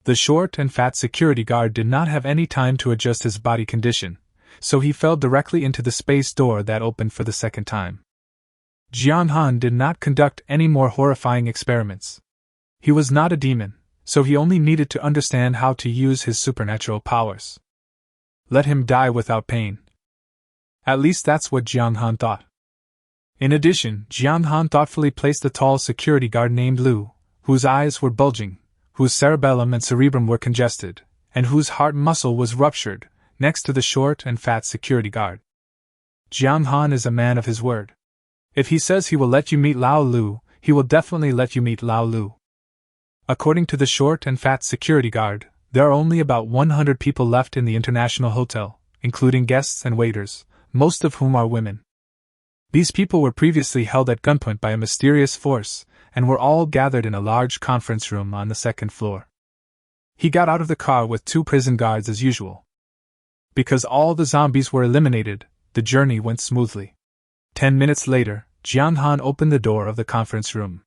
The short and fat security guard did not have any time to adjust his body condition, so he fell directly into the space door that opened for the second time. Jong Xan did not conduct any more horrifying experiments. He was not a demon, so he only needed to understand how to use his supernatural powers. Let him die without pain. At least that's what Jong Xan thought. In addition, Jong Xan thoughtfully placed a tall security guard named Lu, whose eyes were bulging, whose cerebellum and cerebrum were congested, and whose heart muscle was ruptured, next to the short and fat security guard. Jong Xan is a man of his word. If he says he will let you meet Lao Lu, he will definitely let you meet Lao Lu. According to the short and fat security guard, there are only about 100 people left in the international hotel, including guests and waiters, most of whom are women. These people were previously held at gunpoint by a mysterious force, and were all gathered in a large conference room on the second floor. He got out of the car with 2 prison guards as usual. Because all the zombies were eliminated, the journey went smoothly. 10 minutes later, Jong Xan opened the door of the conference room.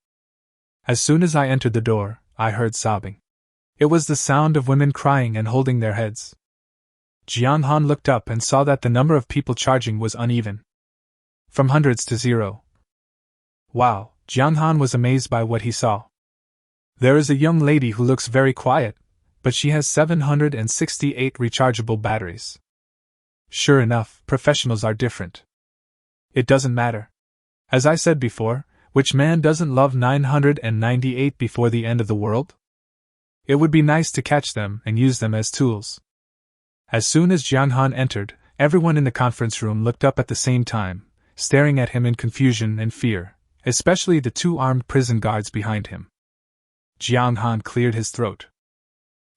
As soon as I entered the door, I heard sobbing. It was the sound of women crying and holding their heads. Jong Han looked up and saw that the number of people charging was uneven. From hundreds to zero. Wow, Jong Han was amazed by what he saw. There is a young lady who looks very quiet, but she has 768 rechargeable batteries. Sure enough, professionals are different. It doesn't matter. As I said before, which man doesn't love 998 before the end of the world? It would be nice to catch them and use them as tools. As soon as Jong Han entered, everyone in the conference room looked up at the same time, staring at him in confusion and fear, especially the two armed prison guards behind him. Jong Han cleared his throat.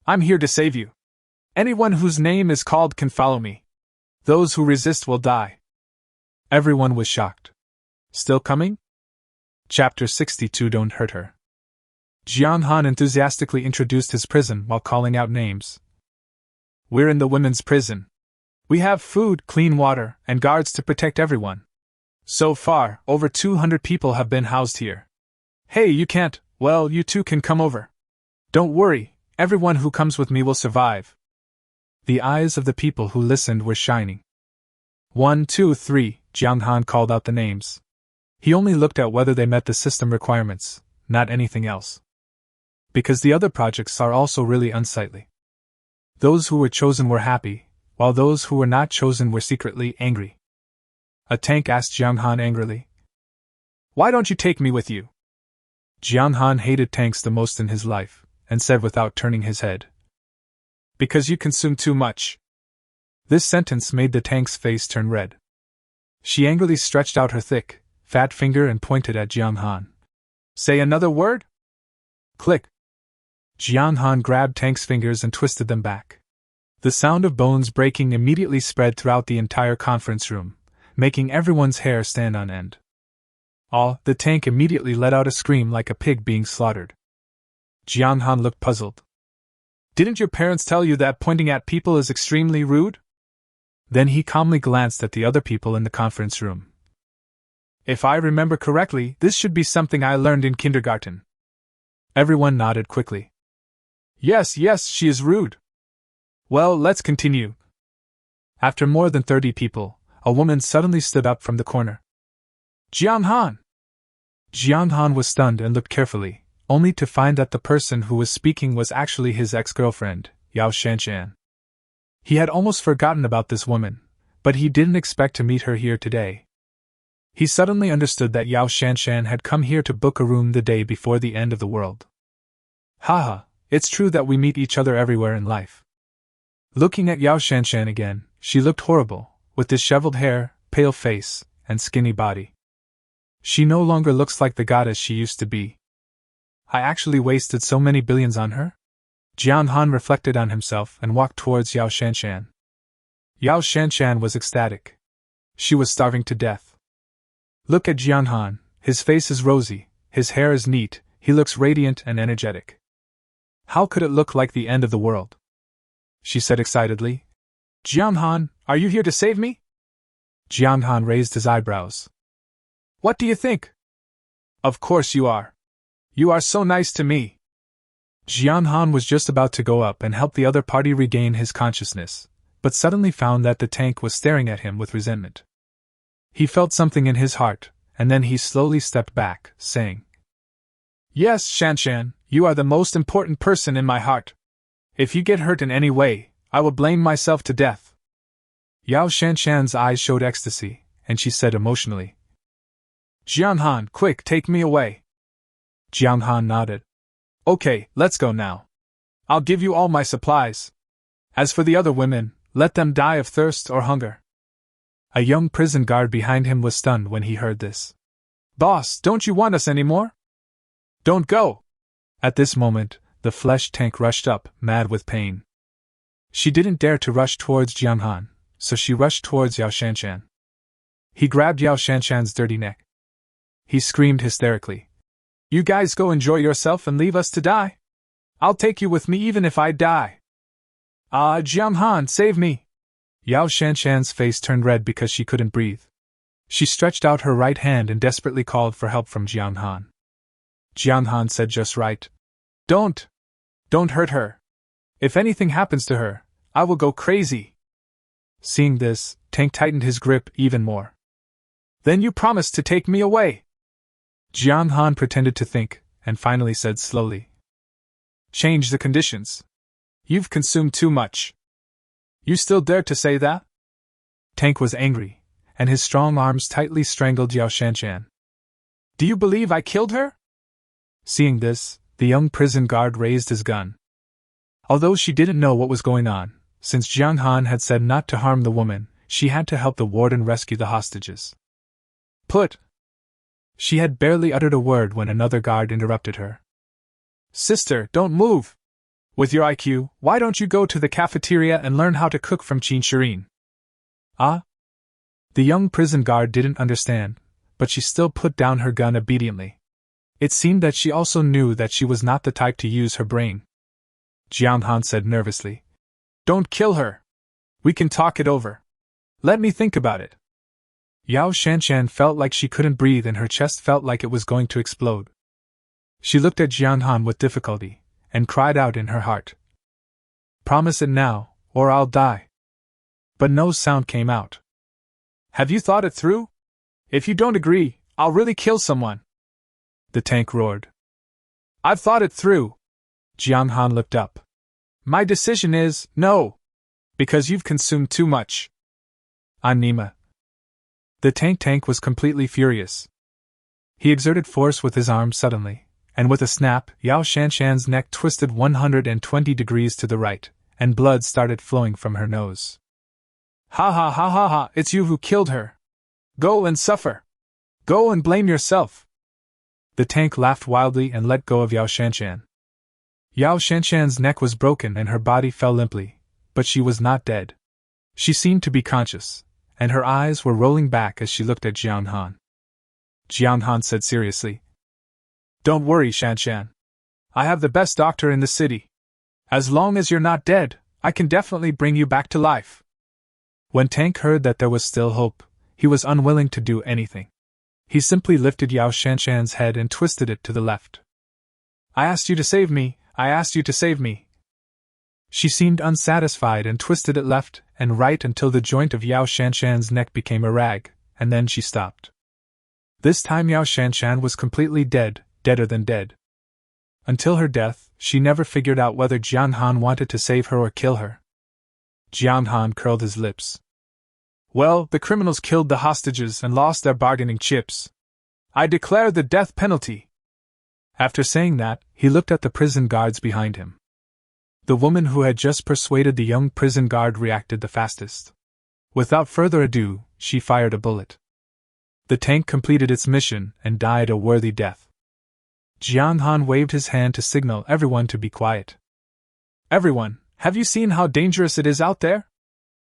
I'm here to save you. Anyone whose name is called can follow me. Those who resist will die. Everyone was shocked. Still coming? Chapter 62. Don't hurt her. Jong Han enthusiastically introduced his prison while calling out names. We're in the women's prison. We have food, clean water, and guards to protect everyone. So far, over 200 people have been housed here. Hey, you can't. Well, you two can come over. Don't worry, everyone who comes with me will survive. The eyes of the people who listened were shining. 1, 2, 3, Jong Han called out the names. He only looked at whether they met the system requirements, not anything else. Because the other projects are also really unsightly. Those who were chosen were happy, while those who were not chosen were secretly angry. A tank asked Jong Han angrily. Why don't you take me with you? Jong Han hated tanks the most in his life, and said without turning his head. Because you consume too much. This sentence made the tank's face turn red. She angrily stretched out her thick, fat finger and pointed at Jong Han. Say another word? Click. Jong Han grabbed Tank's fingers and twisted them back. The sound of bones breaking immediately spread throughout the entire conference room, making everyone's hair stand on end. The Tank immediately let out a scream like a pig being slaughtered. Jong Han looked puzzled. Didn't your parents tell you that pointing at people is extremely rude? Then he calmly glanced at the other people in the conference room. If I remember correctly, this should be something I learned in kindergarten. Everyone nodded quickly. Yes, she is rude. Well, let's continue. After more than 30 people, a woman suddenly stood up from the corner. Jong Han! Jong Han was stunned and looked carefully, only to find that the person who was speaking was actually his ex-girlfriend, Yao Shanshan. He had almost forgotten about this woman, but he didn't expect to meet her here today. He suddenly understood that Yao Shanshan had come here to book a room the day before the end of the world. Haha, it's true that we meet each other everywhere in life. Looking at Yao Shanshan again, she looked horrible, with disheveled hair, pale face, and skinny body. She no longer looks like the goddess she used to be. I actually wasted so many billions on her? Jong Han reflected on himself and walked towards Yao Shanshan. Yao Shanshan was ecstatic. She was starving to death. Look at Jong Han, his face is rosy, his hair is neat, he looks radiant and energetic. How could it look like the end of the world? She said excitedly. Jong Han, are you here to save me? Jong Han raised his eyebrows. What do you think? Of course you are. You are so nice to me. Jong Han was just about to go up and help the other party regain his consciousness, but suddenly found that the Tank was staring at him with resentment. He felt something in his heart, and then he slowly stepped back, saying, Yes, Shanshan, you are the most important person in my heart. If you get hurt in any way, I will blame myself to death. Yao Shanshan's eyes showed ecstasy, and she said emotionally, Jong Han, quick, take me away. Jong Han nodded. Okay, let's go now. I'll give you all my supplies. As for the other women, let them die of thirst or hunger. A young prison guard behind him was stunned when he heard this. Boss, don't you want us anymore? Don't go! At this moment, the flesh Tank rushed up, mad with pain. She didn't dare to rush towards Jong Han, so she rushed towards Yao Shanshan. He grabbed Yao Shanshan's dirty neck. He screamed hysterically. You guys go enjoy yourself and leave us to die? I'll take you with me even if I die. Jong Han, save me! Yao Shanshan's face turned red because she couldn't breathe. She stretched out her right hand and desperately called for help from Jong Han. Jiang Han said just right. Don't hurt her. If anything happens to her, I will go crazy. Seeing this, Tank tightened his grip even more. Then you promise to take me away. Jiang Han pretended to think, and finally said slowly. Change the conditions. You've consumed too much. You still dare to say that? Tank was angry, and his strong arms tightly strangled Yao Shanshan. Do you believe I killed her? Seeing this, the young prison guard raised his gun. Although she didn't know what was going on, since Jiang Han had said not to harm the woman, she had to help the warden rescue the hostages. She had barely uttered a word when another guard interrupted her. Sister, don't move! With your IQ, why don't you go to the cafeteria and learn how to cook from Qin Shirin? Ah? The young prison guard didn't understand, but she still put down her gun obediently. It seemed that she also knew that she was not the type to use her brain. Jiang Han said nervously. Don't kill her. We can talk it over. Let me think about it. Yao Shanshan felt like she couldn't breathe and her chest felt like it was going to explode. She looked at Jiang Han with difficulty, and cried out in her heart. Promise it now, or I'll die. But no sound came out. Have you thought it through? If you don't agree, I'll really kill someone. The tank roared. I've thought it through. Jiang Han looked up. My decision is, no. Because you've consumed too much. Anima. The tank was completely furious. He exerted force with his arm suddenly, and with a snap, Yao Shanshan's neck twisted 120 degrees to the right, and blood started flowing from her nose. Ha ha ha ha ha, it's you who killed her. Go and suffer. Go and blame yourself. The tank laughed wildly and let go of Yao Shanshan. Yao Shanshan's neck was broken and her body fell limply, but she was not dead. She seemed to be conscious, and her eyes were rolling back as she looked at Jiang Han. Jiang Han said seriously, Don't worry, Shanshan. I have the best doctor in the city. As long as you're not dead, I can definitely bring you back to life. When Tank heard that there was still hope, he was unwilling to do anything. He simply lifted Yao Shanshan's head and twisted it to the left. I asked you to save me, I asked you to save me. She seemed unsatisfied and twisted it left and right until the joint of Yao Shanshan's neck became a rag, and then she stopped. This time Yao Shanshan was completely dead, deader than dead. Until her death, she never figured out whether Jiang Han wanted to save her or kill her. Jiang Han curled his lips. Well, the criminals killed the hostages and lost their bargaining chips. I declare the death penalty. After saying that, he looked at the prison guards behind him. The woman who had just persuaded the young prison guard reacted the fastest. Without further ado, she fired a bullet. The tank completed its mission and died a worthy death. Jiang Han waved his hand to signal everyone to be quiet. Everyone, have you seen how dangerous it is out there?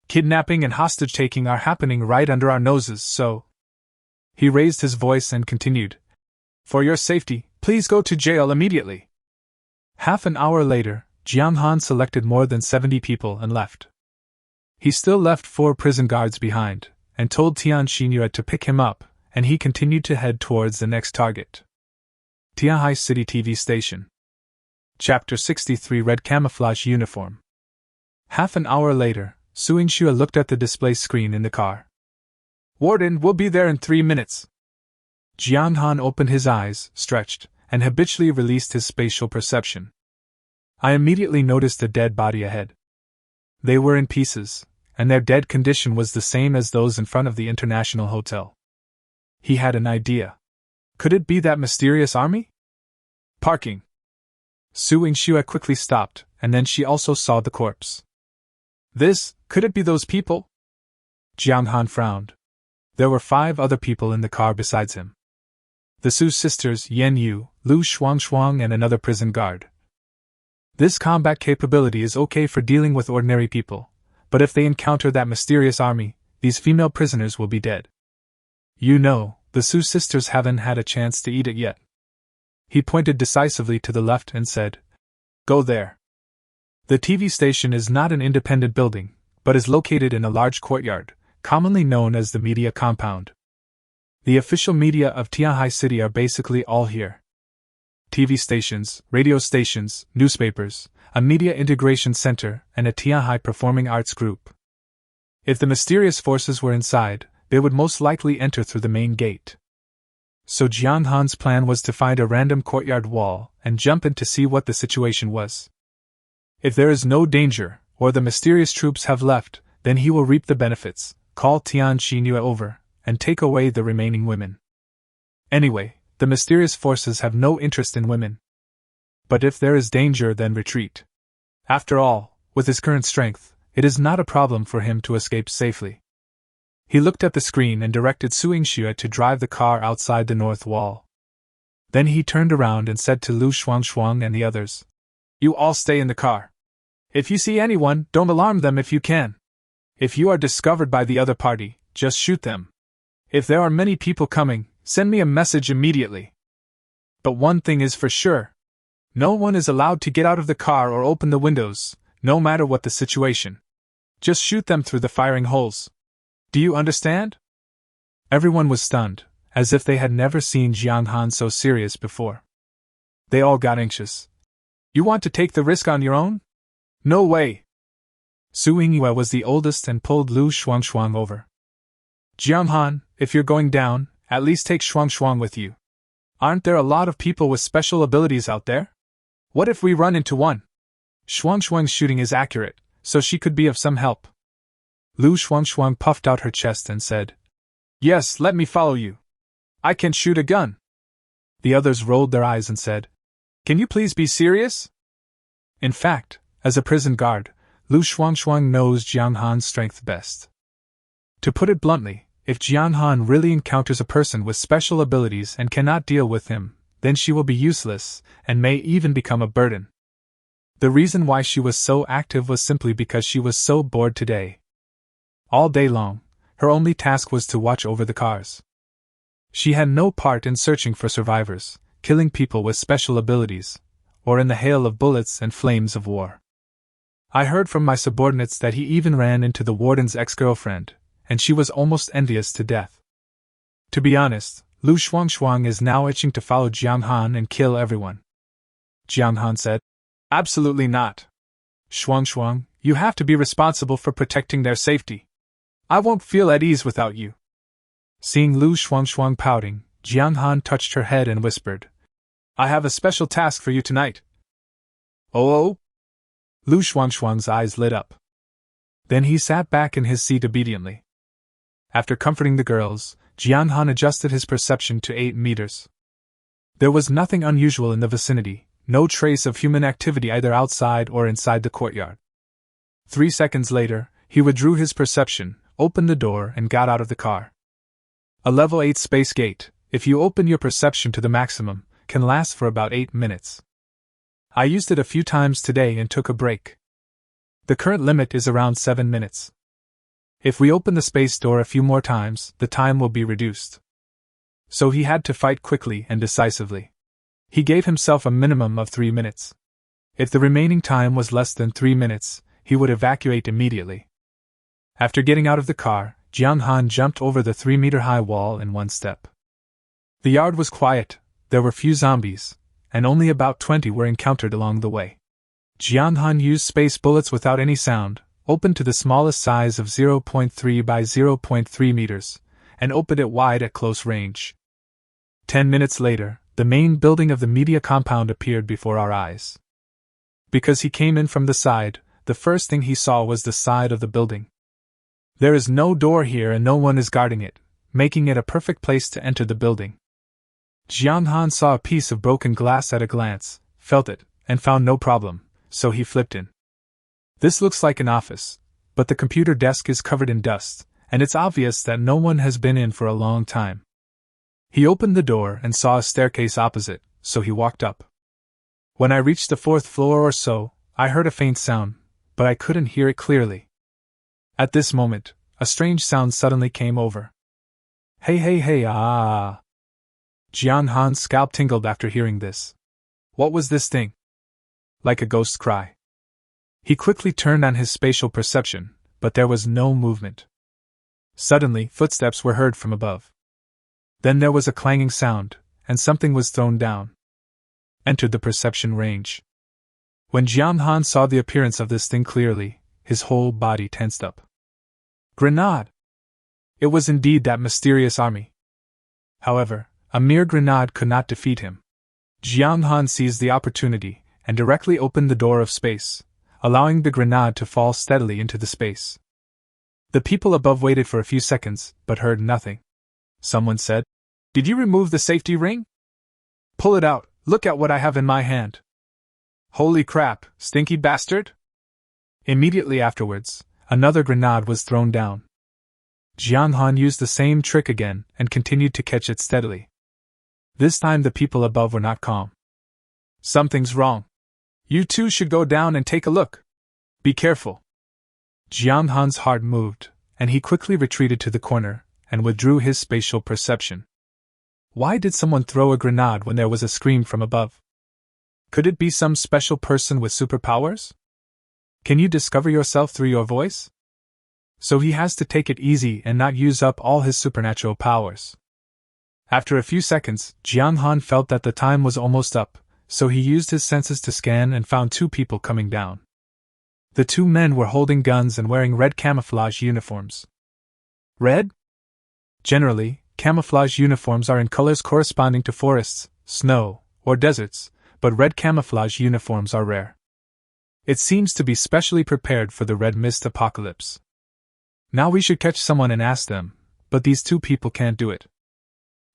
Kidnapping and hostage-taking are happening right under our noses, so... He raised his voice and continued. For your safety, please go to jail immediately. Half an hour later, Jiang Han selected more than 70 people and left. He still left 4 prison guards behind, and told Tian Xinyue to pick him up, and he continued to head towards the next target. Tianhai City TV Station. Chapter 63 Red Camouflage Uniform. Half an hour later, Su Yingxue looked at the display screen in the car. Warden, we'll be there in 3 minutes. Jiang Han opened his eyes, stretched, and habitually released his spatial perception. I immediately noticed a dead body ahead. They were in pieces, and their dead condition was the same as those in front of the International Hotel. He had an idea. Could it be that mysterious army? Parking. Su Yingxue quickly stopped, and then she also saw the corpse. Could it be those people? Jiang Han frowned. There were 5 other people in the car besides him. The Su sisters Yan Yu, Lu Shuangshuang and another prison guard. This combat capability is okay for dealing with ordinary people, but if they encounter that mysterious army, these female prisoners will be dead. You know, the Su sisters haven't had a chance to eat it yet. He pointed decisively to the left and said, Go there. The TV station is not an independent building, but is located in a large courtyard, commonly known as the media compound. The official media of Tianhai City are basically all here. TV stations, radio stations, newspapers, a media integration center, and a Tianhai performing arts group. If the mysterious forces were inside, they would most likely enter through the main gate. So Jiang Han's plan was to find a random courtyard wall and jump in to see what the situation was. If there is no danger, or the mysterious troops have left, then he will reap the benefits, call Tian Xinyu over, and take away the remaining women. Anyway, the mysterious forces have no interest in women. But if there is danger, then retreat. After all, with his current strength, it is not a problem for him to escape safely. He looked at the screen and directed Su Yingxue to drive the car outside the north wall. Then he turned around and said to Lu Shuangshuang and the others, "You all stay in the car. If you see anyone, don't alarm them if you can. If you are discovered by the other party, just shoot them. If there are many people coming, send me a message immediately. But one thing is for sure. No one is allowed to get out of the car or open the windows, no matter what the situation. Just shoot them through the firing holes. Do you understand?" Everyone was stunned, as if they had never seen Jiang Han so serious before. They all got anxious. "You want to take the risk on your own? No way!" Su Yingyue was the oldest and pulled Lu Shuangshuang over. "Jiang Han, if you're going down, at least take Shuangshuang with you. Aren't there a lot of people with special abilities out there? What if we run into one? Shuangshuang's shooting is accurate, so she could be of some help." Lu Shuangshuang puffed out her chest and said, "Yes, let me follow you. I can shoot a gun." The others rolled their eyes and said, "Can you please be serious?" In fact, as a prison guard, Lu Shuangshuang knows Jiang Han's strength best. To put it bluntly, if Jiang Han really encounters a person with special abilities and cannot deal with him, then she will be useless, and may even become a burden. The reason why she was so active was simply because she was so bored today. All day long, her only task was to watch over the cars. She had no part in searching for survivors, killing people with special abilities, or in the hail of bullets and flames of war. I heard from my subordinates that he even ran into the warden's ex-girlfriend, and she was almost envious to death. To be honest, Lu Shuangshuang is now itching to follow Jiang Han and kill everyone. Jiang Han said, "Absolutely not. Shuangshuang, you have to be responsible for protecting their safety. I won't feel at ease without you." Seeing Lu Shuangshuang pouting, Jiang Han touched her head and whispered, "I have a special task for you tonight." "Oh?" Lu Shuangshuang's eyes lit up. Then he sat back in his seat obediently. After comforting the girls, Jiang Han adjusted his perception to 8 meters. There was nothing unusual in the vicinity, no trace of human activity either outside or inside the courtyard. 3 seconds later, he withdrew his perception, opened the door, and got out of the car. A level 8 space gate, if you open your perception to the maximum, can last for about 8 minutes. I used it a few times today and took a break. The current limit is around 7 minutes. If we open the space door a few more times, the time will be reduced. So he had to fight quickly and decisively. He gave himself a minimum of 3 minutes. If the remaining time was less than 3 minutes, he would evacuate immediately. After getting out of the car, Jiang Han jumped over the 3-meter-high wall in one step. The yard was quiet, there were few zombies, and only about 20 were encountered along the way. Jiang Han used space bullets without any sound, opened to the smallest size of 0.3 by 0.3 meters, and opened it wide at close range. 10 minutes later, the main building of the media compound appeared before our eyes. Because he came in from the side, the first thing he saw was the side of the building. There is no door here and no one is guarding it, making it a perfect place to enter the building. Jiang Han saw a piece of broken glass at a glance, felt it, and found no problem, so he flipped in. This looks like an office, but the computer desk is covered in dust, and it's obvious that no one has been in for a long time. He opened the door and saw a staircase opposite, so he walked up. When I reached the 4th floor or so, I heard a faint sound, but I couldn't hear it clearly. At this moment, a strange sound suddenly came over. Hey hey hey ah! Jiang Han's scalp tingled after hearing this. What was this thing? Like a ghost cry. He quickly turned on his spatial perception, but there was no movement. Suddenly, footsteps were heard from above. Then there was a clanging sound, and something was thrown down. entered the perception range. When Jong Xan saw the appearance of this thing clearly, his whole body tensed up. Grenade! It was indeed that mysterious army. However, a mere grenade could not defeat him. Jong Xan seized the opportunity and directly opened the door of space, allowing the grenade to fall steadily into the space. The people above waited for a few seconds, but heard nothing. Someone said, "Did you remove the safety ring? Pull it out, look at what I have in my hand." "Holy crap, stinky bastard!" Immediately afterwards, another grenade was thrown down. Jong Xan used the same trick again and continued to catch it steadily. This time the people above were not calm. "Something's wrong. You two should go down and take a look. Be careful." Jong Xan's heart moved, and he quickly retreated to the corner and withdrew his spatial perception. Why did someone throw a grenade when there was a scream from above? Could it be some special person with superpowers? Can you discover yourself through your voice? So he has to take it easy and not use up all his supernatural powers. After a few seconds, Jong Xan felt that the time was almost up, so he used his senses to scan and found two people coming down. The two men were holding guns and wearing red camouflage uniforms. Red? Generally, camouflage uniforms are in colors corresponding to forests, snow, or deserts, but red camouflage uniforms are rare. It seems to be specially prepared for the red mist apocalypse. Now we should catch someone and ask them, but these two people can't do it.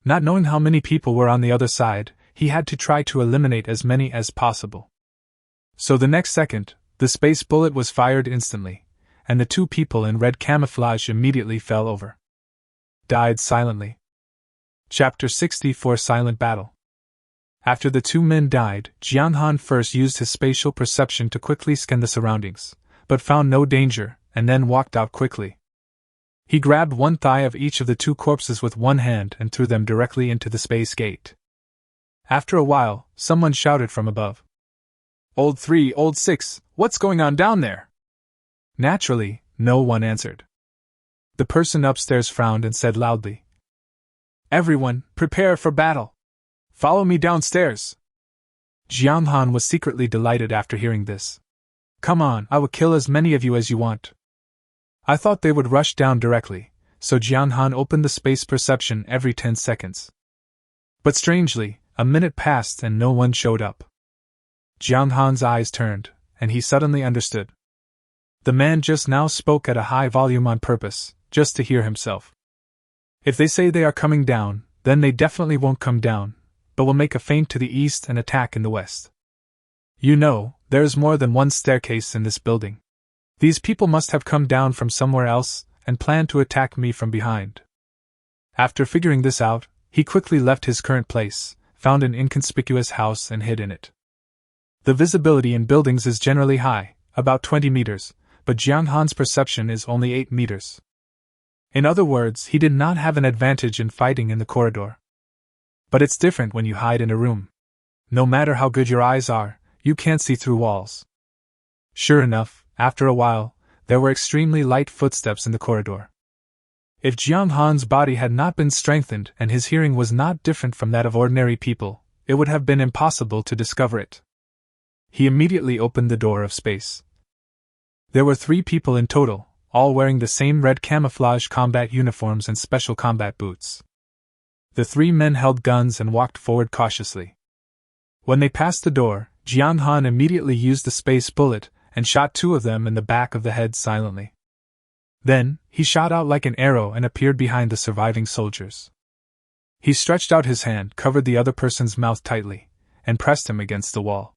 Not knowing how many people were on the other side, he had to try to eliminate as many as possible. So the next second, the space bullet was fired instantly, and the two people in red camouflage immediately fell over. Died silently. Chapter 64 Silent Battle. After the two men died, Jong Xan first used his spatial perception to quickly scan the surroundings, but found no danger, and then walked out quickly. He grabbed one thigh of each of the two corpses with one hand and threw them directly into the space gate. After a while, someone shouted from above. "Old 3, Old 6, what's going on down there?" Naturally, no one answered. The person upstairs frowned and said loudly, "Everyone, prepare for battle. Follow me downstairs." Jong Xan was secretly delighted after hearing this. "Come on, I will kill as many of you as you want." I thought they would rush down directly, so Jong Xan opened the space perception every 10 seconds. But strangely, a minute passed and no one showed up. Jong Xan's eyes turned, and he suddenly understood. The man just now spoke at a high volume on purpose, just to hear himself. If they say they are coming down, then they definitely won't come down, but will make a feint to the east and attack in the west. You know, there is more than one staircase in this building. These people must have come down from somewhere else and planned to attack me from behind. After figuring this out, he quickly left his current place, found an inconspicuous house and hid in it. The visibility in buildings is generally high, about 20 meters, but Jong Xan's perception is only 8 meters. In other words, he did not have an advantage in fighting in the corridor. But it's different when you hide in a room. No matter how good your eyes are, you can't see through walls. Sure enough, after a while, there were extremely light footsteps in the corridor. If Jong Xan's body had not been strengthened and his hearing was not different from that of ordinary people, it would have been impossible to discover it. He immediately opened the door of space. There were 3 people in total, all wearing the same red camouflage combat uniforms and special combat boots. The 3 men held guns and walked forward cautiously. When they passed the door, Jong Xan immediately used the space bullet and shot 2 of them in the back of the head silently. Then, he shot out like an arrow and appeared behind the surviving soldiers. He stretched out his hand, covered the other person's mouth tightly, and pressed him against the wall.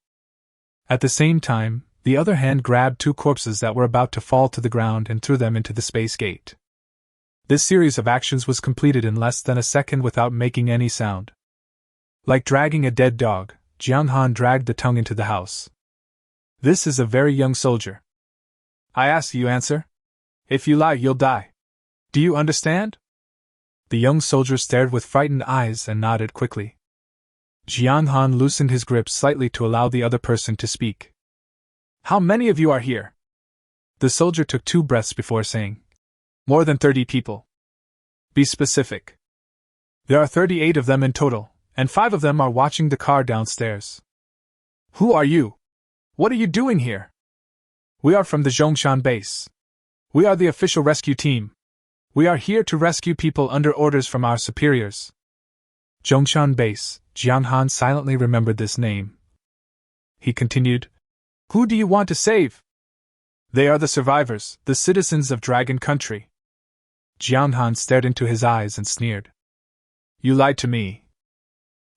At the same time, the other hand grabbed 2 corpses that were about to fall to the ground and threw them into the space gate. This series of actions was completed in less than a second without making any sound. Like dragging a dead dog, Jong Xan dragged the tongue into the house. This is a very young soldier. I ask you answer. If you lie, you'll die. Do you understand? The young soldier stared with frightened eyes and nodded quickly. Jong Xan loosened his grip slightly to allow the other person to speak. How many of you are here? The soldier took 2 breaths before saying, More than 30 people. Be specific. There are 38 of them in total, and 5 of them are watching the car downstairs. Who are you? What are you doing here? We are from the Jong Xan base. We are the official rescue team. We are here to rescue people under orders from our superiors. Jong Xan base, Jiang Han silently remembered this name. He continued, Who do you want to save? They are the survivors, the citizens of Dragon Country. Jiang Han stared into his eyes and sneered. You lied to me.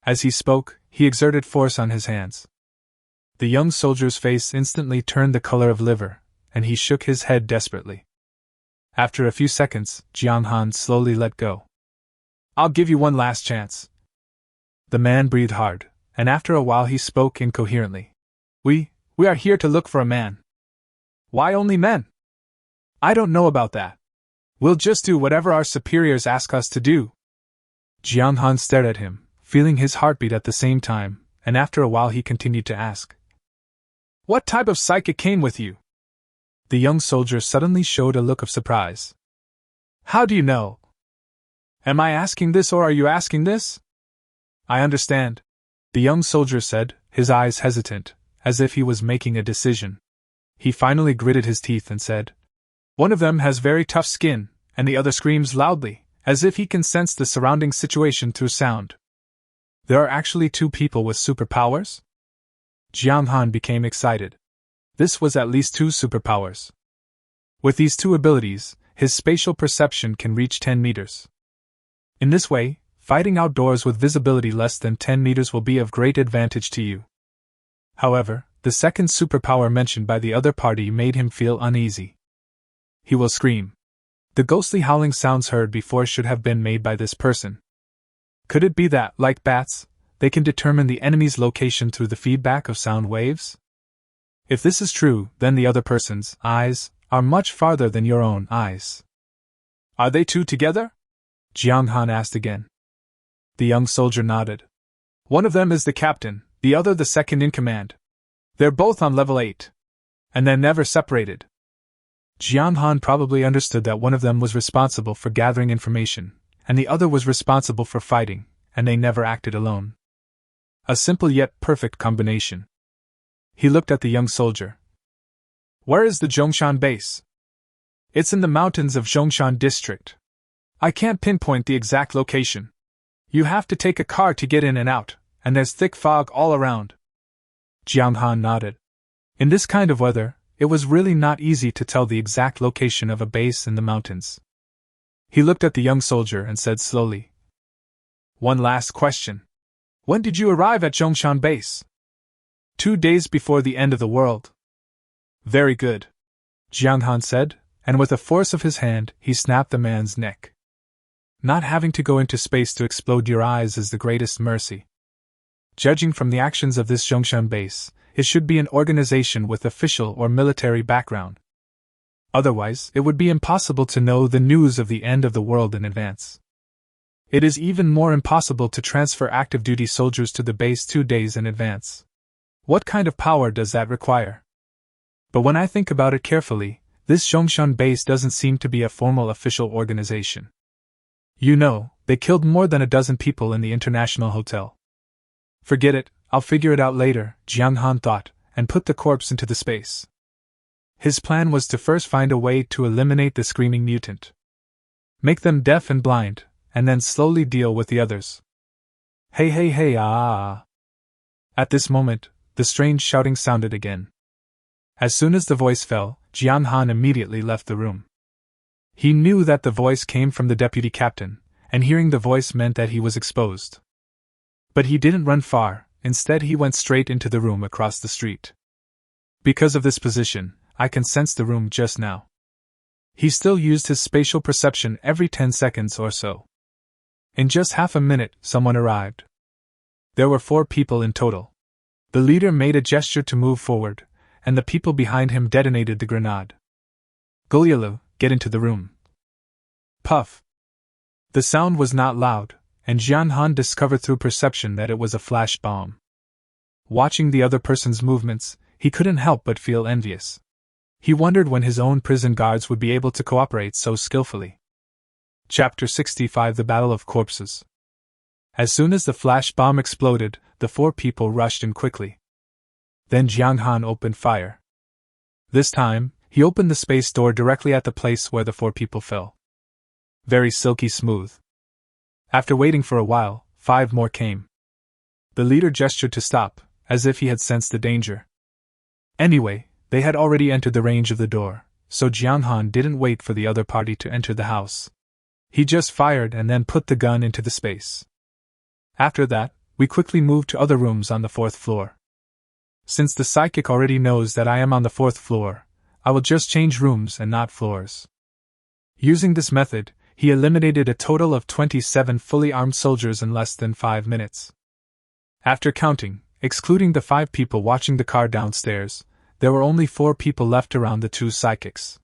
As he spoke, he exerted force on his hands. The young soldier's face instantly turned the color of liver, and he shook his head desperately. After a few seconds, Jiang Han slowly let go. I'll give you one last chance. The man breathed hard, and after a while he spoke incoherently. We are here to look for a man. Why only men? I don't know about that. We'll just do whatever our superiors ask us to do. Jiang Han stared at him, feeling his heartbeat at the same time, and after a while he continued to ask. What type of psychic came with you? The young soldier suddenly showed a look of surprise. How do you know? Am I asking this or are you asking this? I understand, the young soldier said, his eyes hesitant, as if he was making a decision. He finally gritted his teeth and said, One of them has very tough skin, and the other screams loudly, as if he can sense the surrounding situation through sound. There are actually 2 people with superpowers? Jiang Han became excited. This was at least 2 superpowers. With these 2 abilities, his spatial perception can reach 10 meters. In this way, fighting outdoors with visibility less than 10 meters will be of great advantage to you. However, the second superpower mentioned by the other party made him feel uneasy. He will scream. The ghostly howling sounds heard before should have been made by this person. Could it be that, like bats, they can determine the enemy's location through the feedback of sound waves? If this is true, then the other person's eyes are much farther than your own eyes. Are they 2 together? Jiang Han asked again. The young soldier nodded. One of them is the captain, the other the second in command. They're both on level 8. And they're never separated. Jiang Han probably understood that one of them was responsible for gathering information, and the other was responsible for fighting, and they never acted alone. A simple yet perfect combination. He looked at the young soldier. Where is the Jong Xan base? It's in the mountains of Jong Xan district. I can't pinpoint the exact location. You have to take a car to get in and out, and there's thick fog all around. Jiang Han nodded. In this kind of weather, it was really not easy to tell the exact location of a base in the mountains. He looked at the young soldier and said slowly. One last question. When did you arrive at Jong Xan base? 2 days before the end of the world. Very good, Jiang Han said, and with the force of his hand, he snapped the man's neck. Not having to go into space to explode your eyes is the greatest mercy. Judging from the actions of this Jong Xan base, it should be an organization with official or military background. Otherwise, it would be impossible to know the news of the end of the world in advance. It is even more impossible to transfer active duty soldiers to the base 2 days in advance. What kind of power does that require? But when I think about it carefully, this Jong Xan base doesn't seem to be a formal official organization. You know, they killed more than a dozen people in the international hotel. Forget it, I'll figure it out later, Jiang Han thought, and put the corpse into the space. His plan was to first find a way to eliminate the screaming mutant. Make them deaf and blind, and then slowly deal with the others. Hey hey hey ah. At this moment, the strange shouting sounded again. As soon as the voice fell, Jiang Han immediately left the room. He knew that the voice came from the deputy captain, and hearing the voice meant that he was exposed. But he didn't run far, instead he went straight into the room across the street. Because of this position, I can sense the room just now. He still used his spatial perception every 10 seconds or so. In just half a minute, someone arrived. There were 4 people in total. The leader made a gesture to move forward, and the people behind him detonated the grenade. Gulyalu, get into the room. Puff. The sound was not loud, and Jiang Han discovered through perception that it was a flash bomb. Watching the other person's movements, he couldn't help but feel envious. He wondered when his own prison guards would be able to cooperate so skillfully. Chapter 65 The Battle of Corpses. As soon as the flash bomb exploded, the 4 people rushed in quickly. Then Jong Xan opened fire. This time, he opened the space door directly at the place where the 4 people fell. Very silky smooth. After waiting for a while, 5 more came. The leader gestured to stop, as if he had sensed the danger. Anyway, they had already entered the range of the door, so Jong Xan didn't wait for the other party to enter the house. He just fired and then put the gun into the space. After that, we quickly moved to other rooms on the 4th floor. Since the psychic already knows that I am on the 4th floor, I will just change rooms and not floors. Using this method, he eliminated a total of 27 fully armed soldiers in less than 5 minutes. After counting, excluding the 5 people watching the car downstairs, there were only 4 people left around the 2 psychics.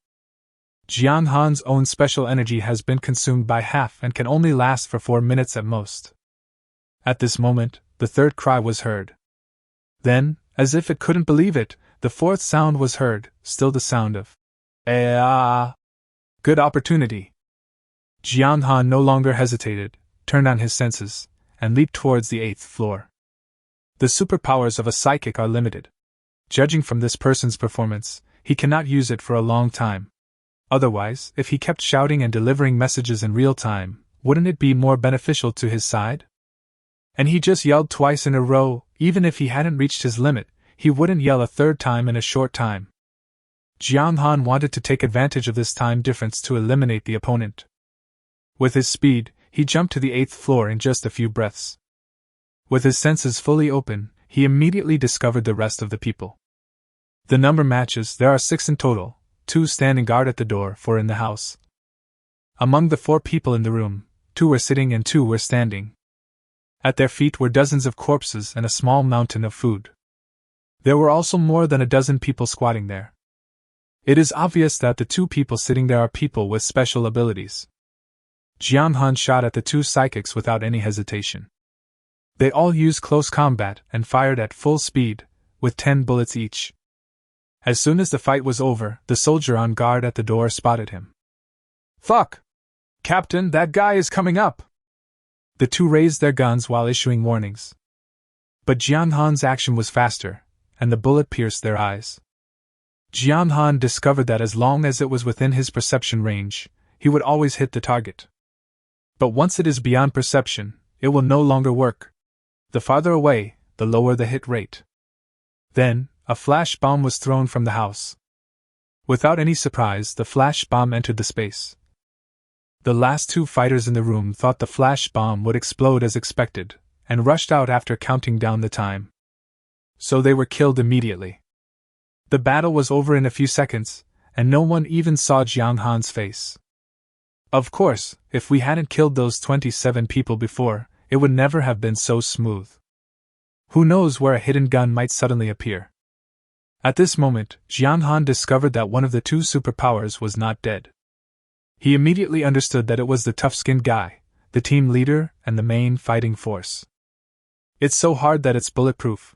Jong Xan's own special energy has been consumed by half and can only last for 4 minutes at most. At this moment, the 3rd cry was heard. Then, as if it couldn't believe it, the 4th sound was heard, still the sound of Good opportunity. Jong Xan no longer hesitated, turned on his senses, and leaped towards the 8th floor. The superpowers of a psychic are limited. Judging from this person's performance, he cannot use it for a long time. Otherwise, if he kept shouting and delivering messages in real time, wouldn't it be more beneficial to his side? And he just yelled twice in a row. Even if he hadn't reached his limit, he wouldn't yell a 3rd time in a short time. Jong Xan wanted to take advantage of this time difference to eliminate the opponent. With his speed, he jumped to the 8th floor in just a few breaths. With his senses fully open, he immediately discovered the rest of the people. The number matches, there are 6 in total, 2 standing guard at the door, 4 in the house. Among the 4 people in the room, 2 were sitting and 2 were standing. At their feet were dozens of corpses and a small mountain of food. There were also more than a dozen people squatting there. It is obvious that the 2 people sitting there are people with special abilities. Jong Xan shot at the 2 psychics without any hesitation. They all used close combat and fired at full speed, with 10 bullets each. As soon as the fight was over, the soldier on guard at the door spotted him. "Fuck! Captain, that guy is coming up!" The 2 raised their guns while issuing warnings. But Jong Xan's action was faster, and the bullet pierced their eyes. Jong Xan discovered that as long as it was within his perception range, he would always hit the target. But once it is beyond perception, it will no longer work. The farther away, the lower the hit rate. Then, a flash bomb was thrown from the house. Without any surprise, the flash bomb entered the space. The last 2 fighters in the room thought the flash bomb would explode as expected, and rushed out after counting down the time. So they were killed immediately. The battle was over in a few seconds, and no one even saw Jong Xan's face. Of course, if we hadn't killed those 27 people before, it would never have been so smooth. Who knows where a hidden gun might suddenly appear? At this moment, Jong Xan discovered that one of the 2 superpowers was not dead. He immediately understood that it was the tough-skinned guy, the team leader and the main fighting force. It's so hard that it's bulletproof.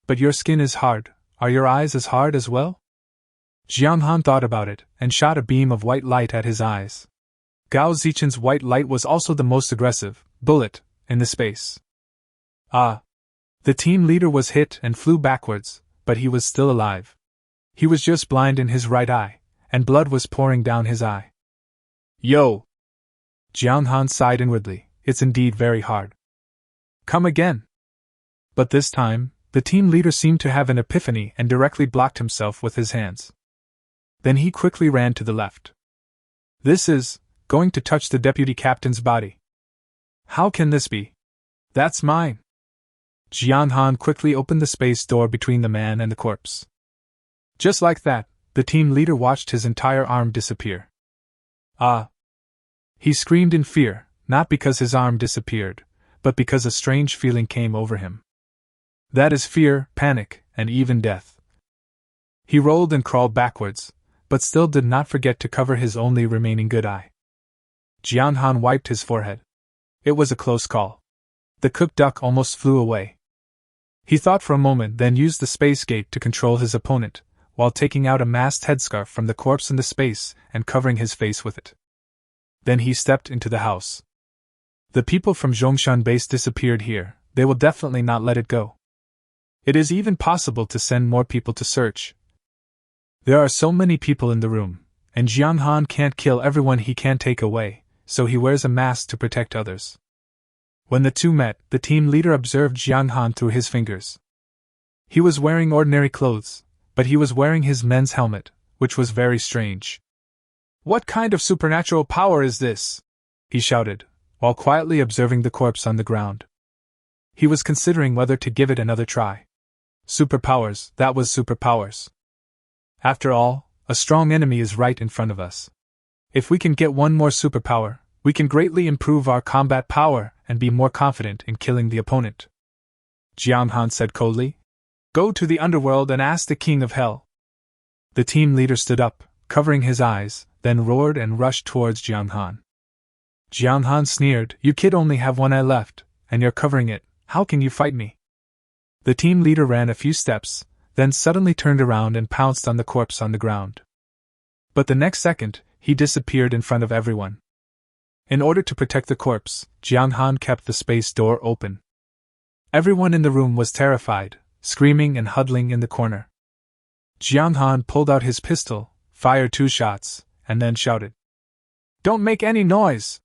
But your skin is hard, are your eyes as hard as well? Jong Xan thought about it, and shot a beam of white light at his eyes. Gao Zichen's white light was also the most aggressive bullet in the space. The team leader was hit and flew backwards, but he was still alive. He was just blind in his right eye, and blood was pouring down his eye. Yo! Jong Xan sighed inwardly, it's indeed very hard. Come again! But this time, the team leader seemed to have an epiphany and directly blocked himself with his hands. Then he quickly ran to the left. This is going to touch the deputy captain's body. How can this be? That's mine. Jong Xan quickly opened the space door between the man and the corpse. Just like that, the team leader watched his entire arm disappear. He screamed in fear, not because his arm disappeared, but because a strange feeling came over him. That is fear, panic, and even death. He rolled and crawled backwards, but still did not forget to cover his only remaining good eye. Jong Xan wiped his forehead. It was a close call. The cooked duck almost flew away. He thought for a moment, then used the space gate to control his opponent, while taking out a masked headscarf from the corpse in the space and covering his face with it. Then he stepped into the house. The people from Jong Xan base disappeared here, they will definitely not let it go. It is even possible to send more people to search. There are so many people in the room, and Jong Xan can't kill everyone he can take away, so he wears a mask to protect others. When the two met, the team leader observed Jong Xan through his fingers. He was wearing ordinary clothes, but he was wearing his men's helmet, which was very strange. "What kind of supernatural power is this?" he shouted, while quietly observing the corpse on the ground. He was considering whether to give it another try. Superpowers, that was superpowers. After all, a strong enemy is right in front of us. If we can get one more superpower, we can greatly improve our combat power and be more confident in killing the opponent. Jong Xan said coldly. "Go to the underworld and ask the king of hell." The team leader stood up, covering his eyes, then roared and rushed towards Jong Xan. Jong Xan sneered, "You kid only have one eye left, and you're covering it. How can you fight me?" The team leader ran a few steps, then suddenly turned around and pounced on the corpse on the ground. But the next second, he disappeared in front of everyone. In order to protect the corpse, Jong Xan kept the space door open. Everyone in the room was terrified, screaming and huddling in the corner. Jong Xan pulled out his pistol, fired 2 shots, and then shouted, "Don't make any noise!"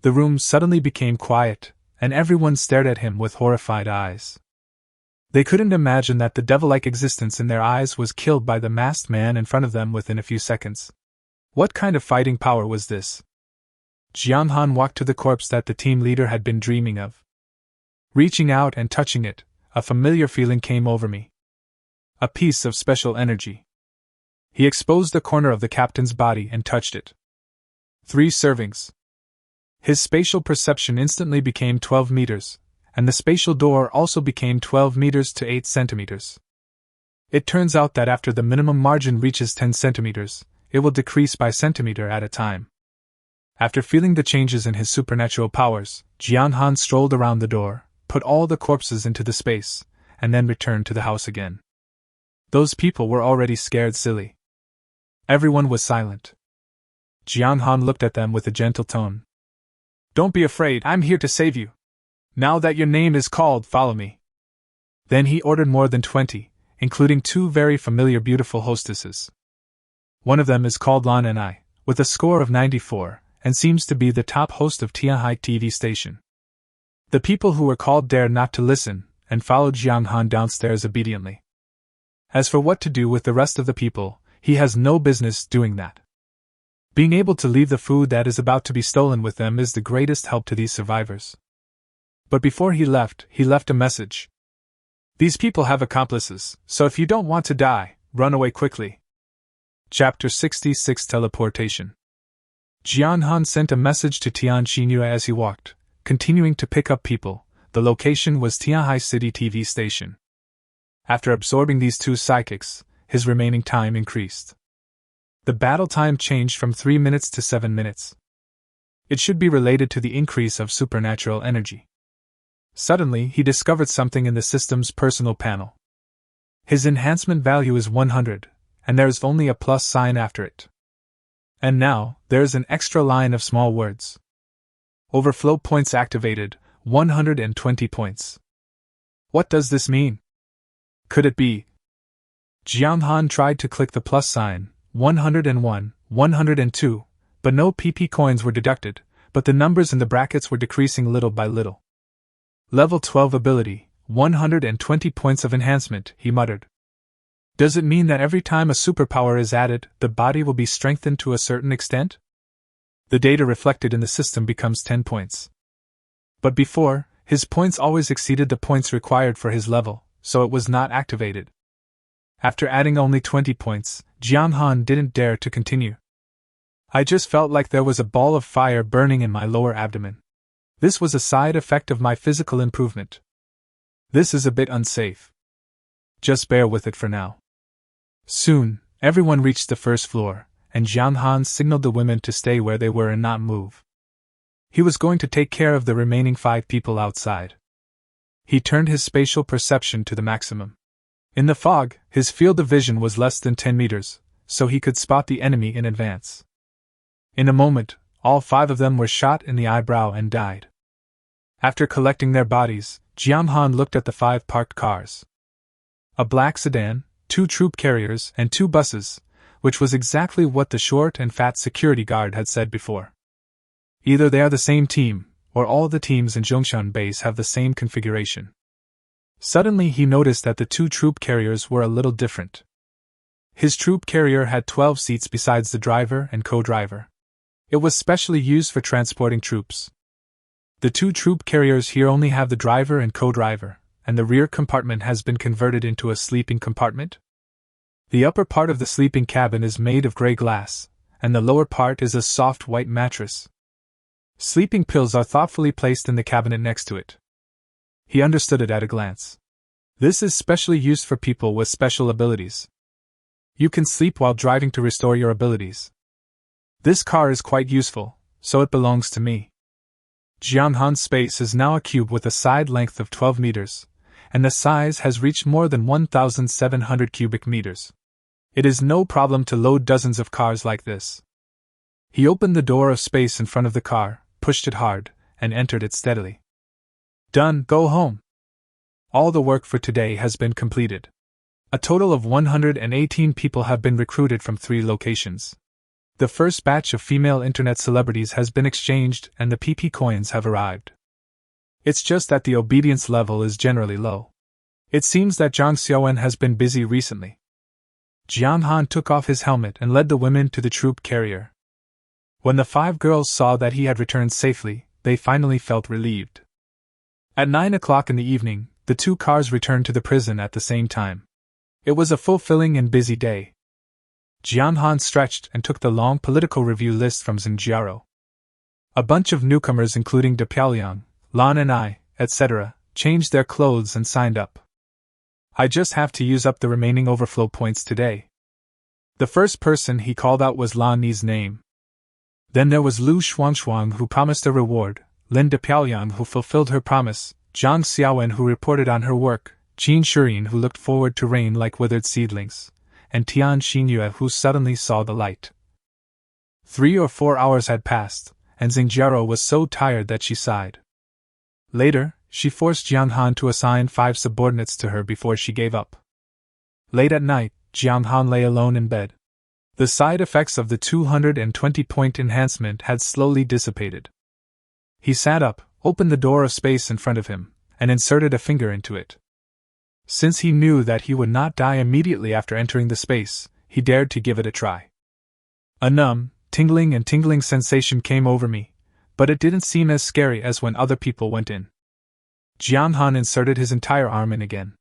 The room suddenly became quiet, and everyone stared at him with horrified eyes. They couldn't imagine that the devil-like existence in their eyes was killed by the masked man in front of them within a few seconds. What kind of fighting power was this? Jong Xan walked to the corpse that the team leader had been dreaming of. Reaching out and touching it, a familiar feeling came over me. A piece of special energy. He exposed the corner of the captain's body and touched it. 3 servings. His spatial perception instantly became 12 meters, and the spatial door also became 12 meters to 8 centimeters. It turns out that after the minimum margin reaches 10 centimeters, it will decrease by centimeter at a time. After feeling the changes in his supernatural powers, Jong Xan strolled around the door, put all the corpses into the space, and then returned to the house again. Those people were already scared silly. Everyone was silent. Jong Xan looked at them with a gentle tone. "Don't be afraid, I'm here to save you. Now that your name is called, follow me." Then he ordered more than 20, including 2 very familiar beautiful hostesses. One of them is called Lan and I, with a score of 94, and seems to be the top host of Tianhai TV station. The people who were called dared not to listen, and followed Jong Xan downstairs obediently. As for what to do with the rest of the people, he has no business doing that. Being able to leave the food that is about to be stolen with them is the greatest help to these survivors. But before he left a message. "These people have accomplices, so if you don't want to die, run away quickly." Chapter 66 Teleportation. Jong Xan sent a message to Tian Xinyu as he walked, continuing to pick up people. The location was Tianhai City TV station. After absorbing these 2 psychics, his remaining time increased. The battle time changed from 3 minutes to 7 minutes. It should be related to the increase of supernatural energy. Suddenly, he discovered something in the system's personal panel. His enhancement value is 100, and there is only a plus sign after it. And now, there is an extra line of small words. Overflow points activated, 120 points. What does this mean? Could it be? Jong Xan tried to click the plus sign, 101, 102, but no PP coins were deducted, but the numbers in the brackets were decreasing little by little. Level 12 ability, 120 points of enhancement, he muttered. Does it mean that every time a superpower is added, the body will be strengthened to a certain extent? The data reflected in the system becomes 10 points. But before, his points always exceeded the points required for his level, so it was not activated. After adding only 20 points, Jong Xan didn't dare to continue. I just felt like there was a ball of fire burning in my lower abdomen. This was a side effect of my physical improvement. This is a bit unsafe. Just bear with it for now. Soon, everyone reached the first floor, and Jong Xan signaled the women to stay where they were and not move. He was going to take care of the remaining 5 people outside. He turned his spatial perception to the maximum. In the fog, his field of vision was less than 10 meters, so he could spot the enemy in advance. In a moment, all 5 of them were shot in the eyebrow and died. After collecting their bodies, Jong Xan looked at the 5 parked cars. a black sedan, 2 troop carriers, and 2 buses, which was exactly what the short and fat security guard had said before. Either they are the same team, or all the teams in Jong Xan base have the same configuration. Suddenly he noticed that the 2 troop carriers were a little different. His troop carrier had 12 seats besides the driver and co-driver. It was specially used for transporting troops. The 2 troop carriers here only have the driver and co-driver, and the rear compartment has been converted into a sleeping compartment. The upper part of the sleeping cabin is made of gray glass, and the lower part is a soft white mattress. Sleeping pills are thoughtfully placed in the cabinet next to it. He understood it at a glance. This is specially used for people with special abilities. You can sleep while driving to restore your abilities. This car is quite useful, so it belongs to me. Jong Xan's space is now a cube with a side length of 12 meters, and the size has reached more than 1,700 cubic meters. It is no problem to load dozens of cars like this. He opened the door of space in front of the car, pushed it hard, and entered it steadily. Done, go home. All the work for today has been completed. A total of 118 people have been recruited from 3 locations. The first batch of female internet celebrities has been exchanged and the PP coins have arrived. It's just that the obedience level is generally low. It seems that Jong Xan has been busy recently. Jong Xan took off his helmet and led the women to the troop carrier. When the 5 girls saw that he had returned safely, they finally felt relieved. At 9 o'clock in the evening, the 2 cars returned to the prison at the same time. It was a fulfilling and busy day. Jong Xan stretched and took the long political review list from Xinjiao. A bunch of newcomers including De Pyaliang, Lan and I, etc., changed their clothes and signed up. I just have to use up the remaining overflow points today. The first person he called out was Lan Ni's name. Then there was Lu Shuangshuang who promised a reward, Lin De Pyaliang who fulfilled her promise, Zhang Xiaowen who reported on her work, Qin Shirin who looked forward to rain like withered seedlings, and Tian Xinyue who suddenly saw the light. 3 or 4 hours had passed, and Xinjiao was so tired that she sighed. Later, she forced Jong Xan to assign 5 subordinates to her before she gave up. Late at night, Jong Xan lay alone in bed. The side effects of the 220-point enhancement had slowly dissipated. He sat up, opened the door of space in front of him, and inserted a finger into it. Since he knew that he would not die immediately after entering the space, he dared to give it a try. A numb, tingling sensation came over me, but it didn't seem as scary as when other people went in. Jong Xan inserted his entire arm in again.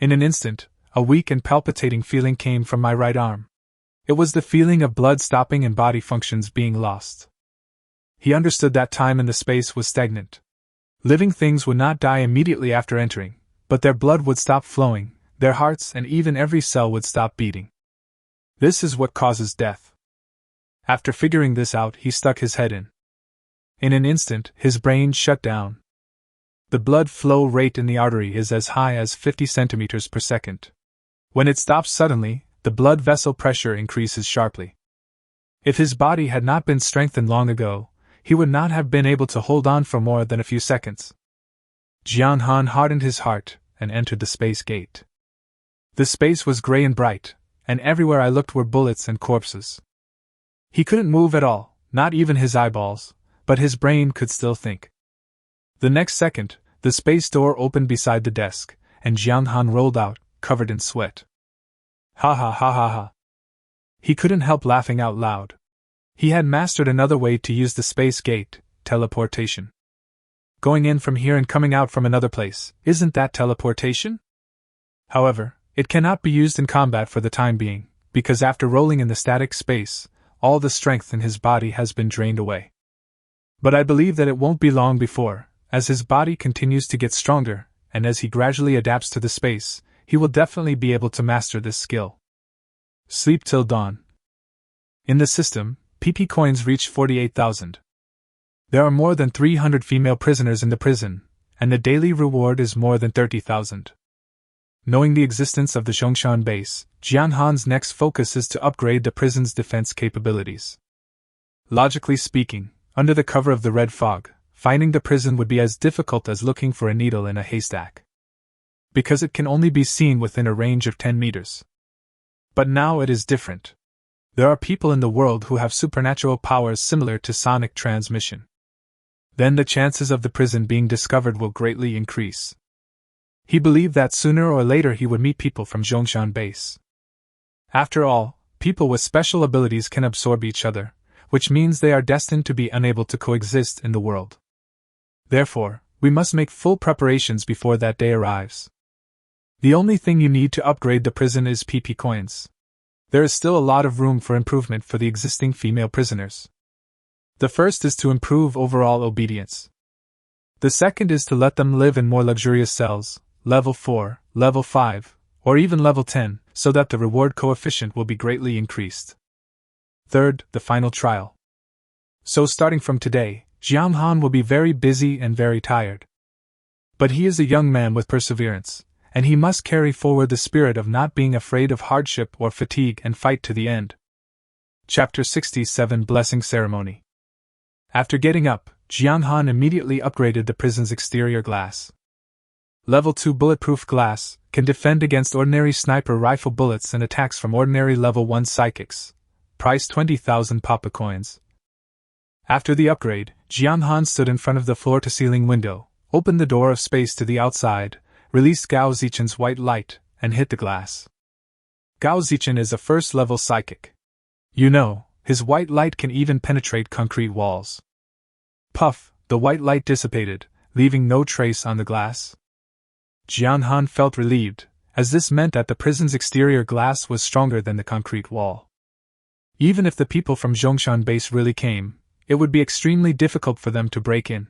In an instant, a weak and palpitating feeling came from my right arm. It was the feeling of blood stopping and body functions being lost. He understood that time in the space was stagnant. Living things would not die immediately after entering, but their blood would stop flowing, their hearts and even every cell would stop beating. This is what causes death. After figuring this out, he stuck his head in. In an instant, his brain shut down. The blood flow rate in the artery is as high as 50 centimeters per second. When it stops suddenly, the blood vessel pressure increases sharply. If his body had not been strengthened long ago, he would not have been able to hold on for more than a few seconds. Jong Xan hardened his heart and entered the space gate. The space was gray and bright, and everywhere I looked were bullets and corpses. He couldn't move at all, not even his eyeballs, but his brain could still think. The next second, the space door opened beside the desk, and Jong Xan rolled out, covered in sweat. Ha ha ha ha ha. He couldn't help laughing out loud. He had mastered another way to use the space gate, teleportation. Going in from here and coming out from another place, isn't that teleportation? However, it cannot be used in combat for the time being, because after rolling in the static space, all the strength in his body has been drained away. But I believe that it won't be long before, as his body continues to get stronger, and as he gradually adapts to the space, he will definitely be able to master this skill. Sleep till dawn. In the system, PP coins reach 48,000. There are more than 300 female prisoners in the prison, and the daily reward is more than 30,000. Knowing the existence of the Jong Xan base, Jong Xan's next focus is to upgrade the prison's defense capabilities. Logically speaking, under the cover of the red fog, finding the prison would be as difficult as looking for a needle in a haystack. because it can only be seen within a range of 10 meters. But now it is different. There are people in the world who have supernatural powers similar to sonic transmission. Then the chances of the prison being discovered will greatly increase. He believed that sooner or later he would meet people from Jong Xan base. After all, people with special abilities can absorb each other, which means they are destined to be unable to coexist in the world. Therefore, we must make full preparations before that day arrives. The only thing you need to upgrade the prison is PP coins. There is still a lot of room for improvement for the existing female prisoners. The first is to improve overall obedience. The second is to let them live in more luxurious cells, level 4, level 5, or even level 10, so that the reward coefficient will be greatly increased. Third, the final trial. So starting from today, Jong Xan will be very busy and very tired. But he is a young man with perseverance, and he must carry forward the spirit of not being afraid of hardship or fatigue and fight to the end. Chapter 67 Blessing Ceremony. After getting up, Jong Xan immediately upgraded the prison's exterior glass. Level 2 bulletproof glass can defend against ordinary sniper rifle bullets and attacks from ordinary level 1 psychics. Price 20,000 Papa coins. After the upgrade, Jong Xan stood in front of the floor-to-ceiling window, opened the door of space to the outside, released Gao Zichen's white light, and hit the glass. Gao Zichen is a first-level psychic. You know, his white light can even penetrate concrete walls. Puff, the white light dissipated, leaving no trace on the glass. Jong Xan felt relieved, as this meant that the prison's exterior glass was stronger than the concrete wall. Even if the people from Jong Xan base really came, it would be extremely difficult for them to break in.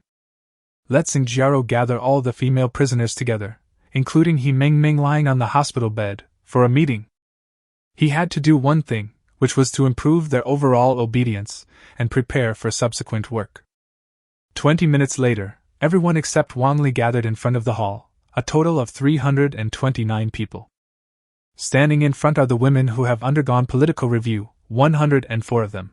Let Xingjiao gather all the female prisoners together, including He Mengmeng lying on the hospital bed, for a meeting. He had to do one thing, which was to improve their overall obedience and prepare for subsequent work. 20 minutes later, everyone except Wang Li gathered in front of the hall, a total of 329 people. Standing in front are the women who have undergone political review, 104 of them.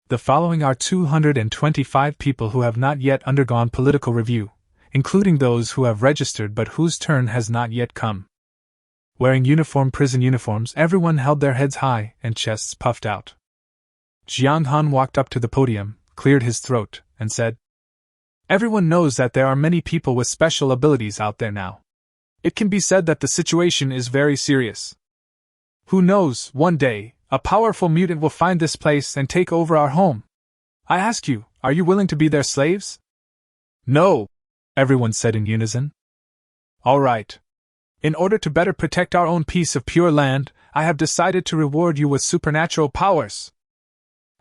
The following are 225 people who have not yet undergone political review, including those who have registered but whose turn has not yet come. Wearing prison uniforms, everyone held their heads high and chests puffed out. Jong Xan walked up to the podium, cleared his throat, and said, "Everyone knows that there are many people with special abilities out there now. It can be said that the situation is very serious. Who knows, one day, a powerful mutant will find this place and take over our home. I ask you, are you willing to be their slaves?" "No," everyone said in unison. "All right. In order to better protect our own piece of pure land, I have decided to reward you with supernatural powers."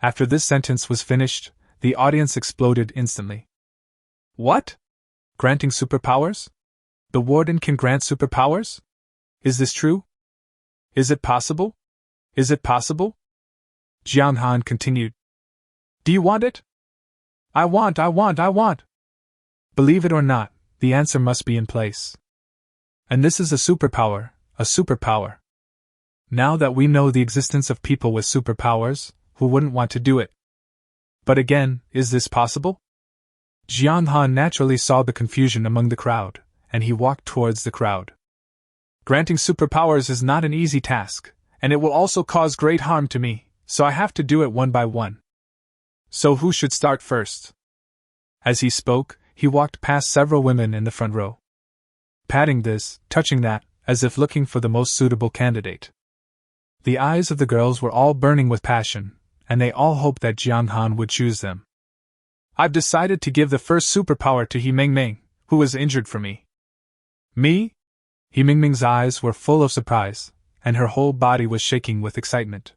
After this sentence was finished, the audience exploded instantly. "What? Granting superpowers? The warden can grant superpowers? Is this true? Is it possible? Is it possible?" Jong Xan continued. "Do you want it?" I want. Believe it or not, the answer must be in place. And this is a superpower, a superpower. Now that we know the existence of people with superpowers, who wouldn't want to do it? But again, is this possible? Jong Xan naturally saw the confusion among the crowd, and he walked towards the crowd. Granting superpowers is not an easy task, and it will also cause great harm to me, so I have to do it one by one. So who should start first? As he spoke, he walked past several women in the front row. Patting this, touching that, as if looking for the most suitable candidate. The eyes of the girls were all burning with passion, and they all hoped that Jong Xan would choose them. "I've decided to give the first superpower to He Mengmeng, who was injured for me." "Me?" He Mengmeng's eyes were full of surprise, and her whole body was shaking with excitement.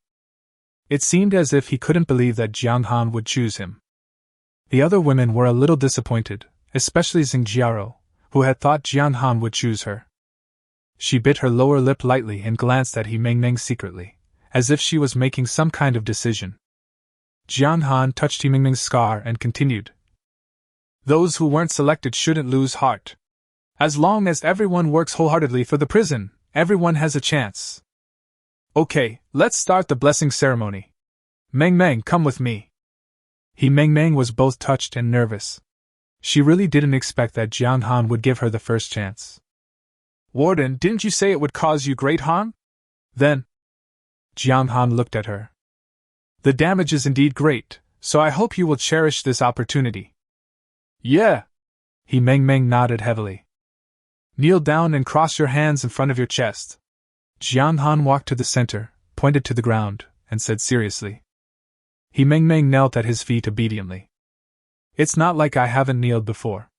It seemed as if he couldn't believe that Jong Xan would choose him. The other women were a little disappointed, especially Xingjiao, who had thought Jong Xan would choose her. She bit her lower lip lightly and glanced at He Mengmeng secretly, as if she was making some kind of decision. Jong Xan touched He Mengmeng's scar and continued. "Those who weren't selected shouldn't lose heart. As long as everyone works wholeheartedly for the prison, everyone has a chance. Okay, let's start the blessing ceremony. Mengmeng, come with me." He Mengmeng was both touched and nervous. She really didn't expect that Jong Xan would give her the first chance. Warden, didn't you say it would cause you great harm? Then. Jong Han looked at her. The damage is indeed great, so I hope you will cherish this opportunity. Yeah. He Meng nodded heavily. Kneel down and cross your hands in front of your chest. Jong Han walked to the center, pointed to the ground, and said seriously. He Meng knelt at his feet obediently. It's not like I haven't kneeled before.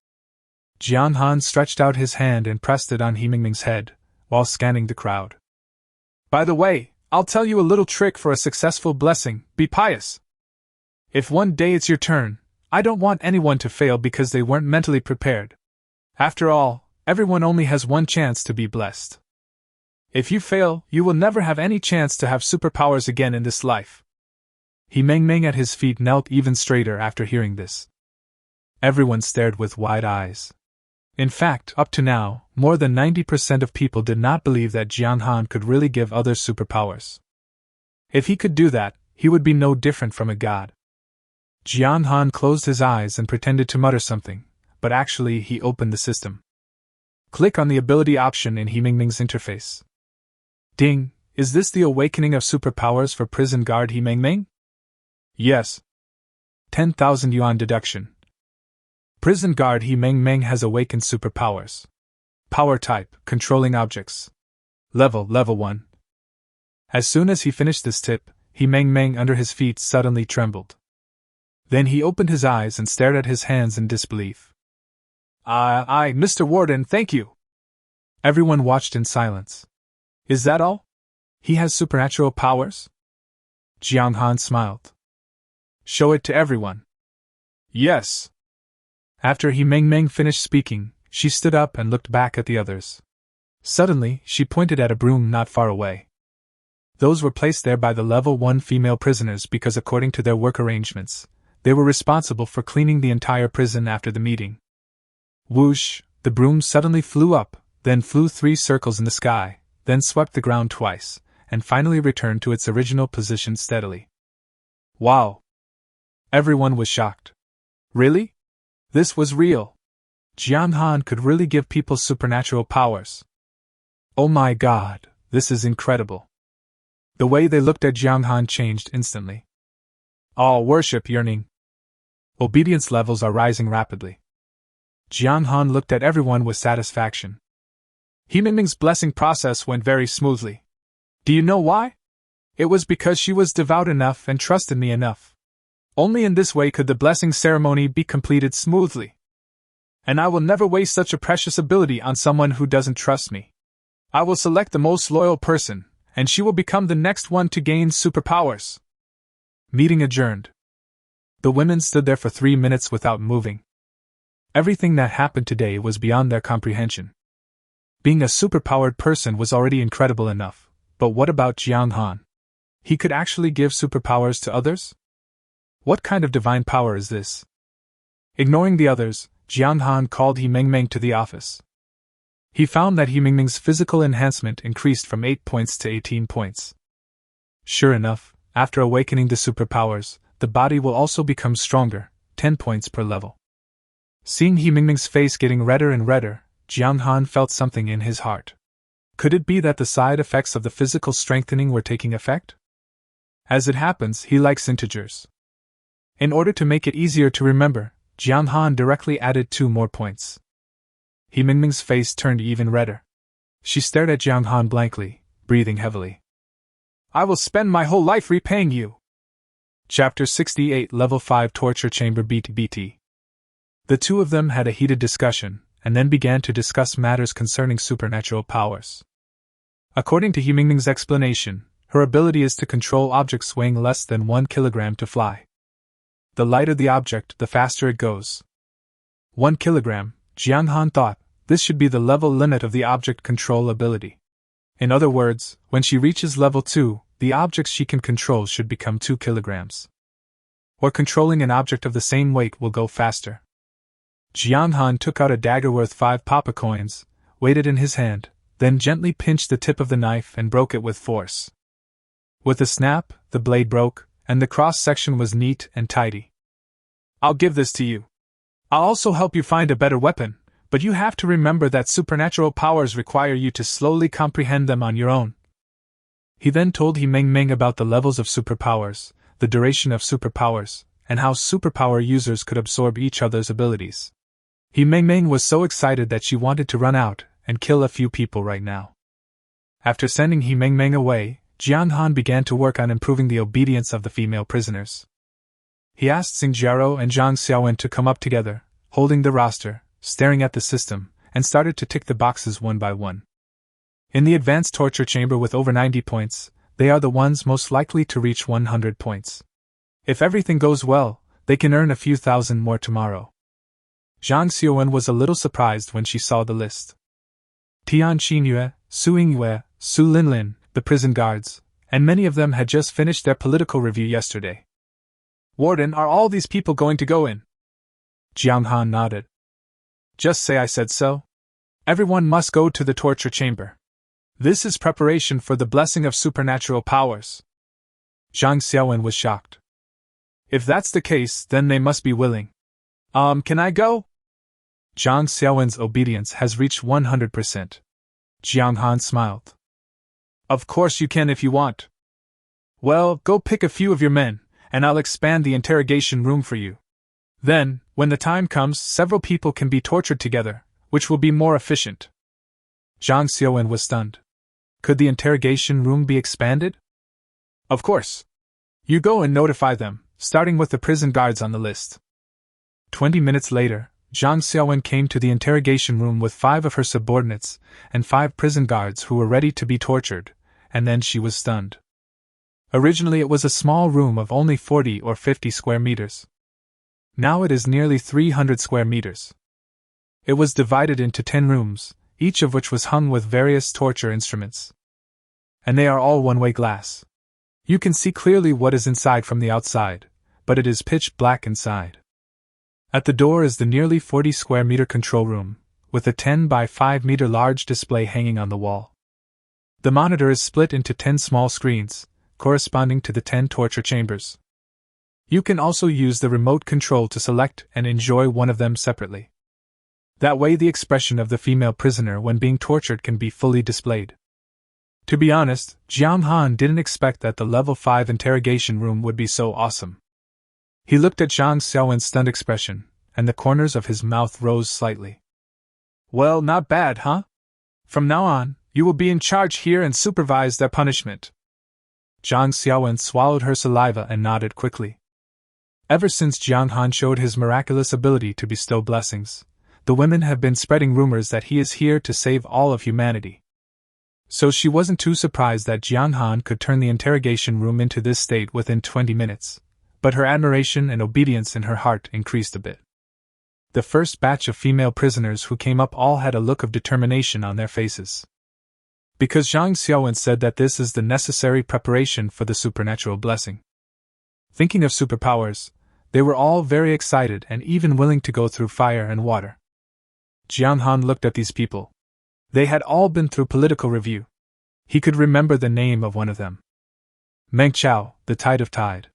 Jong Han stretched out his hand and pressed it on He Ming's head, while scanning the crowd. By the way, I'll tell you a little trick for a successful blessing: be pious. If one day it's your turn, I don't want anyone to fail because they weren't mentally prepared. After all, everyone only has one chance to be blessed. If you fail, you will never have any chance to have superpowers again in this life. He Meng at his feet knelt even straighter after hearing this. Everyone stared with wide eyes. In fact, up to now, more than 90% of people did not believe that Jong Han could really give others superpowers. If he could do that, he would be no different from a god. Jong Han closed his eyes and pretended to mutter something, but actually he opened the system. Click on the ability option in He Ming's interface. Ding, is this the awakening of superpowers for prison guard He Ming? Yes. 10,000 yuan deduction. Prison guard He Ming has awakened superpowers. Power type, controlling objects. Level 1. As soon as he finished this tip, He Ming under his feet suddenly trembled. Then he opened his eyes and stared at his hands in disbelief. Mr. Warden, thank you. Everyone watched in silence. Is that all? He has supernatural powers? Jong Han smiled. Show it to everyone. Yes. After He Ming finished speaking, she stood up and looked back at the others. Suddenly, she pointed at a broom not far away. Those were placed there by the level 1 female prisoners because according to their work arrangements, they were responsible for cleaning the entire prison after the meeting. Whoosh, the broom suddenly flew up, then flew 3 circles in the sky, then swept the ground twice, and finally returned to its original position steadily. Wow! Everyone was shocked. Really? This was real. Jong Han could really give people supernatural powers. Oh my god, this is incredible. The way they looked at Jong Han changed instantly. All worship yearning. Obedience levels are rising rapidly. Jong Han looked at everyone with satisfaction. He Ming's blessing process went very smoothly. Do you know why? It was because she was devout enough and trusted me enough. Only in this way could the blessing ceremony be completed smoothly. And I will never waste such a precious ability on someone who doesn't trust me. I will select the most loyal person, and she will become the next one to gain superpowers. Meeting adjourned. The women stood there for 3 minutes without moving. Everything that happened today was beyond their comprehension. Being a superpowered person was already incredible enough, but what about Jong Han? He could actually give superpowers to others? What kind of divine power is this? Ignoring the others, Jong Han called He Ming to the office. He found that He Ming's physical enhancement increased from 8 points to 18 points. Sure enough, after awakening the superpowers, the body will also become stronger, 10 points per level. Seeing He Ming's face getting redder and redder, Jong Han felt something in his heart. Could it be that the side effects of the physical strengthening were taking effect? As it happens, he likes integers. In order to make it easier to remember, Jong Han directly added 2 more points. He Ming's face turned even redder. She stared at Jong Han blankly, breathing heavily. I will spend my whole life repaying you. Chapter 68 Level 5 Torture Chamber BT. The two of them had a heated discussion, and then began to discuss matters concerning supernatural powers. According to He Ming's explanation, her ability is to control objects weighing less than 1 kilogram to fly. The lighter the object, the faster it goes. 1 kilogram, Jong Han thought, this should be the level limit of the object control ability. In other words, when she reaches level 2, the objects she can control should become 2 kilograms. Or controlling an object of the same weight will go faster. Jong Han took out a dagger worth 5 papa coins, weighed it in his hand, then gently pinched the tip of the knife and broke it with force. With a snap, the blade broke, and the cross-section was neat and tidy. I'll give this to you. I'll also help you find a better weapon, but you have to remember that supernatural powers require you to slowly comprehend them on your own. He then told Meng Meng about the levels of superpowers, the duration of superpowers, and how superpower users could absorb each other's abilities. Meng Meng was so excited that she wanted to run out and kill a few people right now. After sending Meng Meng away, Jong Han began to work on improving the obedience of the female prisoners. He asked Xingjiao and Zhang Xiaowen to come up together, holding the roster, staring at the system, and started to tick the boxes one by one. In the advanced torture chamber with over 90 points, they are the ones most likely to reach 100 points. If everything goes well, they can earn a few thousand more tomorrow. Zhang Xiaowen was a little surprised when she saw the list. Tian Xinyue, Su Yingyue, Su Linlin, the prison guards, and many of them had just finished their political review yesterday. Warden, are all these people going to go in? Jiang Han nodded. Just say I said so. Everyone must go to the torture chamber. This is preparation for the blessing of supernatural powers. Zhang Xiaowen was shocked. If that's the case, then they must be willing. Can I go? Zhang Xiaowen's obedience has reached 100%. Jiang Han smiled. Of course you can if you want. Well, go pick a few of your men, and I'll expand the interrogation room for you. Then, when the time comes, several people can be tortured together, which will be more efficient. Zhang Xiaowen was stunned. Could the interrogation room be expanded? Of course. You go and notify them, starting with the prison guards on the list. 20 minutes later, Zhang Xiaowen came to the interrogation room with 5 of her subordinates and 5 prison guards who were ready to be tortured, and then she was stunned. Originally it was a small room of only 40 or 50 square meters. Now it is nearly 300 square meters. It was divided into 10 rooms, each of which was hung with various torture instruments. And they are all one-way glass. You can see clearly what is inside from the outside, but it is pitch black inside. At the door is the nearly 40 square meter control room, with a 10 by 5 meter large display hanging on the wall. The monitor is split into 10 small screens, corresponding to the 10 torture chambers. You can also use the remote control to select and enjoy one of them separately. That way the expression of the female prisoner when being tortured can be fully displayed. To be honest, Jiang Han didn't expect that the level 5 interrogation room would be so awesome. He looked at Zhang Xiaowen's stunned expression, and the corners of his mouth rose slightly. Well, not bad, huh? From now on, you will be in charge here and supervise their punishment. Zhang Xiaowen swallowed her saliva and nodded quickly. Ever since Jiang Han showed his miraculous ability to bestow blessings, the women have been spreading rumors that he is here to save all of humanity. So she wasn't too surprised that Jiang Han could turn the interrogation room into this state within 20 minutes, but her admiration and obedience in her heart increased a bit. The first batch of female prisoners who came up all had a look of determination on their faces. Because Zhang Xiaowen said that this is the necessary preparation for the supernatural blessing. Thinking of superpowers, they were all very excited and even willing to go through fire and water. Jiang Han looked at these people. They had all been through political review. He could remember the name of one of them. Meng Chao, the Tide of Tide.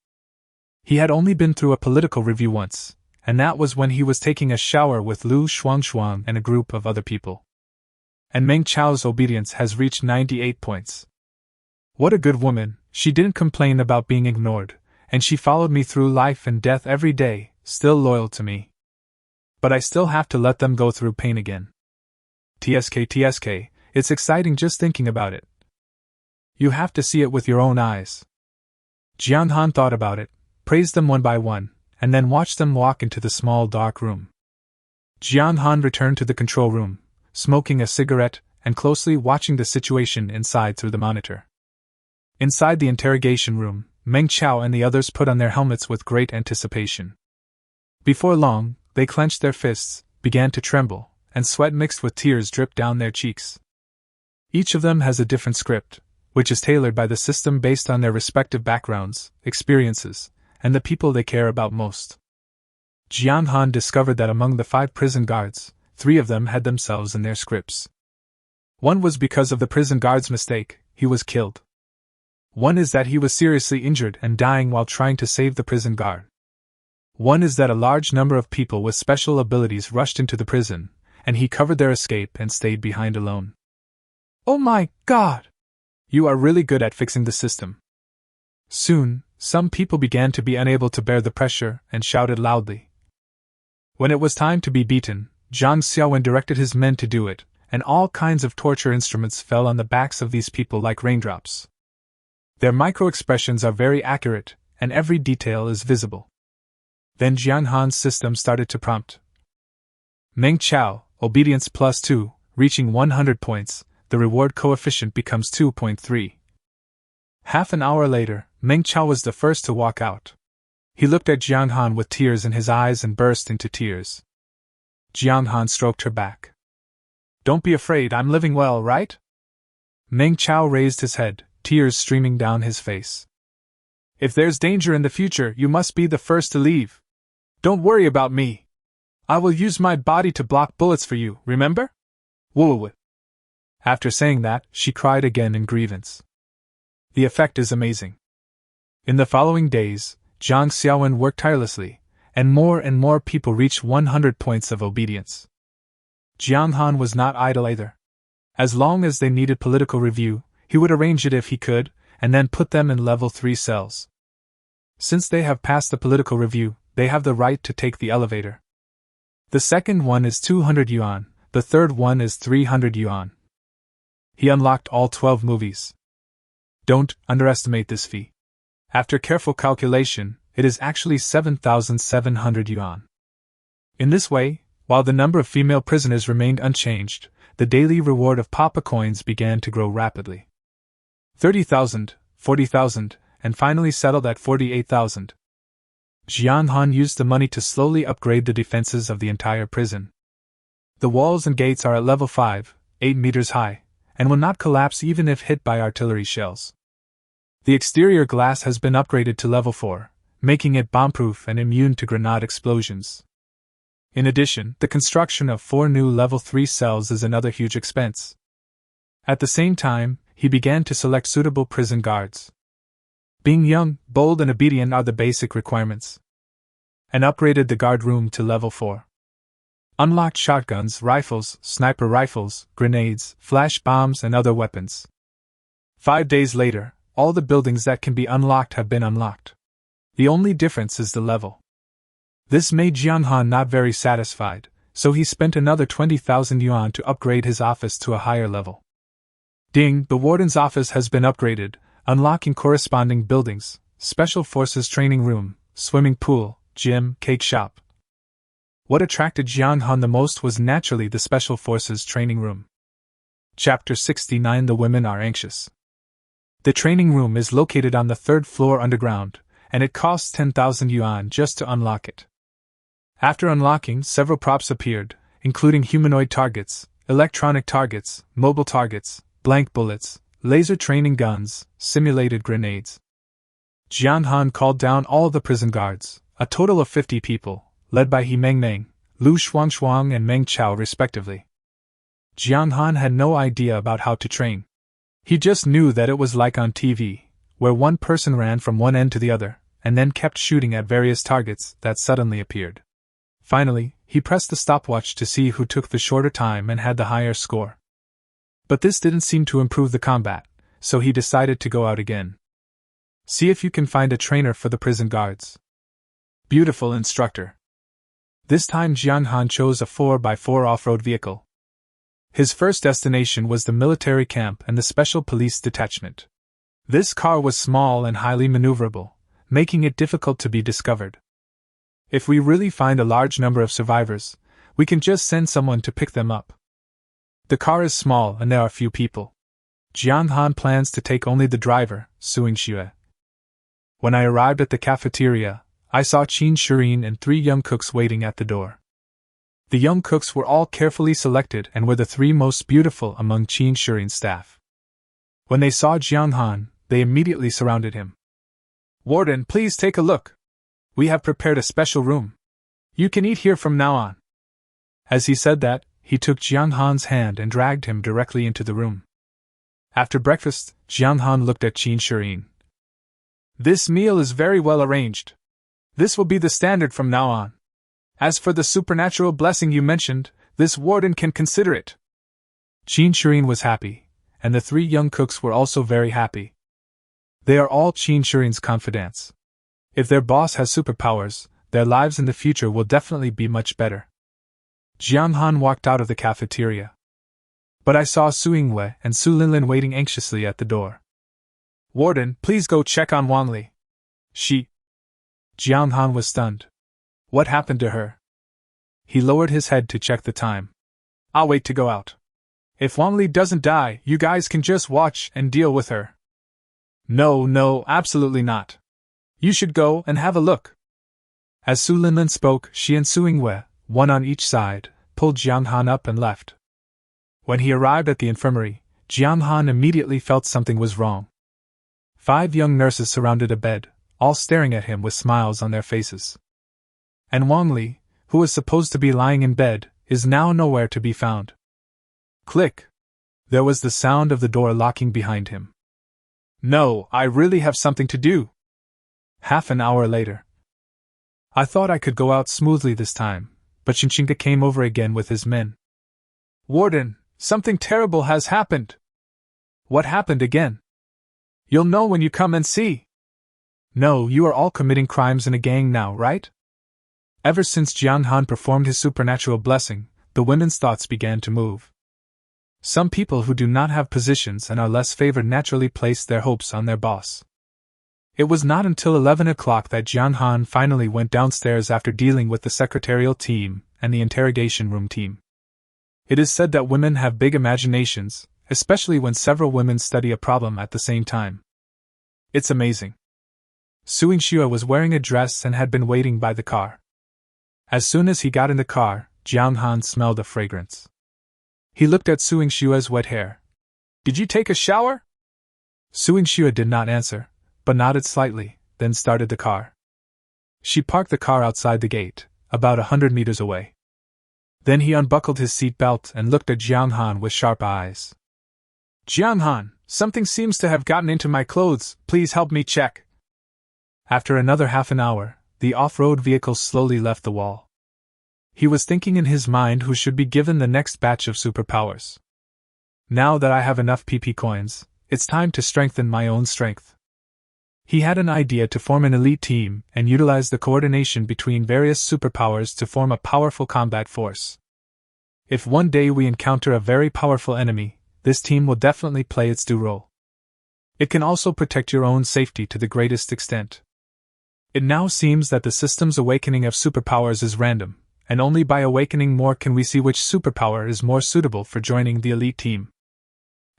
He had only been through a political review once, and that was when he was taking a shower with Lu Shuangshuang and a group of other people. And Meng Chao's obedience has reached 98 points. What a good woman, she didn't complain about being ignored, and she followed me through life and death every day, still loyal to me. But I still have to let them go through pain again. TSK, it's exciting just thinking about it. You have to see it with your own eyes. Jiang Han thought about it, praised them one by one, and then watched them walk into the small dark room. Jiang Han returned to the control room, smoking a cigarette and closely watching the situation inside through the monitor. Inside the interrogation room, Meng Chao and the others put on their helmets with great anticipation. Before long, they clenched their fists, began to tremble, and sweat mixed with tears dripped down their cheeks. Each of them has a different script, which is tailored by the system based on their respective backgrounds, experiences, and the people they care about most. Jiang Han discovered that among the 5 prison guards, 3 of them had themselves in their scripts. One was because of the prison guard's mistake, he was killed. One is that he was seriously injured and dying while trying to save the prison guard. One is that a large number of people with special abilities rushed into the prison, and he covered their escape and stayed behind alone. "Oh my God! You are really good at fixing the system." Soon, some people began to be unable to bear the pressure and shouted loudly. When it was time to be beaten, Jong Xan directed his men to do it, and all kinds of torture instruments fell on the backs of these people like raindrops. Their micro-expressions are very accurate, and every detail is visible. Then Jiang Han's system started to prompt. Meng Chao, obedience +2, reaching 100 points, the reward coefficient becomes 2.3. Half an hour later, Meng Chao was the first to walk out. He looked at Jiang Han with tears in his eyes and burst into tears. Jiang Han stroked her back. "Don't be afraid, I'm living well, right?" Meng Chao raised his head, tears streaming down his face. "If there's danger in the future, you must be the first to leave. Don't worry about me. I will use my body to block bullets for you, remember? Woo-woo." After saying that, she cried again in grievance. The effect is amazing. In the following days, Jong Xan worked tirelessly, and more people reached 100 points of obedience. Jiang Han was not idle either. As long as they needed political review, he would arrange it if he could, and then put them in level 3 cells. Since they have passed the political review, they have the right to take the elevator. The second one is 200 yuan, the third one is 300 yuan. He unlocked all 12 movies. Don't underestimate this fee. After careful calculation, it is actually 7,700 yuan. In this way, while the number of female prisoners remained unchanged, the daily reward of Papa coins began to grow rapidly. 30,000, 40,000, and finally settled at 48,000. Jiang Han used the money to slowly upgrade the defenses of the entire prison. The walls and gates are at level 5, 8 meters high, and will not collapse even if hit by artillery shells. The exterior glass has been upgraded to level 4, making it bomb-proof and immune to grenade explosions. In addition, the construction of 4 new level 3 cells is another huge expense. At the same time, he began to select suitable prison guards. Being young, bold and obedient are the basic requirements. And upgraded the guard room to level 4. Unlocked shotguns, rifles, sniper rifles, grenades, flash bombs and other weapons. 5 days later, all the buildings that can be unlocked have been unlocked. The only difference is the level. This made Jiang Han not very satisfied, so he spent another 20,000 yuan to upgrade his office to a higher level. Ding, the warden's office has been upgraded, unlocking corresponding buildings, special forces training room, swimming pool, gym, cake shop. What attracted Jiang Han the most was naturally the special forces training room. Chapter 69. The women are anxious. The training room is located on the 3rd floor underground, and it costs 10,000 yuan just to unlock it. After unlocking, several props appeared, including humanoid targets, electronic targets, mobile targets, blank bullets, laser training guns, simulated grenades. Jiang Han called down all the prison guards, a total of 50 people, led by He Meng, Lu Shuangshuang and Meng Chao respectively. Jiang Han had no idea about how to train. He just knew that it was like on TV, where one person ran from one end to the other, and then kept shooting at various targets that suddenly appeared. Finally, he pressed the stopwatch to see who took the shorter time and had the higher score. But this didn't seem to improve the combat, so he decided to go out again. See if you can find a trainer for the prison guards. Beautiful instructor. This time Jiang Han chose a 4x4 off-road vehicle. His first destination was the military camp and the special police detachment. This car was small and highly maneuverable, making it difficult to be discovered. If we really find a large number of survivors, we can just send someone to pick them up. The car is small and there are few people. Jiang Han plans to take only the driver, Suing Xue. When I arrived at the cafeteria, I saw Qin Shirin and 3 young cooks waiting at the door. The young cooks were all carefully selected and were the 3 most beautiful among Qin Shirin's staff. When they saw Jiang Han, they immediately surrounded him. "Warden, please take a look. We have prepared a special room. You can eat here from now on." As he said that, he took Jiang Han's hand and dragged him directly into the room. After breakfast, Jiang Han looked at Qin Shirin. "This meal is very well arranged. This will be the standard from now on. As for the supernatural blessing you mentioned, this warden can consider it. Qin Shirin was happy, and the 3 young cooks were also very happy. They are all Qin Shirin's confidants. If their boss has superpowers, their lives in the future will definitely be much better. Jiang Han walked out of the cafeteria. But I saw Su Yingwei and Su Linlin waiting anxiously at the door. Warden, please go check on Wang Li. Jiang Han was stunned. What happened to her? He lowered his head to check the time. I'll wait to go out. If Wang Li doesn't die, you guys can just watch and deal with her. No, absolutely not. You should go and have a look. As Su Linlin spoke, she and Su Yingwei, one on each side, pulled Jiang Han up and left. When he arrived at the infirmary, Jiang Han immediately felt something was wrong. 5 young nurses surrounded a bed, all staring at him with smiles on their faces. And Wang Li, who was supposed to be lying in bed, is now nowhere to be found. Click! There was the sound of the door locking behind him. No, I really have something to do. Half an hour later. I thought I could go out smoothly this time, but Shinchinka came over again with his men. Warden, something terrible has happened. What happened again? You'll know when you come and see. No, you are all committing crimes in a gang now, right? Ever since Jiang Han performed his supernatural blessing, the women's thoughts began to move. Some people who do not have positions and are less favored naturally place their hopes on their boss. It was not until 11 o'clock that Jiang Han finally went downstairs after dealing with the secretarial team and the interrogation room team. It is said that women have big imaginations, especially when several women study a problem at the same time. It's amazing. Su Yingxue was wearing a dress and had been waiting by the car. As soon as he got in the car, Jiang Han smelled a fragrance. He looked at Su Yingshue's wet hair. Did you take a shower? Su Yingxue did not answer, but nodded slightly, then started the car. She parked the car outside the gate, about 100 meters away. Then he unbuckled his seat belt and looked at Jiang Han with sharp eyes. Jiang Han, something seems to have gotten into my clothes, please help me check. After another half an hour, the off-road vehicle slowly left the wall. He was thinking in his mind who should be given the next batch of superpowers. Now that I have enough PP coins, it's time to strengthen my own strength. He had an idea to form an elite team and utilize the coordination between various superpowers to form a powerful combat force. If one day we encounter a very powerful enemy, this team will definitely play its due role. It can also protect your own safety to the greatest extent. It now seems that the system's awakening of superpowers is random, and only by awakening more can we see which superpower is more suitable for joining the elite team.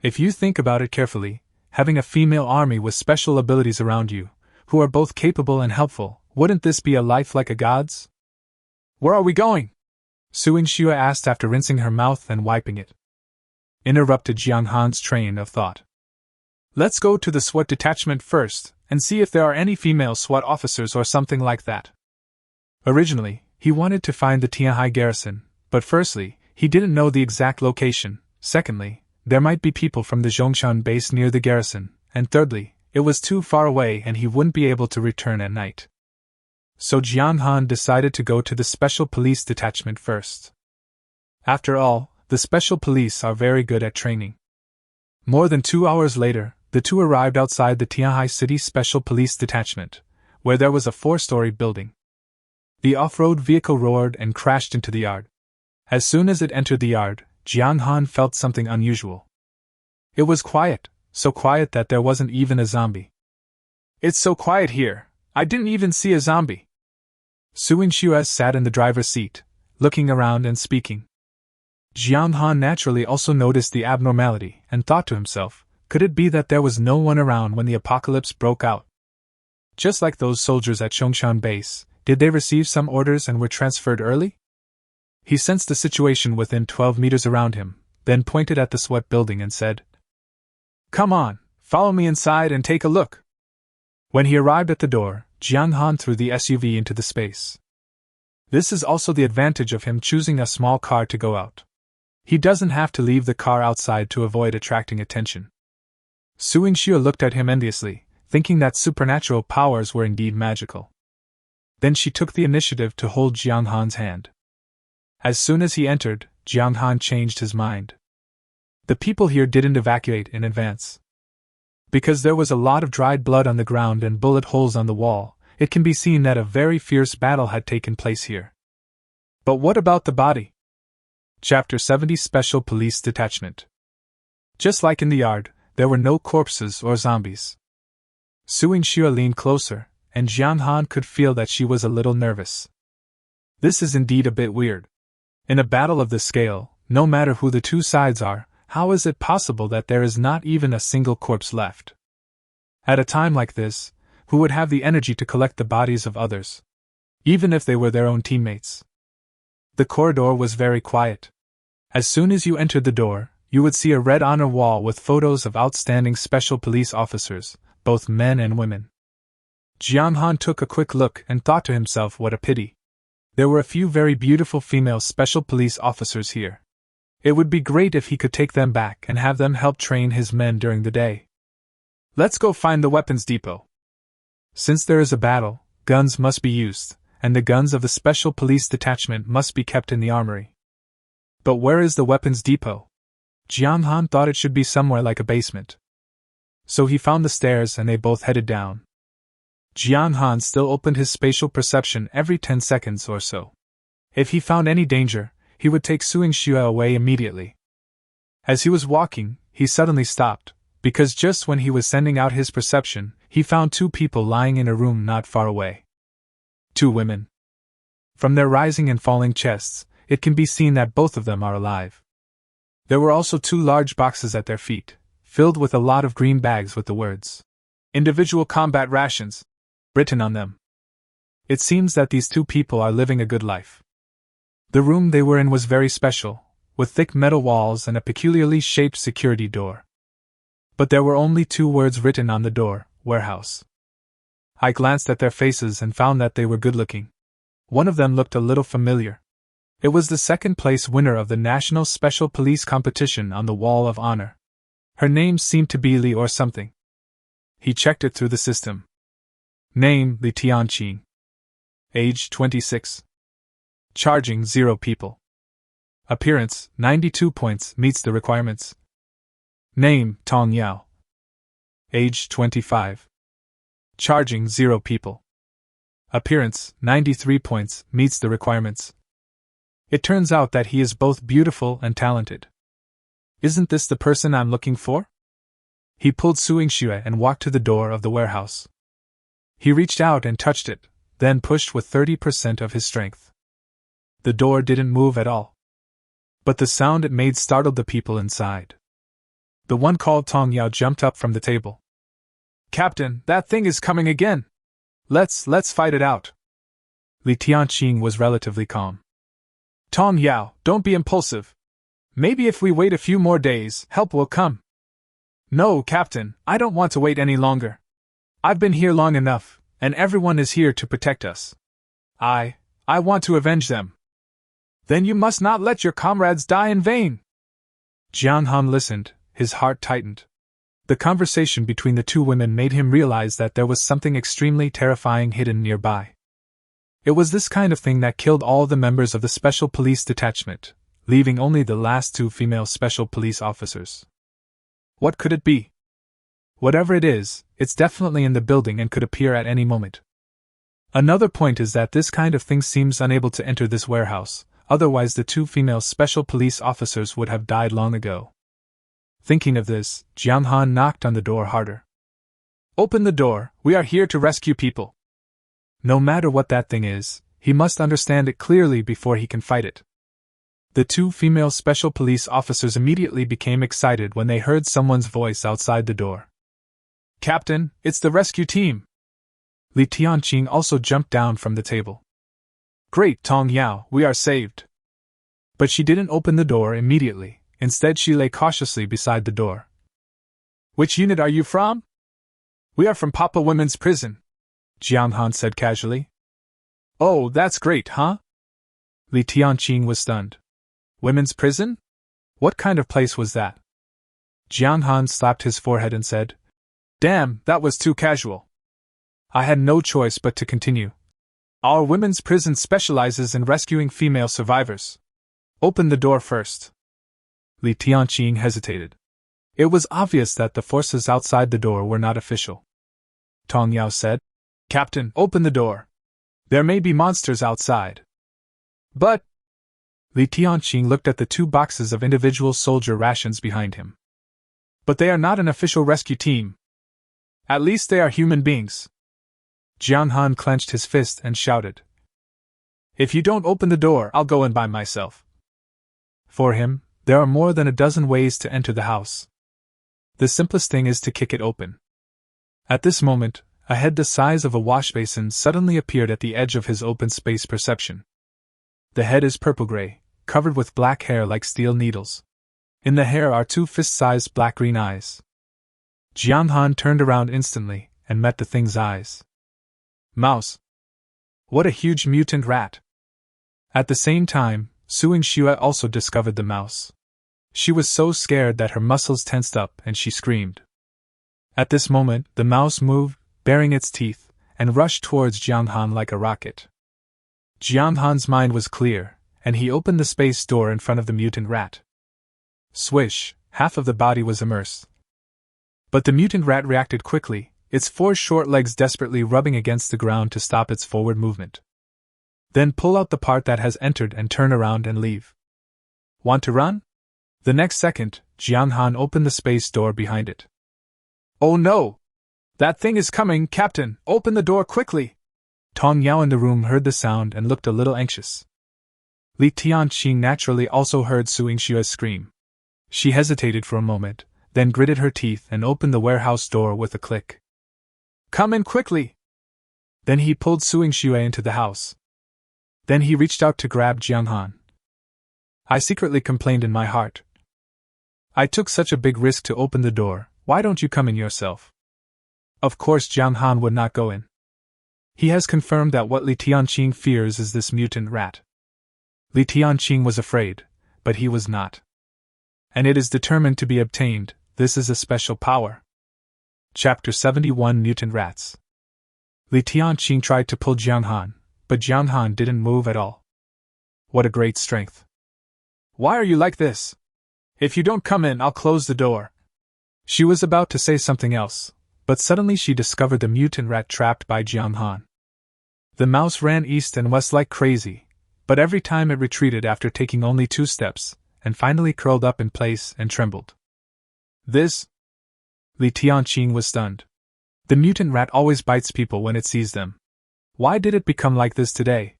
If you think about it carefully, having a female army with special abilities around you, who are both capable and helpful, wouldn't this be a life like a god's? Where are we going? Su Yingxue asked after rinsing her mouth and wiping it. Interrupted Jiang Han's train of thought. Let's go to the SWAT detachment first, and see if there are any female SWAT officers or something like that. Originally, he wanted to find the Tianhai garrison, but firstly, he didn't know the exact location, secondly, there might be people from the Jong Xan base near the garrison, and thirdly, it was too far away and he wouldn't be able to return at night. So Jiang Han decided to go to the special police detachment first. After all, the special police are very good at training. More than 2 hours later, the two arrived outside the Tianhai City Special Police Detachment, where there was a 4-story building. The off-road vehicle roared and crashed into the yard. As soon as it entered the yard, Jiang Han felt something unusual. It was quiet, so quiet that there wasn't even a zombie. It's so quiet here, I didn't even see a zombie. Su Yingxue sat in the driver's seat, looking around and speaking. Jiang Han naturally also noticed the abnormality and thought to himself, could it be that there was no one around when the apocalypse broke out? Just like those soldiers at Zhongshan base, did they receive some orders and were transferred early? He sensed the situation within 12 meters around him, then pointed at the SWAT building and said, Come on, follow me inside and take a look. When he arrived at the door, Jiang Han threw the SUV into the space. This is also the advantage of him choosing a small car to go out. He doesn't have to leave the car outside to avoid attracting attention. Su Yingxue looked at him enviously, thinking that supernatural powers were indeed magical. Then she took the initiative to hold Jiang Han's hand. As soon as he entered, Jong Han changed his mind. The people here didn't evacuate in advance. Because there was a lot of dried blood on the ground and bullet holes on the wall, it can be seen that a very fierce battle had taken place here. But what about the body? Chapter 70 Special Police Detachment. Just like in the yard, there were no corpses or zombies. Suing Xue leaned closer, and Jiang Han could feel that she was a little nervous. This is indeed a bit weird. In a battle of this scale, no matter who the two sides are, how is it possible that there is not even a single corpse left? At a time like this, who would have the energy to collect the bodies of others, even if they were their own teammates? The corridor was very quiet. As soon as you entered the door, you would see a red honor wall with photos of outstanding special police officers, both men and women. Jiang Han took a quick look and thought to himself, what a pity. There were a few very beautiful female special police officers here. It would be great if he could take them back and have them help train his men during the day. Let's go find the weapons depot. Since there is a battle, guns must be used, and the guns of the special police detachment must be kept in the armory. But where is the weapons depot? Jiang Han thought it should be somewhere like a basement. So he found the stairs and they both headed down. Jiang Han still opened his spatial perception every 10 seconds or so. If he found any danger, he would take Suing Xue away immediately. As he was walking, he suddenly stopped, because just when he was sending out his perception, he found two people lying in a room not far away. Two women. From their rising and falling chests, it can be seen that both of them are alive. There were also two large boxes at their feet, filled with a lot of green bags with the words, "Individual combat rations," written on them. It seems that these two people are living a good life. The room they were in was very special, with thick metal walls and a peculiarly shaped security door. But there were only two words written on the door, "Warehouse." I glanced at their faces and found that they were good-looking. One of them looked a little familiar. It was the second-place winner of the National Special Police Competition on the Wall of Honor. Her name seemed to be Li or something. He checked it through the system. Name, Li Tianqing. Age, 26. Charging, 0 people. Appearance, 92 points, meets the requirements. Name, Tong Yao. Age, 25. Charging, 0 people. Appearance, 93 points, meets the requirements. It turns out that he is both beautiful and talented. Isn't this the person I'm looking for? He pulled Suing Xue and walked to the door of the warehouse. He reached out and touched it, then pushed with 30% of his strength. The door didn't move at all. But the sound it made startled the people inside. The one called Tong Yao jumped up from the table. "Captain, that thing is coming again! Let's fight it out." Li Tianqing was relatively calm. "Tong Yao, don't be impulsive. Maybe if we wait a few more days, help will come." "No, Captain, I don't want to wait any longer. I've been here long enough, and everyone is here to protect us. I want to avenge them." "Then you must not let your comrades die in vain." Jiang Han listened, his heart tightened. The conversation between the two women made him realize that there was something extremely terrifying hidden nearby. It was this kind of thing that killed all the members of the Special Police Detachment, leaving only the last two female Special Police officers. What could it be? Whatever it is, it's definitely in the building and could appear at any moment. Another point is that this kind of thing seems unable to enter this warehouse, otherwise the two female Special Police officers would have died long ago. Thinking of this, Jiang Han knocked on the door harder. "Open the door, we are here to rescue people." No matter what that thing is, he must understand it clearly before he can fight it. The two female Special Police officers immediately became excited when they heard someone's voice outside the door. "Captain, it's the rescue team." Li Tianqing also jumped down from the table. "Great, Tong Yao, we are saved." But she didn't open the door immediately, instead she lay cautiously beside the door. "Which unit are you from?" "We are from Papa Women's Prison," Jiang Han said casually. "Oh, that's great, huh?" Li Tianqing was stunned. "Women's prison? What kind of place was that?" Jiang Han slapped his forehead and said, "Damn, that was too casual." I had no choice but to continue. "Our women's prison specializes in rescuing female survivors. Open the door first. Li Tianqing hesitated. It was obvious that the forces outside the door were not official. Tong Yao said, Captain, open the door. There may be monsters outside. But Li Tianqing looked at the 2 boxes of individual soldier rations behind him. But they are not an official rescue team. At least they are human beings. Jiang Han clenched his fist and shouted, If you don't open the door, I'll go in by myself. For him, there are more than a dozen ways to enter the house. The simplest thing is to kick it open. At this moment, a head the size of a washbasin suddenly appeared at the edge of his open space perception. The head is purple-gray, covered with black hair like steel needles. In the hair are 2 fist-sized black-green eyes. Jiang Han turned around instantly and met the thing's eyes. Mouse. What a huge mutant rat! At the same time, Suing Xue also discovered the mouse. She was so scared that her muscles tensed up and she screamed. At this moment, the mouse moved, baring its teeth, and rushed towards Jiang Han like a rocket. Jiang Han's mind was clear, and he opened the space door in front of the mutant rat. Swish, half of the body was immersed. But the mutant rat reacted quickly, its 4 short legs desperately rubbing against the ground to stop its forward movement. Then pull out the part that has entered and turn around and leave. Want to run? The next second, Jiang Han opened the space door behind it. Oh no! That thing is coming, Captain! Open the door quickly! Tong Yao in the room heard the sound and looked a little anxious. Li Tianqing naturally also heard Suing Xue's scream. She hesitated for a moment, then gritted her teeth and opened the warehouse door with a click. Come in quickly! Then he pulled Suing Xue into the house. Then he reached out to grab Jiang Han. I secretly complained in my heart. I took such a big risk to open the door, why don't you come in yourself? Of course Jiang Han would not go in. He has confirmed that what Li Tianqing fears is this mutant rat. Li Tianqing was afraid, but he was not. And it is determined to be obtained, this is a special power. Chapter 71 Mutant Rats. Li Tianqing tried to pull Jiang Han, but Jiang Han didn't move at all. What a great strength. Why are you like this? If you don't come in, I'll close the door. She was about to say something else, but suddenly she discovered the mutant rat trapped by Jiang Han. The mouse ran east and west like crazy, but every time it retreated after taking only 2 steps, and finally curled up in place and trembled. This? Li Tianqing was stunned. The mutant rat always bites people when it sees them. Why did it become like this today?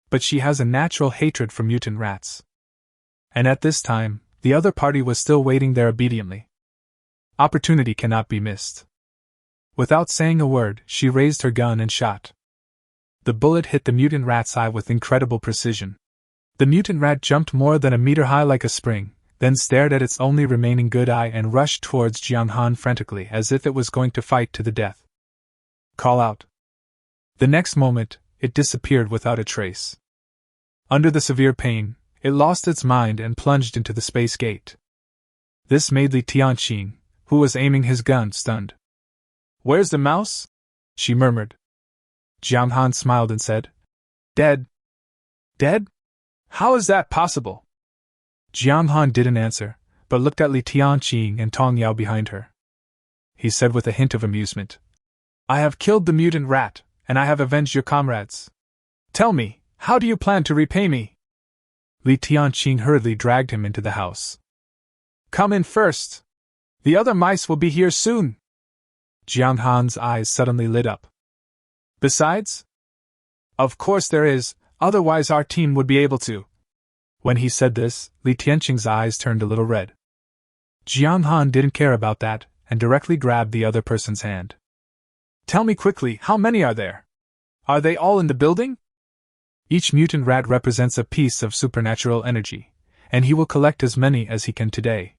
But she has a natural hatred for mutant rats. And at this time, the other party was still waiting there obediently. Opportunity cannot be missed. Without saying a word, she raised her gun and shot. The bullet hit the mutant rat's eye with incredible precision. The mutant rat jumped more than a meter high like a spring, then stared at its only remaining good eye and rushed towards Jiang Han frantically as if it was going to fight to the death. Call out. The next moment, it disappeared without a trace. Under the severe pain, it lost its mind and plunged into the space gate. This made Li Tianqing, who was aiming his gun, stunned. Where's the mouse? She murmured. Jiang Han smiled and said, Dead. Dead? How is that possible? Jiang Han didn't answer, but looked at Li Tianqing and Tong Yao behind her. He said with a hint of amusement, I have killed the mutant rat, and I have avenged your comrades. Tell me, how do you plan to repay me? Li Tianqing hurriedly dragged him into the house. Come in first. The other mice will be here soon. Jiang Han's eyes suddenly lit up. Besides? Of course there is, otherwise our team would be able to. When he said this, Li Tianqing's eyes turned a little red. Jiang Han didn't care about that, and directly grabbed the other person's hand. Tell me quickly, how many are there? Are they all in the building? Each mutant rat represents a piece of supernatural energy, and he will collect as many as he can today.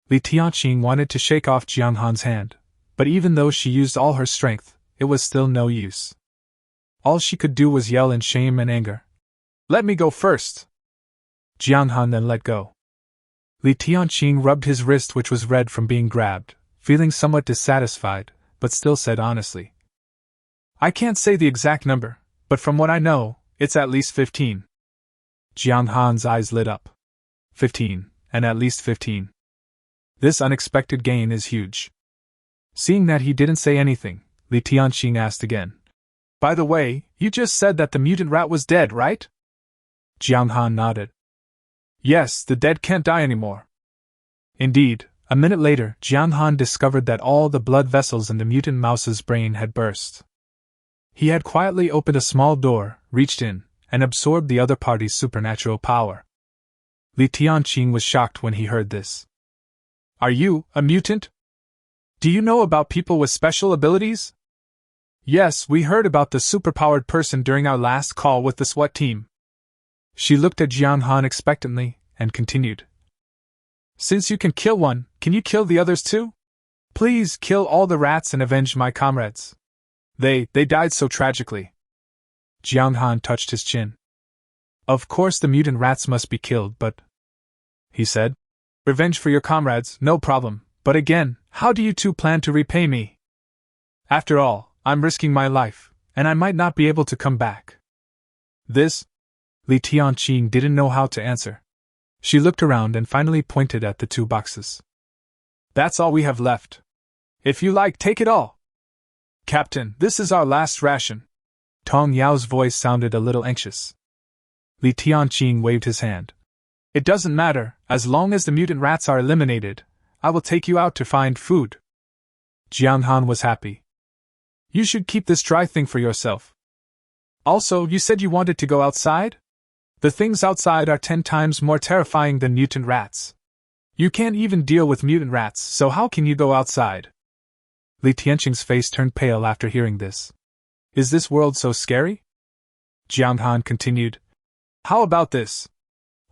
Li Tianqing wanted to shake off Jiang Han's hand, but even though she used all her strength, it was still no use. All she could do was yell in shame and anger. Let me go first! Jiang Han then let go. Li Tianqing rubbed his wrist, which was red from being grabbed, feeling somewhat dissatisfied, but still said honestly. I can't say the exact number, but from what I know, it's at least 15. Jiang Han's eyes lit up. 15, and at least 15. This unexpected gain is huge. Seeing that he didn't say anything, Li Tianqing asked again. By the way, you just said that the mutant rat was dead, right? Jiang Han nodded. Yes, the dead can't die anymore. Indeed, a minute later, Jiang Han discovered that all the blood vessels in the mutant mouse's brain had burst. He had quietly opened a small door, reached in, and absorbed the other party's supernatural power. Li Tianqing was shocked when he heard this. Are you a mutant? Do you know about people with special abilities? Yes, we heard about the superpowered person during our last call with the SWAT team. She looked at Jiang Han expectantly, and continued. Since you can kill one, can you kill the others too? Please kill all the rats and avenge my comrades. They died so tragically. Jiang Han touched his chin. Of course the mutant rats must be killed, but... he said. Revenge for your comrades, no problem, but again, how do you two plan to repay me? After all, I'm risking my life, and I might not be able to come back. This? Li Tianqing didn't know how to answer. She looked around and finally pointed at the 2 boxes. That's all we have left. If you like, take it all. Captain, this is our last ration. Tong Yao's voice sounded a little anxious. Li Tianqing waved his hand. It doesn't matter, as long as the mutant rats are eliminated, I will take you out to find food. Jiang Han was happy. You should keep this dry thing for yourself. Also, you said you wanted to go outside? The things outside are 10 times more terrifying than mutant rats. You can't even deal with mutant rats, so how can you go outside? Li Tianqing's face turned pale after hearing this. Is this world so scary? Jiang Han continued. How about this?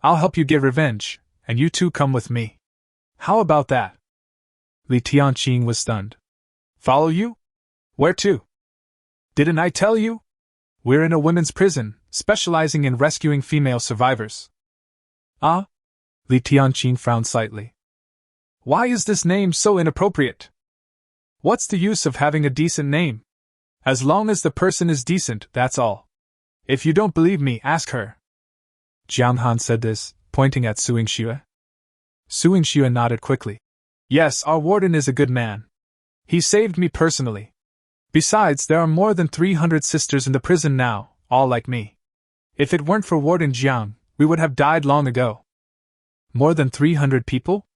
I'll help you get revenge, and you two come with me. How about that? Li Tianqing was stunned. Follow you? Where to? Didn't I tell you? We're in a women's prison, specializing in rescuing female survivors. Ah? Li Tianqing frowned slightly. Why is this name so inappropriate? What's the use of having a decent name? As long as the person is decent, that's all. If you don't believe me, ask her. Jiang Han said this, pointing at Suing Xue. Suing Xue nodded quickly. Yes, our warden is a good man. He saved me personally. Besides, there are more than 300 sisters in the prison now, all like me. If it weren't for Warden Jiang, we would have died long ago. More than 300 people?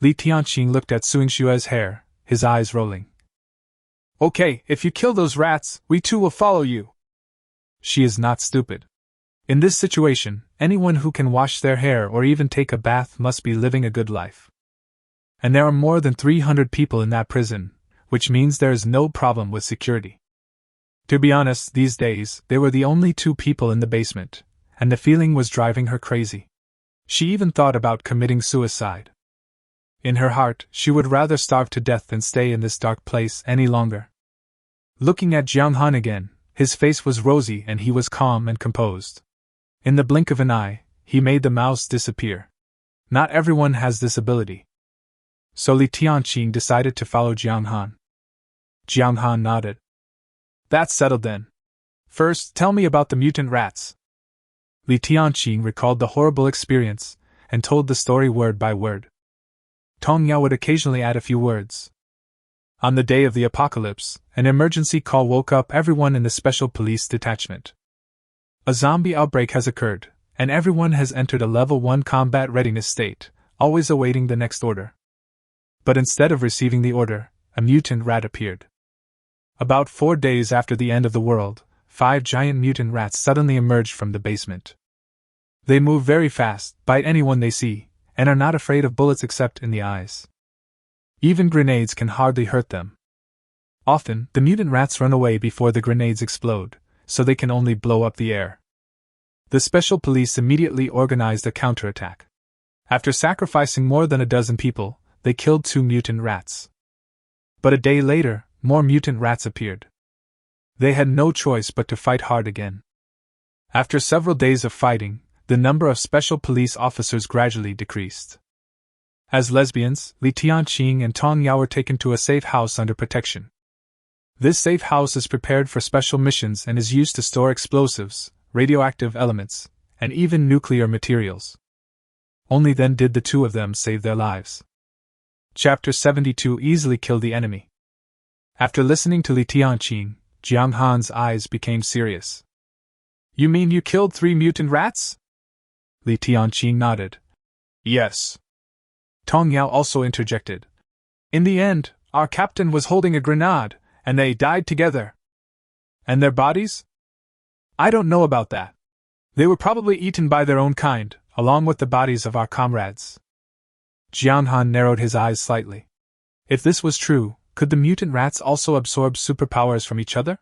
Li Tianqing looked at Suing Xue's hair, his eyes rolling. Okay, if you kill those rats, we too will follow you. She is not stupid. In this situation, anyone who can wash their hair or even take a bath must be living a good life. And there are more than 300 people in that prison, which means there is no problem with security. To be honest, these days, they were the only 2 people in the basement, and the feeling was driving her crazy. She even thought about committing suicide. In her heart, she would rather starve to death than stay in this dark place any longer. Looking at Jiang Han again, his face was rosy and he was calm and composed. In the blink of an eye, he made the mouse disappear. Not everyone has this ability. So Li Tianqing decided to follow Jiang Han. Jiang Han nodded. That's settled then. First, tell me about the mutant rats. Li Tianqing recalled the horrible experience, and told the story word by word. Tong Yao would occasionally add a few words. On the day of the apocalypse, an emergency call woke up everyone in the special police detachment. A zombie outbreak has occurred, and everyone has entered a level 1 combat readiness state, always awaiting the next order. But instead of receiving the order, a mutant rat appeared. About 4 days after the end of the world, 5 giant mutant rats suddenly emerged from the basement. They move very fast, bite anyone they see, and are not afraid of bullets except in the eyes. Even grenades can hardly hurt them. Often, the mutant rats run away before the grenades explode, so they can only blow up the air. The special police immediately organized a counterattack. After sacrificing more than a dozen people, they killed 2 mutant rats. But a day later, more mutant rats appeared. They had no choice but to fight hard again. After several days of fighting, the number of special police officers gradually decreased. As lesbians, Li Tianqing and Tong Yao were taken to a safe house under protection. This safe house is prepared for special missions and is used to store explosives, radioactive elements, and even nuclear materials. Only then did the two of them save their lives. Chapter 72 Easily Kill the Enemy. After listening to Li Tianqing, Jiang Han's eyes became serious. You mean you killed 3 mutant rats? Li Tianqing nodded. Yes. Tong Yao also interjected. In the end, our captain was holding a grenade, and they died together. And their bodies? I don't know about that. They were probably eaten by their own kind, along with the bodies of our comrades. Jiang Han narrowed his eyes slightly. If this was true, could the mutant rats also absorb superpowers from each other?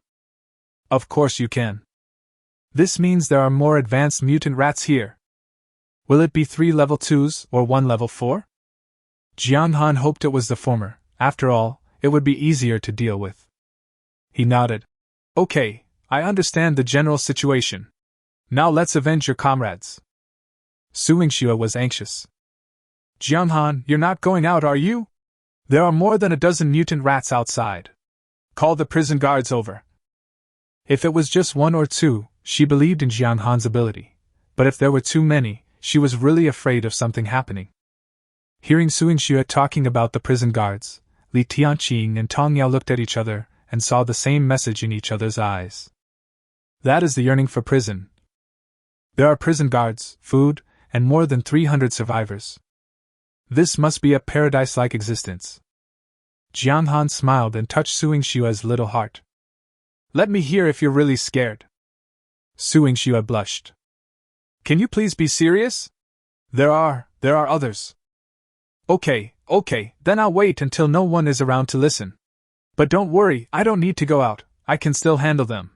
Of course you can. This means there are more advanced mutant rats here. Will it be 3 level 2s or 1 level 4? Jiang Han hoped it was the former. After all, it would be easier to deal with. He nodded. Okay, I understand the general situation. Now let's avenge your comrades. Su Yingxue was anxious. Jiang Han, you're not going out, are you? There are more than a dozen mutant rats outside. Call the prison guards over. If it was just 1 or 2, she believed in Jiang Han's ability. But if there were too many, she was really afraid of something happening. Hearing Su Yingxue talking about the prison guards, Li Tianqing and Tong Yao looked at each other and saw the same message in each other's eyes. That is the yearning for prison. There are prison guards, food, and more than 300 survivors. This must be a paradise-like existence. Jiang Han smiled and touched Su Yingxue's little heart. Let me hear if you're really scared. Su Yingxue blushed. Can you please be serious? There are others. Okay, then I'll wait until no one is around to listen. But don't worry, I don't need to go out, I can still handle them.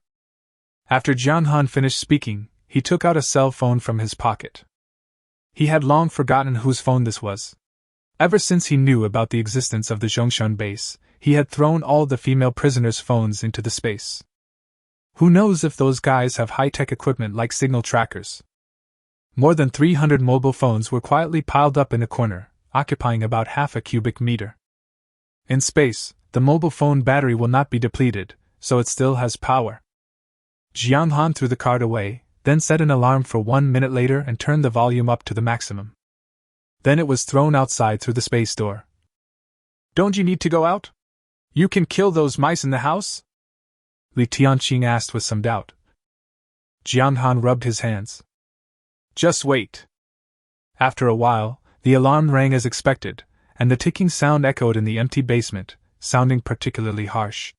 After Jiang Han finished speaking, he took out a cell phone from his pocket. He had long forgotten whose phone this was. Ever since he knew about the existence of the Jong Xan base, he had thrown all the female prisoners' phones into the space. Who knows if those guys have high-tech equipment like signal trackers? More than 300 mobile phones were quietly piled up in a corner, occupying about half a cubic meter. In space, the mobile phone battery will not be depleted, so it still has power. Jiang Han threw the card away, then set an alarm for 1 minute later and turned the volume up to the maximum. Then it was thrown outside through the space door. Don't you need to go out? You can kill those mice in the house? Li Tianqing asked with some doubt. Jiang Han rubbed his hands. Just wait. After a while, the alarm rang as expected, and the ticking sound echoed in the empty basement, sounding particularly harsh.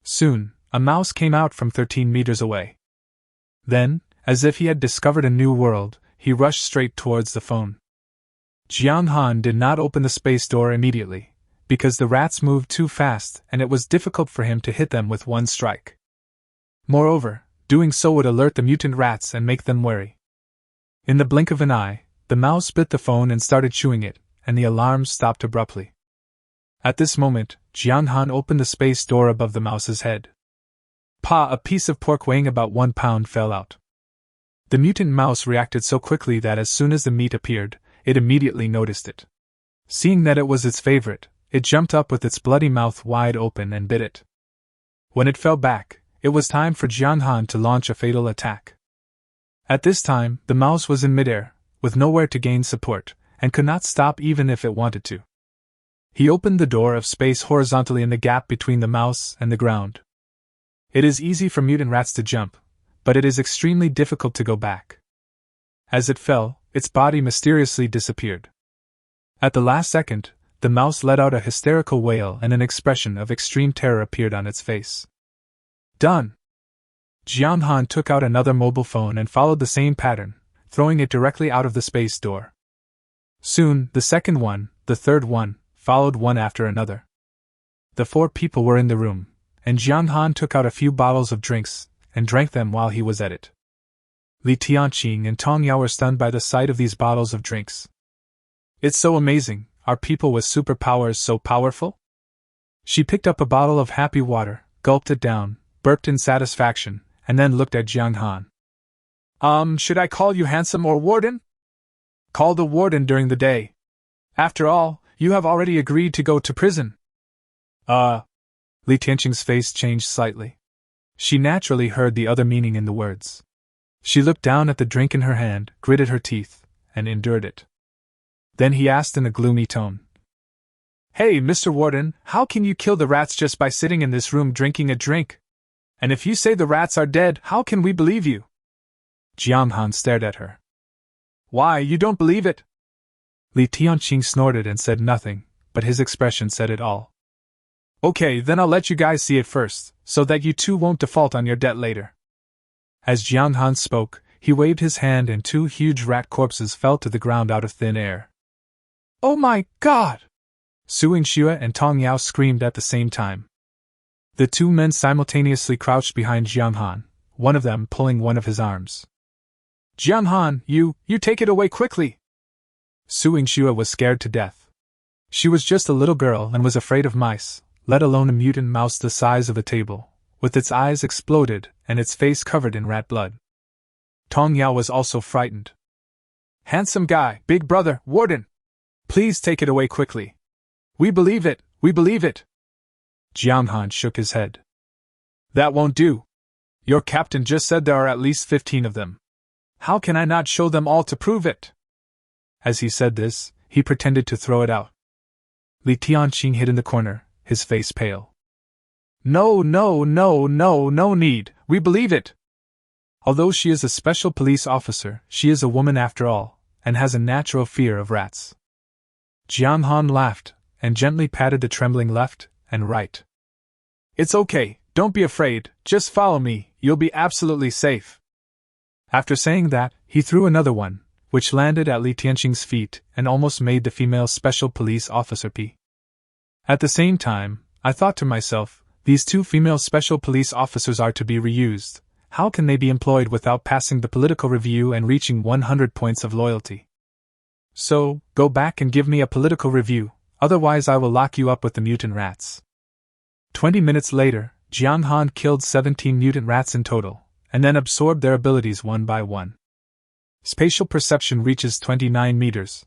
Soon, a mouse came out from 13 meters away. Then, as if he had discovered a new world, he rushed straight towards the phone. Jiang Han did not open the space door immediately, because the rats moved too fast and it was difficult for him to hit them with one strike. Moreover, doing so would alert the mutant rats and make them wary. In the blink of an eye, the mouse bit the phone and started chewing it, and the alarm stopped abruptly. At this moment, Jiang Han opened the space door above the mouse's head. A piece of pork weighing about 1 pound fell out. The mutant mouse reacted so quickly that as soon as the meat appeared, it immediately noticed it. Seeing that it was its favorite, it jumped up with its bloody mouth wide open and bit it. When it fell back, it was time for Jiang Han to launch a fatal attack. At this time, the mouse was in midair, with nowhere to gain support, and could not stop even if it wanted to. He opened the door of space horizontally in the gap between the mouse and the ground. It is easy for mutant rats to jump, but it is extremely difficult to go back. As it fell, its body mysteriously disappeared. At the last second, the mouse let out a hysterical wail and an expression of extreme terror appeared on its face. Done! Jiang Han took out another mobile phone and followed the same pattern, throwing it directly out of the space door. Soon, the second one, the third one, followed one after another. The 4 people were in the room, and Jiang Han took out a few bottles of drinks and drank them while he was at it. Li Tianqing and Tong Yao were stunned by the sight of these bottles of drinks. It's so amazing, are people with superpowers so powerful? She picked up a bottle of happy water, gulped it down, burped in satisfaction, and then looked at Jiang Han. Should I call you handsome or warden? Call the warden during the day. After all, you have already agreed to go to prison. Li Tianqing's face changed slightly. She naturally heard the other meaning in the words. She looked down at the drink in her hand, gritted her teeth, and endured it. Then he asked in a gloomy tone, "Hey, Mr. Warden, how can you kill the rats just by sitting in this room drinking a drink? And if you say the rats are dead, how can we believe you?" Jong Xan stared at her. "Why, you don't believe it?" Li Tianqing snorted and said nothing, but his expression said it all. "Okay, then I'll let you guys see it first, so that you too won't default on your debt later." As Jong Xan spoke, he waved his hand and 2 huge rat corpses fell to the ground out of thin air. "Oh my God!" Suing Xue and Tong Yao screamed at the same time. The 2 men simultaneously crouched behind Jiang Han, one of them pulling one of his arms. "Jiang Han, you take it away quickly!" Suing Xue was scared to death. She was just a little girl and was afraid of mice, let alone a mutant mouse the size of a table, with its eyes exploded and its face covered in rat blood. Tong Yao was also frightened. "Handsome guy, big brother, Warden! Please take it away quickly. We believe it, we believe it!" Jiang Han shook his head. "That won't do. Your captain just said there are at least 15 of them. How can I not show them all to prove it?" As he said this, he pretended to throw it out. Li Tianqing hid in the corner, his face pale. No need, we believe it. Although she is a special police officer, she is a woman after all, and has a natural fear of rats. Jiang Han laughed, and gently patted the trembling left and right. "It's okay, don't be afraid, just follow me, you'll be absolutely safe." After saying that, he threw another one, which landed at Li Tianqing's feet and almost made the female special police officer pee. At the same time, I thought to myself, these 2 female special police officers are to be reused. How can they be employed without passing the political review and reaching 100 points of loyalty? So, go back and give me a political review, otherwise I will lock you up with the mutant rats. 20 minutes later, Jiang Han killed 17 mutant rats in total, and then absorbed their abilities one by one. Spatial perception reaches 29 meters.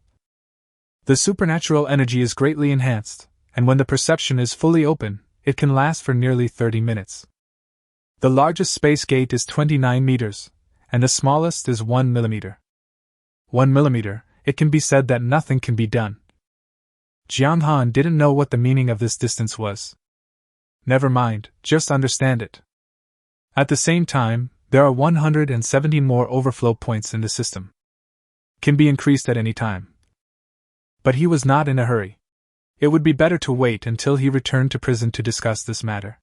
The supernatural energy is greatly enhanced, and when the perception is fully open, it can last for nearly 30 minutes. The largest space gate is 29 meters, and the smallest is 1 millimeter. 1 millimeter, it can be said that nothing can be done. Jiang Han didn't know what the meaning of this distance was. Never mind, just understand it. At the same time, there are 170 more overflow points in the system. Can be increased at any time. But he was not in a hurry. It would be better to wait until he returned to prison to discuss this matter.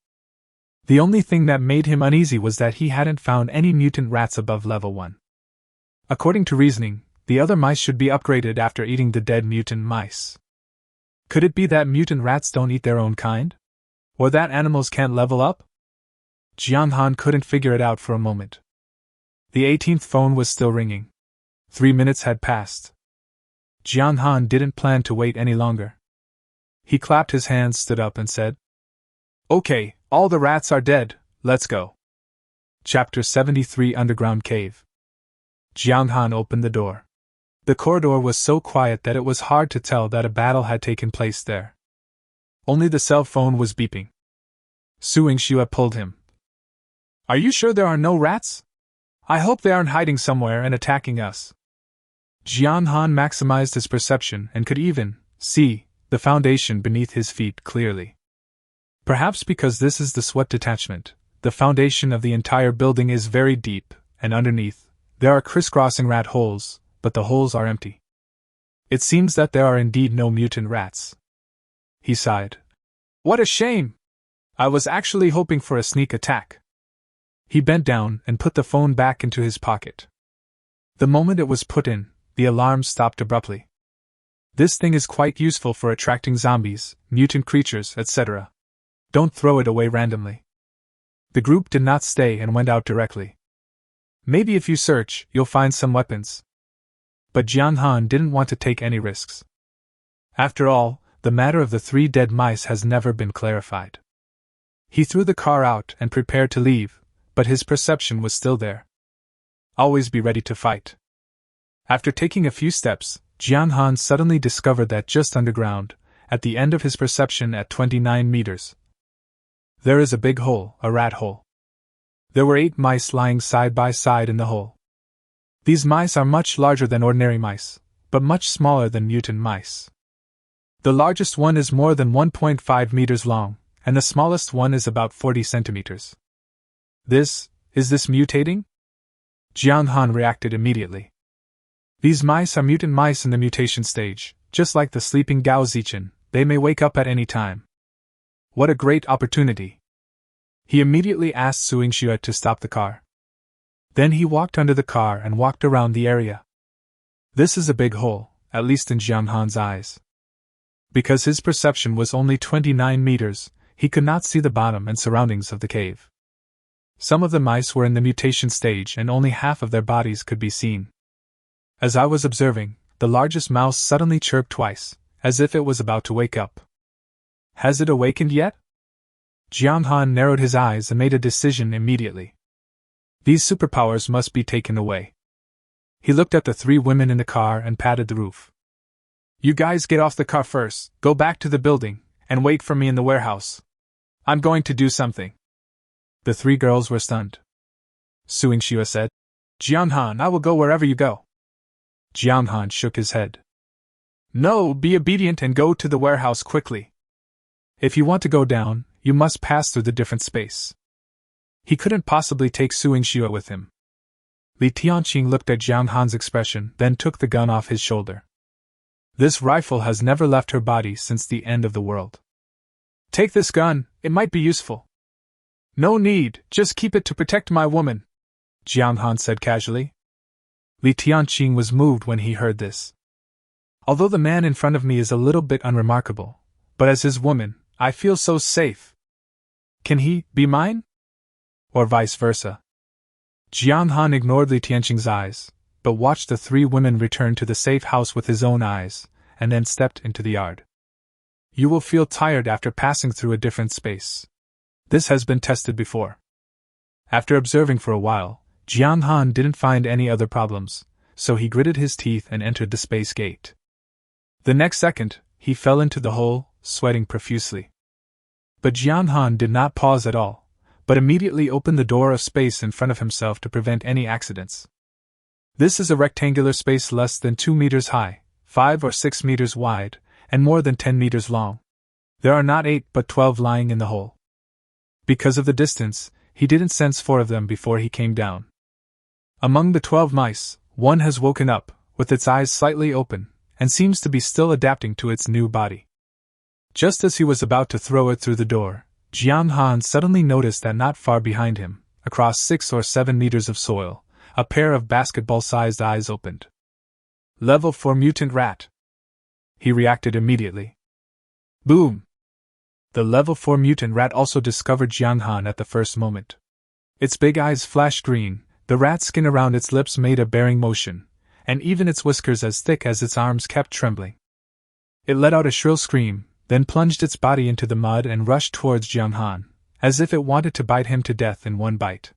The only thing that made him uneasy was that he hadn't found any mutant rats above level 1. According to reasoning, the other mice should be upgraded after eating the dead mutant mice. Could it be that mutant rats don't eat their own kind? Or that animals can't level up? Jiang Han couldn't figure it out for a moment. The 18th phone was still ringing. 3 minutes had passed. Jiang Han didn't plan to wait any longer. He clapped his hands, stood up and said, "Okay, all the rats are dead, let's go." Chapter 73 Underground Cave. Jiang Han opened the door. The corridor was so quiet that it was hard to tell that a battle had taken place there. Only the cell phone was beeping. Suing Xue pulled him. "Are you sure there are no rats? I hope they aren't hiding somewhere and attacking us." Jiang Han maximized his perception and could even see the foundation beneath his feet clearly. Perhaps because this is the sweat detachment, the foundation of the entire building is very deep, and underneath, there are crisscrossing rat holes, but the holes are empty. It seems that there are indeed no mutant rats. He sighed. "What a shame! I was actually hoping for a sneak attack." He bent down and put the phone back into his pocket. The moment it was put in, the alarm stopped abruptly. This thing is quite useful for attracting zombies, mutant creatures, etc. Don't throw it away randomly. The group did not stay and went out directly. Maybe if you search, you'll find some weapons. But Jiang Han didn't want to take any risks. After all, the matter of the 3 dead mice has never been clarified. He threw the car out and prepared to leave, but his perception was still there. Always be ready to fight. After taking a few steps, Jiang Han suddenly discovered that just underground, at the end of his perception at 29 meters, there is a big hole, a rat hole. There were 8 mice lying side by side in the hole. These mice are much larger than ordinary mice, but much smaller than mutant mice. The largest one is more than 1.5 meters long, and the smallest one is about 40 centimeters. Is this mutating? Jong Xan reacted immediately. These mice are mutant mice in the mutation stage, just like the sleeping Gao Zichen, they may wake up at any time. What a great opportunity! He immediately asked Su Yingxue to stop the car. Then he walked under the car and walked around the area. This is a big hole, at least in Jong Xan's eyes. Because his perception was only 29 meters, he could not see the bottom and surroundings of the cave. Some of the mice were in the mutation stage and only half of their bodies could be seen. As I was observing, the largest mouse suddenly chirped twice, as if it was about to wake up. Has it awakened yet? Jong Xan narrowed his eyes and made a decision immediately. These superpowers must be taken away. He looked at the three women in the car and patted the roof. You guys get off the car first, go back to the building, and wait for me in the warehouse. I'm going to do something. The three girls were stunned. Su Yingxue said, Jong Xan, I will go wherever you go. Jong Xan shook his head. No, be obedient and go to the warehouse quickly. If you want to go down, you must pass through the different space. He couldn't possibly take Su Yingxue with him. Li Tianqing looked at Jong Xan's expression, then took the gun off his shoulder. This rifle has never left her body since the end of the world. Take this gun, it might be useful. No need, just keep it to protect my woman, Jong Xan said casually. Li Tianqing was moved when he heard this. Although the man in front of me is a little bit unremarkable, but as his woman, I feel so safe. Can he be mine? Or vice versa? Jong Xan ignored Li Tianqing's eyes, but watched the three women return to the safe house with his own eyes, and then stepped into the yard. You will feel tired after passing through a different space. This has been tested before. After observing for a while, Jong Xan didn't find any other problems, so he gritted his teeth and entered the space gate. The next second, he fell into the hole, sweating profusely. But Jong Xan did not pause at all, but immediately opened the door of space in front of himself to prevent any accidents. This is a rectangular space less than 2 meters high, 5 or 6 meters wide, and more than 10 meters long. There are not 8 but 12 lying in the hole. Because of the distance, he didn't sense 4 of them before he came down. Among the 12 mice, one has woken up, with its eyes slightly open, and seems to be still adapting to its new body. Just as he was about to throw it through the door, Jong Xan suddenly noticed that not far behind him, across 6 or 7 meters of soil, a pair of basketball-sized eyes opened. Level 4 mutant rat. He reacted immediately. Boom! The level 4 mutant rat also discovered Jong Xan at the first moment. Its big eyes flashed green, the rat's skin around its lips made a bearing motion, and even its whiskers as thick as its arms kept trembling. It let out a shrill scream, then plunged its body into the mud and rushed towards Jong Xan, as if it wanted to bite him to death in one bite.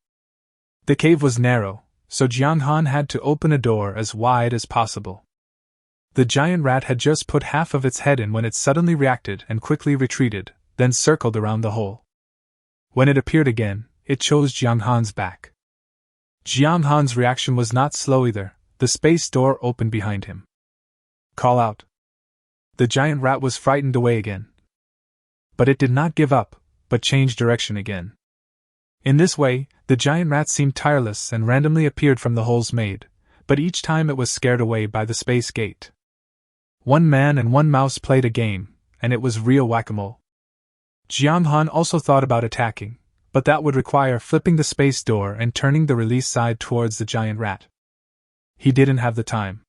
The cave was narrow, so Jong Xan had to open a door as wide as possible. The giant rat had just put half of its head in when it suddenly reacted and quickly retreated, then circled around the hole. When it appeared again, it chose Jong Xan's back. Jong Xan's reaction was not slow either. The space door opened behind him. Call out. The giant rat was frightened away again. But it did not give up, but changed direction again. In this way, the giant rat seemed tireless and randomly appeared from the holes made, but each time it was scared away by the space gate. One man and one mouse played a game, and it was real whack-a-mole. Jong Xan also thought about attacking, but that would require flipping the space door and turning the release side towards the giant rat. He didn't have the time.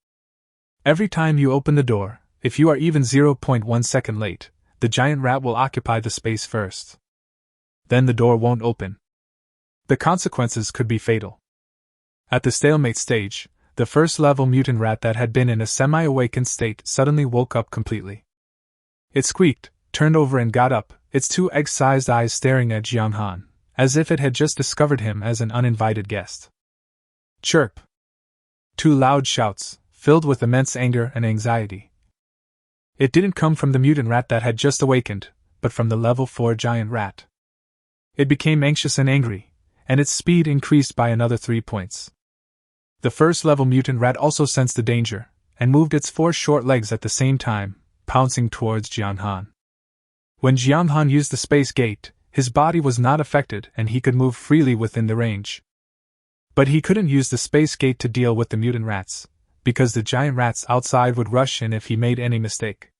Every time you open the door, if you are even 0.1 second late, the giant rat will occupy the space first. Then the door won't open. The consequences could be fatal. At the stalemate stage, the first-level mutant rat that had been in a semi-awakened state suddenly woke up completely. It squeaked, turned over and got up, its 2 egg-sized eyes staring at Jong Xan, as if it had just discovered him as an uninvited guest. Chirp! 2 loud shouts, filled with immense anger and anxiety. It didn't come from the mutant rat that had just awakened, but from the level 4 giant rat. It became anxious and angry, and its speed increased by another 3 points. The first-level mutant rat also sensed the danger, and moved its 4 short legs at the same time, pouncing towards Jong Xan. When Jong Xan used the space gate, his body was not affected and he could move freely within the range. But he couldn't use the space gate to deal with the mutant rats, because the giant rats outside would rush in if he made any mistake.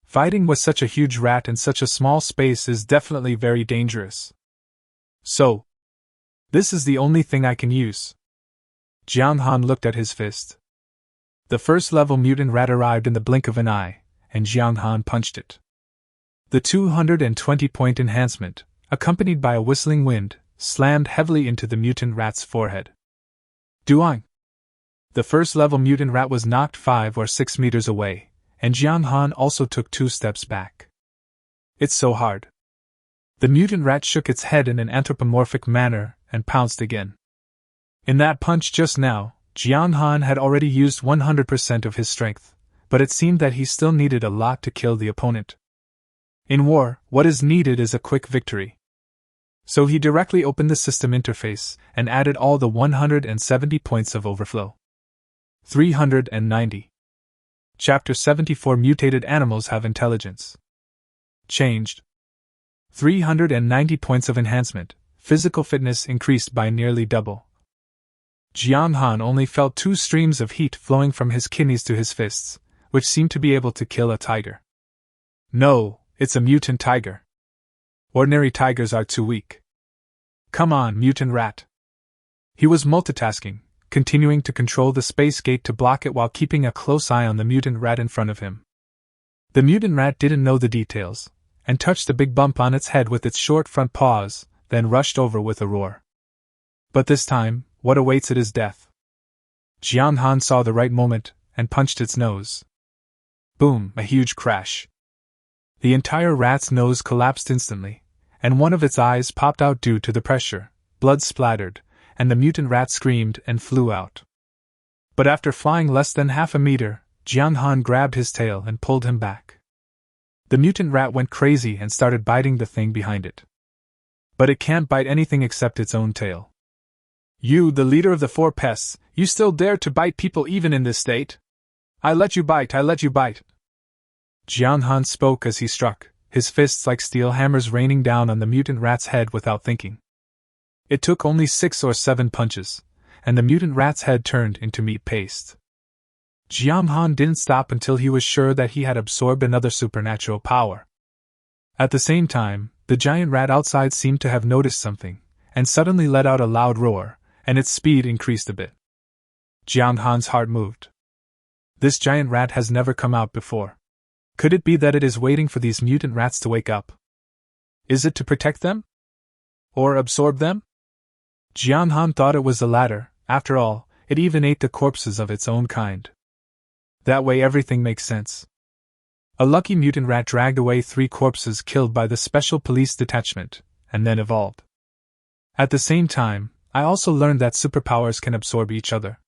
Fighting with such a huge rat in such a small space is definitely very dangerous. So, this is the only thing I can use. Jong Xan looked at his fist. The first-level mutant rat arrived in the blink of an eye, and Jong Xan punched it. The 220-point enhancement, accompanied by a whistling wind, slammed heavily into the mutant rat's forehead. Duang! The first-level mutant rat was knocked 5 or 6 meters away, and Jong Xan also took 2 steps back. It's so hard. The mutant rat shook its head in an anthropomorphic manner and pounced again. In that punch just now, Jong Xan had already used 100% of his strength, but it seemed that he still needed a lot to kill the opponent. In war, what is needed is a quick victory. So he directly opened the system interface and added all the 170 points of overflow. 390. Chapter 74 Mutated Animals Have Intelligence. Changed. 390 points of enhancement, physical fitness increased by nearly double. Jong Xan only felt 2 streams of heat flowing from his kidneys to his fists, which seemed to be able to kill a tiger. No, it's a mutant tiger. Ordinary tigers are too weak. Come on, mutant rat. He was multitasking, continuing to control the space gate to block it while keeping a close eye on the mutant rat in front of him. The mutant rat didn't know the details, and touched a big bump on its head with its short front paws, then rushed over with a roar. But this time, what awaits it is death. Jong Xan saw the right moment, and punched its nose. Boom, a huge crash. The entire rat's nose collapsed instantly, and one of its eyes popped out due to the pressure, blood splattered, and the mutant rat screamed and flew out. But after flying less than half a meter, Jong Xan grabbed his tail and pulled him back. The mutant rat went crazy and started biting the thing behind it. But it can't bite anything except its own tail. You, the leader of the 4 pests, you still dare to bite people even in this state? I let you bite. Jong Xan spoke as he struck, his fists like steel hammers raining down on the mutant rat's head without thinking. It took only 6 or 7 punches, and the mutant rat's head turned into meat paste. Jong Xan didn't stop until he was sure that he had absorbed another supernatural power. At the same time, the giant rat outside seemed to have noticed something, and suddenly let out a loud roar, and its speed increased a bit. Jong Xan's heart moved. This giant rat has never come out before. Could it be that it is waiting for these mutant rats to wake up? Is it to protect them? Or absorb them? Jong Xan thought it was the latter. After all, it even ate the corpses of its own kind. That way everything makes sense. A lucky mutant rat dragged away 3 corpses killed by the Special Police Detachment, and then evolved. At the same time, I also learned that superpowers can absorb each other.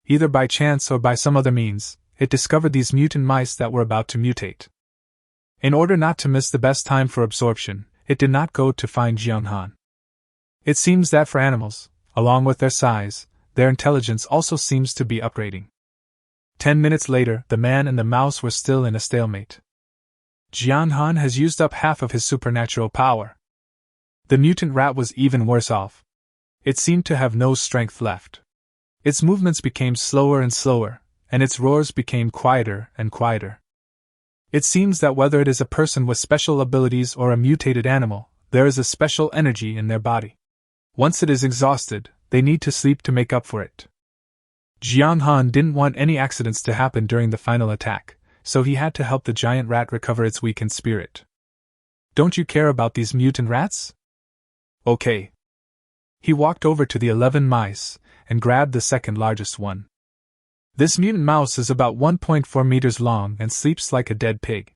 Either by chance or by some other means, it discovered these mutant mice that were about to mutate. In order not to miss the best time for absorption, it did not go to find Jong Xan. It seems that for animals, along with their size, their intelligence also seems to be upgrading. 10 minutes later, the man and the mouse were still in a stalemate. Jong Xan has used up half of his supernatural power. The mutant rat was even worse off. It seemed to have no strength left. Its movements became slower and slower, and its roars became quieter and quieter. It seems that whether it is a person with special abilities or a mutated animal, there is a special energy in their body. Once it is exhausted, they need to sleep to make up for it. Jong Xan didn't want any accidents to happen during the final attack, so he had to help the giant rat recover its weakened spirit. Don't you care about these mutant rats? Okay. He walked over to the 11 mice and grabbed the second largest one. This mutant mouse is about 1.4 meters long and sleeps like a dead pig.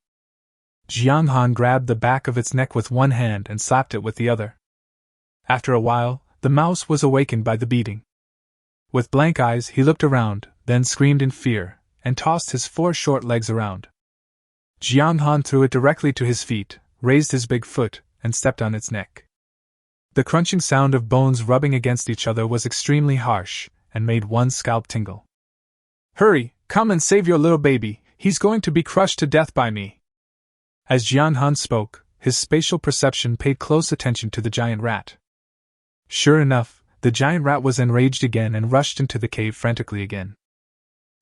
Jong Xan grabbed the back of its neck with one hand and slapped it with the other. After a while, the mouse was awakened by the beating. With blank eyes, he looked around, then screamed in fear, and tossed his 4 short legs around. Jong Xan threw it directly to his feet, raised his big foot, and stepped on its neck. The crunching sound of bones rubbing against each other was extremely harsh, and made one's scalp tingle. "Hurry, come and save your little baby, he's going to be crushed to death by me." As Jong Xan spoke, his spatial perception paid close attention to the giant rat. Sure enough, the giant rat was enraged again and rushed into the cave frantically again.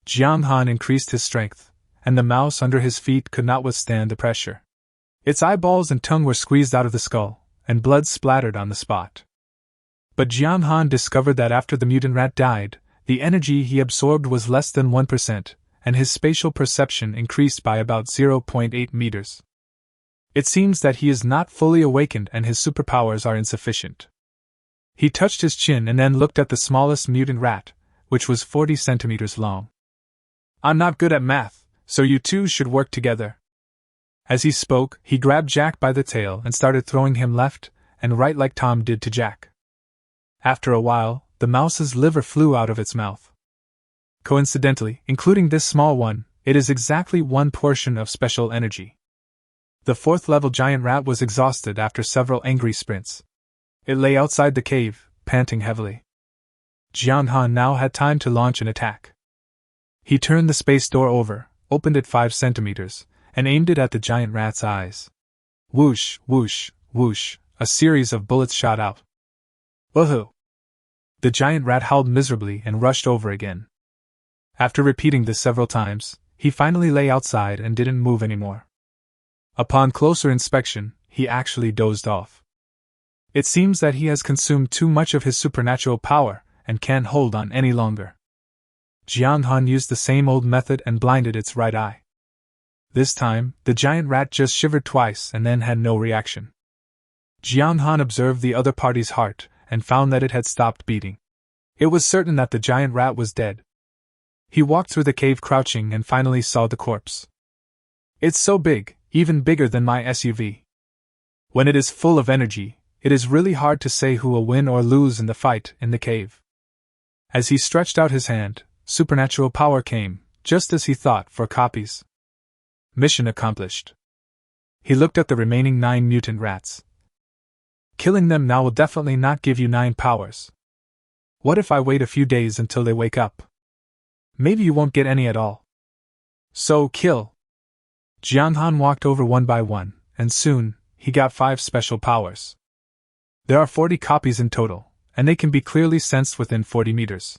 Jong Xan increased his strength, and the mouse under his feet could not withstand the pressure. Its eyeballs and tongue were squeezed out of the skull, and blood splattered on the spot. But Jong Xan discovered that after the mutant rat died, the energy he absorbed was less than 1%, and his spatial perception increased by about 0.8 meters. It seems that he is not fully awakened and his superpowers are insufficient. He touched his chin and then looked at the smallest mutant rat, which was 40 centimeters long. "I'm not good at math, so you two should work together." As he spoke, he grabbed Jack by the tail and started throwing him left and right like Tom did to Jack. After a while, the mouse's liver flew out of its mouth. Coincidentally, including this small one, it is exactly one portion of special energy. The fourth-level giant rat was exhausted after several angry sprints. It lay outside the cave, panting heavily. Jong Xan now had time to launch an attack. He turned the space door over, opened it 5 centimeters, and aimed it at the giant rat's eyes. Whoosh, whoosh, whoosh, a series of bullets shot out. Woohoo! The giant rat howled miserably and rushed over again. After repeating this several times, he finally lay outside and didn't move anymore. Upon closer inspection, he actually dozed off. It seems that he has consumed too much of his supernatural power and can't hold on any longer. Jong Xan used the same old method and blinded its right eye. This time, the giant rat just shivered twice and then had no reaction. Jong Xan observed the other party's heart and found that it had stopped beating. It was certain that the giant rat was dead. He walked through the cave crouching and finally saw the corpse. "It's so big, even bigger than my SUV. When it is full of energy, it is really hard to say who will win or lose in the fight in the cave." As he stretched out his hand, supernatural power came, just as he thought, for copies. Mission accomplished. He looked at the remaining 9 mutant rats. "Killing them now will definitely not give you 9 powers. What if I wait a few days until they wake up? Maybe you won't get any at all. So kill." Jong Xan walked over one by one, and soon, he got 5 special powers. There are 40 copies in total, and they can be clearly sensed within 40 meters.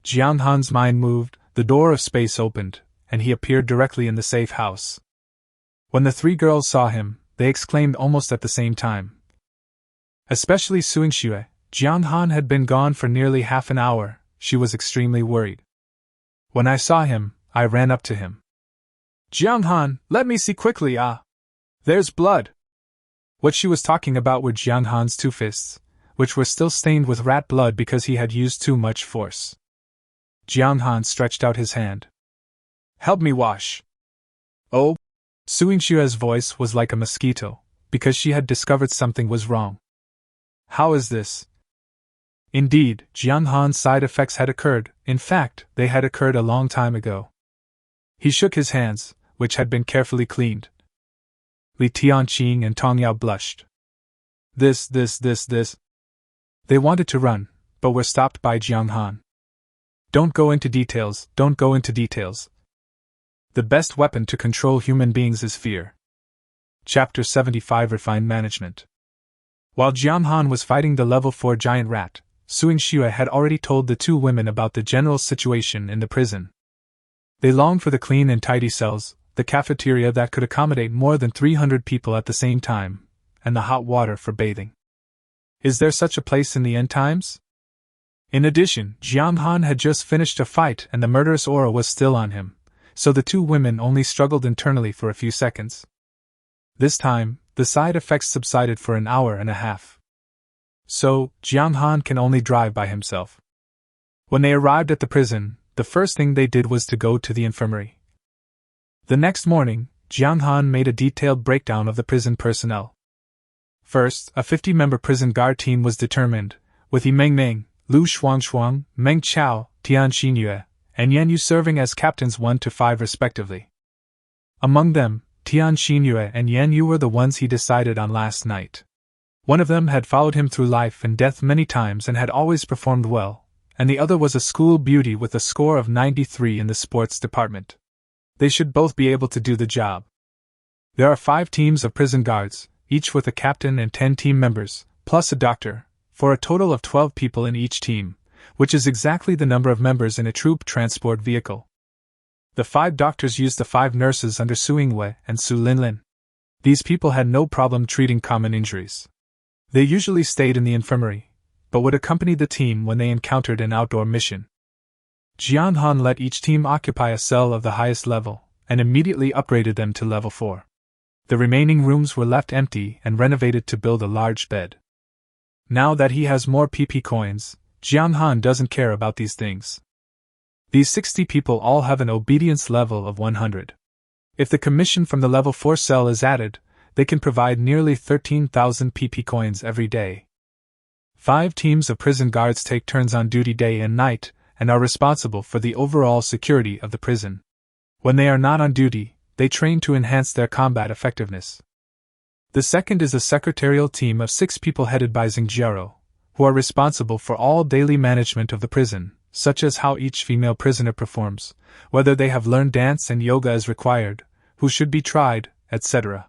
Jong Xan's mind moved, the door of space opened, and he appeared directly in the safe house. When the 3 girls saw him, they exclaimed almost at the same time. Especially Xue. Jong Xan had been gone for nearly half an hour. She was extremely worried. When I saw him, I ran up to him. "Jong Xan, let me see quickly, there's blood." What she was talking about were Jong Xan's 2 fists, which were still stained with rat blood because he had used too much force. Jong Xan stretched out his hand. "Help me wash." "Oh?" Xue's voice was like a mosquito, because she had discovered something was wrong. "How is this?" Indeed, Jong Xan's side effects had occurred. In fact, they had occurred a long time ago. He shook his hands, which had been carefully cleaned. Li Tianqing and Tong Yao blushed. This. They wanted to run, but were stopped by Jong Xan. Don't go into details. The best weapon to control human beings is fear. Chapter 75 Refined Management. While Jong Xan was fighting the level 4 giant rat, Xue had already told the 2 women about the general situation in the prison. They longed for the clean and tidy cells, the cafeteria that could accommodate more than 300 people at the same time, and the hot water for bathing. Is there such a place in the end times? In addition, Jong Xan had just finished a fight and the murderous aura was still on him, so the 2 women only struggled internally for a few seconds. This time, the side effects subsided for an hour and a half. So, Jong Xan can only drive by himself. When they arrived at the prison, the first thing they did was to go to the infirmary. The next morning, Jong Xan made a detailed breakdown of the prison personnel. First, a 50-member prison guard team was determined, with Yi Mengmeng, Lu Shuangshuang, Meng Chao, Tian Xinyue, and Yan Yu serving as captains 1 to 5 respectively. Among them, Tian Xinyue and Yan Yu were the ones he decided on last night. One of them had followed him through life and death many times and had always performed well, and the other was a school beauty with a score of 93 in the sports department. They should both be able to do the job. There are 5 teams of prison guards, each with a captain and 10 team members, plus a doctor, for a total of 12 people in each team, which is exactly the number of members in a troop transport vehicle. The 5 doctors used the 5 nurses under Su Yingwei and Su Linlin. These people had no problem treating common injuries. They usually stayed in the infirmary, but would accompany the team when they encountered an outdoor mission. Jian Han let each team occupy a cell of the highest level, and immediately upgraded them to level 4. The remaining rooms were left empty and renovated to build a large bed. Now that he has more PP coins, Jian Han doesn't care about these things. These 60 people all have an obedience level of 100. If the commission from the level 4 cell is added, they can provide nearly 13,000 PP coins every day. 5 teams of prison guards take turns on duty day and night, and are responsible for the overall security of the prison. When they are not on duty, they train to enhance their combat effectiveness. The second is a secretarial team of 6 people headed by Xingjiaro, who are responsible for all daily management of the prison, such as how each female prisoner performs, whether they have learned dance and yoga as required, who should be tried, etc.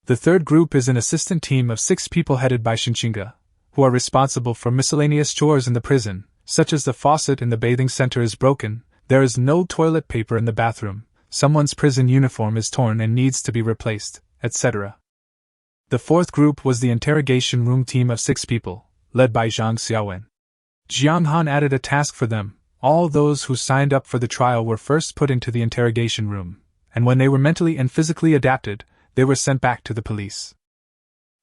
The third group is an assistant team of 6 people headed by Shinchinga, who are responsible for miscellaneous chores in the prison, such as the faucet in the bathing center is broken, there is no toilet paper in the bathroom, someone's prison uniform is torn and needs to be replaced, etc. The fourth group was the interrogation room team of 6 people, led by Zhang Xiaowen. Jian Han added a task for them. All those who signed up for the trial were first put into the interrogation room, and when they were mentally and physically adapted, they were sent back to the police.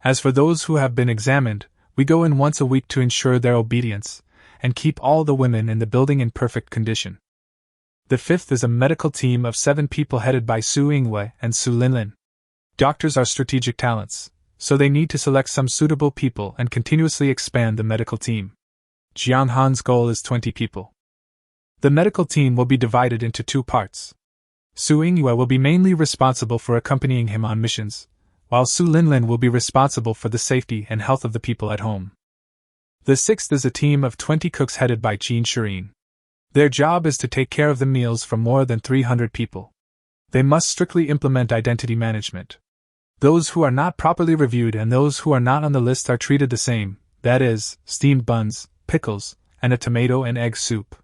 As for those who have been examined, we go in once a week to ensure their obedience, and keep all the women in the building in perfect condition. The fifth is a medical team of 7 people headed by Su Yingwei and Su Linlin. Doctors are strategic talents, so they need to select some suitable people and continuously expand the medical team. Jian Han's goal is 20 people. The medical team will be divided into 2 parts. Su Yingwei will be mainly responsible for accompanying him on missions, while Su Linlin will be responsible for the safety and health of the people at home. The sixth is a team of 20 cooks headed by Qin Shirin. Their job is to take care of the meals for more than 300 people. They must strictly implement identity management. Those who are not properly reviewed and those who are not on the list are treated the same, that is, steamed buns, pickles, and a tomato and egg soup.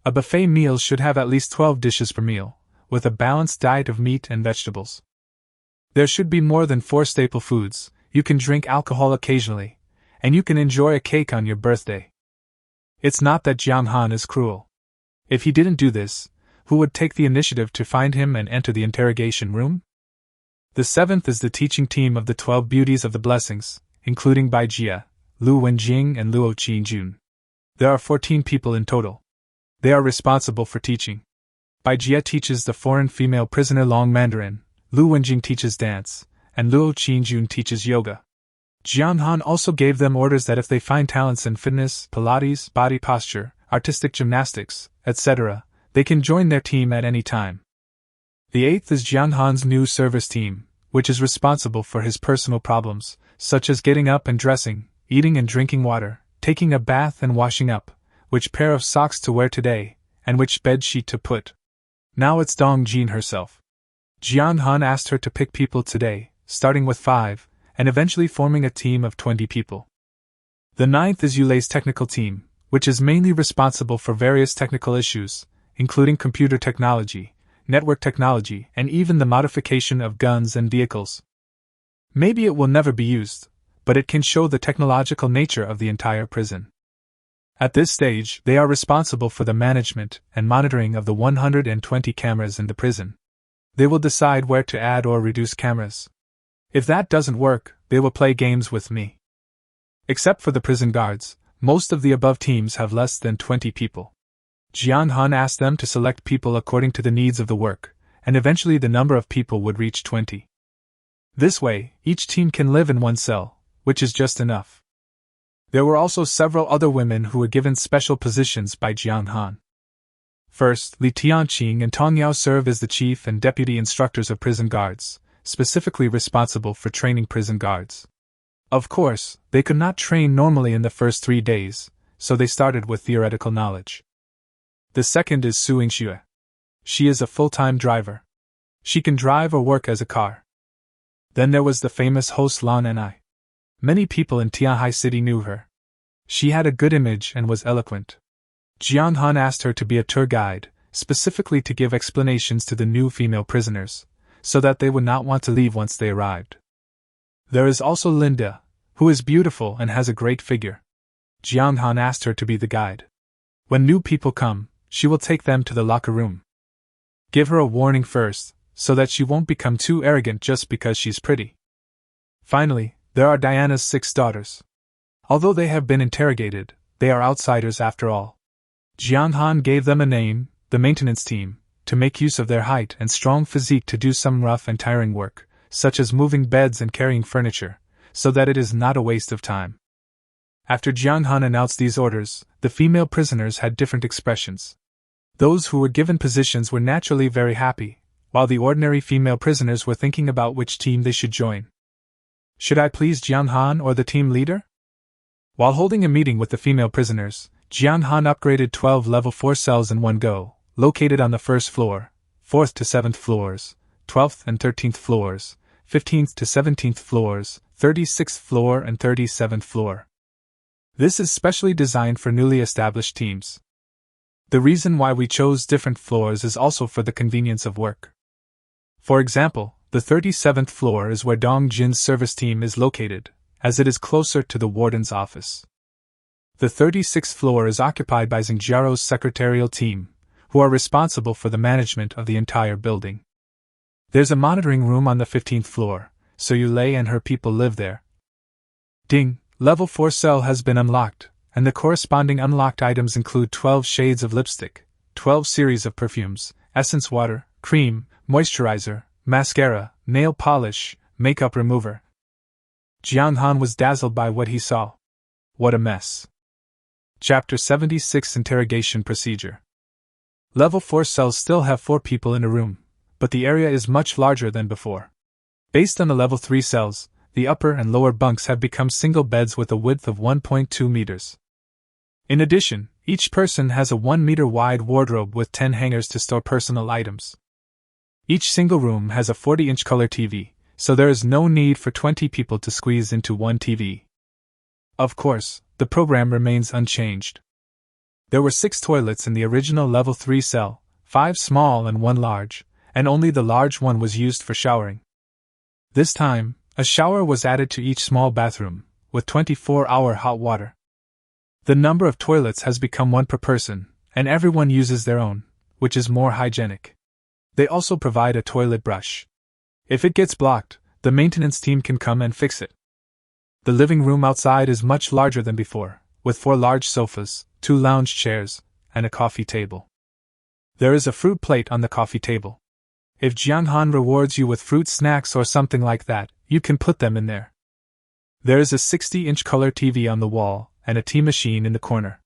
A buffet meal should have at least 12 dishes per meal, with a balanced diet of meat and vegetables. There should be more than 4 staple foods. You can drink alcohol occasionally, and you can enjoy a cake on your birthday. It's not that Jiang Han is cruel. If he didn't do this, who would take the initiative to find him and enter the interrogation room? The seventh is the teaching team of the 12 beauties of the blessings, including Bai Jia, Lu Wenjing and Luo Qinjun. There are 14 people in total. They are responsible for teaching. Bai Jia teaches the foreign female prisoner Long Mandarin, Lu Wenjing teaches dance, and Luo Qinjun teaches yoga. Jian Han also gave them orders that if they find talents in fitness, Pilates, body posture, artistic gymnastics, etc., they can join their team at any time. The eighth is Jian Han's new service team, which is responsible for his personal problems, such as getting up and dressing, eating and drinking water, taking a bath and washing up, which pair of socks to wear today, and which bed sheet to put. Now it's Dong Jin herself. Jian Han asked her to pick people today, starting with 5, and eventually forming a team of 20 people. The ninth is Yulei's technical team, which is mainly responsible for various technical issues, including computer technology, network technology, and even the modification of guns and vehicles. Maybe it will never be used, but it can show the technological nature of the entire prison. At this stage, they are responsible for the management and monitoring of the 120 cameras in the prison. They will decide where to add or reduce cameras. If that doesn't work, they will play games with me. Except for the prison guards, most of the above teams have less than 20 people. Jian Han asked them to select people according to the needs of the work, and eventually the number of people would reach 20. This way, each team can live in one cell, which is just enough. There were also several other women who were given special positions by Jian Han. First, Li Tianqing and Tong Yao serve as the chief and deputy instructors of prison guards, specifically responsible for training prison guards. Of course, they could not train normally in the first 3 days, so they started with theoretical knowledge. The second is Su Yingxue. She is a full-time driver. She can drive or work as a car. Then there was the famous host Lan Ni. Many people in Tianhai City knew her. She had a good image and was eloquent. Jiang Han asked her to be a tour guide, specifically to give explanations to the new female prisoners, so that they would not want to leave once they arrived. There is also Linda, who is beautiful and has a great figure. Jiang Han asked her to be the guide. When new people come, she will take them to the locker room. Give her a warning first, so that she won't become too arrogant just because she's pretty. Finally, there are Diana's 6 daughters. Although they have been interrogated, they are outsiders after all. Jiang Han gave them a name, the maintenance team, to make use of their height and strong physique to do some rough and tiring work, such as moving beds and carrying furniture, so that it is not a waste of time. After Jiang Han announced these orders, the female prisoners had different expressions. Those who were given positions were naturally very happy, while the ordinary female prisoners were thinking about which team they should join. Should I please Jiang Han or the team leader? While holding a meeting with the female prisoners, Jiang Han upgraded 12 level 4 cells in one go, located on the first floor, 4th to 7th floors, 12th and 13th floors, 15th to 17th floors, 36th floor and 37th floor. This is specially designed for newly established teams. The reason why we chose different floors is also for the convenience of work. For example, the 37th floor is where Dong Jin's service team is located, as it is closer to the warden's office. The 36th floor is occupied by Xingjiaro's secretarial team, who are responsible for the management of the entire building. There's a monitoring room on the 15th floor, so Yulei and her people live there. Ding! Level 4 cell has been unlocked, and the corresponding unlocked items include 12 shades of lipstick, 12 series of perfumes, essence water, cream, moisturizer, mascara, nail polish, makeup remover. Jiang Han was dazzled by what he saw. What a mess. Chapter 76 Interrogation Procedure. Level 4 cells still have 4 people in a room, but the area is much larger than before. Based on the level 3 cells, the upper and lower bunks have become single beds with a width of 1.2 meters. In addition, each person has a 1 meter wide wardrobe with 10 hangers to store personal items. Each single room has a 40-inch color TV, so there is no need for 20 people to squeeze into one TV. Of course, the program remains unchanged. There were 6 toilets in the original level 3 cell, 5 small and 1 large, and only the large one was used for showering. This time, a shower was added to each small bathroom, with 24-hour hot water. The number of toilets has become 1 per person, and everyone uses their own, which is more hygienic. They also provide a toilet brush. If it gets blocked, the maintenance team can come and fix it. The living room outside is much larger than before, with 4 large sofas, 2 lounge chairs, and a coffee table. There is a fruit plate on the coffee table. If Jiang Han rewards you with fruit snacks or something like that, you can put them in there. There is a 60-inch color TV on the wall, and a tea machine in the corner.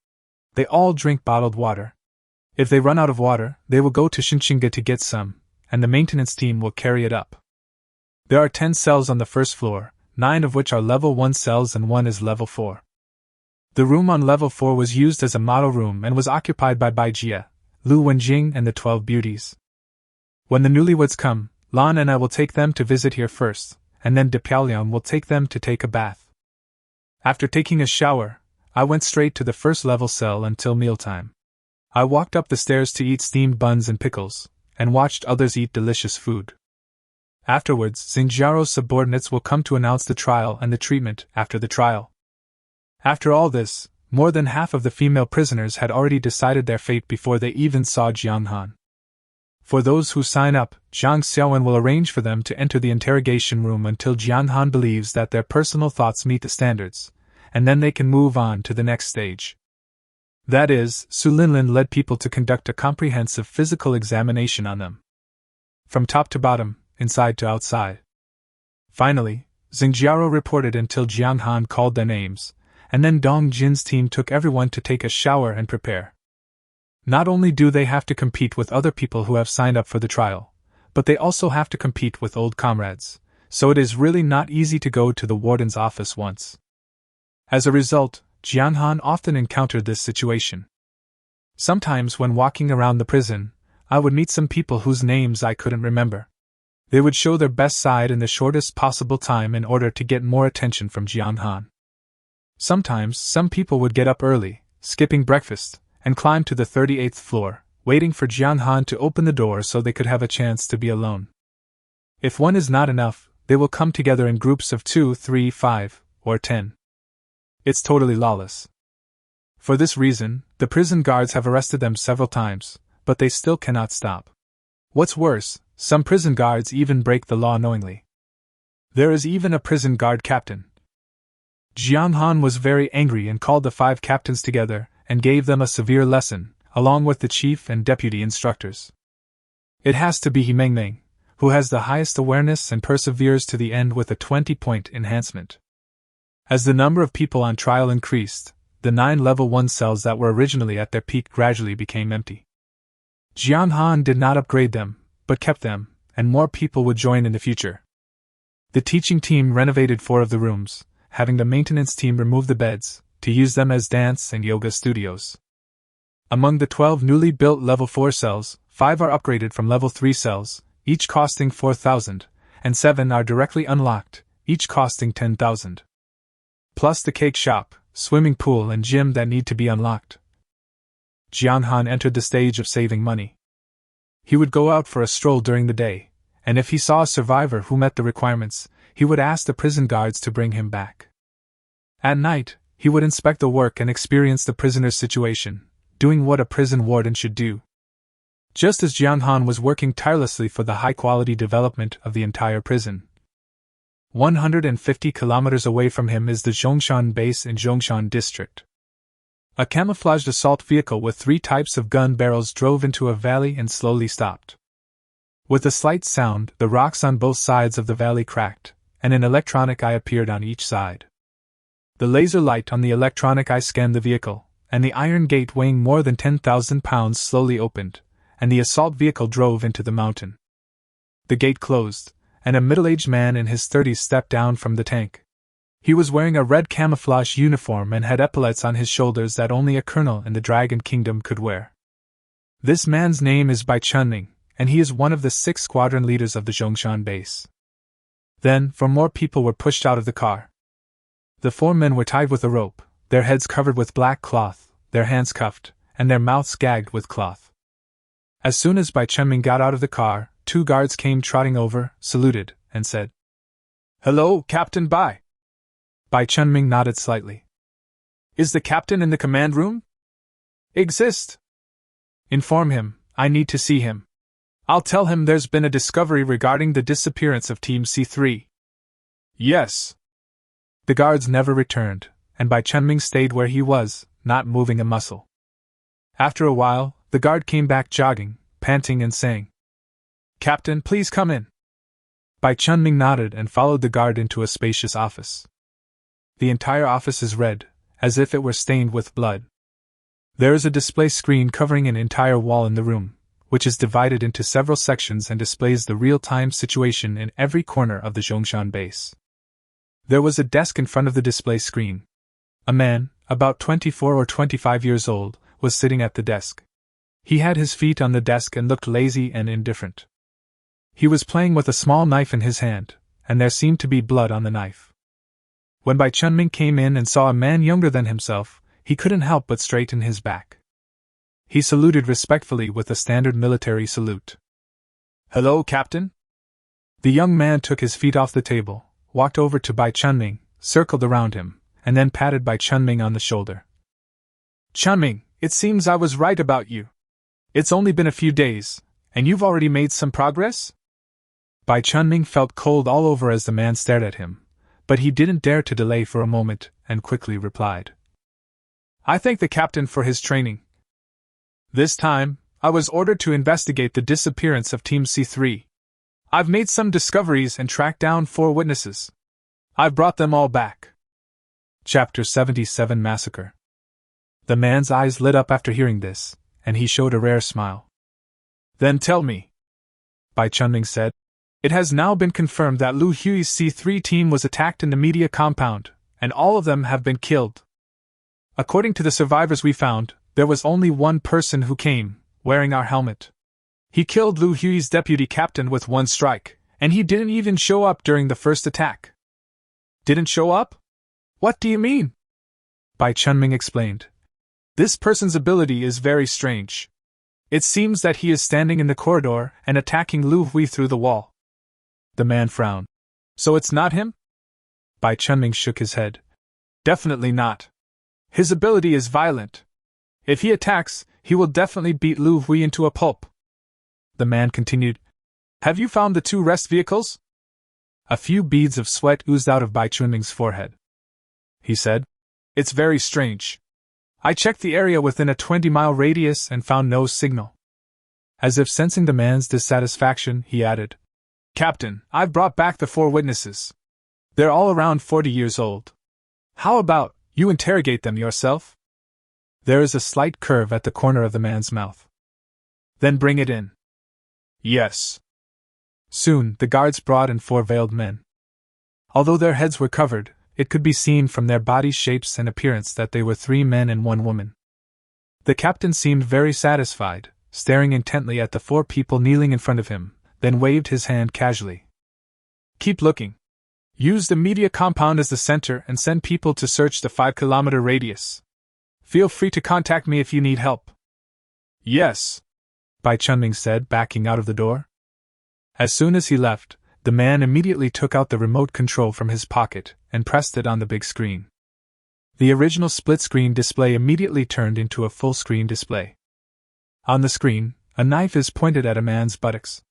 They all drink bottled water. If they run out of water, they will go to Shinshinga to get some, and the maintenance team will carry it up. There are 10 cells on the first floor, 9 of which are level 1 cells and 1 is level 4. The room on level 4 was used as a model room and was occupied by Bai Jia, Lu Wenjing and the 12 beauties. When the newlyweds come, Lan and I will take them to visit here first, and then De Piaoliang will take them to take a bath. After taking a shower, I went straight to the first level cell until mealtime. I walked up the stairs to eat steamed buns and pickles, and watched others eat delicious food. Afterwards, Xingjiaro's subordinates will come to announce the trial and the treatment after the trial. After all this, more than half of the female prisoners had already decided their fate before they even saw Jiang Han. For those who sign up, Zhang Xiaowen will arrange for them to enter the interrogation room until Jiang Han believes that their personal thoughts meet the standards, and then they can move on to the next stage. That is, Su Linlin led people to conduct a comprehensive physical examination on them. From top to bottom, inside to outside. Finally, Xingjiaro reported until Jiang Han called their names, and then Dong Jin's team took everyone to take a shower and prepare. Not only do they have to compete with other people who have signed up for the trial, but they also have to compete with old comrades, so it is really not easy to go to the warden's office once. As a result, Jiang Han often encountered this situation. Sometimes when walking around the prison, I would meet some people whose names I couldn't remember. They would show their best side in the shortest possible time in order to get more attention from Jiang Han. Sometimes, some people would get up early, skipping breakfast, and climb to the 38th floor, waiting for Jiang Han to open the door so they could have a chance to be alone. If one is not enough, they will come together in groups of 2, 3, 5, or 10. It's totally lawless. For this reason, the prison guards have arrested them several times, but they still cannot stop. What's worse, some prison guards even break the law knowingly. There is even a prison guard captain. Jiang Han was very angry and called the 5 captains together and gave them a severe lesson, along with the chief and deputy instructors. It has to be He Mengmeng, who has the highest awareness and perseveres to the end with a 20-point enhancement. As the number of people on trial increased, the 9 level 1 cells that were originally at their peak gradually became empty. Jiang Han did not upgrade them, but kept them, and more people would join in the future. The teaching team renovated 4 of the rooms, having the maintenance team remove the beds, to use them as dance and yoga studios. Among the 12 newly built level 4 cells, 5 are upgraded from level 3 cells, each costing 4,000, and 7 are directly unlocked, each costing 10,000. Plus the cake shop, swimming pool and gym that need to be unlocked. Jiang Han entered the stage of saving money. He would go out for a stroll during the day, and if he saw a survivor who met the requirements, he would ask the prison guards to bring him back. At night, he would inspect the work and experience the prisoner's situation, doing what a prison warden should do. Just as Jiang Han was working tirelessly for the high-quality development of the entire prison. 150 kilometers away from him is the Jong Xan base in Jong Xan district. A camouflaged assault vehicle with 3 types of gun barrels drove into a valley and slowly stopped. With a slight sound, the rocks on both sides of the valley cracked, and an electronic eye appeared on each side. The laser light on the electronic eye scanned the vehicle, and the iron gate weighing more than 10,000 pounds slowly opened, and the assault vehicle drove into the mountain. The gate closed, and a middle-aged man in his 30s stepped down from the tank. He was wearing a red camouflage uniform and had epaulets on his shoulders that only a colonel in the Dragon Kingdom could wear. This man's name is Bai Chunming, and he is one of the 6 squadron leaders of the Jong Xan base. Then, 4 more people were pushed out of the car. The 4 men were tied with a rope, their heads covered with black cloth, their hands cuffed, and their mouths gagged with cloth. As soon as Bai Chunming got out of the car, 2 guards came trotting over, saluted, and said, "Hello, Captain Bai." Bai Chunming nodded slightly. "Is the captain in the command room?" "Exist." "Inform him, I need to see him. I'll tell him there's been a discovery regarding the disappearance of Team C3. Yes. The guards never returned, and Bai Chunming stayed where he was, not moving a muscle. After a while, the guard came back jogging, panting and saying, "Captain, please come in." Bai Chunming nodded and followed the guard into a spacious office. The entire office is red, as if it were stained with blood. There is a display screen covering an entire wall in the room, which is divided into several sections and displays the real-time situation in every corner of the Jong Xan base. There was a desk in front of the display screen. A man, about 24 or 25 years old, was sitting at the desk. He had his feet on the desk and looked lazy and indifferent. He was playing with a small knife in his hand, and there seemed to be blood on the knife. When Bai Chunming came in and saw a man younger than himself, he couldn't help but straighten his back. He saluted respectfully with a standard military salute. "Hello, Captain?" The young man took his feet off the table, walked over to Bai Chunming, circled around him, and then patted Bai Chunming on the shoulder. "Chunming, it seems I was right about you. It's only been a few days, and you've already made some progress?" Bai Chunming felt cold all over as the man stared at him, but he didn't dare to delay for a moment, and quickly replied, "I thank the captain for his training. This time, I was ordered to investigate the disappearance of Team C3. I've made some discoveries and tracked down 4 witnesses. I've brought them all back." Chapter 77 Massacre. The man's eyes lit up after hearing this, and he showed a rare smile. "Then tell me," Bai Chunming said. "It has now been confirmed that Lu Hui's C3 team was attacked in the media compound, and all of them have been killed." According to the survivors we found, there was only one person who came, wearing our helmet. He killed Lu Hui's deputy captain with one strike, and he didn't even show up during the first attack. Didn't show up? What do you mean? Bai Chunming explained. This person's ability is very strange. It seems that he is standing in the corridor and attacking Lu Hui through the wall. The man frowned. So it's not him? Bai Chunming shook his head. Definitely not. His ability is violent. If he attacks, he will definitely beat Lu Hui into a pulp. The man continued. Have you found the 2 rest vehicles? A few beads of sweat oozed out of Bai Chunming's forehead. He said. It's very strange. I checked the area within a 20-mile radius and found no signal. As if sensing the man's dissatisfaction, he added. Captain, I've brought back the 4 witnesses. They're all around 40 years old. How about you interrogate them yourself? There is a slight curve at the corner of the man's mouth. Then bring it in. Yes. Soon, the guards brought in 4 veiled men. Although their heads were covered, it could be seen from their body shapes and appearance that they were 3 men and 1 woman. The captain seemed very satisfied, staring intently at the 4 people kneeling in front of him, then waved his hand casually. Keep looking. Use the media compound as the center and send people to search the 5-kilometer radius. Feel free to contact me if you need help. Yes, Bai Chunming said, backing out of the door. As soon as he left, the man immediately took out the remote control from his pocket and pressed it on the big screen. The original split-screen display immediately turned into a full-screen display. On the screen, a knife is pointed at a man's buttocks.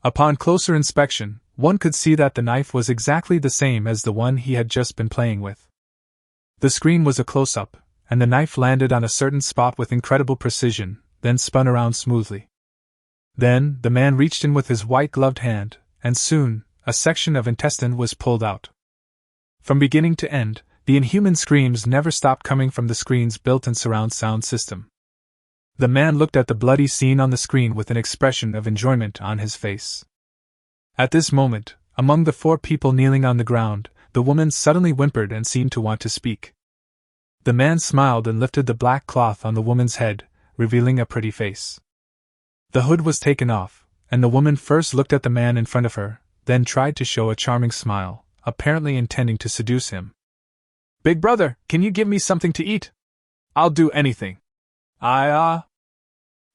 Upon closer inspection, one could see that the knife was exactly the same as the one he had just been playing with. The screen was a close-up, and the knife landed on a certain spot with incredible precision, then spun around smoothly. Then, the man reached in with his white-gloved hand, and soon, a section of intestine was pulled out. From beginning to end, the inhuman screams never stopped coming from the screen's built-in surround sound system. The man looked at the bloody scene on the screen with an expression of enjoyment on his face. At this moment, among the 4 people kneeling on the ground, the woman suddenly whimpered and seemed to want to speak. The man smiled and lifted the black cloth on the woman's head, revealing a pretty face. The hood was taken off, and the woman first looked at the man in front of her, then tried to show a charming smile, apparently intending to seduce him. Big brother, can you give me something to eat? I'll do anything.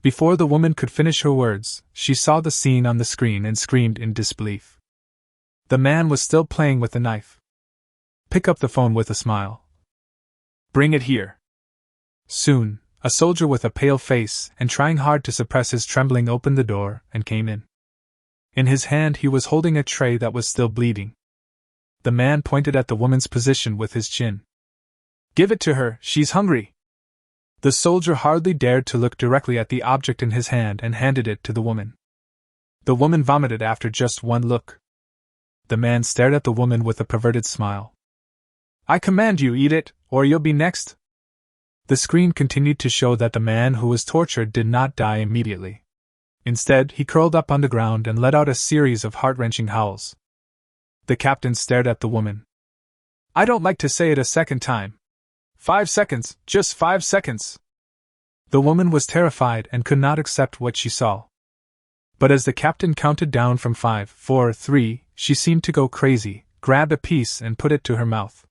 Before the woman could finish her words, she saw the scene on the screen and screamed in disbelief. The man was still playing with the knife. Pick up the phone with a smile. Bring it here. Soon, a soldier with a pale face and trying hard to suppress his trembling opened the door and came in. In his hand he was holding a tray that was still bleeding. The man pointed at the woman's position with his chin. Give it to her, she's hungry. The soldier hardly dared to look directly at the object in his hand and handed it to the woman. The woman vomited after just one look. The man stared at the woman with a perverted smile. I command you, eat it, or you'll be next. The screen continued to show that the man who was tortured did not die immediately. Instead, he curled up on the ground and let out a series of heart-wrenching howls. The captain stared at the woman. I don't like to say it a second time. 5 seconds, just 5 seconds. The woman was terrified and could not accept what she saw. But as the captain counted down from 5, 4, 3, she seemed to go crazy, grabbed a piece and put it to her mouth.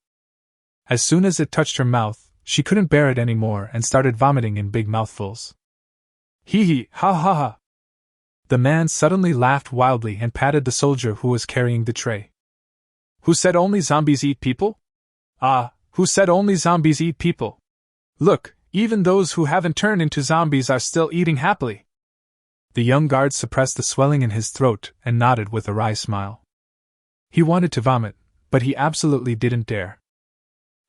As soon as it touched her mouth, she couldn't bear it anymore and started vomiting in big mouthfuls. Hee hee, ha ha ha. The man suddenly laughed wildly and patted the soldier who was carrying the tray. Who said only zombies eat people? Who said only zombies eat people? Look, even those who haven't turned into zombies are still eating happily. The young guard suppressed the swelling in his throat and nodded with a wry smile. He wanted to vomit, but he absolutely didn't dare.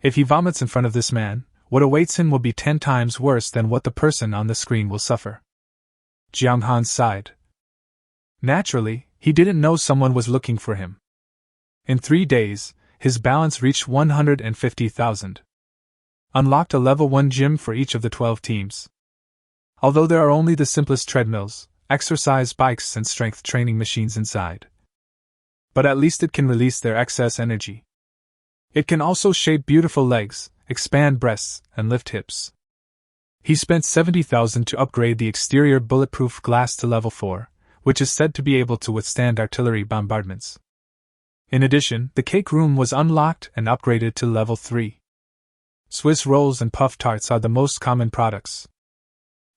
If he vomits in front of this man, what awaits him will be 10 times worse than what the person on the screen will suffer. Jong Xan sighed. Naturally, he didn't know someone was looking for him. In 3 days, his balance reached 150,000. Unlocked a level 1 gym for each of the 12 teams. Although there are only the simplest treadmills, exercise bikes and strength training machines inside. But at least it can release their excess energy. It can also shape beautiful legs, expand breasts, and lift hips. He spent 70,000 to upgrade the exterior bulletproof glass to level 4, which is said to be able to withstand artillery bombardments. In addition, the cake room was unlocked and upgraded to level 3. Swiss rolls and puff tarts are the most common products.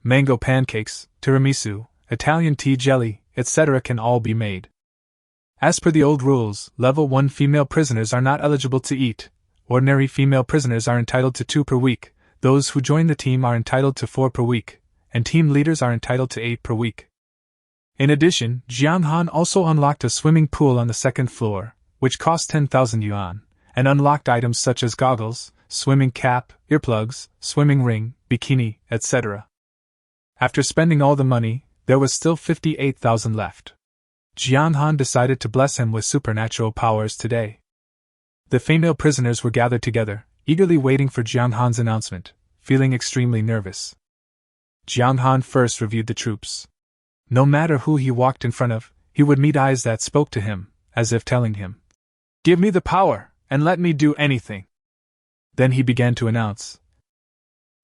Mango pancakes, tiramisu, Italian tea jelly, etc. can all be made. As per the old rules, level 1 female prisoners are not eligible to eat. Ordinary female prisoners are entitled to 2 per week, those who join the team are entitled to 4 per week, and team leaders are entitled to 8 per week. In addition, Jong Xan also unlocked a swimming pool on the second floor, which cost 10,000 yuan, and unlocked items such as goggles, swimming cap, earplugs, swimming ring, bikini, etc. After spending all the money, there was still 58,000 left. Jong Xan decided to bless him with supernatural powers today. The female prisoners were gathered together, eagerly waiting for Jong Xan's announcement, feeling extremely nervous. Jong Xan first reviewed the troops. No matter who he walked in front of, he would meet eyes that spoke to him, as if telling him, "Give me the power, and let me do anything." Then he began to announce.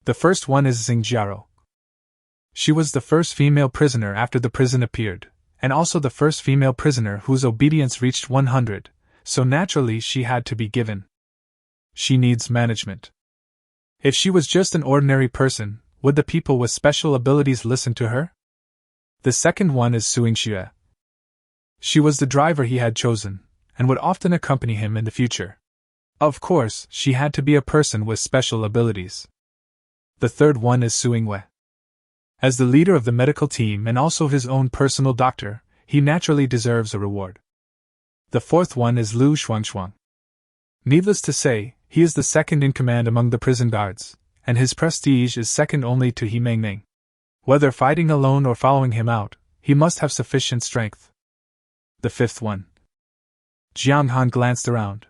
The first one is Xingjiao. She was the first female prisoner after the prison appeared, and also the first female prisoner whose obedience reached 100, so naturally she had to be given. She needs management. If she was just an ordinary person, would the people with special abilities listen to her? The second one is Xue. She was the driver he had chosen, and would often accompany him in the future. Of course, she had to be a person with special abilities. The third one is Wei. As the leader of the medical team and also his own personal doctor, he naturally deserves a reward. The fourth one is Lu Shuangshuang. Needless to say, he is the second in command among the prison guards, and his prestige is second only to He Mengming. Whether fighting alone or following him out, he must have sufficient strength. The fifth one. Jong Xan glanced around,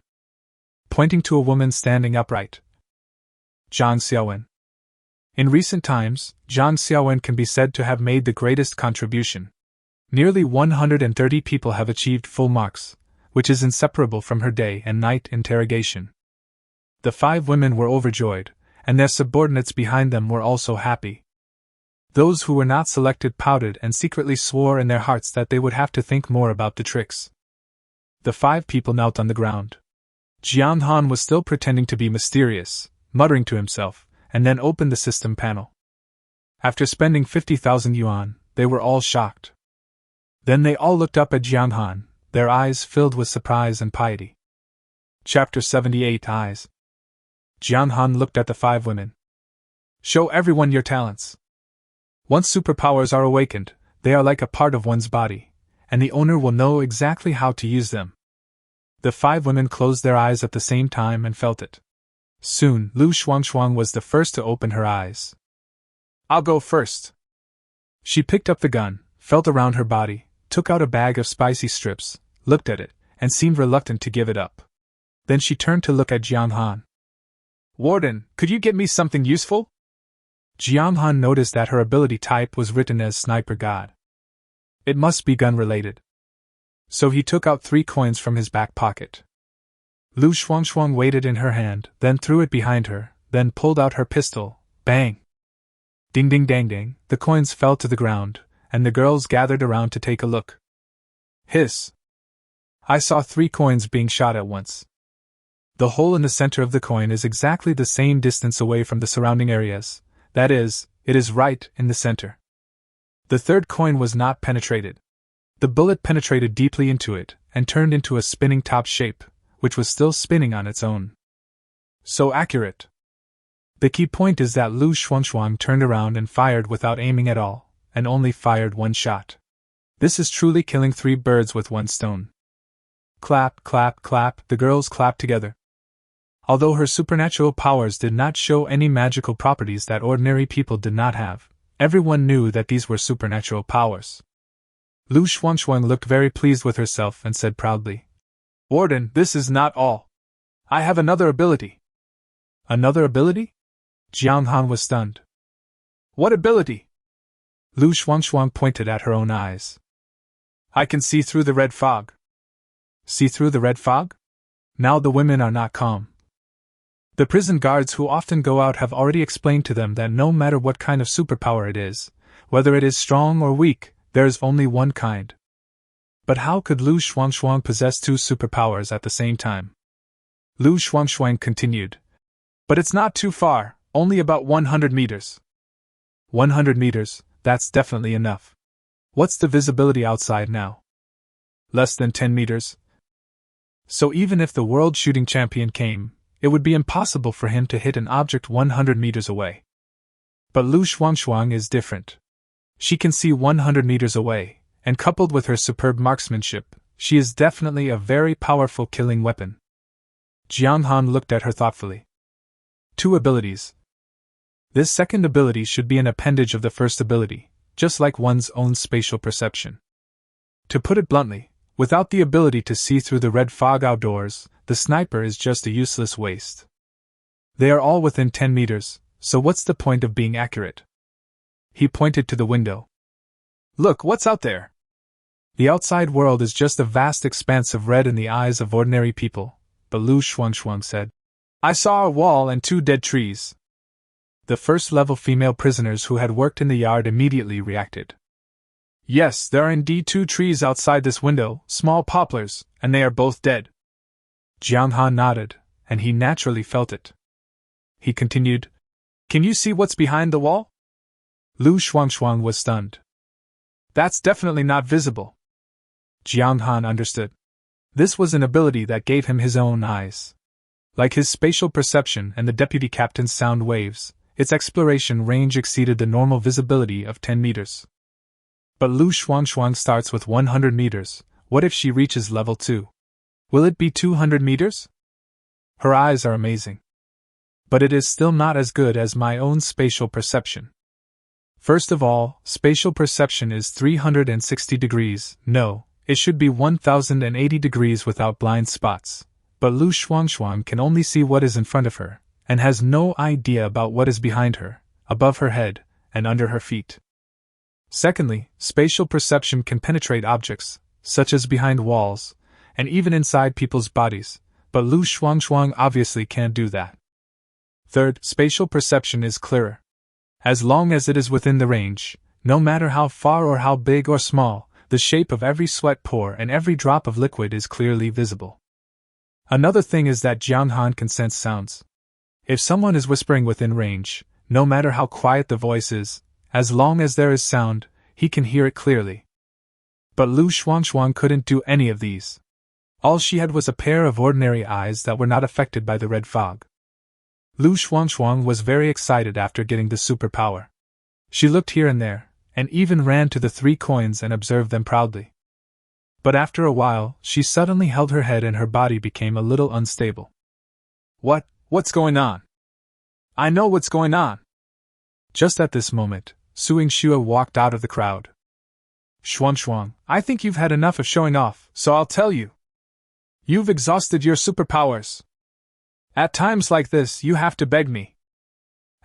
pointing to a woman standing upright. Zhang Xiaowen. In recent times, Zhang Xiaowen can be said to have made the greatest contribution. Nearly 130 people have achieved full marks, which is inseparable from her day and night interrogation. The 5 women were overjoyed, and their subordinates behind them were also happy. Those who were not selected pouted and secretly swore in their hearts that they would have to think more about the tricks. The 5 people knelt on the ground. Jong Xan was still pretending to be mysterious, muttering to himself, and then opened the system panel. After spending 50,000 yuan, they were all shocked. Then they all looked up at Jong Xan, their eyes filled with surprise and piety. Chapter 78 Eyes. Jong Xan looked at the 5 women. Show everyone your talents. Once superpowers are awakened, they are like a part of one's body, and the owner will know exactly how to use them. The 5 women closed their eyes at the same time and felt it. Soon, Lu Shuangshuang was the first to open her eyes. I'll go first. She picked up the gun, felt around her body, took out a bag of spicy strips, looked at it, and seemed reluctant to give it up. Then she turned to look at Jong Xan. Warden, could you get me something useful? Jong Xan noticed that her ability type was written as Sniper God. It must be gun-related. So he took out 3 coins from his back pocket. Lu Shuangshuang weighed it in her hand, then threw it behind her, then pulled out her pistol. Bang! Ding ding dang dang, the coins fell to the ground, and the girls gathered around to take a look. Hiss! I saw 3 coins being shot at once. The hole in the center of the coin is exactly the same distance away from the surrounding areas, that is, it is right in the center. The third coin was not penetrated. The bullet penetrated deeply into it, and turned into a spinning top shape, which was still spinning on its own. So accurate. The key point is that Lu Shuangshuang turned around and fired without aiming at all, and only fired 1 shot. This is truly killing 3 birds with 1 stone. Clap, clap, clap, the girls clapped together. Although her supernatural powers did not show any magical properties that ordinary people did not have, everyone knew that these were supernatural powers. Lu Shuangshuang looked very pleased with herself and said proudly, Warden, this is not all. I have another ability. Another ability? Jong Xan was stunned. What ability? Lu Shuangshuang pointed at her own eyes. I can see through the red fog. See through the red fog? Now the women are not calm. The prison guards who often go out have already explained to them that no matter what kind of superpower it is, whether it is strong or weak, there is only one kind. But how could Lu Shuangshuang possess two superpowers at the same time? Lu Shuangshuang continued. But it's not too far, only about 100 meters. 100 meters, that's definitely enough. What's the visibility outside now? Less than 10 meters. So even if the world shooting champion came, it would be impossible for him to hit an object 100 meters away. But Lu Shuangshuang is different. She can see 100 meters away, and coupled with her superb marksmanship, she is definitely a very powerful killing weapon. Jiang Han looked at her thoughtfully. Two abilities. This second ability should be an appendage of the first ability, just like one's own spatial perception. To put it bluntly, without the ability to see through the red fog outdoors, the sniper is just a useless waste. They are all within 10 meters, so what's the point of being accurate? He pointed to the window. Look, what's out there? The outside world is just a vast expanse of red in the eyes of ordinary people, but Lu Shuangshuang said. I saw a wall and 2 dead trees. The first-level female prisoners who had worked in the yard immediately reacted. Yes, there are indeed 2 trees outside this window, small poplars, and they are both dead. Jiang Han nodded, and he naturally felt it. He continued, Can you see what's behind the wall? Lu Shuangshuang was stunned. That's definitely not visible. Jiang Han understood. This was an ability that gave him his own eyes. Like his spatial perception and the deputy captain's sound waves, its exploration range exceeded the normal visibility of 10 meters. But Lu Shuangshuang starts with 100 meters, what if she reaches level 2? Will it be 200 meters? Her eyes are amazing. But it is still not as good as my own spatial perception. First of all, spatial perception is 360 degrees, no, it should be 1080 degrees without blind spots. But Lu Shuangshuang can only see what is in front of her, and has no idea about what is behind her, above her head, and under her feet. Secondly, spatial perception can penetrate objects, such as behind walls, and even inside people's bodies, but Lu Shuangshuang obviously can't do that. Third, spatial perception is clearer. As long as it is within the range, no matter how far or how big or small, the shape of every sweat pore and every drop of liquid is clearly visible. Another thing is that Jiang Han can sense sounds. If someone is whispering within range, no matter how quiet the voice is, as long as there is sound, he can hear it clearly. But Lu Shuangshuang couldn't do any of these. All she had was a pair of ordinary eyes that were not affected by the red fog. Lu Shuangshuang was very excited after getting the superpower. She looked here and there, and even ran to the 3 coins and observed them proudly. But after a while, she suddenly held her head and her body became a little unstable. What's going on? I know what's going on. Just at this moment, Suing Shua walked out of the crowd. Shuangshuang, I think you've had enough of showing off, so I'll tell you. You've exhausted your superpowers. At times like this, you have to beg me.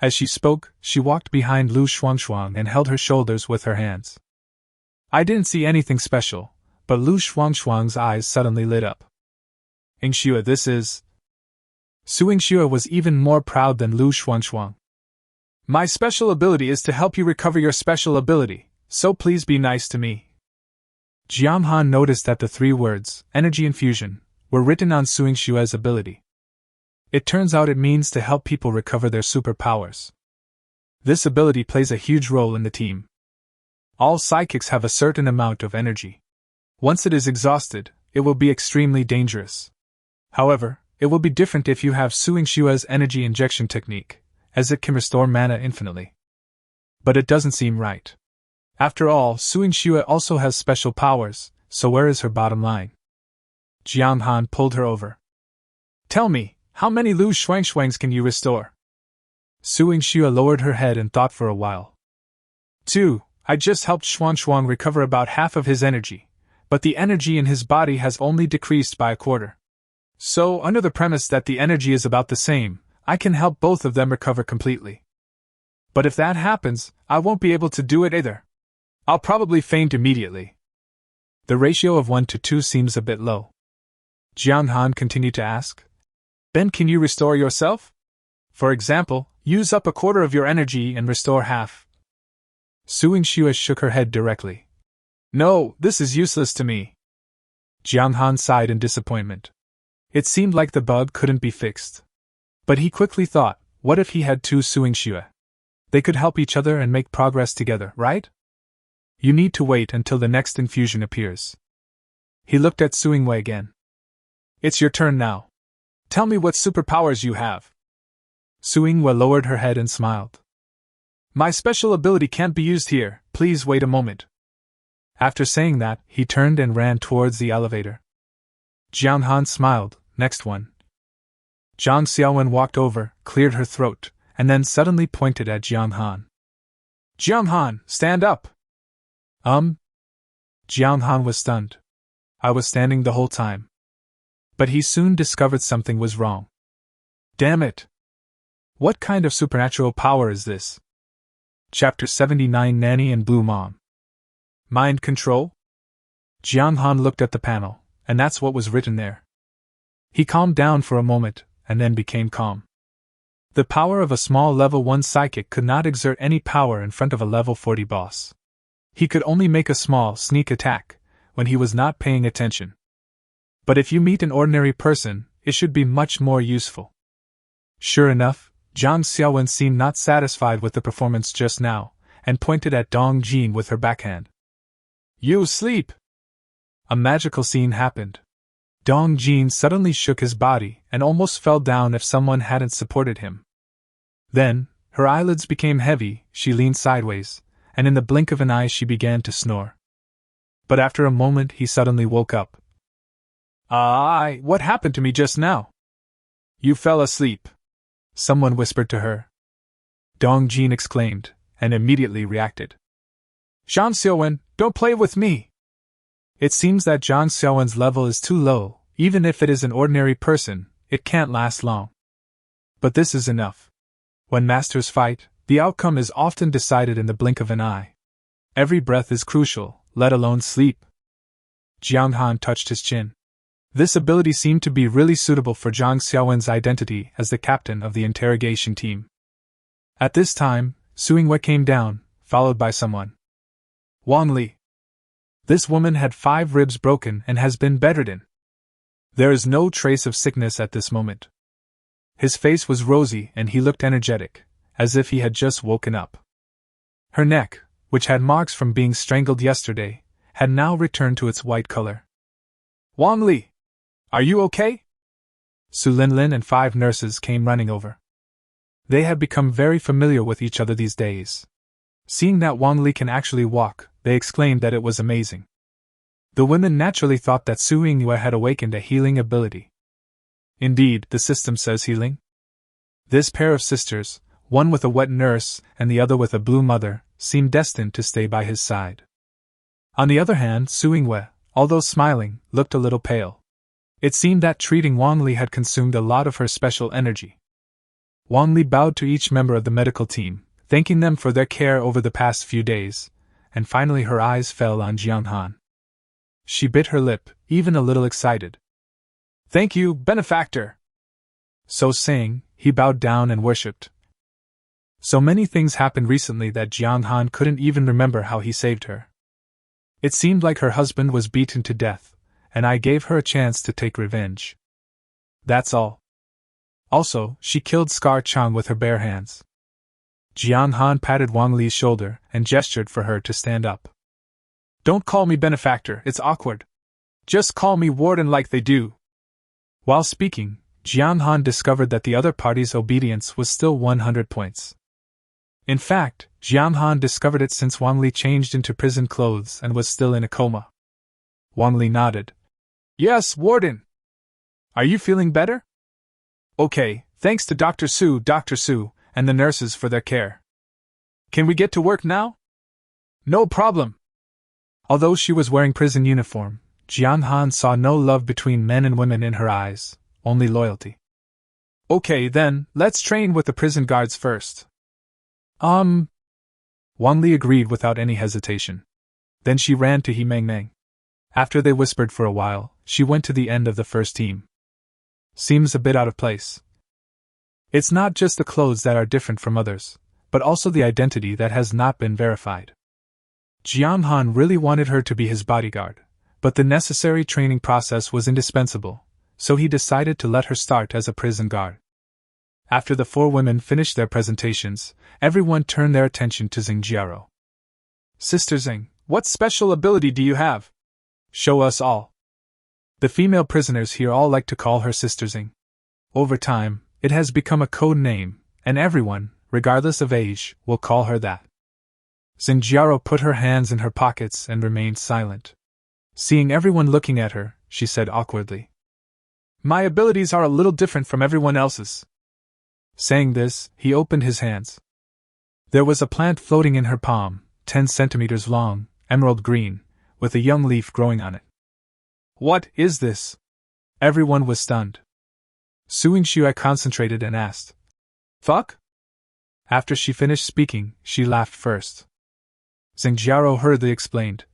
As she spoke, she walked behind Lu Shuangshuang and held her shoulders with her hands. I didn't see anything special, but Lu Shuangshuang's eyes suddenly lit up. Ingxue, this is... Suing Xue was even more proud than Lu Shuangshuang. My special ability is to help you recover your special ability, so please be nice to me. Jiang Han noticed that the 3 words, energy infusion, were written on Suing Xue's ability. It turns out it means to help people recover their superpowers. This ability plays a huge role in the team. All psychics have a certain amount of energy. Once it is exhausted, it will be extremely dangerous. However, it will be different if you have Suing Xue's energy injection technique, as it can restore mana infinitely. But it doesn't seem right. After all, Suing Xue also has special powers, so where is her bottom line? Jiang Han pulled her over. Tell me, how many Lu Shuangshuangs can you restore? Suing Xue lowered her head and thought for a while. 2. I just helped Shuangshuang recover about half of his energy, but the energy in his body has only decreased by a quarter. So, under the premise that the energy is about the same, I can help both of them recover completely. But if that happens, I won't be able to do it either. I'll probably faint immediately. The ratio of 1 to 2 seems a bit low. Jiang Han continued to ask. Then can you restore yourself? For example, use up a quarter of your energy and restore half. Suing Xue shook her head directly. No, this is useless to me. Jiang Han sighed in disappointment. It seemed like the bug couldn't be fixed. But he quickly thought, what if he had two Suing Xue? They could help each other and make progress together, right? You need to wait until the next infusion appears. He looked at Suing Wei again. It's your turn now. Tell me what superpowers you have. Suing Wei lowered her head and smiled. My special ability can't be used here, please wait a moment. After saying that, he turned and ran towards the elevator. Jiang Han smiled, next one. Zhang Xiaowen walked over, cleared her throat, and then suddenly pointed at Jiang Han. Jiang Han, stand up! Jiang Han was stunned. I was standing the whole time. But he soon discovered something was wrong. Damn it! What kind of supernatural power is this? Chapter 79 Nanny and Blue Mom. Mind control? Jiang Han looked at the panel, and that's what was written there. He calmed down for a moment, and then became calm. The power of a small level 1 psychic could not exert any power in front of a level 40 boss. He could only make a small sneak attack when he was not paying attention. But if you meet an ordinary person, it should be much more useful. Sure enough, Zhang Xiaowen seemed not satisfied with the performance just now, and pointed at Dong Jin with her backhand. You sleep! A magical scene happened. Dong Jin suddenly shook his body and almost fell down if someone hadn't supported him. Then, her eyelids became heavy, she leaned sideways, and in the blink of an eye she began to snore. But after a moment he suddenly woke up. What happened to me just now? You fell asleep, someone whispered to her. Dong Jin exclaimed, and immediately reacted. Zhang Xiaowen, don't play with me! It seems that Zhang Xiaowen's level is too low, even if it is an ordinary person, it can't last long. But this is enough. When masters fight, the outcome is often decided in the blink of an eye. Every breath is crucial, let alone sleep. Jiang Han touched his chin. This ability seemed to be really suitable for Zhang Xiaowen's identity as the captain of the interrogation team. At this time, Suing Wei came down, followed by someone. Wang Li. This woman had 5 ribs broken and has been bedridden. There is no trace of sickness at this moment. His face was rosy and he looked energetic, as if he had just woken up. Her neck, which had marks from being strangled yesterday, had now returned to its white color. Wang Li! Are you okay? Su Linlin and 5 nurses came running over. They had become very familiar with each other these days. Seeing that Wang Li can actually walk, they exclaimed that it was amazing. The women naturally thought that Su Yingwei had awakened a healing ability. Indeed, the system says healing. This pair of sisters, one with a wet nurse and the other with a blue mother, seemed destined to stay by his side. On the other hand, Su Yingwei, although smiling, looked a little pale. It seemed that treating Wang Li had consumed a lot of her special energy. Wang Li bowed to each member of the medical team, thanking them for their care over the past few days, and finally her eyes fell on Jiang Han. She bit her lip, even a little excited. Thank you, benefactor! So saying, he bowed down and worshipped. So many things happened recently that Jiang Han couldn't even remember how he saved her. It seemed like her husband was beaten to death, and I gave her a chance to take revenge. That's all. Also, she killed Scar Chang with her bare hands. Jiang Han patted Wang Li's shoulder and gestured for her to stand up. Don't call me benefactor, it's awkward. Just call me warden like they do. While speaking, Jiang Han discovered that the other party's obedience was still 100 points. In fact, Jiang Han discovered it since Wang Li changed into prison clothes and was still in a coma. Wang Li nodded. Yes, warden. Are you feeling better? Okay, thanks to Dr. Su, and the nurses for their care. Can we get to work now? No problem. Although she was wearing prison uniform, Jiang Han saw no love between men and women in her eyes, only loyalty. Okay then, let's train with the prison guards first. Wang Li agreed without any hesitation. Then she ran to He Meng Meng. After they whispered for a while, she went to the end of the first team. Seems a bit out of place. It's not just the clothes that are different from others, but also the identity that has not been verified. Jong Han really wanted her to be his bodyguard, but the necessary training process was indispensable, so he decided to let her start as a prison guard. After the four women finished their presentations, everyone turned their attention to Xingjiao. Sister Xing, what special ability do you have? Show us all. The female prisoners here all like to call her Sister Xing. Over time, it has become a code name, and everyone, regardless of age, will call her that. Xingjiao put her hands in her pockets and remained silent. Seeing everyone looking at her, she said awkwardly, "My abilities are a little different from everyone else's." Saying this, he opened his hands. There was a plant floating in her palm, 10 centimeters long, emerald green, with a young leaf growing on it. What is this? Everyone was stunned. Suing Shui concentrated and asked, "Fuck?" After she finished speaking, she laughed first. Xingjiao hurriedly explained,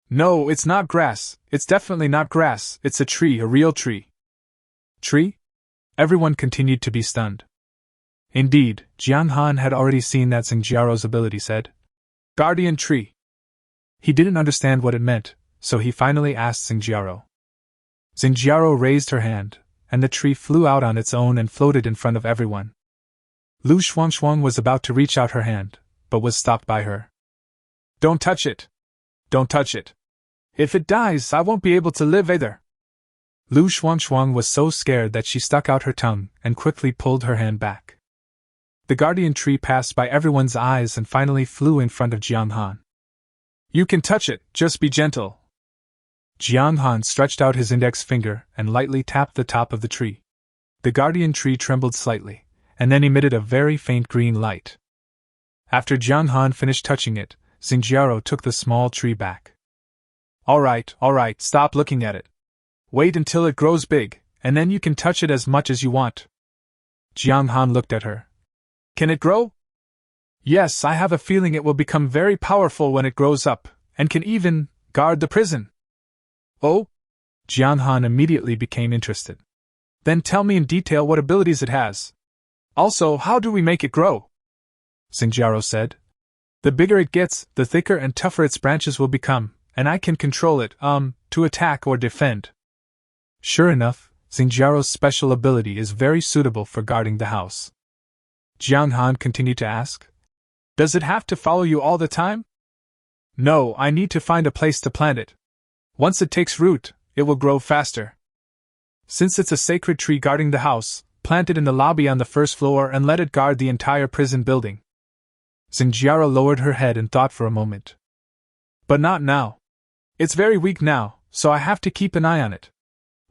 "No, it's not grass, it's definitely not grass, it's a tree, a real tree." Tree? Everyone continued to be stunned. Indeed, Jiang Han had already seen that Xingjiao's ability said, "Guardian tree." He didn't understand what it meant, so he finally asked Xingjiao. Xingjiao raised her hand, and the tree flew out on its own and floated in front of everyone. Lu Shuangshuang was about to reach out her hand, but was stopped by her. "Don't touch it! Don't touch it! If it dies, I won't be able to live either." Lu Shuangshuang was so scared that she stuck out her tongue and quickly pulled her hand back. The guardian tree passed by everyone's eyes and finally flew in front of Jiang Han. "You can touch it, just be gentle." Jiang Han stretched out his index finger and lightly tapped the top of the tree. The guardian tree trembled slightly, and then emitted a very faint green light. After Jiang Han finished touching it, Xingjiao took the small tree back. All right, stop looking at it. Wait until it grows big, and then you can touch it as much as you want." Jiang Han looked at her. "Can it grow?" "Yes, I have a feeling it will become very powerful when it grows up, and can even guard the prison." "Oh?" Jiang Han immediately became interested. "Then tell me in detail what abilities it has. Also, how do we make it grow?" Xingjiao said. "The bigger it gets, the thicker and tougher its branches will become, and I can control it, to attack or defend." Sure enough, Xingjiao's special ability is very suitable for guarding the house. Jiang Han continued to ask, "Does it have to follow you all the time?" "No, I need to find a place to plant it. Once it takes root, it will grow faster. Since it's a sacred tree guarding the house, plant it in the lobby on the first floor and let it guard the entire prison building." Xingjiao lowered her head and thought for a moment. "But not now. It's very weak now, so I have to keep an eye on it.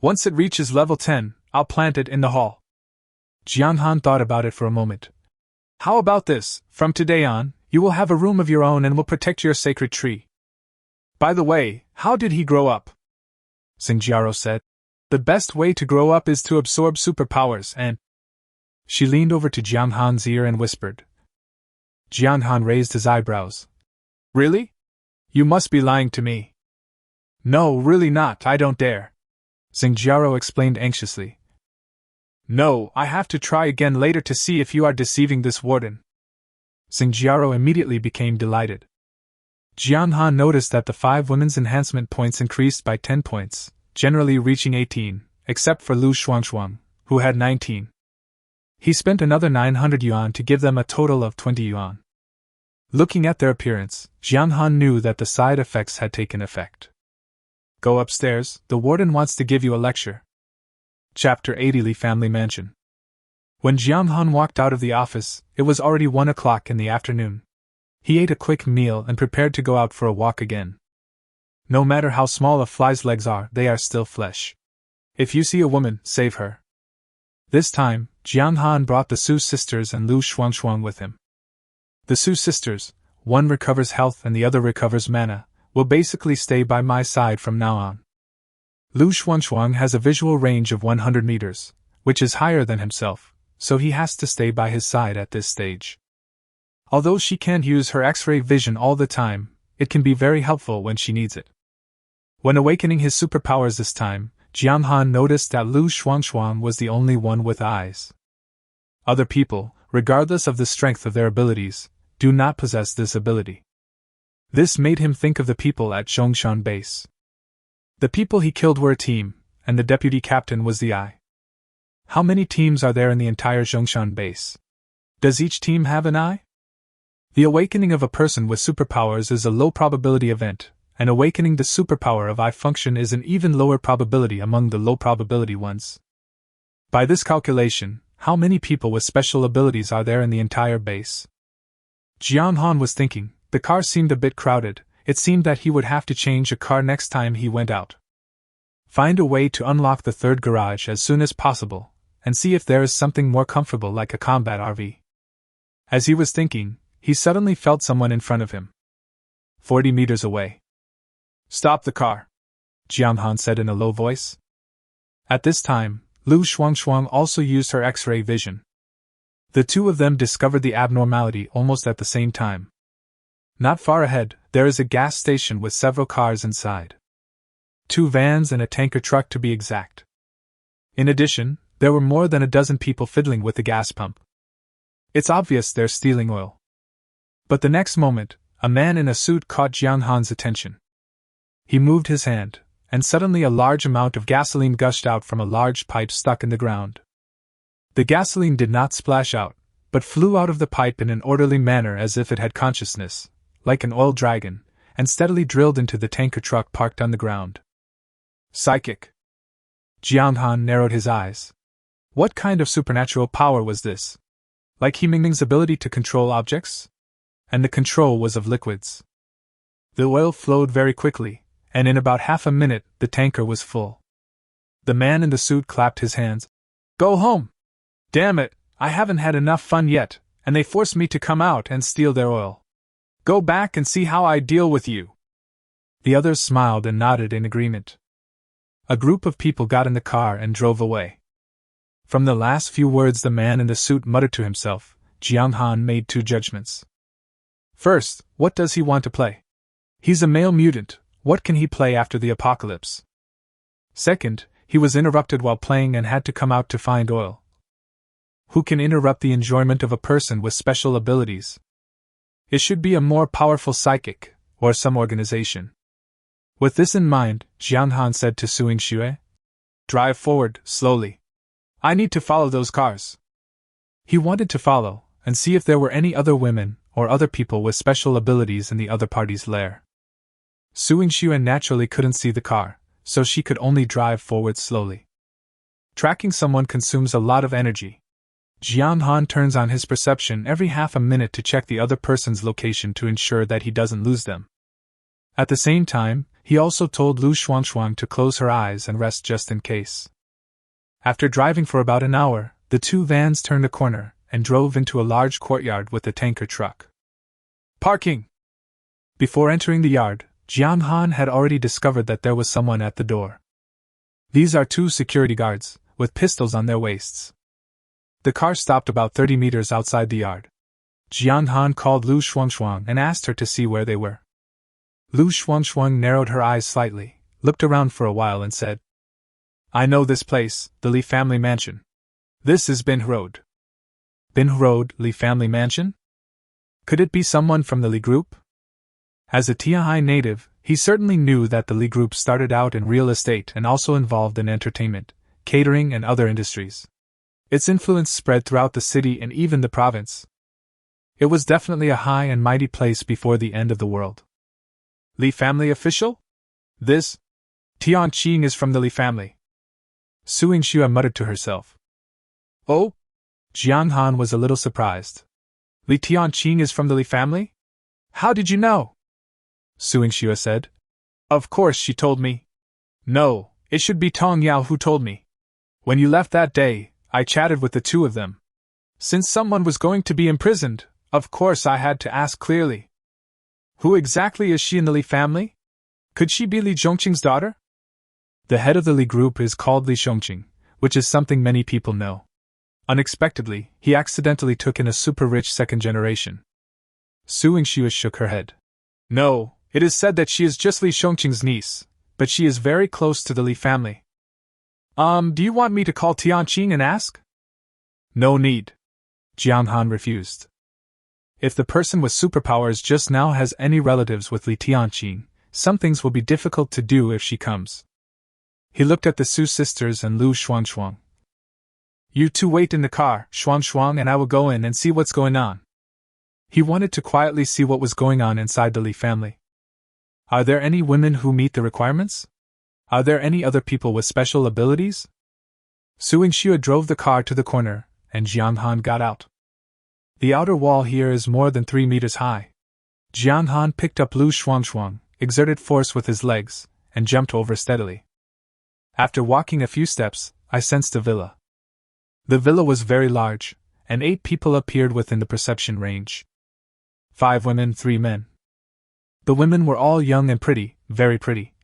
Once it reaches level 10, I'll plant it in the hall." Jiang Han thought about it for a moment. "How about this? From today on, you will have a room of your own and will protect your sacred tree." "By the way, how did he grow up?" Xingjiao said. "The best way to grow up is to absorb superpowers and—" She leaned over to Jiang Han's ear and whispered. Jiang Han raised his eyebrows. "Really? You must be lying to me." "No, really not, I don't dare," Xingjiao explained anxiously. "No, I have to try again later to see if you are deceiving this warden." Xingjiao immediately became delighted. Jiang Han noticed that the 5 women's enhancement points increased by 10 points, generally reaching 18, except for Lu Shuangshuang, who had 19. He spent another 900 yuan to give them a total of 20 yuan. Looking at their appearance, Jiang Han knew that the side effects had taken effect. "Go upstairs, the warden wants to give you a lecture." Chapter 80 Li Family Mansion. When Jiang Han walked out of the office, it was already 1 o'clock in the afternoon. He ate a quick meal and prepared to go out for a walk again. No matter how small a fly's legs are, they are still flesh. If you see a woman, save her. This time, Jiang Han brought the Su sisters and Lu Shuangshuang with him. The Su sisters, one recovers health and the other recovers mana, will basically stay by my side from now on. Lu Shuangshuang has a visual range of 100 meters, which is higher than himself, so he has to stay by his side at this stage. Although she can't use her X-ray vision all the time, it can be very helpful when she needs it. When awakening his superpowers this time, Jiang Han noticed that Lu Shuangshuang was the only one with eyes. Other people, regardless of the strength of their abilities, do not possess this ability. This made him think of the people at Jong Xan base. The people he killed were a team, and the deputy captain was the eye. How many teams are there in the entire Jong Xan base? Does each team have an eye? The awakening of a person with superpowers is a low probability event, and awakening the superpower of eye function is an even lower probability among the low probability ones. By this calculation, how many people with special abilities are there in the entire base? Jiang Han was thinking. The car seemed a bit crowded. It seemed that he would have to change a car next time he went out. Find a way to unlock the third garage as soon as possible, and see if there is something more comfortable like a combat RV. As he was thinking, he suddenly felt someone in front of him. 40 meters away. Stop the car, Jiang Han said in a low voice. At this time, Lu Shuangshuang also used her X-ray vision. The two of them discovered the abnormality almost at the same time. Not far ahead, there is a gas station with several cars inside. 2 vans and a tanker truck to be exact. In addition, there were more than a dozen people fiddling with the gas pump. It's obvious they're stealing oil. But the next moment, a man in a suit caught Jiang Han's attention. He moved his hand, and suddenly a large amount of gasoline gushed out from a large pipe stuck in the ground. The gasoline did not splash out, but flew out of the pipe in an orderly manner as if it had consciousness, like an oil dragon, and steadily drilled into the tanker truck parked on the ground. Psychic. Jiang Han narrowed his eyes. What kind of supernatural power was this? Like He Mingning's ability to control objects? And the control was of liquids. The oil flowed very quickly, and in about half a minute the tanker was full. The man in the suit clapped his hands. Go home! Damn it, I haven't had enough fun yet, and they forced me to come out and steal their oil. Go back and see how I deal with you. The others smiled and nodded in agreement. A group of people got in the car and drove away. From the last few words the man in the suit muttered to himself, Jiang Han made 2 judgments. First, what does he want to play? He's a male mutant, what can he play after the apocalypse? Second, he was interrupted while playing and had to come out to find oil. Who can interrupt the enjoyment of a person with special abilities? It should be a more powerful psychic, or some organization. With this in mind, Jiang Han said to Suing Xue, drive forward, slowly. I need to follow those cars. He wanted to follow, and see if there were any other women, or other people with special abilities in the other party's lair. Suing Xue naturally couldn't see the car, so she could only drive forward slowly. Tracking someone consumes a lot of energy. Jiang Han turns on his perception every half a minute to check the other person's location to ensure that he doesn't lose them. At the same time, he also told Lu Shuangshuang to close her eyes and rest just in case. After driving for about an hour, the 2 vans turned a corner and drove into a large courtyard with a tanker truck. Parking! Before entering the yard, Jiang Han had already discovered that there was someone at the door. These are 2 security guards, with pistols on their waists. The car stopped about 30 meters outside the yard. Jiang Han called Lu Shuangshuang and asked her to see where they were. Lu Shuangshuang narrowed her eyes slightly, looked around for a while and said, I know this place, the Li family mansion. This is Bin Road. Bin Road, Li family mansion? Could it be someone from the Li group? As a Tianhai native, he certainly knew that the Li group started out in real estate and also involved in entertainment, catering and other industries. Its influence spread throughout the city and even the province. It was definitely a high and mighty place before the end of the world. Li family official? This Tian Qing is from the Li family. Suing Xue muttered to herself. Oh? Jiang Han was a little surprised. Li Tian Qing is from the Li family? How did you know? Suing Xue said. Of course she told me. No, it should be Tong Yao who told me. When you left that day, I chatted with the 2 of them. Since someone was going to be imprisoned, of course I had to ask clearly. Who exactly is she in the Li family? Could she be Li Zhongqing's daughter? The head of the Li group is called Li Zhongqing, which is something many people know. Unexpectedly, he accidentally took in a super-rich second generation. Suing Xue shook her head. No, it is said that she is just Li Zhongqing's niece, but she is very close to the Li family. Do you want me to call Tianqing and ask? No need. Jiang Han refused. If the person with superpowers just now has any relatives with Li Tianqing, some things will be difficult to do if she comes. He looked at the Su sisters and Lu Shuangshuang. You two wait in the car, Shuangshuang, and I will go in and see what's going on. He wanted to quietly see what was going on inside the Li family. Are there any women who meet the requirements? Are there any other people with special abilities? Su Yingxue drove the car to the corner, and Jiang Han got out. The outer wall here is more than 3 meters high. Jiang Han picked up Lu Shuangshuang, exerted force with his legs, and jumped over steadily. After walking a few steps, I sensed a villa. The villa was very large, and 8 people appeared within the perception range. 5 women, 3 men. The women were all young and pretty, very pretty.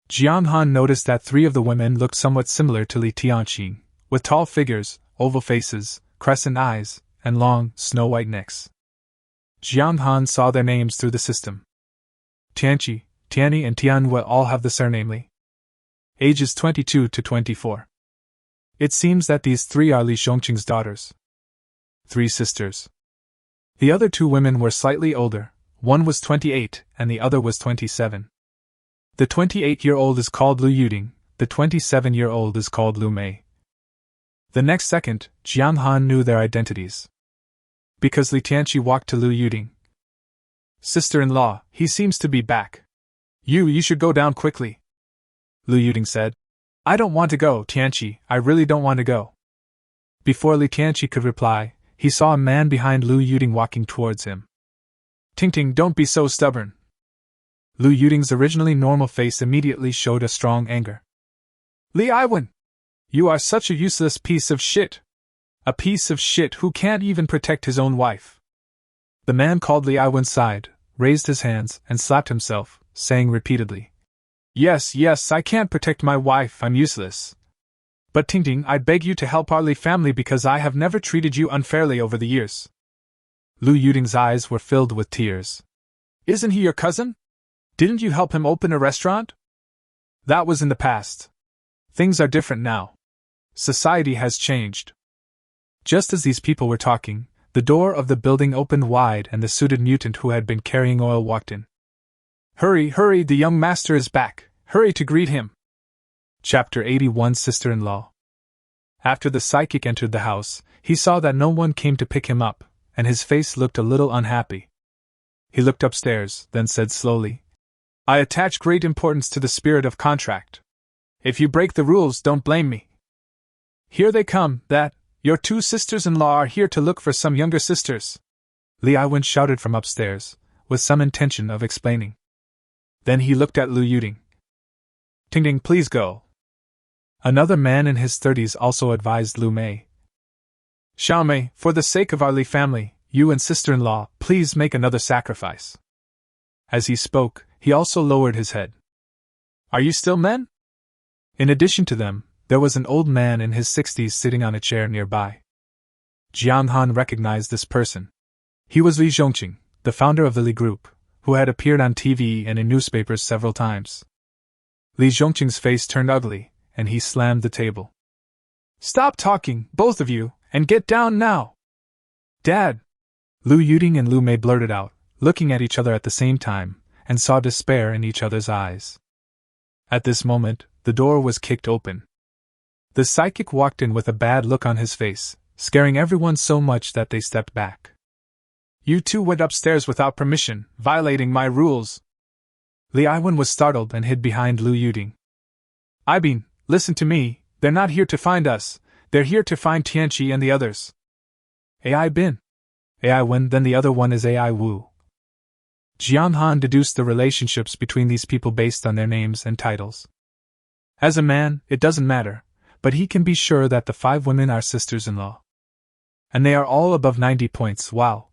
Jiang Han noticed that 3 of the women looked somewhat similar to Li Tianqing, with tall figures, oval faces, crescent eyes, and long, snow-white necks. Jiang Han saw their names through the system. Tianqi, Tianyi, and Tianhua all have the surname Li. Ages 22 to 24. It seems that these 3 are Li Zhongqing's daughters. 3 sisters. The other 2 women were slightly older, one was 28 and the other was 27. The 28-year-old is called Lu Yuding, the 27-year-old is called Lu Mei. The next second, Jiang Han knew their identities. Because Li Tianqi walked to Lu Yuding. Sister-in-law, he seems to be back. You should go down quickly. Lu Yuding said. I don't want to go, Tianqi, I really don't want to go. Before Li Tianqi could reply, he saw a man behind Lu Yuding walking towards him. Ting, don't be so stubborn. Lu Yuding's originally normal face immediately showed a strong anger. Li Iwan! You are such a useless piece of shit! A piece of shit who can't even protect his own wife. The man called Li Iwan's side, raised his hands, and slapped himself, saying repeatedly, Yes, I can't protect my wife, I'm useless. But Ting, I beg you to help our Li family because I have never treated you unfairly over the years. Lu Yuding's eyes were filled with tears. Isn't he your cousin? Didn't you help him open a restaurant? That was in the past. Things are different now. Society has changed. Just as these people were talking, the door of the building opened wide and the suited mutant who had been carrying oil walked in. Hurry, the young master is back. Hurry to greet him. Chapter 81 Sister-in-Law. After the psychic entered the house, he saw that no one came to pick him up, and his face looked a little unhappy. He looked upstairs, then said slowly, I attach great importance to the spirit of contract. If you break the rules, don't blame me. Here they come, your 2 sisters-in-law are here to look for some younger sisters. Li Iwan shouted from upstairs, with some intention of explaining. Then he looked at Lu Yuding. Ting, please go. Another man in his 30s also advised Lu Mei. Xiaomei, for the sake of our Li family, you and sister-in-law, please make another sacrifice. As he spoke, he also lowered his head. Are you still men? In addition to them, there was an old man in his 60s sitting on a chair nearby. Jiang Han recognized this person. He was Li Zhongqing, the founder of the Li Group, who had appeared on TV and in newspapers several times. Li Zhongqing's face turned ugly, and he slammed the table. Stop talking, both of you, and get down now! Dad! Lu Yuding and Lu Mei blurted out, looking at each other at the same time, and saw despair in each other's eyes. At this moment, the door was kicked open. The psychic walked in with a bad look on his face, scaring everyone so much that they stepped back. You 2 went upstairs without permission, violating my rules. Li Iwan was startled and hid behind Lu Yuding. Ibin, listen to me, they're not here to find us, they're here to find Tianqi and the others. Ai Bin. Ai Wen, then the other one is Ai Wu. Jiang Han deduced the relationships between these people based on their names and titles. As a man, it doesn't matter, but he can be sure that the 5 women are sisters-in-law. And they are all above 90 points, wow.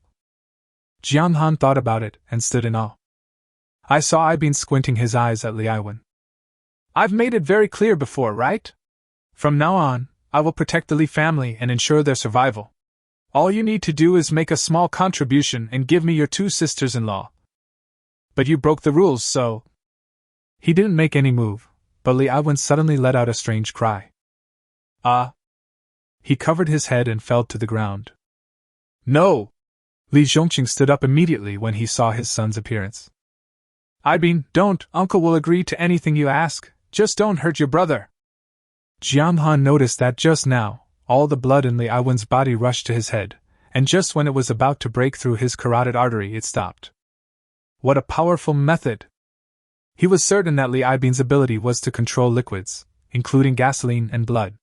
Jiang Han thought about it and stood in awe. I saw Ibin squinting his eyes at Li Iwan. I've made it very clear before, right? From now on, I will protect the Li family and ensure their survival. All you need to do is make a small contribution and give me your 2 sisters-in-law. But you broke the rules, so... He didn't make any move, but Li Iwan suddenly let out a strange cry. Ah! He covered his head and fell to the ground. No! Li Zhongqing stood up immediately when he saw his son's appearance. Don't, uncle will agree to anything you ask, just don't hurt your brother. Jiang Han noticed that just now, all the blood in Li Aiwen's body rushed to his head, and just when it was about to break through his carotid artery it stopped. What a powerful method! He was certain that Li Aiben's ability was to control liquids, including gasoline and blood.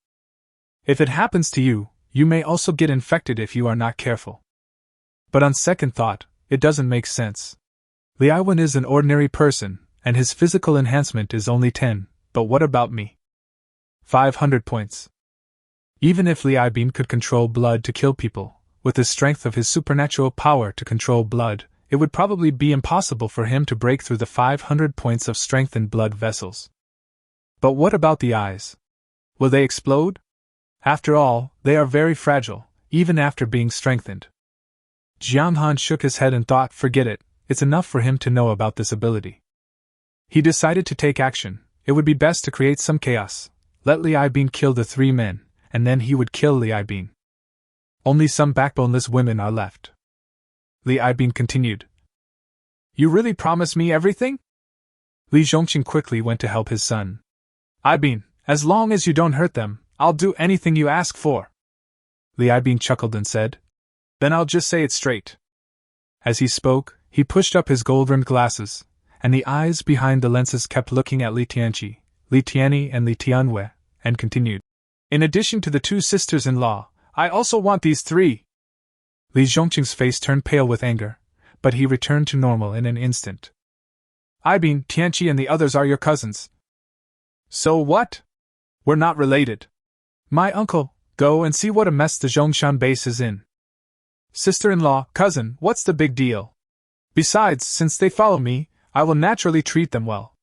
If it happens to you, you may also get infected if you are not careful. But on second thought, it doesn't make sense. Li Aiwen is an ordinary person, and his physical enhancement is only 10, but what about me? 500 points. Even if Li Aiben could control blood to kill people, with the strength of his supernatural power to control blood, it would probably be impossible for him to break through the 500 points of strengthened blood vessels. But what about the eyes? Will they explode? After all, they are very fragile, even after being strengthened. Jiang Han shook his head and thought, forget it, it's enough for him to know about this ability. He decided to take action. It would be best to create some chaos. Let Li Aiben kill the 3 men, and then he would kill Li Aiben. Only some backboneless women are left. Li Aiben continued. You really promise me everything? Li Zhongqing quickly went to help his son. Aiben, as long as you don't hurt them, I'll do anything you ask for. Li Aiben chuckled and said, Then I'll just say it straight. As he spoke, he pushed up his gold-rimmed glasses, and the eyes behind the lenses kept looking at Li Tianqi, Li Tianyi and Li Tianwei, and continued. In addition to the 2 sisters-in-law, I also want these 3. Li Zhongqing's face turned pale with anger, but he returned to normal in an instant. Aiben, Tianqi and the others are your cousins. So what? We're not related. My uncle, go and see what a mess the Jong Xan base is in. Sister-in-law, cousin, what's the big deal? Besides, since they follow me, I will naturally treat them well.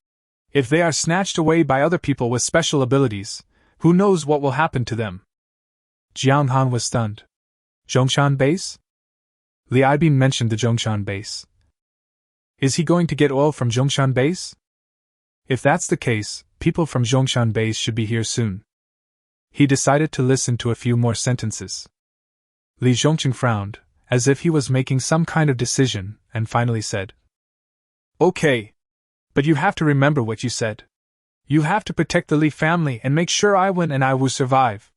If they are snatched away by other people with special abilities, who knows what will happen to them? Jiang Han was stunned. Zhongshan base? Li Aiben mentioned the Zhongshan base. Is he going to get oil from Zhongshan base? If that's the case, people from Zhongshan base should be here soon. He decided to listen to a few more sentences. Li Zhongqing frowned, as if he was making some kind of decision, and finally said, Okay. But you have to remember what you said. You have to protect the Li family and make sure Aiwen and I will survive.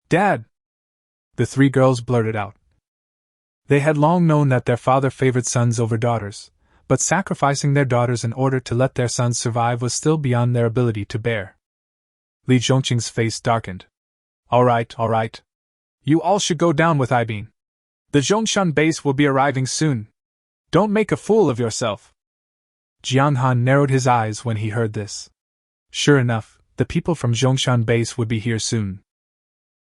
Dad! The 3 girls blurted out. They had long known that their father favored sons over daughters, but sacrificing their daughters in order to let their sons survive was still beyond their ability to bear. Li Zhongqing's face darkened. All right. You all should go down with Aiben. The Zhongshan base will be arriving soon. Don't make a fool of yourself. Jiang Han narrowed his eyes when he heard this. Sure enough, the people from Zhongshan base would be here soon.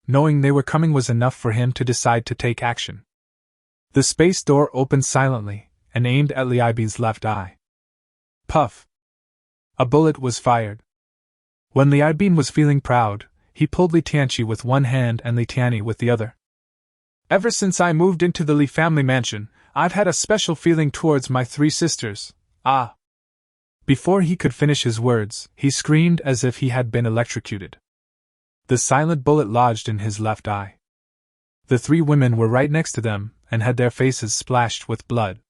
Knowing they were coming was enough for him to decide to take action. The space door opened silently, and aimed at Li Aiben's left eye. Puff! A bullet was fired. When Li Aiben was feeling proud, he pulled Li Tianqi with one hand and Li Tianyi with the other. Ever since I moved into the Li family mansion, I've had a special feeling towards my 3 sisters. Ah! Before he could finish his words, he screamed as if he had been electrocuted. The silent bullet lodged in his left eye. The 3 women were right next to them, and had their faces splashed with blood.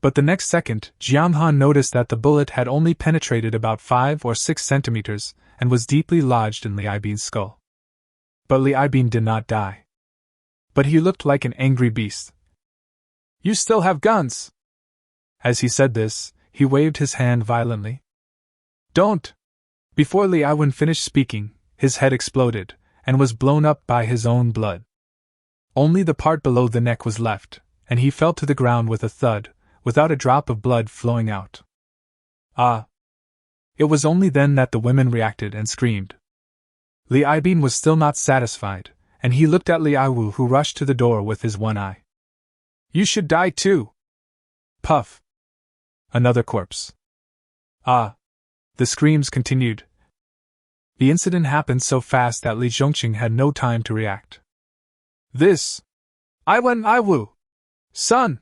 But the next second, Jiang Han noticed that the bullet had only penetrated about 5 or 6 centimeters, and was deeply lodged in Li Aiben's skull. But Li Aiben did not die. But he looked like an angry beast. You still have guns! As he said this, he waved his hand violently. Don't! Before Li Aiwen finished speaking, his head exploded, and was blown up by his own blood. Only the part below the neck was left, and he fell to the ground with a thud, without a drop of blood flowing out. Ah! It was only then that the women reacted and screamed. Li Aiben was still not satisfied, and he looked at Li Aiwu, who rushed to the door with his one eye. You should die too! Puff! Another corpse. Ah! The screams continued. The incident happened so fast that Li Zhongqing had no time to react. This! Aiwen Aiwu! Son!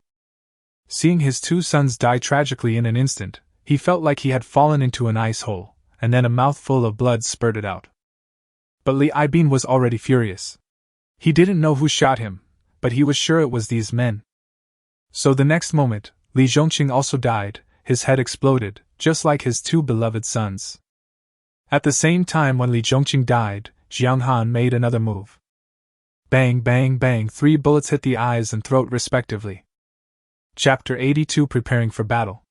Seeing his 2 sons die tragically in an instant, he felt like he had fallen into an ice hole, and then a mouthful of blood spurted out. But Li Aiben was already furious. He didn't know who shot him, but he was sure it was these men. So the next moment, Li Zhongqing also died, his head exploded, just like his two beloved sons. At the same time when Li Zhongqing died, Jiang Han made another move. Bang, bang, bang, 3 bullets hit the eyes and throat respectively. Chapter 82, Preparing for Battle.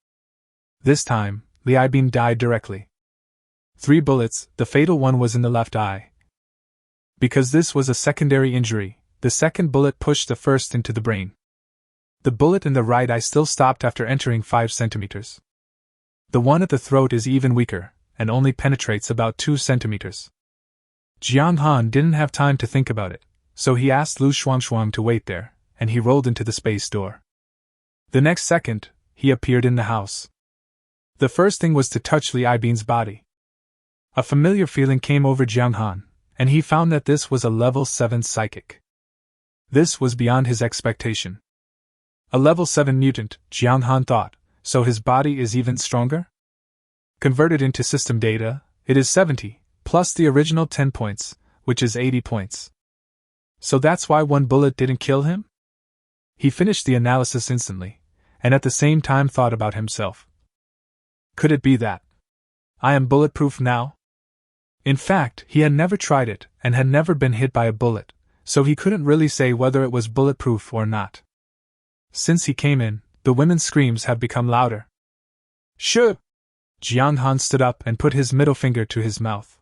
This time, Li Aibin died directly. 3 bullets, the fatal one was in the left eye. Because this was a secondary injury, the second bullet pushed the first into the brain. The bullet in the right eye still stopped after entering 5 centimeters. The one at the throat is even weaker, and only penetrates about 2 centimeters. Jiang Han didn't have time to think about it, so he asked Lu Shuangshuang to wait there, and he rolled into the space door. The next second, he appeared in the house. The first thing was to touch Li Aibin's body. A familiar feeling came over Jiang Han, and he found that this was a level 7 psychic. This was beyond his expectation. A level 7 mutant, Jiang Han thought, so his body is even stronger? Converted into system data, it is 70, plus the original 10 points, which is 80 points. So that's why 1 bullet didn't kill him? He finished the analysis instantly, and at the same time thought about himself. Could it be that I am bulletproof now? In fact, he had never tried it, and had never been hit by a bullet, so he couldn't really say whether it was bulletproof or not. Since he came in, the women's screams have become louder. Shoo! Jiang Han stood up and put his middle finger to his mouth.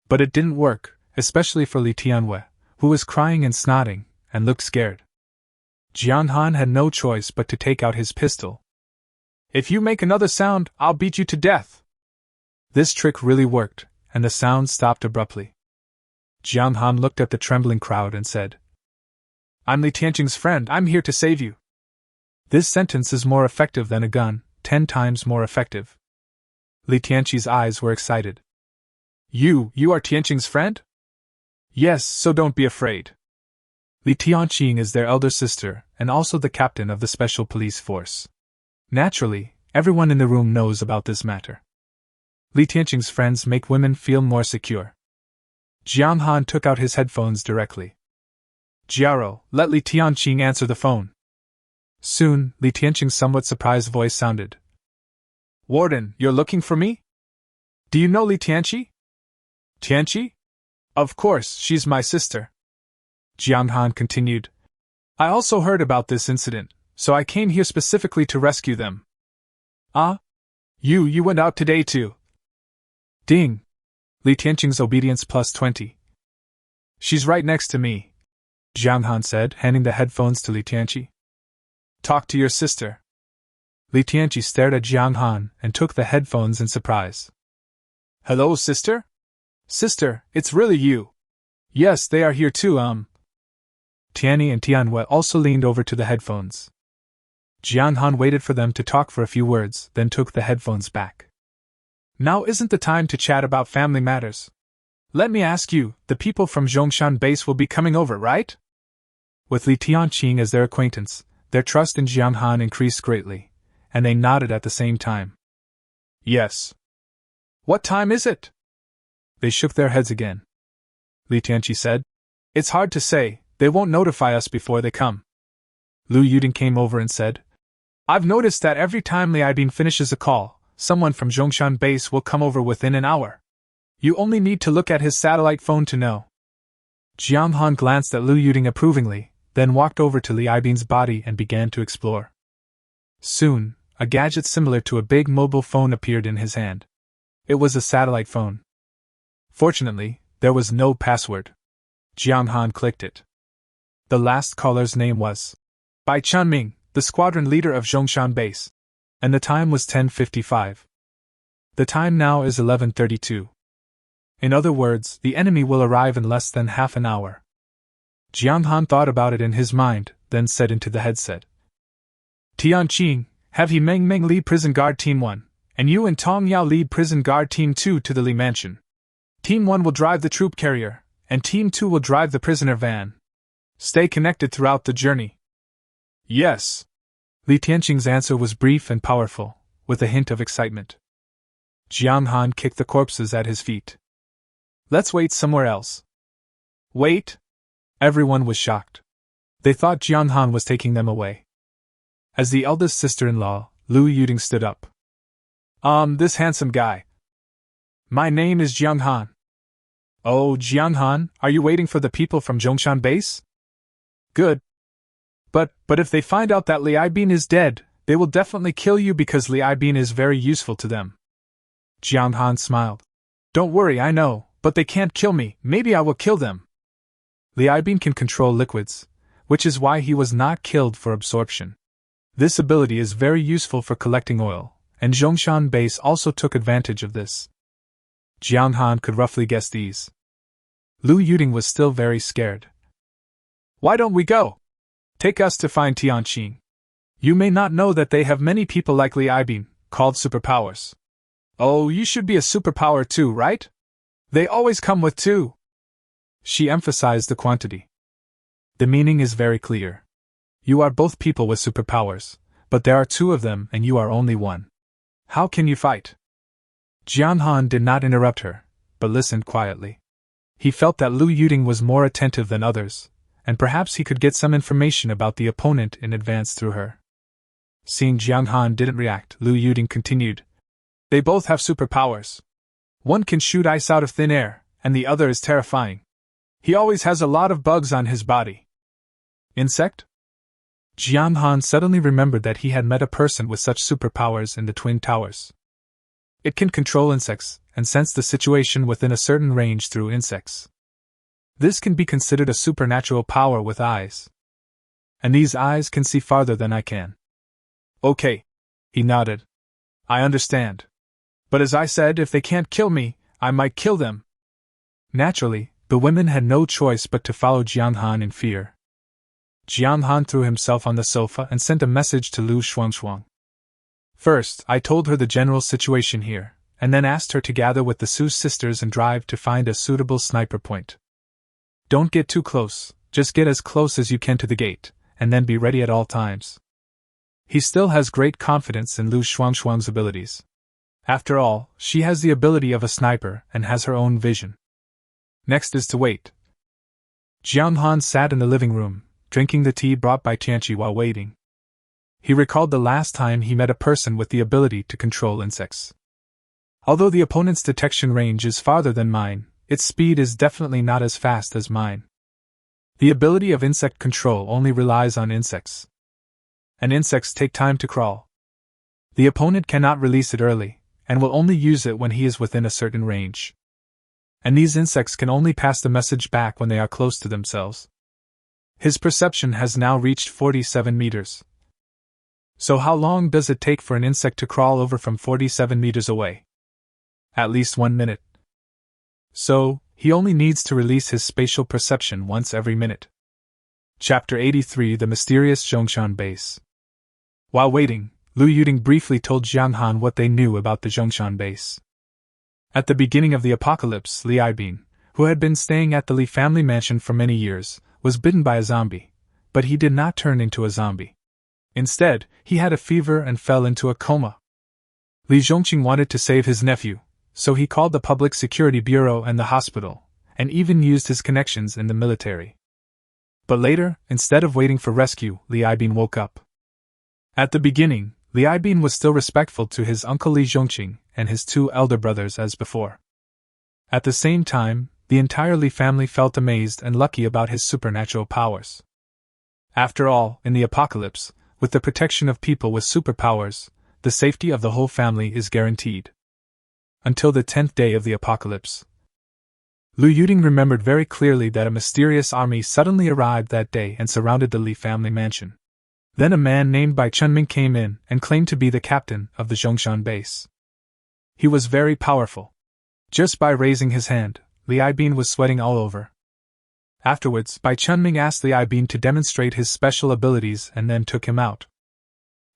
But it didn't work, especially for Li Tianwei, who was crying and snotting, and looked scared. Jiang Han had no choice but to take out his pistol. If you make another sound, I'll beat you to death. This trick really worked, and the sound stopped abruptly. Jiang Han looked at the trembling crowd and said, I'm Li Tianqing's friend, I'm here to save you. This sentence is more effective than a gun, 10 times more effective. Li Tianqing's eyes were excited. You are Tianqing's friend? Yes, so don't be afraid. Li Tianqing is their elder sister, and also the captain of the special police force. Naturally, everyone in the room knows about this matter. Li Tianqing's friends make women feel more secure. Jiang Han took out his headphones directly. Jiaro, let Li Tianqing answer the phone. Soon, Li Tianqing's somewhat surprised voice sounded. Warden, you're looking for me? Do you know Li Tianqi? Tianqi? Of course, she's my sister. Jiang Han continued. I also heard about this incident, so I came here specifically to rescue them. Ah? You went out today too. Ding! Li Tianqing's obedience plus 20. She's right next to me, Jiang Han said, handing the headphones to Li Tianqi. Talk to your sister. Li Tianqi stared at Jiang Han and took the headphones in surprise. Hello, sister? Sister, it's really you. Yes, they are here too, Tianyi and Tianwei also leaned over to the headphones. Jiang Han waited for them to talk for a few words, then took the headphones back. Now isn't the time to chat about family matters. Let me ask you, the people from Jong Xan base will be coming over, right? With Li Tianqing as their acquaintance, their trust in Jiang Han increased greatly, and they nodded at the same time. Yes. What time is it? They shook their heads again. Li Tianqi said, It's hard to say, they won't notify us before they come. Lu Yuding came over and said, I've noticed that every time Li Aibin finishes a call, someone from Zhongshan base will come over within an hour. You only need to look at his satellite phone to know. Jiang Han glanced at Lu Yuding approvingly, then walked over to Li Aibin's body and began to explore. Soon, a gadget similar to a big mobile phone appeared in his hand. It was a satellite phone. Fortunately, there was no password. Jiang Han clicked it. The last caller's name was Bai Chanming, the squadron leader of Zhongshan base, and the time was 10:55. The time now is 11:32. In other words, the enemy will arrive in less than half an hour. Jiang Han thought about it in his mind, then said into the headset. Tianqing, have he Meng lead prison guard team 1, and you and Tong Yao lead prison guard team 2 to the Li mansion. Team 1 will drive the troop carrier, and team 2 will drive the prisoner van. Stay connected throughout the journey. Yes. Li Tianqing's answer was brief and powerful, with a hint of excitement. Jiang Han kicked the corpses at his feet. Let's wait somewhere else. Wait? Everyone was shocked. They thought Jong Han was taking them away. As the eldest sister-in-law, Lu Yuding stood up. This handsome guy. My name is Jong Han. Oh, Jong Han, are you waiting for the people from Jong Xan base? Good. But if they find out that Li Aibin is dead, they will definitely kill you because Li Aibin is very useful to them. Jong Han smiled. Don't worry, I know, but they can't kill me, maybe I will kill them. Li Aibin can control liquids, which is why he was not killed for absorption. This ability is very useful for collecting oil, and Jong Xan base also took advantage of this. Jong Han could roughly guess these. Lu Yuding was still very scared. Why don't we go? Take us to find Tianqing. You may not know that they have many people like Li Aibin, called superpowers. Oh, you should be a superpower too, right? They always come with two. She emphasized the quantity. The meaning is very clear. You are both people with superpowers, but there are two of them and you are only one. How can you fight? Jong Han did not interrupt her, but listened quietly. He felt that Lu Yuding was more attentive than others, and perhaps he could get some information about the opponent in advance through her. Seeing Jong Han didn't react, Lu Yuding continued. They both have superpowers. One can shoot ice out of thin air, and the other is terrifying. He always has a lot of bugs on his body. Insect? Jong Han suddenly remembered that he had met a person with such superpowers in the Twin Towers. It can control insects, and sense the situation within a certain range through insects. This can be considered a supernatural power with eyes. And these eyes can see farther than I can. Okay. He nodded. I understand. But as I said, if they can't kill me, I might kill them. Naturally, the women had no choice but to follow Jong Han in fear. Jong Han threw himself on the sofa and sent a message to Lu Shuangshuang. First, I told her the general situation here, and then asked her to gather with the Su sisters and drive to find a suitable sniper point. Don't get too close, just get as close as you can to the gate, and then be ready at all times. He still has great confidence in Lu Shuangshuang's abilities. After all, she has the ability of a sniper and has her own vision. Next is to wait. Jong Han sat in the living room, drinking the tea brought by Tianqi while waiting. He recalled the last time he met a person with the ability to control insects. Although the opponent's detection range is farther than mine, its speed is definitely not as fast as mine. The ability of insect control only relies on insects. And insects take time to crawl. The opponent cannot release it early, and will only use it when he is within a certain range. And these insects can only pass the message back when they are close to themselves. His perception has now reached 47 meters. So how long does it take for an insect to crawl over from 47 meters away? At least 1 minute. So, he only needs to release his spatial perception once every minute. Chapter 83: The Mysterious Jong Xan Base. While waiting, Lu Yuding briefly told Jong Han what they knew about the Jong Xan base. At the beginning of the apocalypse, Li Aibin, who had been staying at the Li family mansion for many years, was bitten by a zombie, but he did not turn into a zombie. Instead, he had a fever and fell into a coma. Li Zhongqing wanted to save his nephew, so he called the Public Security Bureau and the hospital, and even used his connections in the military. But later, instead of waiting for rescue, Li Aibin woke up. At the beginning, Li Aibin was still respectful to his uncle Li Zhongqing and his two elder brothers as before. At the same time, the entire Li family felt amazed and lucky about his supernatural powers. After all, in the apocalypse, with the protection of people with superpowers, the safety of the whole family is guaranteed. Until the 10th day of the apocalypse. Lu Yuding remembered very clearly that a mysterious army suddenly arrived that day and surrounded the Li family mansion. Then a man named Bai Chunming came in and claimed to be the captain of the Jong Xan base. He was very powerful. Just by raising his hand, Li Aibin was sweating all over. Afterwards, Bai Chunming asked Li Aibin to demonstrate his special abilities and then took him out.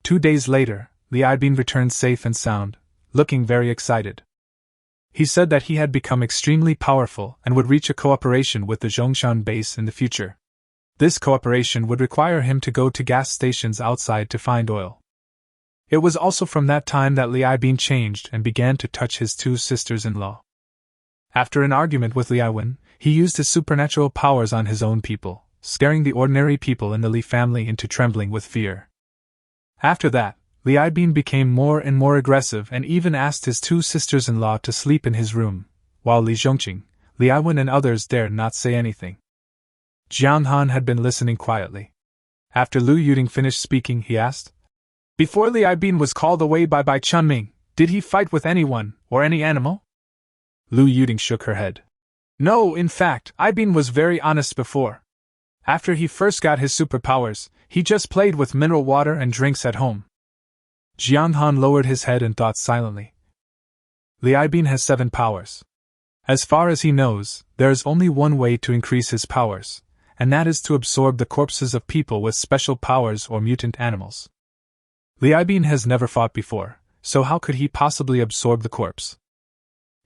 2 days later, Li Aibin returned safe and sound, looking very excited. He said that he had become extremely powerful and would reach a cooperation with the Jong Xan base in the future. This cooperation would require him to go to gas stations outside to find oil. It was also from that time that Li Aibin changed and began to touch his two sisters-in-law. After an argument with Li Aiwen, he used his supernatural powers on his own people, scaring the ordinary people in the Li family into trembling with fear. After that, Li Aibin became more and more aggressive and even asked his two sisters-in-law to sleep in his room, while Li Zhongqing, Li Aiwen and others dared not say anything. Jiang Han had been listening quietly. After Lu Yuding finished speaking, he asked, "Before Li Aibin was called away by Bai Chunming, did he fight with anyone, or any animal?" Lu Yuding shook her head. "No, in fact, Aibin was very honest before. After he first got his superpowers, he just played with mineral water and drinks at home." Jiang Han lowered his head and thought silently. Li Aibin has 7 powers. As far as he knows, there is only one way to increase his powers, and that is to absorb the corpses of people with special powers or mutant animals. Li Aibin has never fought before, so how could he possibly absorb the corpse?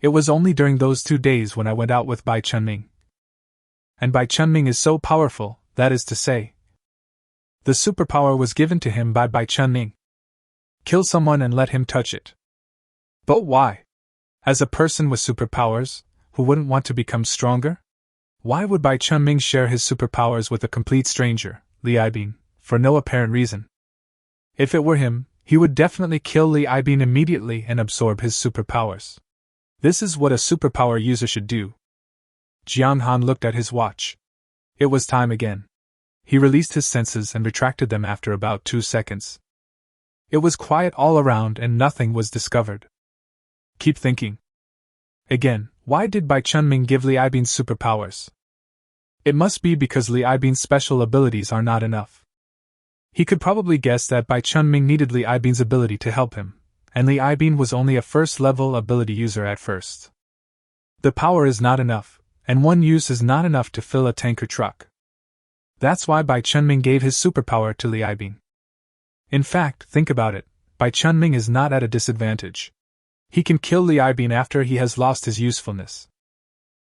It was only during those 2 days when I went out with Bai Chunming. And Bai Chunming is so powerful, that is to say, the superpower was given to him by Bai Chunming. Kill someone and let him touch it. But why? As a person with superpowers, who wouldn't want to become stronger? Why would Bai Chunming share his superpowers with a complete stranger, Li Aibin, for no apparent reason? If it were him, he would definitely kill Li Aibin immediately and absorb his superpowers. This is what a superpower user should do. Jiang Han looked at his watch. It was time again. He released his senses and retracted them after about 2 seconds. It was quiet all around and nothing was discovered. Keep thinking. Again, why did Bai Chunming give Li Aibin superpowers? It must be because Li Aibin's special abilities are not enough. He could probably guess that Bai Chunming needed Li Aibin's ability to help him, and Li Aibin was only a first-level ability user at first. The power is not enough, and one use is not enough to fill a tanker truck. That's why Bai Chunming gave his superpower to Li Aibin. In fact, think about it, Bai Chunming is not at a disadvantage. He can kill Li Aibin after he has lost his usefulness.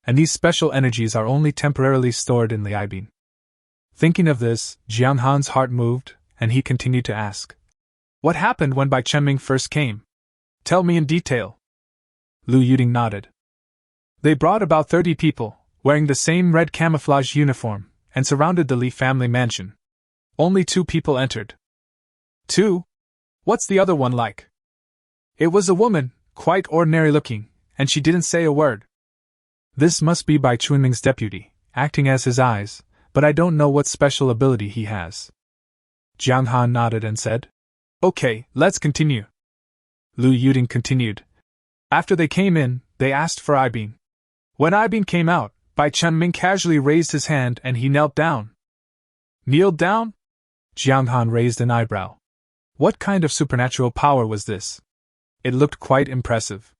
And these special energies are only temporarily stored in Li Aibin. Thinking of this, Jiang Han's heart moved, and he continued to ask, "What happened when Bai Chunming first came? Tell me in detail." Lu Yuding nodded. "They brought about 30 people, wearing the same red camouflage uniform, and surrounded the Li family mansion. Only 2 people entered." "2? What's the other one like?" "It was a woman, quite ordinary looking, and she didn't say a word." "This must be Bai Chunming's deputy, acting as his eyes, but I don't know what special ability he has." Jiang Han nodded and said, "Okay, let's continue." Lu Yuding continued. "After they came in, they asked for Aibin. When Aibin came out, Bai Chunming casually raised his hand and he knelt down." "Kneeled down?" Jiang Han raised an eyebrow. What kind of supernatural power was this? It looked quite impressive.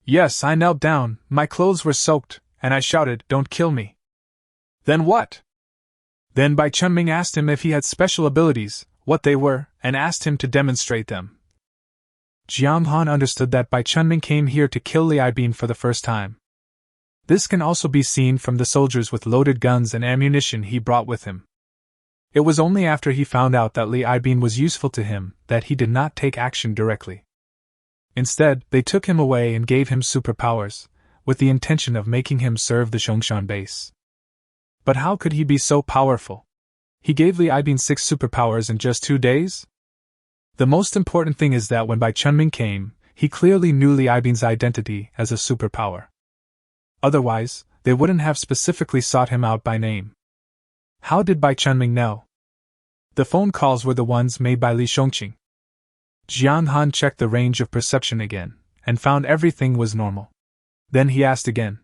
"Yes, I knelt down, my clothes were soaked, and I shouted, 'Don't kill me.'" "Then what?" "Then Bai Chunming asked him if he had special abilities, what they were, and asked him to demonstrate them." Jiang Han understood that Bai Chunming came here to kill Li Aibin for the first time. This can also be seen from the soldiers with loaded guns and ammunition he brought with him. It was only after he found out that Li Aibin was useful to him that he did not take action directly. Instead, they took him away and gave him superpowers, with the intention of making him serve the Jong Xan base. But how could he be so powerful? He gave Li Aibin 6 superpowers in just 2 days? The most important thing is that when Bai Chunming came, he clearly knew Li Aibin's identity as a superpower. Otherwise, they wouldn't have specifically sought him out by name. How did Bai Chunming know? The phone calls were the ones made by Li Zhongqing. Jiang Han checked the range of perception again, and found everything was normal. Then he asked again.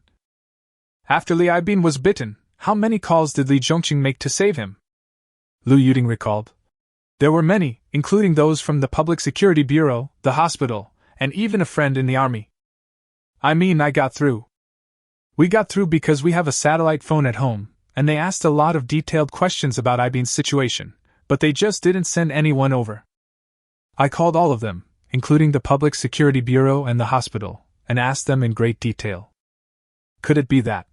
"After Li Aibin was bitten, how many calls did Li Zhongqing make to save him?" Lu Yuding recalled. "There were many, including those from the Public Security Bureau, the hospital, and even a friend in the army. I got through. We got through because we have a satellite phone at home, and they asked a lot of detailed questions about Aibin's situation, but they just didn't send anyone over. I called all of them, including the Public Security Bureau and the hospital, and asked them in great detail. Could it be that?"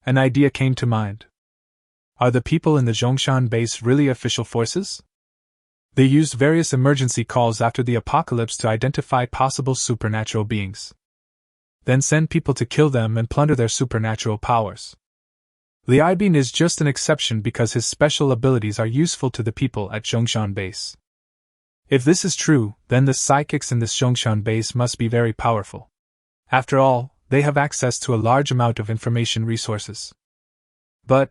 An idea came to mind. Are the people in the Jong Xan base really official forces? They used various emergency calls after the apocalypse to identify possible supernatural beings. Then send people to kill them and plunder their supernatural powers. Li Aibin is just an exception because his special abilities are useful to the people at Jong Xan base. If this is true, then the psychics in this Jong Xan base must be very powerful. After all, they have access to a large amount of information resources. But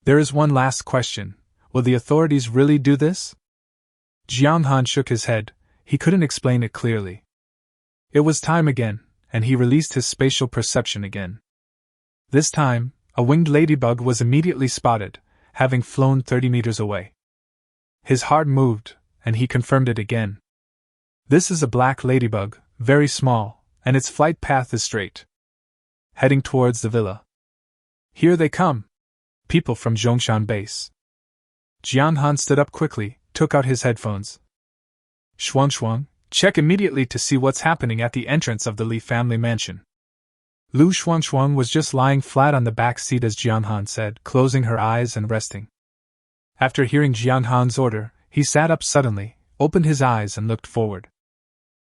there is one last question. Will the authorities really do this? Jiang Han shook his head. He couldn't explain it clearly. It was time again, and he released his spatial perception again. This time, a winged ladybug was immediately spotted, having flown 30 meters away. His heart moved, and he confirmed it again. This is a black ladybug, very small, and its flight path is straight, heading towards the villa. Here they come! People from Jong Xan base. Jiang Han stood up quickly, took out his headphones. Shuang, check immediately to see what's happening at the entrance of the Li family mansion. Lu Shuang was just lying flat on the back seat as Jiang Han said, closing her eyes and resting. After hearing Jiang Han's order, he sat up suddenly, opened his eyes and looked forward.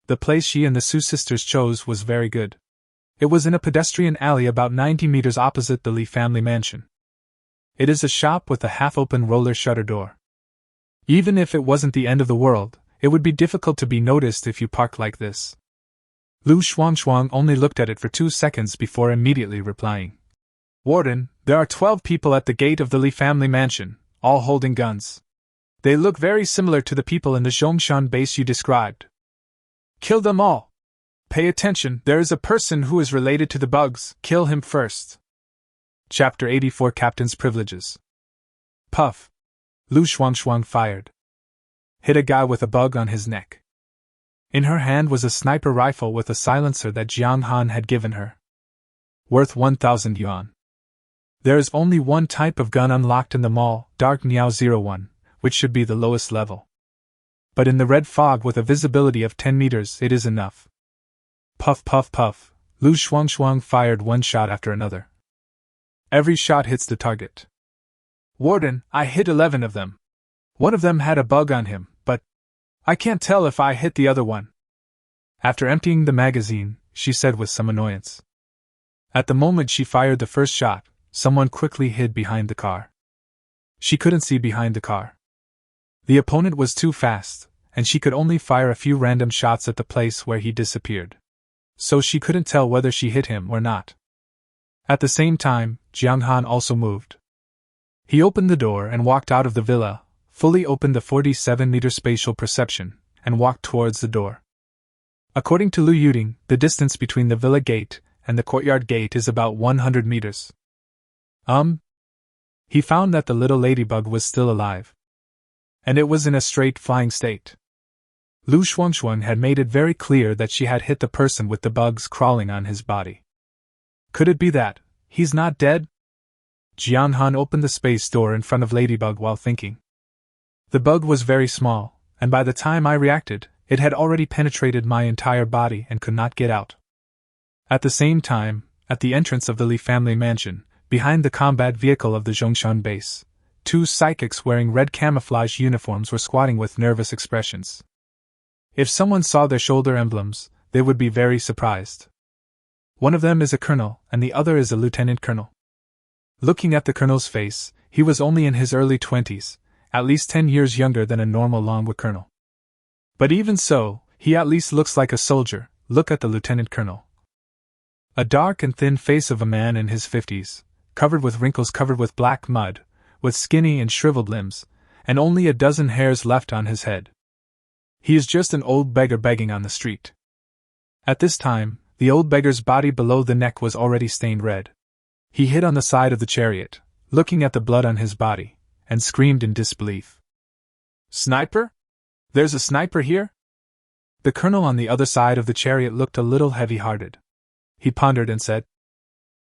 The place she and the Su sisters chose was very good. It was in a pedestrian alley about 90 meters opposite the Li family mansion. It is a shop with a half-open roller shutter door. Even if it wasn't the end of the world, it would be difficult to be noticed if you parked like this. Lu Shuang only looked at it for 2 seconds before immediately replying. Warden, there are 12 people at the gate of the Li family mansion, all holding guns. They look very similar to the people in the Jong Xan base you described. Kill them all. Pay attention, there is a person who is related to the bugs, kill him first. Chapter 84 Captain's Privileges. Puff. Lu Shuang fired. Hit a guy with a bug on his neck. In her hand was a sniper rifle with a silencer that Jiang Han had given her. Worth 1,000 yuan. There is only one type of gun unlocked in the mall, Dark Niao 01, which should be the lowest level. But in the red fog with a visibility of 10 meters, it is enough. Puff puff puff, Lu Shuang fired one shot after another. Every shot hits the target. Warden, I hit 11 of them. One of them had a bug on him, but I can't tell if I hit the other one. After emptying the magazine, she said with some annoyance. At the moment she fired the first shot, someone quickly hid behind the car. She couldn't see behind the car. The opponent was too fast, and she could only fire a few random shots at the place where he disappeared. So she couldn't tell whether she hit him or not. At the same time, Jiang Han also moved. He opened the door and walked out of the villa, fully opened the 47-meter spatial perception, and walked towards the door. According to Lu Yuding, the distance between the villa gate and the courtyard gate is about 100 meters. He found that the little ladybug was still alive. And it was in a straight flying state. Lu Shuang had made it very clear that she had hit the person with the bugs crawling on his body. Could it be that he's not dead? Jiang Han opened the space door in front of Ladybug while thinking. The bug was very small, and by the time I reacted, it had already penetrated my entire body and could not get out. At the same time, at the entrance of the Li family mansion, behind the combat vehicle of the Jong Xan base, 2 psychics wearing red camouflage uniforms were squatting with nervous expressions. If someone saw their shoulder emblems, they would be very surprised. One of them is a colonel, and the other is a lieutenant colonel. Looking at the colonel's face, he was only in his early 20s, at least 10 years younger than a normal Longwood colonel. But even so, he at least looks like a soldier. Look at the lieutenant colonel. A dark and thin face of a man in his 50s, covered with wrinkles, covered with black mud, with skinny and shriveled limbs, and only a dozen hairs left on his head. He is just an old beggar begging on the street. At this time, the old beggar's body below the neck was already stained red. He hid on the side of the chariot, looking at the blood on his body, and screamed in disbelief. Sniper? There's a sniper here? The colonel on the other side of the chariot looked a little heavy-hearted. He pondered and said,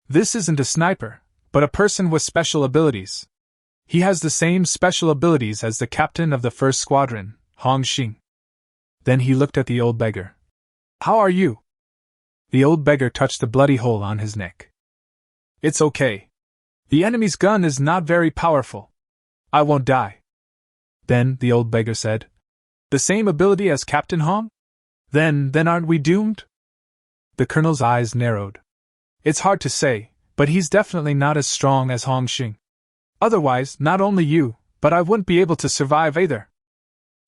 This isn't a sniper, but a person with special abilities. He has the same special abilities as the captain of the first squadron, Hong Xing. Then he looked at the old beggar. How are you? The old beggar touched the bloody hole on his neck. It's okay. The enemy's gun is not very powerful. I won't die. Then the old beggar said, The same ability as Captain Hong? Then aren't we doomed? The colonel's eyes narrowed. It's hard to say, But he's definitely not as strong as Hong Xing. Otherwise, not only you, but I wouldn't be able to survive either.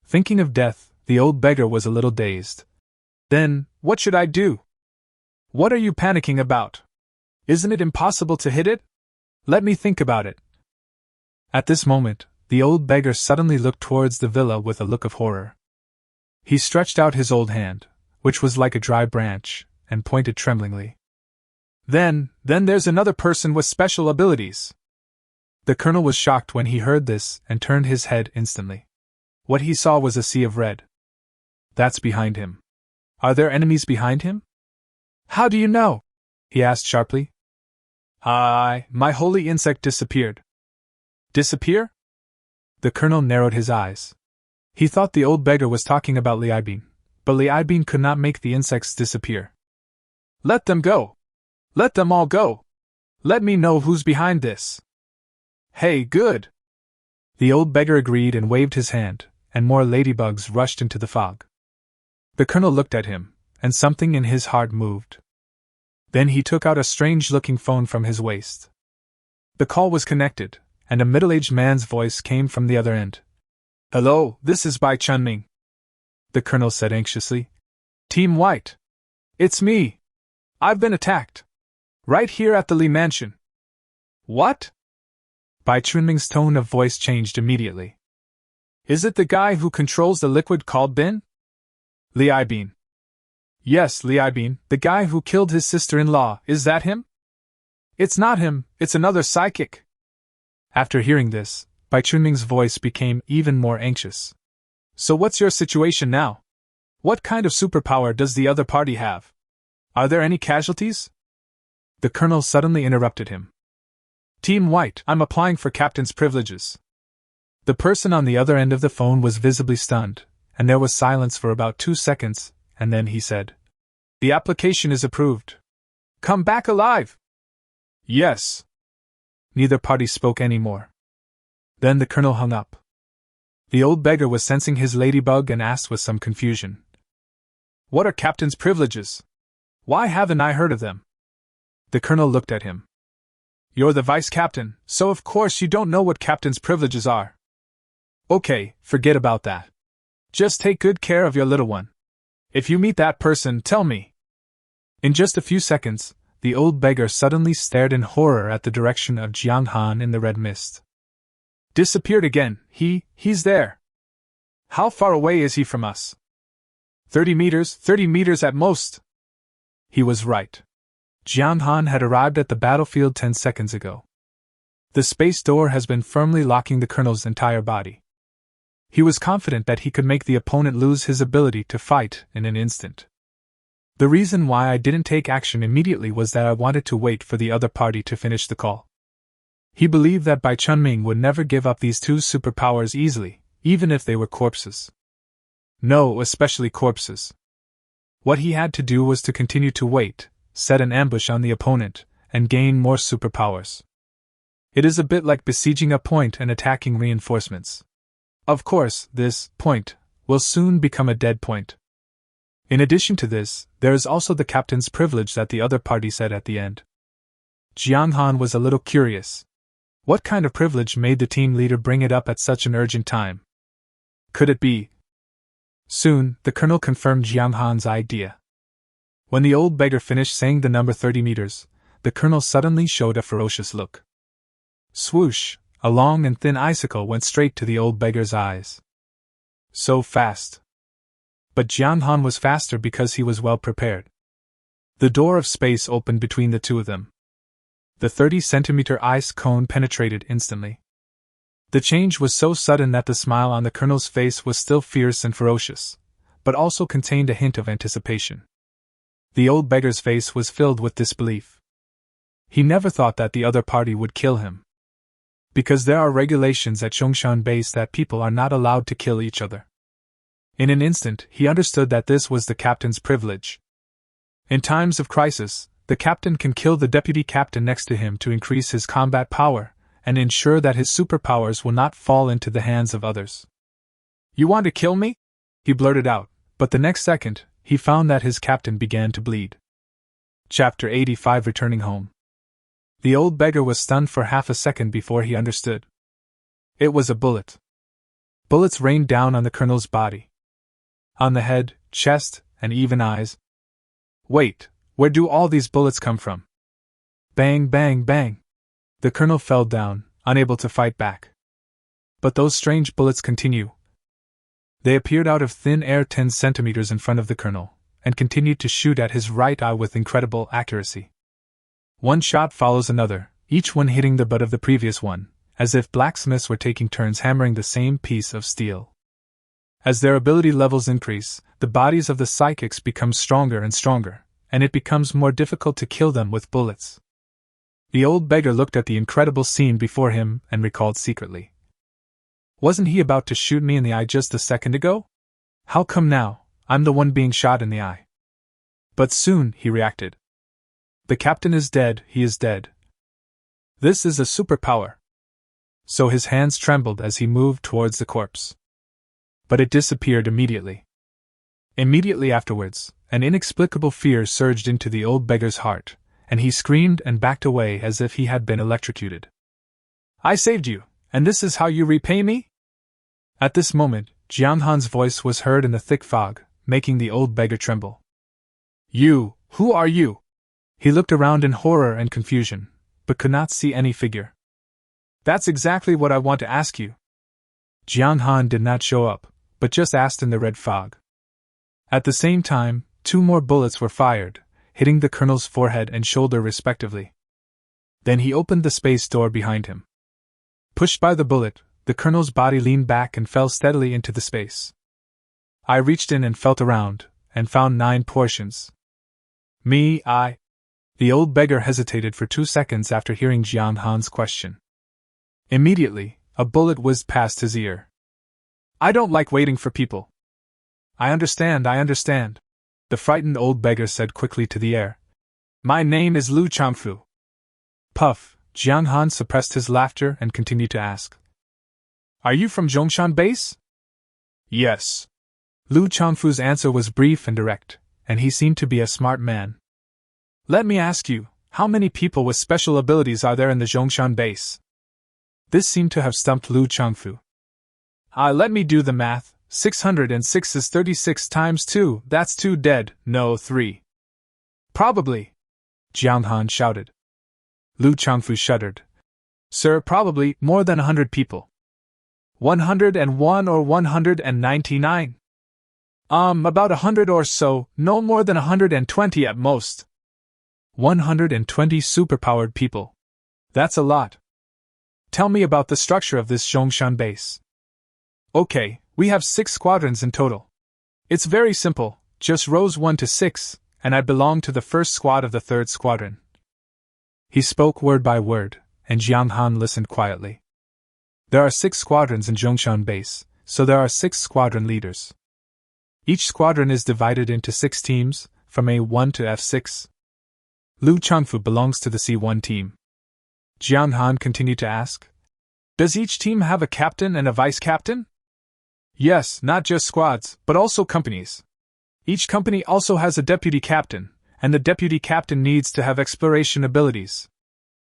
Thinking of death, the old beggar was a little dazed. Then, what should I do? What are you panicking about? Isn't it impossible to hit it? Let me think about it. At this moment, the old beggar suddenly looked towards the villa with a look of horror. He stretched out his old hand, which was like a dry branch, and pointed tremblingly. Then there's another person with special abilities. The colonel was shocked when he heard this and turned his head instantly. What he saw was a sea of red. That's behind him. Are there enemies behind him? How do you know? He asked sharply. My holy insect disappeared. Disappear? The colonel narrowed his eyes. He thought the old beggar was talking about Li Aibin, but Li Aibin could not make the insects disappear. Let them go! Let them all go! Let me know who's behind this! Hey, good! The old beggar agreed and waved his hand, and more ladybugs rushed into the fog. The colonel looked at him, and something in his heart moved. Then he took out a strange-looking phone from his waist. The call was connected, and a middle-aged man's voice came from the other end. Hello, this is Bai Chunming, the colonel said anxiously. Team White. It's me. I've been attacked. Right here at the Li Mansion. What? Bai Chunming's tone of voice changed immediately. Is it the guy who controls the liquid called Bin? Li Aibin. Yes, Li Aibin, the guy who killed his sister-in-law, is that him? It's not him, it's another psychic. After hearing this, Bai Chunming's voice became even more anxious. So what's your situation now? What kind of superpower does the other party have? Are there any casualties? The colonel suddenly interrupted him. Team White, I'm applying for captain's privileges. The person on the other end of the phone was visibly stunned, and there was silence for about 2 seconds, and then he said, The application is approved. Come back alive! Yes. Neither party spoke any more. Then the colonel hung up. The old beggar was sensing his ladybug and asked with some confusion. What are captain's privileges? Why haven't I heard of them? The colonel looked at him. You're the vice captain, so of course you don't know what captain's privileges are. Okay, forget about that. Just take good care of your little one. If you meet that person, tell me. In just a few seconds, the old beggar suddenly stared in horror at the direction of Jong Xan in the red mist. Disappeared again, he's there. How far away is he from us? 30 meters at most. He was right. Jong Xan had arrived at the battlefield 10 seconds ago. The space door has been firmly locking the colonel's entire body. He was confident that he could make the opponent lose his ability to fight in an instant. The reason why I didn't take action immediately was that I wanted to wait for the other party to finish the call. He believed that Bai Chunming would never give up these two superpowers easily, even if they were corpses. No, especially corpses. What he had to do was to continue to wait, set an ambush on the opponent, and gain more superpowers. It is a bit like besieging a point and attacking reinforcements. Of course, this point will soon become a dead point. In addition to this, there is also the captain's privilege that the other party said at the end. Jong Xan was a little curious. What kind of privilege made the team leader bring it up at such an urgent time? Could it be? Soon, the colonel confirmed Jong Xan's idea. When the old beggar finished saying the number 30 meters, the colonel suddenly showed a ferocious look. Swoosh, a long and thin icicle went straight to the old beggar's eyes. So fast. But Jong Xan was faster because he was well prepared. The door of space opened between the two of them. The 30-centimeter ice cone penetrated instantly. The change was so sudden that the smile on the colonel's face was still fierce and ferocious, but also contained a hint of anticipation. The old beggar's face was filled with disbelief. He never thought that the other party would kill him. Because there are regulations at Jong Xan base that people are not allowed to kill each other. In an instant, he understood that this was the captain's privilege. In times of crisis, the captain can kill the deputy captain next to him to increase his combat power, and ensure that his superpowers will not fall into the hands of others. You want to kill me? He blurted out, but the next second, he found that his captain began to bleed. Chapter 85 Returning Home. The old beggar was stunned for half a second before he understood. It was a bullet. Bullets rained down on the colonel's body. On the head, chest, and even eyes. Wait, where do all these bullets come from? Bang, bang, bang. The colonel fell down, unable to fight back. But those strange bullets continue. They appeared out of thin air 10 centimeters in front of the colonel, and continued to shoot at his right eye with incredible accuracy. One shot follows another, each one hitting the butt of the previous one, as if blacksmiths were taking turns hammering the same piece of steel. As their ability levels increase, the bodies of the psychics become stronger and stronger, and it becomes more difficult to kill them with bullets. The old beggar looked at the incredible scene before him and recalled secretly. Wasn't he about to shoot me in the eye just a second ago? How come now, I'm the one being shot in the eye? But soon, he reacted. The captain is dead, he is dead. This is a superpower. So his hands trembled as he moved towards the corpse. But it disappeared immediately. Immediately afterwards, an inexplicable fear surged into the old beggar's heart, and he screamed and backed away as if he had been electrocuted. I saved you, and this is how you repay me? At this moment, Jong Xan's voice was heard in the thick fog, making the old beggar tremble. You, who are you? He looked around in horror and confusion, but could not see any figure. That's exactly what I want to ask you. Jong Xan did not show up, but just asked in the red fog. At the same time, 2 more bullets were fired, hitting the colonel's forehead and shoulder respectively. Then he opened the space door behind him. Pushed by the bullet, the colonel's body leaned back and fell steadily into the space. I reached in and felt around, and found 9 portions. The old beggar hesitated for 2 seconds after hearing Jong Xan's question. Immediately, a bullet whizzed past his ear. I don't like waiting for people. I understand. The frightened old beggar said quickly to the air. My name is Lu Changfu. Puff, Jong Xan suppressed his laughter and continued to ask. Are you from Jong Xan base? Yes. Lu Changfu's answer was brief and direct, and he seemed to be a smart man. Let me ask you, how many people with special abilities are there in the Jong Xan base? This seemed to have stumped Lu Changfu. Let me do the math. 606 is 36 times 2, that's 2 dead, no 3. Probably, Jong Xan shouted. Lu Changfu shuddered. Sir, probably more than 100 people. 101 or 199? About 100 or so, no more than 120 at most. 120 superpowered people. That's a lot. Tell me about the structure of this Jong Xan base. Okay, we have 6 squadrons in total. It's very simple, just rows 1 to 6, and I belong to the first squad of the 3rd squadron. He spoke word by word, and Jong Xan listened quietly. There are 6 squadrons in Jong Xan base, so there are 6 squadron leaders. Each squadron is divided into 6 teams, from A1 to F6. Lu Changfu belongs to the C1 team. Jong Xan continued to ask. Does each team have a captain and a vice-captain? Yes, not just squads, but also companies. Each company also has a deputy captain, and the deputy captain needs to have exploration abilities.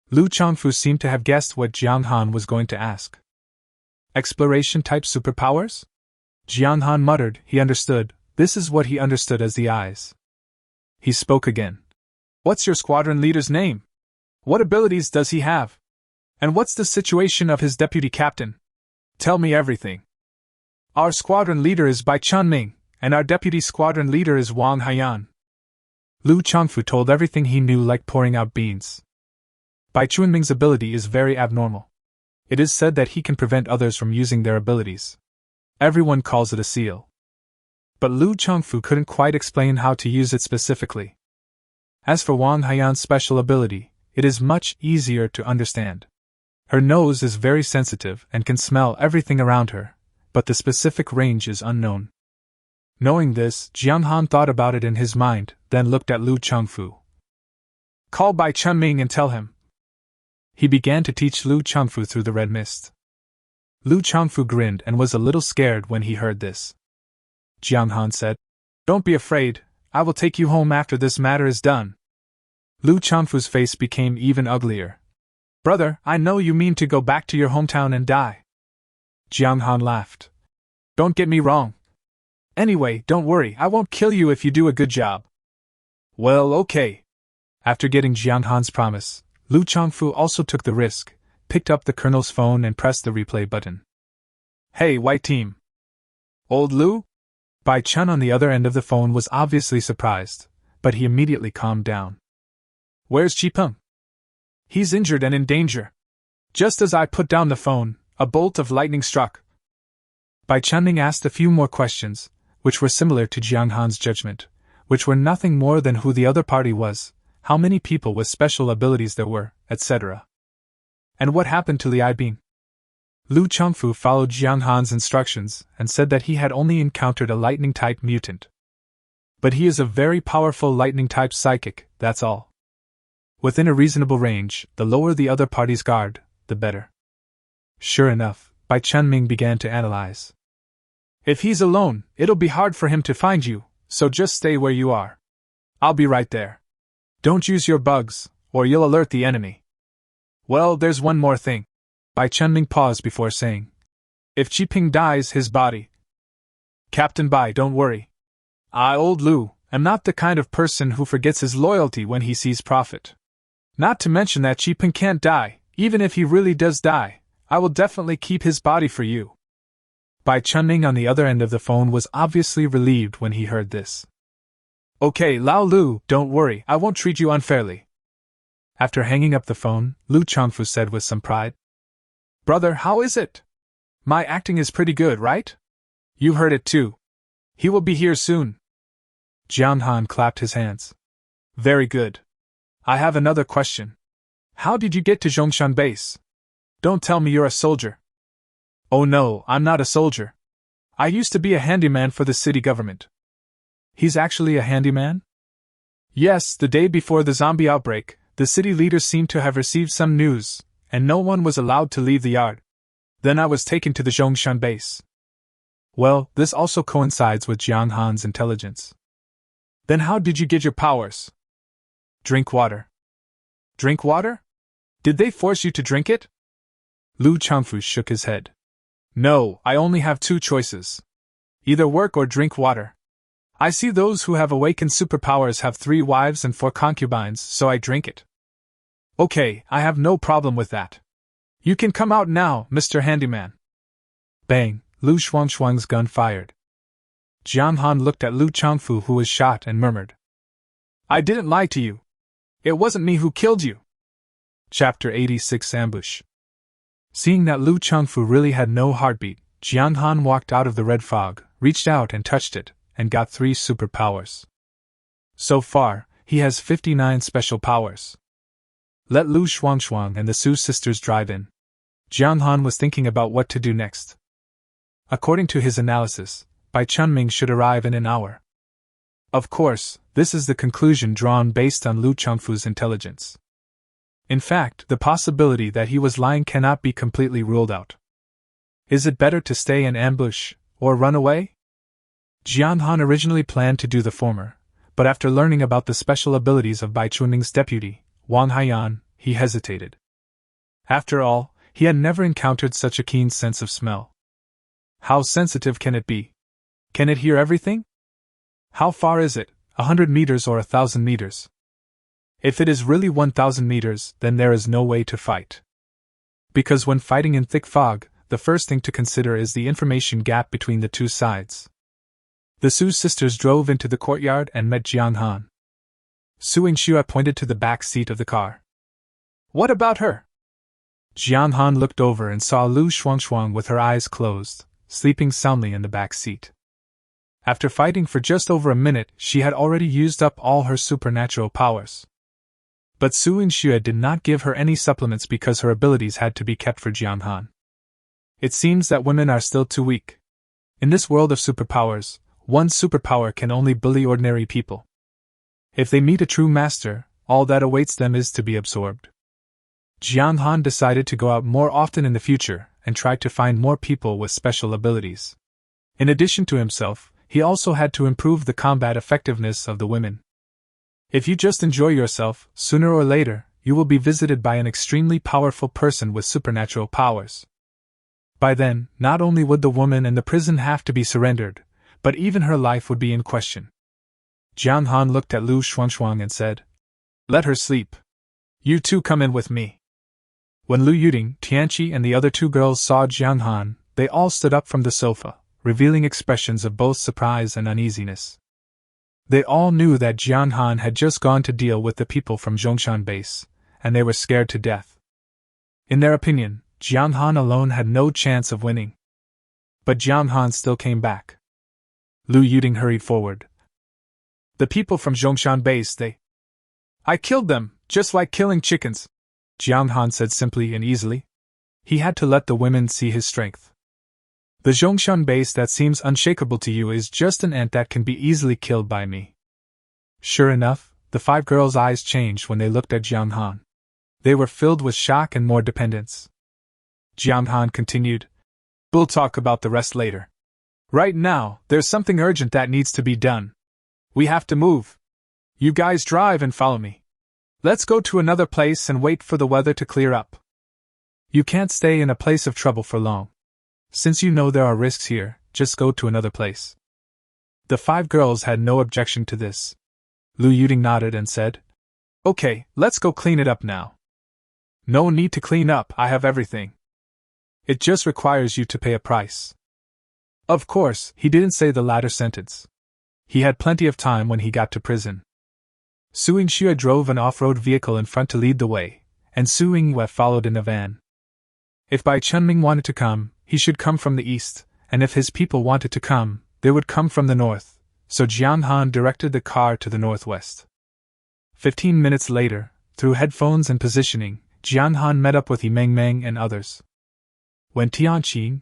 Lu Changfu seemed to have guessed what Jong Xan was going to ask. Exploration-type superpowers? Jong Xan muttered he understood. This is what he understood as the eyes. He spoke again. What's your squadron leader's name? What abilities does he have? And what's the situation of his deputy captain? Tell me everything. Our squadron leader is Bai Chunming, and our deputy squadron leader is Wang Haiyan. Lu Changfu told everything he knew like pouring out beans. Bai Chunming's ability is very abnormal. It is said that he can prevent others from using their abilities. Everyone calls it a seal. But Lu Changfu couldn't quite explain how to use it specifically. As for Wang Haiyan's special ability, it is much easier to understand. Her nose is very sensitive and can smell everything around her, but the specific range is unknown. Knowing this, Jong Xan thought about it in his mind, then looked at Lu Changfu. Call Bai Chunming and tell him. He began to teach Lu Changfu through the red mist. Lu Changfu grinned and was a little scared when he heard this. Jong Xan said, Don't be afraid, I will take you home after this matter is done. Lu Changfu's face became even uglier, Brother, I know you mean to go back to your hometown and die. Jong Han laughed. Don't get me wrong. Anyway, don't worry, I won't kill you if you do a good job. Well, okay. After getting Jong Han's promise, Lu Chongfu also took the risk, picked up the colonel's phone and pressed the replay button. Hey, white team. Old Lu? Bai Chun on the other end of the phone was obviously surprised, but he immediately calmed down. Where's Chi Peng? He's injured and in danger. Just as I put down the phone, a bolt of lightning struck. Bai Chunning asked a few more questions, which were similar to Jiang Han's judgment, which were nothing more than who the other party was, how many people with special abilities there were, etc. And what happened to Li Bing? Lu Chongfu followed Jiang Han's instructions and said that he had only encountered a lightning-type mutant. But he is a very powerful lightning-type psychic, that's all. Within a reasonable range, the lower the other party's guard, the better. Sure enough, Bai Chunming began to analyze. If he's alone, it'll be hard for him to find you, so just stay where you are. I'll be right there. Don't use your bugs, or you'll alert the enemy. Well, there's one more thing. Bai Chunming paused before saying. If Chi Ping dies, his body. Captain Bai, don't worry. I, old Lu, am not the kind of person who forgets his loyalty when he sees profit. Not to mention that Chi Ping can't die, even if he really does die, I will definitely keep his body for you. Bai Chunming on the other end of the phone was obviously relieved when he heard this. Okay, Lao Lu, don't worry, I won't treat you unfairly. After hanging up the phone, Lu Chongfu said with some pride. Brother, how is it? My acting is pretty good, right? You heard it too. He will be here soon. Jiang Han clapped his hands. Very good. I have another question. How did you get to Jong Xan base? Don't tell me you're a soldier. Oh no, I'm not a soldier. I used to be a handyman for the city government. He's actually a handyman? Yes, the day before the zombie outbreak, the city leaders seemed to have received some news, and no one was allowed to leave the yard. Then I was taken to the Jong Xan base. Well, this also coincides with Jiang Han's intelligence. Then how did you get your powers? Drink water. Drink water? Did they force you to drink it? Lu Chongfu shook his head. No, I only have two choices. Either work or drink water. I see those who have awakened superpowers have 3 wives and 4 concubines, so I drink it. Okay, I have no problem with that. You can come out now, Mr. Handyman. Bang, Lu Shuang's gun fired. Jiang Han looked at Lu Chongfu, who was shot, and murmured. I didn't lie to you. It wasn't me who killed you. Chapter 86 Ambush. Seeing that Lu Chongfu really had no heartbeat, Jiang Han walked out of the red fog, reached out and touched it, and got 3 superpowers. So far, he has 59 special powers. Let Lu Shuang and the Su sisters drive in. Jiang Han was thinking about what to do next. According to his analysis, Bai Chunming should arrive in an hour. Of course, this is the conclusion drawn based on Lu Chongfu's intelligence. In fact, the possibility that he was lying cannot be completely ruled out. Is it better to stay and ambush, or run away? Jiang Han originally planned to do the former, but after learning about the special abilities of Bai Chunming's deputy, Wang Haiyan, he hesitated. After all, he had never encountered such a keen sense of smell. How sensitive can it be? Can it hear everything? How far is it, 100 meters or 1,000 meters? If it is really 1,000 meters, then there is no way to fight. Because when fighting in thick fog, the first thing to consider is the information gap between the two sides. The Su sisters drove into the courtyard and met Jiang Han. Su Yingxue pointed to the back seat of the car. What about her? Jiang Han looked over and saw Lu Shuang with her eyes closed, sleeping soundly in the back seat. After fighting for just over a minute, she had already used up all her supernatural powers. But Su Yingxue did not give her any supplements because her abilities had to be kept for Jiang Han. It seems that women are still too weak. In this world of superpowers, one superpower can only bully ordinary people. If they meet a true master, all that awaits them is to be absorbed. Jiang Han decided to go out more often in the future and try to find more people with special abilities. In addition to himself, he also had to improve the combat effectiveness of the women. If you just enjoy yourself, sooner or later, you will be visited by an extremely powerful person with supernatural powers. By then, not only would the woman and the prison have to be surrendered, but even her life would be in question. Jong Han looked at Lu Shuangshuang and said, "Let her sleep. You two come in with me." When Lu Yuding, Tianqi, and the other two girls saw Jong Han, they all stood up from the sofa, revealing expressions of both surprise and uneasiness. They all knew that Jong Han had just gone to deal with the people from Jong Xan base, and they were scared to death. In their opinion, Jong Han alone had no chance of winning. But Jong Han still came back. Lu Yuding hurried forward. "The people from Jong Xan base, I killed them, just like killing chickens," Jong Han said simply and easily. He had to let the women see his strength. "The Jong Xan base that seems unshakable to you is just an ant that can be easily killed by me." Sure enough, the 5 girls' eyes changed when they looked at Jong Han. They were filled with shock and more dependence. Jong Han continued, "We'll talk about the rest later. Right now, there's something urgent that needs to be done. We have to move. You guys drive and follow me. Let's go to another place and wait for the weather to clear up. You can't stay in a place of trouble for long. Since you know there are risks here, just go to another place." The 5 girls had no objection to this. Lu Yuding nodded and said, "Okay, let's go clean it up now." "No need to clean up, I have everything. It just requires you to pay a price." Of course, he didn't say the latter sentence. He had plenty of time when he got to prison. Su Yingxue drove an off-road vehicle in front to lead the way, and Su Yingwei followed in a van. If Bai Chunming wanted to come, he should come from the east, and if his people wanted to come, they would come from the north, so Jong Han directed the car to the northwest. 15 minutes later, through headphones and positioning, Jong Han met up with Yi Meng and others. When Tianqi,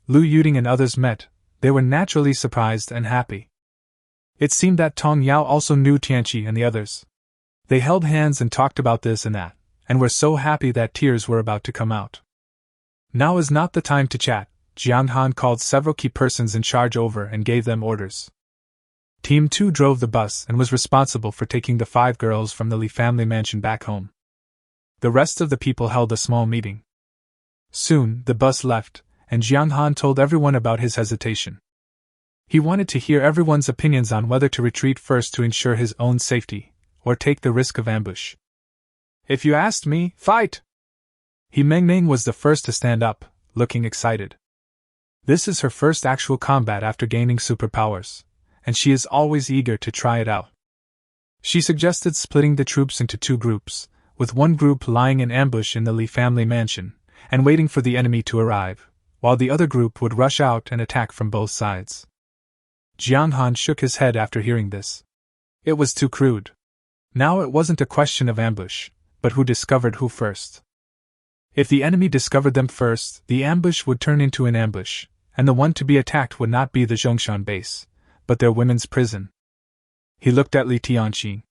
Lu Yuding and others met, they were naturally surprised and happy. It seemed that Tong Yao also knew Tianqi and the others. They held hands and talked about this and that, and were so happy that tears were about to come out. Now is not the time to chat. Jong Han called several key persons in charge over and gave them orders. Team 2 drove the bus and was responsible for taking the 5 girls from the Li family mansion back home. The rest of the people held a small meeting. Soon, the bus left, and Jong Han told everyone about his hesitation. He wanted to hear everyone's opinions on whether to retreat first to ensure his own safety, or take the risk of ambush. "If you asked me, fight!" Yi Meng was the first to stand up, looking excited. This is her first actual combat after gaining superpowers, and she is always eager to try it out. She suggested splitting the troops into 2 groups, with one group lying in ambush in the Li family mansion, and waiting for the enemy to arrive, while the other group would rush out and attack from both sides. Jong Han shook his head after hearing this. It was too crude. Now it wasn't a question of ambush, but who discovered who first. If the enemy discovered them first, the ambush would turn into an ambush, and the one to be attacked would not be the Jong Xan base, but their women's prison. He looked at Li Tianqi.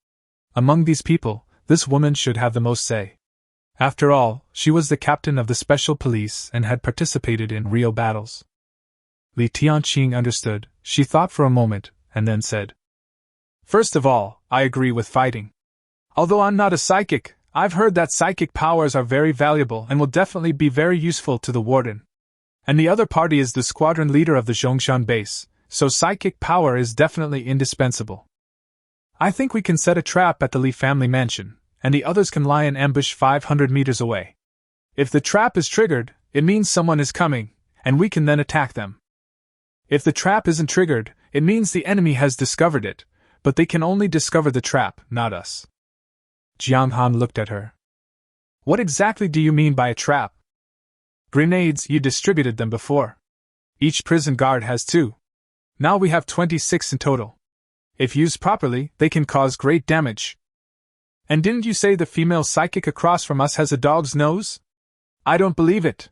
Among these people, this woman should have the most say. After all, she was the captain of the special police and had participated in real battles. Li Tianqi understood. She thought for a moment, and then said, "First of all, I agree with fighting. Although I'm not a psychic, I've heard that psychic powers are very valuable and will definitely be very useful to the warden. And the other party is the squadron leader of the Jong Xan base, so psychic power is definitely indispensable. I think we can set a trap at the Li family mansion, and the others can lie in ambush 500 meters away. If the trap is triggered, it means someone is coming, and we can then attack them. If the trap isn't triggered, it means the enemy has discovered it, but they can only discover the trap, not us." Jong Han looked at her. "What exactly do you mean by a trap?" "Grenades, you distributed them before. Each prison guard has 2. Now we have 26 in total. If used properly, they can cause great damage. And didn't you say the female psychic across from us has a dog's nose? I don't believe it.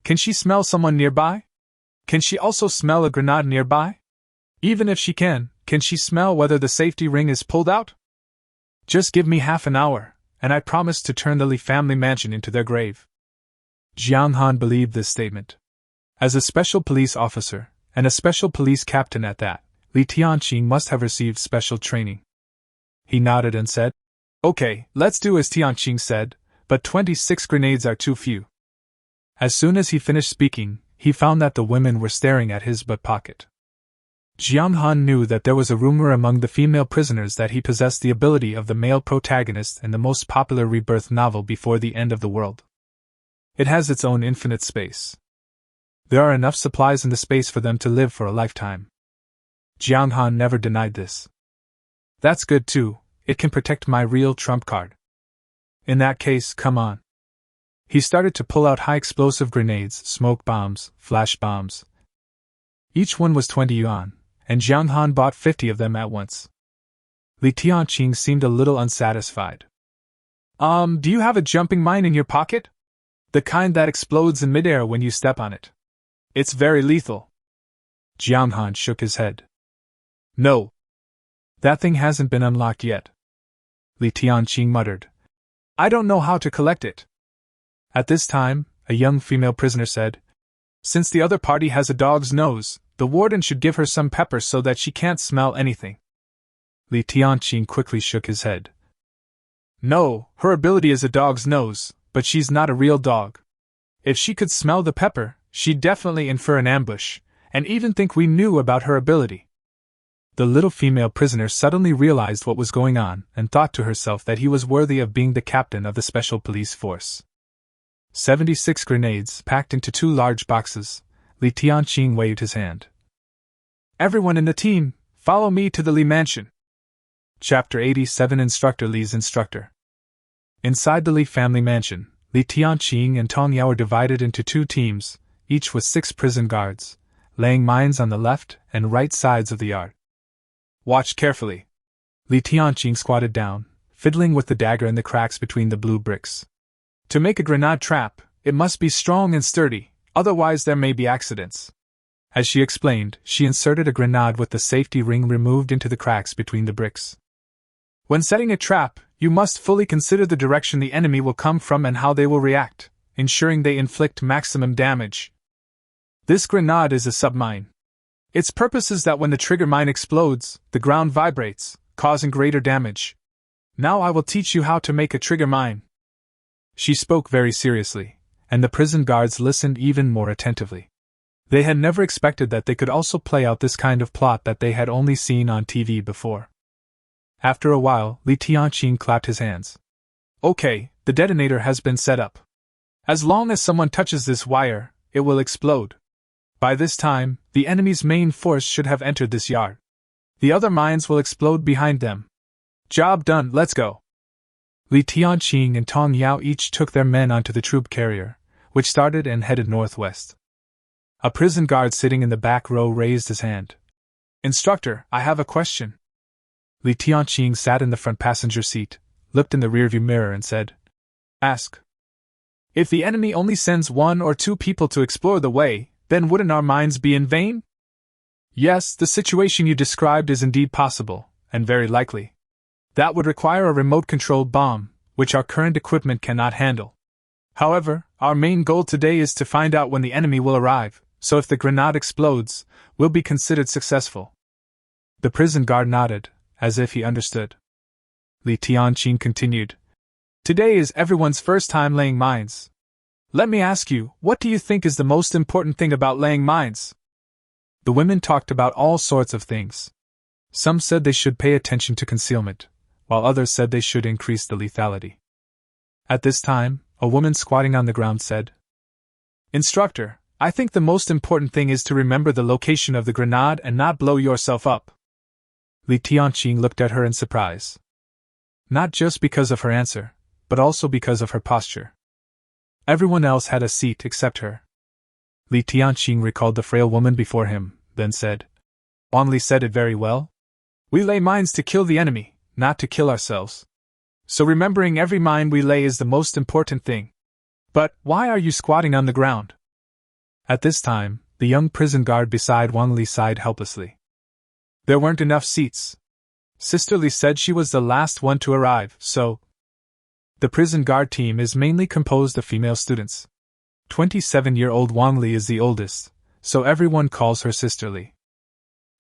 Can she smell someone nearby? Can she also smell a grenade nearby? Even if she can she smell whether the safety ring is pulled out? Just give me half an hour, and I promise to turn the Li family mansion into their grave." Jong Han believed this statement. As a special police officer, and a special police captain at that, Li Tianqi must have received special training. He nodded and said, Okay, let's do as Tianqing said, but 26 grenades are too few. As soon as he finished speaking, he found that the women were staring at his butt pocket. Jong Xan knew that there was a rumor among the female prisoners that he possessed the ability of the male protagonist in the most popular rebirth novel Before the End of the World. It has its own infinite space. There are enough supplies in the space for them to live for a lifetime. Jong Xan never denied this. That's good too, it can protect my real trump card. In that case, come on. He started to pull out high explosive grenades, smoke bombs, flash bombs. Each one was 20 yuan, and Jong Xan bought 50 of them at once. Li Tianqing seemed a little unsatisfied. Do you have a jumping mine in your pocket? The kind that explodes in midair when you step on it. It's very lethal. Jong Xan shook his head. No. That thing hasn't been unlocked yet. Li Tianqing muttered. I don't know how to collect it. At this time, a young female prisoner said, Since the other party has a dog's nose, the warden should give her some pepper so that she can't smell anything. Li Tianqing quickly shook his head. No, her ability is a dog's nose, but she's not a real dog. If she could smell the pepper, she'd definitely infer an ambush, and even think we knew about her ability. The little female prisoner suddenly realized what was going on and thought to herself that he was worthy of being the captain of the special police force. 76 grenades packed into 2 large boxes. Li Tianqing waved his hand. Everyone in the team, follow me to the Li Mansion. Chapter 87 Instructor Li's Instructor. Inside the Li family mansion, Li Tianqing and Tong Yao were divided into 2 teams, each with 6 prison guards, laying mines on the left and right sides of the yard. Watch carefully. Li Tianqing squatted down, fiddling with the dagger in the cracks between the blue bricks. To make a grenade trap, it must be strong and sturdy, otherwise there may be accidents. As she explained, she inserted a grenade with the safety ring removed into the cracks between the bricks. When setting a trap, you must fully consider the direction the enemy will come from and how they will react, ensuring they inflict maximum damage. This grenade is a submine. Its purpose is that when the trigger mine explodes, the ground vibrates, causing greater damage. Now I will teach you how to make a trigger mine. She spoke very seriously, and the prison guards listened even more attentively. They had never expected that they could also play out this kind of plot that they had only seen on TV before. After a while, Li Tianqing clapped his hands. Okay, the detonator has been set up. As long as someone touches this wire, it will explode. By this time, the enemy's main force should have entered this yard. The other mines will explode behind them. Job done, let's go. Li Tianqing and Tong Yao each took their men onto the troop carrier, which started and headed northwest. A prison guard sitting in the back row raised his hand. Instructor, I have a question. Li Tianqing sat in the front passenger seat, looked in the rearview mirror and said, Ask. If the enemy only sends 1 or 2 people to explore the way, then wouldn't our mines be in vain? Yes, the situation you described is indeed possible, and very likely. That would require a remote-controlled bomb, which our current equipment cannot handle. However, our main goal today is to find out when the enemy will arrive, so if the grenade explodes, we'll be considered successful. The prison guard nodded, as if he understood. Li Tianqing continued. Today is everyone's first time laying mines. Let me ask you, what do you think is the most important thing about laying mines? The women talked about all sorts of things. Some said they should pay attention to concealment, while others said they should increase the lethality. At this time, a woman squatting on the ground said, Instructor, I think the most important thing is to remember the location of the grenade and not blow yourself up. Li Tianqing looked at her in surprise. Not just because of her answer, but also because of her posture. Everyone else had a seat except her. Li Tianqing recalled the frail woman before him, then said, Wang Li said it very well. We lay mines to kill the enemy, not to kill ourselves. So remembering every mine we lay is the most important thing. But why are you squatting on the ground? At this time, the young prison guard beside Wang Li sighed helplessly. There weren't enough seats. Sister Li said she was the last one to arrive, so... The prison guard team is mainly composed of female students. 27-year-old Wang Li is the oldest, so everyone calls her Sister Li.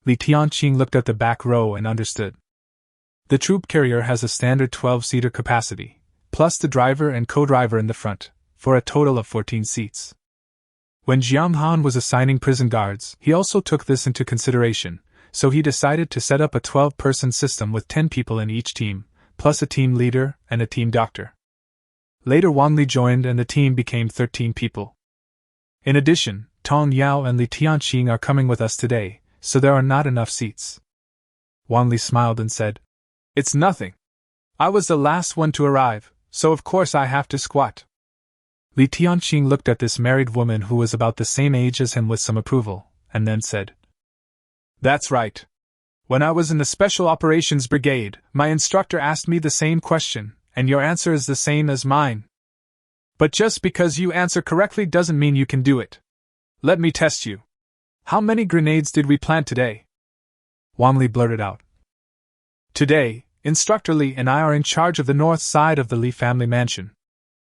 Li Tianqing looked at the back row and understood. The troop carrier has a standard 12-seater capacity, plus the driver and co-driver in the front, for a total of 14 seats. When Jong Xan was assigning prison guards, he also took this into consideration, so he decided to set up a 12-person system with 10 people in each team, plus a team leader and a team doctor. Later Wang Li joined and the team became 13 people. In addition, Tong Yao and Li Tianqing are coming with us today, so there are not enough seats. Wang Li smiled and said, "It's nothing. I was the last one to arrive, so of course I have to squat." Li Tianqing looked at this married woman who was about the same age as him with some approval, and then said, "That's right. When I was in the Special Operations Brigade, my instructor asked me the same question, and your answer is the same as mine. But just because you answer correctly doesn't mean you can do it. Let me test you. How many grenades did we plant today?" Wang Li blurted out. "Today, Instructor Li and I are in charge of the north side of the Li family mansion.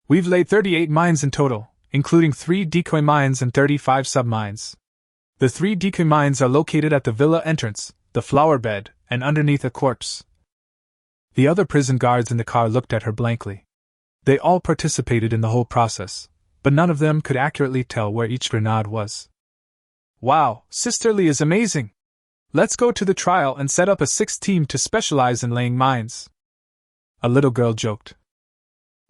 We've laid 38 mines in total, including 3 decoy mines and 35 submines. The 3 decoy mines are located at the villa entrance, the flower bed, and underneath a corpse." The other prison guards in the car looked at her blankly. They all participated in the whole process, but none of them could accurately tell where each grenade was. "Wow, Sister Li is amazing! Let's go to the trial and set up a 6th team to specialize in laying mines," a little girl joked.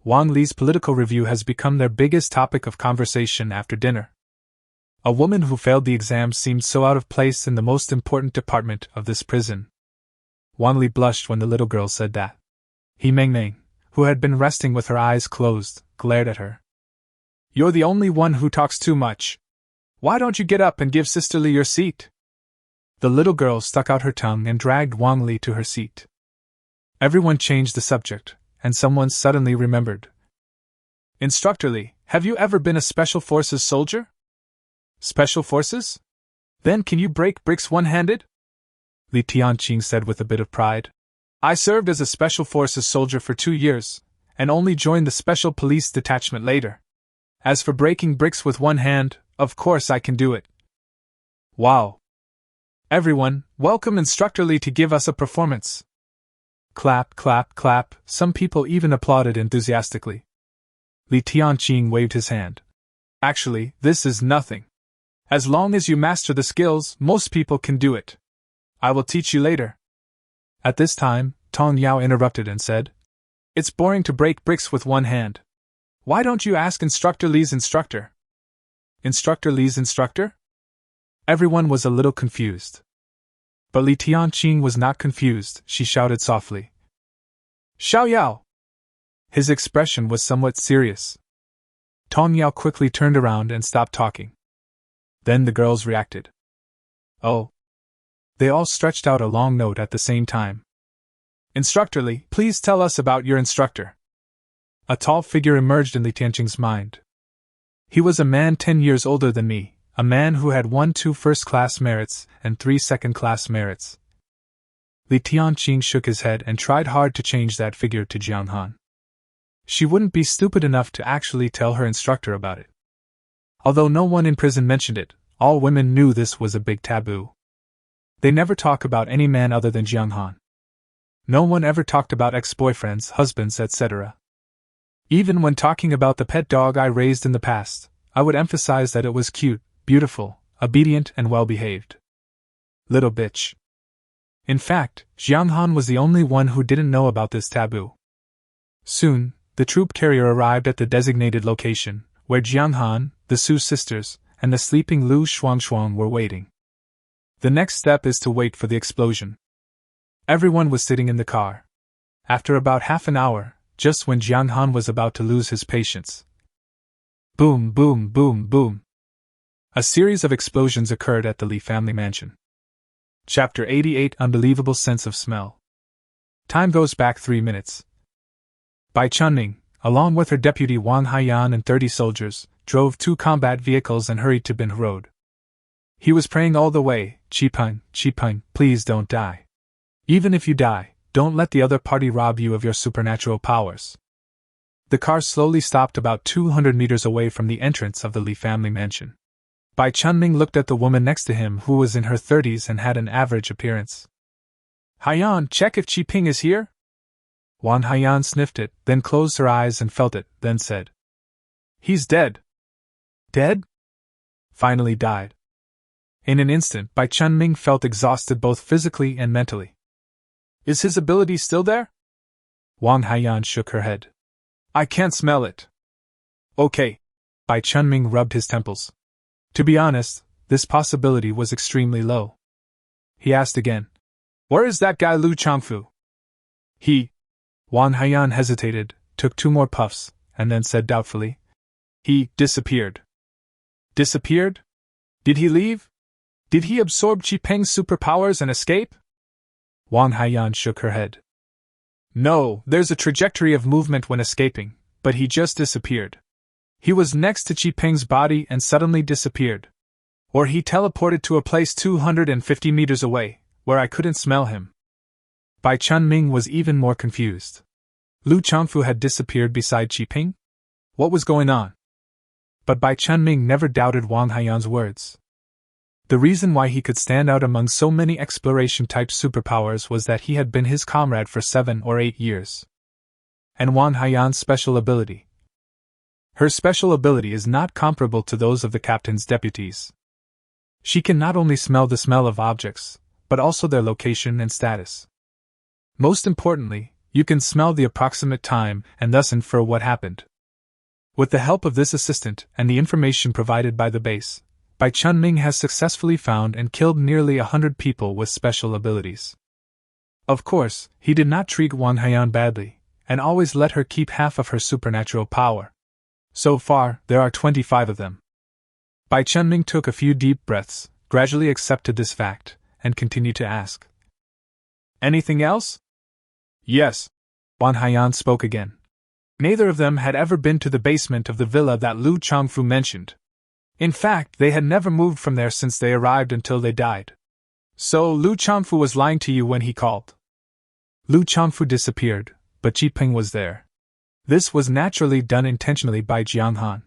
Wang Li's political review has become their biggest topic of conversation after dinner. A woman who failed the exam seemed so out of place in the most important department of this prison. Wang Li blushed when the little girl said that. He Meng, who had been resting with her eyes closed, glared at her. "You're the only one who talks too much. Why don't you get up and give Sister Li your seat?" The little girl stuck out her tongue and dragged Wang Li to her seat. Everyone changed the subject, and someone suddenly remembered. "Instructor Li, have you ever been a Special Forces soldier?" "Special Forces? Then can you break bricks one-handed?" Li Tianqing said with a bit of pride. "I served as a Special Forces soldier for 2 years, and only joined the Special Police Detachment later. As for breaking bricks with one hand, of course I can do it." "Wow! Everyone, welcome Instructor Li to give us a performance." Clap, clap, clap, some people even applauded enthusiastically. Li Tianqing waved his hand. "Actually, this is nothing. As long as you master the skills, most people can do it. I will teach you later." At this time, Tong Yao interrupted and said, "It's boring to break bricks with one hand. Why don't you ask Instructor Li's instructor?" "Instructor Li's instructor?" Everyone was a little confused. But Li Tianqing was not confused. She shouted softly, "Xiao Yao!" His expression was somewhat serious. Tong Yao quickly turned around and stopped talking. Then the girls reacted. "Oh!" They all stretched out a long note at the same time. "Instructor Li, please tell us about your instructor." A tall figure emerged in Li Tianqing's mind. He was a man 10 years older than me, a man who had won 2 first-class merits and 3 second-class merits. Li Tianqing shook his head and tried hard to change that figure to Jong Xan. She wouldn't be stupid enough to actually tell her instructor about it. Although no one in prison mentioned it, all women knew this was a big taboo. They never talk about any man other than Jong Xan. No one ever talked about ex-boyfriends, husbands, etc. Even when talking about the pet dog I raised in the past, I would emphasize that it was cute, beautiful, obedient, and well-behaved. Little bitch. In fact, Jong Xan was the only one who didn't know about this taboo. Soon, the troop carrier arrived at the designated location, where Jong Xan, the Su sisters, and the sleeping Lu Shuangshuang were waiting. The next step is to wait for the explosion. Everyone was sitting in the car. After about half an hour, just when Jong Xan was about to lose his patience. Boom, boom, boom, boom. A series of explosions occurred at the Li family mansion. Chapter 88 Unbelievable Sense of Smell. Time goes back 3 minutes. Bai Chunning, along with her deputy Wang Haiyan and 30 soldiers, drove 2 combat vehicles and hurried to Bin Road. He was praying all the way, Qipeng, please don't die. Even if you die, don't let the other party rob you of your supernatural powers. The car slowly stopped about 200 meters away from the entrance of the Li family mansion. Bai Chunming looked at the woman next to him who was in her 30s and had an average appearance. Haiyan, check if Qi Ping is here? Wang Haiyan sniffed it, then closed her eyes and felt it, then said, He's dead. Dead? Finally died. In an instant, Bai Chunming felt exhausted both physically and mentally. Is his ability still there? Wang Haiyan shook her head. I can't smell it. Okay. Bai Chunming rubbed his temples. To be honest, this possibility was extremely low. He asked again, Where is that guy Lu Changfu? Wang Haiyan hesitated, took 2 more puffs, and then said doubtfully, He disappeared. Disappeared? Did he leave? Did he absorb Qi Peng's superpowers and escape? Wang Haiyan shook her head. No, there's a trajectory of movement when escaping, but he just disappeared. He was next to Qi Peng's body and suddenly disappeared. Or he teleported to a place 250 meters away, where I couldn't smell him. Bai Chunming was even more confused. Lu Changfu had disappeared beside Qi Peng? What was going on? But Bai Chunming never doubted Wang Haiyan's words. The reason why he could stand out among so many exploration-type superpowers was that he had been his comrade for 7 or 8 years. And Wang Haiyan's special ability. Her special ability is not comparable to those of the captain's deputies. She can not only smell the smell of objects, but also their location and status. Most importantly, you can smell the approximate time and thus infer what happened. With the help of this assistant and the information provided by the base, Bai Chunming has successfully found and killed nearly 100 people with special abilities. Of course, he did not treat Wang Haiyan badly, and always let her keep half of her supernatural power. So far, there are 25 of them. Bai Chunming took a few deep breaths, gradually accepted this fact, and continued to ask. Anything else? Yes. Wang Haiyan spoke again. Neither of them had ever been to the basement of the villa that Lu Changfu mentioned. In fact, they had never moved from there since they arrived until they died. So Lu Changfu was lying to you when he called. Lu Changfu disappeared, but Qi Peng was there. This was naturally done intentionally by Jiang Han.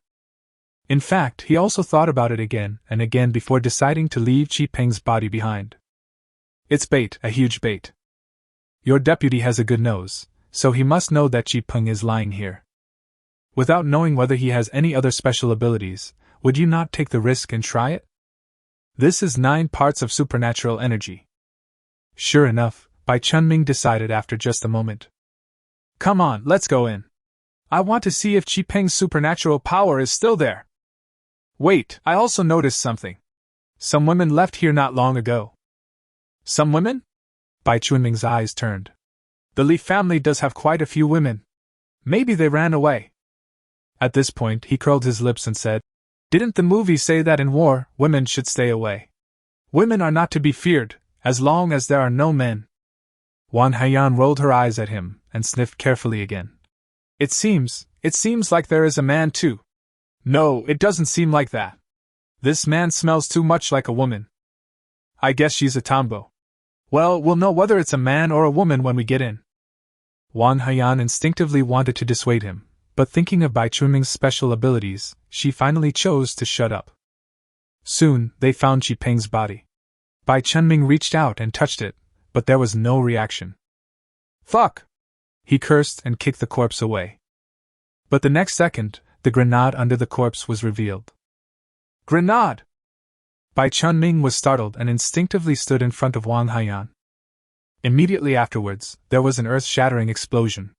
In fact, he also thought about it again and again before deciding to leave Qi Peng's body behind. It's bait, a huge bait. Your deputy has a good nose, so he must know that Qi Peng is lying here. Without knowing whether he has any other special abilities, would you not take the risk and try it? This is 9 parts of supernatural energy. Sure enough, Bai Chunming decided after just a moment. Come on, let's go in. I want to see if Qi Peng's supernatural power is still there. Wait, I also noticed something. Some women left here not long ago. Some women? Bai Chunming's eyes turned. The Li family does have quite a few women. Maybe they ran away. At this point, he curled his lips and said, Didn't the movie say that in war, women should stay away? Women are not to be feared, as long as there are no men. Wang Haiyan rolled her eyes at him and sniffed carefully again. It seems like there is a man too. No, it doesn't seem like that. This man smells too much like a woman. I guess she's a tombo. Well, we'll know whether it's a man or a woman when we get in. Wang Haiyan instinctively wanted to dissuade him, but thinking of Bai Chunming's special abilities, she finally chose to shut up. Soon, they found Qi Peng's body. Bai Chunming reached out and touched it, but there was no reaction. Fuck! He cursed and kicked the corpse away. But the next second, the grenade under the corpse was revealed. Grenade! Bai Chunming was startled and instinctively stood in front of Wang Haiyan. Immediately afterwards, there was an earth-shattering explosion.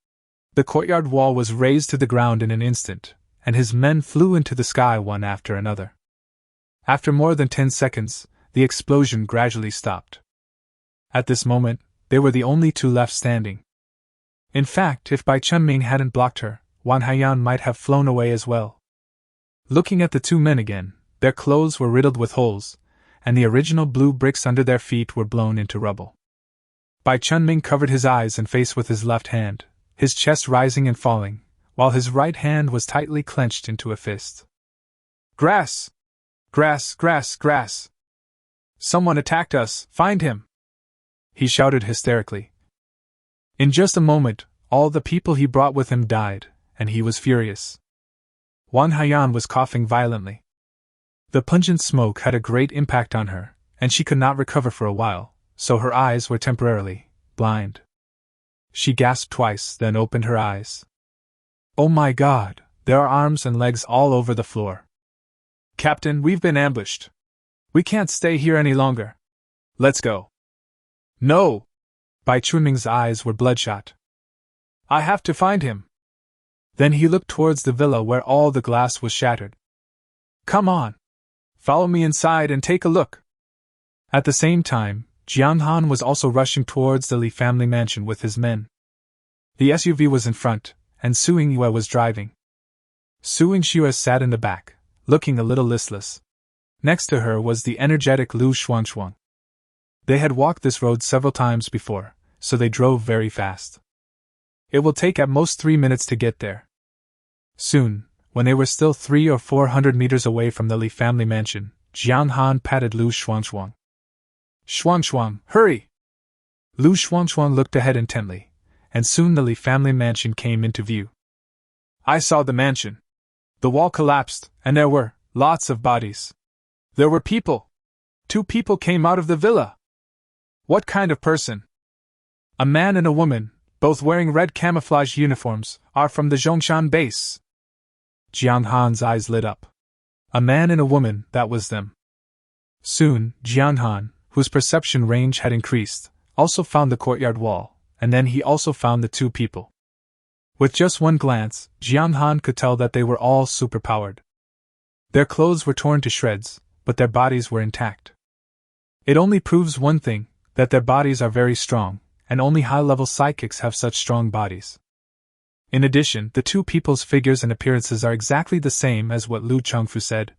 The courtyard wall was razed to the ground in an instant, and his men flew into the sky one after another. After more than 10 seconds, the explosion gradually stopped. At this moment, they were the only 2 left standing. In fact, if Bai Chunming hadn't blocked her, Wang Haiyan might have flown away as well. Looking at the 2 men again, their clothes were riddled with holes, and the original blue bricks under their feet were blown into rubble. Bai Chunming covered his eyes and face with his left hand, his chest rising and falling, while his right hand was tightly clenched into a fist. Grass! Grass, grass, grass! Someone attacked us, find him! He shouted hysterically. In just a moment, all the people he brought with him died, and he was furious. Wang Haiyan was coughing violently. The pungent smoke had a great impact on her, and she could not recover for a while, so her eyes were temporarily, blind. She gasped twice, then opened her eyes. Oh my God, there are arms and legs all over the floor. Captain, we've been ambushed. We can't stay here any longer. Let's go. No! Bai Chunming's eyes were bloodshot. I have to find him. Then he looked towards the villa where all the glass was shattered. Come on. Follow me inside and take a look. At the same time, Jiang Han was also rushing towards the Li family mansion with his men. The SUV was in front, and Su Yue was driving. Su Yue sat in the back, looking a little listless. Next to her was the energetic Lu Shuangshuang. They had walked this road several times before, so they drove very fast. It will take at most 3 minutes to get there. Soon, when they were still 300 or 400 meters away from the Li family mansion, Jiang Han patted Lu Shuangshuang. Shuangshuang, hurry! Lu Shuangshuang looked ahead intently, and soon the Li family mansion came into view. I saw the mansion. The wall collapsed, and there were lots of bodies. There were people. 2 people came out of the villa. What kind of person? A man and a woman, both wearing red camouflage uniforms, are from the Jong Xan base. Jiang Han's eyes lit up. A man and a woman, that was them. Soon, Jiang Han, whose perception range had increased, also found the courtyard wall, and then he also found the 2 people. With just one glance, Jiang Han could tell that they were all superpowered. Their clothes were torn to shreds, but their bodies were intact. It only proves one thing, that their bodies are very strong, and only high-level psychics have such strong bodies. In addition, the 2 people's figures and appearances are exactly the same as what Lu Chengfu said.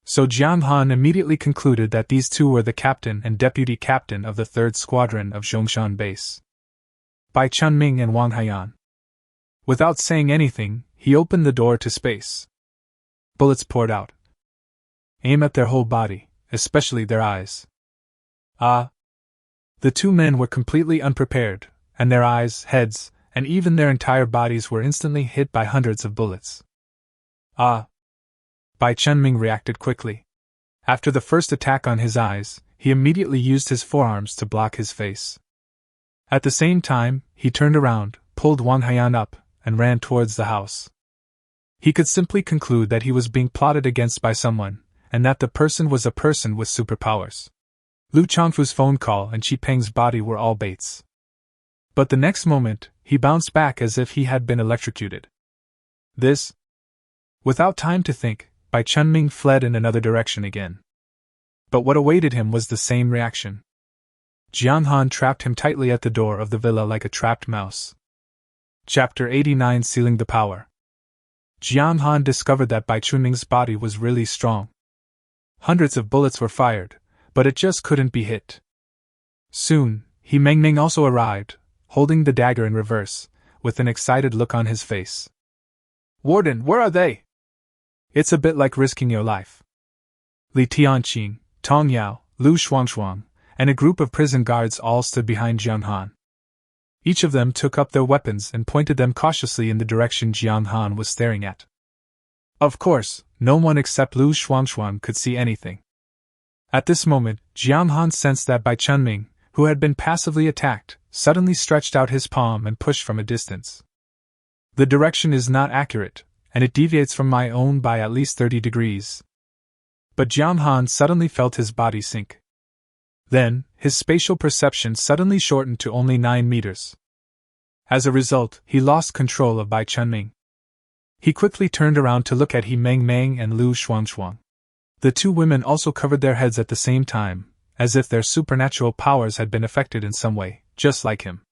So Jiang Han immediately concluded that these 2 were the captain and deputy captain of the 3rd Squadron of Zhongshan Base. Bai Chunming and Wang Haiyan. Without saying anything, he opened the door to space. Bullets poured out. Aim at their whole body, especially their eyes. Ah! The 2 men were completely unprepared, and their eyes, heads, and even their entire bodies were instantly hit by hundreds of bullets. Ah! Bai Chunming reacted quickly. After the first attack on his eyes, he immediately used his forearms to block his face. At the same time, he turned around, pulled Wang Haiyan up, and ran towards the house. He could simply conclude that he was being plotted against by someone, and that the person was a person with superpowers. Lu Changfu's phone call and Qi Peng's body were all baits. But the next moment, he bounced back as if he had been electrocuted. This? Without time to think, Bai Chunming fled in another direction again. But what awaited him was the same reaction. Jiang Han trapped him tightly at the door of the villa like a trapped mouse. Chapter 89, Sealing the Power. Jiang Han discovered that Bai Chunming's body was really strong. Hundreds of bullets were fired, but it just couldn't be hit. Soon, He Mengming also arrived, holding the dagger in reverse, with an excited look on his face. Warden, where are they? It's a bit like risking your life. Li Tianqing, Tong Yao, Lu Shuangshuang, and a group of prison guards all stood behind Jiang Han. Each of them took up their weapons and pointed them cautiously in the direction Jiang Han was staring at. Of course, no one except Lu Shuangshuang could see anything. At this moment, Jiang Han sensed that Bai Chunming, who had been passively attacked, suddenly stretched out his palm and pushed from a distance. The direction is not accurate, and it deviates from my own by at least 30 degrees. But Jiang Han suddenly felt his body sink. Then, his spatial perception suddenly shortened to only 9 meters. As a result, he lost control of Bai Chunming. He quickly turned around to look at He Mengming and Lu Shuangshuang. The 2 women also covered their heads at the same time, as if their supernatural powers had been affected in some way, just like him.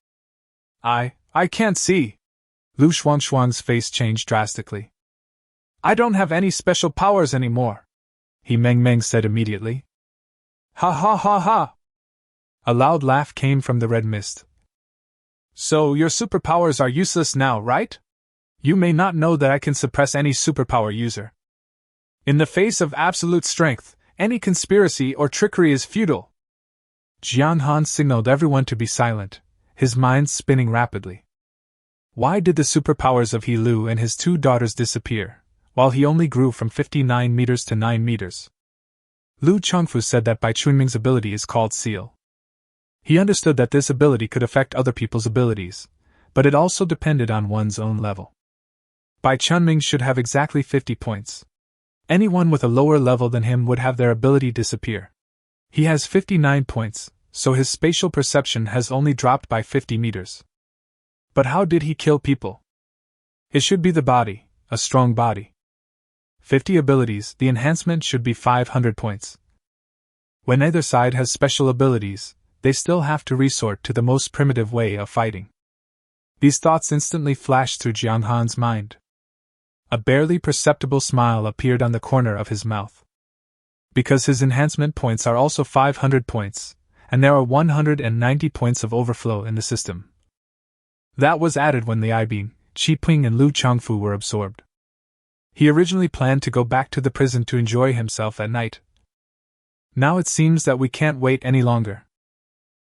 I can't see. Lu Shuangshuang's face changed drastically. I don't have any special powers anymore, He Mengming said immediately. Ha ha ha ha! A loud laugh came from the red mist. So your superpowers are useless now, right? You may not know that I can suppress any superpower user. In the face of absolute strength, any conspiracy or trickery is futile. Jiang Han signaled everyone to be silent, his mind spinning rapidly. Why did the superpowers of He Lu and his 2 daughters disappear, while he only grew from 59 meters to 9 meters? Lu Chengfu said that Bai Chunming's ability is called Seal. He understood that this ability could affect other people's abilities, but it also depended on one's own level. Bai Chunming should have exactly 50 points. Anyone with a lower level than him would have their ability disappear. He has 59 points, so his spatial perception has only dropped by 50 meters. But how did he kill people? It should be the body, a strong body. 50 abilities, the enhancement should be 500 points. When either side has special abilities, they still have to resort to the most primitive way of fighting. These thoughts instantly flashed through Jong Han's mind. A barely perceptible smile appeared on the corner of his mouth. Because his enhancement points are also 500 points, and there are 190 points of overflow in the system. That was added when the I-Beam, Qi Ping and Lu Chongfu were absorbed. He originally planned to go back to the prison to enjoy himself at night. Now it seems that we can't wait any longer.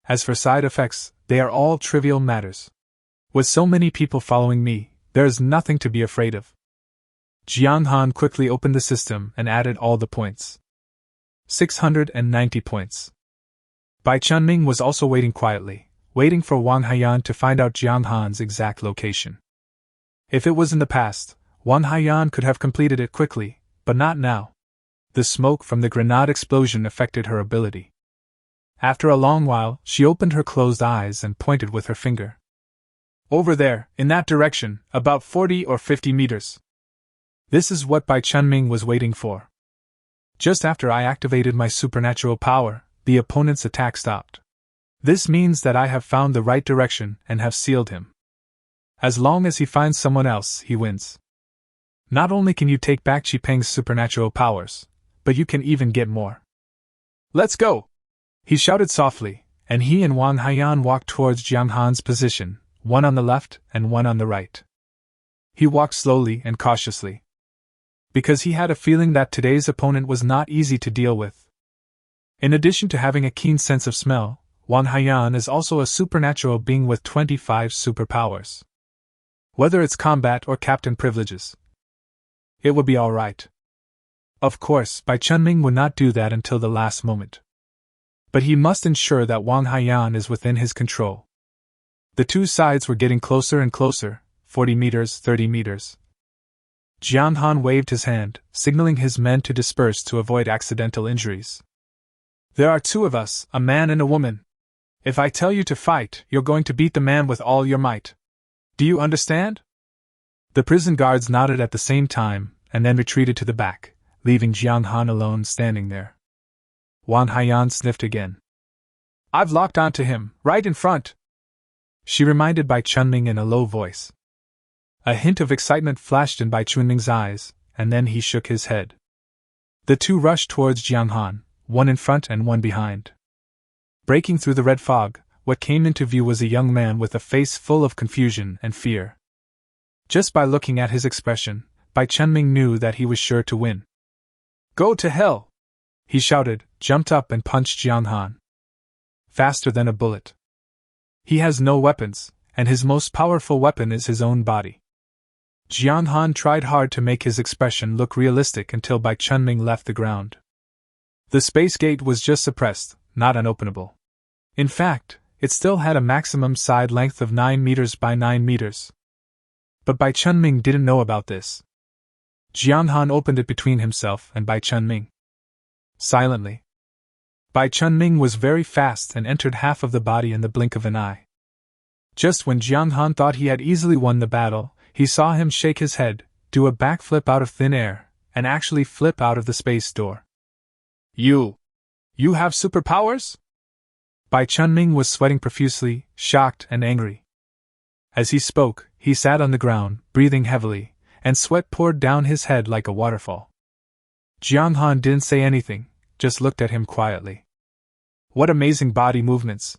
As for side effects, they are all trivial matters. With so many people following me, there is nothing to be afraid of. Jiang Han quickly opened the system and added all the points. 690 points. Bai Chunming was also waiting quietly, waiting for Wang Haiyan to find out Jiang Han's exact location. If it was in the past, Wang Haiyan could have completed it quickly, but not now. The smoke from the grenade explosion affected her ability. After a long while, she opened her closed eyes and pointed with her finger. Over there, in that direction, about 40 or 50 meters. This is what Bai Chunming was waiting for. Just after I activated my supernatural power, the opponent's attack stopped. This means that I have found the right direction and have sealed him. As long as he finds someone else, he wins. Not only can you take back Qi Peng's supernatural powers, but you can even get more. Let's go! He shouted softly, and he and Wang Haiyan walked towards Jiang Han's position, one on the left and one on the right. He walked slowly and cautiously, because he had a feeling that today's opponent was not easy to deal with. In addition to having a keen sense of smell, Wang Haiyan is also a supernatural being with 25 superpowers. Whether it's combat or captain privileges, it would be alright. Of course, Bai Chunming would not do that until the last moment. But he must ensure that Wang Haiyan is within his control. The two sides were getting closer and closer, 40 meters, 30 meters. Jiang Han waved his hand, signaling his men to disperse to avoid accidental injuries. There are two of us, a man and a woman. If I tell you to fight, you're going to beat the man with all your might. Do you understand? The prison guards nodded at the same time, and then retreated to the back, leaving Jiang Han alone standing there. Wang Haiyan sniffed again. I've locked onto him, right in front, she reminded Bai Chunming in a low voice. A hint of excitement flashed in Bai Chunming's eyes, and then he shook his head. The two rushed towards Jiang Han, one in front and one behind. Breaking through the red fog, what came into view was a young man with a face full of confusion and fear. Just by looking at his expression, Bai Chunming knew that he was sure to win. Go to hell! He shouted, jumped up and punched Jiang Han. Faster than a bullet. He has no weapons, and his most powerful weapon is his own body. Jiang Han tried hard to make his expression look realistic until Bai Chunming left the ground. The space gate was just suppressed, not unopenable. In fact, it still had a maximum side length of 9 meters by 9 meters. But Bai Chunming didn't know about this. Jiang Han opened it between himself and Bai Chunming. Silently. Bai Chunming was very fast and entered half of the body in the blink of an eye. Just when Jiang Han thought he had easily won the battle, he saw him shake his head, do a backflip out of thin air, and actually flip out of the space door. You have superpowers? Bai Chunming was sweating profusely, shocked and angry. As he spoke, he sat on the ground, breathing heavily, and sweat poured down his head like a waterfall. Jiang Han didn't say anything, just looked at him quietly. What amazing body movements!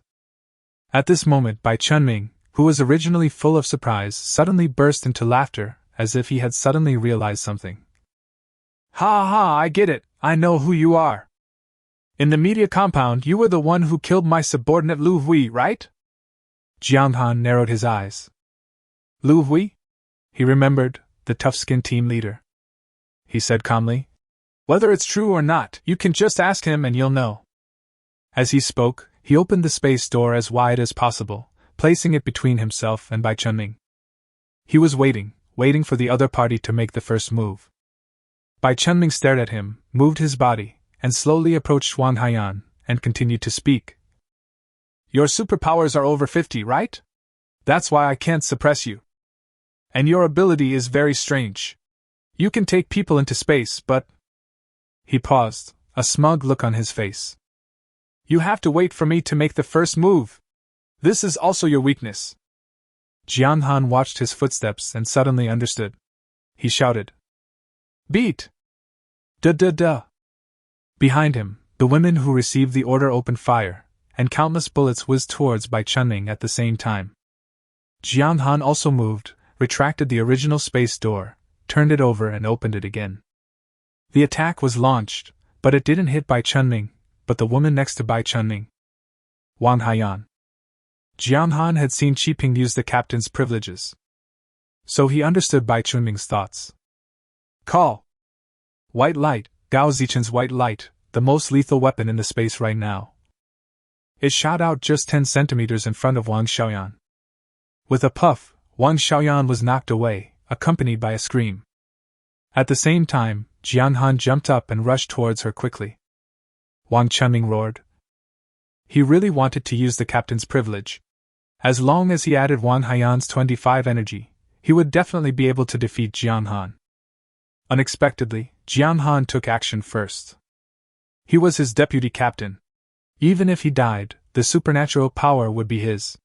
At this moment, Bai Chunming, who was originally full of surprise, suddenly burst into laughter, as if he had suddenly realized something. Ha ha, I get it, I know who you are. In the media compound, you were the one who killed my subordinate Lu Hui, right? Jiang Han narrowed his eyes. Lu Hui? He remembered, the tough-skinned team leader. He said calmly. Whether it's true or not, you can just ask him and you'll know. As he spoke, He opened the space door as wide as possible, placing it between himself and Bai Chunming. He was waiting for the other party to make the first move. Bai Chunming stared at him, moved his body, and slowly approached Wang Haiyan, and continued to speak. Your superpowers are over 50, right? That's why I can't suppress you. And your ability is very strange. You can take people into space, but... He paused, a smug look on his face. You have to wait for me to make the first move. This is also your weakness. Jiang Han watched his footsteps and suddenly understood. He shouted. Beat! Duh. Behind him, the women who received the order opened fire, and countless bullets whizzed towards Bai Chunming at the same time. Jiang Han also moved, retracted the original space door, turned it over and opened it again. The attack was launched, but it didn't hit Bai Chunming, but the woman next to Bai Chunming. Wang Haiyan. Jiang Han had seen Qi Ping use the captain's privileges. So he understood Bai Chunming's thoughts. Call! White light, Gao Zichen's white light, the most lethal weapon in the space right now. It shot out just 10 centimeters in front of Wang Xiaoyan. With a puff, Wang Xiaoyan was knocked away, accompanied by a scream. At the same time, Jiang Han jumped up and rushed towards her quickly. Wang Chunming roared. He really wanted to use the captain's privilege. As long as he added Wang Haiyan's 25 energy, he would definitely be able to defeat Jiang Han. Unexpectedly, Jiang Han took action first. He was his deputy captain. Even if he died, the supernatural power would be his.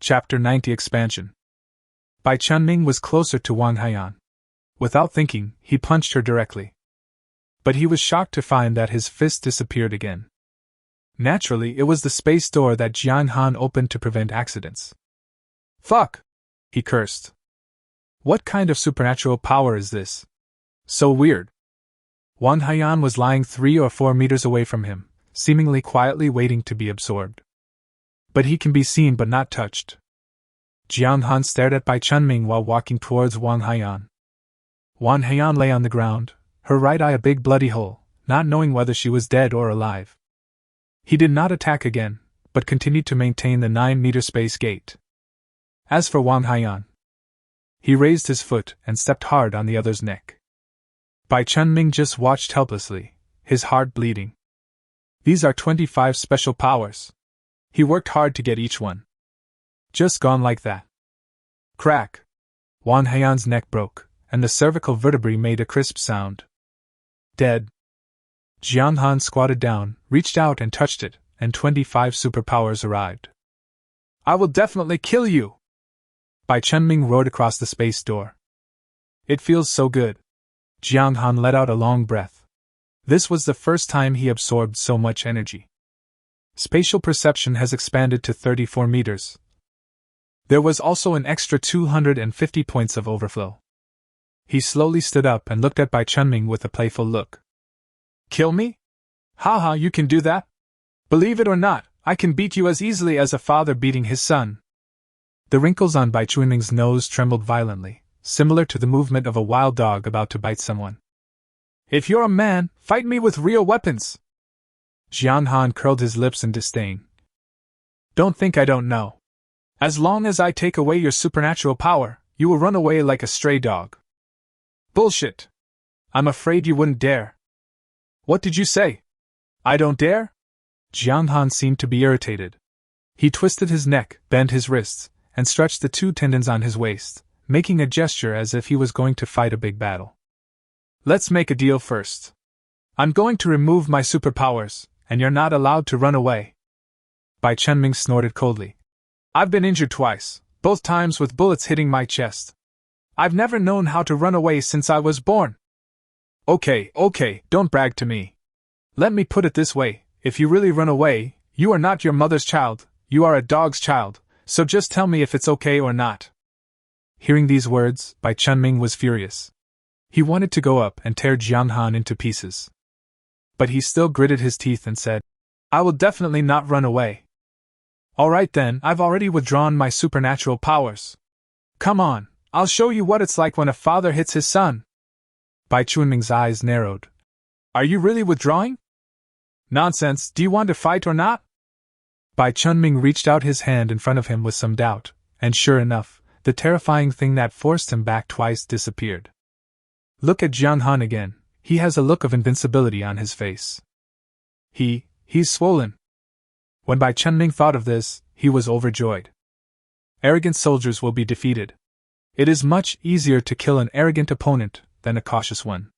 Chapter 90 Expansion. Bai Chunming was closer to Wang Haiyan. Without thinking, he punched her directly. But he was shocked to find that his fist disappeared again. Naturally, it was the space door that Jiang Han opened to prevent accidents. Fuck! He cursed. What kind of supernatural power is this? So weird. Wang Haiyan was lying 3 or 4 meters away from him, seemingly quietly waiting to be absorbed. But he can be seen but not touched. Jiang Han stared at Bai Chunming while walking towards Wang Haiyan. Wang Haiyan lay on the ground, her right eye a big bloody hole, not knowing whether she was dead or alive. He did not attack again, but continued to maintain the 9-meter space gate. As for Wang Haiyan, he raised his foot and stepped hard on the other's neck. Bai Chunming just watched helplessly, his heart bleeding. These are 25 special powers. He worked hard to get each one. Just gone like that. Crack! Wang Haiyan's neck broke, and the cervical vertebrae made a crisp sound. Dead. Jiang Han squatted down, reached out and touched it, and 25 superpowers arrived. I will definitely kill you! Bai Chunming roared across the space door. It feels so good. Jiang Han let out a long breath. This was the first time he absorbed so much energy. Spatial perception has expanded to 34 meters. There was also an extra 250 points of overflow. He slowly stood up and looked at Bai Chunming with a playful look. Kill me? Haha, you can do that? Believe it or not, I can beat you as easily as a father beating his son. The wrinkles on Bai Chunming's nose trembled violently, similar to the movement of a wild dog about to bite someone. If you're a man, fight me with real weapons! Jiang Han curled his lips in disdain. Don't think I don't know. As long as I take away your supernatural power, you will run away like a stray dog. Bullshit! I'm afraid you wouldn't dare. What did you say? I don't dare? Jiang Han seemed to be irritated. He twisted his neck, bent his wrists, and stretched the 2 tendons on his waist, making a gesture as if he was going to fight a big battle. Let's make a deal first. I'm going to remove my superpowers, and you're not allowed to run away. Bai Chunming snorted coldly. I've been injured twice, both times with bullets hitting my chest. I've never known how to run away since I was born. Okay, don't brag to me. Let me put it this way, if you really run away, you are not your mother's child, you are a dog's child, so just tell me if it's okay or not. Hearing these words, Bai Chunming was furious. He wanted to go up and tear Jiang Han into pieces. But he still gritted his teeth and said, I will definitely not run away. Alright then, I've already withdrawn my supernatural powers. Come on, I'll show you what it's like when a father hits his son. Bai Chunming's eyes narrowed. Are you really withdrawing? Nonsense, do you want to fight or not? Bai Chunming reached out his hand in front of him with some doubt, and sure enough, the terrifying thing that forced him back twice disappeared. Look at Jiang Han again, he has a look of invincibility on his face. He's swollen. When Bai Chunming thought of this, he was overjoyed. Arrogant soldiers will be defeated. It is much easier to kill an arrogant opponent than a cautious one.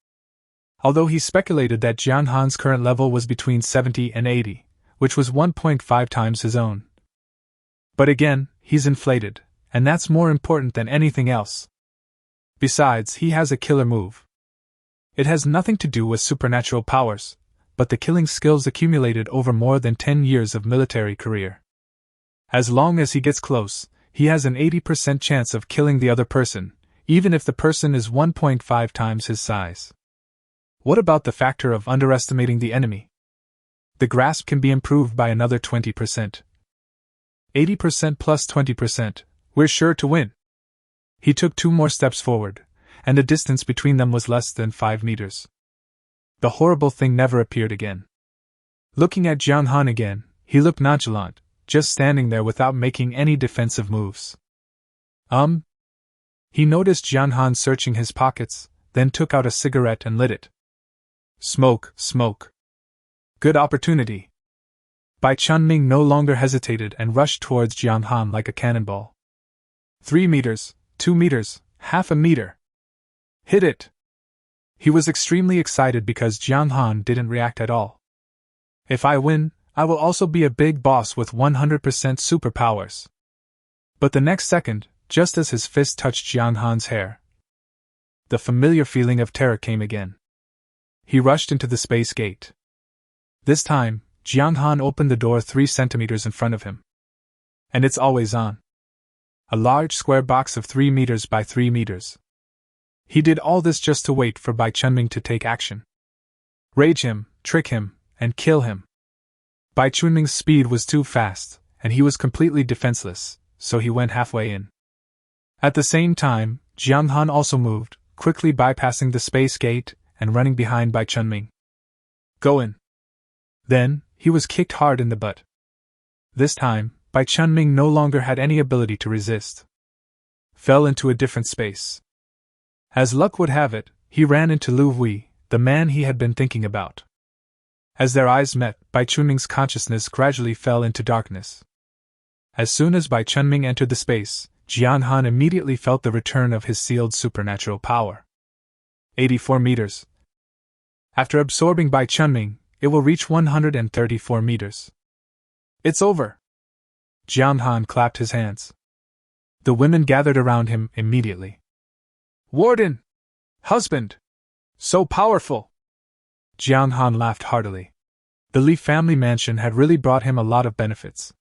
Although he speculated that Jiang Han's current level was between 70 and 80, which was 1.5 times his own. But again, he's inflated, and that's more important than anything else. Besides, he has a killer move. It has nothing to do with supernatural powers, but the killing skills accumulated over more than 10 years of military career. As long as he gets close, he has an 80% chance of killing the other person, even if the person is 1.5 times his size. What about the factor of underestimating the enemy? The grasp can be improved by another 20%. 80% plus 20%, we're sure to win. He took 2 more steps forward, and the distance between them was less than 5 meters. The horrible thing never appeared again. Looking at Jiang Han again, he looked nonchalant, just standing there without making any defensive moves. He noticed Jiang Han searching his pockets, then took out a cigarette and lit it. Smoke. Good opportunity. Bai Chunming no longer hesitated and rushed towards Jiang Han like a cannonball. 3 meters, 2 meters, half a meter. Hit it! He was extremely excited because Jiang Han didn't react at all. If I win, I will also be a big boss with 100% superpowers. But the next second, just as his fist touched Jiang Han's hair, the familiar feeling of terror came again. He rushed into the space gate. This time, Jiang Han opened the door 3 centimeters in front of him. And it's always on. A large square box of 3 meters by 3 meters. He did all this just to wait for Bai Chunming to take action. Rage him, trick him, and kill him. Bai Chunming's speed was too fast, and he was completely defenseless, so he went halfway in. At the same time, Jiang Han also moved, quickly bypassing the space gate and running behind Bai Chunming. Go in. Then, he was kicked hard in the butt. This time, Bai Chunming no longer had any ability to resist. Fell into a different space. As luck would have it, he ran into Lu Hui, the man he had been thinking about. As their eyes met, Bai Chunming's consciousness gradually fell into darkness. As soon as Bai Chunming entered the space, Jiang Han immediately felt the return of his sealed supernatural power. 84 meters. After absorbing Bai Chunming, it will reach 134 meters. It's over. Jiang Han clapped his hands. The women gathered around him immediately. Warden! Husband! So powerful! Jiang Han laughed heartily. The Li family mansion had really brought him a lot of benefits.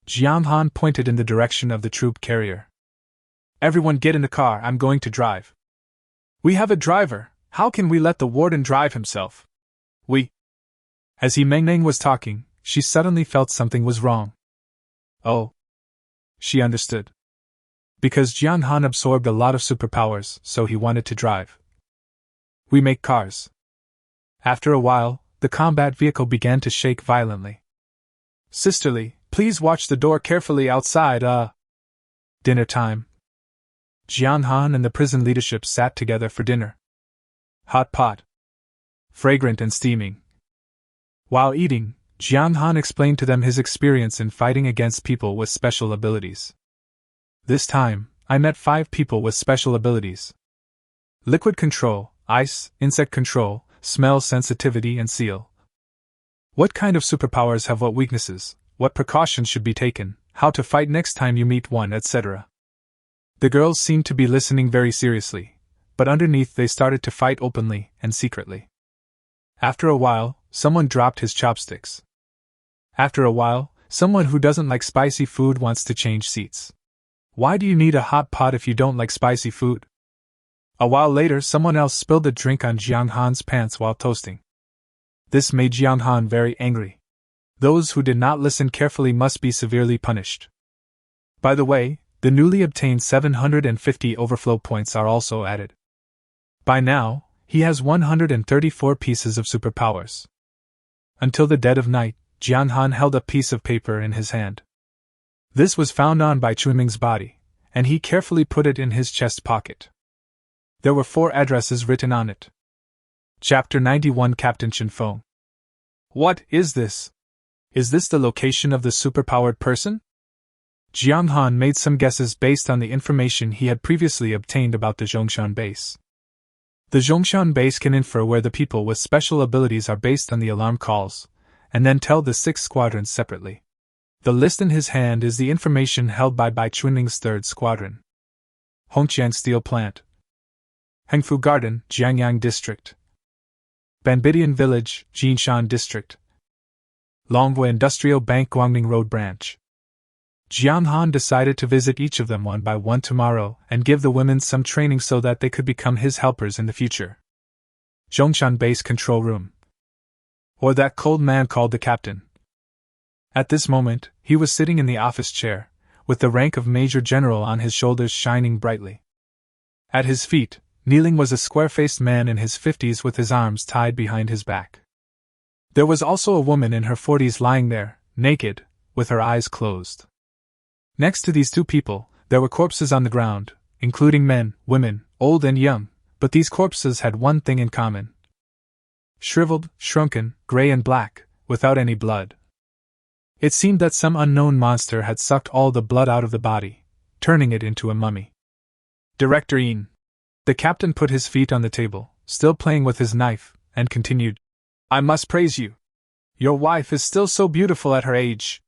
Jiang Han pointed in the direction of the troop carrier. Everyone get in the car, I'm going to drive. We have a driver, how can we let the warden drive himself? As Meng Neng was talking, she suddenly felt something was wrong. Oh. She understood. Because Jiang Han absorbed a lot of superpowers, so he wanted to drive. We make cars. After a while, the combat vehicle began to shake violently. Sisterly, please watch the door carefully outside, Dinner time. Jiang Han and the prison leadership sat together for dinner. Hot pot. Fragrant and steaming. While eating, Jiang Han explained to them his experience in fighting against people with special abilities. This time, I met 5 people with special abilities. Liquid control, ice, insect control, smell sensitivity and seal. What kind of superpowers have what weaknesses, what precautions should be taken, how to fight next time you meet one, etc. The girls seemed to be listening very seriously, but underneath they started to fight openly and secretly. After a while, someone dropped his chopsticks. After a while, someone who doesn't like spicy food wants to change seats. Why do you need a hot pot if you don't like spicy food? A while later, someone else spilled a drink on Jiang Han's pants while toasting. This made Jiang Han very angry. Those who did not listen carefully must be severely punished. By the way, the newly obtained 750 overflow points are also added. By now, he has 134 pieces of superpowers. Until the dead of night, Jiang Han held a piece of paper in his hand. This was found on by Chunming's body, and he carefully put it in his chest pocket. There were 4 addresses written on it. Chapter 91 Captain Chinfeng. What is this? Is this the location of the superpowered person? Jiang Han made some guesses based on the information he had previously obtained about the Jong Xan base. The Jong Xan base can infer where the people with special abilities are based on the alarm calls, and then tell the 6 squadrons separately. The list in his hand is the information held by Chunming's 3rd Squadron. Hongqiang Steel Plant, Hengfu Garden, Jiangyang District, Banbidian Village, Jinshan District, Longwei Industrial Bank Guangning Road Branch. Jiang Han decided to visit each of them one by one tomorrow and give the women some training so that they could become his helpers in the future. Zhongshan Base Control Room. Or that cold man called the captain. At this moment, he was sitting in the office chair, with the rank of Major General on his shoulders shining brightly. At his feet, kneeling was a square-faced man in his 50s with his arms tied behind his back. There was also a woman in her 40s lying there, naked, with her eyes closed. Next to these 2 people, there were corpses on the ground, including men, women, old and young, but these corpses had one thing in common. Shriveled, shrunken, gray and black, without any blood. It seemed that some unknown monster had sucked all the blood out of the body, turning it into a mummy. Director Yin. The captain put his feet on the table, still playing with his knife, and continued. I must praise you. Your wife is still so beautiful at her age.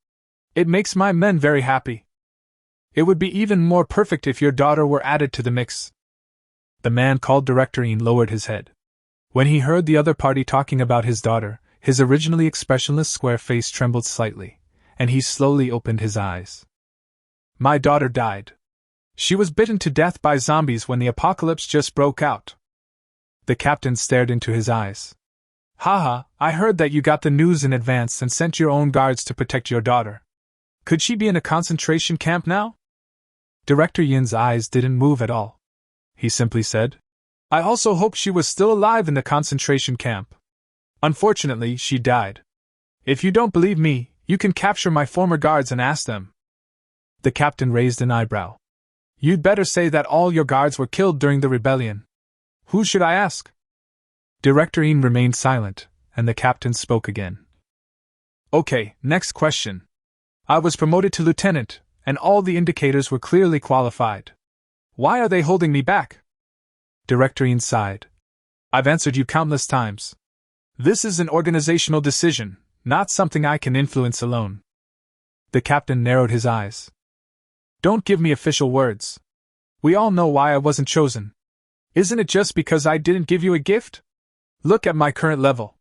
It makes my men very happy. It would be even more perfect if your daughter were added to the mix. The man called Director Yin lowered his head. When he heard the other party talking about his daughter, his originally expressionless square face trembled slightly, and he slowly opened his eyes. My daughter died. She was bitten to death by zombies when the apocalypse just broke out. The captain stared into his eyes. Haha, I heard that you got the news in advance and sent your own guards to protect your daughter. Could she be in a concentration camp now? Director Yin's eyes didn't move at all. He simply said, I also hoped she was still alive in the concentration camp. Unfortunately, she died. If you don't believe me, you can capture my former guards and ask them. The captain raised an eyebrow. You'd better say that all your guards were killed during the rebellion. Who should I ask? Director Yin remained silent, and the captain spoke again. Okay, next question. I was promoted to lieutenant, and all the indicators were clearly qualified. Why are they holding me back? Director Yin sighed. I've answered you countless times. This is an organizational decision, not something I can influence alone. The captain narrowed his eyes. Don't give me official words. We all know why I wasn't chosen. Isn't it just because I didn't give you a gift? Look at my current level.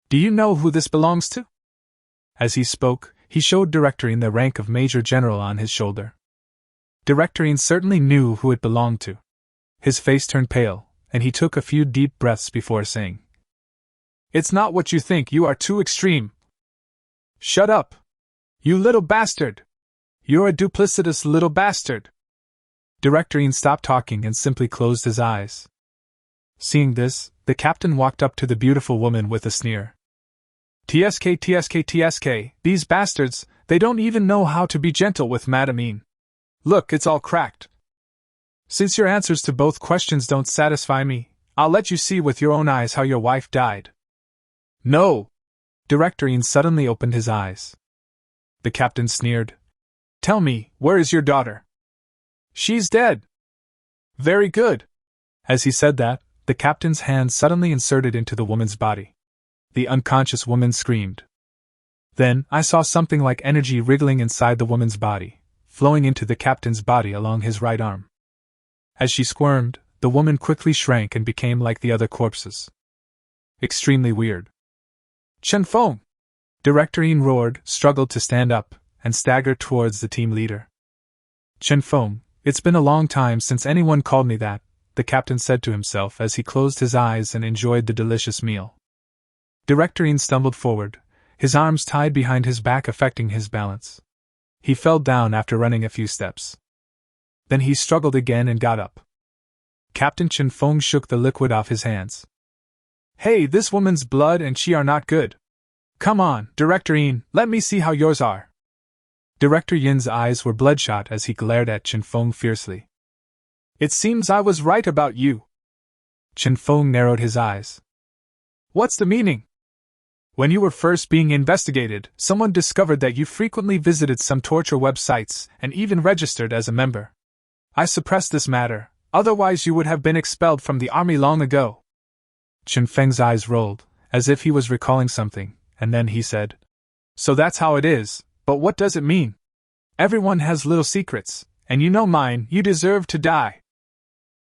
Do you know who this belongs to? As he spoke, he showed Director Yin the rank of Major General on his shoulder. Director Yin certainly knew who it belonged to. His face turned pale, and he took a few deep breaths before saying, It's not what you think, you are too extreme. Shut up! You little bastard! You're a duplicitous little bastard! Director Yin stopped talking and simply closed his eyes. Seeing this, the captain walked up to the beautiful woman with a sneer. TSK, TSK, TSK, these bastards, they don't even know how to be gentle with Madam Yin. Look, it's all cracked. Since your answers to both questions don't satisfy me, I'll let you see with your own eyes how your wife died. No! Director Yin suddenly opened his eyes. The captain sneered. Tell me, where is your daughter? She's dead. Very good. As he said that, the captain's hand suddenly inserted into the woman's body. The unconscious woman screamed. Then, I saw something like energy wriggling inside the woman's body, flowing into the captain's body along his right arm. As she squirmed, the woman quickly shrank and became like the other corpses. Extremely weird. Chenfeng! Director Yin roared, struggled to stand up, and staggered towards the team leader. Chenfeng, it's been a long time since anyone called me that, the captain said to himself as he closed his eyes and enjoyed the delicious meal. Director Yin stumbled forward, his arms tied behind his back affecting his balance. He fell down after running a few steps. Then he struggled again and got up. Captain Chenfeng shook the liquid off his hands. Hey, this woman's blood and she are not good. Come on, Director Yin, let me see how yours are. Director Yin's eyes were bloodshot as he glared at Chen Feng fiercely. It seems I was right about you. Chen Feng narrowed his eyes. What's the meaning? When you were first being investigated, someone discovered that you frequently visited some torture websites and even registered as a member. I suppressed this matter, otherwise you would have been expelled from the army long ago. Chen Feng's eyes rolled, as if he was recalling something, and then he said, So that's how it is, but what does it mean? Everyone has little secrets, and you know mine, you deserve to die.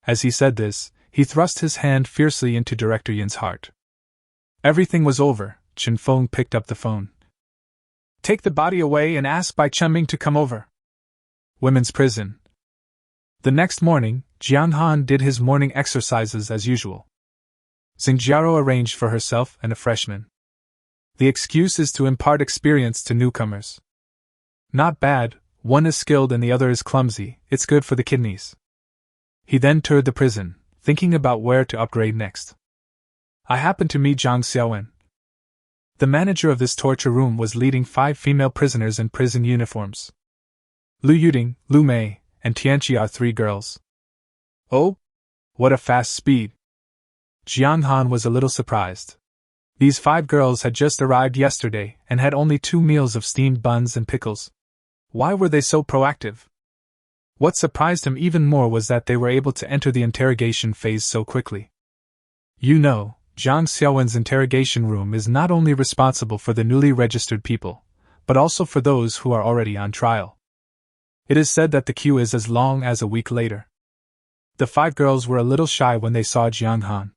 As he said this, he thrust his hand fiercely into Director Yin's heart. Everything was over. Chen Feng picked up the phone. Take the body away and ask Bai Chunming to come over. Women's prison. The next morning, Jiang Han did his morning exercises as usual. Xingjiao arranged for herself and a freshman. The excuse is to impart experience to newcomers. Not bad, one is skilled and the other is clumsy, it's good for the kidneys. He then toured the prison, thinking about where to upgrade next. I happened to meet Zhang Xiaowen. The manager of this torture room was leading 5 female prisoners in prison uniforms. Lu Yuding, Lu Mei, and Tianqi are 3 girls. Oh? What a fast speed! Jiang Han was a little surprised. These 5 girls had just arrived yesterday and had only 2 meals of steamed buns and pickles. Why were they so proactive? What surprised him even more was that they were able to enter the interrogation phase so quickly. You know, Zhang Xiaowen's interrogation room is not only responsible for the newly registered people, but also for those who are already on trial. It is said that the queue is as long as a week later. The 5 girls were a little shy when they saw Jiang Han.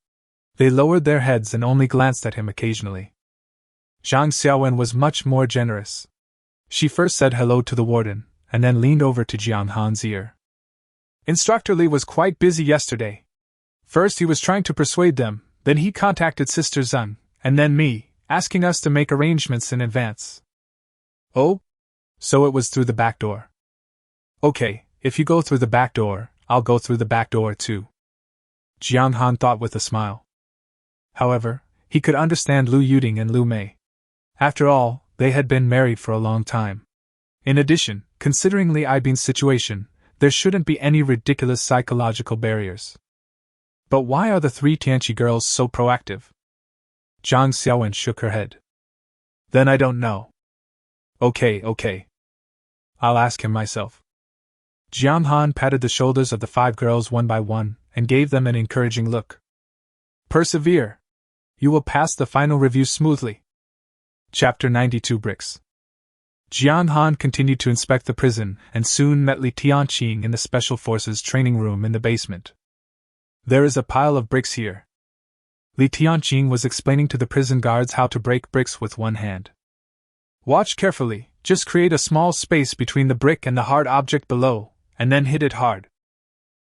They lowered their heads and only glanced at him occasionally. Zhang Xiaowen was much more generous. She first said hello to the warden, and then leaned over to Jiang Han's ear. Instructor Li was quite busy yesterday. First he was trying to persuade them, then he contacted Sister Zun, and then me, asking us to make arrangements in advance. Oh? So it was through the back door. Okay, if you go through the back door, I'll go through the back door too. Jiang Han thought with a smile. However, he could understand Lu Yuding and Lu Mei. After all, they had been married for a long time. In addition, considering Li Aibin's situation, there shouldn't be any ridiculous psychological barriers. But why are the 3 Tianqi girls so proactive? Zhang Xiaowen shook her head. Then I don't know. Okay. I'll ask him myself. Jiang Han patted the shoulders of the 5 girls one by one and gave them an encouraging look. Persevere. You will pass the final review smoothly. Chapter 92 Bricks. Jiang Han continued to inspect the prison and soon met Li Tianqing in the Special Forces training room in the basement. There is a pile of bricks here. Li Tianqing was explaining to the prison guards how to break bricks with one hand. Watch carefully, just create a small space between the brick and the hard object below, and then hit it hard.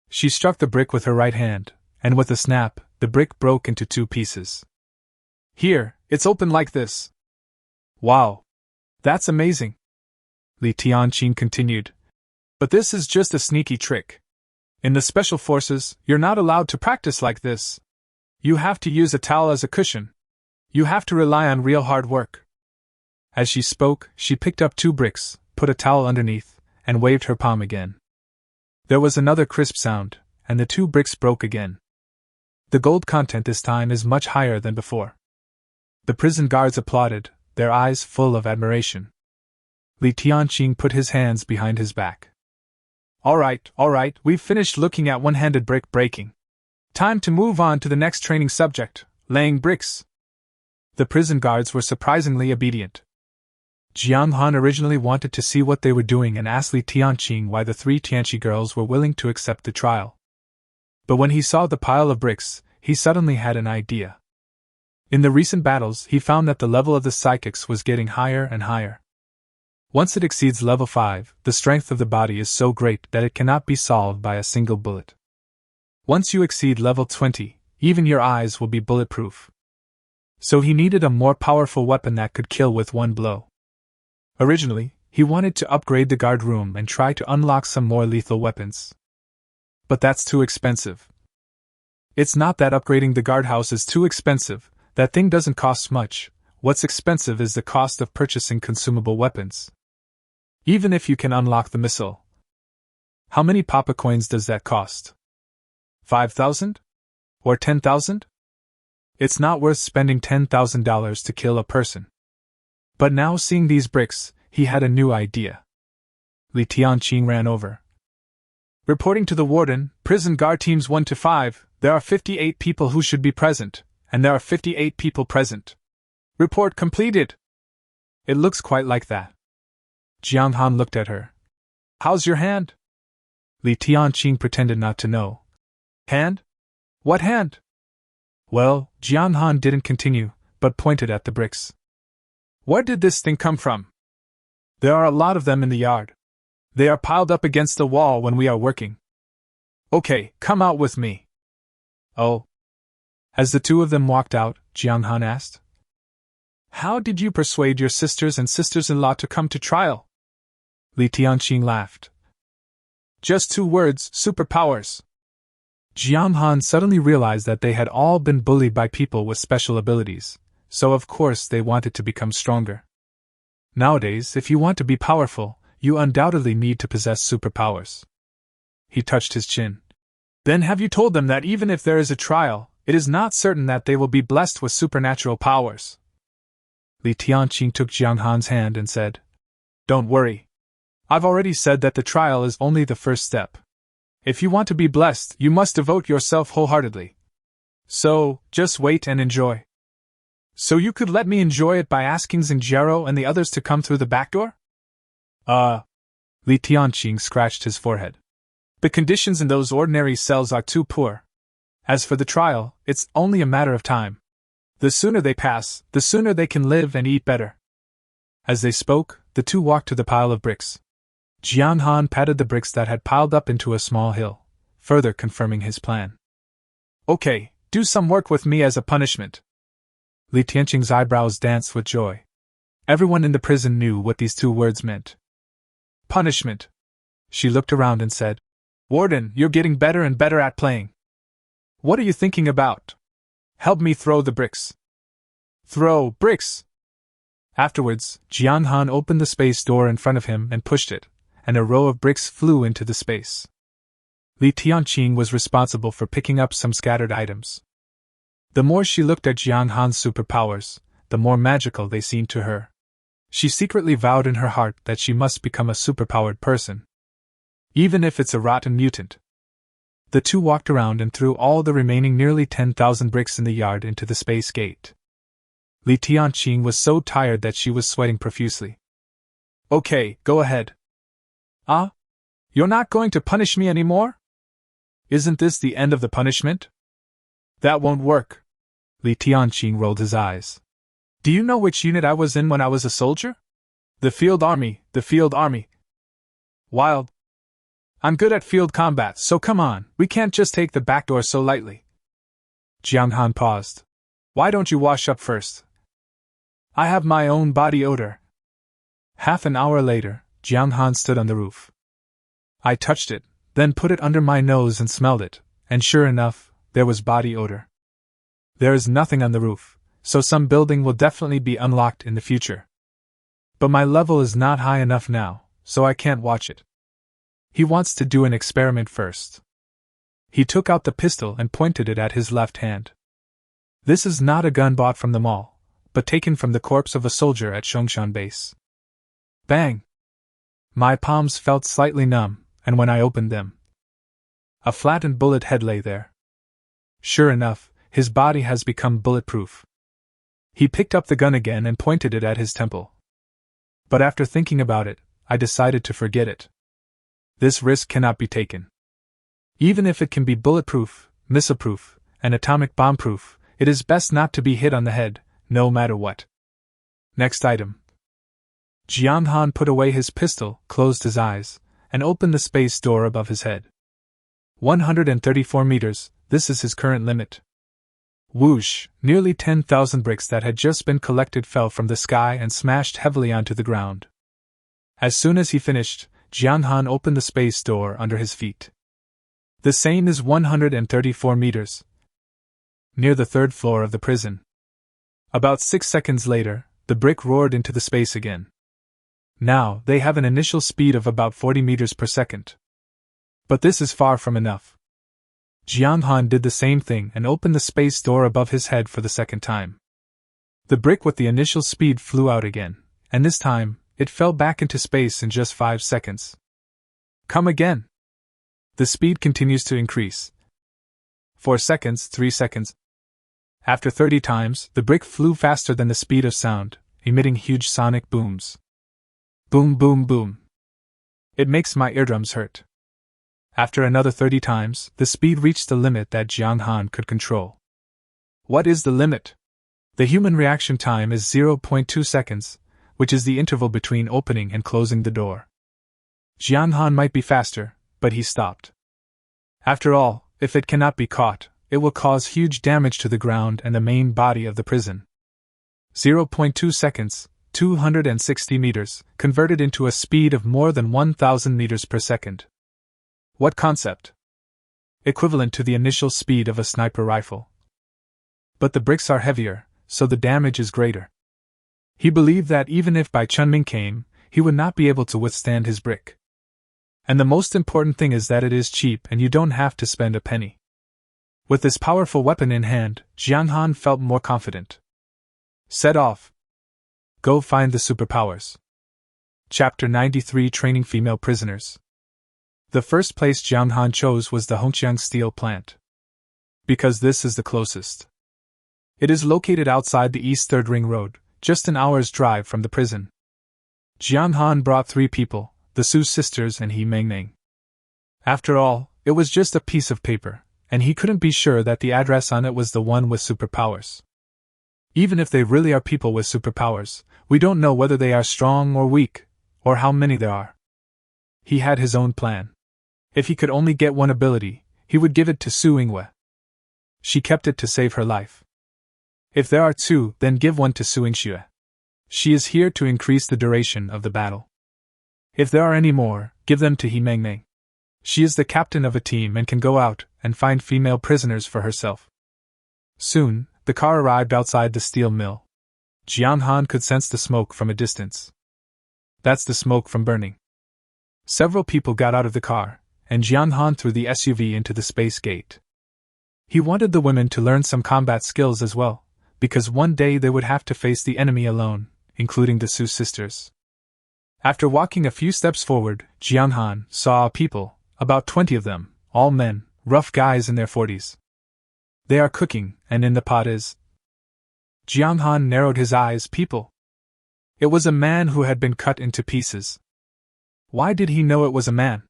She struck the brick with her right hand, and with a snap, the brick broke into 2 pieces. Here, it's open like this. Wow! That's amazing! Li Tianqing continued. But this is just a sneaky trick. In the Special Forces, you're not allowed to practice like this. You have to use a towel as a cushion. You have to rely on real hard work. As she spoke, she picked up 2 bricks, put a towel underneath, and waved her palm again. There was another crisp sound, and the 2 bricks broke again. The gold content this time is much higher than before. The prison guards applauded, their eyes full of admiration. Li Tianqing put his hands behind his back. All right, we've finished looking at one-handed brick breaking. Time to move on to the next training subject, laying bricks. The prison guards were surprisingly obedient. Jiang Han originally wanted to see what they were doing and asked Li Tianqing why the 3 Tianqi girls were willing to accept the trial. But when he saw the pile of bricks, he suddenly had an idea. In the recent battles, he found that the level of the psychics was getting higher and higher. Once it exceeds level 5, the strength of the body is so great that it cannot be solved by a single bullet. Once you exceed level 20, even your eyes will be bulletproof. So he needed a more powerful weapon that could kill with one blow. Originally, he wanted to upgrade the guard room and try to unlock some more lethal weapons. But that's too expensive. It's not that upgrading the guardhouse is too expensive, that thing doesn't cost much, what's expensive is the cost of purchasing consumable weapons. Even if you can unlock the missile. How many papa coins does that cost? 5,000? Or 10,000? It's not worth spending $10,000 to kill a person. But now seeing these bricks, he had a new idea. Li Tianqing ran over. Reporting to the warden, prison guard teams 1 to 5, there are 58 people who should be present, and there are 58 people present. Report completed. It looks quite like that. Jiang Han looked at her. How's your hand? Li Tianqing pretended not to know. Hand? What hand? Well, Jiang Han didn't continue, but pointed at the bricks. Where did this thing come from? There are a lot of them in the yard. They are piled up against the wall when we are working. Okay, come out with me. Oh. As the two of them walked out, Jiang Han asked, How did you persuade your sisters and sisters-in-law to come to trial? Li Tianqing laughed. Just 2 words, superpowers. Jiang Han suddenly realized that they had all been bullied by people with special abilities, so of course they wanted to become stronger. Nowadays, if you want to be powerful, you undoubtedly need to possess superpowers. He touched his chin. Then have you told them that even if there is a trial, it is not certain that they will be blessed with supernatural powers? Li Tianqing took Jiang Han's hand and said, Don't worry. I've already said that the trial is only the first step. If you want to be blessed, you must devote yourself wholeheartedly. So, just wait and enjoy. So you could let me enjoy it by asking Xingjero and the others to come through the back door? Li Tianqing scratched his forehead. The conditions in those ordinary cells are too poor. As for the trial, it's only a matter of time. The sooner they pass, the sooner they can live and eat better. As they spoke, the two walked to the pile of bricks. Jiang Han patted the bricks that had piled up into a small hill, further confirming his plan. Okay, do some work with me as a punishment. Li Tianqing's eyebrows danced with joy. Everyone in the prison knew what these 2 words meant. Punishment. She looked around and said, Warden, you're getting better and better at playing. What are you thinking about? Help me throw the bricks. Throw bricks! Afterwards, Jiang Han opened the space door in front of him and pushed it, and a row of bricks flew into the space. Li Tianqing was responsible for picking up some scattered items. The more she looked at Jiang Han's superpowers, the more magical they seemed to her. She secretly vowed in her heart that she must become a superpowered person. Even if it's a rotten mutant. The two walked around and threw all the remaining nearly 10,000 bricks in the yard into the space gate. Li Tianqing was so tired that she was sweating profusely. Okay, go ahead. Ah? You're not going to punish me anymore? Isn't this the end of the punishment? That won't work. Li Tianqing rolled his eyes. Do you know which unit I was in when I was a soldier? The field army, the field army. Wild. I'm good at field combat, so come on, we can't just take the back door so lightly. Jiang Han paused. Why don't you wash up first? I have my own body odor. Half an hour later, Jiang Han stood on the roof. I touched it, then put it under my nose and smelled it, and sure enough, there was body odor. There is nothing on the roof, so some building will definitely be unlocked in the future. But my level is not high enough now, so I can't watch it. He wants to do an experiment first. He took out the pistol and pointed it at his left hand. This is not a gun bought from the mall, but taken from the corpse of a soldier at Jong Xan base. Bang! My palms felt slightly numb, and when I opened them, a flattened bullet head lay there. Sure enough, his body has become bulletproof. He picked up the gun again and pointed it at his temple. But after thinking about it, I decided to forget it. This risk cannot be taken. Even if it can be bulletproof, missile-proof, and atomic bomb-proof, it is best not to be hit on the head, no matter what. Next item. Jiang Han put away his pistol, closed his eyes, and opened the space door above his head. 134 meters, this is his current limit. Whoosh! Nearly 10,000 bricks that had just been collected fell from the sky and smashed heavily onto the ground. As soon as he finished, Jiang Han opened the space door under his feet. The same is 134 meters. Near the 3rd floor of the prison. About 6 seconds later, the brick roared into the space again. Now, they have an initial speed of about 40 meters per second. But this is far from enough. Jong Xan did the same thing and opened the space door above his head for the second time. The brick with the initial speed flew out again, and this time, it fell back into space in just 5 seconds. Come again! The speed continues to increase. 4 seconds, 3 seconds. After 30 times, the brick flew faster than the speed of sound, emitting huge sonic booms. Boom, boom, boom. It makes my eardrums hurt. After another 30 times, the speed reached the limit that Jong Xan could control. What is the limit? The human reaction time is 0.2 seconds, which is the interval between opening and closing the door. Jong Xan might be faster, but he stopped. After all, if it cannot be caught, it will cause huge damage to the ground and the main body of the prison. 0.2 seconds, 260 meters, converted into a speed of more than 1,000 meters per second. What concept? Equivalent to the initial speed of a sniper rifle. But the bricks are heavier, so the damage is greater. He believed that even if Bai Chunming came, he would not be able to withstand his brick. And the most important thing is that it is cheap and you don't have to spend a penny. With this powerful weapon in hand, Jong Xan felt more confident. Set off. Go find the superpowers. Chapter 93 Training Female Prisoners. The first place Jong Xan chose was the Hongqiang steel plant. Because this is the closest. It is located outside the East Third Ring Road, just an hour's drive from the prison. Jong Xan brought 3 people, the Su sisters and He Mengmeng. After all, it was just a piece of paper, and he couldn't be sure that the address on it was the one with superpowers. Even if they really are people with superpowers, we don't know whether they are strong or weak, or how many there are. He had his own plan. If he could only get one ability, he would give it to Su Yingwe. She kept it to save her life. If there are 2, then give one to Su Yingxue. She is here to increase the duration of the battle. If there are any more, give them to He Mengmeng. She is the captain of a team and can go out and find female prisoners for herself. Soon, the car arrived outside the steel mill. Jong Xan could sense the smoke from a distance. That's the smoke from burning. Several people got out of the car, and Jong Xan threw the SUV into the space gate. He wanted the women to learn some combat skills as well, because one day they would have to face the enemy alone, including the Su sisters. After walking a few steps forward, Jong Xan saw people, about 20 of them, all men, rough guys in their 40s. They are cooking, and in the pot is. Jong Xan narrowed his eyes. People. It was a man who had been cut into pieces. Why did he know it was a man?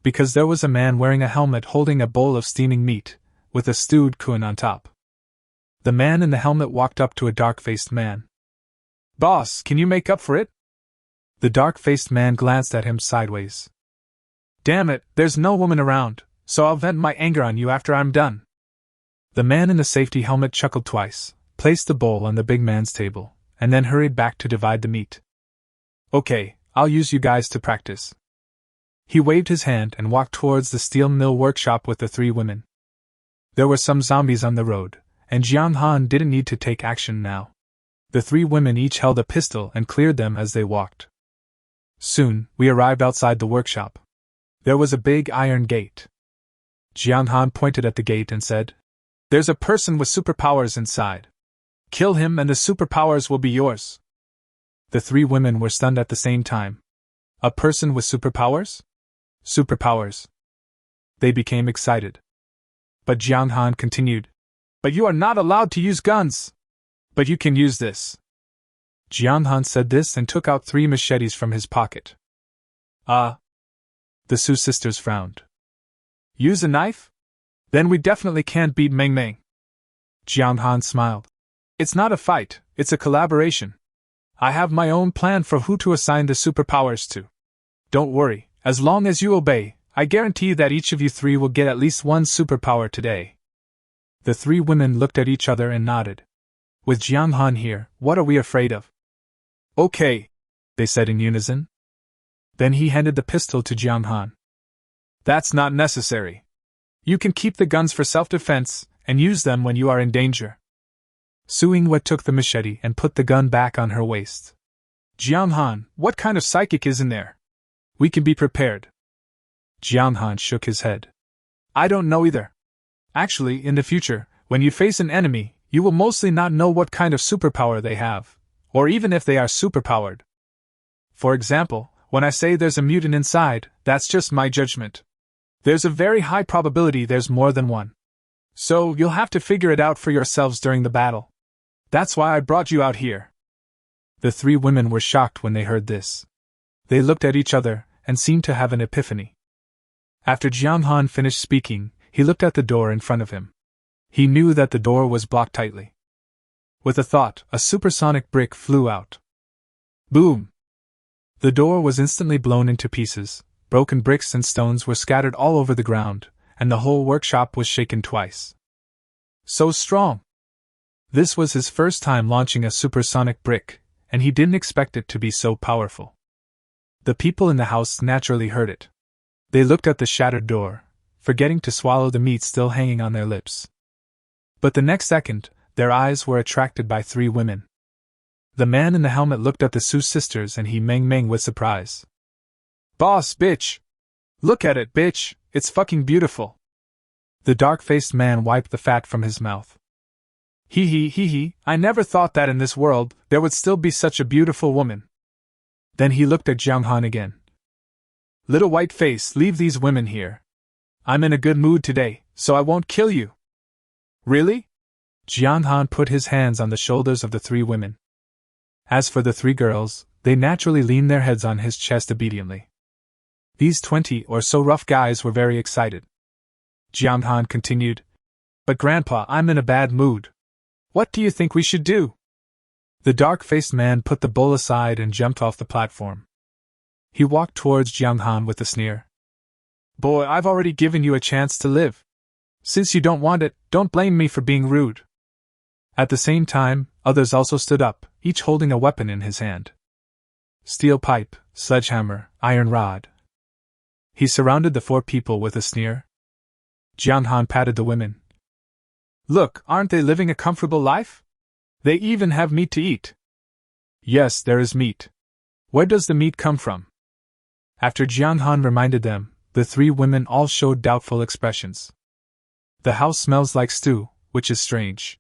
Because there was a man wearing a helmet holding a bowl of steaming meat, with a stewed kun on top. The man in the helmet walked up to a dark-faced man. Boss, can you make up for it? The dark-faced man glanced at him sideways. Damn it, there's no woman around, so I'll vent my anger on you after I'm done. The man in the safety helmet chuckled twice, placed the bowl on the big man's table, and then hurried back to divide the meat. Okay, I'll use you guys to practice. He waved his hand and walked towards the steel mill workshop with the 3 women. There were some zombies on the road, and Jong Xan didn't need to take action now. The 3 women each held a pistol and cleared them as they walked. Soon, we arrived outside the workshop. There was a big iron gate. Jong Xan pointed at the gate and said, There's a person with superpowers inside. Kill him and the superpowers will be yours. The 3 women were stunned at the same time. A person with superpowers? Superpowers. They became excited. But Jong Xan continued, But you are not allowed to use guns. But you can use this. Jong Xan said this and took out 3 machetes from his pocket. The Su sisters frowned. Use a knife? Then we definitely can't beat Meng Meng. Jong Xan smiled. It's not a fight, it's a collaboration. I have my own plan for who to assign the superpowers to. Don't worry, as long as you obey, I guarantee that each of you 3 will get at least 1 superpower today. The 3 women looked at each other and nodded. With Jong Xan here, what are we afraid of? Okay, they said in unison. Then he handed the pistol to Jong Xan. That's not necessary. You can keep the guns for self-defense, and use them when you are in danger. Su Yingwei took the machete and put the gun back on her waist. Jiang Han, what kind of psychic is in there? We can be prepared. Jiang Han shook his head. I don't know either. Actually, in the future, when you face an enemy, you will mostly not know what kind of superpower they have, or even if they are superpowered. For example, when I say there's a mutant inside, that's just my judgment. There's a very high probability there's more than one. So, you'll have to figure it out for yourselves during the battle. That's why I brought you out here. The three women were shocked when they heard this. They looked at each other and seemed to have an epiphany. After Jiang Han finished speaking, he looked at the door in front of him. He knew that the door was blocked tightly. With a thought, a supersonic brick flew out. Boom! The door was instantly blown into pieces, broken bricks and stones were scattered all over the ground, and the whole workshop was shaken twice. So strong! This was his first time launching a supersonic brick, and he didn't expect it to be so powerful. The people in the house naturally heard it. They looked at the shattered door, forgetting to swallow the meat still hanging on their lips. But the next second, their eyes were attracted by three women. The man in the helmet looked at the Su sisters and he meng with surprise. Boss, bitch! Look at it, bitch! It's fucking beautiful! The dark-faced man wiped the fat from his mouth. Hee, I never thought that in this world there would still be such a beautiful woman. Then he looked at Jiang Han again. Little white face, leave these women here. I'm in a good mood today, so I won't kill you. Really? Jiang Han put his hands on the shoulders of the three women. As for the three girls, they naturally leaned their heads on his chest obediently. These 20 or so rough guys were very excited. Jiang Han continued, But Grandpa, I'm in a bad mood. What do you think we should do? The dark-faced man put the bowl aside and jumped off the platform. He walked towards Jiang Han with a sneer. Boy, I've already given you a chance to live. Since you don't want it, don't blame me for being rude. At the same time, others also stood up, each holding a weapon in his hand. Steel pipe, sledgehammer, iron rod. He surrounded the four people with a sneer. Jiang Han patted the women. Look, aren't they living a comfortable life? They even have meat to eat. Yes, there is meat. Where does the meat come from? After Jiang Han reminded them, the three women all showed doubtful expressions. The house smells like stew, which is strange.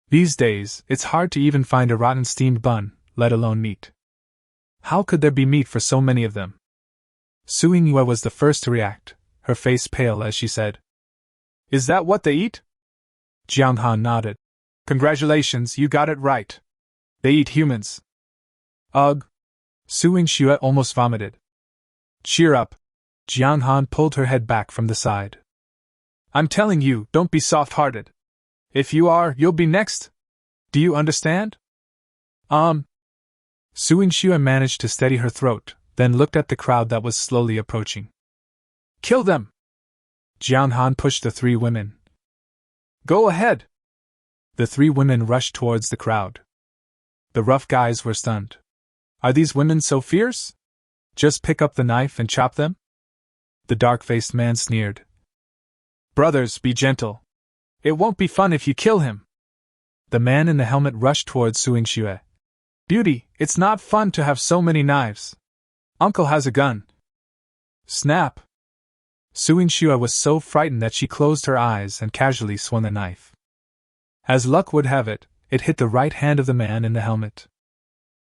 These days, it's hard to even find a rotten steamed bun, let alone meat. How could there be meat for so many of them? Su Yingwei was the first to react, her face pale as she said, Is that what they eat? Jiang Han nodded. Congratulations, you got it right. They eat humans. Ugh. Su Yingxue almost vomited. Cheer up. Jiang Han pulled her head back from the side. I'm telling you, don't be soft-hearted. If you are, you'll be next. Do you understand? Su Yingxue managed to steady her throat, then looked at the crowd that was slowly approaching. Kill them! Jiang Han pushed the three women. Go ahead! The three women rushed towards the crowd. The rough guys were stunned. Are these women so fierce? Just pick up the knife and chop them? The dark-faced man sneered. Brothers, be gentle. It won't be fun if you kill him. The man in the helmet rushed towards Su Yingxue. Beauty, it's not fun to have so many knives. Uncle has a gun. Snap! Su Yingxue was so frightened that she closed her eyes and casually swung the knife. As luck would have it, it hit the right hand of the man in the helmet.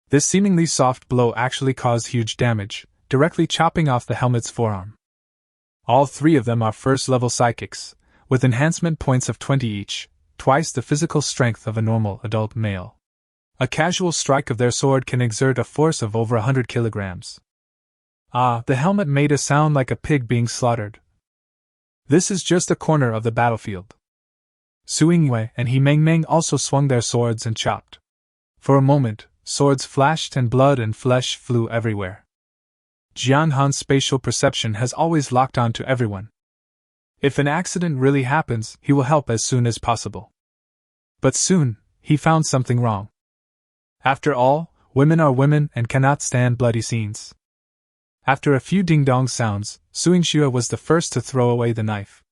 This seemingly soft blow actually caused huge damage, directly chopping off the helmet's forearm. All three of them are first-level psychics, with enhancement points of 20 each, twice the physical strength of a normal adult male. A casual strike of their sword can exert a force of over 100 kilograms. Ah, the helmet made a sound like a pig being slaughtered. This is just a corner of the battlefield. Su Yingwei and He Meng also swung their swords and chopped. For a moment, swords flashed and blood and flesh flew everywhere. Jiang Han's spatial perception has always locked on to everyone. If an accident really happens, he will help as soon as possible. But soon, he found something wrong. After all, women are women and cannot stand bloody scenes. After a few ding-dong sounds, Su Yingxue was the first to throw away the knife.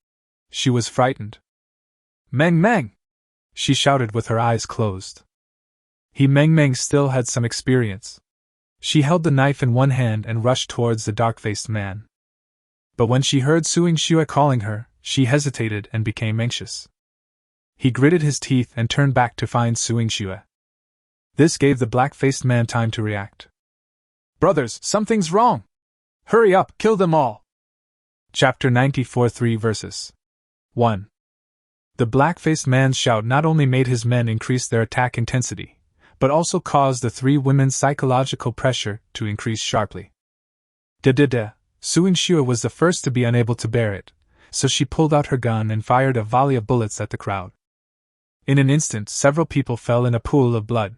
She was frightened. Meng! she shouted with her eyes closed. Meng still had some experience. She held the knife in one hand and rushed towards the dark-faced man. But when she heard Xue calling her, she hesitated and became anxious. He gritted his teeth and turned back to find Xue. This gave the black-faced man time to react. "Brothers, something's wrong! Hurry up, kill them all!" Chapter 94 3 verses 1. The black-faced man's shout not only made his men increase their attack intensity, but also caused the three women's psychological pressure to increase sharply. Xue was the first to be unable to bear it, so she pulled out her gun and fired a volley of bullets at the crowd. In an instant, several people fell in a pool of blood.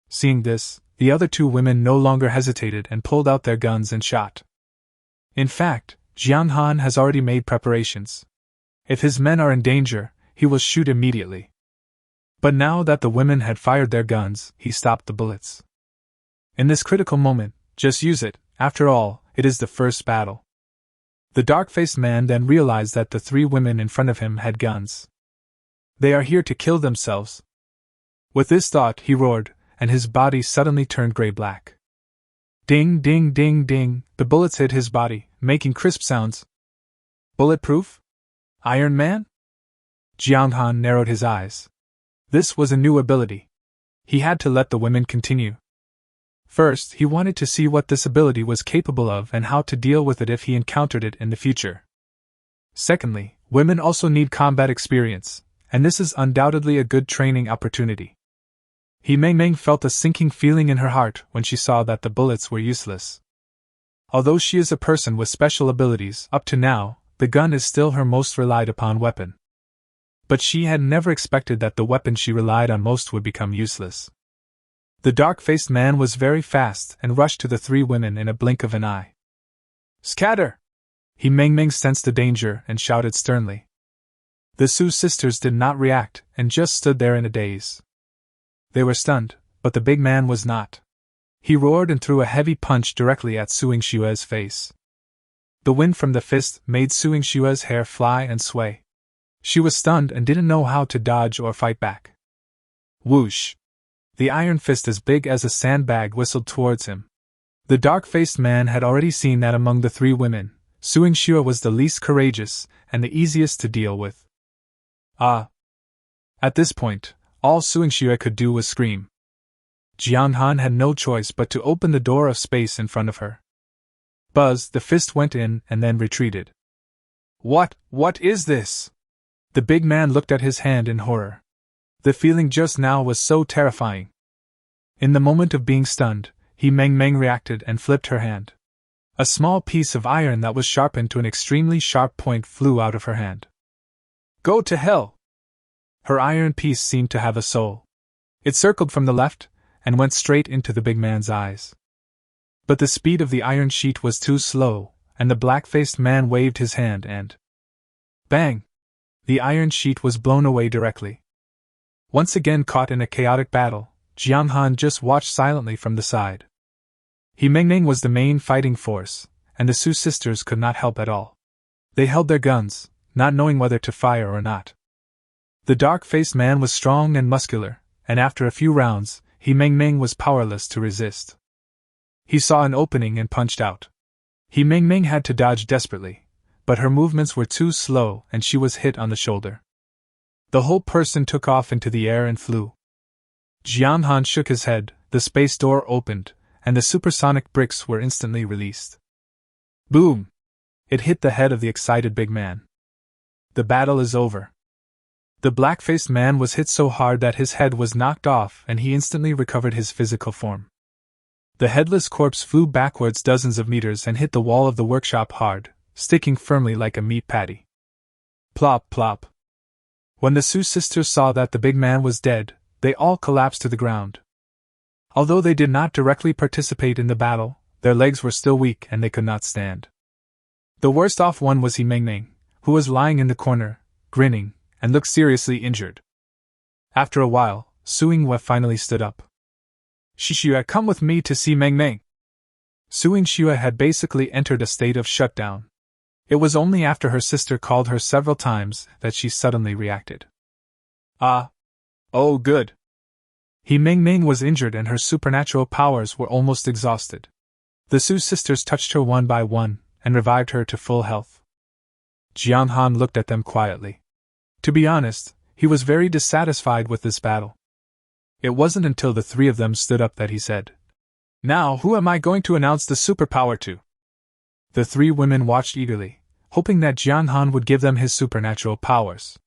Seeing this, the other two women no longer hesitated and pulled out their guns and shot. In fact, Jong Xan has already made preparations. If his men are in danger, he will shoot immediately. But now that the women had fired their guns, he stopped the bullets. In this critical moment, just use it, after all, it is the first battle. The dark-faced man then realized that the three women in front of him had guns. They are here to kill themselves. With this thought, he roared, and his body suddenly turned gray-black. Ding, ding, ding, ding, the bullets hit his body, making crisp sounds. Bulletproof? Iron Man? Jong Xan narrowed his eyes. This was a new ability. He had to let the women continue. First, he wanted to see what this ability was capable of and how to deal with it if he encountered it in the future. Secondly, women also need combat experience, and this is undoubtedly a good training opportunity. Meng felt a sinking feeling in her heart when she saw that the bullets were useless. Although she is a person with special abilities, up to now, the gun is still her most relied upon weapon. But she had never expected that the weapon she relied on most would become useless. The dark-faced man was very fast and rushed to the three women in a blink of an eye. "Scatter!" Meng sensed the danger and shouted sternly. The Su sisters did not react and just stood there in a daze. They were stunned, but the big man was not. He roared and threw a heavy punch directly at Xue's face. The wind from the fist made Xue's hair fly and sway. She was stunned and didn't know how to dodge or fight back. Whoosh! The iron fist as big as a sandbag whistled towards him. The dark-faced man had already seen that among the three women, Xue was the least courageous and the easiest to deal with. Ah! At this point, all Xue could do was scream. Jong Xan had no choice but to open the door of space in front of her. Buzz, the fist went in and then retreated. What is this? The big man looked at his hand in horror. The feeling just now was so terrifying. In the moment of being stunned, Meng reacted and flipped her hand. A small piece of iron that was sharpened to an extremely sharp point flew out of her hand. Go to hell! Her iron piece seemed to have a soul. It circled from the left and went straight into the big man's eyes. But the speed of the iron sheet was too slow, and the black-faced man waved his hand and... bang! The iron sheet was blown away directly. Once again caught in a chaotic battle, Jong Xan just watched silently from the side. Meng was the main fighting force, and the Su sisters could not help at all. They held their guns, not knowing whether to fire or not. The dark-faced man was strong and muscular, and after a few rounds, Meng was powerless to resist. He saw an opening and punched out. Meng had to dodge desperately, but her movements were too slow and she was hit on the shoulder. The whole person took off into the air and flew. Jong Xan shook his head, the space door opened, and the supersonic bricks were instantly released. Boom! It hit the head of the excited big man. The battle is over. The black-faced man was hit so hard that his head was knocked off and he instantly recovered his physical form. The headless corpse flew backwards dozens of meters and hit the wall of the workshop hard, sticking firmly like a meat patty. Plop, plop. When the Su sisters saw that the big man was dead, they all collapsed to the ground. Although they did not directly participate in the battle, their legs were still weak and they could not stand. The worst off one was Meng, who was lying in the corner, grinning, and looked seriously injured. After a while, Xue finally stood up. Xue, come with me to see Meng. Xue had basically entered a state of shutdown. It was only after her sister called her several times that she suddenly reacted. Ah, Oh, good. He Ming Ming was injured and her supernatural powers were almost exhausted. The Su sisters touched her one by one and revived her to full health. Jiang Han looked at them quietly. To be honest, he was very dissatisfied with this battle. It wasn't until the three of them stood up that he said, "Now, who am I going to announce the superpower to?" The three women watched eagerly, hoping that Jiang Han would give them his supernatural powers.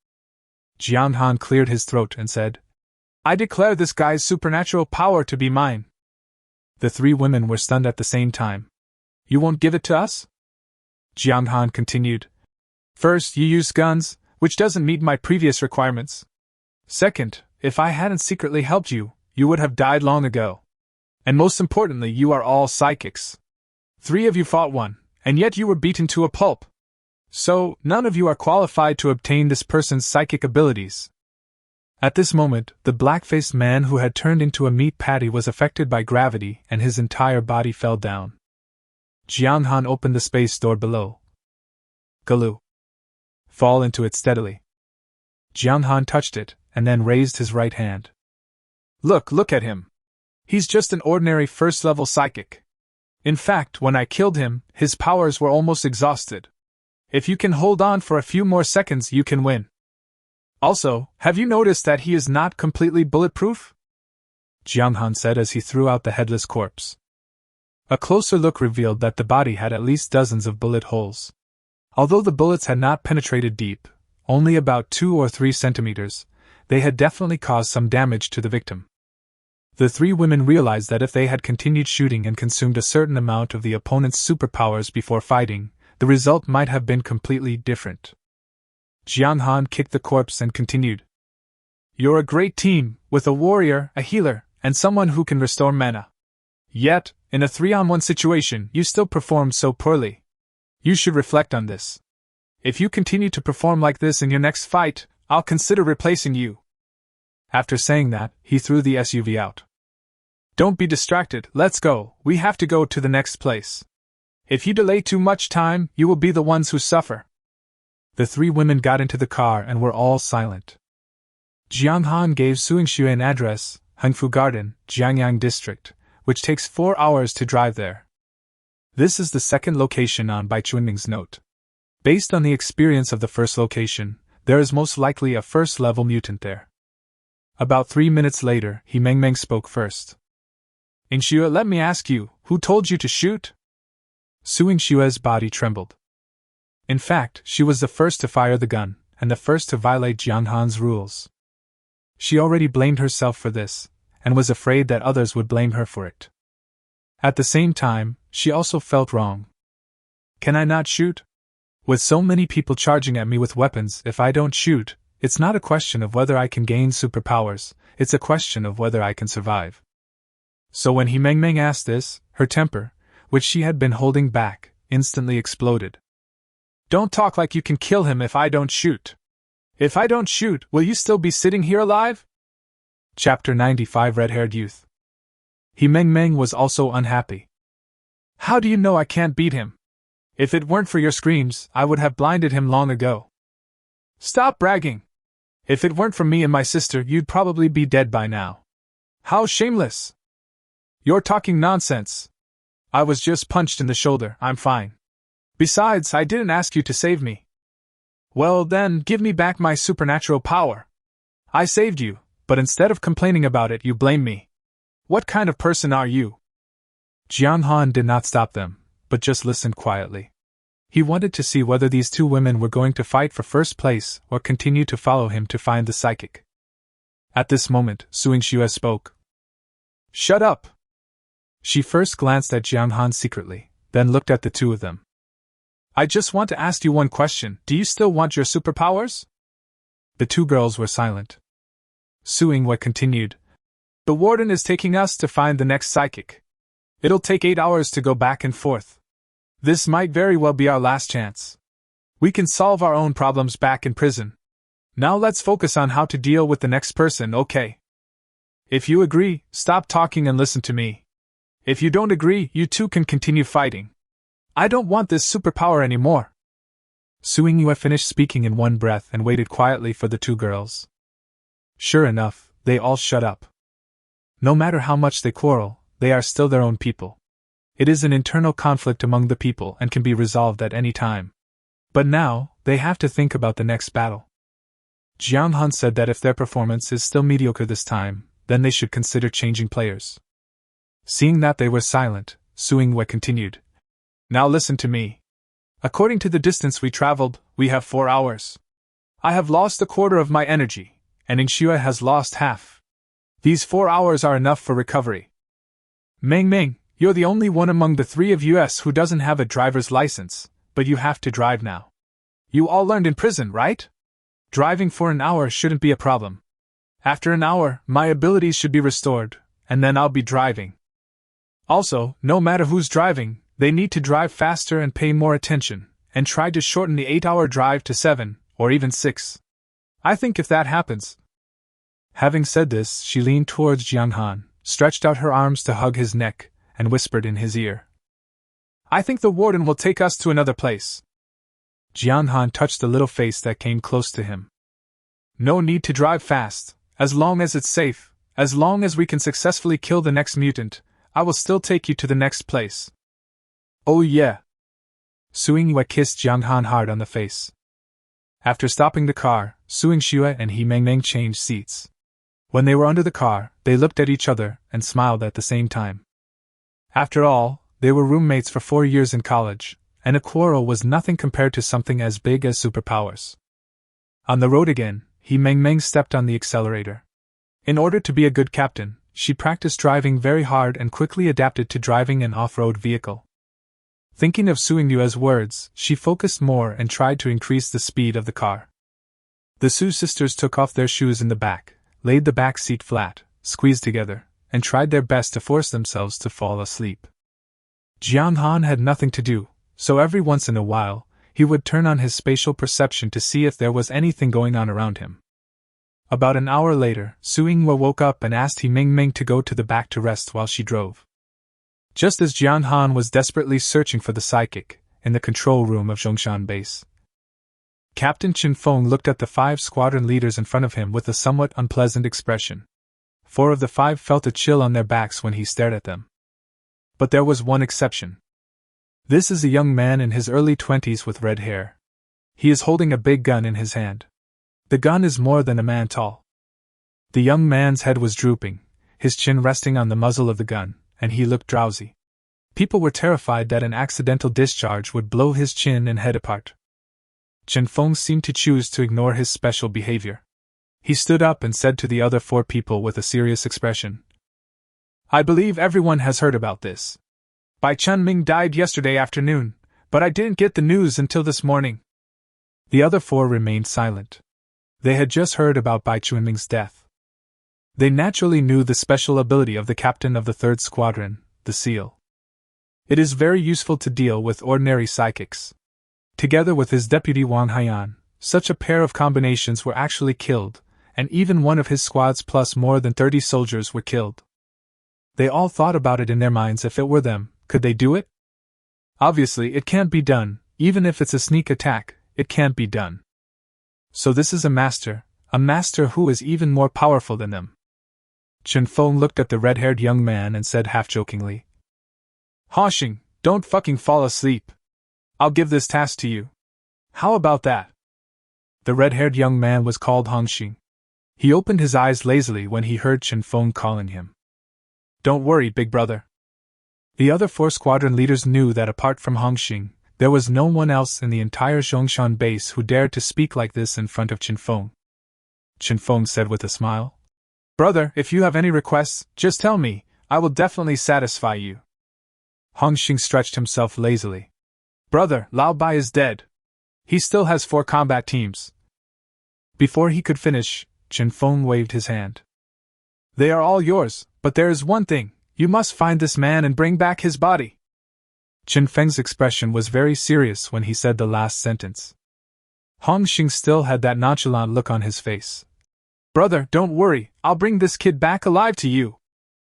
Jiang Han cleared his throat and said, "I declare this guy's supernatural power to be mine." The three women were stunned at the same time. "You won't give it to us?" Jiang Han continued. "First, you use guns, which doesn't meet my previous requirements. Second, if I hadn't secretly helped you, you would have died long ago. And most importantly, you are all psychics. 3 of you fought one, and yet you were beaten to a pulp. So, none of you are qualified to obtain this person's psychic abilities." At this moment, the black-faced man who had turned into a meat patty was affected by gravity and his entire body fell down. Jiang Han opened the space door below. "Galoo. Fall into it steadily." Jiang Han touched it, and then raised his right hand. Look at him. He's just an ordinary first-level psychic. In fact, when I killed him, his powers were almost exhausted. If you can hold on for a few more seconds, you can win. Also, have you noticed that he is not completely bulletproof?" Jiang Han said as he threw out the headless corpse. A closer look revealed that the body had at least dozens of bullet holes. Although the bullets had not penetrated deep, only about 2 or 3 centimeters, they had definitely caused some damage to the victim. The three women realized that if they had continued shooting and consumed a certain amount of the opponent's superpowers before fighting, the result might have been completely different. Jiang Han kicked the corpse and continued. "You're a great team, with a warrior, a healer, and someone who can restore mana. Yet, in a 3-on-1 situation, you still performed so poorly. You should reflect on this. If you continue to perform like this in your next fight, I'll consider replacing you." After saying that, he threw the SUV out. "Don't be distracted, let's go, we have to go to the next place. If you delay too much time, you will be the ones who suffer." The three women got into the car and were all silent. Jiang Han gave Suingxue an address, Hengfu Garden, Jiangyang District, which takes 4 hours to drive there. This is the second location on Bai Chunming's note. Based on the experience of the first location, there is most likely a first-level mutant there. About 3 minutes later, He Meng Meng spoke first. "Ingxue, let me ask you, who told you to shoot?" Suingxue's body trembled. In fact, she was the first to fire the gun, and the first to violate Jiang Han's rules. She already blamed herself for this, and was afraid that others would blame her for it. At the same time, she also felt wrong. "Can I not shoot? With so many people charging at me with weapons, if I don't shoot, it's not a question of whether I can gain superpowers, it's a question of whether I can survive." So when He Meng Meng asked this, her temper, which she had been holding back, instantly exploded. "Don't talk like you can kill him if I don't shoot. If I don't shoot, will you still be sitting here alive?" Chapter 95 Red-Haired Youth. He Meng Meng was also unhappy. "How do you know I can't beat him? If it weren't for your screams, I would have blinded him long ago. Stop bragging. If it weren't for me and my sister, you'd probably be dead by now. How shameless! You're talking nonsense. I was just punched in the shoulder, I'm fine. Besides, I didn't ask you to save me." "Well then, give me back my supernatural power. I saved you, but instead of complaining about it, you blame me. What kind of person are you?" Jiang Han did not stop them, but just listened quietly. He wanted to see whether these two women were going to fight for first place or continue to follow him to find the psychic. At this moment, Suingxue spoke. "Shut up!" She first glanced at Jiang Han secretly, then looked at the two of them. "I just want to ask you one question. Do you still want your superpowers?" The two girls were silent. Suingxue continued. "The warden is taking us to find the next psychic. It'll take 8 hours to go back and forth. This might very well be our last chance. We can solve our own problems back in prison. Now let's focus on how to deal with the next person, okay? If you agree, stop talking and listen to me. If you don't agree, you two can continue fighting. I don't want this superpower anymore." Suingxue finished speaking in one breath and waited quietly for the two girls. Sure enough, they all shut up. No matter how much they quarrel, they are still their own people. It is an internal conflict among the people and can be resolved at any time. But now, they have to think about the next battle. Jong Xan said that if their performance is still mediocre this time, then they should consider changing players. Seeing that they were silent, Suing-wei continued. Now listen to me. According to the distance we traveled, we have 4 hours. I have lost a quarter of my energy, and Xue has lost half. These 4 hours are enough for recovery. Meng, you're the only one among the 3 of us who doesn't have a driver's license, but you have to drive now. You all learned in prison, right? Driving for an hour shouldn't be a problem. After an hour, my abilities should be restored, and then I'll be driving. Also, no matter who's driving, they need to drive faster and pay more attention, and try to shorten the 8-hour drive to 7, or even 6. I think if that happens. Having said this, she leaned towards Jong Xan, stretched out her arms to hug his neck, and whispered in his ear. I think the warden will take us to another place. Jong Xan touched the little face that came close to him. No need to drive fast, as long as it's safe, as long as we can successfully kill the next mutant, I will still take you to the next place. Oh yeah. Suing-wei kissed Jong Xan hard on the face. After stopping the car, Suing-Xue and He Meng changed seats. When they were under the car, they looked at each other and smiled at the same time. After all, they were roommates for 4 years in college, and a quarrel was nothing compared to something as big as superpowers. On the road again, He Meng stepped on the accelerator. In order to be a good captain, she practiced driving very hard and quickly adapted to driving an off-road vehicle. Thinking of Suing-Yue's words, she focused more and tried to increase the speed of the car. The Su sisters took off their shoes in the back, laid the back seat flat, squeezed together, and tried their best to force themselves to fall asleep. Jong Xan had nothing to do, so every once in a while, he would turn on his spatial perception to see if there was anything going on around him. About an hour later, Suing-wei woke up and asked He Meng to go to the back to rest while she drove. Just as Jong Xan was desperately searching for the psychic, in the control room of Jong Xan base, Captain Chen Feng looked at the 5 squadron leaders in front of him with a somewhat unpleasant expression. 4 of the 5 felt a chill on their backs when he stared at them. But there was one exception. This is a young man in his early 20s with red hair. He is holding a big gun in his hand. The gun is more than a man tall. The young man's head was drooping, his chin resting on the muzzle of the gun, and he looked drowsy. People were terrified that an accidental discharge would blow his chin and head apart. Chen Feng seemed to choose to ignore his special behavior. He stood up and said to the other 4 people with a serious expression, I believe everyone has heard about this. Bai Chunming died yesterday afternoon, but I didn't get the news until this morning. The other 4 remained silent. They had just heard about Bai Chunming's death. They naturally knew the special ability of the captain of the 3rd Squadron, the SEAL. It is very useful to deal with ordinary psychics. Together with his deputy Wang Haiyan, such a pair of combinations were actually killed, and even one of his squads plus more than 30 soldiers were killed. They all thought about it in their minds. If it were them, could they do it? Obviously it can't be done, even if it's a sneak attack, it can't be done. So this is a master who is even more powerful than them. Chen Feng looked at the red-haired young man and said half-jokingly, Hongxing, don't fucking fall asleep. I'll give this task to you. How about that? The red-haired young man was called Hongxing. He opened his eyes lazily when he heard Chen Feng calling him. Don't worry, big brother. The other 4 squadron leaders knew that apart from Hongxing, there was no one else in the entire Zhongshan base who dared to speak like this in front of Chen Feng. Chen Feng said with a smile, Brother, if you have any requests, just tell me, I will definitely satisfy you. Hongxing stretched himself lazily. Brother, Lao Bai is dead. He still has 4 combat teams. Before he could finish, Chen Feng waved his hand. They are all yours, but there is one thing, you must find this man and bring back his body. Chen Feng's expression was very serious when he said the last sentence. Hongxing still had that nonchalant look on his face. Brother, don't worry, I'll bring this kid back alive to you.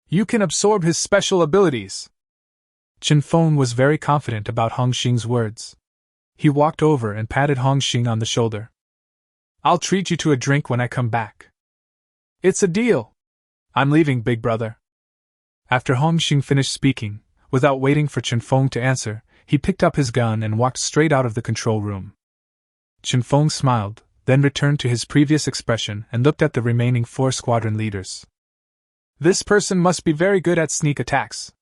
You can absorb his special abilities. Chen Feng was very confident about Hongxing's words. He walked over and patted Hongxing on the shoulder. I'll treat you to a drink when I come back. It's a deal. I'm leaving, big brother. After Hong Xing finished speaking, without waiting for Chen Feng to answer, he picked up his gun and walked straight out of the control room. Chen Feng smiled, then returned to his previous expression and looked at the remaining 4 squadron leaders. This person must be very good at sneak attacks.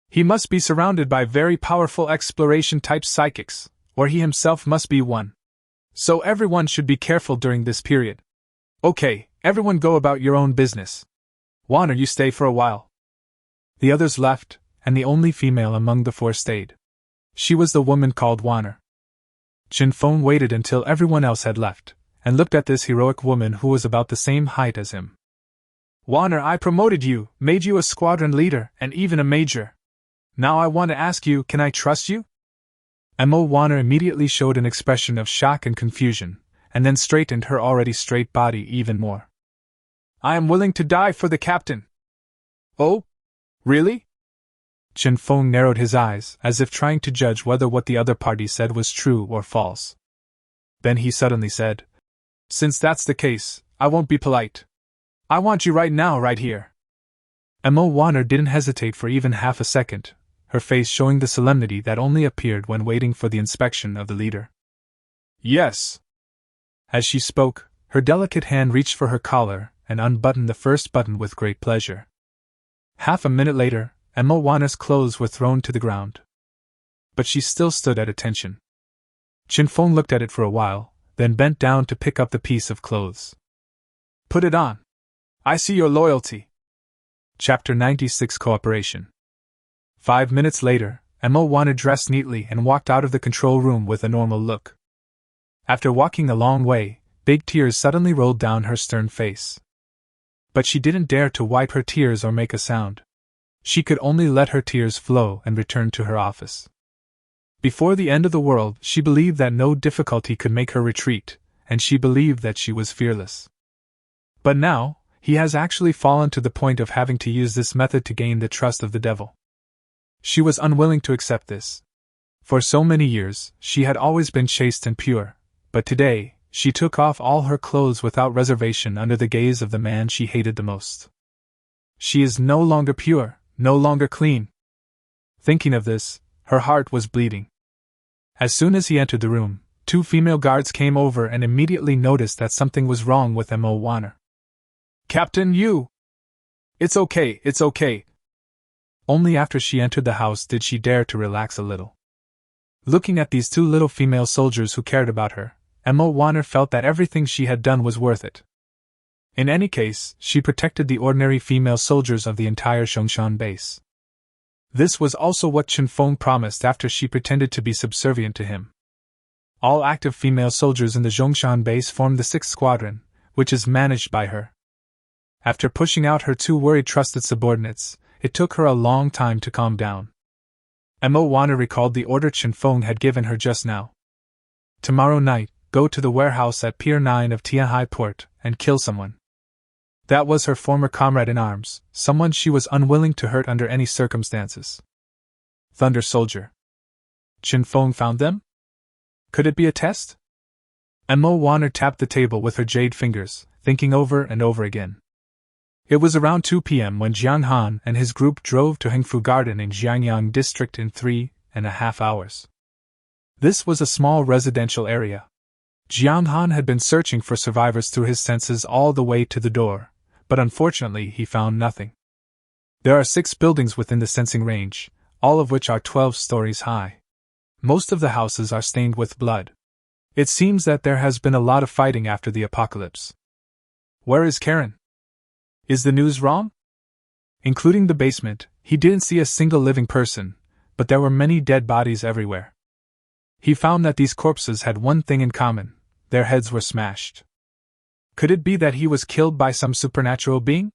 He must be surrounded by very powerful exploration-type psychics, or he himself must be one. So everyone should be careful during this period. Okay, everyone go about your own business. Warner, you stay for a while. The others left, and the only female among the 4 stayed. She was the woman called Warner. Chen Feng waited until everyone else had left, and looked at this heroic woman who was about the same height as him. Warner, I promoted you, made you a squadron leader, and even a major. Now I want to ask you, can I trust you? Mo Warner immediately showed an expression of shock and confusion, and then straightened her already straight body even more. I am willing to die for the captain. Oh? Really? Chen Feng narrowed his eyes, as if trying to judge whether what the other party said was true or false. Then he suddenly said, Since that's the case, I won't be polite. I want you right now, right here. Mo Warner didn't hesitate for even half a second, her face showing the solemnity that only appeared when waiting for the inspection of the leader. Yes. As she spoke, her delicate hand reached for her collar and unbuttoned the first button with great pleasure. Half a minute later, Mo Warner's clothes were thrown to the ground. But she still stood at attention. Chen Feng looked at it for a while, then bent down to pick up the piece of clothes. Put it on. I see your loyalty. Chapter 96 Cooperation. 5 minutes later, Mo Warner dressed neatly and walked out of the control room with a normal look. After walking a long way, big tears suddenly rolled down her stern face. But she didn't dare to wipe her tears or make a sound. She could only let her tears flow and return to her office. Before the end of the world, she believed that no difficulty could make her retreat, and she believed that she was fearless. But now, he has actually fallen to the point of having to use this method to gain the trust of the devil. She was unwilling to accept this. For so many years, she had always been chaste and pure, but today, she took off all her clothes without reservation under the gaze of the man she hated the most. She is no longer pure, no longer clean. Thinking of this, her heart was bleeding. As soon as he entered the room, 2 female guards came over and immediately noticed that something was wrong with Mo Warner. Captain, you! It's okay, it's okay. Only after she entered the house did she dare to relax a little. Looking at these 2 little female soldiers who cared about her, Mo Warner felt that everything she had done was worth it. In any case, she protected the ordinary female soldiers of the entire Jong Xan base. This was also what Chen Feng promised after she pretended to be subservient to him. All active female soldiers in the Jong Xan base formed the 6th Squadron, which is managed by her. After pushing out her 2 worried trusted subordinates, it took her a long time to calm down. Mo Warner recalled the order Chen Feng had given her just now. Tomorrow night, go to the warehouse at Pier 9 of Tianhai Port and kill someone. That was her former comrade in arms, someone she was unwilling to hurt under any circumstances. Thunder Soldier. Chen Feng found them? Could it be a test? Mo Warner tapped the table with her jade fingers, thinking over and over again. It was around 2 p.m. when Jiang Han and his group drove to Hengfu Garden in Jiangyang District in 3.5 hours. This was a small residential area. Jiang Han had been searching for survivors through his senses all the way to the door, but unfortunately he found nothing. There are 6 buildings within the sensing range, all of which are 12 stories high. Most of the houses are stained with blood. It seems that there has been a lot of fighting after the apocalypse. Where is Karen? Is the news wrong? Including the basement, he didn't see a single living person, but there were many dead bodies everywhere. He found that these corpses had one thing in common: their heads were smashed. Could it be that he was killed by some supernatural being?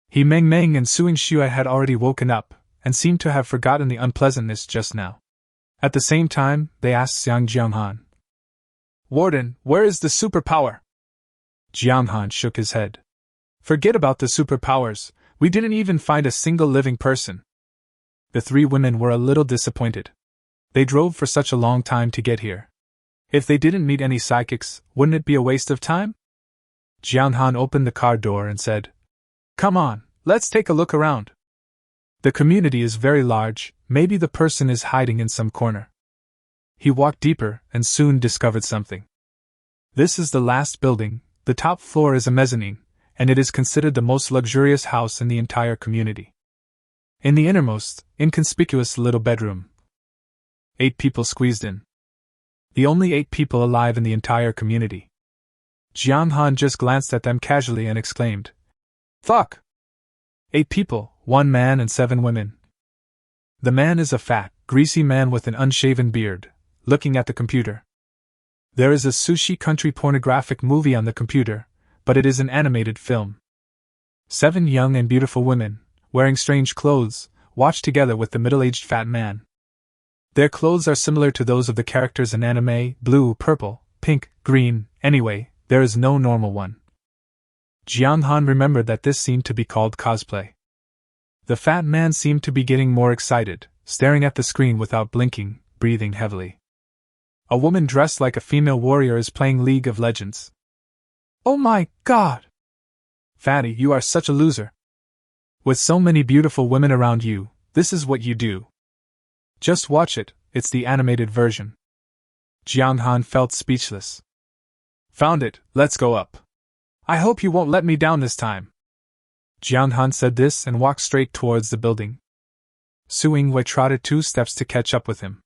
He Meng Meng and Suing Xue had already woken up, and seemed to have forgotten the unpleasantness just now. At the same time, they asked Xiang Jianghan. Warden, where is the superpower? Jianghan shook his head. Forget about the superpowers, we didn't even find a single living person. The 3 women were a little disappointed. They drove for such a long time to get here. If they didn't meet any psychics, wouldn't it be a waste of time? Jong Xan opened the car door and said, "Come on, let's take a look around. The community is very large, maybe the person is hiding in some corner." He walked deeper and soon discovered something. This is the last building, the top floor is a mezzanine, and it is considered the most luxurious house in the entire community. In the innermost, inconspicuous little bedroom, 8 people squeezed in. The only 8 people alive in the entire community. Jong Xan just glanced at them casually and exclaimed, "Fuck! 8 people, 1 man and 7 women." The man is a fat, greasy man with an unshaven beard, looking at the computer. There is a sushi country pornographic movie on the computer, but it is an animated film. 7 young and beautiful women, wearing strange clothes, watch together with the middle-aged fat man. Their clothes are similar to those of the characters in anime: blue, purple, pink, green. Anyway, there is no normal one. Jong Xan remembered that this seemed to be called cosplay. The fat man seemed to be getting more excited, staring at the screen without blinking, breathing heavily. A woman dressed like a female warrior is playing League of Legends. "Oh my god! Fatty, you are such a loser. With so many beautiful women around you, this is what you do. Just watch it, it's the animated version." Jong Xan felt speechless. "Found it, let's go up. I hope you won't let me down this time." Jong Xan said this and walked straight towards the building. Su Yingwei trotted 2 steps to catch up with him.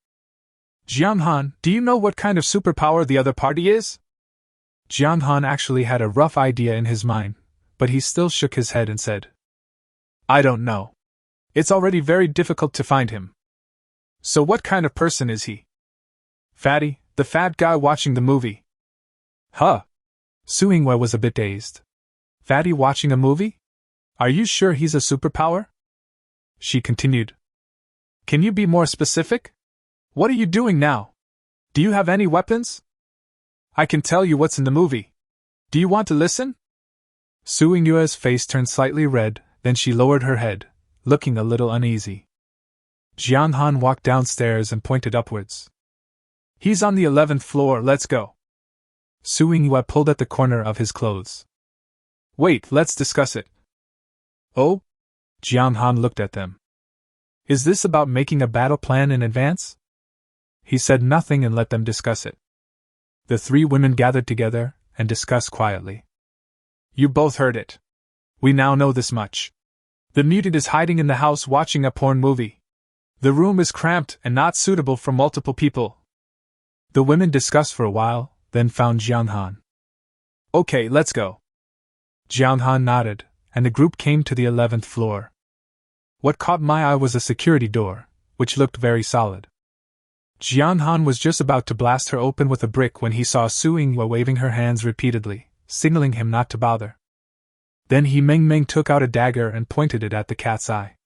"Jong Xan, do you know what kind of superpower the other party is?" Jong Xan actually had a rough idea in his mind, but he still shook his head and said, "I don't know. It's already very difficult to find him." "So what kind of person is he?" "Fatty, the fat guy watching the movie." "Huh?" Su Yingwei was a bit dazed. "Fatty watching a movie? Are you sure he's a superpower?" She continued. "Can you be more specific? What are you doing now? Do you have any weapons? I can tell you what's in the movie. Do you want to listen?" Su Yingwei's face turned slightly red, then she lowered her head, looking a little uneasy. Jong Xan walked downstairs and pointed upwards. "He's on the 11th floor, let's go." Su Yingwei pulled at the corner of his clothes. "Wait, let's discuss it." "Oh?" Jong Xan looked at them. "Is this about making a battle plan in advance?" He said nothing and let them discuss it. The 3 women gathered together and discussed quietly. "You both heard it. We now know this much. The mutant is hiding in the house watching a porn movie. The room is cramped and not suitable for multiple people." The women discussed for a while, then found Jong Xan. "Okay, let's go." Jong Xan nodded, and the group came to the 11th floor. What caught my eye was a security door, which looked very solid. Jong Xan was just about to blast her open with a brick when he saw Su Yingwei waving her hands repeatedly, signaling him not to bother. Then he Meng took out a dagger and pointed it at the cat's eye.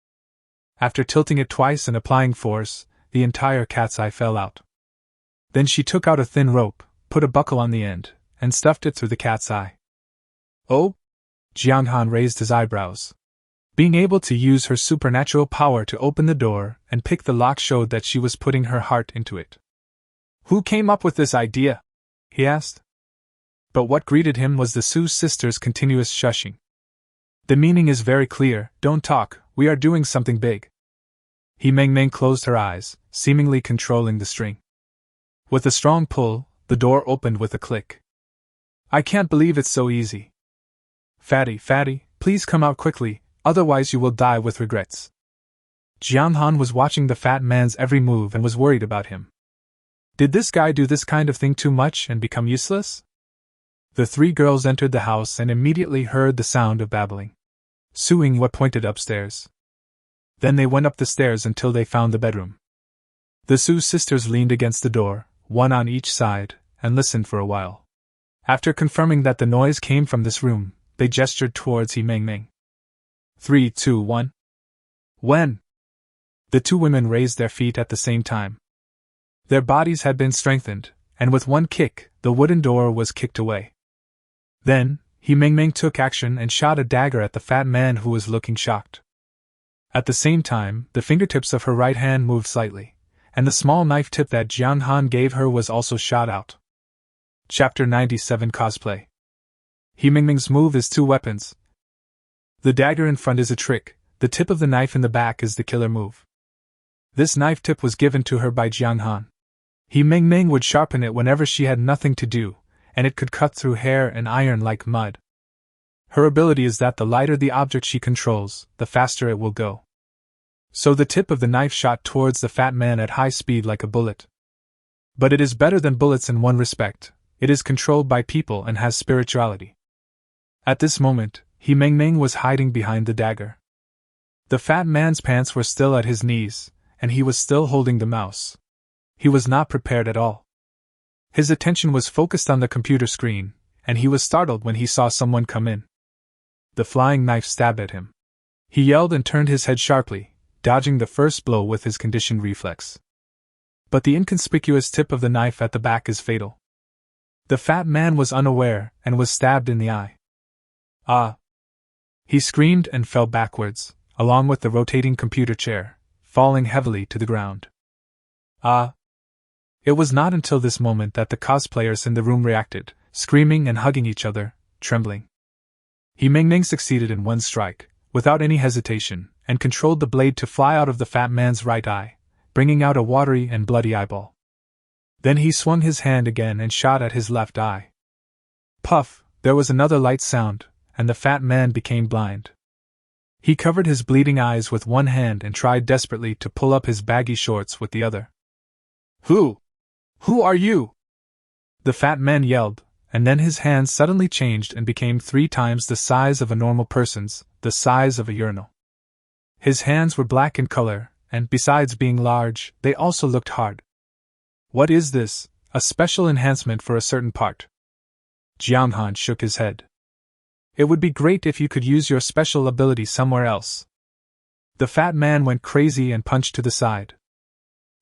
After tilting it twice and applying force, the entire cat's eye fell out. Then she took out a thin rope, put a buckle on the end, and stuffed it through the cat's eye. "Oh?" Jong Xan raised his eyebrows. Being able to use her supernatural power to open the door and pick the lock showed that she was putting her heart into it. "Who came up with this idea?" he asked. But what greeted him was the Su sisters' continuous shushing. "The meaning is very clear, don't talk, we are doing something big." He Meng closed her eyes, seemingly controlling the string. With a strong pull, the door opened with a click. "I can't believe it's so easy. Fatty, please come out quickly, otherwise you will die with regrets." Jong Xan was watching the fat man's every move and was worried about him. Did this guy do this kind of thing too much and become useless? The 3 girls entered the house and immediately heard the sound of babbling. Su Yingwei pointed upstairs. Then they went up the stairs until they found the bedroom. The Su sisters leaned against the door, one on each side, and listened for a while. After confirming that the noise came from this room, they gestured towards He Meng. 3, 2, 1. When? The 2 women raised their feet at the same time. Their bodies had been strengthened, and with one kick, the wooden door was kicked away. Then, He Meng took action and shot a dagger at the fat man who was looking shocked. At the same time, the fingertips of her right hand moved slightly, and the small knife tip that Jong Xan gave her was also shot out. Chapter 97 Cosplay. He Mingming's move is two weapons. The dagger in front is a trick, the tip of the knife in the back is the killer move. This knife tip was given to her by Jong Xan. He Mingming would sharpen it whenever she had nothing to do, and it could cut through hair and iron like mud. Her ability is that the lighter the object she controls, the faster it will go. So the tip of the knife shot towards the fat man at high speed like a bullet. But it is better than bullets in one respect: it is controlled by people and has spirituality. At this moment, He Mingming was hiding behind the dagger. The fat man's pants were still at his knees, and he was still holding the mouse. He was not prepared at all. His attention was focused on the computer screen, and he was startled when he saw someone come in. The flying knife stabbed at him. He yelled and turned his head sharply, dodging the first blow with his conditioned reflex. But the inconspicuous tip of the knife at the back is fatal. The fat man was unaware and was stabbed in the eye. Ah! He screamed and fell backwards, along with the rotating computer chair, falling heavily to the ground. Ah! It was not until this moment that the cosplayers in the room reacted, screaming and hugging each other, trembling. He Mingming succeeded in one strike, without any hesitation, and controlled the blade to fly out of the fat man's right eye, bringing out a watery and bloody eyeball. Then he swung his hand again and shot at his left eye. Puff! There was another light sound, and the fat man became blind. He covered his bleeding eyes with one hand and tried desperately to pull up his baggy shorts with the other. Who are you? The fat man yelled, and then his hands suddenly changed and became 3 times the size of a normal person's, the size of a urinal. His hands were black in color, and besides being large, they also looked hard. What is this? A special enhancement for a certain part? Jong Xan shook his head. It would be great if you could use your special ability somewhere else. The fat man went crazy and punched to the side.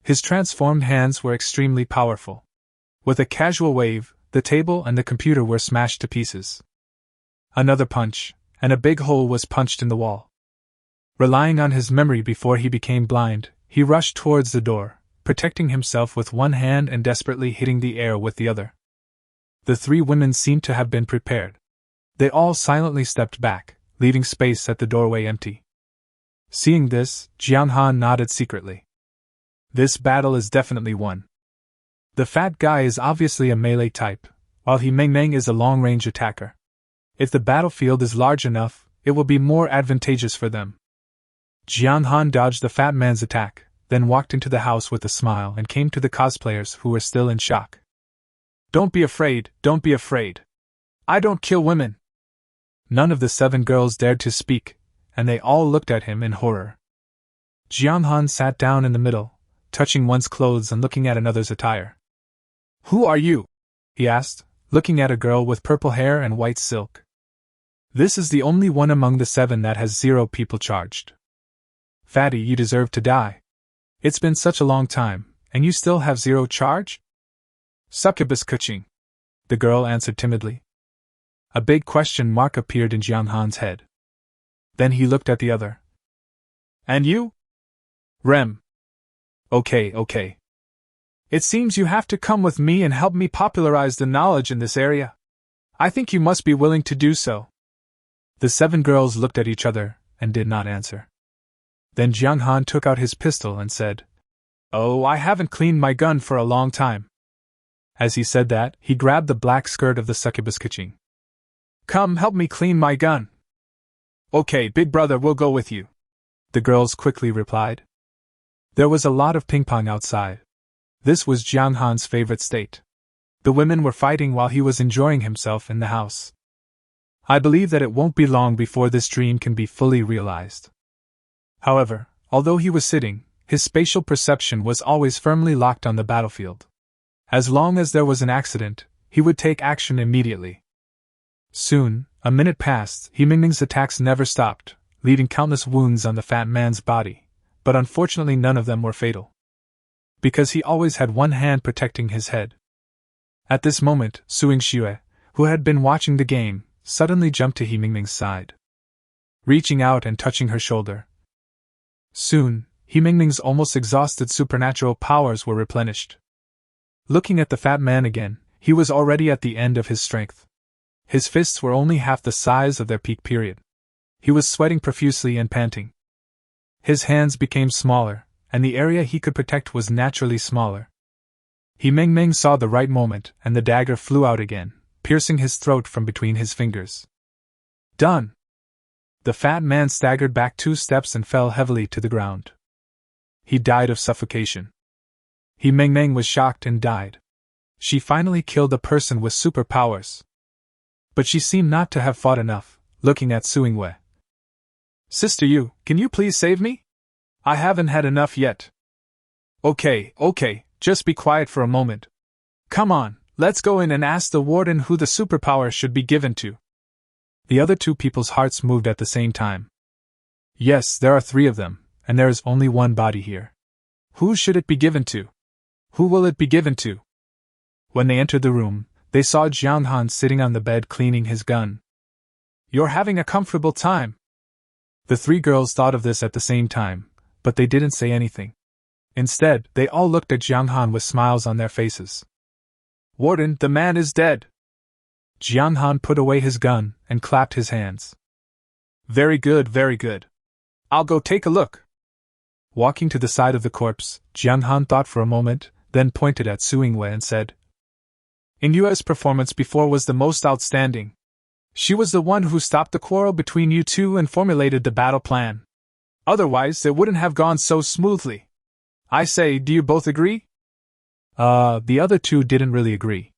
His transformed hands were extremely powerful. With a casual wave, the table and the computer were smashed to pieces. Another punch, and a big hole was punched in the wall. Relying on his memory before he became blind, he rushed towards the door, protecting himself with one hand and desperately hitting the air with the other. The 3 women seemed to have been prepared. They all silently stepped back, leaving space at the doorway empty. Seeing this, Jong Xan nodded secretly. This battle is definitely won. The fat guy is obviously a melee type, while He Mingming is a long-range attacker. If the battlefield is large enough, it will be more advantageous for them. Jong Xan dodged the fat man's attack, then walked into the house with a smile and came to the cosplayers who were still in shock. Don't be afraid, don't be afraid. I don't kill women. None of the 7 girls dared to speak, and they all looked at him in horror. Jong Xan sat down in the middle, touching one's clothes and looking at another's attire. Who are you? He asked, looking at a girl with purple hair and white silk. This is the only one among the 7 that has 0 people charged. Fatty, you deserve to die. It's been such a long time, and you still have 0 charge? Succubus kuching, the girl answered timidly. A big question mark appeared in Jong Xan's head. Then he looked at the other. And you? Rem. Okay. It seems you have to come with me and help me popularize the knowledge in this area. I think you must be willing to do so. The 7 girls looked at each other and did not answer. Then Jong Xan took out his pistol and said, Oh, I haven't cleaned my gun for a long time. As he said that, he grabbed the black skirt of the succubus kuching. Come help me clean my gun. Okay, big brother will go with you, the girls quickly replied. There was a lot of ping-pong outside. This was Jong Xan's favorite state. The women were fighting while he was enjoying himself in the house. I believe that it won't be long before this dream can be fully realized. However, although he was sitting, his spatial perception was always firmly locked on the battlefield. As long as there was an accident, he would take action immediately. Soon, a minute passed. He Mingming's attacks never stopped, leaving countless wounds on the fat man's body, but unfortunately none of them were fatal. Because he always had one hand protecting his head. At this moment, Suing Xue, who had been watching the game, suddenly jumped to He Mingming's side, reaching out and touching her shoulder. Soon, He Mingming's almost exhausted supernatural powers were replenished. Looking at the fat man again, he was already at the end of his strength. His fists were only half the size of their peak period. He was sweating profusely and panting. His hands became smaller, and the area he could protect was naturally smaller. He Meng saw the right moment, and the dagger flew out again, piercing his throat from between his fingers. Done! The fat man staggered back 2 steps and fell heavily to the ground. He died of suffocation. He Meng was shocked and died. She finally killed a person with superpowers. But she seemed not to have fought enough, looking at Suingwe. Sister Yu, can you please save me? I haven't had enough yet. Okay, just be quiet for a moment. Come on, let's go in and ask the warden who the superpower should be given to. The other 2 people's hearts moved at the same time. Yes, there are 3 of them, and there is only one body here. Who should it be given to? Who will it be given to? When they entered the room, they saw Jong Xan sitting on the bed cleaning his gun. You're having a comfortable time. The 3 girls thought of this at the same time, but they didn't say anything. Instead, they all looked at Jong Xan with smiles on their faces. Warden, the man is dead. Jong Xan put away his gun and clapped his hands. Very good, very good. I'll go take a look. Walking to the side of the corpse, Jong Xan thought for a moment, then pointed at Suingwe and said, Inua's performance before was the most outstanding. She was the one who stopped the quarrel between you 2 and formulated the battle plan. Otherwise, it wouldn't have gone so smoothly. I say, do you both agree? The other 2 didn't really agree.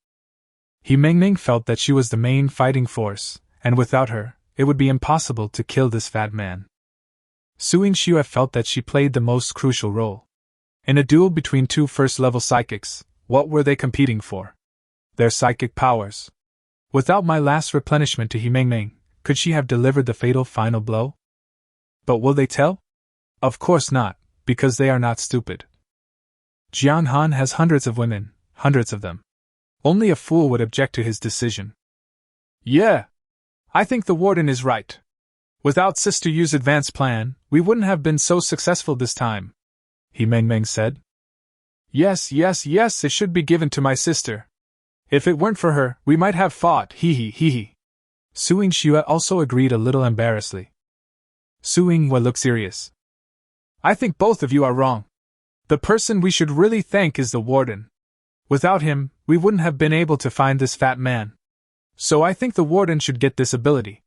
He Meng felt that she was the main fighting force, and without her, it would be impossible to kill this fat man. Suingwe felt that she played the most crucial role. In a duel between 2 first-level psychics, what were they competing for? Their psychic powers. Without my last replenishment to He Meng, could she have delivered the fatal final blow? But will they tell? Of course not, because they are not stupid. Jong Xan has hundreds of women, hundreds of them. Only a fool would object to his decision. Yeah. I think the warden is right. Without Sister Yu's advanced plan, we wouldn't have been so successful this time, He Meng said. Yes, it should be given to my sister. If it weren't for her, we might have fought, hee. Suingwe also agreed a little embarrassedly. Suingwe looked serious. I think both of you are wrong. The person we should really thank is the warden. Without him, we wouldn't have been able to find this fat man. So I think the warden should get this ability.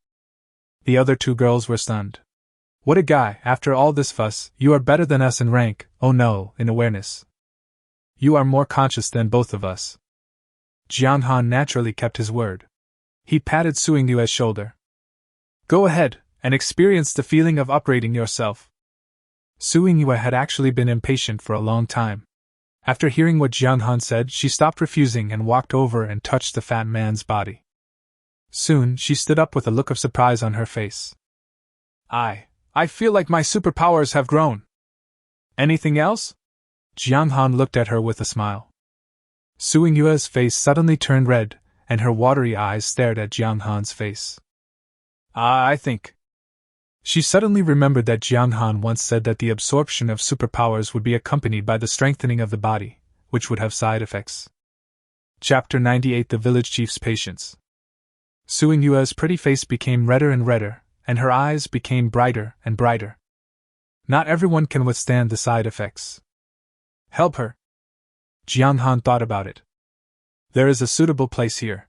The other 2 girls were stunned. What a guy, after all this fuss, you are better than us in rank, oh no, in awareness. You are more conscious than both of us. Jong Xan naturally kept his word. He patted Suingwe's shoulder. Go ahead, and experience the feeling of upgrading yourself. Suingwe had actually been impatient for a long time. After hearing what Jong Xan said, she stopped refusing and walked over and touched the fat man's body. Soon, she stood up with a look of surprise on her face. I feel like my superpowers have grown. Anything else? Jong Xan looked at her with a smile. Suingwe's face suddenly turned red, and her watery eyes stared at Jong Xan's face. I think. She suddenly remembered that Jong Xan once said that the absorption of superpowers would be accompanied by the strengthening of the body, which would have side effects. Chapter 98: The Village Chief's Patience. Suingwe's pretty face became redder and redder, and her eyes became brighter and brighter. Not everyone can withstand the side effects. Help her. Jong Xan thought about it. There is a suitable place here.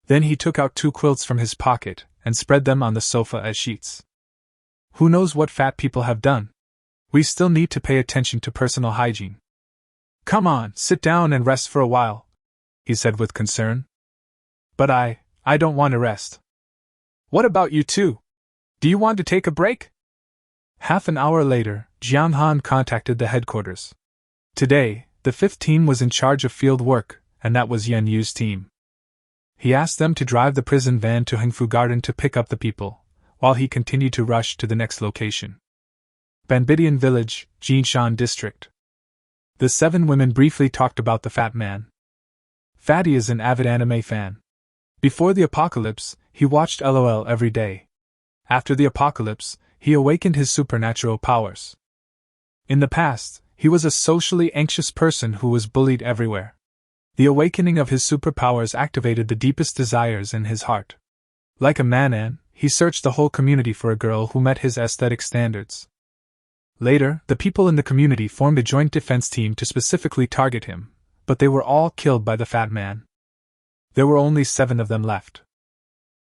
Then he took out 2 quilts from his pocket and spread them on the sofa as sheets. Who knows what fat people have done? We still need to pay attention to personal hygiene. Come on, sit down and rest for a while, he said with concern. But I don't want to rest. What about you 2? Do you want to take a break? Half an hour later, Jong Xan contacted the headquarters. Today, the 5th team was in charge of field work, and that was Yan Yu's team. He asked them to drive the prison van to Hengfu Garden to pick up the people, while he continued to rush to the next location. Banbidian Village, Jinshan District. The 7 women briefly talked about the fat man. Fatty is an avid anime fan. Before the apocalypse, he watched LOL every day. After the apocalypse, he awakened his supernatural powers. In the past, he was a socially anxious person who was bullied everywhere. The awakening of his superpowers activated the deepest desires in his heart. Like a madman, he searched the whole community for a girl who met his aesthetic standards. Later, the people in the community formed a joint defense team to specifically target him, but they were all killed by the Fat Man. There were only 7 of them left.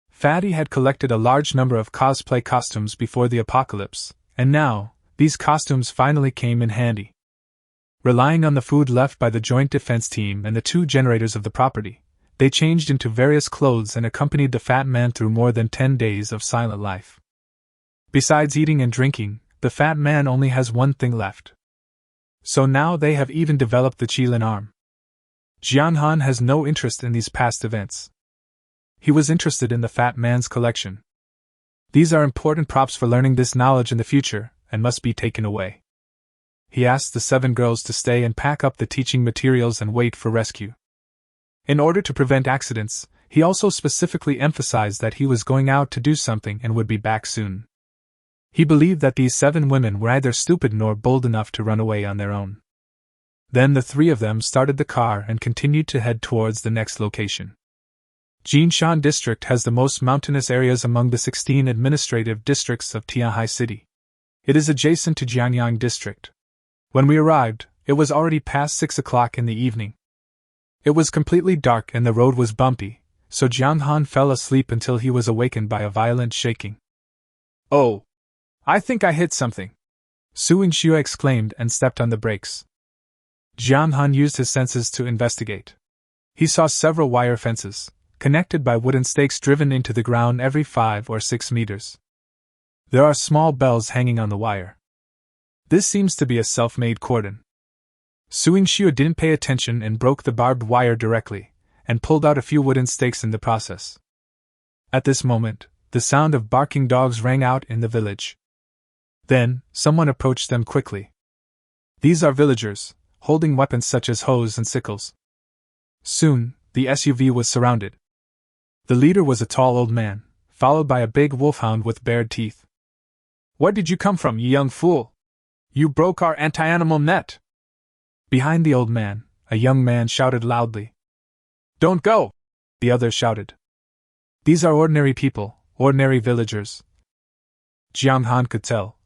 Fatty had collected a large number of cosplay costumes before the apocalypse, and now, these costumes finally came in handy. Relying on the food left by the joint defense team and the 2 generators of the property, they changed into various clothes and accompanied the Fat Man through more than 10 days of silent life. Besides eating and drinking, the Fat Man only has one thing left. So now they have even developed the Qilin arm. Jong Xan has no interest in these past events. He was interested in the Fat Man's collection. These are important props for learning this knowledge in the future, and must be taken away. He asked the 7 girls to stay and pack up the teaching materials and wait for rescue. In order to prevent accidents, he also specifically emphasized that he was going out to do something and would be back soon. He believed that these 7 women were neither stupid nor bold enough to run away on their own. Then the 3 of them started the car and continued to head towards the next location. Jinshan District has the most mountainous areas among the 16 administrative districts of Tianhai City. It is adjacent to Jianyang District. When we arrived, it was already past 6 o'clock in the evening. It was completely dark and the road was bumpy, so Jong Xan fell asleep until he was awakened by a violent shaking. "Oh! I think I hit something!" Su Yingxue exclaimed and stepped on the brakes. Jong Xan used his senses to investigate. He saw several wire fences, connected by wooden stakes driven into the ground every 5 or 6 meters. There are small bells hanging on the wire. This seems to be a self-made cordon. Su Yingxue didn't pay attention and broke the barbed wire directly, and pulled out a few wooden stakes in the process. At this moment, the sound of barking dogs rang out in the village. Then, someone approached them quickly. These are villagers, holding weapons such as hoes and sickles. Soon, the SUV was surrounded. The leader was a tall old man, followed by a big wolfhound with bared teeth. "Where did you come from, you young fool? You broke our anti-animal net!" Behind the old man, a young man shouted loudly. "Don't go!" the others shouted. These are ordinary people, ordinary villagers. Jong Xan could tell.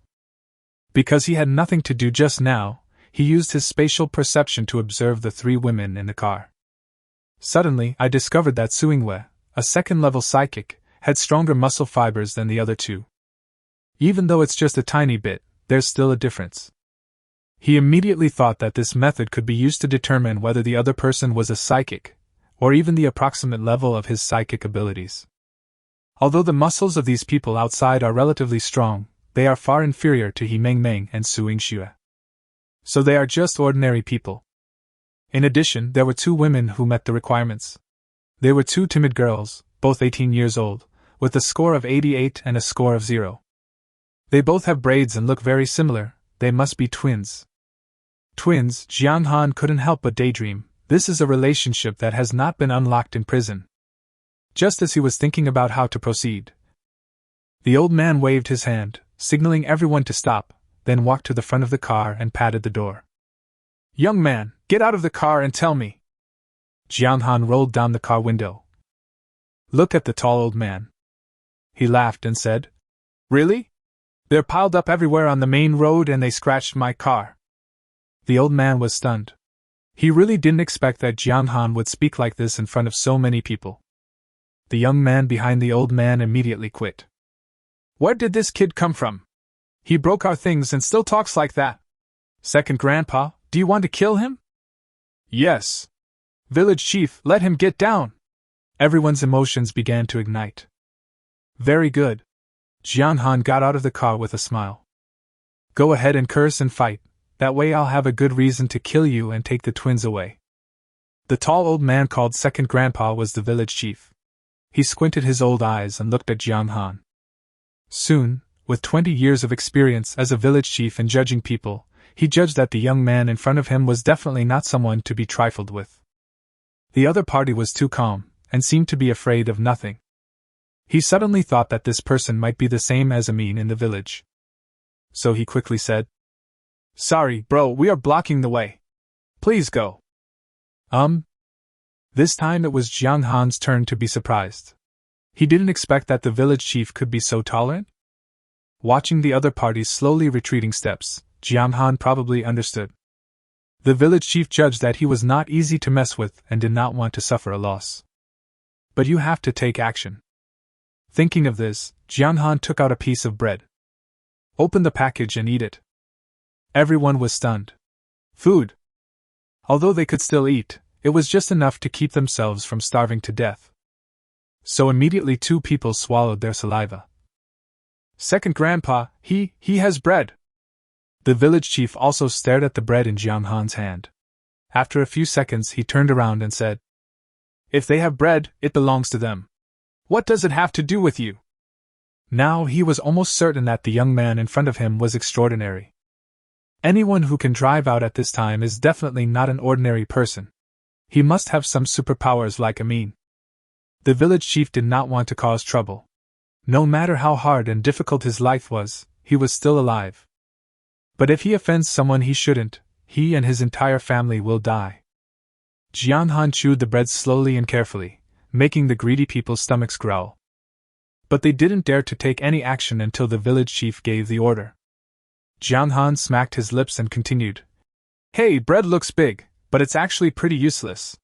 Because he had nothing to do just now, he used his spatial perception to observe the 3 women in the car. Suddenly, I discovered that Su Yingwei, a second-level psychic, had stronger muscle fibers than the other 2. Even though it's just a tiny bit, there's still a difference. He immediately thought that this method could be used to determine whether the other person was a psychic, or even the approximate level of his psychic abilities. Although the muscles of these people outside are relatively strong, they are far inferior to He Mengmeng and Su Yingxue. So they are just ordinary people. In addition, there were 2 women who met the requirements. They were 2 timid girls, both 18 years old, with a score of 88 and a score of 0. They both have braids and look very similar. They must be twins. Twins, Jong Xan couldn't help but daydream. This is a relationship that has not been unlocked in prison. Just as he was thinking about how to proceed, the old man waved his hand, signaling everyone to stop, then walked to the front of the car and patted the door. "Young man, get out of the car and tell me." Jong Xan rolled down the car window. "Look at the tall old man." He laughed and said, "Really? They're piled up everywhere on the main road and they scratched my car." The old man was stunned. He really didn't expect that Jong Xan would speak like this in front of so many people. The young man behind the old man immediately quit. "Where did this kid come from? He broke our things and still talks like that. Second grandpa, do you want to kill him?" "Yes. Village chief, let him get down." Everyone's emotions began to ignite. "Very good." Jong Xan got out of the car with a smile. "Go ahead and curse and fight, that way I'll have a good reason to kill you and take the twins away." The tall old man called Second Grandpa was the village chief. He squinted his old eyes and looked at Jong Xan. Soon, with 20 years of experience as a village chief and judging people, he judged that the young man in front of him was definitely not someone to be trifled with. The other party was too calm, and seemed to be afraid of nothing. He suddenly thought that this person might be the same as Amin in the village. So he quickly said, "Sorry, bro, we are blocking the way. Please go." This time it was Jong Han's turn to be surprised. He didn't expect that the village chief could be so tolerant. Watching the other party's slowly retreating steps, Jong Han probably understood. The village chief judged that he was not easy to mess with and did not want to suffer a loss. But you have to take action. Thinking of this, Jong Han took out a piece of bread. Open the package and eat it. Everyone was stunned. Food! Although they could still eat, it was just enough to keep themselves from starving to death. So immediately 2 people swallowed their saliva. Second grandpa, he has bread. The village chief also stared at the bread in Jong Han's hand. After a few seconds he turned around and said, "If they have bread, it belongs to them. What does it have to do with you?" Now he was almost certain that the young man in front of him was extraordinary. Anyone who can drive out at this time is definitely not an ordinary person. He must have some superpowers like Amin. The village chief did not want to cause trouble. No matter how hard and difficult his life was, he was still alive. But if he offends someone he shouldn't, he and his entire family will die. Jong Han chewed the bread slowly and carefully, making the greedy people's stomachs growl. But they didn't dare to take any action until the village chief gave the order. Jong Han smacked his lips and continued, "Hey, bread looks big, but it's actually pretty useless.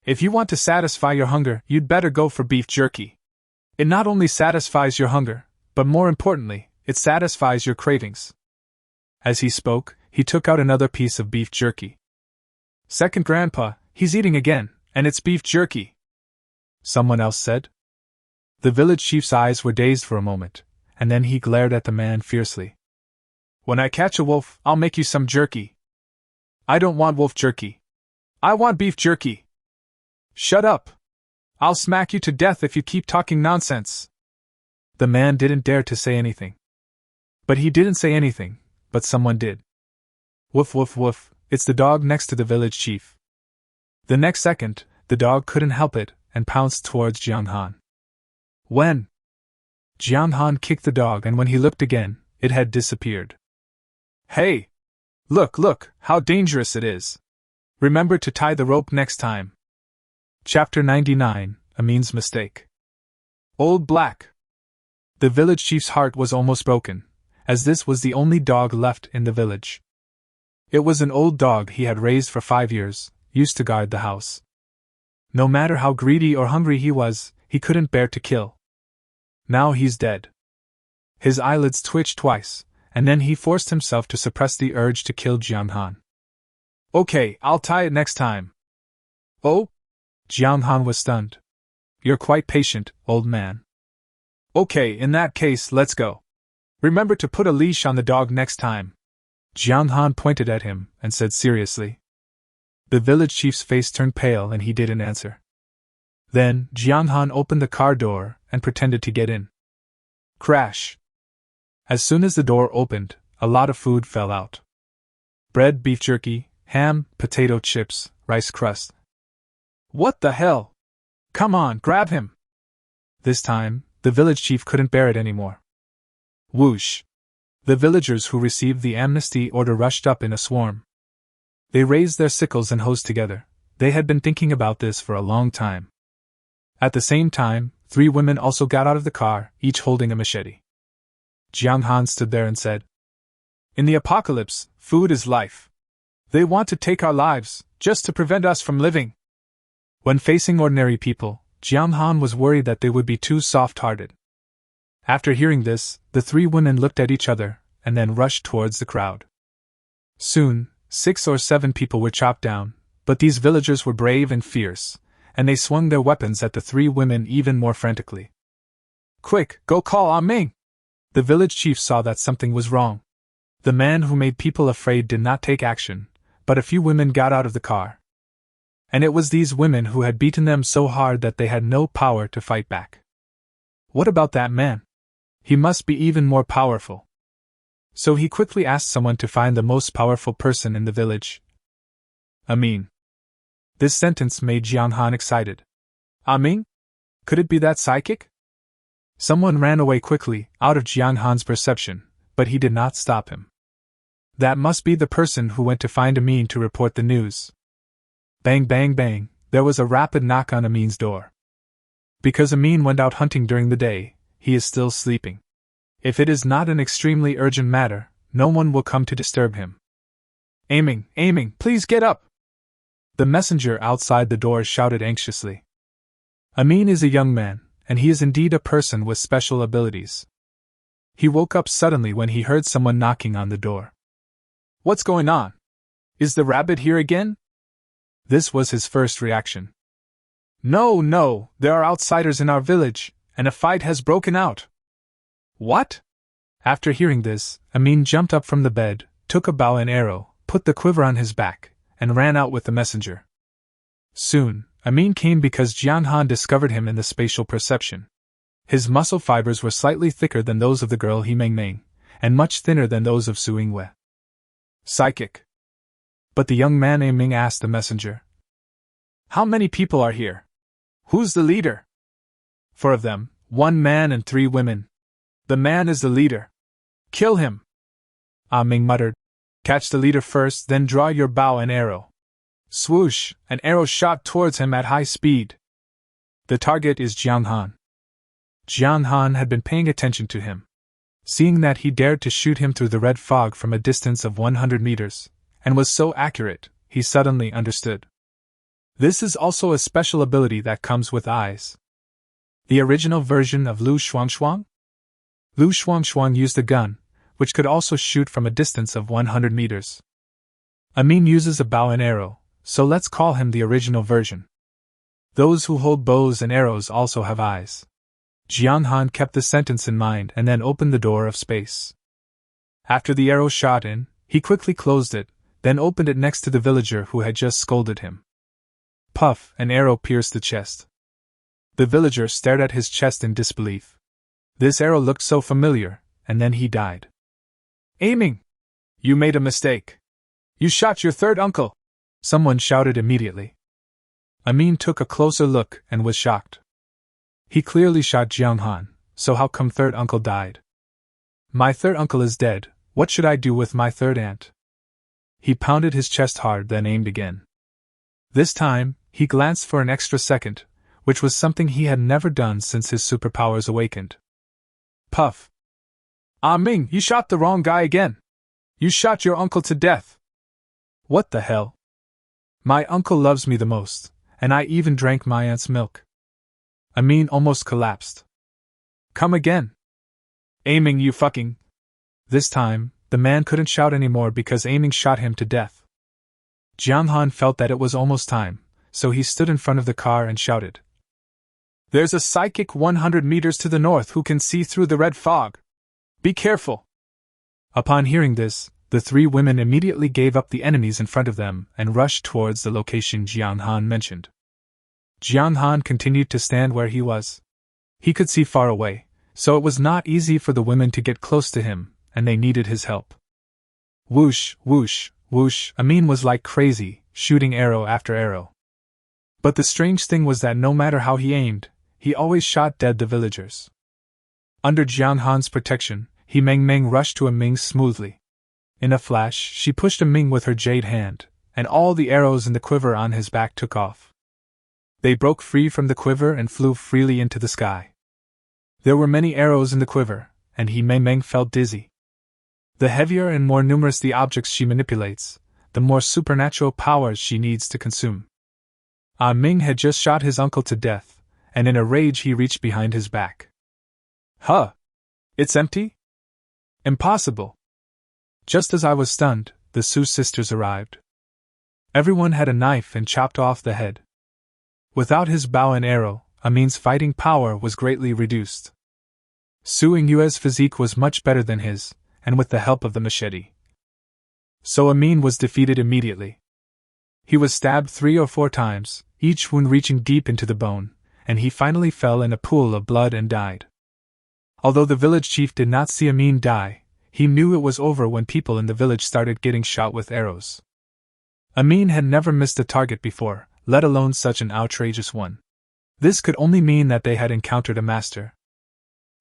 If you want to satisfy your hunger, you'd better go for beef jerky. It not only satisfies your hunger, but more importantly, it satisfies your cravings." As he spoke, he took out another piece of beef jerky. "Second grandpa, he's eating again, and it's beef jerky," someone else said. The village chief's eyes were dazed for a moment, and then he glared at the man fiercely. "When I catch a wolf, I'll make you some jerky." "I don't want wolf jerky. I want beef jerky." "Shut up! I'll smack you to death if you keep talking nonsense." The man didn't dare to say anything. But he didn't say anything, but someone did. Woof woof woof, it's the dog next to the village chief. The next second, the dog couldn't help it and pounced towards Jong Han. When Jong Han kicked the dog, and when he looked again, it had disappeared. "Hey! Look, how dangerous it is. Remember to tie the rope next time." Chapter 99, Amin's Mistake. Old Black. The village chief's heart was almost broken, as this was the only dog left in the village. It was an old dog he had raised for 5 years, used to guard the house. No matter how greedy or hungry he was, he couldn't bear to kill. Now he's dead. His eyelids twitched twice, and then he forced himself to suppress the urge to kill Jong Han. "Okay, I'll tie it next time." "Oh?" Jong Han was stunned. "You're quite patient, old man." "Okay, in that case, let's go. Remember to put a leash on the dog next time." Jong Han pointed at him and said seriously. The village chief's face turned pale and he didn't answer. Then, Jong Han opened the car door and pretended to get in. Crash! As soon as the door opened, a lot of food fell out. Bread, beef jerky, ham, potato chips, rice crust. "What the hell? Come on, grab him!" This time, the village chief couldn't bear it anymore. Whoosh! The villagers who received the amnesty order rushed up in a swarm. They raised their sickles and hoes together. They had been thinking about this for a long time. At the same time, 3 women also got out of the car, each holding a machete. Jong Han stood there and said, "In the apocalypse, food is life. They want to take our lives, just to prevent us from living." When facing ordinary people, Jong Han was worried that they would be too soft-hearted. After hearing this, the 3 women looked at each other, and then rushed towards the crowd. Soon, 6 or 7 people were chopped down, but these villagers were brave and fierce, and they swung their weapons at the 3 women even more frantically. "Quick, go call Ah Ming!" The village chief saw that something was wrong. The man who made people afraid did not take action, but a few women got out of the car. And it was these women who had beaten them so hard that they had no power to fight back. What about that man? He must be even more powerful. So he quickly asked someone to find the most powerful person in the village. Amin. This sentence made Jong Han excited. Amin? Could it be that psychic? Someone ran away quickly, out of Jong Han's perception, but he did not stop him. That must be the person who went to find Amin to report the news. Bang bang bang, There was a rapid knock on Amin's door. Because Amin went out hunting during the day, he is still sleeping. If it is not an extremely urgent matter, no one will come to disturb him. Aiming, please get up! The messenger outside the door shouted anxiously. Amin is a young man, and he is indeed a person with special abilities. He woke up suddenly when he heard someone knocking on the door. What's going on? Is the rabbit here again? This was his first reaction. No, there are outsiders in our village, and a fight has broken out. What? After hearing this, Amin jumped up from the bed, took a bow and arrow, put the quiver on his back, and ran out with the messenger. Soon, Amin came because Jong Xan discovered him in the spatial perception. His muscle fibers were slightly thicker than those of the girl he Meng, and much thinner than those of Su Yingwei. Psychic. But the young man Ming asked the messenger. How many people are here? Who's the leader? 4 of them, 1 man and 3 women. The man is the leader. Kill him. Ming muttered. Catch the leader first, then draw your bow and arrow. Swoosh, an arrow shot towards him at high speed. The target is Jong Xan. Jong Xan had been paying attention to him. Seeing that he dared to shoot him through the red fog from a distance of 100 meters, and was so accurate, he suddenly understood. This is also a special ability that comes with eyes. The original version of Lu Shuangshuang? Lu Shuangshuang used a gun, which could also shoot from a distance of 100 meters. Amin uses a bow and arrow, so let's call him the original version. Those who hold bows and arrows also have eyes. Jong Xan kept the sentence in mind and then opened the door of space. After the arrow shot in, he quickly closed it, then opened it next to the villager who had just scolded him. Puff, an arrow pierced the chest. The villager stared at his chest in disbelief. This arrow looked so familiar, and then he died. Aiming! You made a mistake. You shot your third uncle! Someone shouted immediately. Amin took a closer look and was shocked. He clearly shot Jong Xan, so how come third uncle died? My third uncle is dead, what should I do with my third aunt? He pounded his chest hard, then aimed again. This time, he glanced for an extra second, which was something he had never done since his superpowers awakened. Puff. Ming, you shot the wrong guy again. You shot your uncle to death. What the hell? My uncle loves me the most, and I even drank my aunt's milk. Amin almost collapsed. Come again. Aiming, you fucking. This time, the man couldn't shout anymore because Aiming shot him to death. Jong Xan felt that it was almost time, so he stood in front of the car and shouted. There's a psychic 100 meters to the north who can see through the red fog. Be careful. Upon hearing this, the 3 women immediately gave up the enemies in front of them and rushed towards the location Jong Xan mentioned. Jong Xan continued to stand where he was. He could see far away, so it was not easy for the women to get close to him, and they needed his help. Whoosh, whoosh, whoosh, Amin was like crazy, shooting arrow after arrow. But the strange thing was that no matter how he aimed, he always shot dead the villagers. Under Jong Xan's protection, he Meng rushed to Ming smoothly. In a flash, she pushed Ming with her jade hand, and all the arrows in the quiver on his back took off. They broke free from the quiver and flew freely into the sky. There were many arrows in the quiver, and he Meng felt dizzy. The heavier and more numerous the objects she manipulates, the more supernatural powers she needs to consume. Ming had just shot his uncle to death, and in a rage he reached behind his back. Huh! It's empty? Impossible! Just as I was stunned, the Su sisters arrived. Everyone had a knife and chopped off the head. Without his bow and arrow, Amin's fighting power was greatly reduced. Su Yingwei's physique was much better than his, and with the help of the machete. So Amin was defeated immediately. He was stabbed 3 or 4 times, each wound reaching deep into the bone, and he finally fell in a pool of blood and died. Although the village chief did not see Amin die, he knew it was over when people in the village started getting shot with arrows. Amin had never missed a target before, let alone such an outrageous one. This could only mean that they had encountered a master.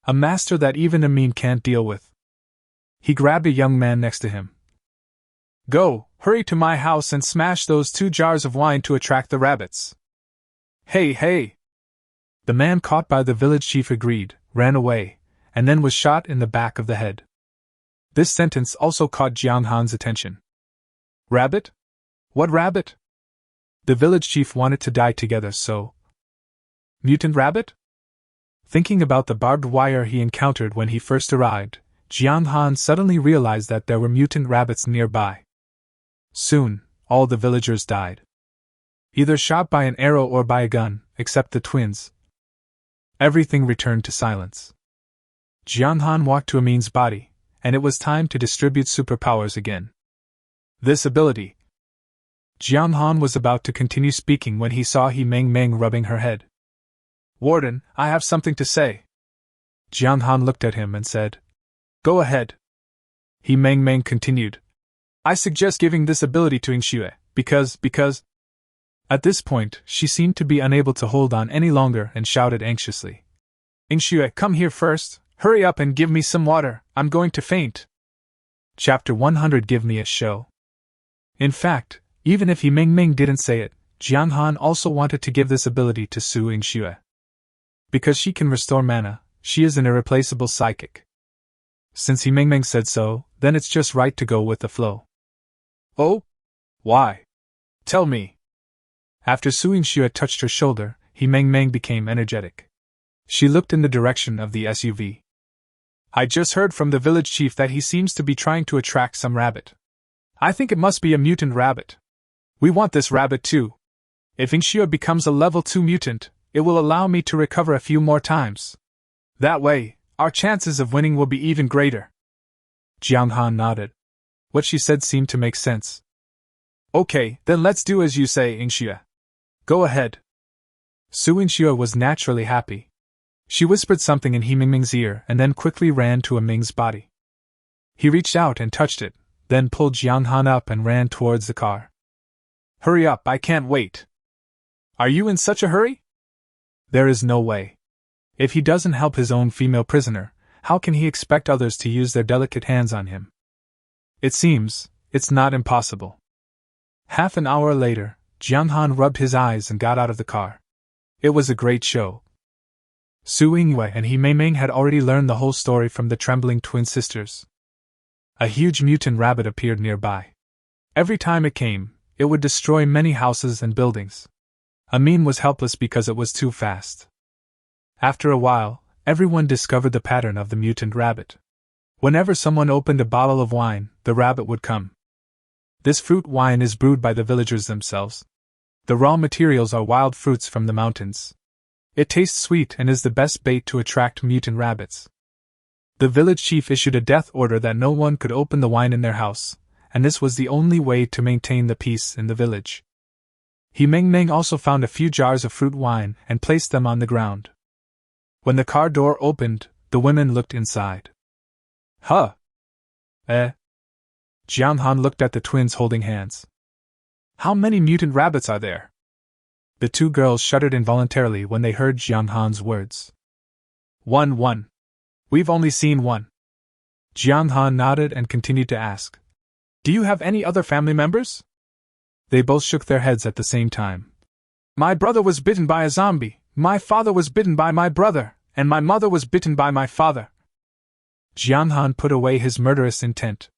A master that even Amin can't deal with. He grabbed a young man next to him. Go, hurry to my house and smash those 2 jars of wine to attract the rabbits. Hey, hey! The man caught by the village chief agreed, ran away, and then was shot in the back of the head. This sentence also caught Jong Xan's attention. Rabbit? What rabbit? The village chief wanted to die together, so. Mutant rabbit? Thinking about the barbed wire he encountered when he first arrived, Jong Xan suddenly realized that there were mutant rabbits nearby. Soon, all the villagers died. Either shot by an arrow or by a gun, except the twins. Everything returned to silence. Jong Xan walked to Amin's body, and it was time to distribute superpowers again. This ability. Jong Xan was about to continue speaking when he saw He Meng Meng rubbing her head. Warden, I have something to say. Jong Xan looked at him and said, Go ahead. He Meng Meng continued, I suggest giving this ability to Yingxue, because. At this point, she seemed to be unable to hold on any longer and shouted anxiously. Yingxue, come here first, hurry up and give me some water, I'm going to faint. Chapter 100 Give me a show. In fact, even if He Meng Meng didn't say it, Jong Xan also wanted to give this ability to Su Yingxue. Because she can restore mana, she is an irreplaceable psychic. Since He Meng Meng said so, then it's just right to go with the flow. Oh? Why? Tell me. After Su Yingxue touched her shoulder, He Meng Meng became energetic. She looked in the direction of the SUV. I just heard from the village chief that he seems to be trying to attract some rabbit. I think it must be a mutant rabbit. We want this rabbit too. If Yingxue becomes a level 2 mutant, it will allow me to recover a few more times. That way, our chances of winning will be even greater. Jong Xan nodded. What she said seemed to make sense. Okay, then let's do as you say, Yingxue. Go ahead. Su Yingxue was naturally happy. She whispered something in He Meng Meng's ear and then quickly ran to Ming's body. He reached out and touched it, then pulled Jong Xan up and ran towards the car. Hurry up, I can't wait. Are you in such a hurry? There is no way. If he doesn't help his own female prisoner, how can he expect others to use their delicate hands on him? It seems, it's not impossible. Half an hour later, Jong Xan rubbed his eyes and got out of the car. It was a great show. Su Yingxue and He Meng Meng had already learned the whole story from the trembling twin sisters. A huge mutant rabbit appeared nearby. Every time it came, it would destroy many houses and buildings. Amin was helpless because it was too fast. After a while, everyone discovered the pattern of the mutant rabbit. Whenever someone opened a bottle of wine, the rabbit would come. This fruit wine is brewed by the villagers themselves. The raw materials are wild fruits from the mountains. It tastes sweet and is the best bait to attract mutant rabbits. The village chief issued a death order that no one could open the wine in their house, and this was the only way to maintain the peace in the village. He Meng Meng also found a few jars of fruit wine and placed them on the ground. When the car door opened, the women looked inside. Huh? Jong Xan looked at the twins holding hands. How many mutant rabbits are there? The two girls shuddered involuntarily when they heard Jong Xan's words. One. We've only seen one. Jong Xan nodded and continued to ask. Do you have any other family members? They both shook their heads at the same time. My brother was bitten by a zombie, my father was bitten by my brother, and my mother was bitten by my father. Jong Xan put away his murderous intent.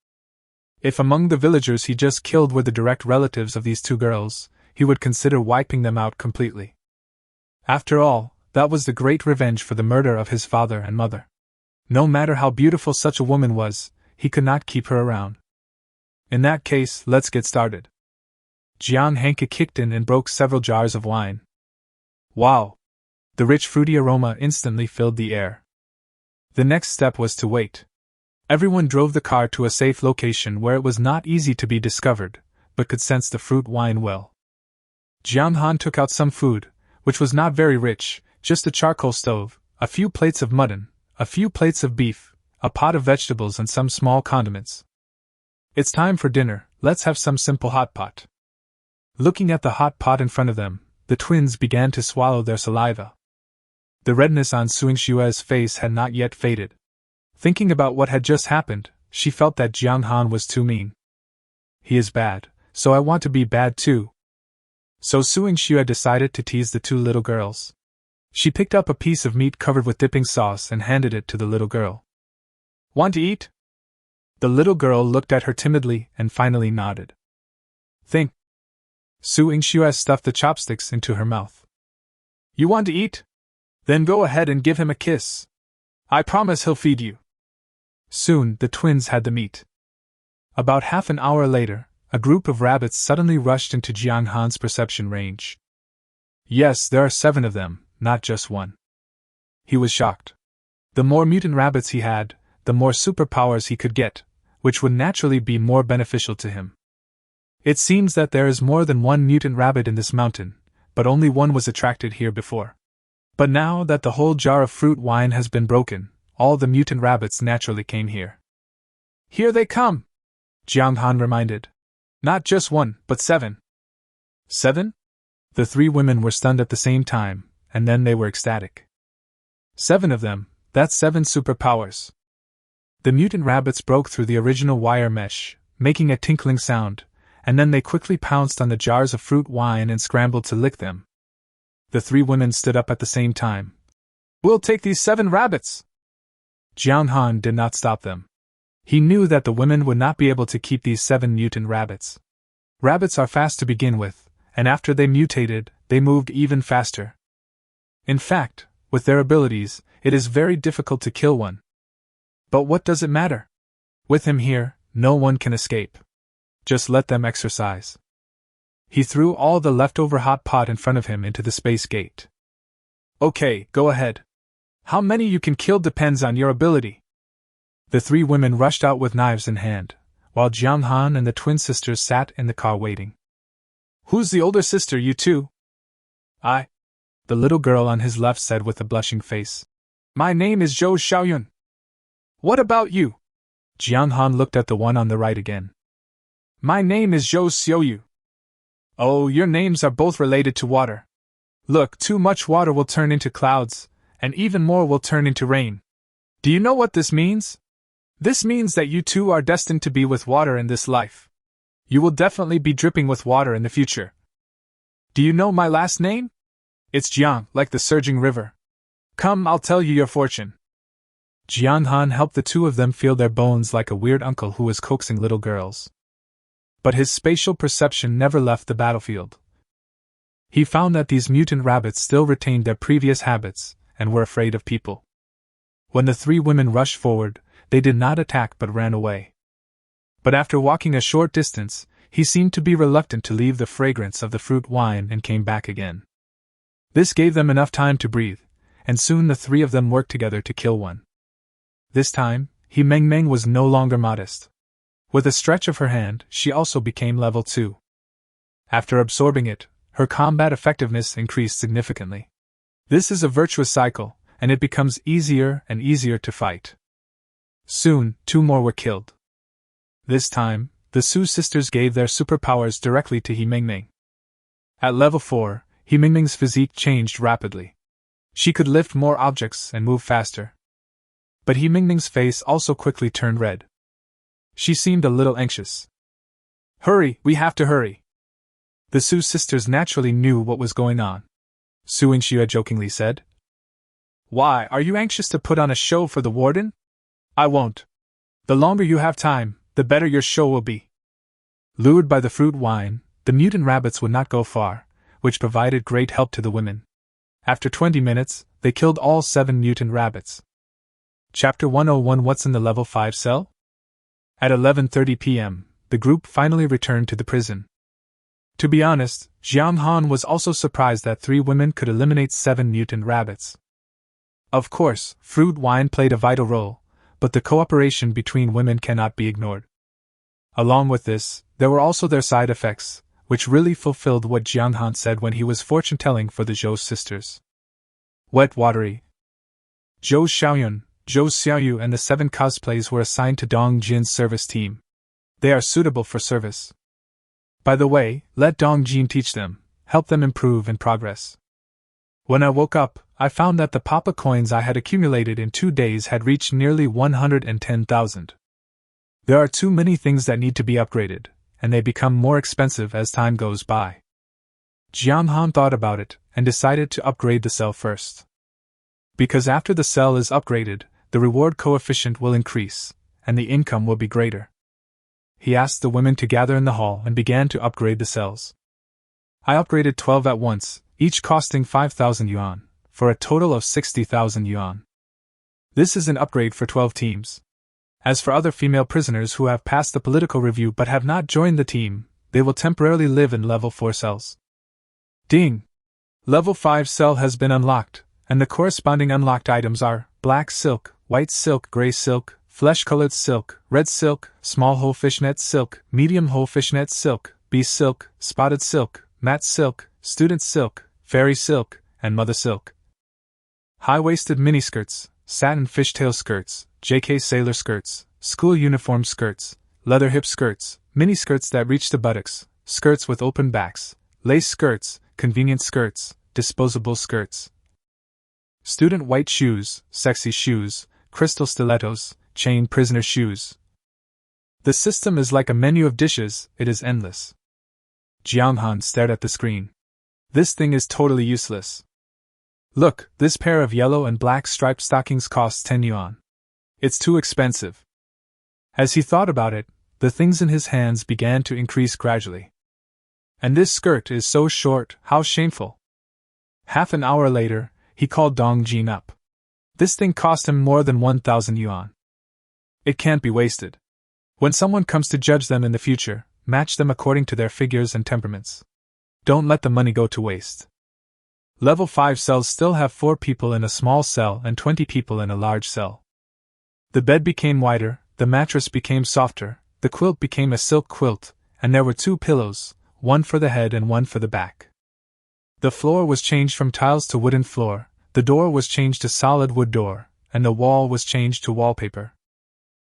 If among the villagers he just killed were the direct relatives of these two girls, he would consider wiping them out completely. After all, that was the great revenge for the murder of his father and mother. No matter how beautiful such a woman was, he could not keep her around. In that case, let's get started. Jiang Hanke kicked in and broke several jars of wine. Wow! The rich fruity aroma instantly filled the air. The next step was to wait. Everyone drove the car to a safe location where it was not easy to be discovered, but could sense the fruit wine well. Jiang Han took out some food, which was not very rich, just a charcoal stove, a few plates of mutton, a few plates of beef, a pot of vegetables and some small condiments. It's time for dinner, let's have some simple hot pot. Looking at the hot pot in front of them, the twins began to swallow their saliva. The redness on Su Yingxue's face had not yet faded. Thinking about what had just happened, she felt that Jiang Han was too mean. He is bad, so I want to be bad too. So Su Xue decided to tease the two little girls. She picked up a piece of meat covered with dipping sauce and handed it to the little girl. Want to eat? The little girl looked at her timidly and finally nodded. Think. Su Xue stuffed the chopsticks into her mouth. You want to eat? Then go ahead and give him a kiss. I promise he'll feed you. Soon, the twins had the meat. About half an hour later, a group of rabbits suddenly rushed into Jong Xan's perception range. Yes, there are 7 of them, not just one. He was shocked. The more mutant rabbits he had, the more superpowers he could get, which would naturally be more beneficial to him. It seems that there is more than one mutant rabbit in this mountain, but only one was attracted here before. But now that the whole jar of fruit wine has been broken, all the mutant rabbits naturally came here. Here they come! Jong Xan reminded. Not just 1, but 7. 7? The 3 women were stunned at the same time, and then they were ecstatic. 7 of them, that's 7 superpowers. The mutant rabbits broke through the original wire mesh, making a tinkling sound, and then they quickly pounced on the jars of fruit wine and scrambled to lick them. The 3 women stood up at the same time. We'll take these 7 rabbits! Jong Xan did not stop them. He knew that the women would not be able to keep these 7 mutant rabbits. Rabbits are fast to begin with, and after they mutated, they moved even faster. In fact, with their abilities, it is very difficult to kill one. But what does it matter? With him here, no one can escape. Just let them exercise. He threw all the leftover hot pot in front of him into the space gate. Okay, go ahead. How many you can kill depends on your ability. The 3 women rushed out with knives in hand, while Jong Xan and the twin sisters sat in the car waiting. Who's the older sister, you two? I. The little girl on his left said with a blushing face. My name is Zhou Xiaoyun. What about you? Jong Xan looked at the one on the right again. My name is Zhou Xiaoyu. Oh, your names are both related to water. Look, too much water will turn into clouds, and even more will turn into rain. Do you know what this means? This means that you two are destined to be with water in this life. You will definitely be dripping with water in the future. Do you know my last name? It's Jiang, like the surging river. Come, I'll tell you your fortune. Jong Xan helped the 2 of them feel their bones like a weird uncle who was coaxing little girls. But his spatial perception never left the battlefield. He found that these mutant rabbits still retained their previous habits and were afraid of people. When the 3 women rushed forward, they did not attack but ran away. But after walking a short distance, he seemed to be reluctant to leave the fragrance of the fruit wine and came back again. This gave them enough time to breathe, and soon the 3 of them worked together to kill one. This time, He Meng Meng was no longer modest. With a stretch of her hand, she also became level 2. After absorbing it, her combat effectiveness increased significantly. This is a virtuous cycle, and it becomes easier and easier to fight. Soon, 2 more were killed. This time, the Su sisters gave their superpowers directly to He Meng Meng. At level 4, He Meng Meng's physique changed rapidly. She could lift more objects and move faster. But He Meng Meng's face also quickly turned red. She seemed a little anxious. Hurry, we have to hurry. The Su sisters naturally knew what was going on. Su Xue jokingly said. Why, are you anxious to put on a show for the warden? I won't. The longer you have time, the better your show will be. Lured by the fruit wine, the mutant rabbits would not go far, which provided great help to the women. After 20 minutes, they killed all 7 mutant rabbits. Chapter 101 What's in the Level 5 cell? At 11:30 p.m., the group finally returned to the prison. To be honest, Jong Xan was also surprised that 3 women could eliminate 7 mutant rabbits. Of course, fruit wine played a vital role, but the cooperation between women cannot be ignored. Along with this, there were also their side effects, which really fulfilled what Jong Xan said when he was fortune-telling for the Zhou sisters. Wet watery. Zhou Xiaoyun, Zhou Xiaoyu and the 7 cosplays were assigned to Dong Jin's service team. They are suitable for service. By the way, let Dong Jin teach them, help them improve and progress. When I woke up, I found that the Papa coins I had accumulated in 2 days had reached nearly 110,000. There are too many things that need to be upgraded, and they become more expensive as time goes by. Jiang Han thought about it and decided to upgrade the cell first. Because after the cell is upgraded, the reward coefficient will increase, and the income will be greater. He asked the women to gather in the hall and began to upgrade the cells. I upgraded 12 at once, each costing 5,000 yuan, for a total of 60,000 yuan. This is an upgrade for 12 teams. As for other female prisoners who have passed the political review but have not joined the team, they will temporarily live in level 4 cells. Ding! Level 5 cell has been unlocked, and the corresponding unlocked items are black silk, white silk, gray silk, flesh-colored silk, red silk, small hole fishnet silk, medium hole fishnet silk, bee silk, spotted silk, matte silk, student silk, fairy silk, and mother silk. High-waisted miniskirts, satin fishtail skirts, JK sailor skirts, school uniform skirts, leather hip skirts, miniskirts that reach the buttocks, skirts with open backs, lace skirts, convenient skirts, disposable skirts. Student white shoes, sexy shoes, crystal stilettos, chain prisoner shoes. The system is like a menu of dishes, it is endless. Jiang Han stared at the screen. This thing is totally useless. Look, this pair of yellow and black striped stockings costs 10 yuan. It's too expensive. As he thought about it, the things in his hands began to increase gradually. And this skirt is so short, how shameful. Half an hour later, he called Dong Jin up. This thing cost him more than 1,000 yuan. It can't be wasted. When someone comes to judge them in the future, match them according to their figures and temperaments. Don't let the money go to waste. Level 5 cells still have 4 people in a small cell and 20 people in a large cell. The bed became wider, the mattress became softer, the quilt became a silk quilt, and there were 2 pillows, one for the head and one for the back. The floor was changed from tiles to wooden floor, the door was changed to solid wood door, and the wall was changed to wallpaper.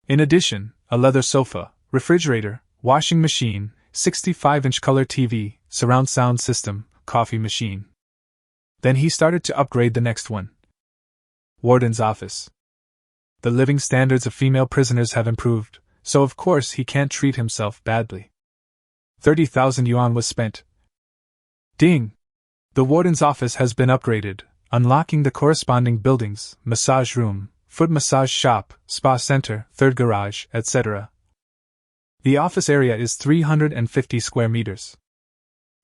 In addition, a leather sofa, refrigerator, washing machine, 65-inch color TV, surround sound system, coffee machine. Then he started to upgrade the next one. Warden's office. The living standards of female prisoners have improved, so of course he can't treat himself badly. 30,000 yuan was spent. Ding! The warden's office has been upgraded, unlocking the corresponding buildings, massage room, foot massage shop, spa center, third garage, etc. The office area is 350 square meters.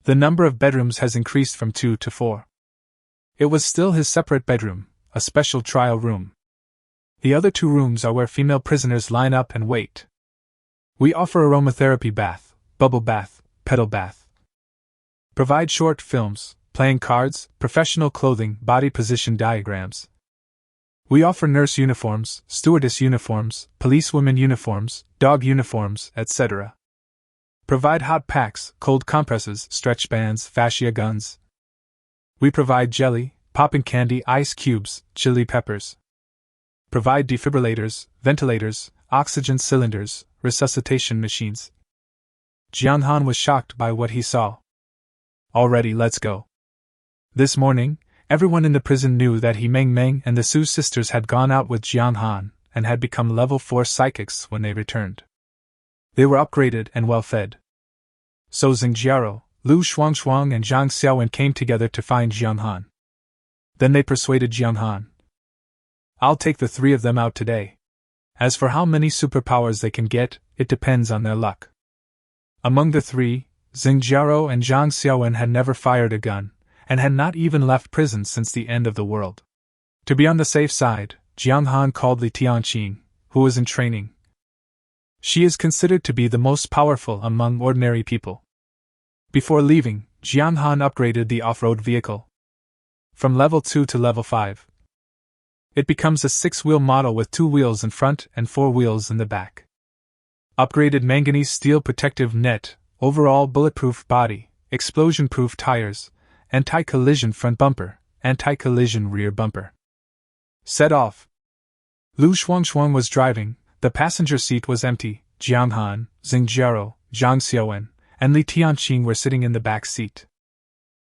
The number of bedrooms has increased from 2 to 4. It was still his separate bedroom, a special trial room. The other 2 rooms are where female prisoners line up and wait. We offer aromatherapy bath, bubble bath, pedal bath. Provide short films, playing cards, professional clothing, body position diagrams. We offer nurse uniforms, stewardess uniforms, policewoman uniforms, dog uniforms, etc. Provide hot packs, cold compresses, stretch bands, fascia guns. We provide jelly, popping candy, ice cubes, chili peppers. Provide defibrillators, ventilators, oxygen cylinders, resuscitation machines. Jiang Han was shocked by what he saw. Already, let's go. This morning, everyone in the prison knew that he Meng Meng and the Su sisters had gone out with Jiang Han and had become level 4 psychics when they returned. They were upgraded and well fed. So Xingjiao, Lu Shuangshuang and Zhang Xiaowen came together to find Jiang Han. Then they persuaded Jiang Han. I'll take the 3 of them out today. As for how many superpowers they can get, it depends on their luck. Among the 3, Xingjiao and Zhang Xiaowen had never fired a gun, and had not even left prison since the end of the world. To be on the safe side, Jiang Han called Li Tianqing, who was in training. She is considered to be the most powerful among ordinary people. Before leaving, Jiang Han upgraded the off-road vehicle from level 2 to level 5. It becomes a 6-wheel model with 2 wheels in front and 4 wheels in the back. Upgraded manganese steel protective net, overall bulletproof body, explosion-proof tires, anti-collision front bumper, anti-collision rear bumper. Set off. Lu Shuangshuang was driving, the passenger seat was empty. Jiang Han, Xingjiao, Zhang Xiaowen, and Li Tianqing were sitting in the back seat.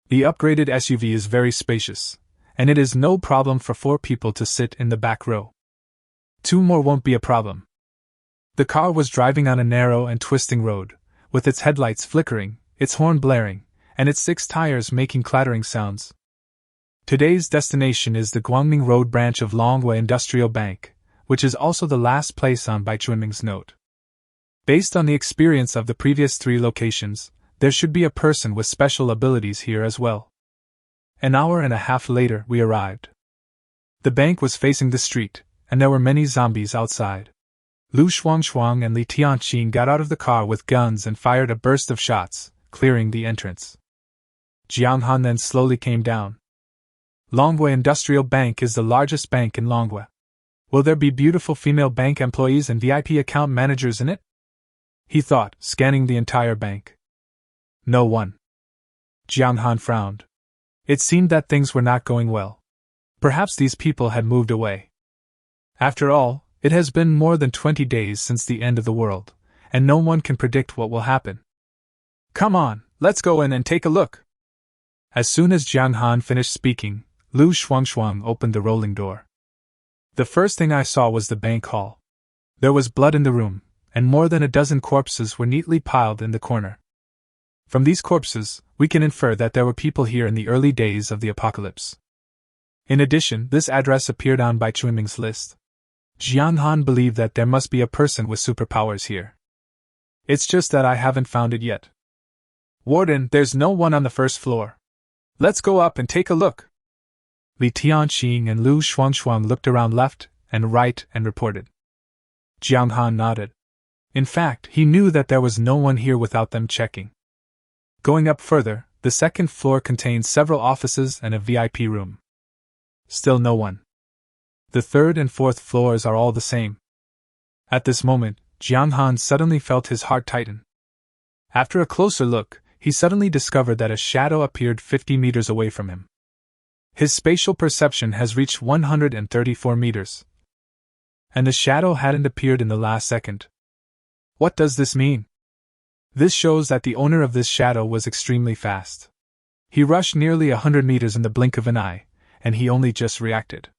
The upgraded SUV is very spacious, and it is no problem for 4 people to sit in the back row. 2 more won't be a problem. The car was driving on a narrow and twisting road, with its headlights flickering, its horn blaring, and its 6 tires making clattering sounds. Today's destination is the Guangming Road branch of Longhua Industrial Bank, which is also the last place on Bai Chunming's note. Based on the experience of the previous 3 locations, there should be a person with special abilities here as well. An hour and a half later, we arrived. The bank was facing the street, and there were many zombies outside. Lu Shuangshuang and Li Tianqing got out of the car with guns and fired a burst of shots, clearing the entrance. Jiang Han then slowly came down. Longhua Industrial Bank is the largest bank in Longhua. Will there be beautiful female bank employees and VIP account managers in it? He thought, scanning the entire bank. No one. Jiang Han frowned. It seemed that things were not going well. Perhaps these people had moved away. After all, it has been more than 20 days since the end of the world, and no one can predict what will happen. Come on, let's go in and take a look. As soon as Jiang Han finished speaking, Lu Shuangshuang opened the rolling door. The first thing I saw was the bank hall. There was blood in the room, and more than a dozen corpses were neatly piled in the corner. From these corpses, we can infer that there were people here in the early days of the apocalypse. In addition, this address appeared on Bai Chunming's list. Jiang Han believed that there must be a person with superpowers here. It's just that I haven't found it yet. Warden, there's no one on the first floor. Let's go up and take a look. Li Tianqing and Lu Shuangshuang looked around left and right and reported. Jiang Han nodded. In fact, he knew that there was no one here without them checking. Going up further, the second floor contained several offices and a VIP room. Still no one. The third and fourth floors are all the same. At this moment, Jiang Han suddenly felt his heart tighten. After a closer look, he suddenly discovered that a shadow appeared 50 meters away from him. His spatial perception has reached 134 meters. And the shadow hadn't appeared in the last second. What does this mean? This shows that the owner of this shadow was extremely fast. He rushed nearly 100 meters in the blink of an eye, and he only just reacted.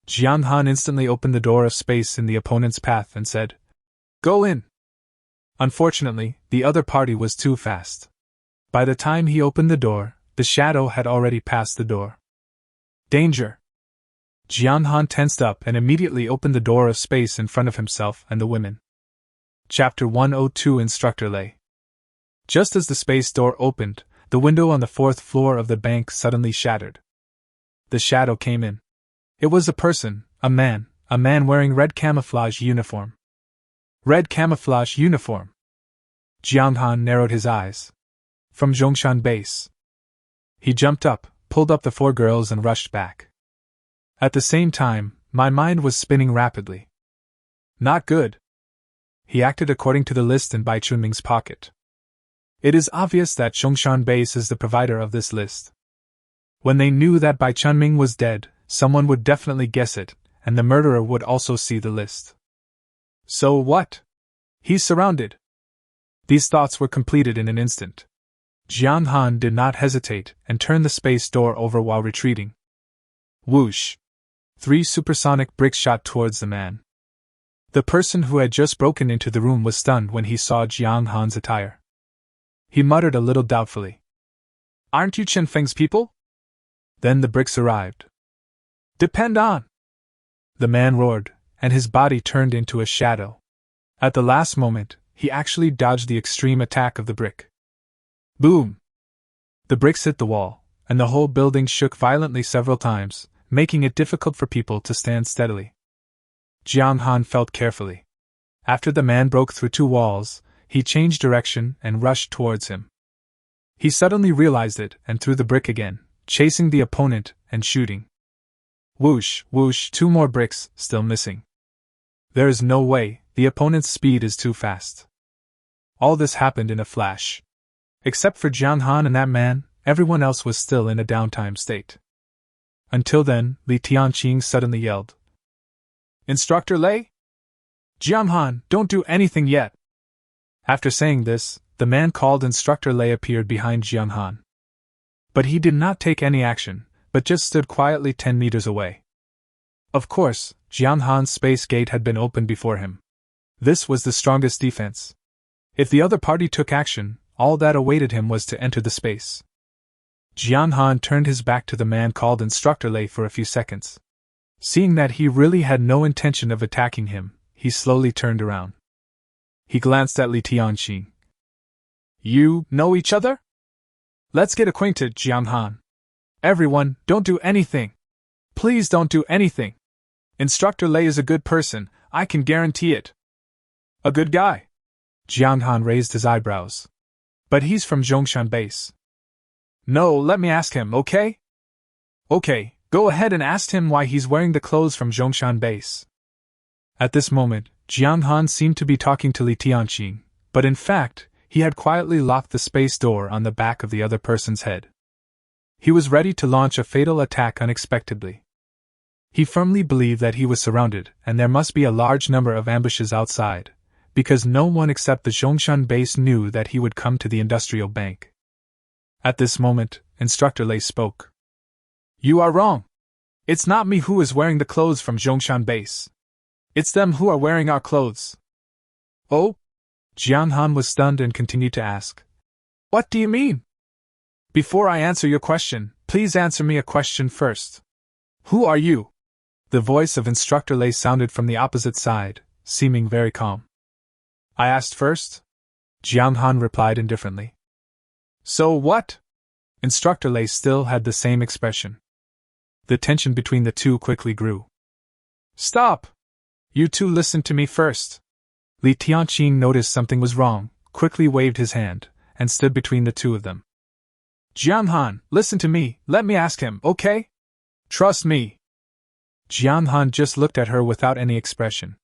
Jiang Han instantly opened the door of space in the opponent's path and said, "Go in." Unfortunately, the other party was too fast. By the time he opened the door, the shadow had already passed the door. Danger! Jiang Han tensed up and immediately opened the door of space in front of himself and the women. Chapter 102 Instructor Lei. Just as the space door opened, the window on the 4th floor of the bank suddenly shattered. The shadow came in. It was a person, a man wearing red camouflage uniform. Red camouflage uniform. Jiang Han narrowed his eyes. From Jong Xan base. He jumped up, pulled up the 4 girls and rushed back. At the same time, my mind was spinning rapidly. Not good. He acted according to the list in Bai Chunming's pocket. It is obvious that Jong Xan base is the provider of this list. When they knew that Bai Chunming was dead, someone would definitely guess it, and the murderer would also see the list. So what? He's surrounded. These thoughts were completed in an instant. Jiang Han did not hesitate and turned the space door over while retreating. Whoosh! 3 supersonic bricks shot towards the man. The person who had just broken into the room was stunned when he saw Jiang Han's attire. He muttered a little doubtfully. "Aren't you Chen Feng's people?" Then the bricks arrived. "Depend on!" The man roared, and his body turned into a shadow. At the last moment, he actually dodged the extreme attack of the brick. Boom! The bricks hit the wall, and the whole building shook violently several times, making it difficult for people to stand steadily. Jiang Han felt carefully. After the man broke through 2 walls, he changed direction and rushed towards him. He suddenly realized it and threw the brick again, chasing the opponent and shooting. Whoosh, whoosh, 2 more bricks, still missing. There is no way, the opponent's speed is too fast. All this happened in a flash. Except for Jiang Han and that man, everyone else was still in a downtime state. Until then, Li Tianqing suddenly yelled. "Instructor Lei? Jiang Han, don't do anything yet!" After saying this, the man called Instructor Lei appeared behind Jiang Han. But he did not take any action, but just stood quietly 10 meters away. Of course, Jiang Han's space gate had been opened before him. This was the strongest defense. If the other party took action, all that awaited him was to enter the space. Jong Han turned his back to the man called Instructor Lei for a few seconds. Seeing that he really had no intention of attacking him, he slowly turned around. He glanced at Li Tianqing. You know each other? Let's get acquainted, Jong Han. Everyone, don't do anything. Please don't do anything. Instructor Lei is a good person, I can guarantee it. A good guy? Jong Han raised his eyebrows. But he's from Jong Xan base. No, let me ask him, okay? Okay, go ahead and ask him why he's wearing the clothes from Jong Xan base. At this moment, Jong Han seemed to be talking to Li Tianqing, but in fact, he had quietly locked the space door on the back of the other person's head. He was ready to launch a fatal attack unexpectedly. He firmly believed that he was surrounded, and there must be a large number of ambushes outside, because no one except the Zhongshan base knew that he would come to the industrial bank. At this moment, Instructor Lei spoke. You are wrong. It's not me who is wearing the clothes from Zhongshan base. It's them who are wearing our clothes. Oh? Jong Han was stunned and continued to ask. What do you mean? Before I answer your question, please answer me a question first. Who are you? The voice of Instructor Lei sounded from the opposite side, seeming very calm. I asked first? Jong Han replied indifferently. So what? Instructor Lei still had the same expression. The tension between the two quickly grew. Stop! You two listen to me first. Li Tianqing noticed something was wrong, quickly waved his hand, and stood between the two of them. Jong Han, listen to me, let me ask him, okay? Trust me. Jong Han just looked at her without any expression.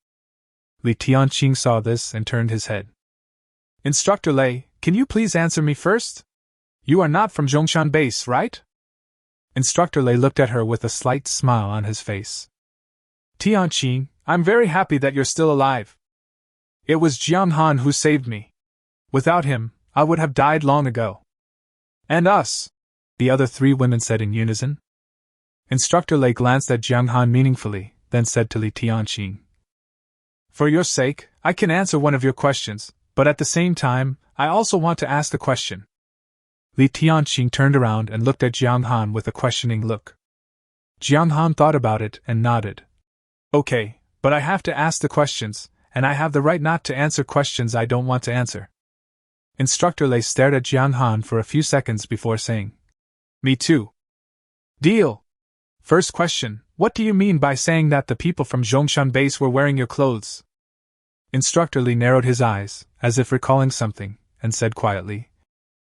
Li Tianqing saw this and turned his head. Instructor Lei, can you please answer me first? You are not from Zhongshan base, right? Instructor Lei looked at her with a slight smile on his face. Tianqing, I'm very happy that you're still alive. It was Jong Han who saved me. Without him, I would have died long ago. And us, the other three women said in unison. Instructor Lei glanced at Jong Han meaningfully, then said to Li Tianqing. For your sake, I can answer one of your questions, but at the same time, I also want to ask a question. Li Tianqing turned around and looked at Jong Han with a questioning look. Jong Han thought about it and nodded. Okay, but I have to ask the questions, and I have the right not to answer questions I don't want to answer. Instructor Lei stared at Jong Han for a few seconds before saying, Me too. Deal. First question, what do you mean by saying that the people from Zhongshan base were wearing your clothes? Instructor Lei narrowed his eyes, as if recalling something, and said quietly,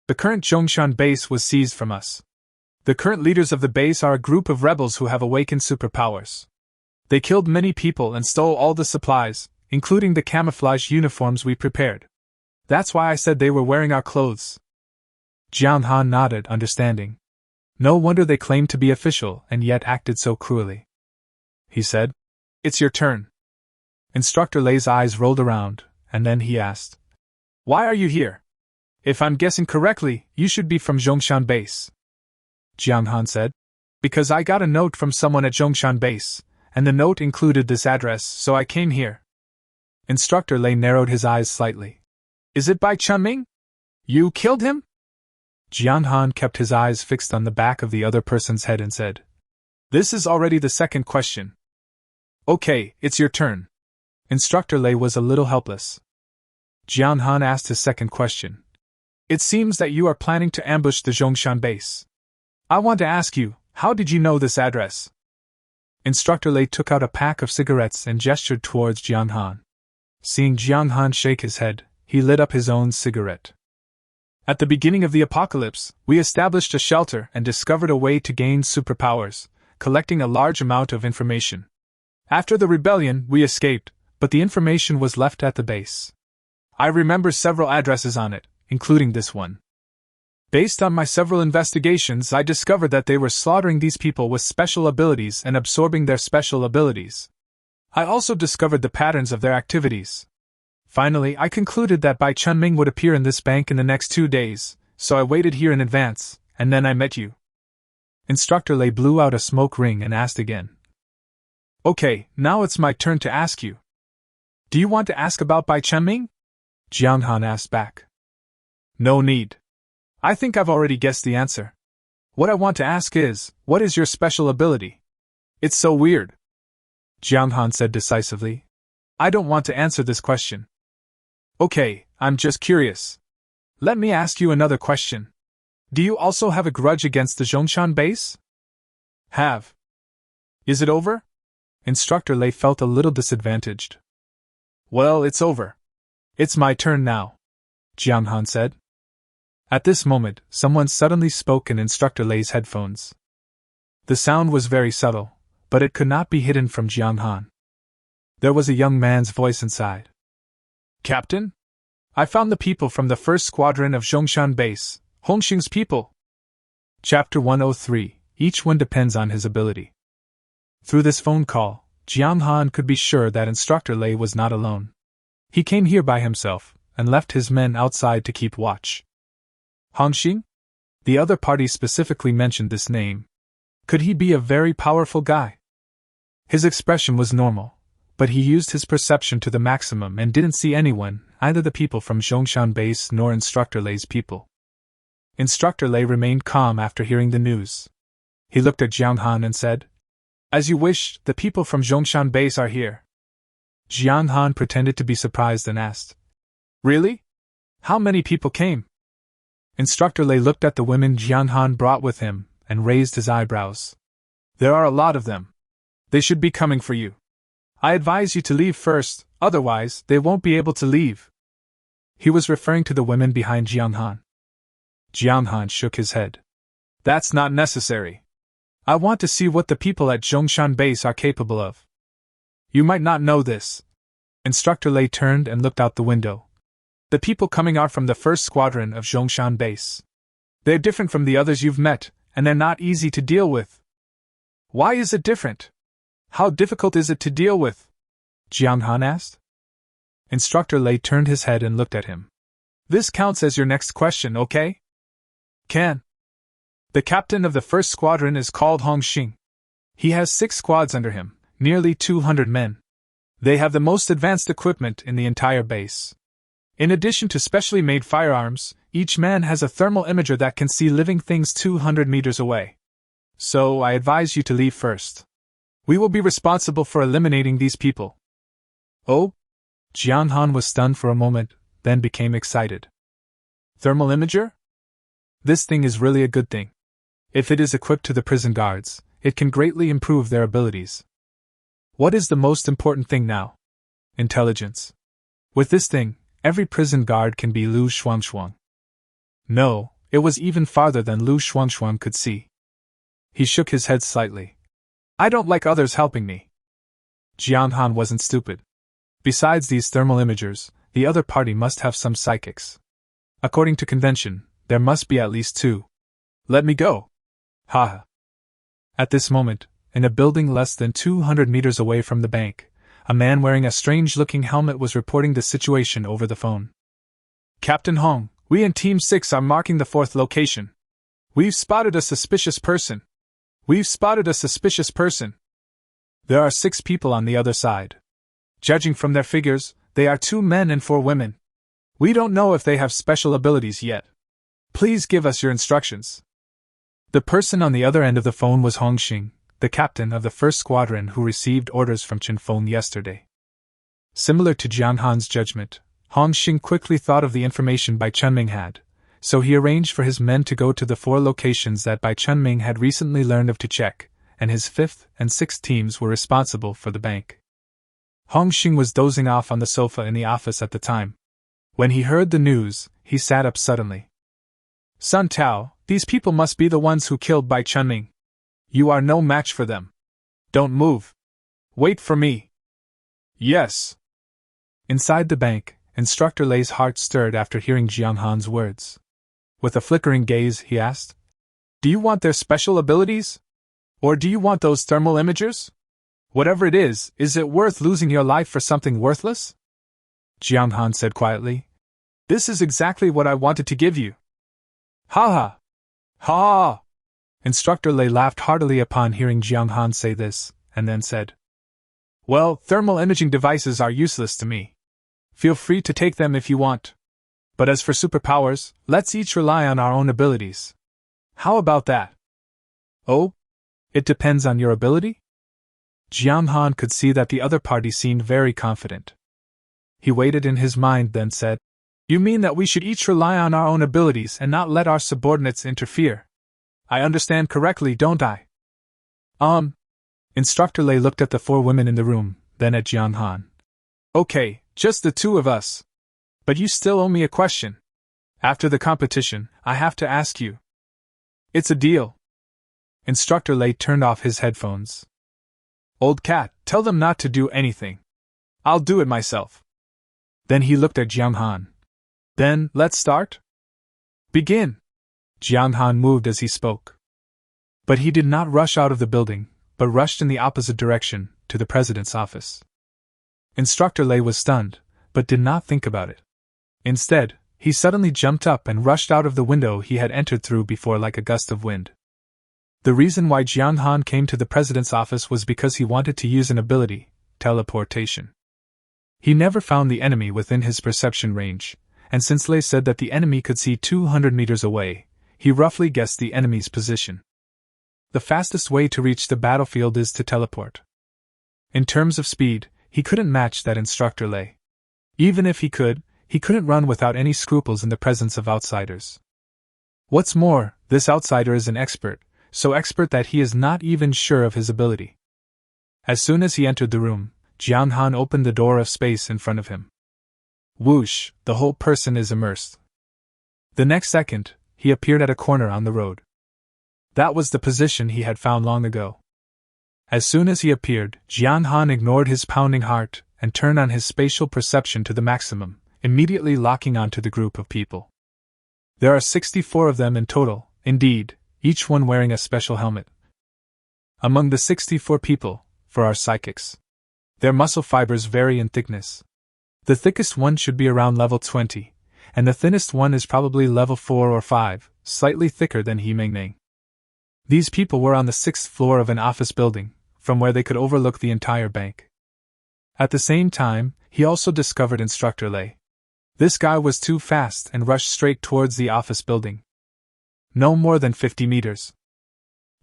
The current Zhongshan base was seized from us. The current leaders of the base are a group of rebels who have awakened superpowers. They killed many people and stole all the supplies, including the camouflage uniforms we prepared. That's why I said they were wearing our clothes. Jong Han nodded, understanding. No wonder they claimed to be official and yet acted so cruelly. He said, It's your turn. Instructor Lei's eyes rolled around, and then he asked, Why are you here? If I'm guessing correctly, you should be from Zhongshan base. Jong Han said, Because I got a note from someone at Zhongshan base, and the note included this address, so I came here. Instructor Lei narrowed his eyes slightly. Is it by Chunming? You killed him? Jong Han kept his eyes fixed on the back of the other person's head and said, This is already the second question. Okay, it's your turn. Instructor Lei was a little helpless. Jong Han asked his second question. It seems that you are planning to ambush the Zhongshan base. I want to ask you, how did you know this address? Instructor Lei took out a pack of cigarettes and gestured towards Jong Han. Seeing Jong Han shake his head, he lit up his own cigarette. At the beginning of the apocalypse, we established a shelter and discovered a way to gain superpowers, collecting a large amount of information. After the rebellion, we escaped, but the information was left at the base. I remember several addresses on it, including this one. Based on my several investigations, I discovered that they were slaughtering these people with special abilities and absorbing their special abilities. I also discovered the patterns of their activities. Finally, I concluded that Bai Chunming would appear in this bank in the next 2 days, so I waited here in advance, and then I met you. Instructor Lei blew out a smoke ring and asked again. Okay, now it's my turn to ask you. Do you want to ask about Bai Chunming? Jong Han asked back. No need. I think I've already guessed the answer. What I want to ask is, what is your special ability? It's so weird. Jong Xan said decisively. I don't want to answer this question. Okay, I'm just curious. Let me ask you another question. Do you also have a grudge against the Jong Xan base? Have. Is it over? Instructor Lei felt a little disadvantaged. Well, it's over. It's my turn now, Jong Xan said. At this moment, someone suddenly spoke in Instructor Lei's headphones. The sound was very subtle, but it could not be hidden from Jong Xan. There was a young man's voice inside. Captain? I found the people from the 1st Squadron of Jong Xan Base, Hongxing's people. Chapter 103, Each one depends on his ability. Through this phone call, Jong Xan could be sure that Instructor Lei was not alone. He came here by himself, and left his men outside to keep watch. Hongxing? The other party specifically mentioned this name. Could he be a very powerful guy? His expression was normal, but he used his perception to the maximum and didn't see anyone, either the people from Jong Xan Base nor Instructor Lei's people. Instructor Lei remained calm after hearing the news. He looked at Jong Xan and said, As you wish, the people from Jong Xan Base are here. Jong Xan pretended to be surprised and asked, Really? How many people came? Instructor Lei looked at the women Jong Xan brought with him and raised his eyebrows. There are a lot of them. They should be coming for you. I advise you to leave first, otherwise they won't be able to leave. He was referring to the women behind Jong Xan. Jong Xan shook his head. That's not necessary. I want to see what the people at Jong Xan Base are capable of. You might not know this. Instructor Lei turned and looked out the window. The people coming are from the 1st Squadron of Jong Xan Base. They're different from the others you've met, and they're not easy to deal with. Why is it different? How difficult is it to deal with? Jong Xan asked. Instructor Lei turned his head and looked at him. This counts as your next question, okay? Can. The captain of the 1st Squadron is called Hongxing. He has 6 squads under him, nearly 200 men. They have the most advanced equipment in the entire base. In addition to specially made firearms, each man has a thermal imager that can see living things 200 meters away. So I advise you to leave first. We will be responsible for eliminating these people. Oh? Jong Xan was stunned for a moment, then became excited. Thermal imager? This thing is really a good thing. If it is equipped to the prison guards, it can greatly improve their abilities. What is the most important thing now? Intelligence. With this thing, every prison guard can be Lu Shuangshuang. No, it was even farther than Lu Shuangshuang could see. He shook his head slightly. I don't like others helping me. Jong Xan wasn't stupid. Besides these thermal imagers, the other party must have some psychics. According to convention, there must be at least 2. Let me go. Ha. At this moment, in a building less than 200 meters away from the bank, a man wearing a strange-looking helmet was reporting the situation over the phone. Captain Hong, we in Team 6 are marking the 4th location. We've spotted a suspicious person. We've spotted a suspicious person. There are 6 people on the other side. Judging from their figures, they are 2 men and 4 women. We don't know if they have special abilities yet. Please give us your instructions. The person on the other end of the phone was Hongxing, the captain of the 1st Squadron who received orders from Chinfeng yesterday. Similar to Jong Xan's judgment, Hongxing quickly thought of the information Bai Chunming had, so he arranged for his men to go to the 4 locations that Bai Chunming had recently learned of to check, and his 5th and 6th teams were responsible for the bank. Hongxing was dozing off on the sofa in the office at the time. When he heard the news, he sat up suddenly. Sun Tao, these people must be the ones who killed Bai Chunming. You are no match for them. Don't move. Wait for me. Yes. Inside the bank, Instructor Lei's heart stirred after hearing Jong Xan's words. With a flickering gaze, he asked, Do you want their special abilities? Or do you want those thermal imagers? Whatever it is it worth losing your life for something worthless? Jong Xan said quietly, This is exactly what I wanted to give you. Ha ha! Ha! Instructor Lei laughed heartily upon hearing Jong Xan say this, and then said, Well, thermal imaging devices are useless to me. Feel free to take them if you want. But as for superpowers, let's each rely on our own abilities. How about that? Oh? It depends on your ability? Jong Han could see that the other party seemed very confident. He waited in his mind, then said, You mean that we should each rely on our own abilities and not let our subordinates interfere? I understand correctly, don't I? Instructor Lei looked at the 4 women in the room, then at Jong Han. Okay, just the 2 of us. But you still owe me a question. After the competition, I have to ask you. It's a deal. Instructor Lei turned off his headphones. Old cat, tell them not to do anything. I'll do it myself. Then he looked at Jong Han. Then, let's start? Begin. Jong Han moved as he spoke. But he did not rush out of the building, but rushed in the opposite direction, to the president's office. Instructor Lei was stunned, but did not think about it. Instead, he suddenly jumped up and rushed out of the window he had entered through before like a gust of wind. The reason why Jong Han came to the president's office was because he wanted to use an ability, teleportation. He never found the enemy within his perception range, and since Lei said that the enemy could see 200 meters away, he roughly guessed the enemy's position. The fastest way to reach the battlefield is to teleport. In terms of speed, he couldn't match that Instructor Lei. Even if he couldn't run without any scruples in the presence of outsiders. What's more, this outsider is an expert, so expert that he is not even sure of his ability. As soon as he entered the room, Jong Han opened the door of space in front of him. Whoosh, the whole person is immersed. The next second, he appeared at a corner on the road. That was the position he had found long ago. As soon as he appeared, Jong Han ignored his pounding heart and turned on his spatial perception to the maximum, immediately locking onto the group of people. There are 64 of them in total, indeed, each one wearing a special helmet. Among the 64 people, for our psychics, their muscle fibers vary in thickness. The thickest one should be around level 20, and the thinnest one is probably level 4 or 5, slightly thicker than He Meng Meng. These people were on the 6th floor of an office building, from where they could overlook the entire bank. At the same time, he also discovered Instructor Lei. This guy was too fast and rushed straight towards the office building. No more than 50 meters.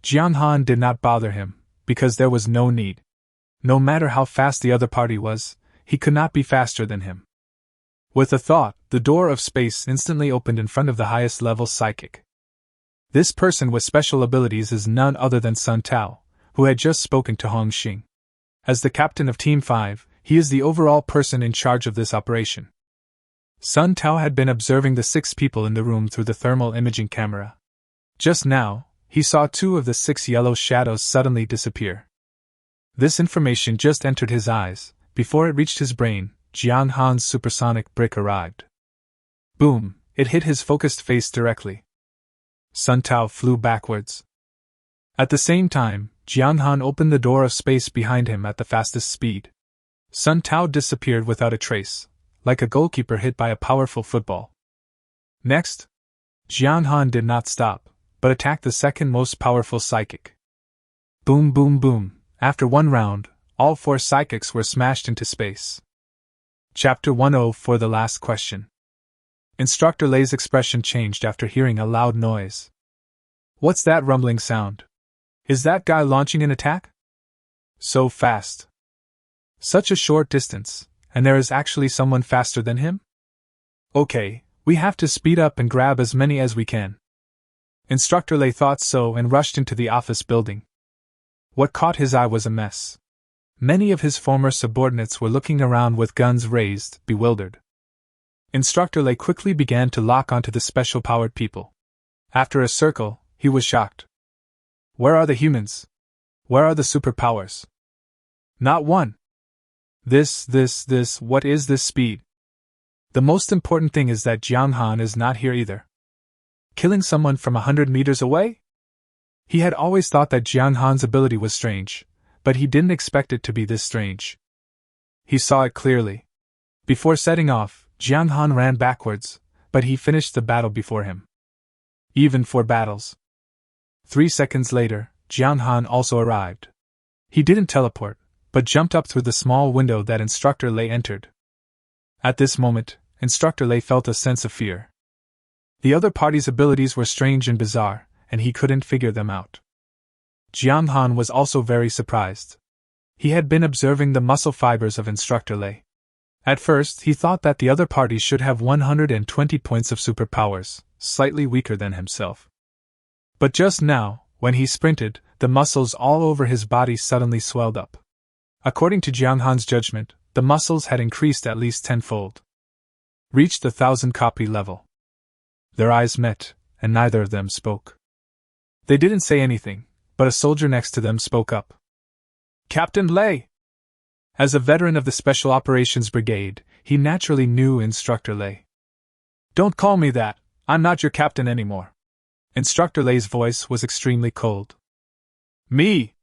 Jong Han did not bother him, because there was no need. No matter how fast the other party was, he could not be faster than him. With a thought, the door of space instantly opened in front of the highest level psychic. This person with special abilities is none other than Sun Tao, who had just spoken to Hong Xing. As the captain of Team 5, he is the overall person in charge of this operation. Sun Tao had been observing the 6 people in the room through the thermal imaging camera. Just now, he saw 2 of the 6 yellow shadows suddenly disappear. This information just entered his eyes. Before it reached his brain, Jong Han's supersonic brick arrived. Boom! It hit his focused face directly. Sun Tao flew backwards. At the same time, Jong Han opened the door of space behind him at the fastest speed. Sun Tao disappeared without a trace, like a goalkeeper hit by a powerful football. Next, Jong Han did not stop, but attacked the second most powerful psychic. Boom boom boom, after one round, all 4 psychics were smashed into space. Chapter 10 for the last question. Instructor Lei's expression changed after hearing a loud noise. What's that rumbling sound? Is that guy launching an attack? So fast. Such a short distance, and there is actually someone faster than him? Okay, we have to speed up and grab as many as we can. Instructor Lei thought so and rushed into the office building. What caught his eye was a mess. Many of his former subordinates were looking around with guns raised, bewildered. Instructor Lei quickly began to lock onto the special-powered people. After a circle, he was shocked. Where are the humans? Where are the superpowers? Not one. What is this speed? The most important thing is that Jong Han is not here either. Killing someone from 100 meters away? He had always thought that Jong Han's ability was strange, but he didn't expect it to be this strange. He saw it clearly. Before setting off, Jong Han ran backwards, but he finished the battle before him. Even 4 battles. 3 seconds later, Jong Han also arrived. He didn't teleport, but jumped up through the small window that Instructor Lei entered. At this moment, Instructor Lei felt a sense of fear. The other party's abilities were strange and bizarre, and he couldn't figure them out. Jong Xan was also very surprised. He had been observing the muscle fibers of Instructor Lei. At first, he thought that the other party should have 120 points of superpowers, slightly weaker than himself. But just now, when he sprinted, the muscles all over his body suddenly swelled up. According to Jong Xan's judgment, the muscles had increased at least tenfold. Reached the 1,000-copy level. Their eyes met, and neither of them spoke. They didn't say anything, but a soldier next to them spoke up. Captain Lei! As a veteran of the Special Operations Brigade, he naturally knew Instructor Lei. Don't call me that, I'm not your captain anymore. Instructor Lei's voice was extremely cold. Me!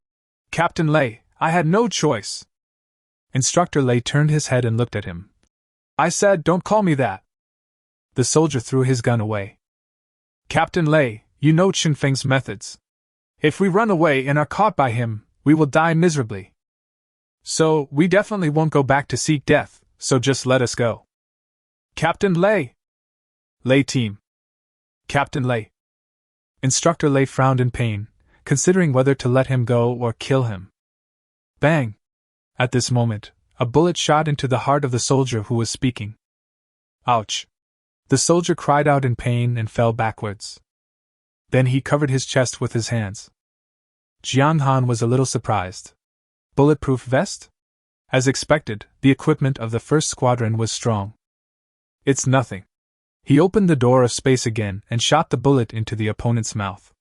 Captain Lei, I had no choice. Instructor Lei turned his head and looked at him. I said, don't call me that. The soldier threw his gun away. Captain Lei, you know Chen Feng's methods. If we run away and are caught by him, we will die miserably. So, we definitely won't go back to seek death, so just let us go. Captain Lei! Lei team. Captain Lei. Instructor Lei frowned in pain, considering whether to let him go or kill him. Bang! At this moment, a bullet shot into the heart of the soldier who was speaking. Ouch! The soldier cried out in pain and fell backwards. Then he covered his chest with his hands. Jong Xan was a little surprised. Bulletproof vest? As expected, the equipment of the first squadron was strong. It's nothing. He opened the door of space again and shot the bullet into the opponent's mouth.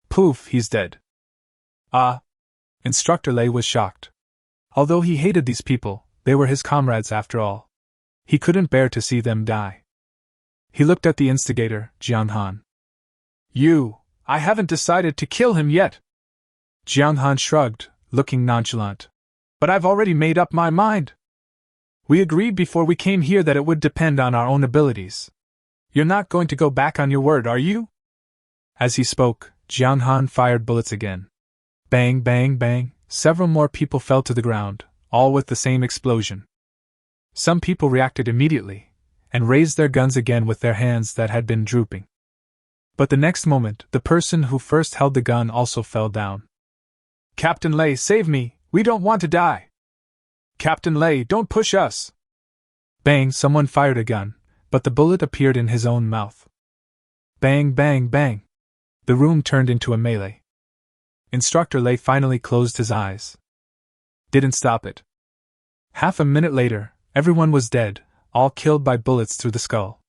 Poof, he's dead. Ah! Instructor Lei was shocked. Although he hated these people, they were his comrades after all. He couldn't bear to see them die. He looked at the instigator, Jong Xan. I haven't decided to kill him yet. Jong Xan shrugged, looking nonchalant. But I've already made up my mind. We agreed before we came here that it would depend on our own abilities. You're not going to go back on your word, are you? As he spoke, Jong Xan fired bullets again. Bang, bang, bang, several more people fell to the ground, all with the same explosion. Some people reacted immediately, and raised their guns again with their hands that had been drooping. But the next moment, the person who first held the gun also fell down. Captain Lei, save me, we don't want to die. Captain Lei, don't push us. Bang, someone fired a gun, but the bullet appeared in his own mouth. Bang, bang, bang. The room turned into a melee. Instructor Lei finally closed his eyes. Didn't stop it. Half a minute later, everyone was dead, all killed by bullets through the skull.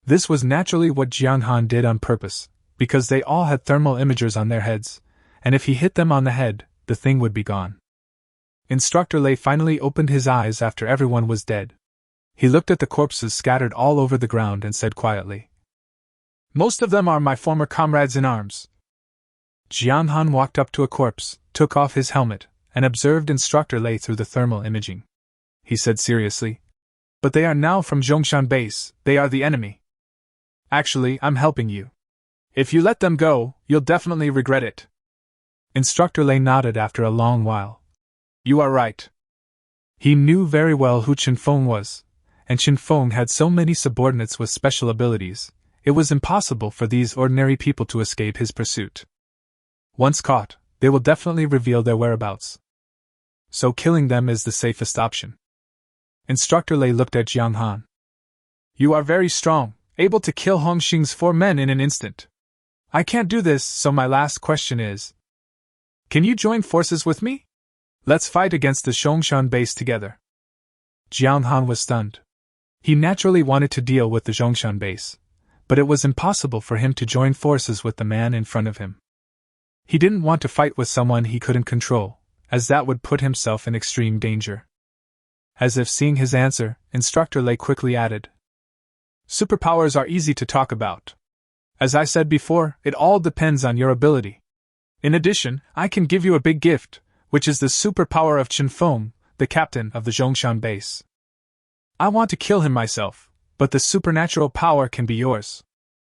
This was naturally what Jong Xan did on purpose, because they all had thermal imagers on their heads, and if he hit them on the head, the thing would be gone. Instructor Lei finally opened his eyes after everyone was dead. He looked at the corpses scattered all over the ground and said quietly, Most of them are my former comrades in arms. Jong Xan walked up to a corpse, took off his helmet, and observed Instructor Lei through the thermal imaging. He said seriously, But they are now from Jong Xan base, they are the enemy. Actually, I'm helping you. If you let them go, you'll definitely regret it. Instructor Lei nodded after a long while. You are right. He knew very well who Chen Feng was, and Chen Feng had so many subordinates with special abilities, it was impossible for these ordinary people to escape his pursuit. Once caught, they will definitely reveal their whereabouts. So killing them is the safest option. Instructor Lei looked at Jong Xan. You are very strong, able to kill Hongxing's 4 men in an instant. I can't do this, so my last question is, can you join forces with me? Let's fight against the Jong Xan base together. Jong Xan was stunned. He naturally wanted to deal with the Jong Xan base, but it was impossible for him to join forces with the man in front of him. He didn't want to fight with someone he couldn't control, as that would put himself in extreme danger. As if seeing his answer, Instructor Lei quickly added, Superpowers are easy to talk about. As I said before, it all depends on your ability. In addition, I can give you a big gift, which is the superpower of Chen Feng, the captain of the Jong Xan base. I want to kill him myself, but the supernatural power can be yours.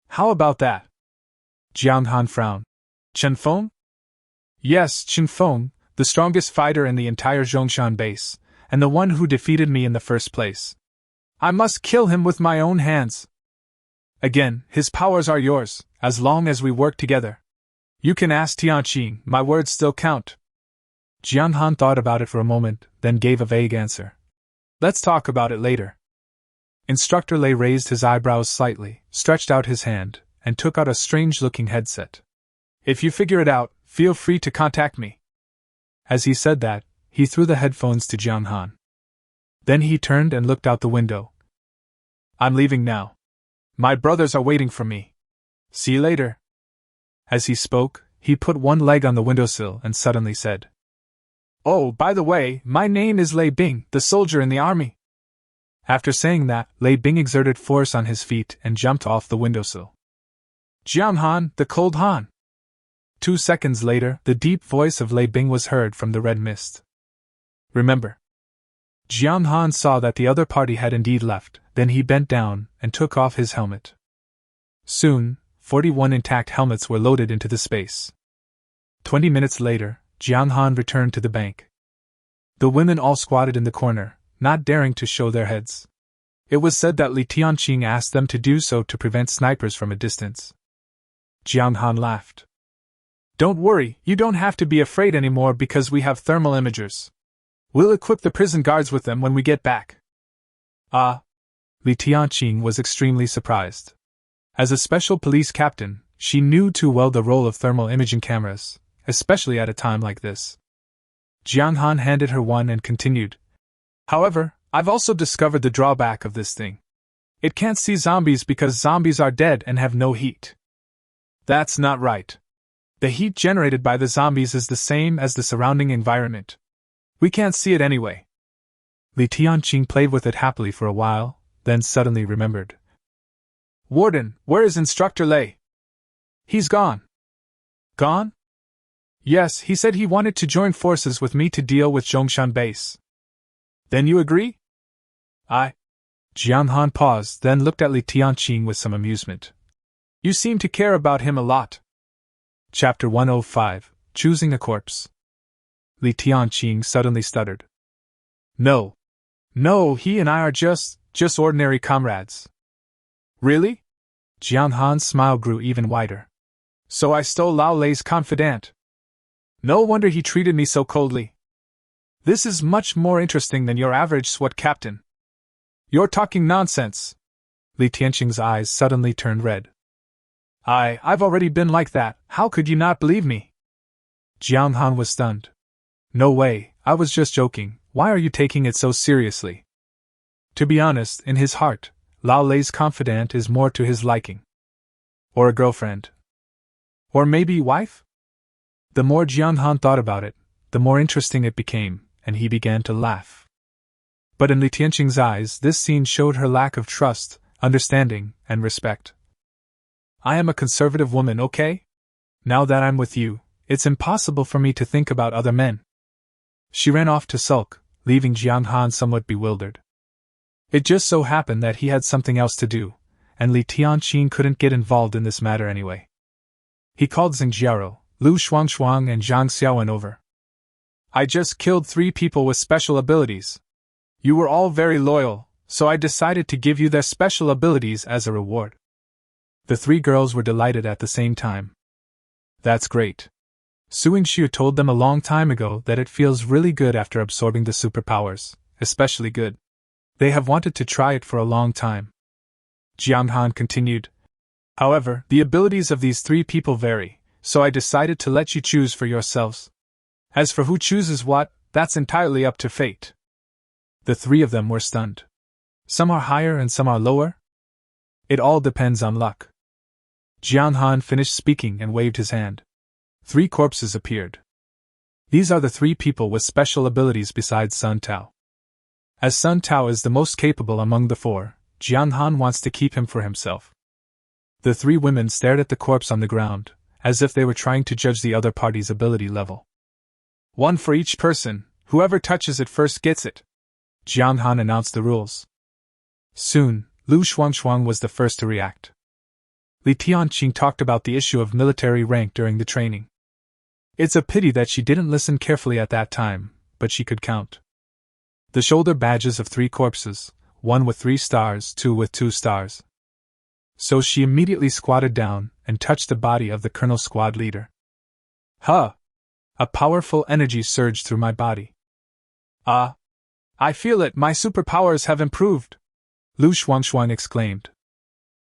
How about that? Jong Xan frowned. Chen Feng? Yes, Chen Feng, the strongest fighter in the entire Jong Xan base, and the one who defeated me in the first place. I must kill him with my own hands. Again, his powers are yours, as long as we work together. You can ask Tianqing, my words still count. Jiang Han thought about it for a moment, then gave a vague answer. Let's talk about it later. Instructor Lei raised his eyebrows slightly, stretched out his hand, and took out a strange-looking headset. If you figure it out, feel free to contact me. As he said that, he threw the headphones to Jiang Han. Then he turned and looked out the window. I'm leaving now. My brothers are waiting for me. See you later. As he spoke, he put one leg on the windowsill and suddenly said, Oh, by the way, my name is Lei Bing, the soldier in the army. After saying that, Lei Bing exerted force on his feet and jumped off the windowsill. Jiang Han, the cold Han. 2 seconds later, the deep voice of Lei Bing was heard from the red mist. Remember. Jiang Han saw that the other party had indeed left, then he bent down and took off his helmet. Soon, 41 intact helmets were loaded into the space. 20 minutes later, Jiang Han returned to the bank. The women all squatted in the corner, not daring to show their heads. It was said that Li Tianqing asked them to do so to prevent snipers from a distance. Jiang Han laughed. Don't worry, you don't have to be afraid anymore because we have thermal imagers. We'll equip the prison guards with them when we get back. Ah. Li Tianqing was extremely surprised. As a special police captain, she knew too well the role of thermal imaging cameras, especially at a time like this. Jiang Han handed her one and continued. However, I've also discovered the drawback of this thing. It can't see zombies because zombies are dead and have no heat. That's not right. The heat generated by the zombies is the same as the surrounding environment. We can't see it anyway. Li Tianqing played with it happily for a while, then suddenly remembered. Warden, where is Instructor Lei? He's gone. Gone? Yes, he said he wanted to join forces with me to deal with Jong Xan base. Then you agree? Jiang Han paused, then looked at Li Tianqing with some amusement. You seem to care about him a lot. Chapter 105, Choosing a Corpse. Li Tianqing suddenly stuttered. No, he and I are just ordinary comrades. Really? Jiang Han's smile grew even wider. So I stole Lao Lei's confidant. No wonder he treated me so coldly. This is much more interesting than your average SWAT captain. You're talking nonsense. Li Tianqing's eyes suddenly turned red. I've already been like that, how could you not believe me? Jiang Han was stunned. No way, I was just joking, why are you taking it so seriously? To be honest, in his heart, Lao Lei's confidant is more to his liking. Or a girlfriend. Or maybe wife? The more Jiang Han thought about it, the more interesting it became, and he began to laugh. But in Li Tianqing's eyes, this scene showed her lack of trust, understanding, and respect. I am a conservative woman, okay? Now that I'm with you, it's impossible for me to think about other men. She ran off to sulk, leaving Jiang Han somewhat bewildered. It just so happened that he had something else to do, and Li Tianqing couldn't get involved in this matter anyway. He called Xing Jiaro, Lu Shuangshuang and Zhang Xiaowen over. I just killed 3 people with special abilities. You were all very loyal, so I decided to give you their special abilities as a reward. The 3 girls were delighted at the same time. That's great. Suing Xiu told them a long time ago that it feels really good after absorbing the superpowers, especially good. They have wanted to try it for a long time. Jiang Han continued. However, the abilities of these 3 people vary, so I decided to let you choose for yourselves. As for who chooses what, that's entirely up to fate. The 3 of them were stunned. Some are higher and some are lower? It all depends on luck. Jiang Han finished speaking and waved his hand. 3 corpses appeared. These are the 3 people with special abilities besides Sun Tao. As Sun Tao is the most capable among the 4, Jiang Han wants to keep him for himself. The 3 women stared at the corpse on the ground, as if they were trying to judge the other party's ability level. 1 for each person, whoever touches it first gets it. Jiang Han announced the rules. Soon, Lu Shuangshuang was the first to react. Li Tianqing talked about the issue of military rank during the training. It's a pity that she didn't listen carefully at that time, but she could count. The shoulder badges of 3 corpses, one with 3 stars, two with 2 stars. So she immediately squatted down and touched the body of the Colonel Squad leader. Huh! A powerful energy surged through my body. I feel it, my superpowers have improved! Lu Shuangshuang exclaimed.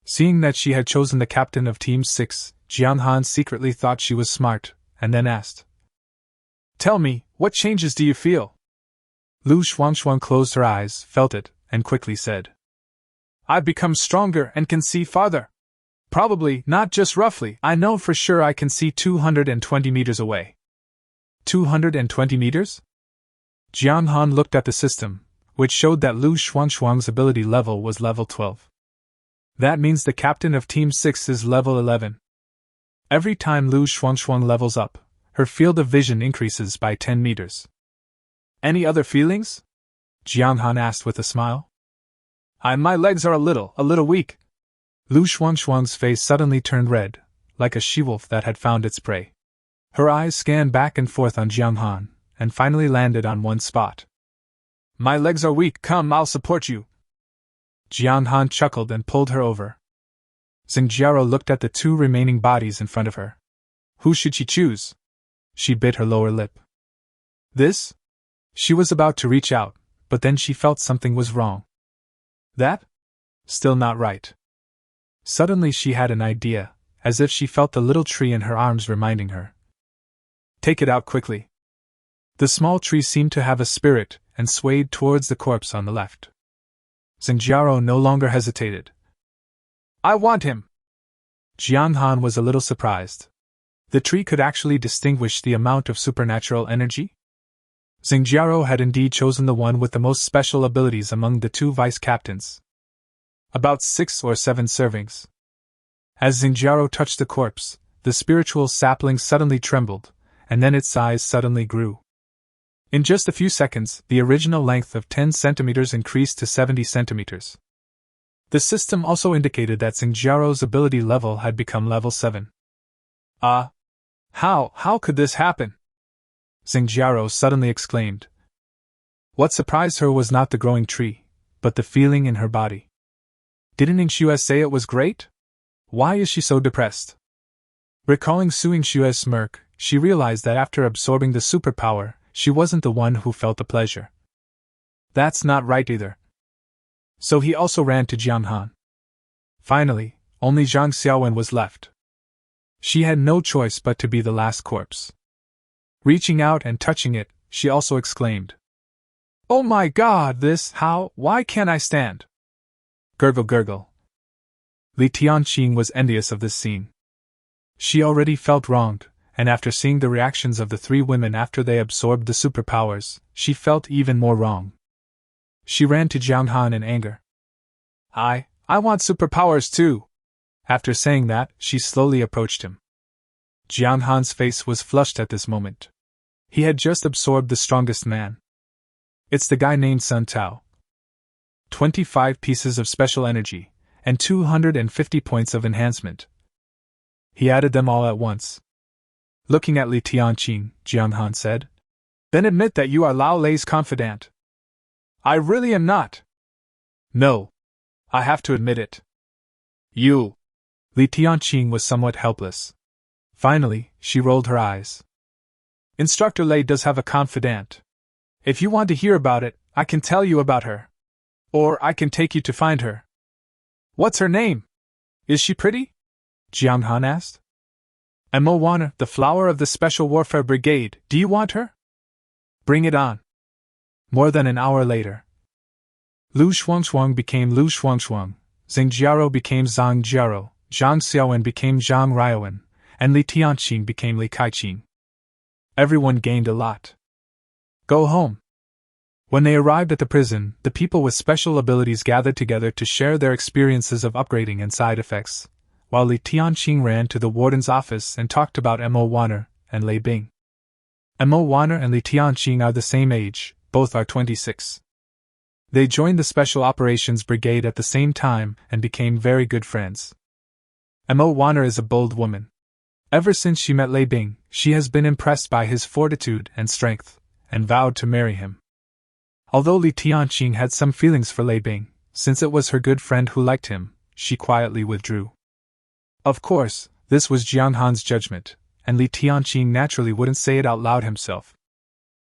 Seeing that she had chosen the captain of Team 6, Jiang Han secretly thought she was smart, and then asked, Tell me, what changes do you feel? Lu Shuangshuang closed her eyes, felt it, and quickly said, I've become stronger and can see farther. Probably, not just roughly, I know for sure I can see 220 meters away. 220 meters? Jiang Han looked at the system, which showed that Lu Shuangshuang's ability level was level 12. That means the captain of Team 6 is level 11. Every time Lu Shuangshuang levels up, her field of vision increases by 10 meters. Any other feelings? Jiang Han asked with a smile. My legs are a little weak. Lu Shuangshuang's face suddenly turned red, like a she-wolf that had found its prey. Her eyes scanned back and forth on Jiang Han, and finally landed on one spot. My legs are weak, come, I'll support you. Jiang Han chuckled and pulled her over. Xingjiao looked at the 2 remaining bodies in front of her. Who should she choose? She bit her lower lip. This? She was about to reach out, but then she felt something was wrong. That? Still not right. Suddenly she had an idea, as if she felt the little tree in her arms reminding her. Take it out quickly. The small tree seemed to have a spirit and swayed towards the corpse on the left. Xingjiao no longer hesitated. I want him! Jiang Han was a little surprised. The tree could actually distinguish the amount of supernatural energy? Xingjiao had indeed chosen the one with the most special abilities among the 2 vice captains. About 6 or 7 servings. As Xingjiao touched the corpse, the spiritual sapling suddenly trembled, and then its size suddenly grew. In just a few seconds, the original length of 10 centimeters increased to 70 centimeters. The system also indicated that Xingjiao's ability level had become level 7. How could this happen? Xingjiao suddenly exclaimed. What surprised her was not the growing tree, but the feeling in her body. Didn't Xue say it was great? Why is she so depressed? Recalling Su Xue's smirk, she realized that after absorbing the superpower, she wasn't the one who felt the pleasure. That's not right either. So he also ran to Jiang Han. Finally, only Zhang Xiaowen was left. She had no choice but to be the last corpse. Reaching out and touching it, she also exclaimed, Oh my God, why can't I stand? Gurgle gurgle. Li Tianqing was envious of this scene. She already felt wronged, and after seeing the reactions of the 3 women after they absorbed the superpowers, she felt even more wrong. She ran to Jiang Han in anger. I want superpowers too! After saying that, she slowly approached him. Jiang Han's face was flushed at this moment. He had just absorbed the strongest man. It's the guy named Sun Tao. 25 pieces of special energy, and 250 points of enhancement. He added them all at once. Looking at Li Tianqing, Jiang Han said, Then admit that you are Lao Lei's confidant. I really am not. No. I have to admit it. You. Li Tianqing was somewhat helpless. Finally, she rolled her eyes. Instructor Lei does have a confidant. If you want to hear about it, I can tell you about her. Or I can take you to find her. What's her name? Is she pretty? Jiang Han asked. Mo Wana, the flower of the Special Warfare Brigade, do you want her? Bring it on. More than an hour later. Lu Shuangshuang became Lu Shuangshuang, Xingjiao became Zhang Jiao, Zhang Xiaowen became Zhang Riowen, and Li Tianqing became Li Kaiqing. Everyone gained a lot. Go home. When they arrived at the prison, the people with special abilities gathered together to share their experiences of upgrading and side effects, while Li Tianqing ran to the warden's office and talked about Mo Wanner and Lei Bing. Mo Wanner and Li Tianqing are the same age, both are 26. They joined the Special Operations Brigade at the same time and became very good friends. Mo Wanner is a bold woman. Ever since she met Lei Bing, she has been impressed by his fortitude and strength, and vowed to marry him. Although Li Tianqing had some feelings for Lei Bing, since it was her good friend who liked him, she quietly withdrew. Of course, this was Jiang Han's judgment, and Li Tianqing naturally wouldn't say it out loud himself.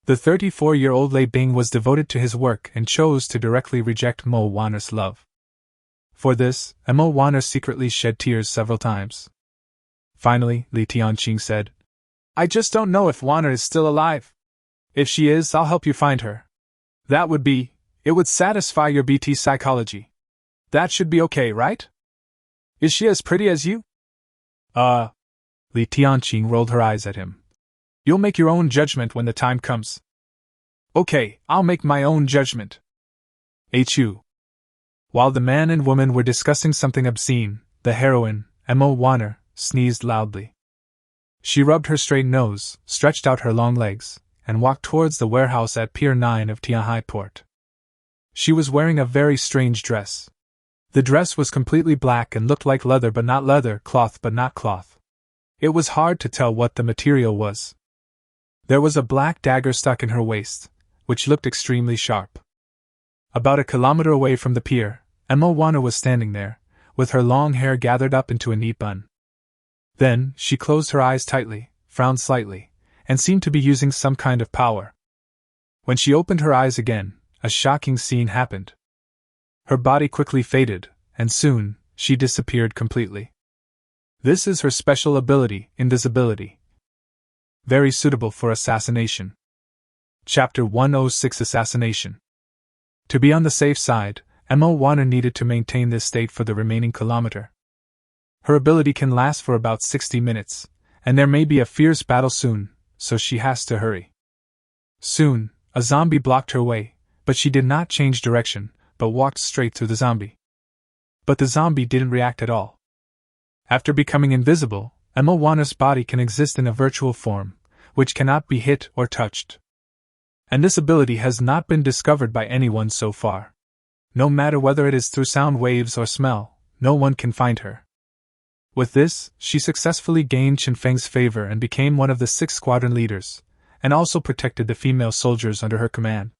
The 34-year-old Lei Bing was devoted to his work and chose to directly reject Mo Wanner's love. For this, Mo Wanner secretly shed tears several times. Finally, Li Tianqing said, "I just don't know if Wanner is still alive. If she is, I'll help you find her. It would satisfy your BT psychology. That should be okay, right? Is she as pretty as you?" Li Tianqing rolled her eyes at him. "You'll make your own judgment when the time comes." "Okay, I'll make my own judgment." HU. While the man and woman were discussing something obscene, the heroine, Mo Wanner, sneezed loudly. She rubbed her straight nose, stretched out her long legs, and walked towards the warehouse at Pier 9 of Tianhai Port. She was wearing a very strange dress. The dress was completely black and looked like leather but not leather, cloth but not cloth. It was hard to tell what the material was. There was a black dagger stuck in her waist, which looked extremely sharp. About a kilometer away from the pier, Mo Wanner was standing there, with her long hair gathered up into a neat bun. Then, she closed her eyes tightly, frowned slightly, and seemed to be using some kind of power. When she opened her eyes again, a shocking scene happened. Her body quickly faded, and soon, she disappeared completely. This is her special ability, invisibility. Very suitable for assassination. Chapter 106 Assassination. To be on the safe side, Mo Wanner needed to maintain this state for the remaining kilometer. Her ability can last for about 60 minutes, and there may be a fierce battle soon, so she has to hurry. Soon, a zombie blocked her way, but she did not change direction, but walked straight through the zombie. But the zombie didn't react at all. After becoming invisible, Mo Wanner's body can exist in a virtual form, which cannot be hit or touched. And this ability has not been discovered by anyone so far. No matter whether it is through sound waves or smell, no one can find her. With this, she successfully gained Chen Feng's favor and became one of the 6 squadron leaders, and also protected the female soldiers under her command.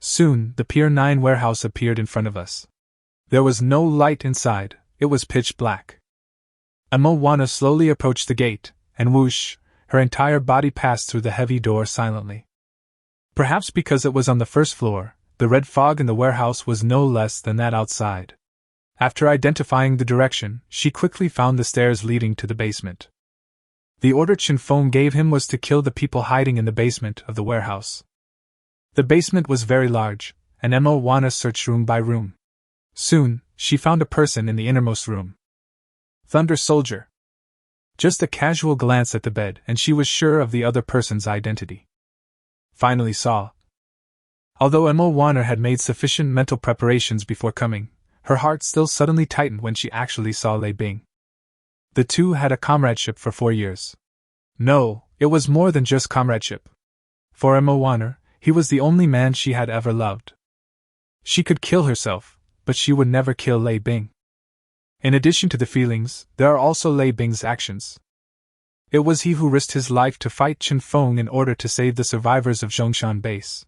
Soon, the Pier 9 warehouse appeared in front of us. There was no light inside, it was pitch black. Mo Wanner slowly approached the gate, and whoosh, her entire body passed through the heavy door silently. Perhaps because it was on the first floor, the red fog in the warehouse was no less than that outside. After identifying the direction, she quickly found the stairs leading to the basement. The order Chen Feng gave him was to kill the people hiding in the basement of the warehouse. The basement was very large, and Mo Wanner searched room by room. Soon, she found a person in the innermost room. Thunder Soldier. Just a casual glance at the bed and she was sure of the other person's identity. Finally saw. Although Mo Wanner had made sufficient mental preparations before coming, her heart still suddenly tightened when she actually saw Lei Bing. The two had a comradeship for 4 years. No, it was more than just comradeship. For Mo Wanner, he was the only man she had ever loved. She could kill herself, but she would never kill Lei Bing. In addition to the feelings, there are also Lei Bing's actions. It was he who risked his life to fight Chen Feng in order to save the survivors of Jong Xan base.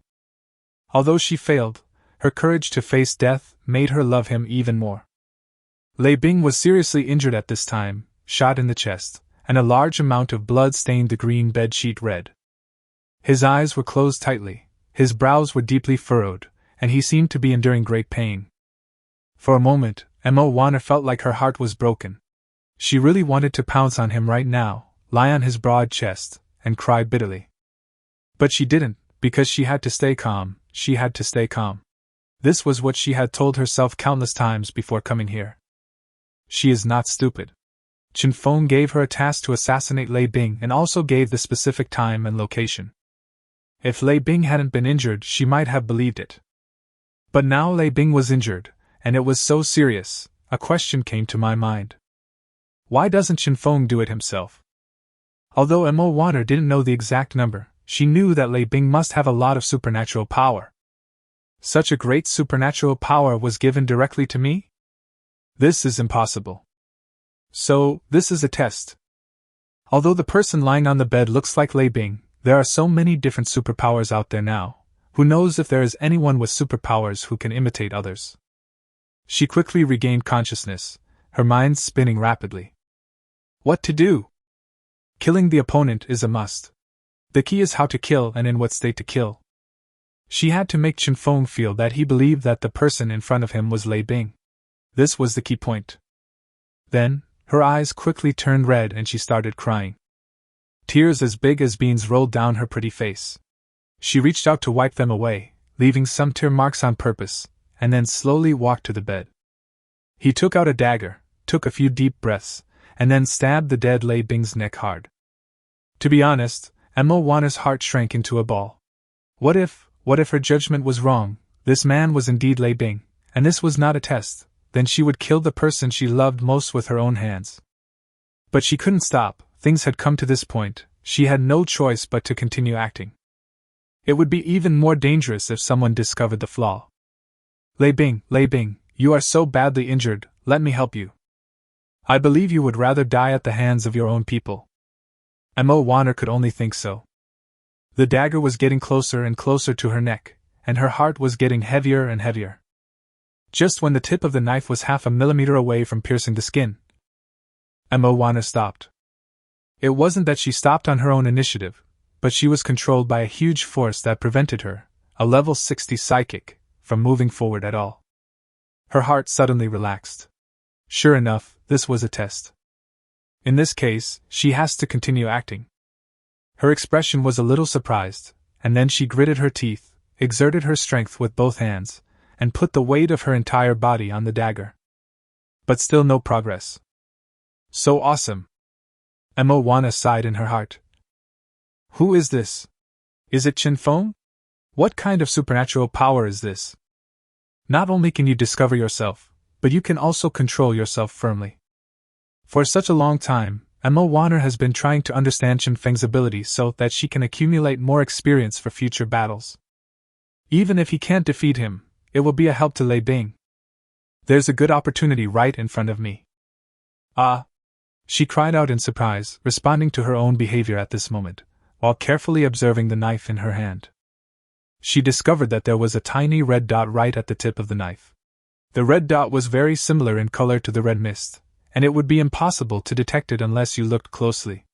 Although she failed, her courage to face death made her love him even more. Lei Bing was seriously injured at this time, shot in the chest, and a large amount of blood stained the green bedsheet red. His eyes were closed tightly, his brows were deeply furrowed, and he seemed to be enduring great pain. For a moment, Mo Wanner felt like her heart was broken. She really wanted to pounce on him right now, lie on his broad chest, and cry bitterly. But she didn't, because she had to stay calm, she had to stay calm. This was what she had told herself countless times before coming here. She is not stupid. Chen Feng gave her a task to assassinate Lei Bing and also gave the specific time and location. If Lei Bing hadn't been injured, she might have believed it. But now Lei Bing was injured, and it was so serious, a question came to my mind. Why doesn't Chen Feng do it himself? Although Mo Wanner didn't know the exact number, she knew that Lei Bing must have a lot of supernatural power. Such a great supernatural power was given directly to me? This is impossible. So, this is a test. Although the person lying on the bed looks like Lei Bing, there are so many different superpowers out there now. Who knows if there is anyone with superpowers who can imitate others? She quickly regained consciousness, her mind spinning rapidly. What to do? Killing the opponent is a must. The key is how to kill and in what state to kill. She had to make Chen Feng feel that he believed that the person in front of him was Lei Bing. This was the key point. Then, her eyes quickly turned red and she started crying. Tears as big as beans rolled down her pretty face. She reached out to wipe them away, leaving some tear marks on purpose, and then slowly walked to the bed. He took out a dagger, took a few deep breaths, and then stabbed the dead Lei Bing's neck hard. To be honest, Emma Wanna's heart shrank into a ball. What if her judgment was wrong, this man was indeed Lei Bing, and this was not a test, then she would kill the person she loved most with her own hands. But she couldn't stop, things had come to this point, she had no choice but to continue acting. It would be even more dangerous if someone discovered the flaw. Lei Bing, you are so badly injured, let me help you. I believe you would rather die at the hands of your own people. Emma Wanna could only think so. The dagger was getting closer and closer to her neck, and her heart was getting heavier and heavier. Just when the tip of the knife was half a millimeter away from piercing the skin, Emma Wanna stopped. It wasn't that she stopped on her own initiative, but she was controlled by a huge force that prevented her, a level 60 psychic, from moving forward at all. Her heart suddenly relaxed. Sure enough, this was a test. In this case, she has to continue acting. Her expression was a little surprised, and then she gritted her teeth, exerted her strength with both hands, and put the weight of her entire body on the dagger. But still no progress. So awesome! Emma Wanna sighed in her heart. Who is this? Is it Chen Feng? What kind of supernatural power is this? Not only can you discover yourself, but you can also control yourself firmly. For such a long time, Emma Wanna has been trying to understand Chen Feng's ability so that she can accumulate more experience for future battles. Even if he can't defeat him, it will be a help to Lei Bing. There's a good opportunity right in front of me. Ah! She cried out in surprise, responding to her own behavior at this moment, while carefully observing the knife in her hand. She discovered that there was a tiny red dot right at the tip of the knife. The red dot was very similar in color to the red mist, and it would be impossible to detect it unless you looked closely.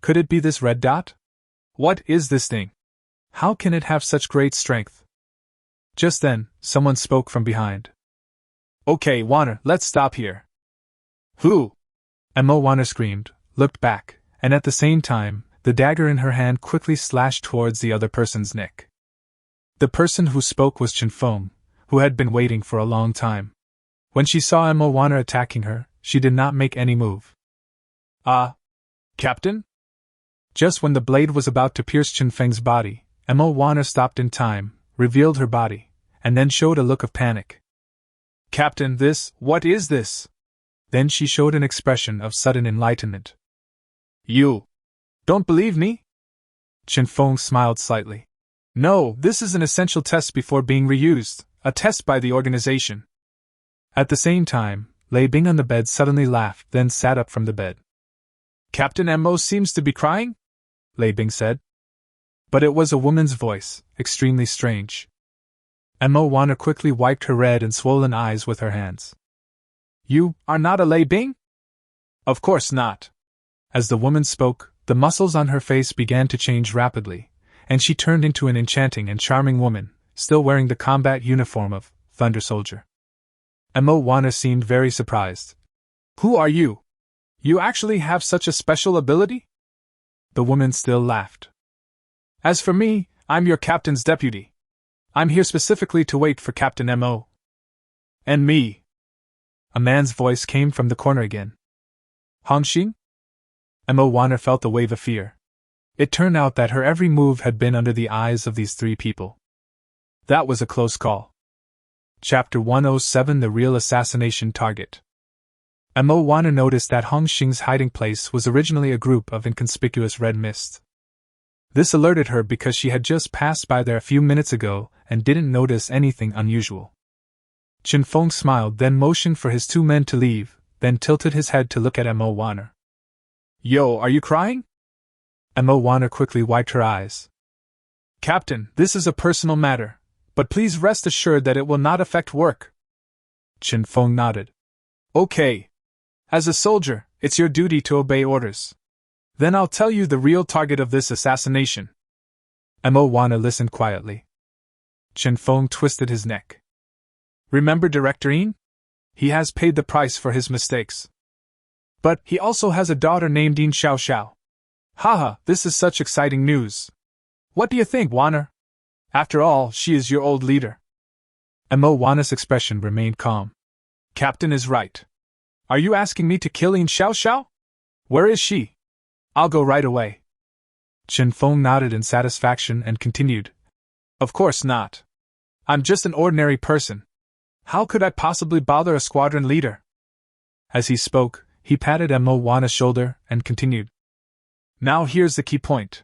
Could it be this red dot? What is this thing? How can it have such great strength? Just then, someone spoke from behind. Okay, Wanna, let's stop here. Who? Emma Wanna screamed, looked back, and at the same time, the dagger in her hand quickly slashed towards the other person's neck. The person who spoke was Chen Feng, who had been waiting for a long time. When she saw Emma Wanna attacking her, she did not make any move. Captain? Just when the blade was about to pierce Chen Feng's body, Emma Wanna stopped in time, revealed her body, and then showed a look of panic. Captain, what is this? Then she showed an expression of sudden enlightenment. You don't believe me? Chen Feng smiled slightly. No, this is an essential test before being reused, a test by the organization. At the same time, Lei Bing on the bed suddenly laughed, then sat up from the bed. Captain Mo seems to be crying? Lei Bing said. But it was a woman's voice, extremely strange. Emma Wanna quickly wiped her red and swollen eyes with her hands. You are not a Lei Bing? Of course not. As the woman spoke, the muscles on her face began to change rapidly, and she turned into an enchanting and charming woman, still wearing the combat uniform of Thunder Soldier. Emma Wanna seemed very surprised. Who are you? You actually have such a special ability? The woman still laughed. As for me, I'm your captain's deputy. I'm here specifically to wait for Captain Mo. And me. A man's voice came from the corner again. Hongxing? Emma Wanna felt a wave of fear. It turned out that her every move had been under the eyes of these three people. That was a close call. Chapter 107: The Real Assassination Target. Emma Wanna noticed that Hongxing's hiding place was originally a group of inconspicuous red mist. This alerted her because she had just passed by there a few minutes ago and didn't notice anything unusual. Chen Feng smiled, then motioned for his two men to leave, then tilted his head to look at Emma Wanna. Yo, are you crying? Emma Wanna quickly wiped her eyes. Captain, this is a personal matter, but please rest assured that it will not affect work. Chen Feng nodded. Okay. As a soldier, it's your duty to obey orders. Then I'll tell you the real target of this assassination. Wana listened quietly. Chen Feng twisted his neck. Remember Director Yin? He has paid the price for his mistakes. But he also has a daughter named Yin Xiao. Haha, this is such exciting news. What do you think, Wanner? After all, she is your old leader. Wana's expression remained calm. Captain is right. Are you asking me to kill Yin Xiao? Where is she? I'll go right away. Chen Feng nodded in satisfaction and continued. Of course not. I'm just an ordinary person. How could I possibly bother a squadron leader? As he spoke, he patted Wana's shoulder and continued. Now here's the key point.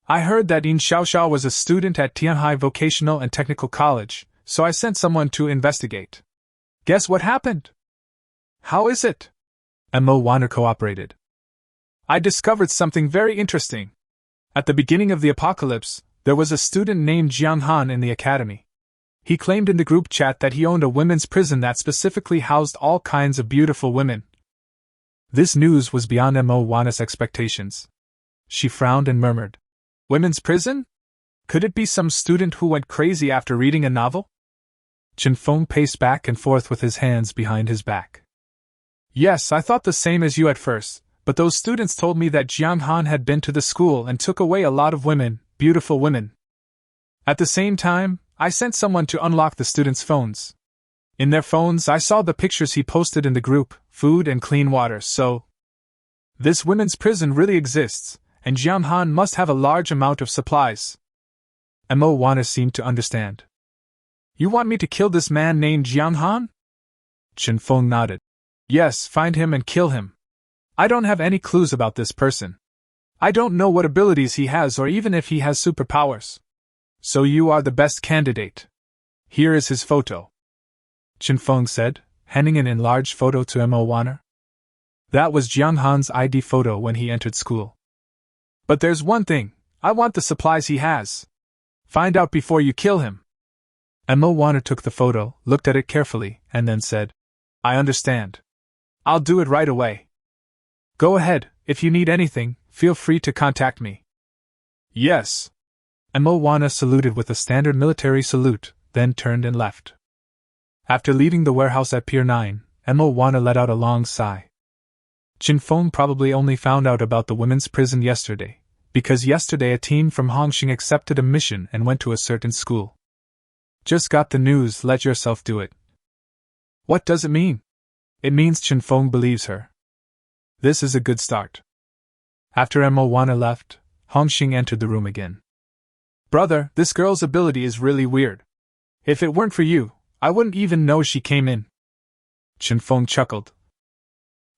I heard that Yin Xiao was a student at Tianhai Vocational and Technical College, so I sent someone to investigate. Guess what happened? How is it? Wana cooperated. I discovered something very interesting. At the beginning of the apocalypse, there was a student named Jong Xan in the academy. He claimed in the group chat that he owned a women's prison that specifically housed all kinds of beautiful women. This news was beyond Wana's expectations. She frowned and murmured. Women's prison? Could it be some student who went crazy after reading a novel? Chen Feng paced back and forth with his hands behind his back. Yes, I thought the same as you at first, but those students told me that Jiang Han had been to the school and took away a lot of women, beautiful women. At the same time, I sent someone to unlock the students' phones. In their phones, I saw the pictures he posted in the group, food and clean water, so this women's prison really exists, and Jiang Han must have a large amount of supplies. Wana seemed to understand. You want me to kill this man named Jiang Han? Chen Feng nodded. Yes, find him and kill him. I don't have any clues about this person. I don't know what abilities he has or even if he has superpowers. So you are the best candidate. Here is his photo. Chen Feng said, handing an enlarged photo to Wana. That was Jiang Han's ID photo when he entered school. But there's one thing, I want the supplies he has. Find out before you kill him. Wana took the photo, looked at it carefully, and then said, I understand. I'll do it right away. Go ahead, if you need anything, feel free to contact me. Yes. Wana saluted with a standard military salute, then turned and left. After leaving the warehouse at Pier 9, Wana let out a long sigh. Chen Feng probably only found out about the women's prison yesterday, because yesterday a team from Hongxing accepted a mission and went to a certain school. Just got the news, let yourself do it. What does it mean? It means Chen Feng believes her. This is a good start. After Wana left, Hongxing entered the room again. Brother, this girl's ability is really weird. If it weren't for you, I wouldn't even know she came in. Chen Feng chuckled.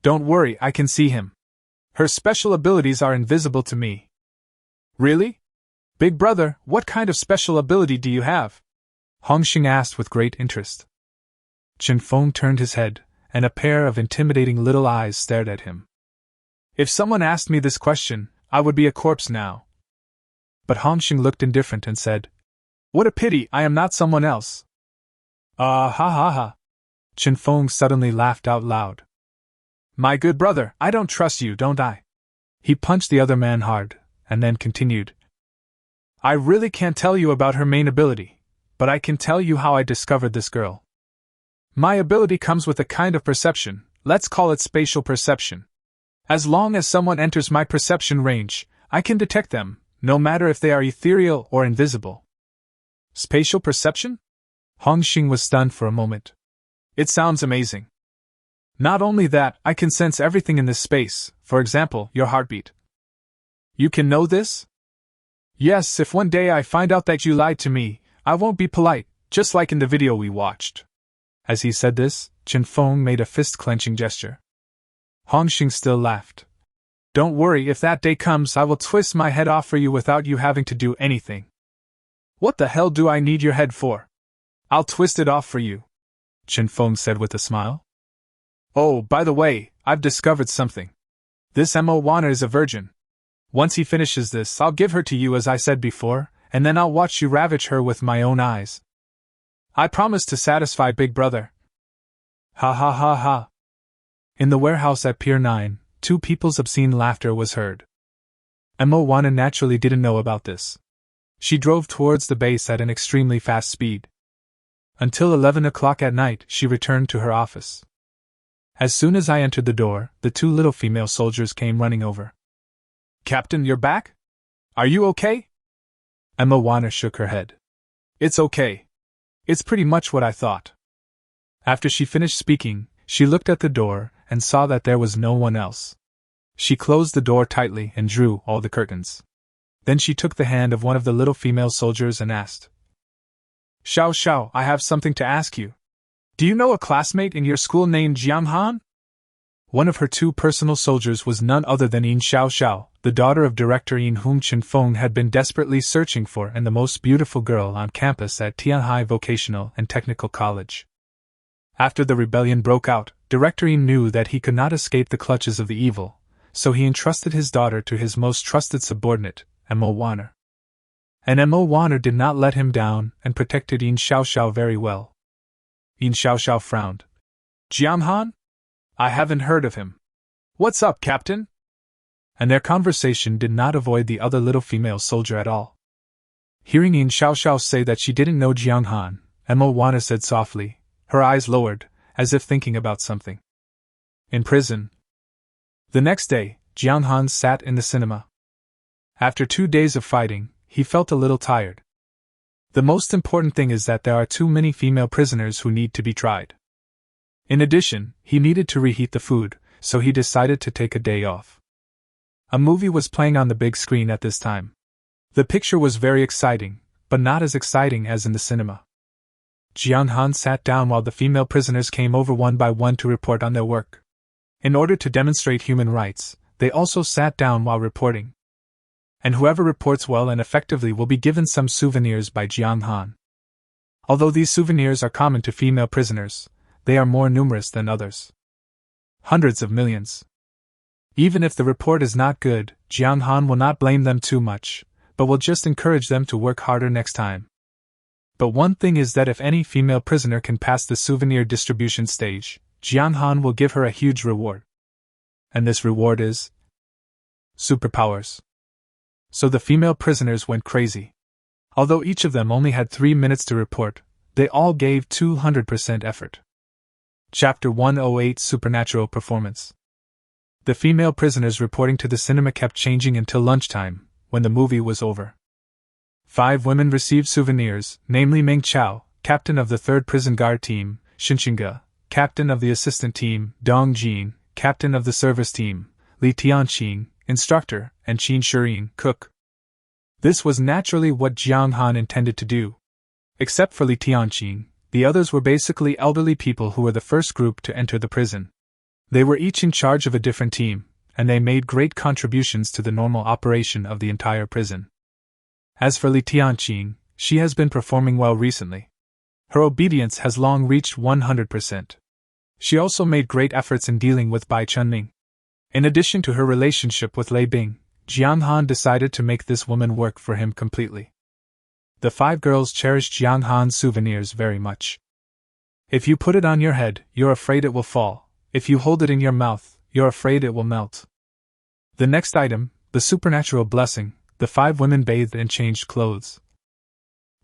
Don't worry, I can see him. Her special abilities are invisible to me. Really? Big brother, what kind of special ability do you have? Hongxing asked with great interest. Chen Feng turned his head, and a pair of intimidating little eyes stared at him. If someone asked me this question, I would be a corpse now. But Hongxing looked indifferent and said, What a pity, I am not someone else. Ha ha ha. Chen Feng suddenly laughed out loud. My good brother, I don't trust you, don't I? He punched the other man hard, and then continued. I really can't tell you about her main ability, but I can tell you how I discovered this girl. My ability comes with a kind of perception, let's call it spatial perception. As long as someone enters my perception range, I can detect them, no matter if they are ethereal or invisible. Spatial perception? Hongxing was stunned for a moment. It sounds amazing. Not only that, I can sense everything in this space, for example, your heartbeat. You can know this? Yes, if one day I find out that you lied to me, I won't be polite, just like in the video we watched. As he said this, Chen Feng made a fist-clenching gesture. Hongxing still laughed. Don't worry, if that day comes, I will twist my head off for you without you having to do anything. What the hell do I need your head for? I'll twist it off for you, Chen Feng said with a smile. Oh, by the way, I've discovered something. This Wana is a virgin. Once he finishes this, I'll give her to you as I said before, and then I'll watch you ravage her with my own eyes. I promise to satisfy Big Brother. Ha ha ha ha. In the warehouse at Pier 9, two people's obscene laughter was heard. Moana naturally didn't know about this. She drove towards the base at an extremely fast speed. Until 11 o'clock at night, she returned to her office. As soon as I entered the door, the two little female soldiers came running over. Captain, you're back? Are you okay? Moana shook her head. It's okay. It's pretty much what I thought. After she finished speaking, she looked at the door and saw that there was no one else. She closed the door tightly and drew all the curtains. Then she took the hand of one of the little female soldiers and asked, Xiao Xiao, I have something to ask you. Do you know a classmate in your school named Jong Xan? One of her two personal soldiers was none other than Yin Xiao Xiao, the daughter of Director Yin whom Chen Feng had been desperately searching for and the most beautiful girl on campus at Tianhai Vocational and Technical College. After the rebellion broke out, Director Yin knew that he could not escape the clutches of the evil, so he entrusted his daughter to his most trusted subordinate, Moana. And Moana did not let him down and protected Yin Xiao Xiao very well. Yin Xiao Xiao frowned. Jiang Han? I haven't heard of him. What's up, Captain? And their conversation did not avoid the other little female soldier at all. Hearing Yin Xiao Xiao say that she didn't know Jiang Han, Moana said softly, her eyes lowered, as if thinking about something. In prison. The next day, Jiang Han sat in the cinema. After 2 days of fighting, he felt a little tired. The most important thing is that there are too many female prisoners who need to be tried. In addition, he needed to reheat the food, so he decided to take a day off. A movie was playing on the big screen at this time. The picture was very exciting, but not as exciting as in the cinema. Jiang Han sat down while the female prisoners came over one by one to report on their work. In order to demonstrate human rights, they also sat down while reporting. And whoever reports well and effectively will be given some souvenirs by Jiang Han. Although these souvenirs are common to female prisoners, they are more numerous than others. Hundreds of millions. Even if the report is not good, Jiang Han will not blame them too much, but will just encourage them to work harder next time. But one thing is that if any female prisoner can pass the souvenir distribution stage, Jiang Han will give her a huge reward. And this reward is superpowers. So the female prisoners went crazy. Although each of them only had 3 minutes to report, they all gave 200% effort. Chapter 108 Supernatural Performance. The female prisoners reporting to the cinema kept changing until lunchtime, when the movie was over. 5 women received souvenirs, namely Meng Chao, captain of the 3rd Prison Guard Team, Xinxinga, captain of the assistant team, Dong Jin, captain of the service team, Li Tianqing, instructor, and Qin Shirin, cook. This was naturally what Jiang Han intended to do. Except for Li Tianqing, the others were basically elderly people who were the first group to enter the prison. They were each in charge of a different team, and they made great contributions to the normal operation of the entire prison. As for Li Tianqing, she has been performing well recently. Her obedience has long reached 100%. She also made great efforts in dealing with Bai Chunming. In addition to her relationship with Lei Bing, Jiang Han decided to make this woman work for him completely. The 5 girls cherished Jiang Han's souvenirs very much. If you put it on your head, you're afraid it will fall. If you hold it in your mouth, you're afraid it will melt. The next item, the supernatural blessing, the 5 women bathed and changed clothes.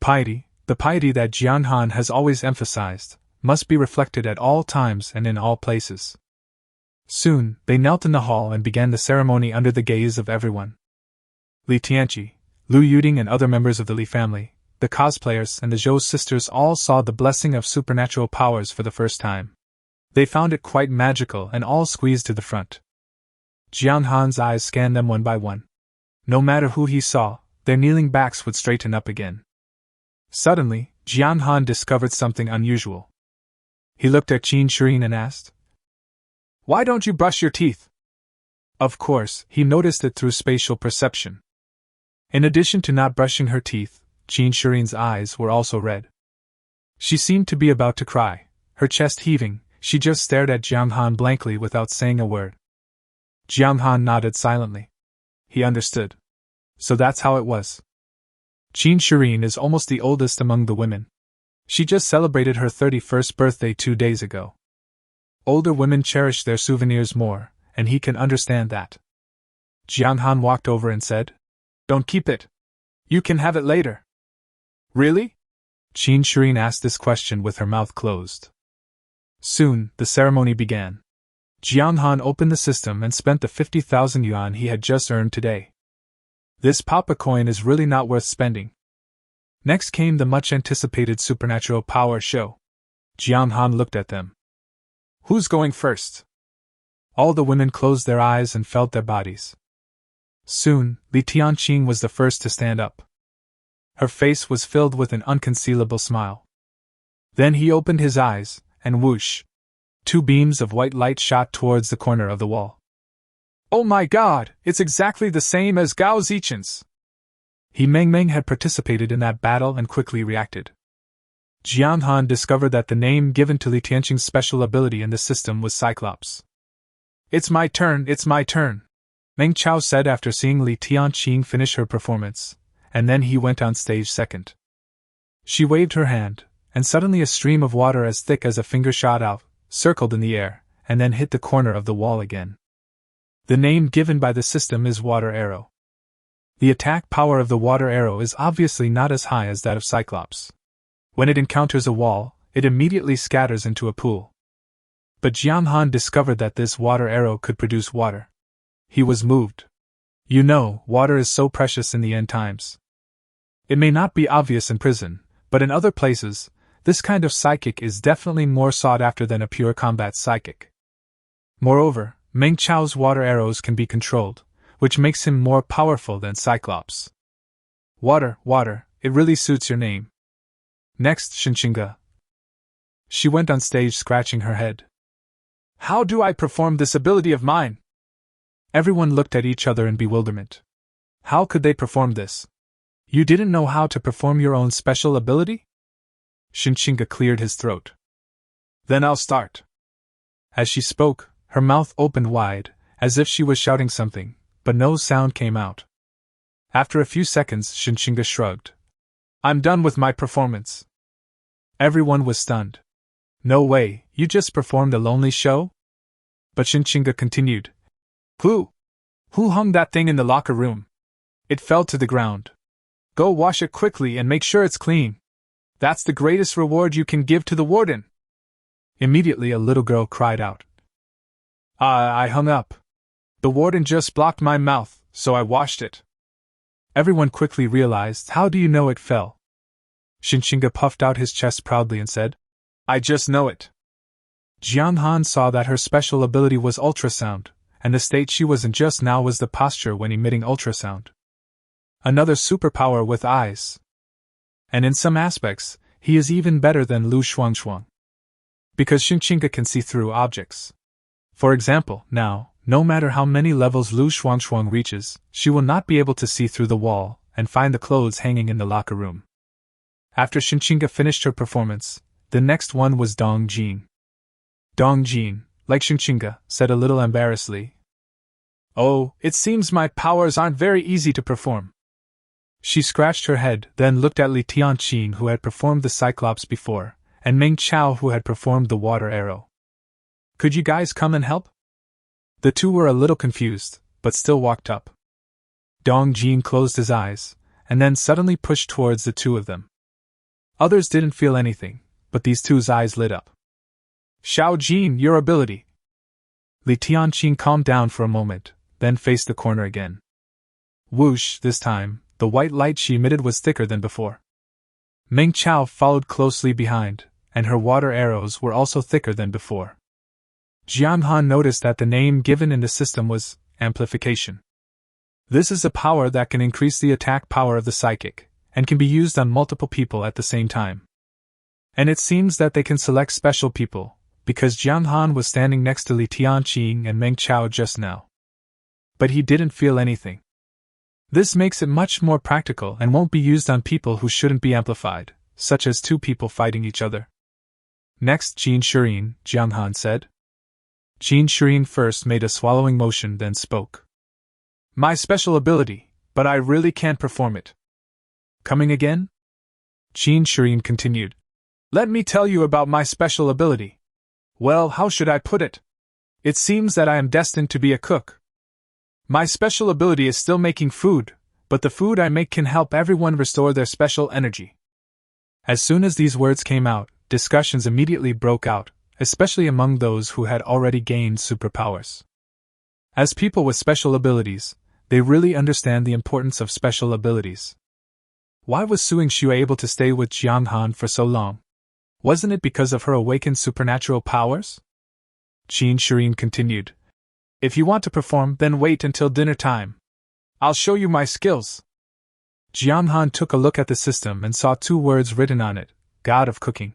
Piety, the piety that Jiang Han has always emphasized, must be reflected at all times and in all places. Soon, they knelt in the hall and began the ceremony under the gaze of everyone. Li Tianqi, Lu Yuding and other members of the Li family, the cosplayers and the Zhou sisters all saw the blessing of supernatural powers for the first time. They found it quite magical and all squeezed to the front. Jiang Han's eyes scanned them one by one. No matter who he saw, their kneeling backs would straighten up again. Suddenly, Jiang Han discovered something unusual. He looked at Qin Shirin and asked, "Why don't you brush your teeth?" Of course, he noticed it through spatial perception. In addition to not brushing her teeth, Qin Shirin's eyes were also red. She seemed to be about to cry, her chest heaving. She just stared at Jiang Han blankly without saying a word. Jiang Han nodded silently. He understood. So that's how it was. Qin Shireen is almost the oldest among the women. She just celebrated her 31st birthday 2 days ago. Older women cherish their souvenirs more, and he can understand that. Jiang Han walked over and said, "Don't keep it. You can have it later." "Really?" Qin Shireen asked this question with her mouth closed. Soon, the ceremony began. Jiang Han opened the system and spent the 50,000 yuan he had just earned today. This Papa coin is really not worth spending. Next came the much-anticipated supernatural power show. Jiang Han looked at them. "Who's going first?" All the women closed their eyes and felt their bodies. Soon, Li Tianqing was the first to stand up. Her face was filled with an unconcealable smile. Then he opened his eyes, and whoosh! 2 beams of white light shot towards the corner of the wall. "Oh my god, it's exactly the same as Gao Zichen's!" He Meng had participated in that battle and quickly reacted. Jiang Han discovered that the name given to Li Tianqing's special ability in the system was Cyclops. It's my turn," Meng Chao said after seeing Li Tianqing finish her performance, and then he went on stage second. She waved her hand, and suddenly a stream of water as thick as a finger shot out, circled in the air, and then hit the corner of the wall again. The name given by the system is Water Arrow. The attack power of the Water Arrow is obviously not as high as that of Cyclops. When it encounters a wall, it immediately scatters into a pool. But Jiang Han discovered that this Water Arrow could produce water. He was moved. You know, water is so precious in the end times. It may not be obvious in prison, but in other places, this kind of psychic is definitely more sought after than a pure combat psychic. Moreover, Meng Chao's water arrows can be controlled, which makes him more powerful than Cyclops. Water, it really suits your name. Next, Shinqinga. She went on stage scratching her head. How do I perform this ability of mine? Everyone looked at each other in bewilderment. How could they perform this? You didn't know how to perform your own special ability? Shinqinga cleared his throat. Then I'll start. As she spoke, her mouth opened wide, as if she was shouting something, but no sound came out. After a few seconds, Shinqinga shrugged. I'm done with my performance. Everyone was stunned. No way, you just performed a lonely show? But Shinqinga continued. Who hung that thing in the locker room? It fell to the ground. Go wash it quickly and make sure it's clean. That's the greatest reward you can give to the warden. Immediately a little girl cried out. I hung up. The warden just blocked my mouth, so I washed it. Everyone quickly realized. How do you know it fell? Shinqinga puffed out his chest proudly and said, I just know it. Jiang Han saw that her special ability was ultrasound, and the state she was in just now was the posture when emitting ultrasound. Another superpower with eyes. And in some aspects, he is even better than Lu Shuangshuang. Because Shinqinga can see through objects. For example, now, no matter how many levels Lu Shuangshuang reaches, she will not be able to see through the wall and find the clothes hanging in the locker room. After Shinqinga finished her performance, the next one was Dong Jin. Dong Jin, like Shinqinga, said a little embarrassedly, Oh, it seems my powers aren't very easy to perform. She scratched her head, then looked at Li Tianqing, who had performed the Cyclops before, and Meng Chao, who had performed the water arrow. Could you guys come and help? The two were a little confused, but still walked up. Dong Jin closed his eyes, and then suddenly pushed towards the two of them. Others didn't feel anything, but these two's eyes lit up. Xiao Jin, your ability. Li Tianqing calmed down for a moment, then faced the corner again. Whoosh, this time, the white light she emitted was thicker than before. Meng Chao followed closely behind, and her water arrows were also thicker than before. Jiang Han noticed that the name given in the system was amplification. This is a power that can increase the attack power of the psychic, and can be used on multiple people at the same time. And it seems that they can select special people, because Jiang Han was standing next to Li Tianqing and Meng Chao just now. But he didn't feel anything. This makes it much more practical and won't be used on people who shouldn't be amplified, such as two people fighting each other. Next, Qin Shireen, Jiang Han said. Qin Shireen first made a swallowing motion, then spoke. My special ability, but I really can't perform it. Coming again? Qin Shirin continued. Let me tell you about my special ability. Well, how should I put it? It seems that I am destined to be a cook. My special ability is still making food, but the food I make can help everyone restore their special energy. As soon as these words came out, discussions immediately broke out, especially among those who had already gained superpowers. As people with special abilities, they really understand the importance of special abilities. Why was Suing Xue able to stay with Jiang Han for so long? Wasn't it because of her awakened supernatural powers? Qin Shirin continued. If you want to perform, then wait until dinner time. I'll show you my skills. Jiang Han took a look at the system and saw 2 words written on it, God of Cooking.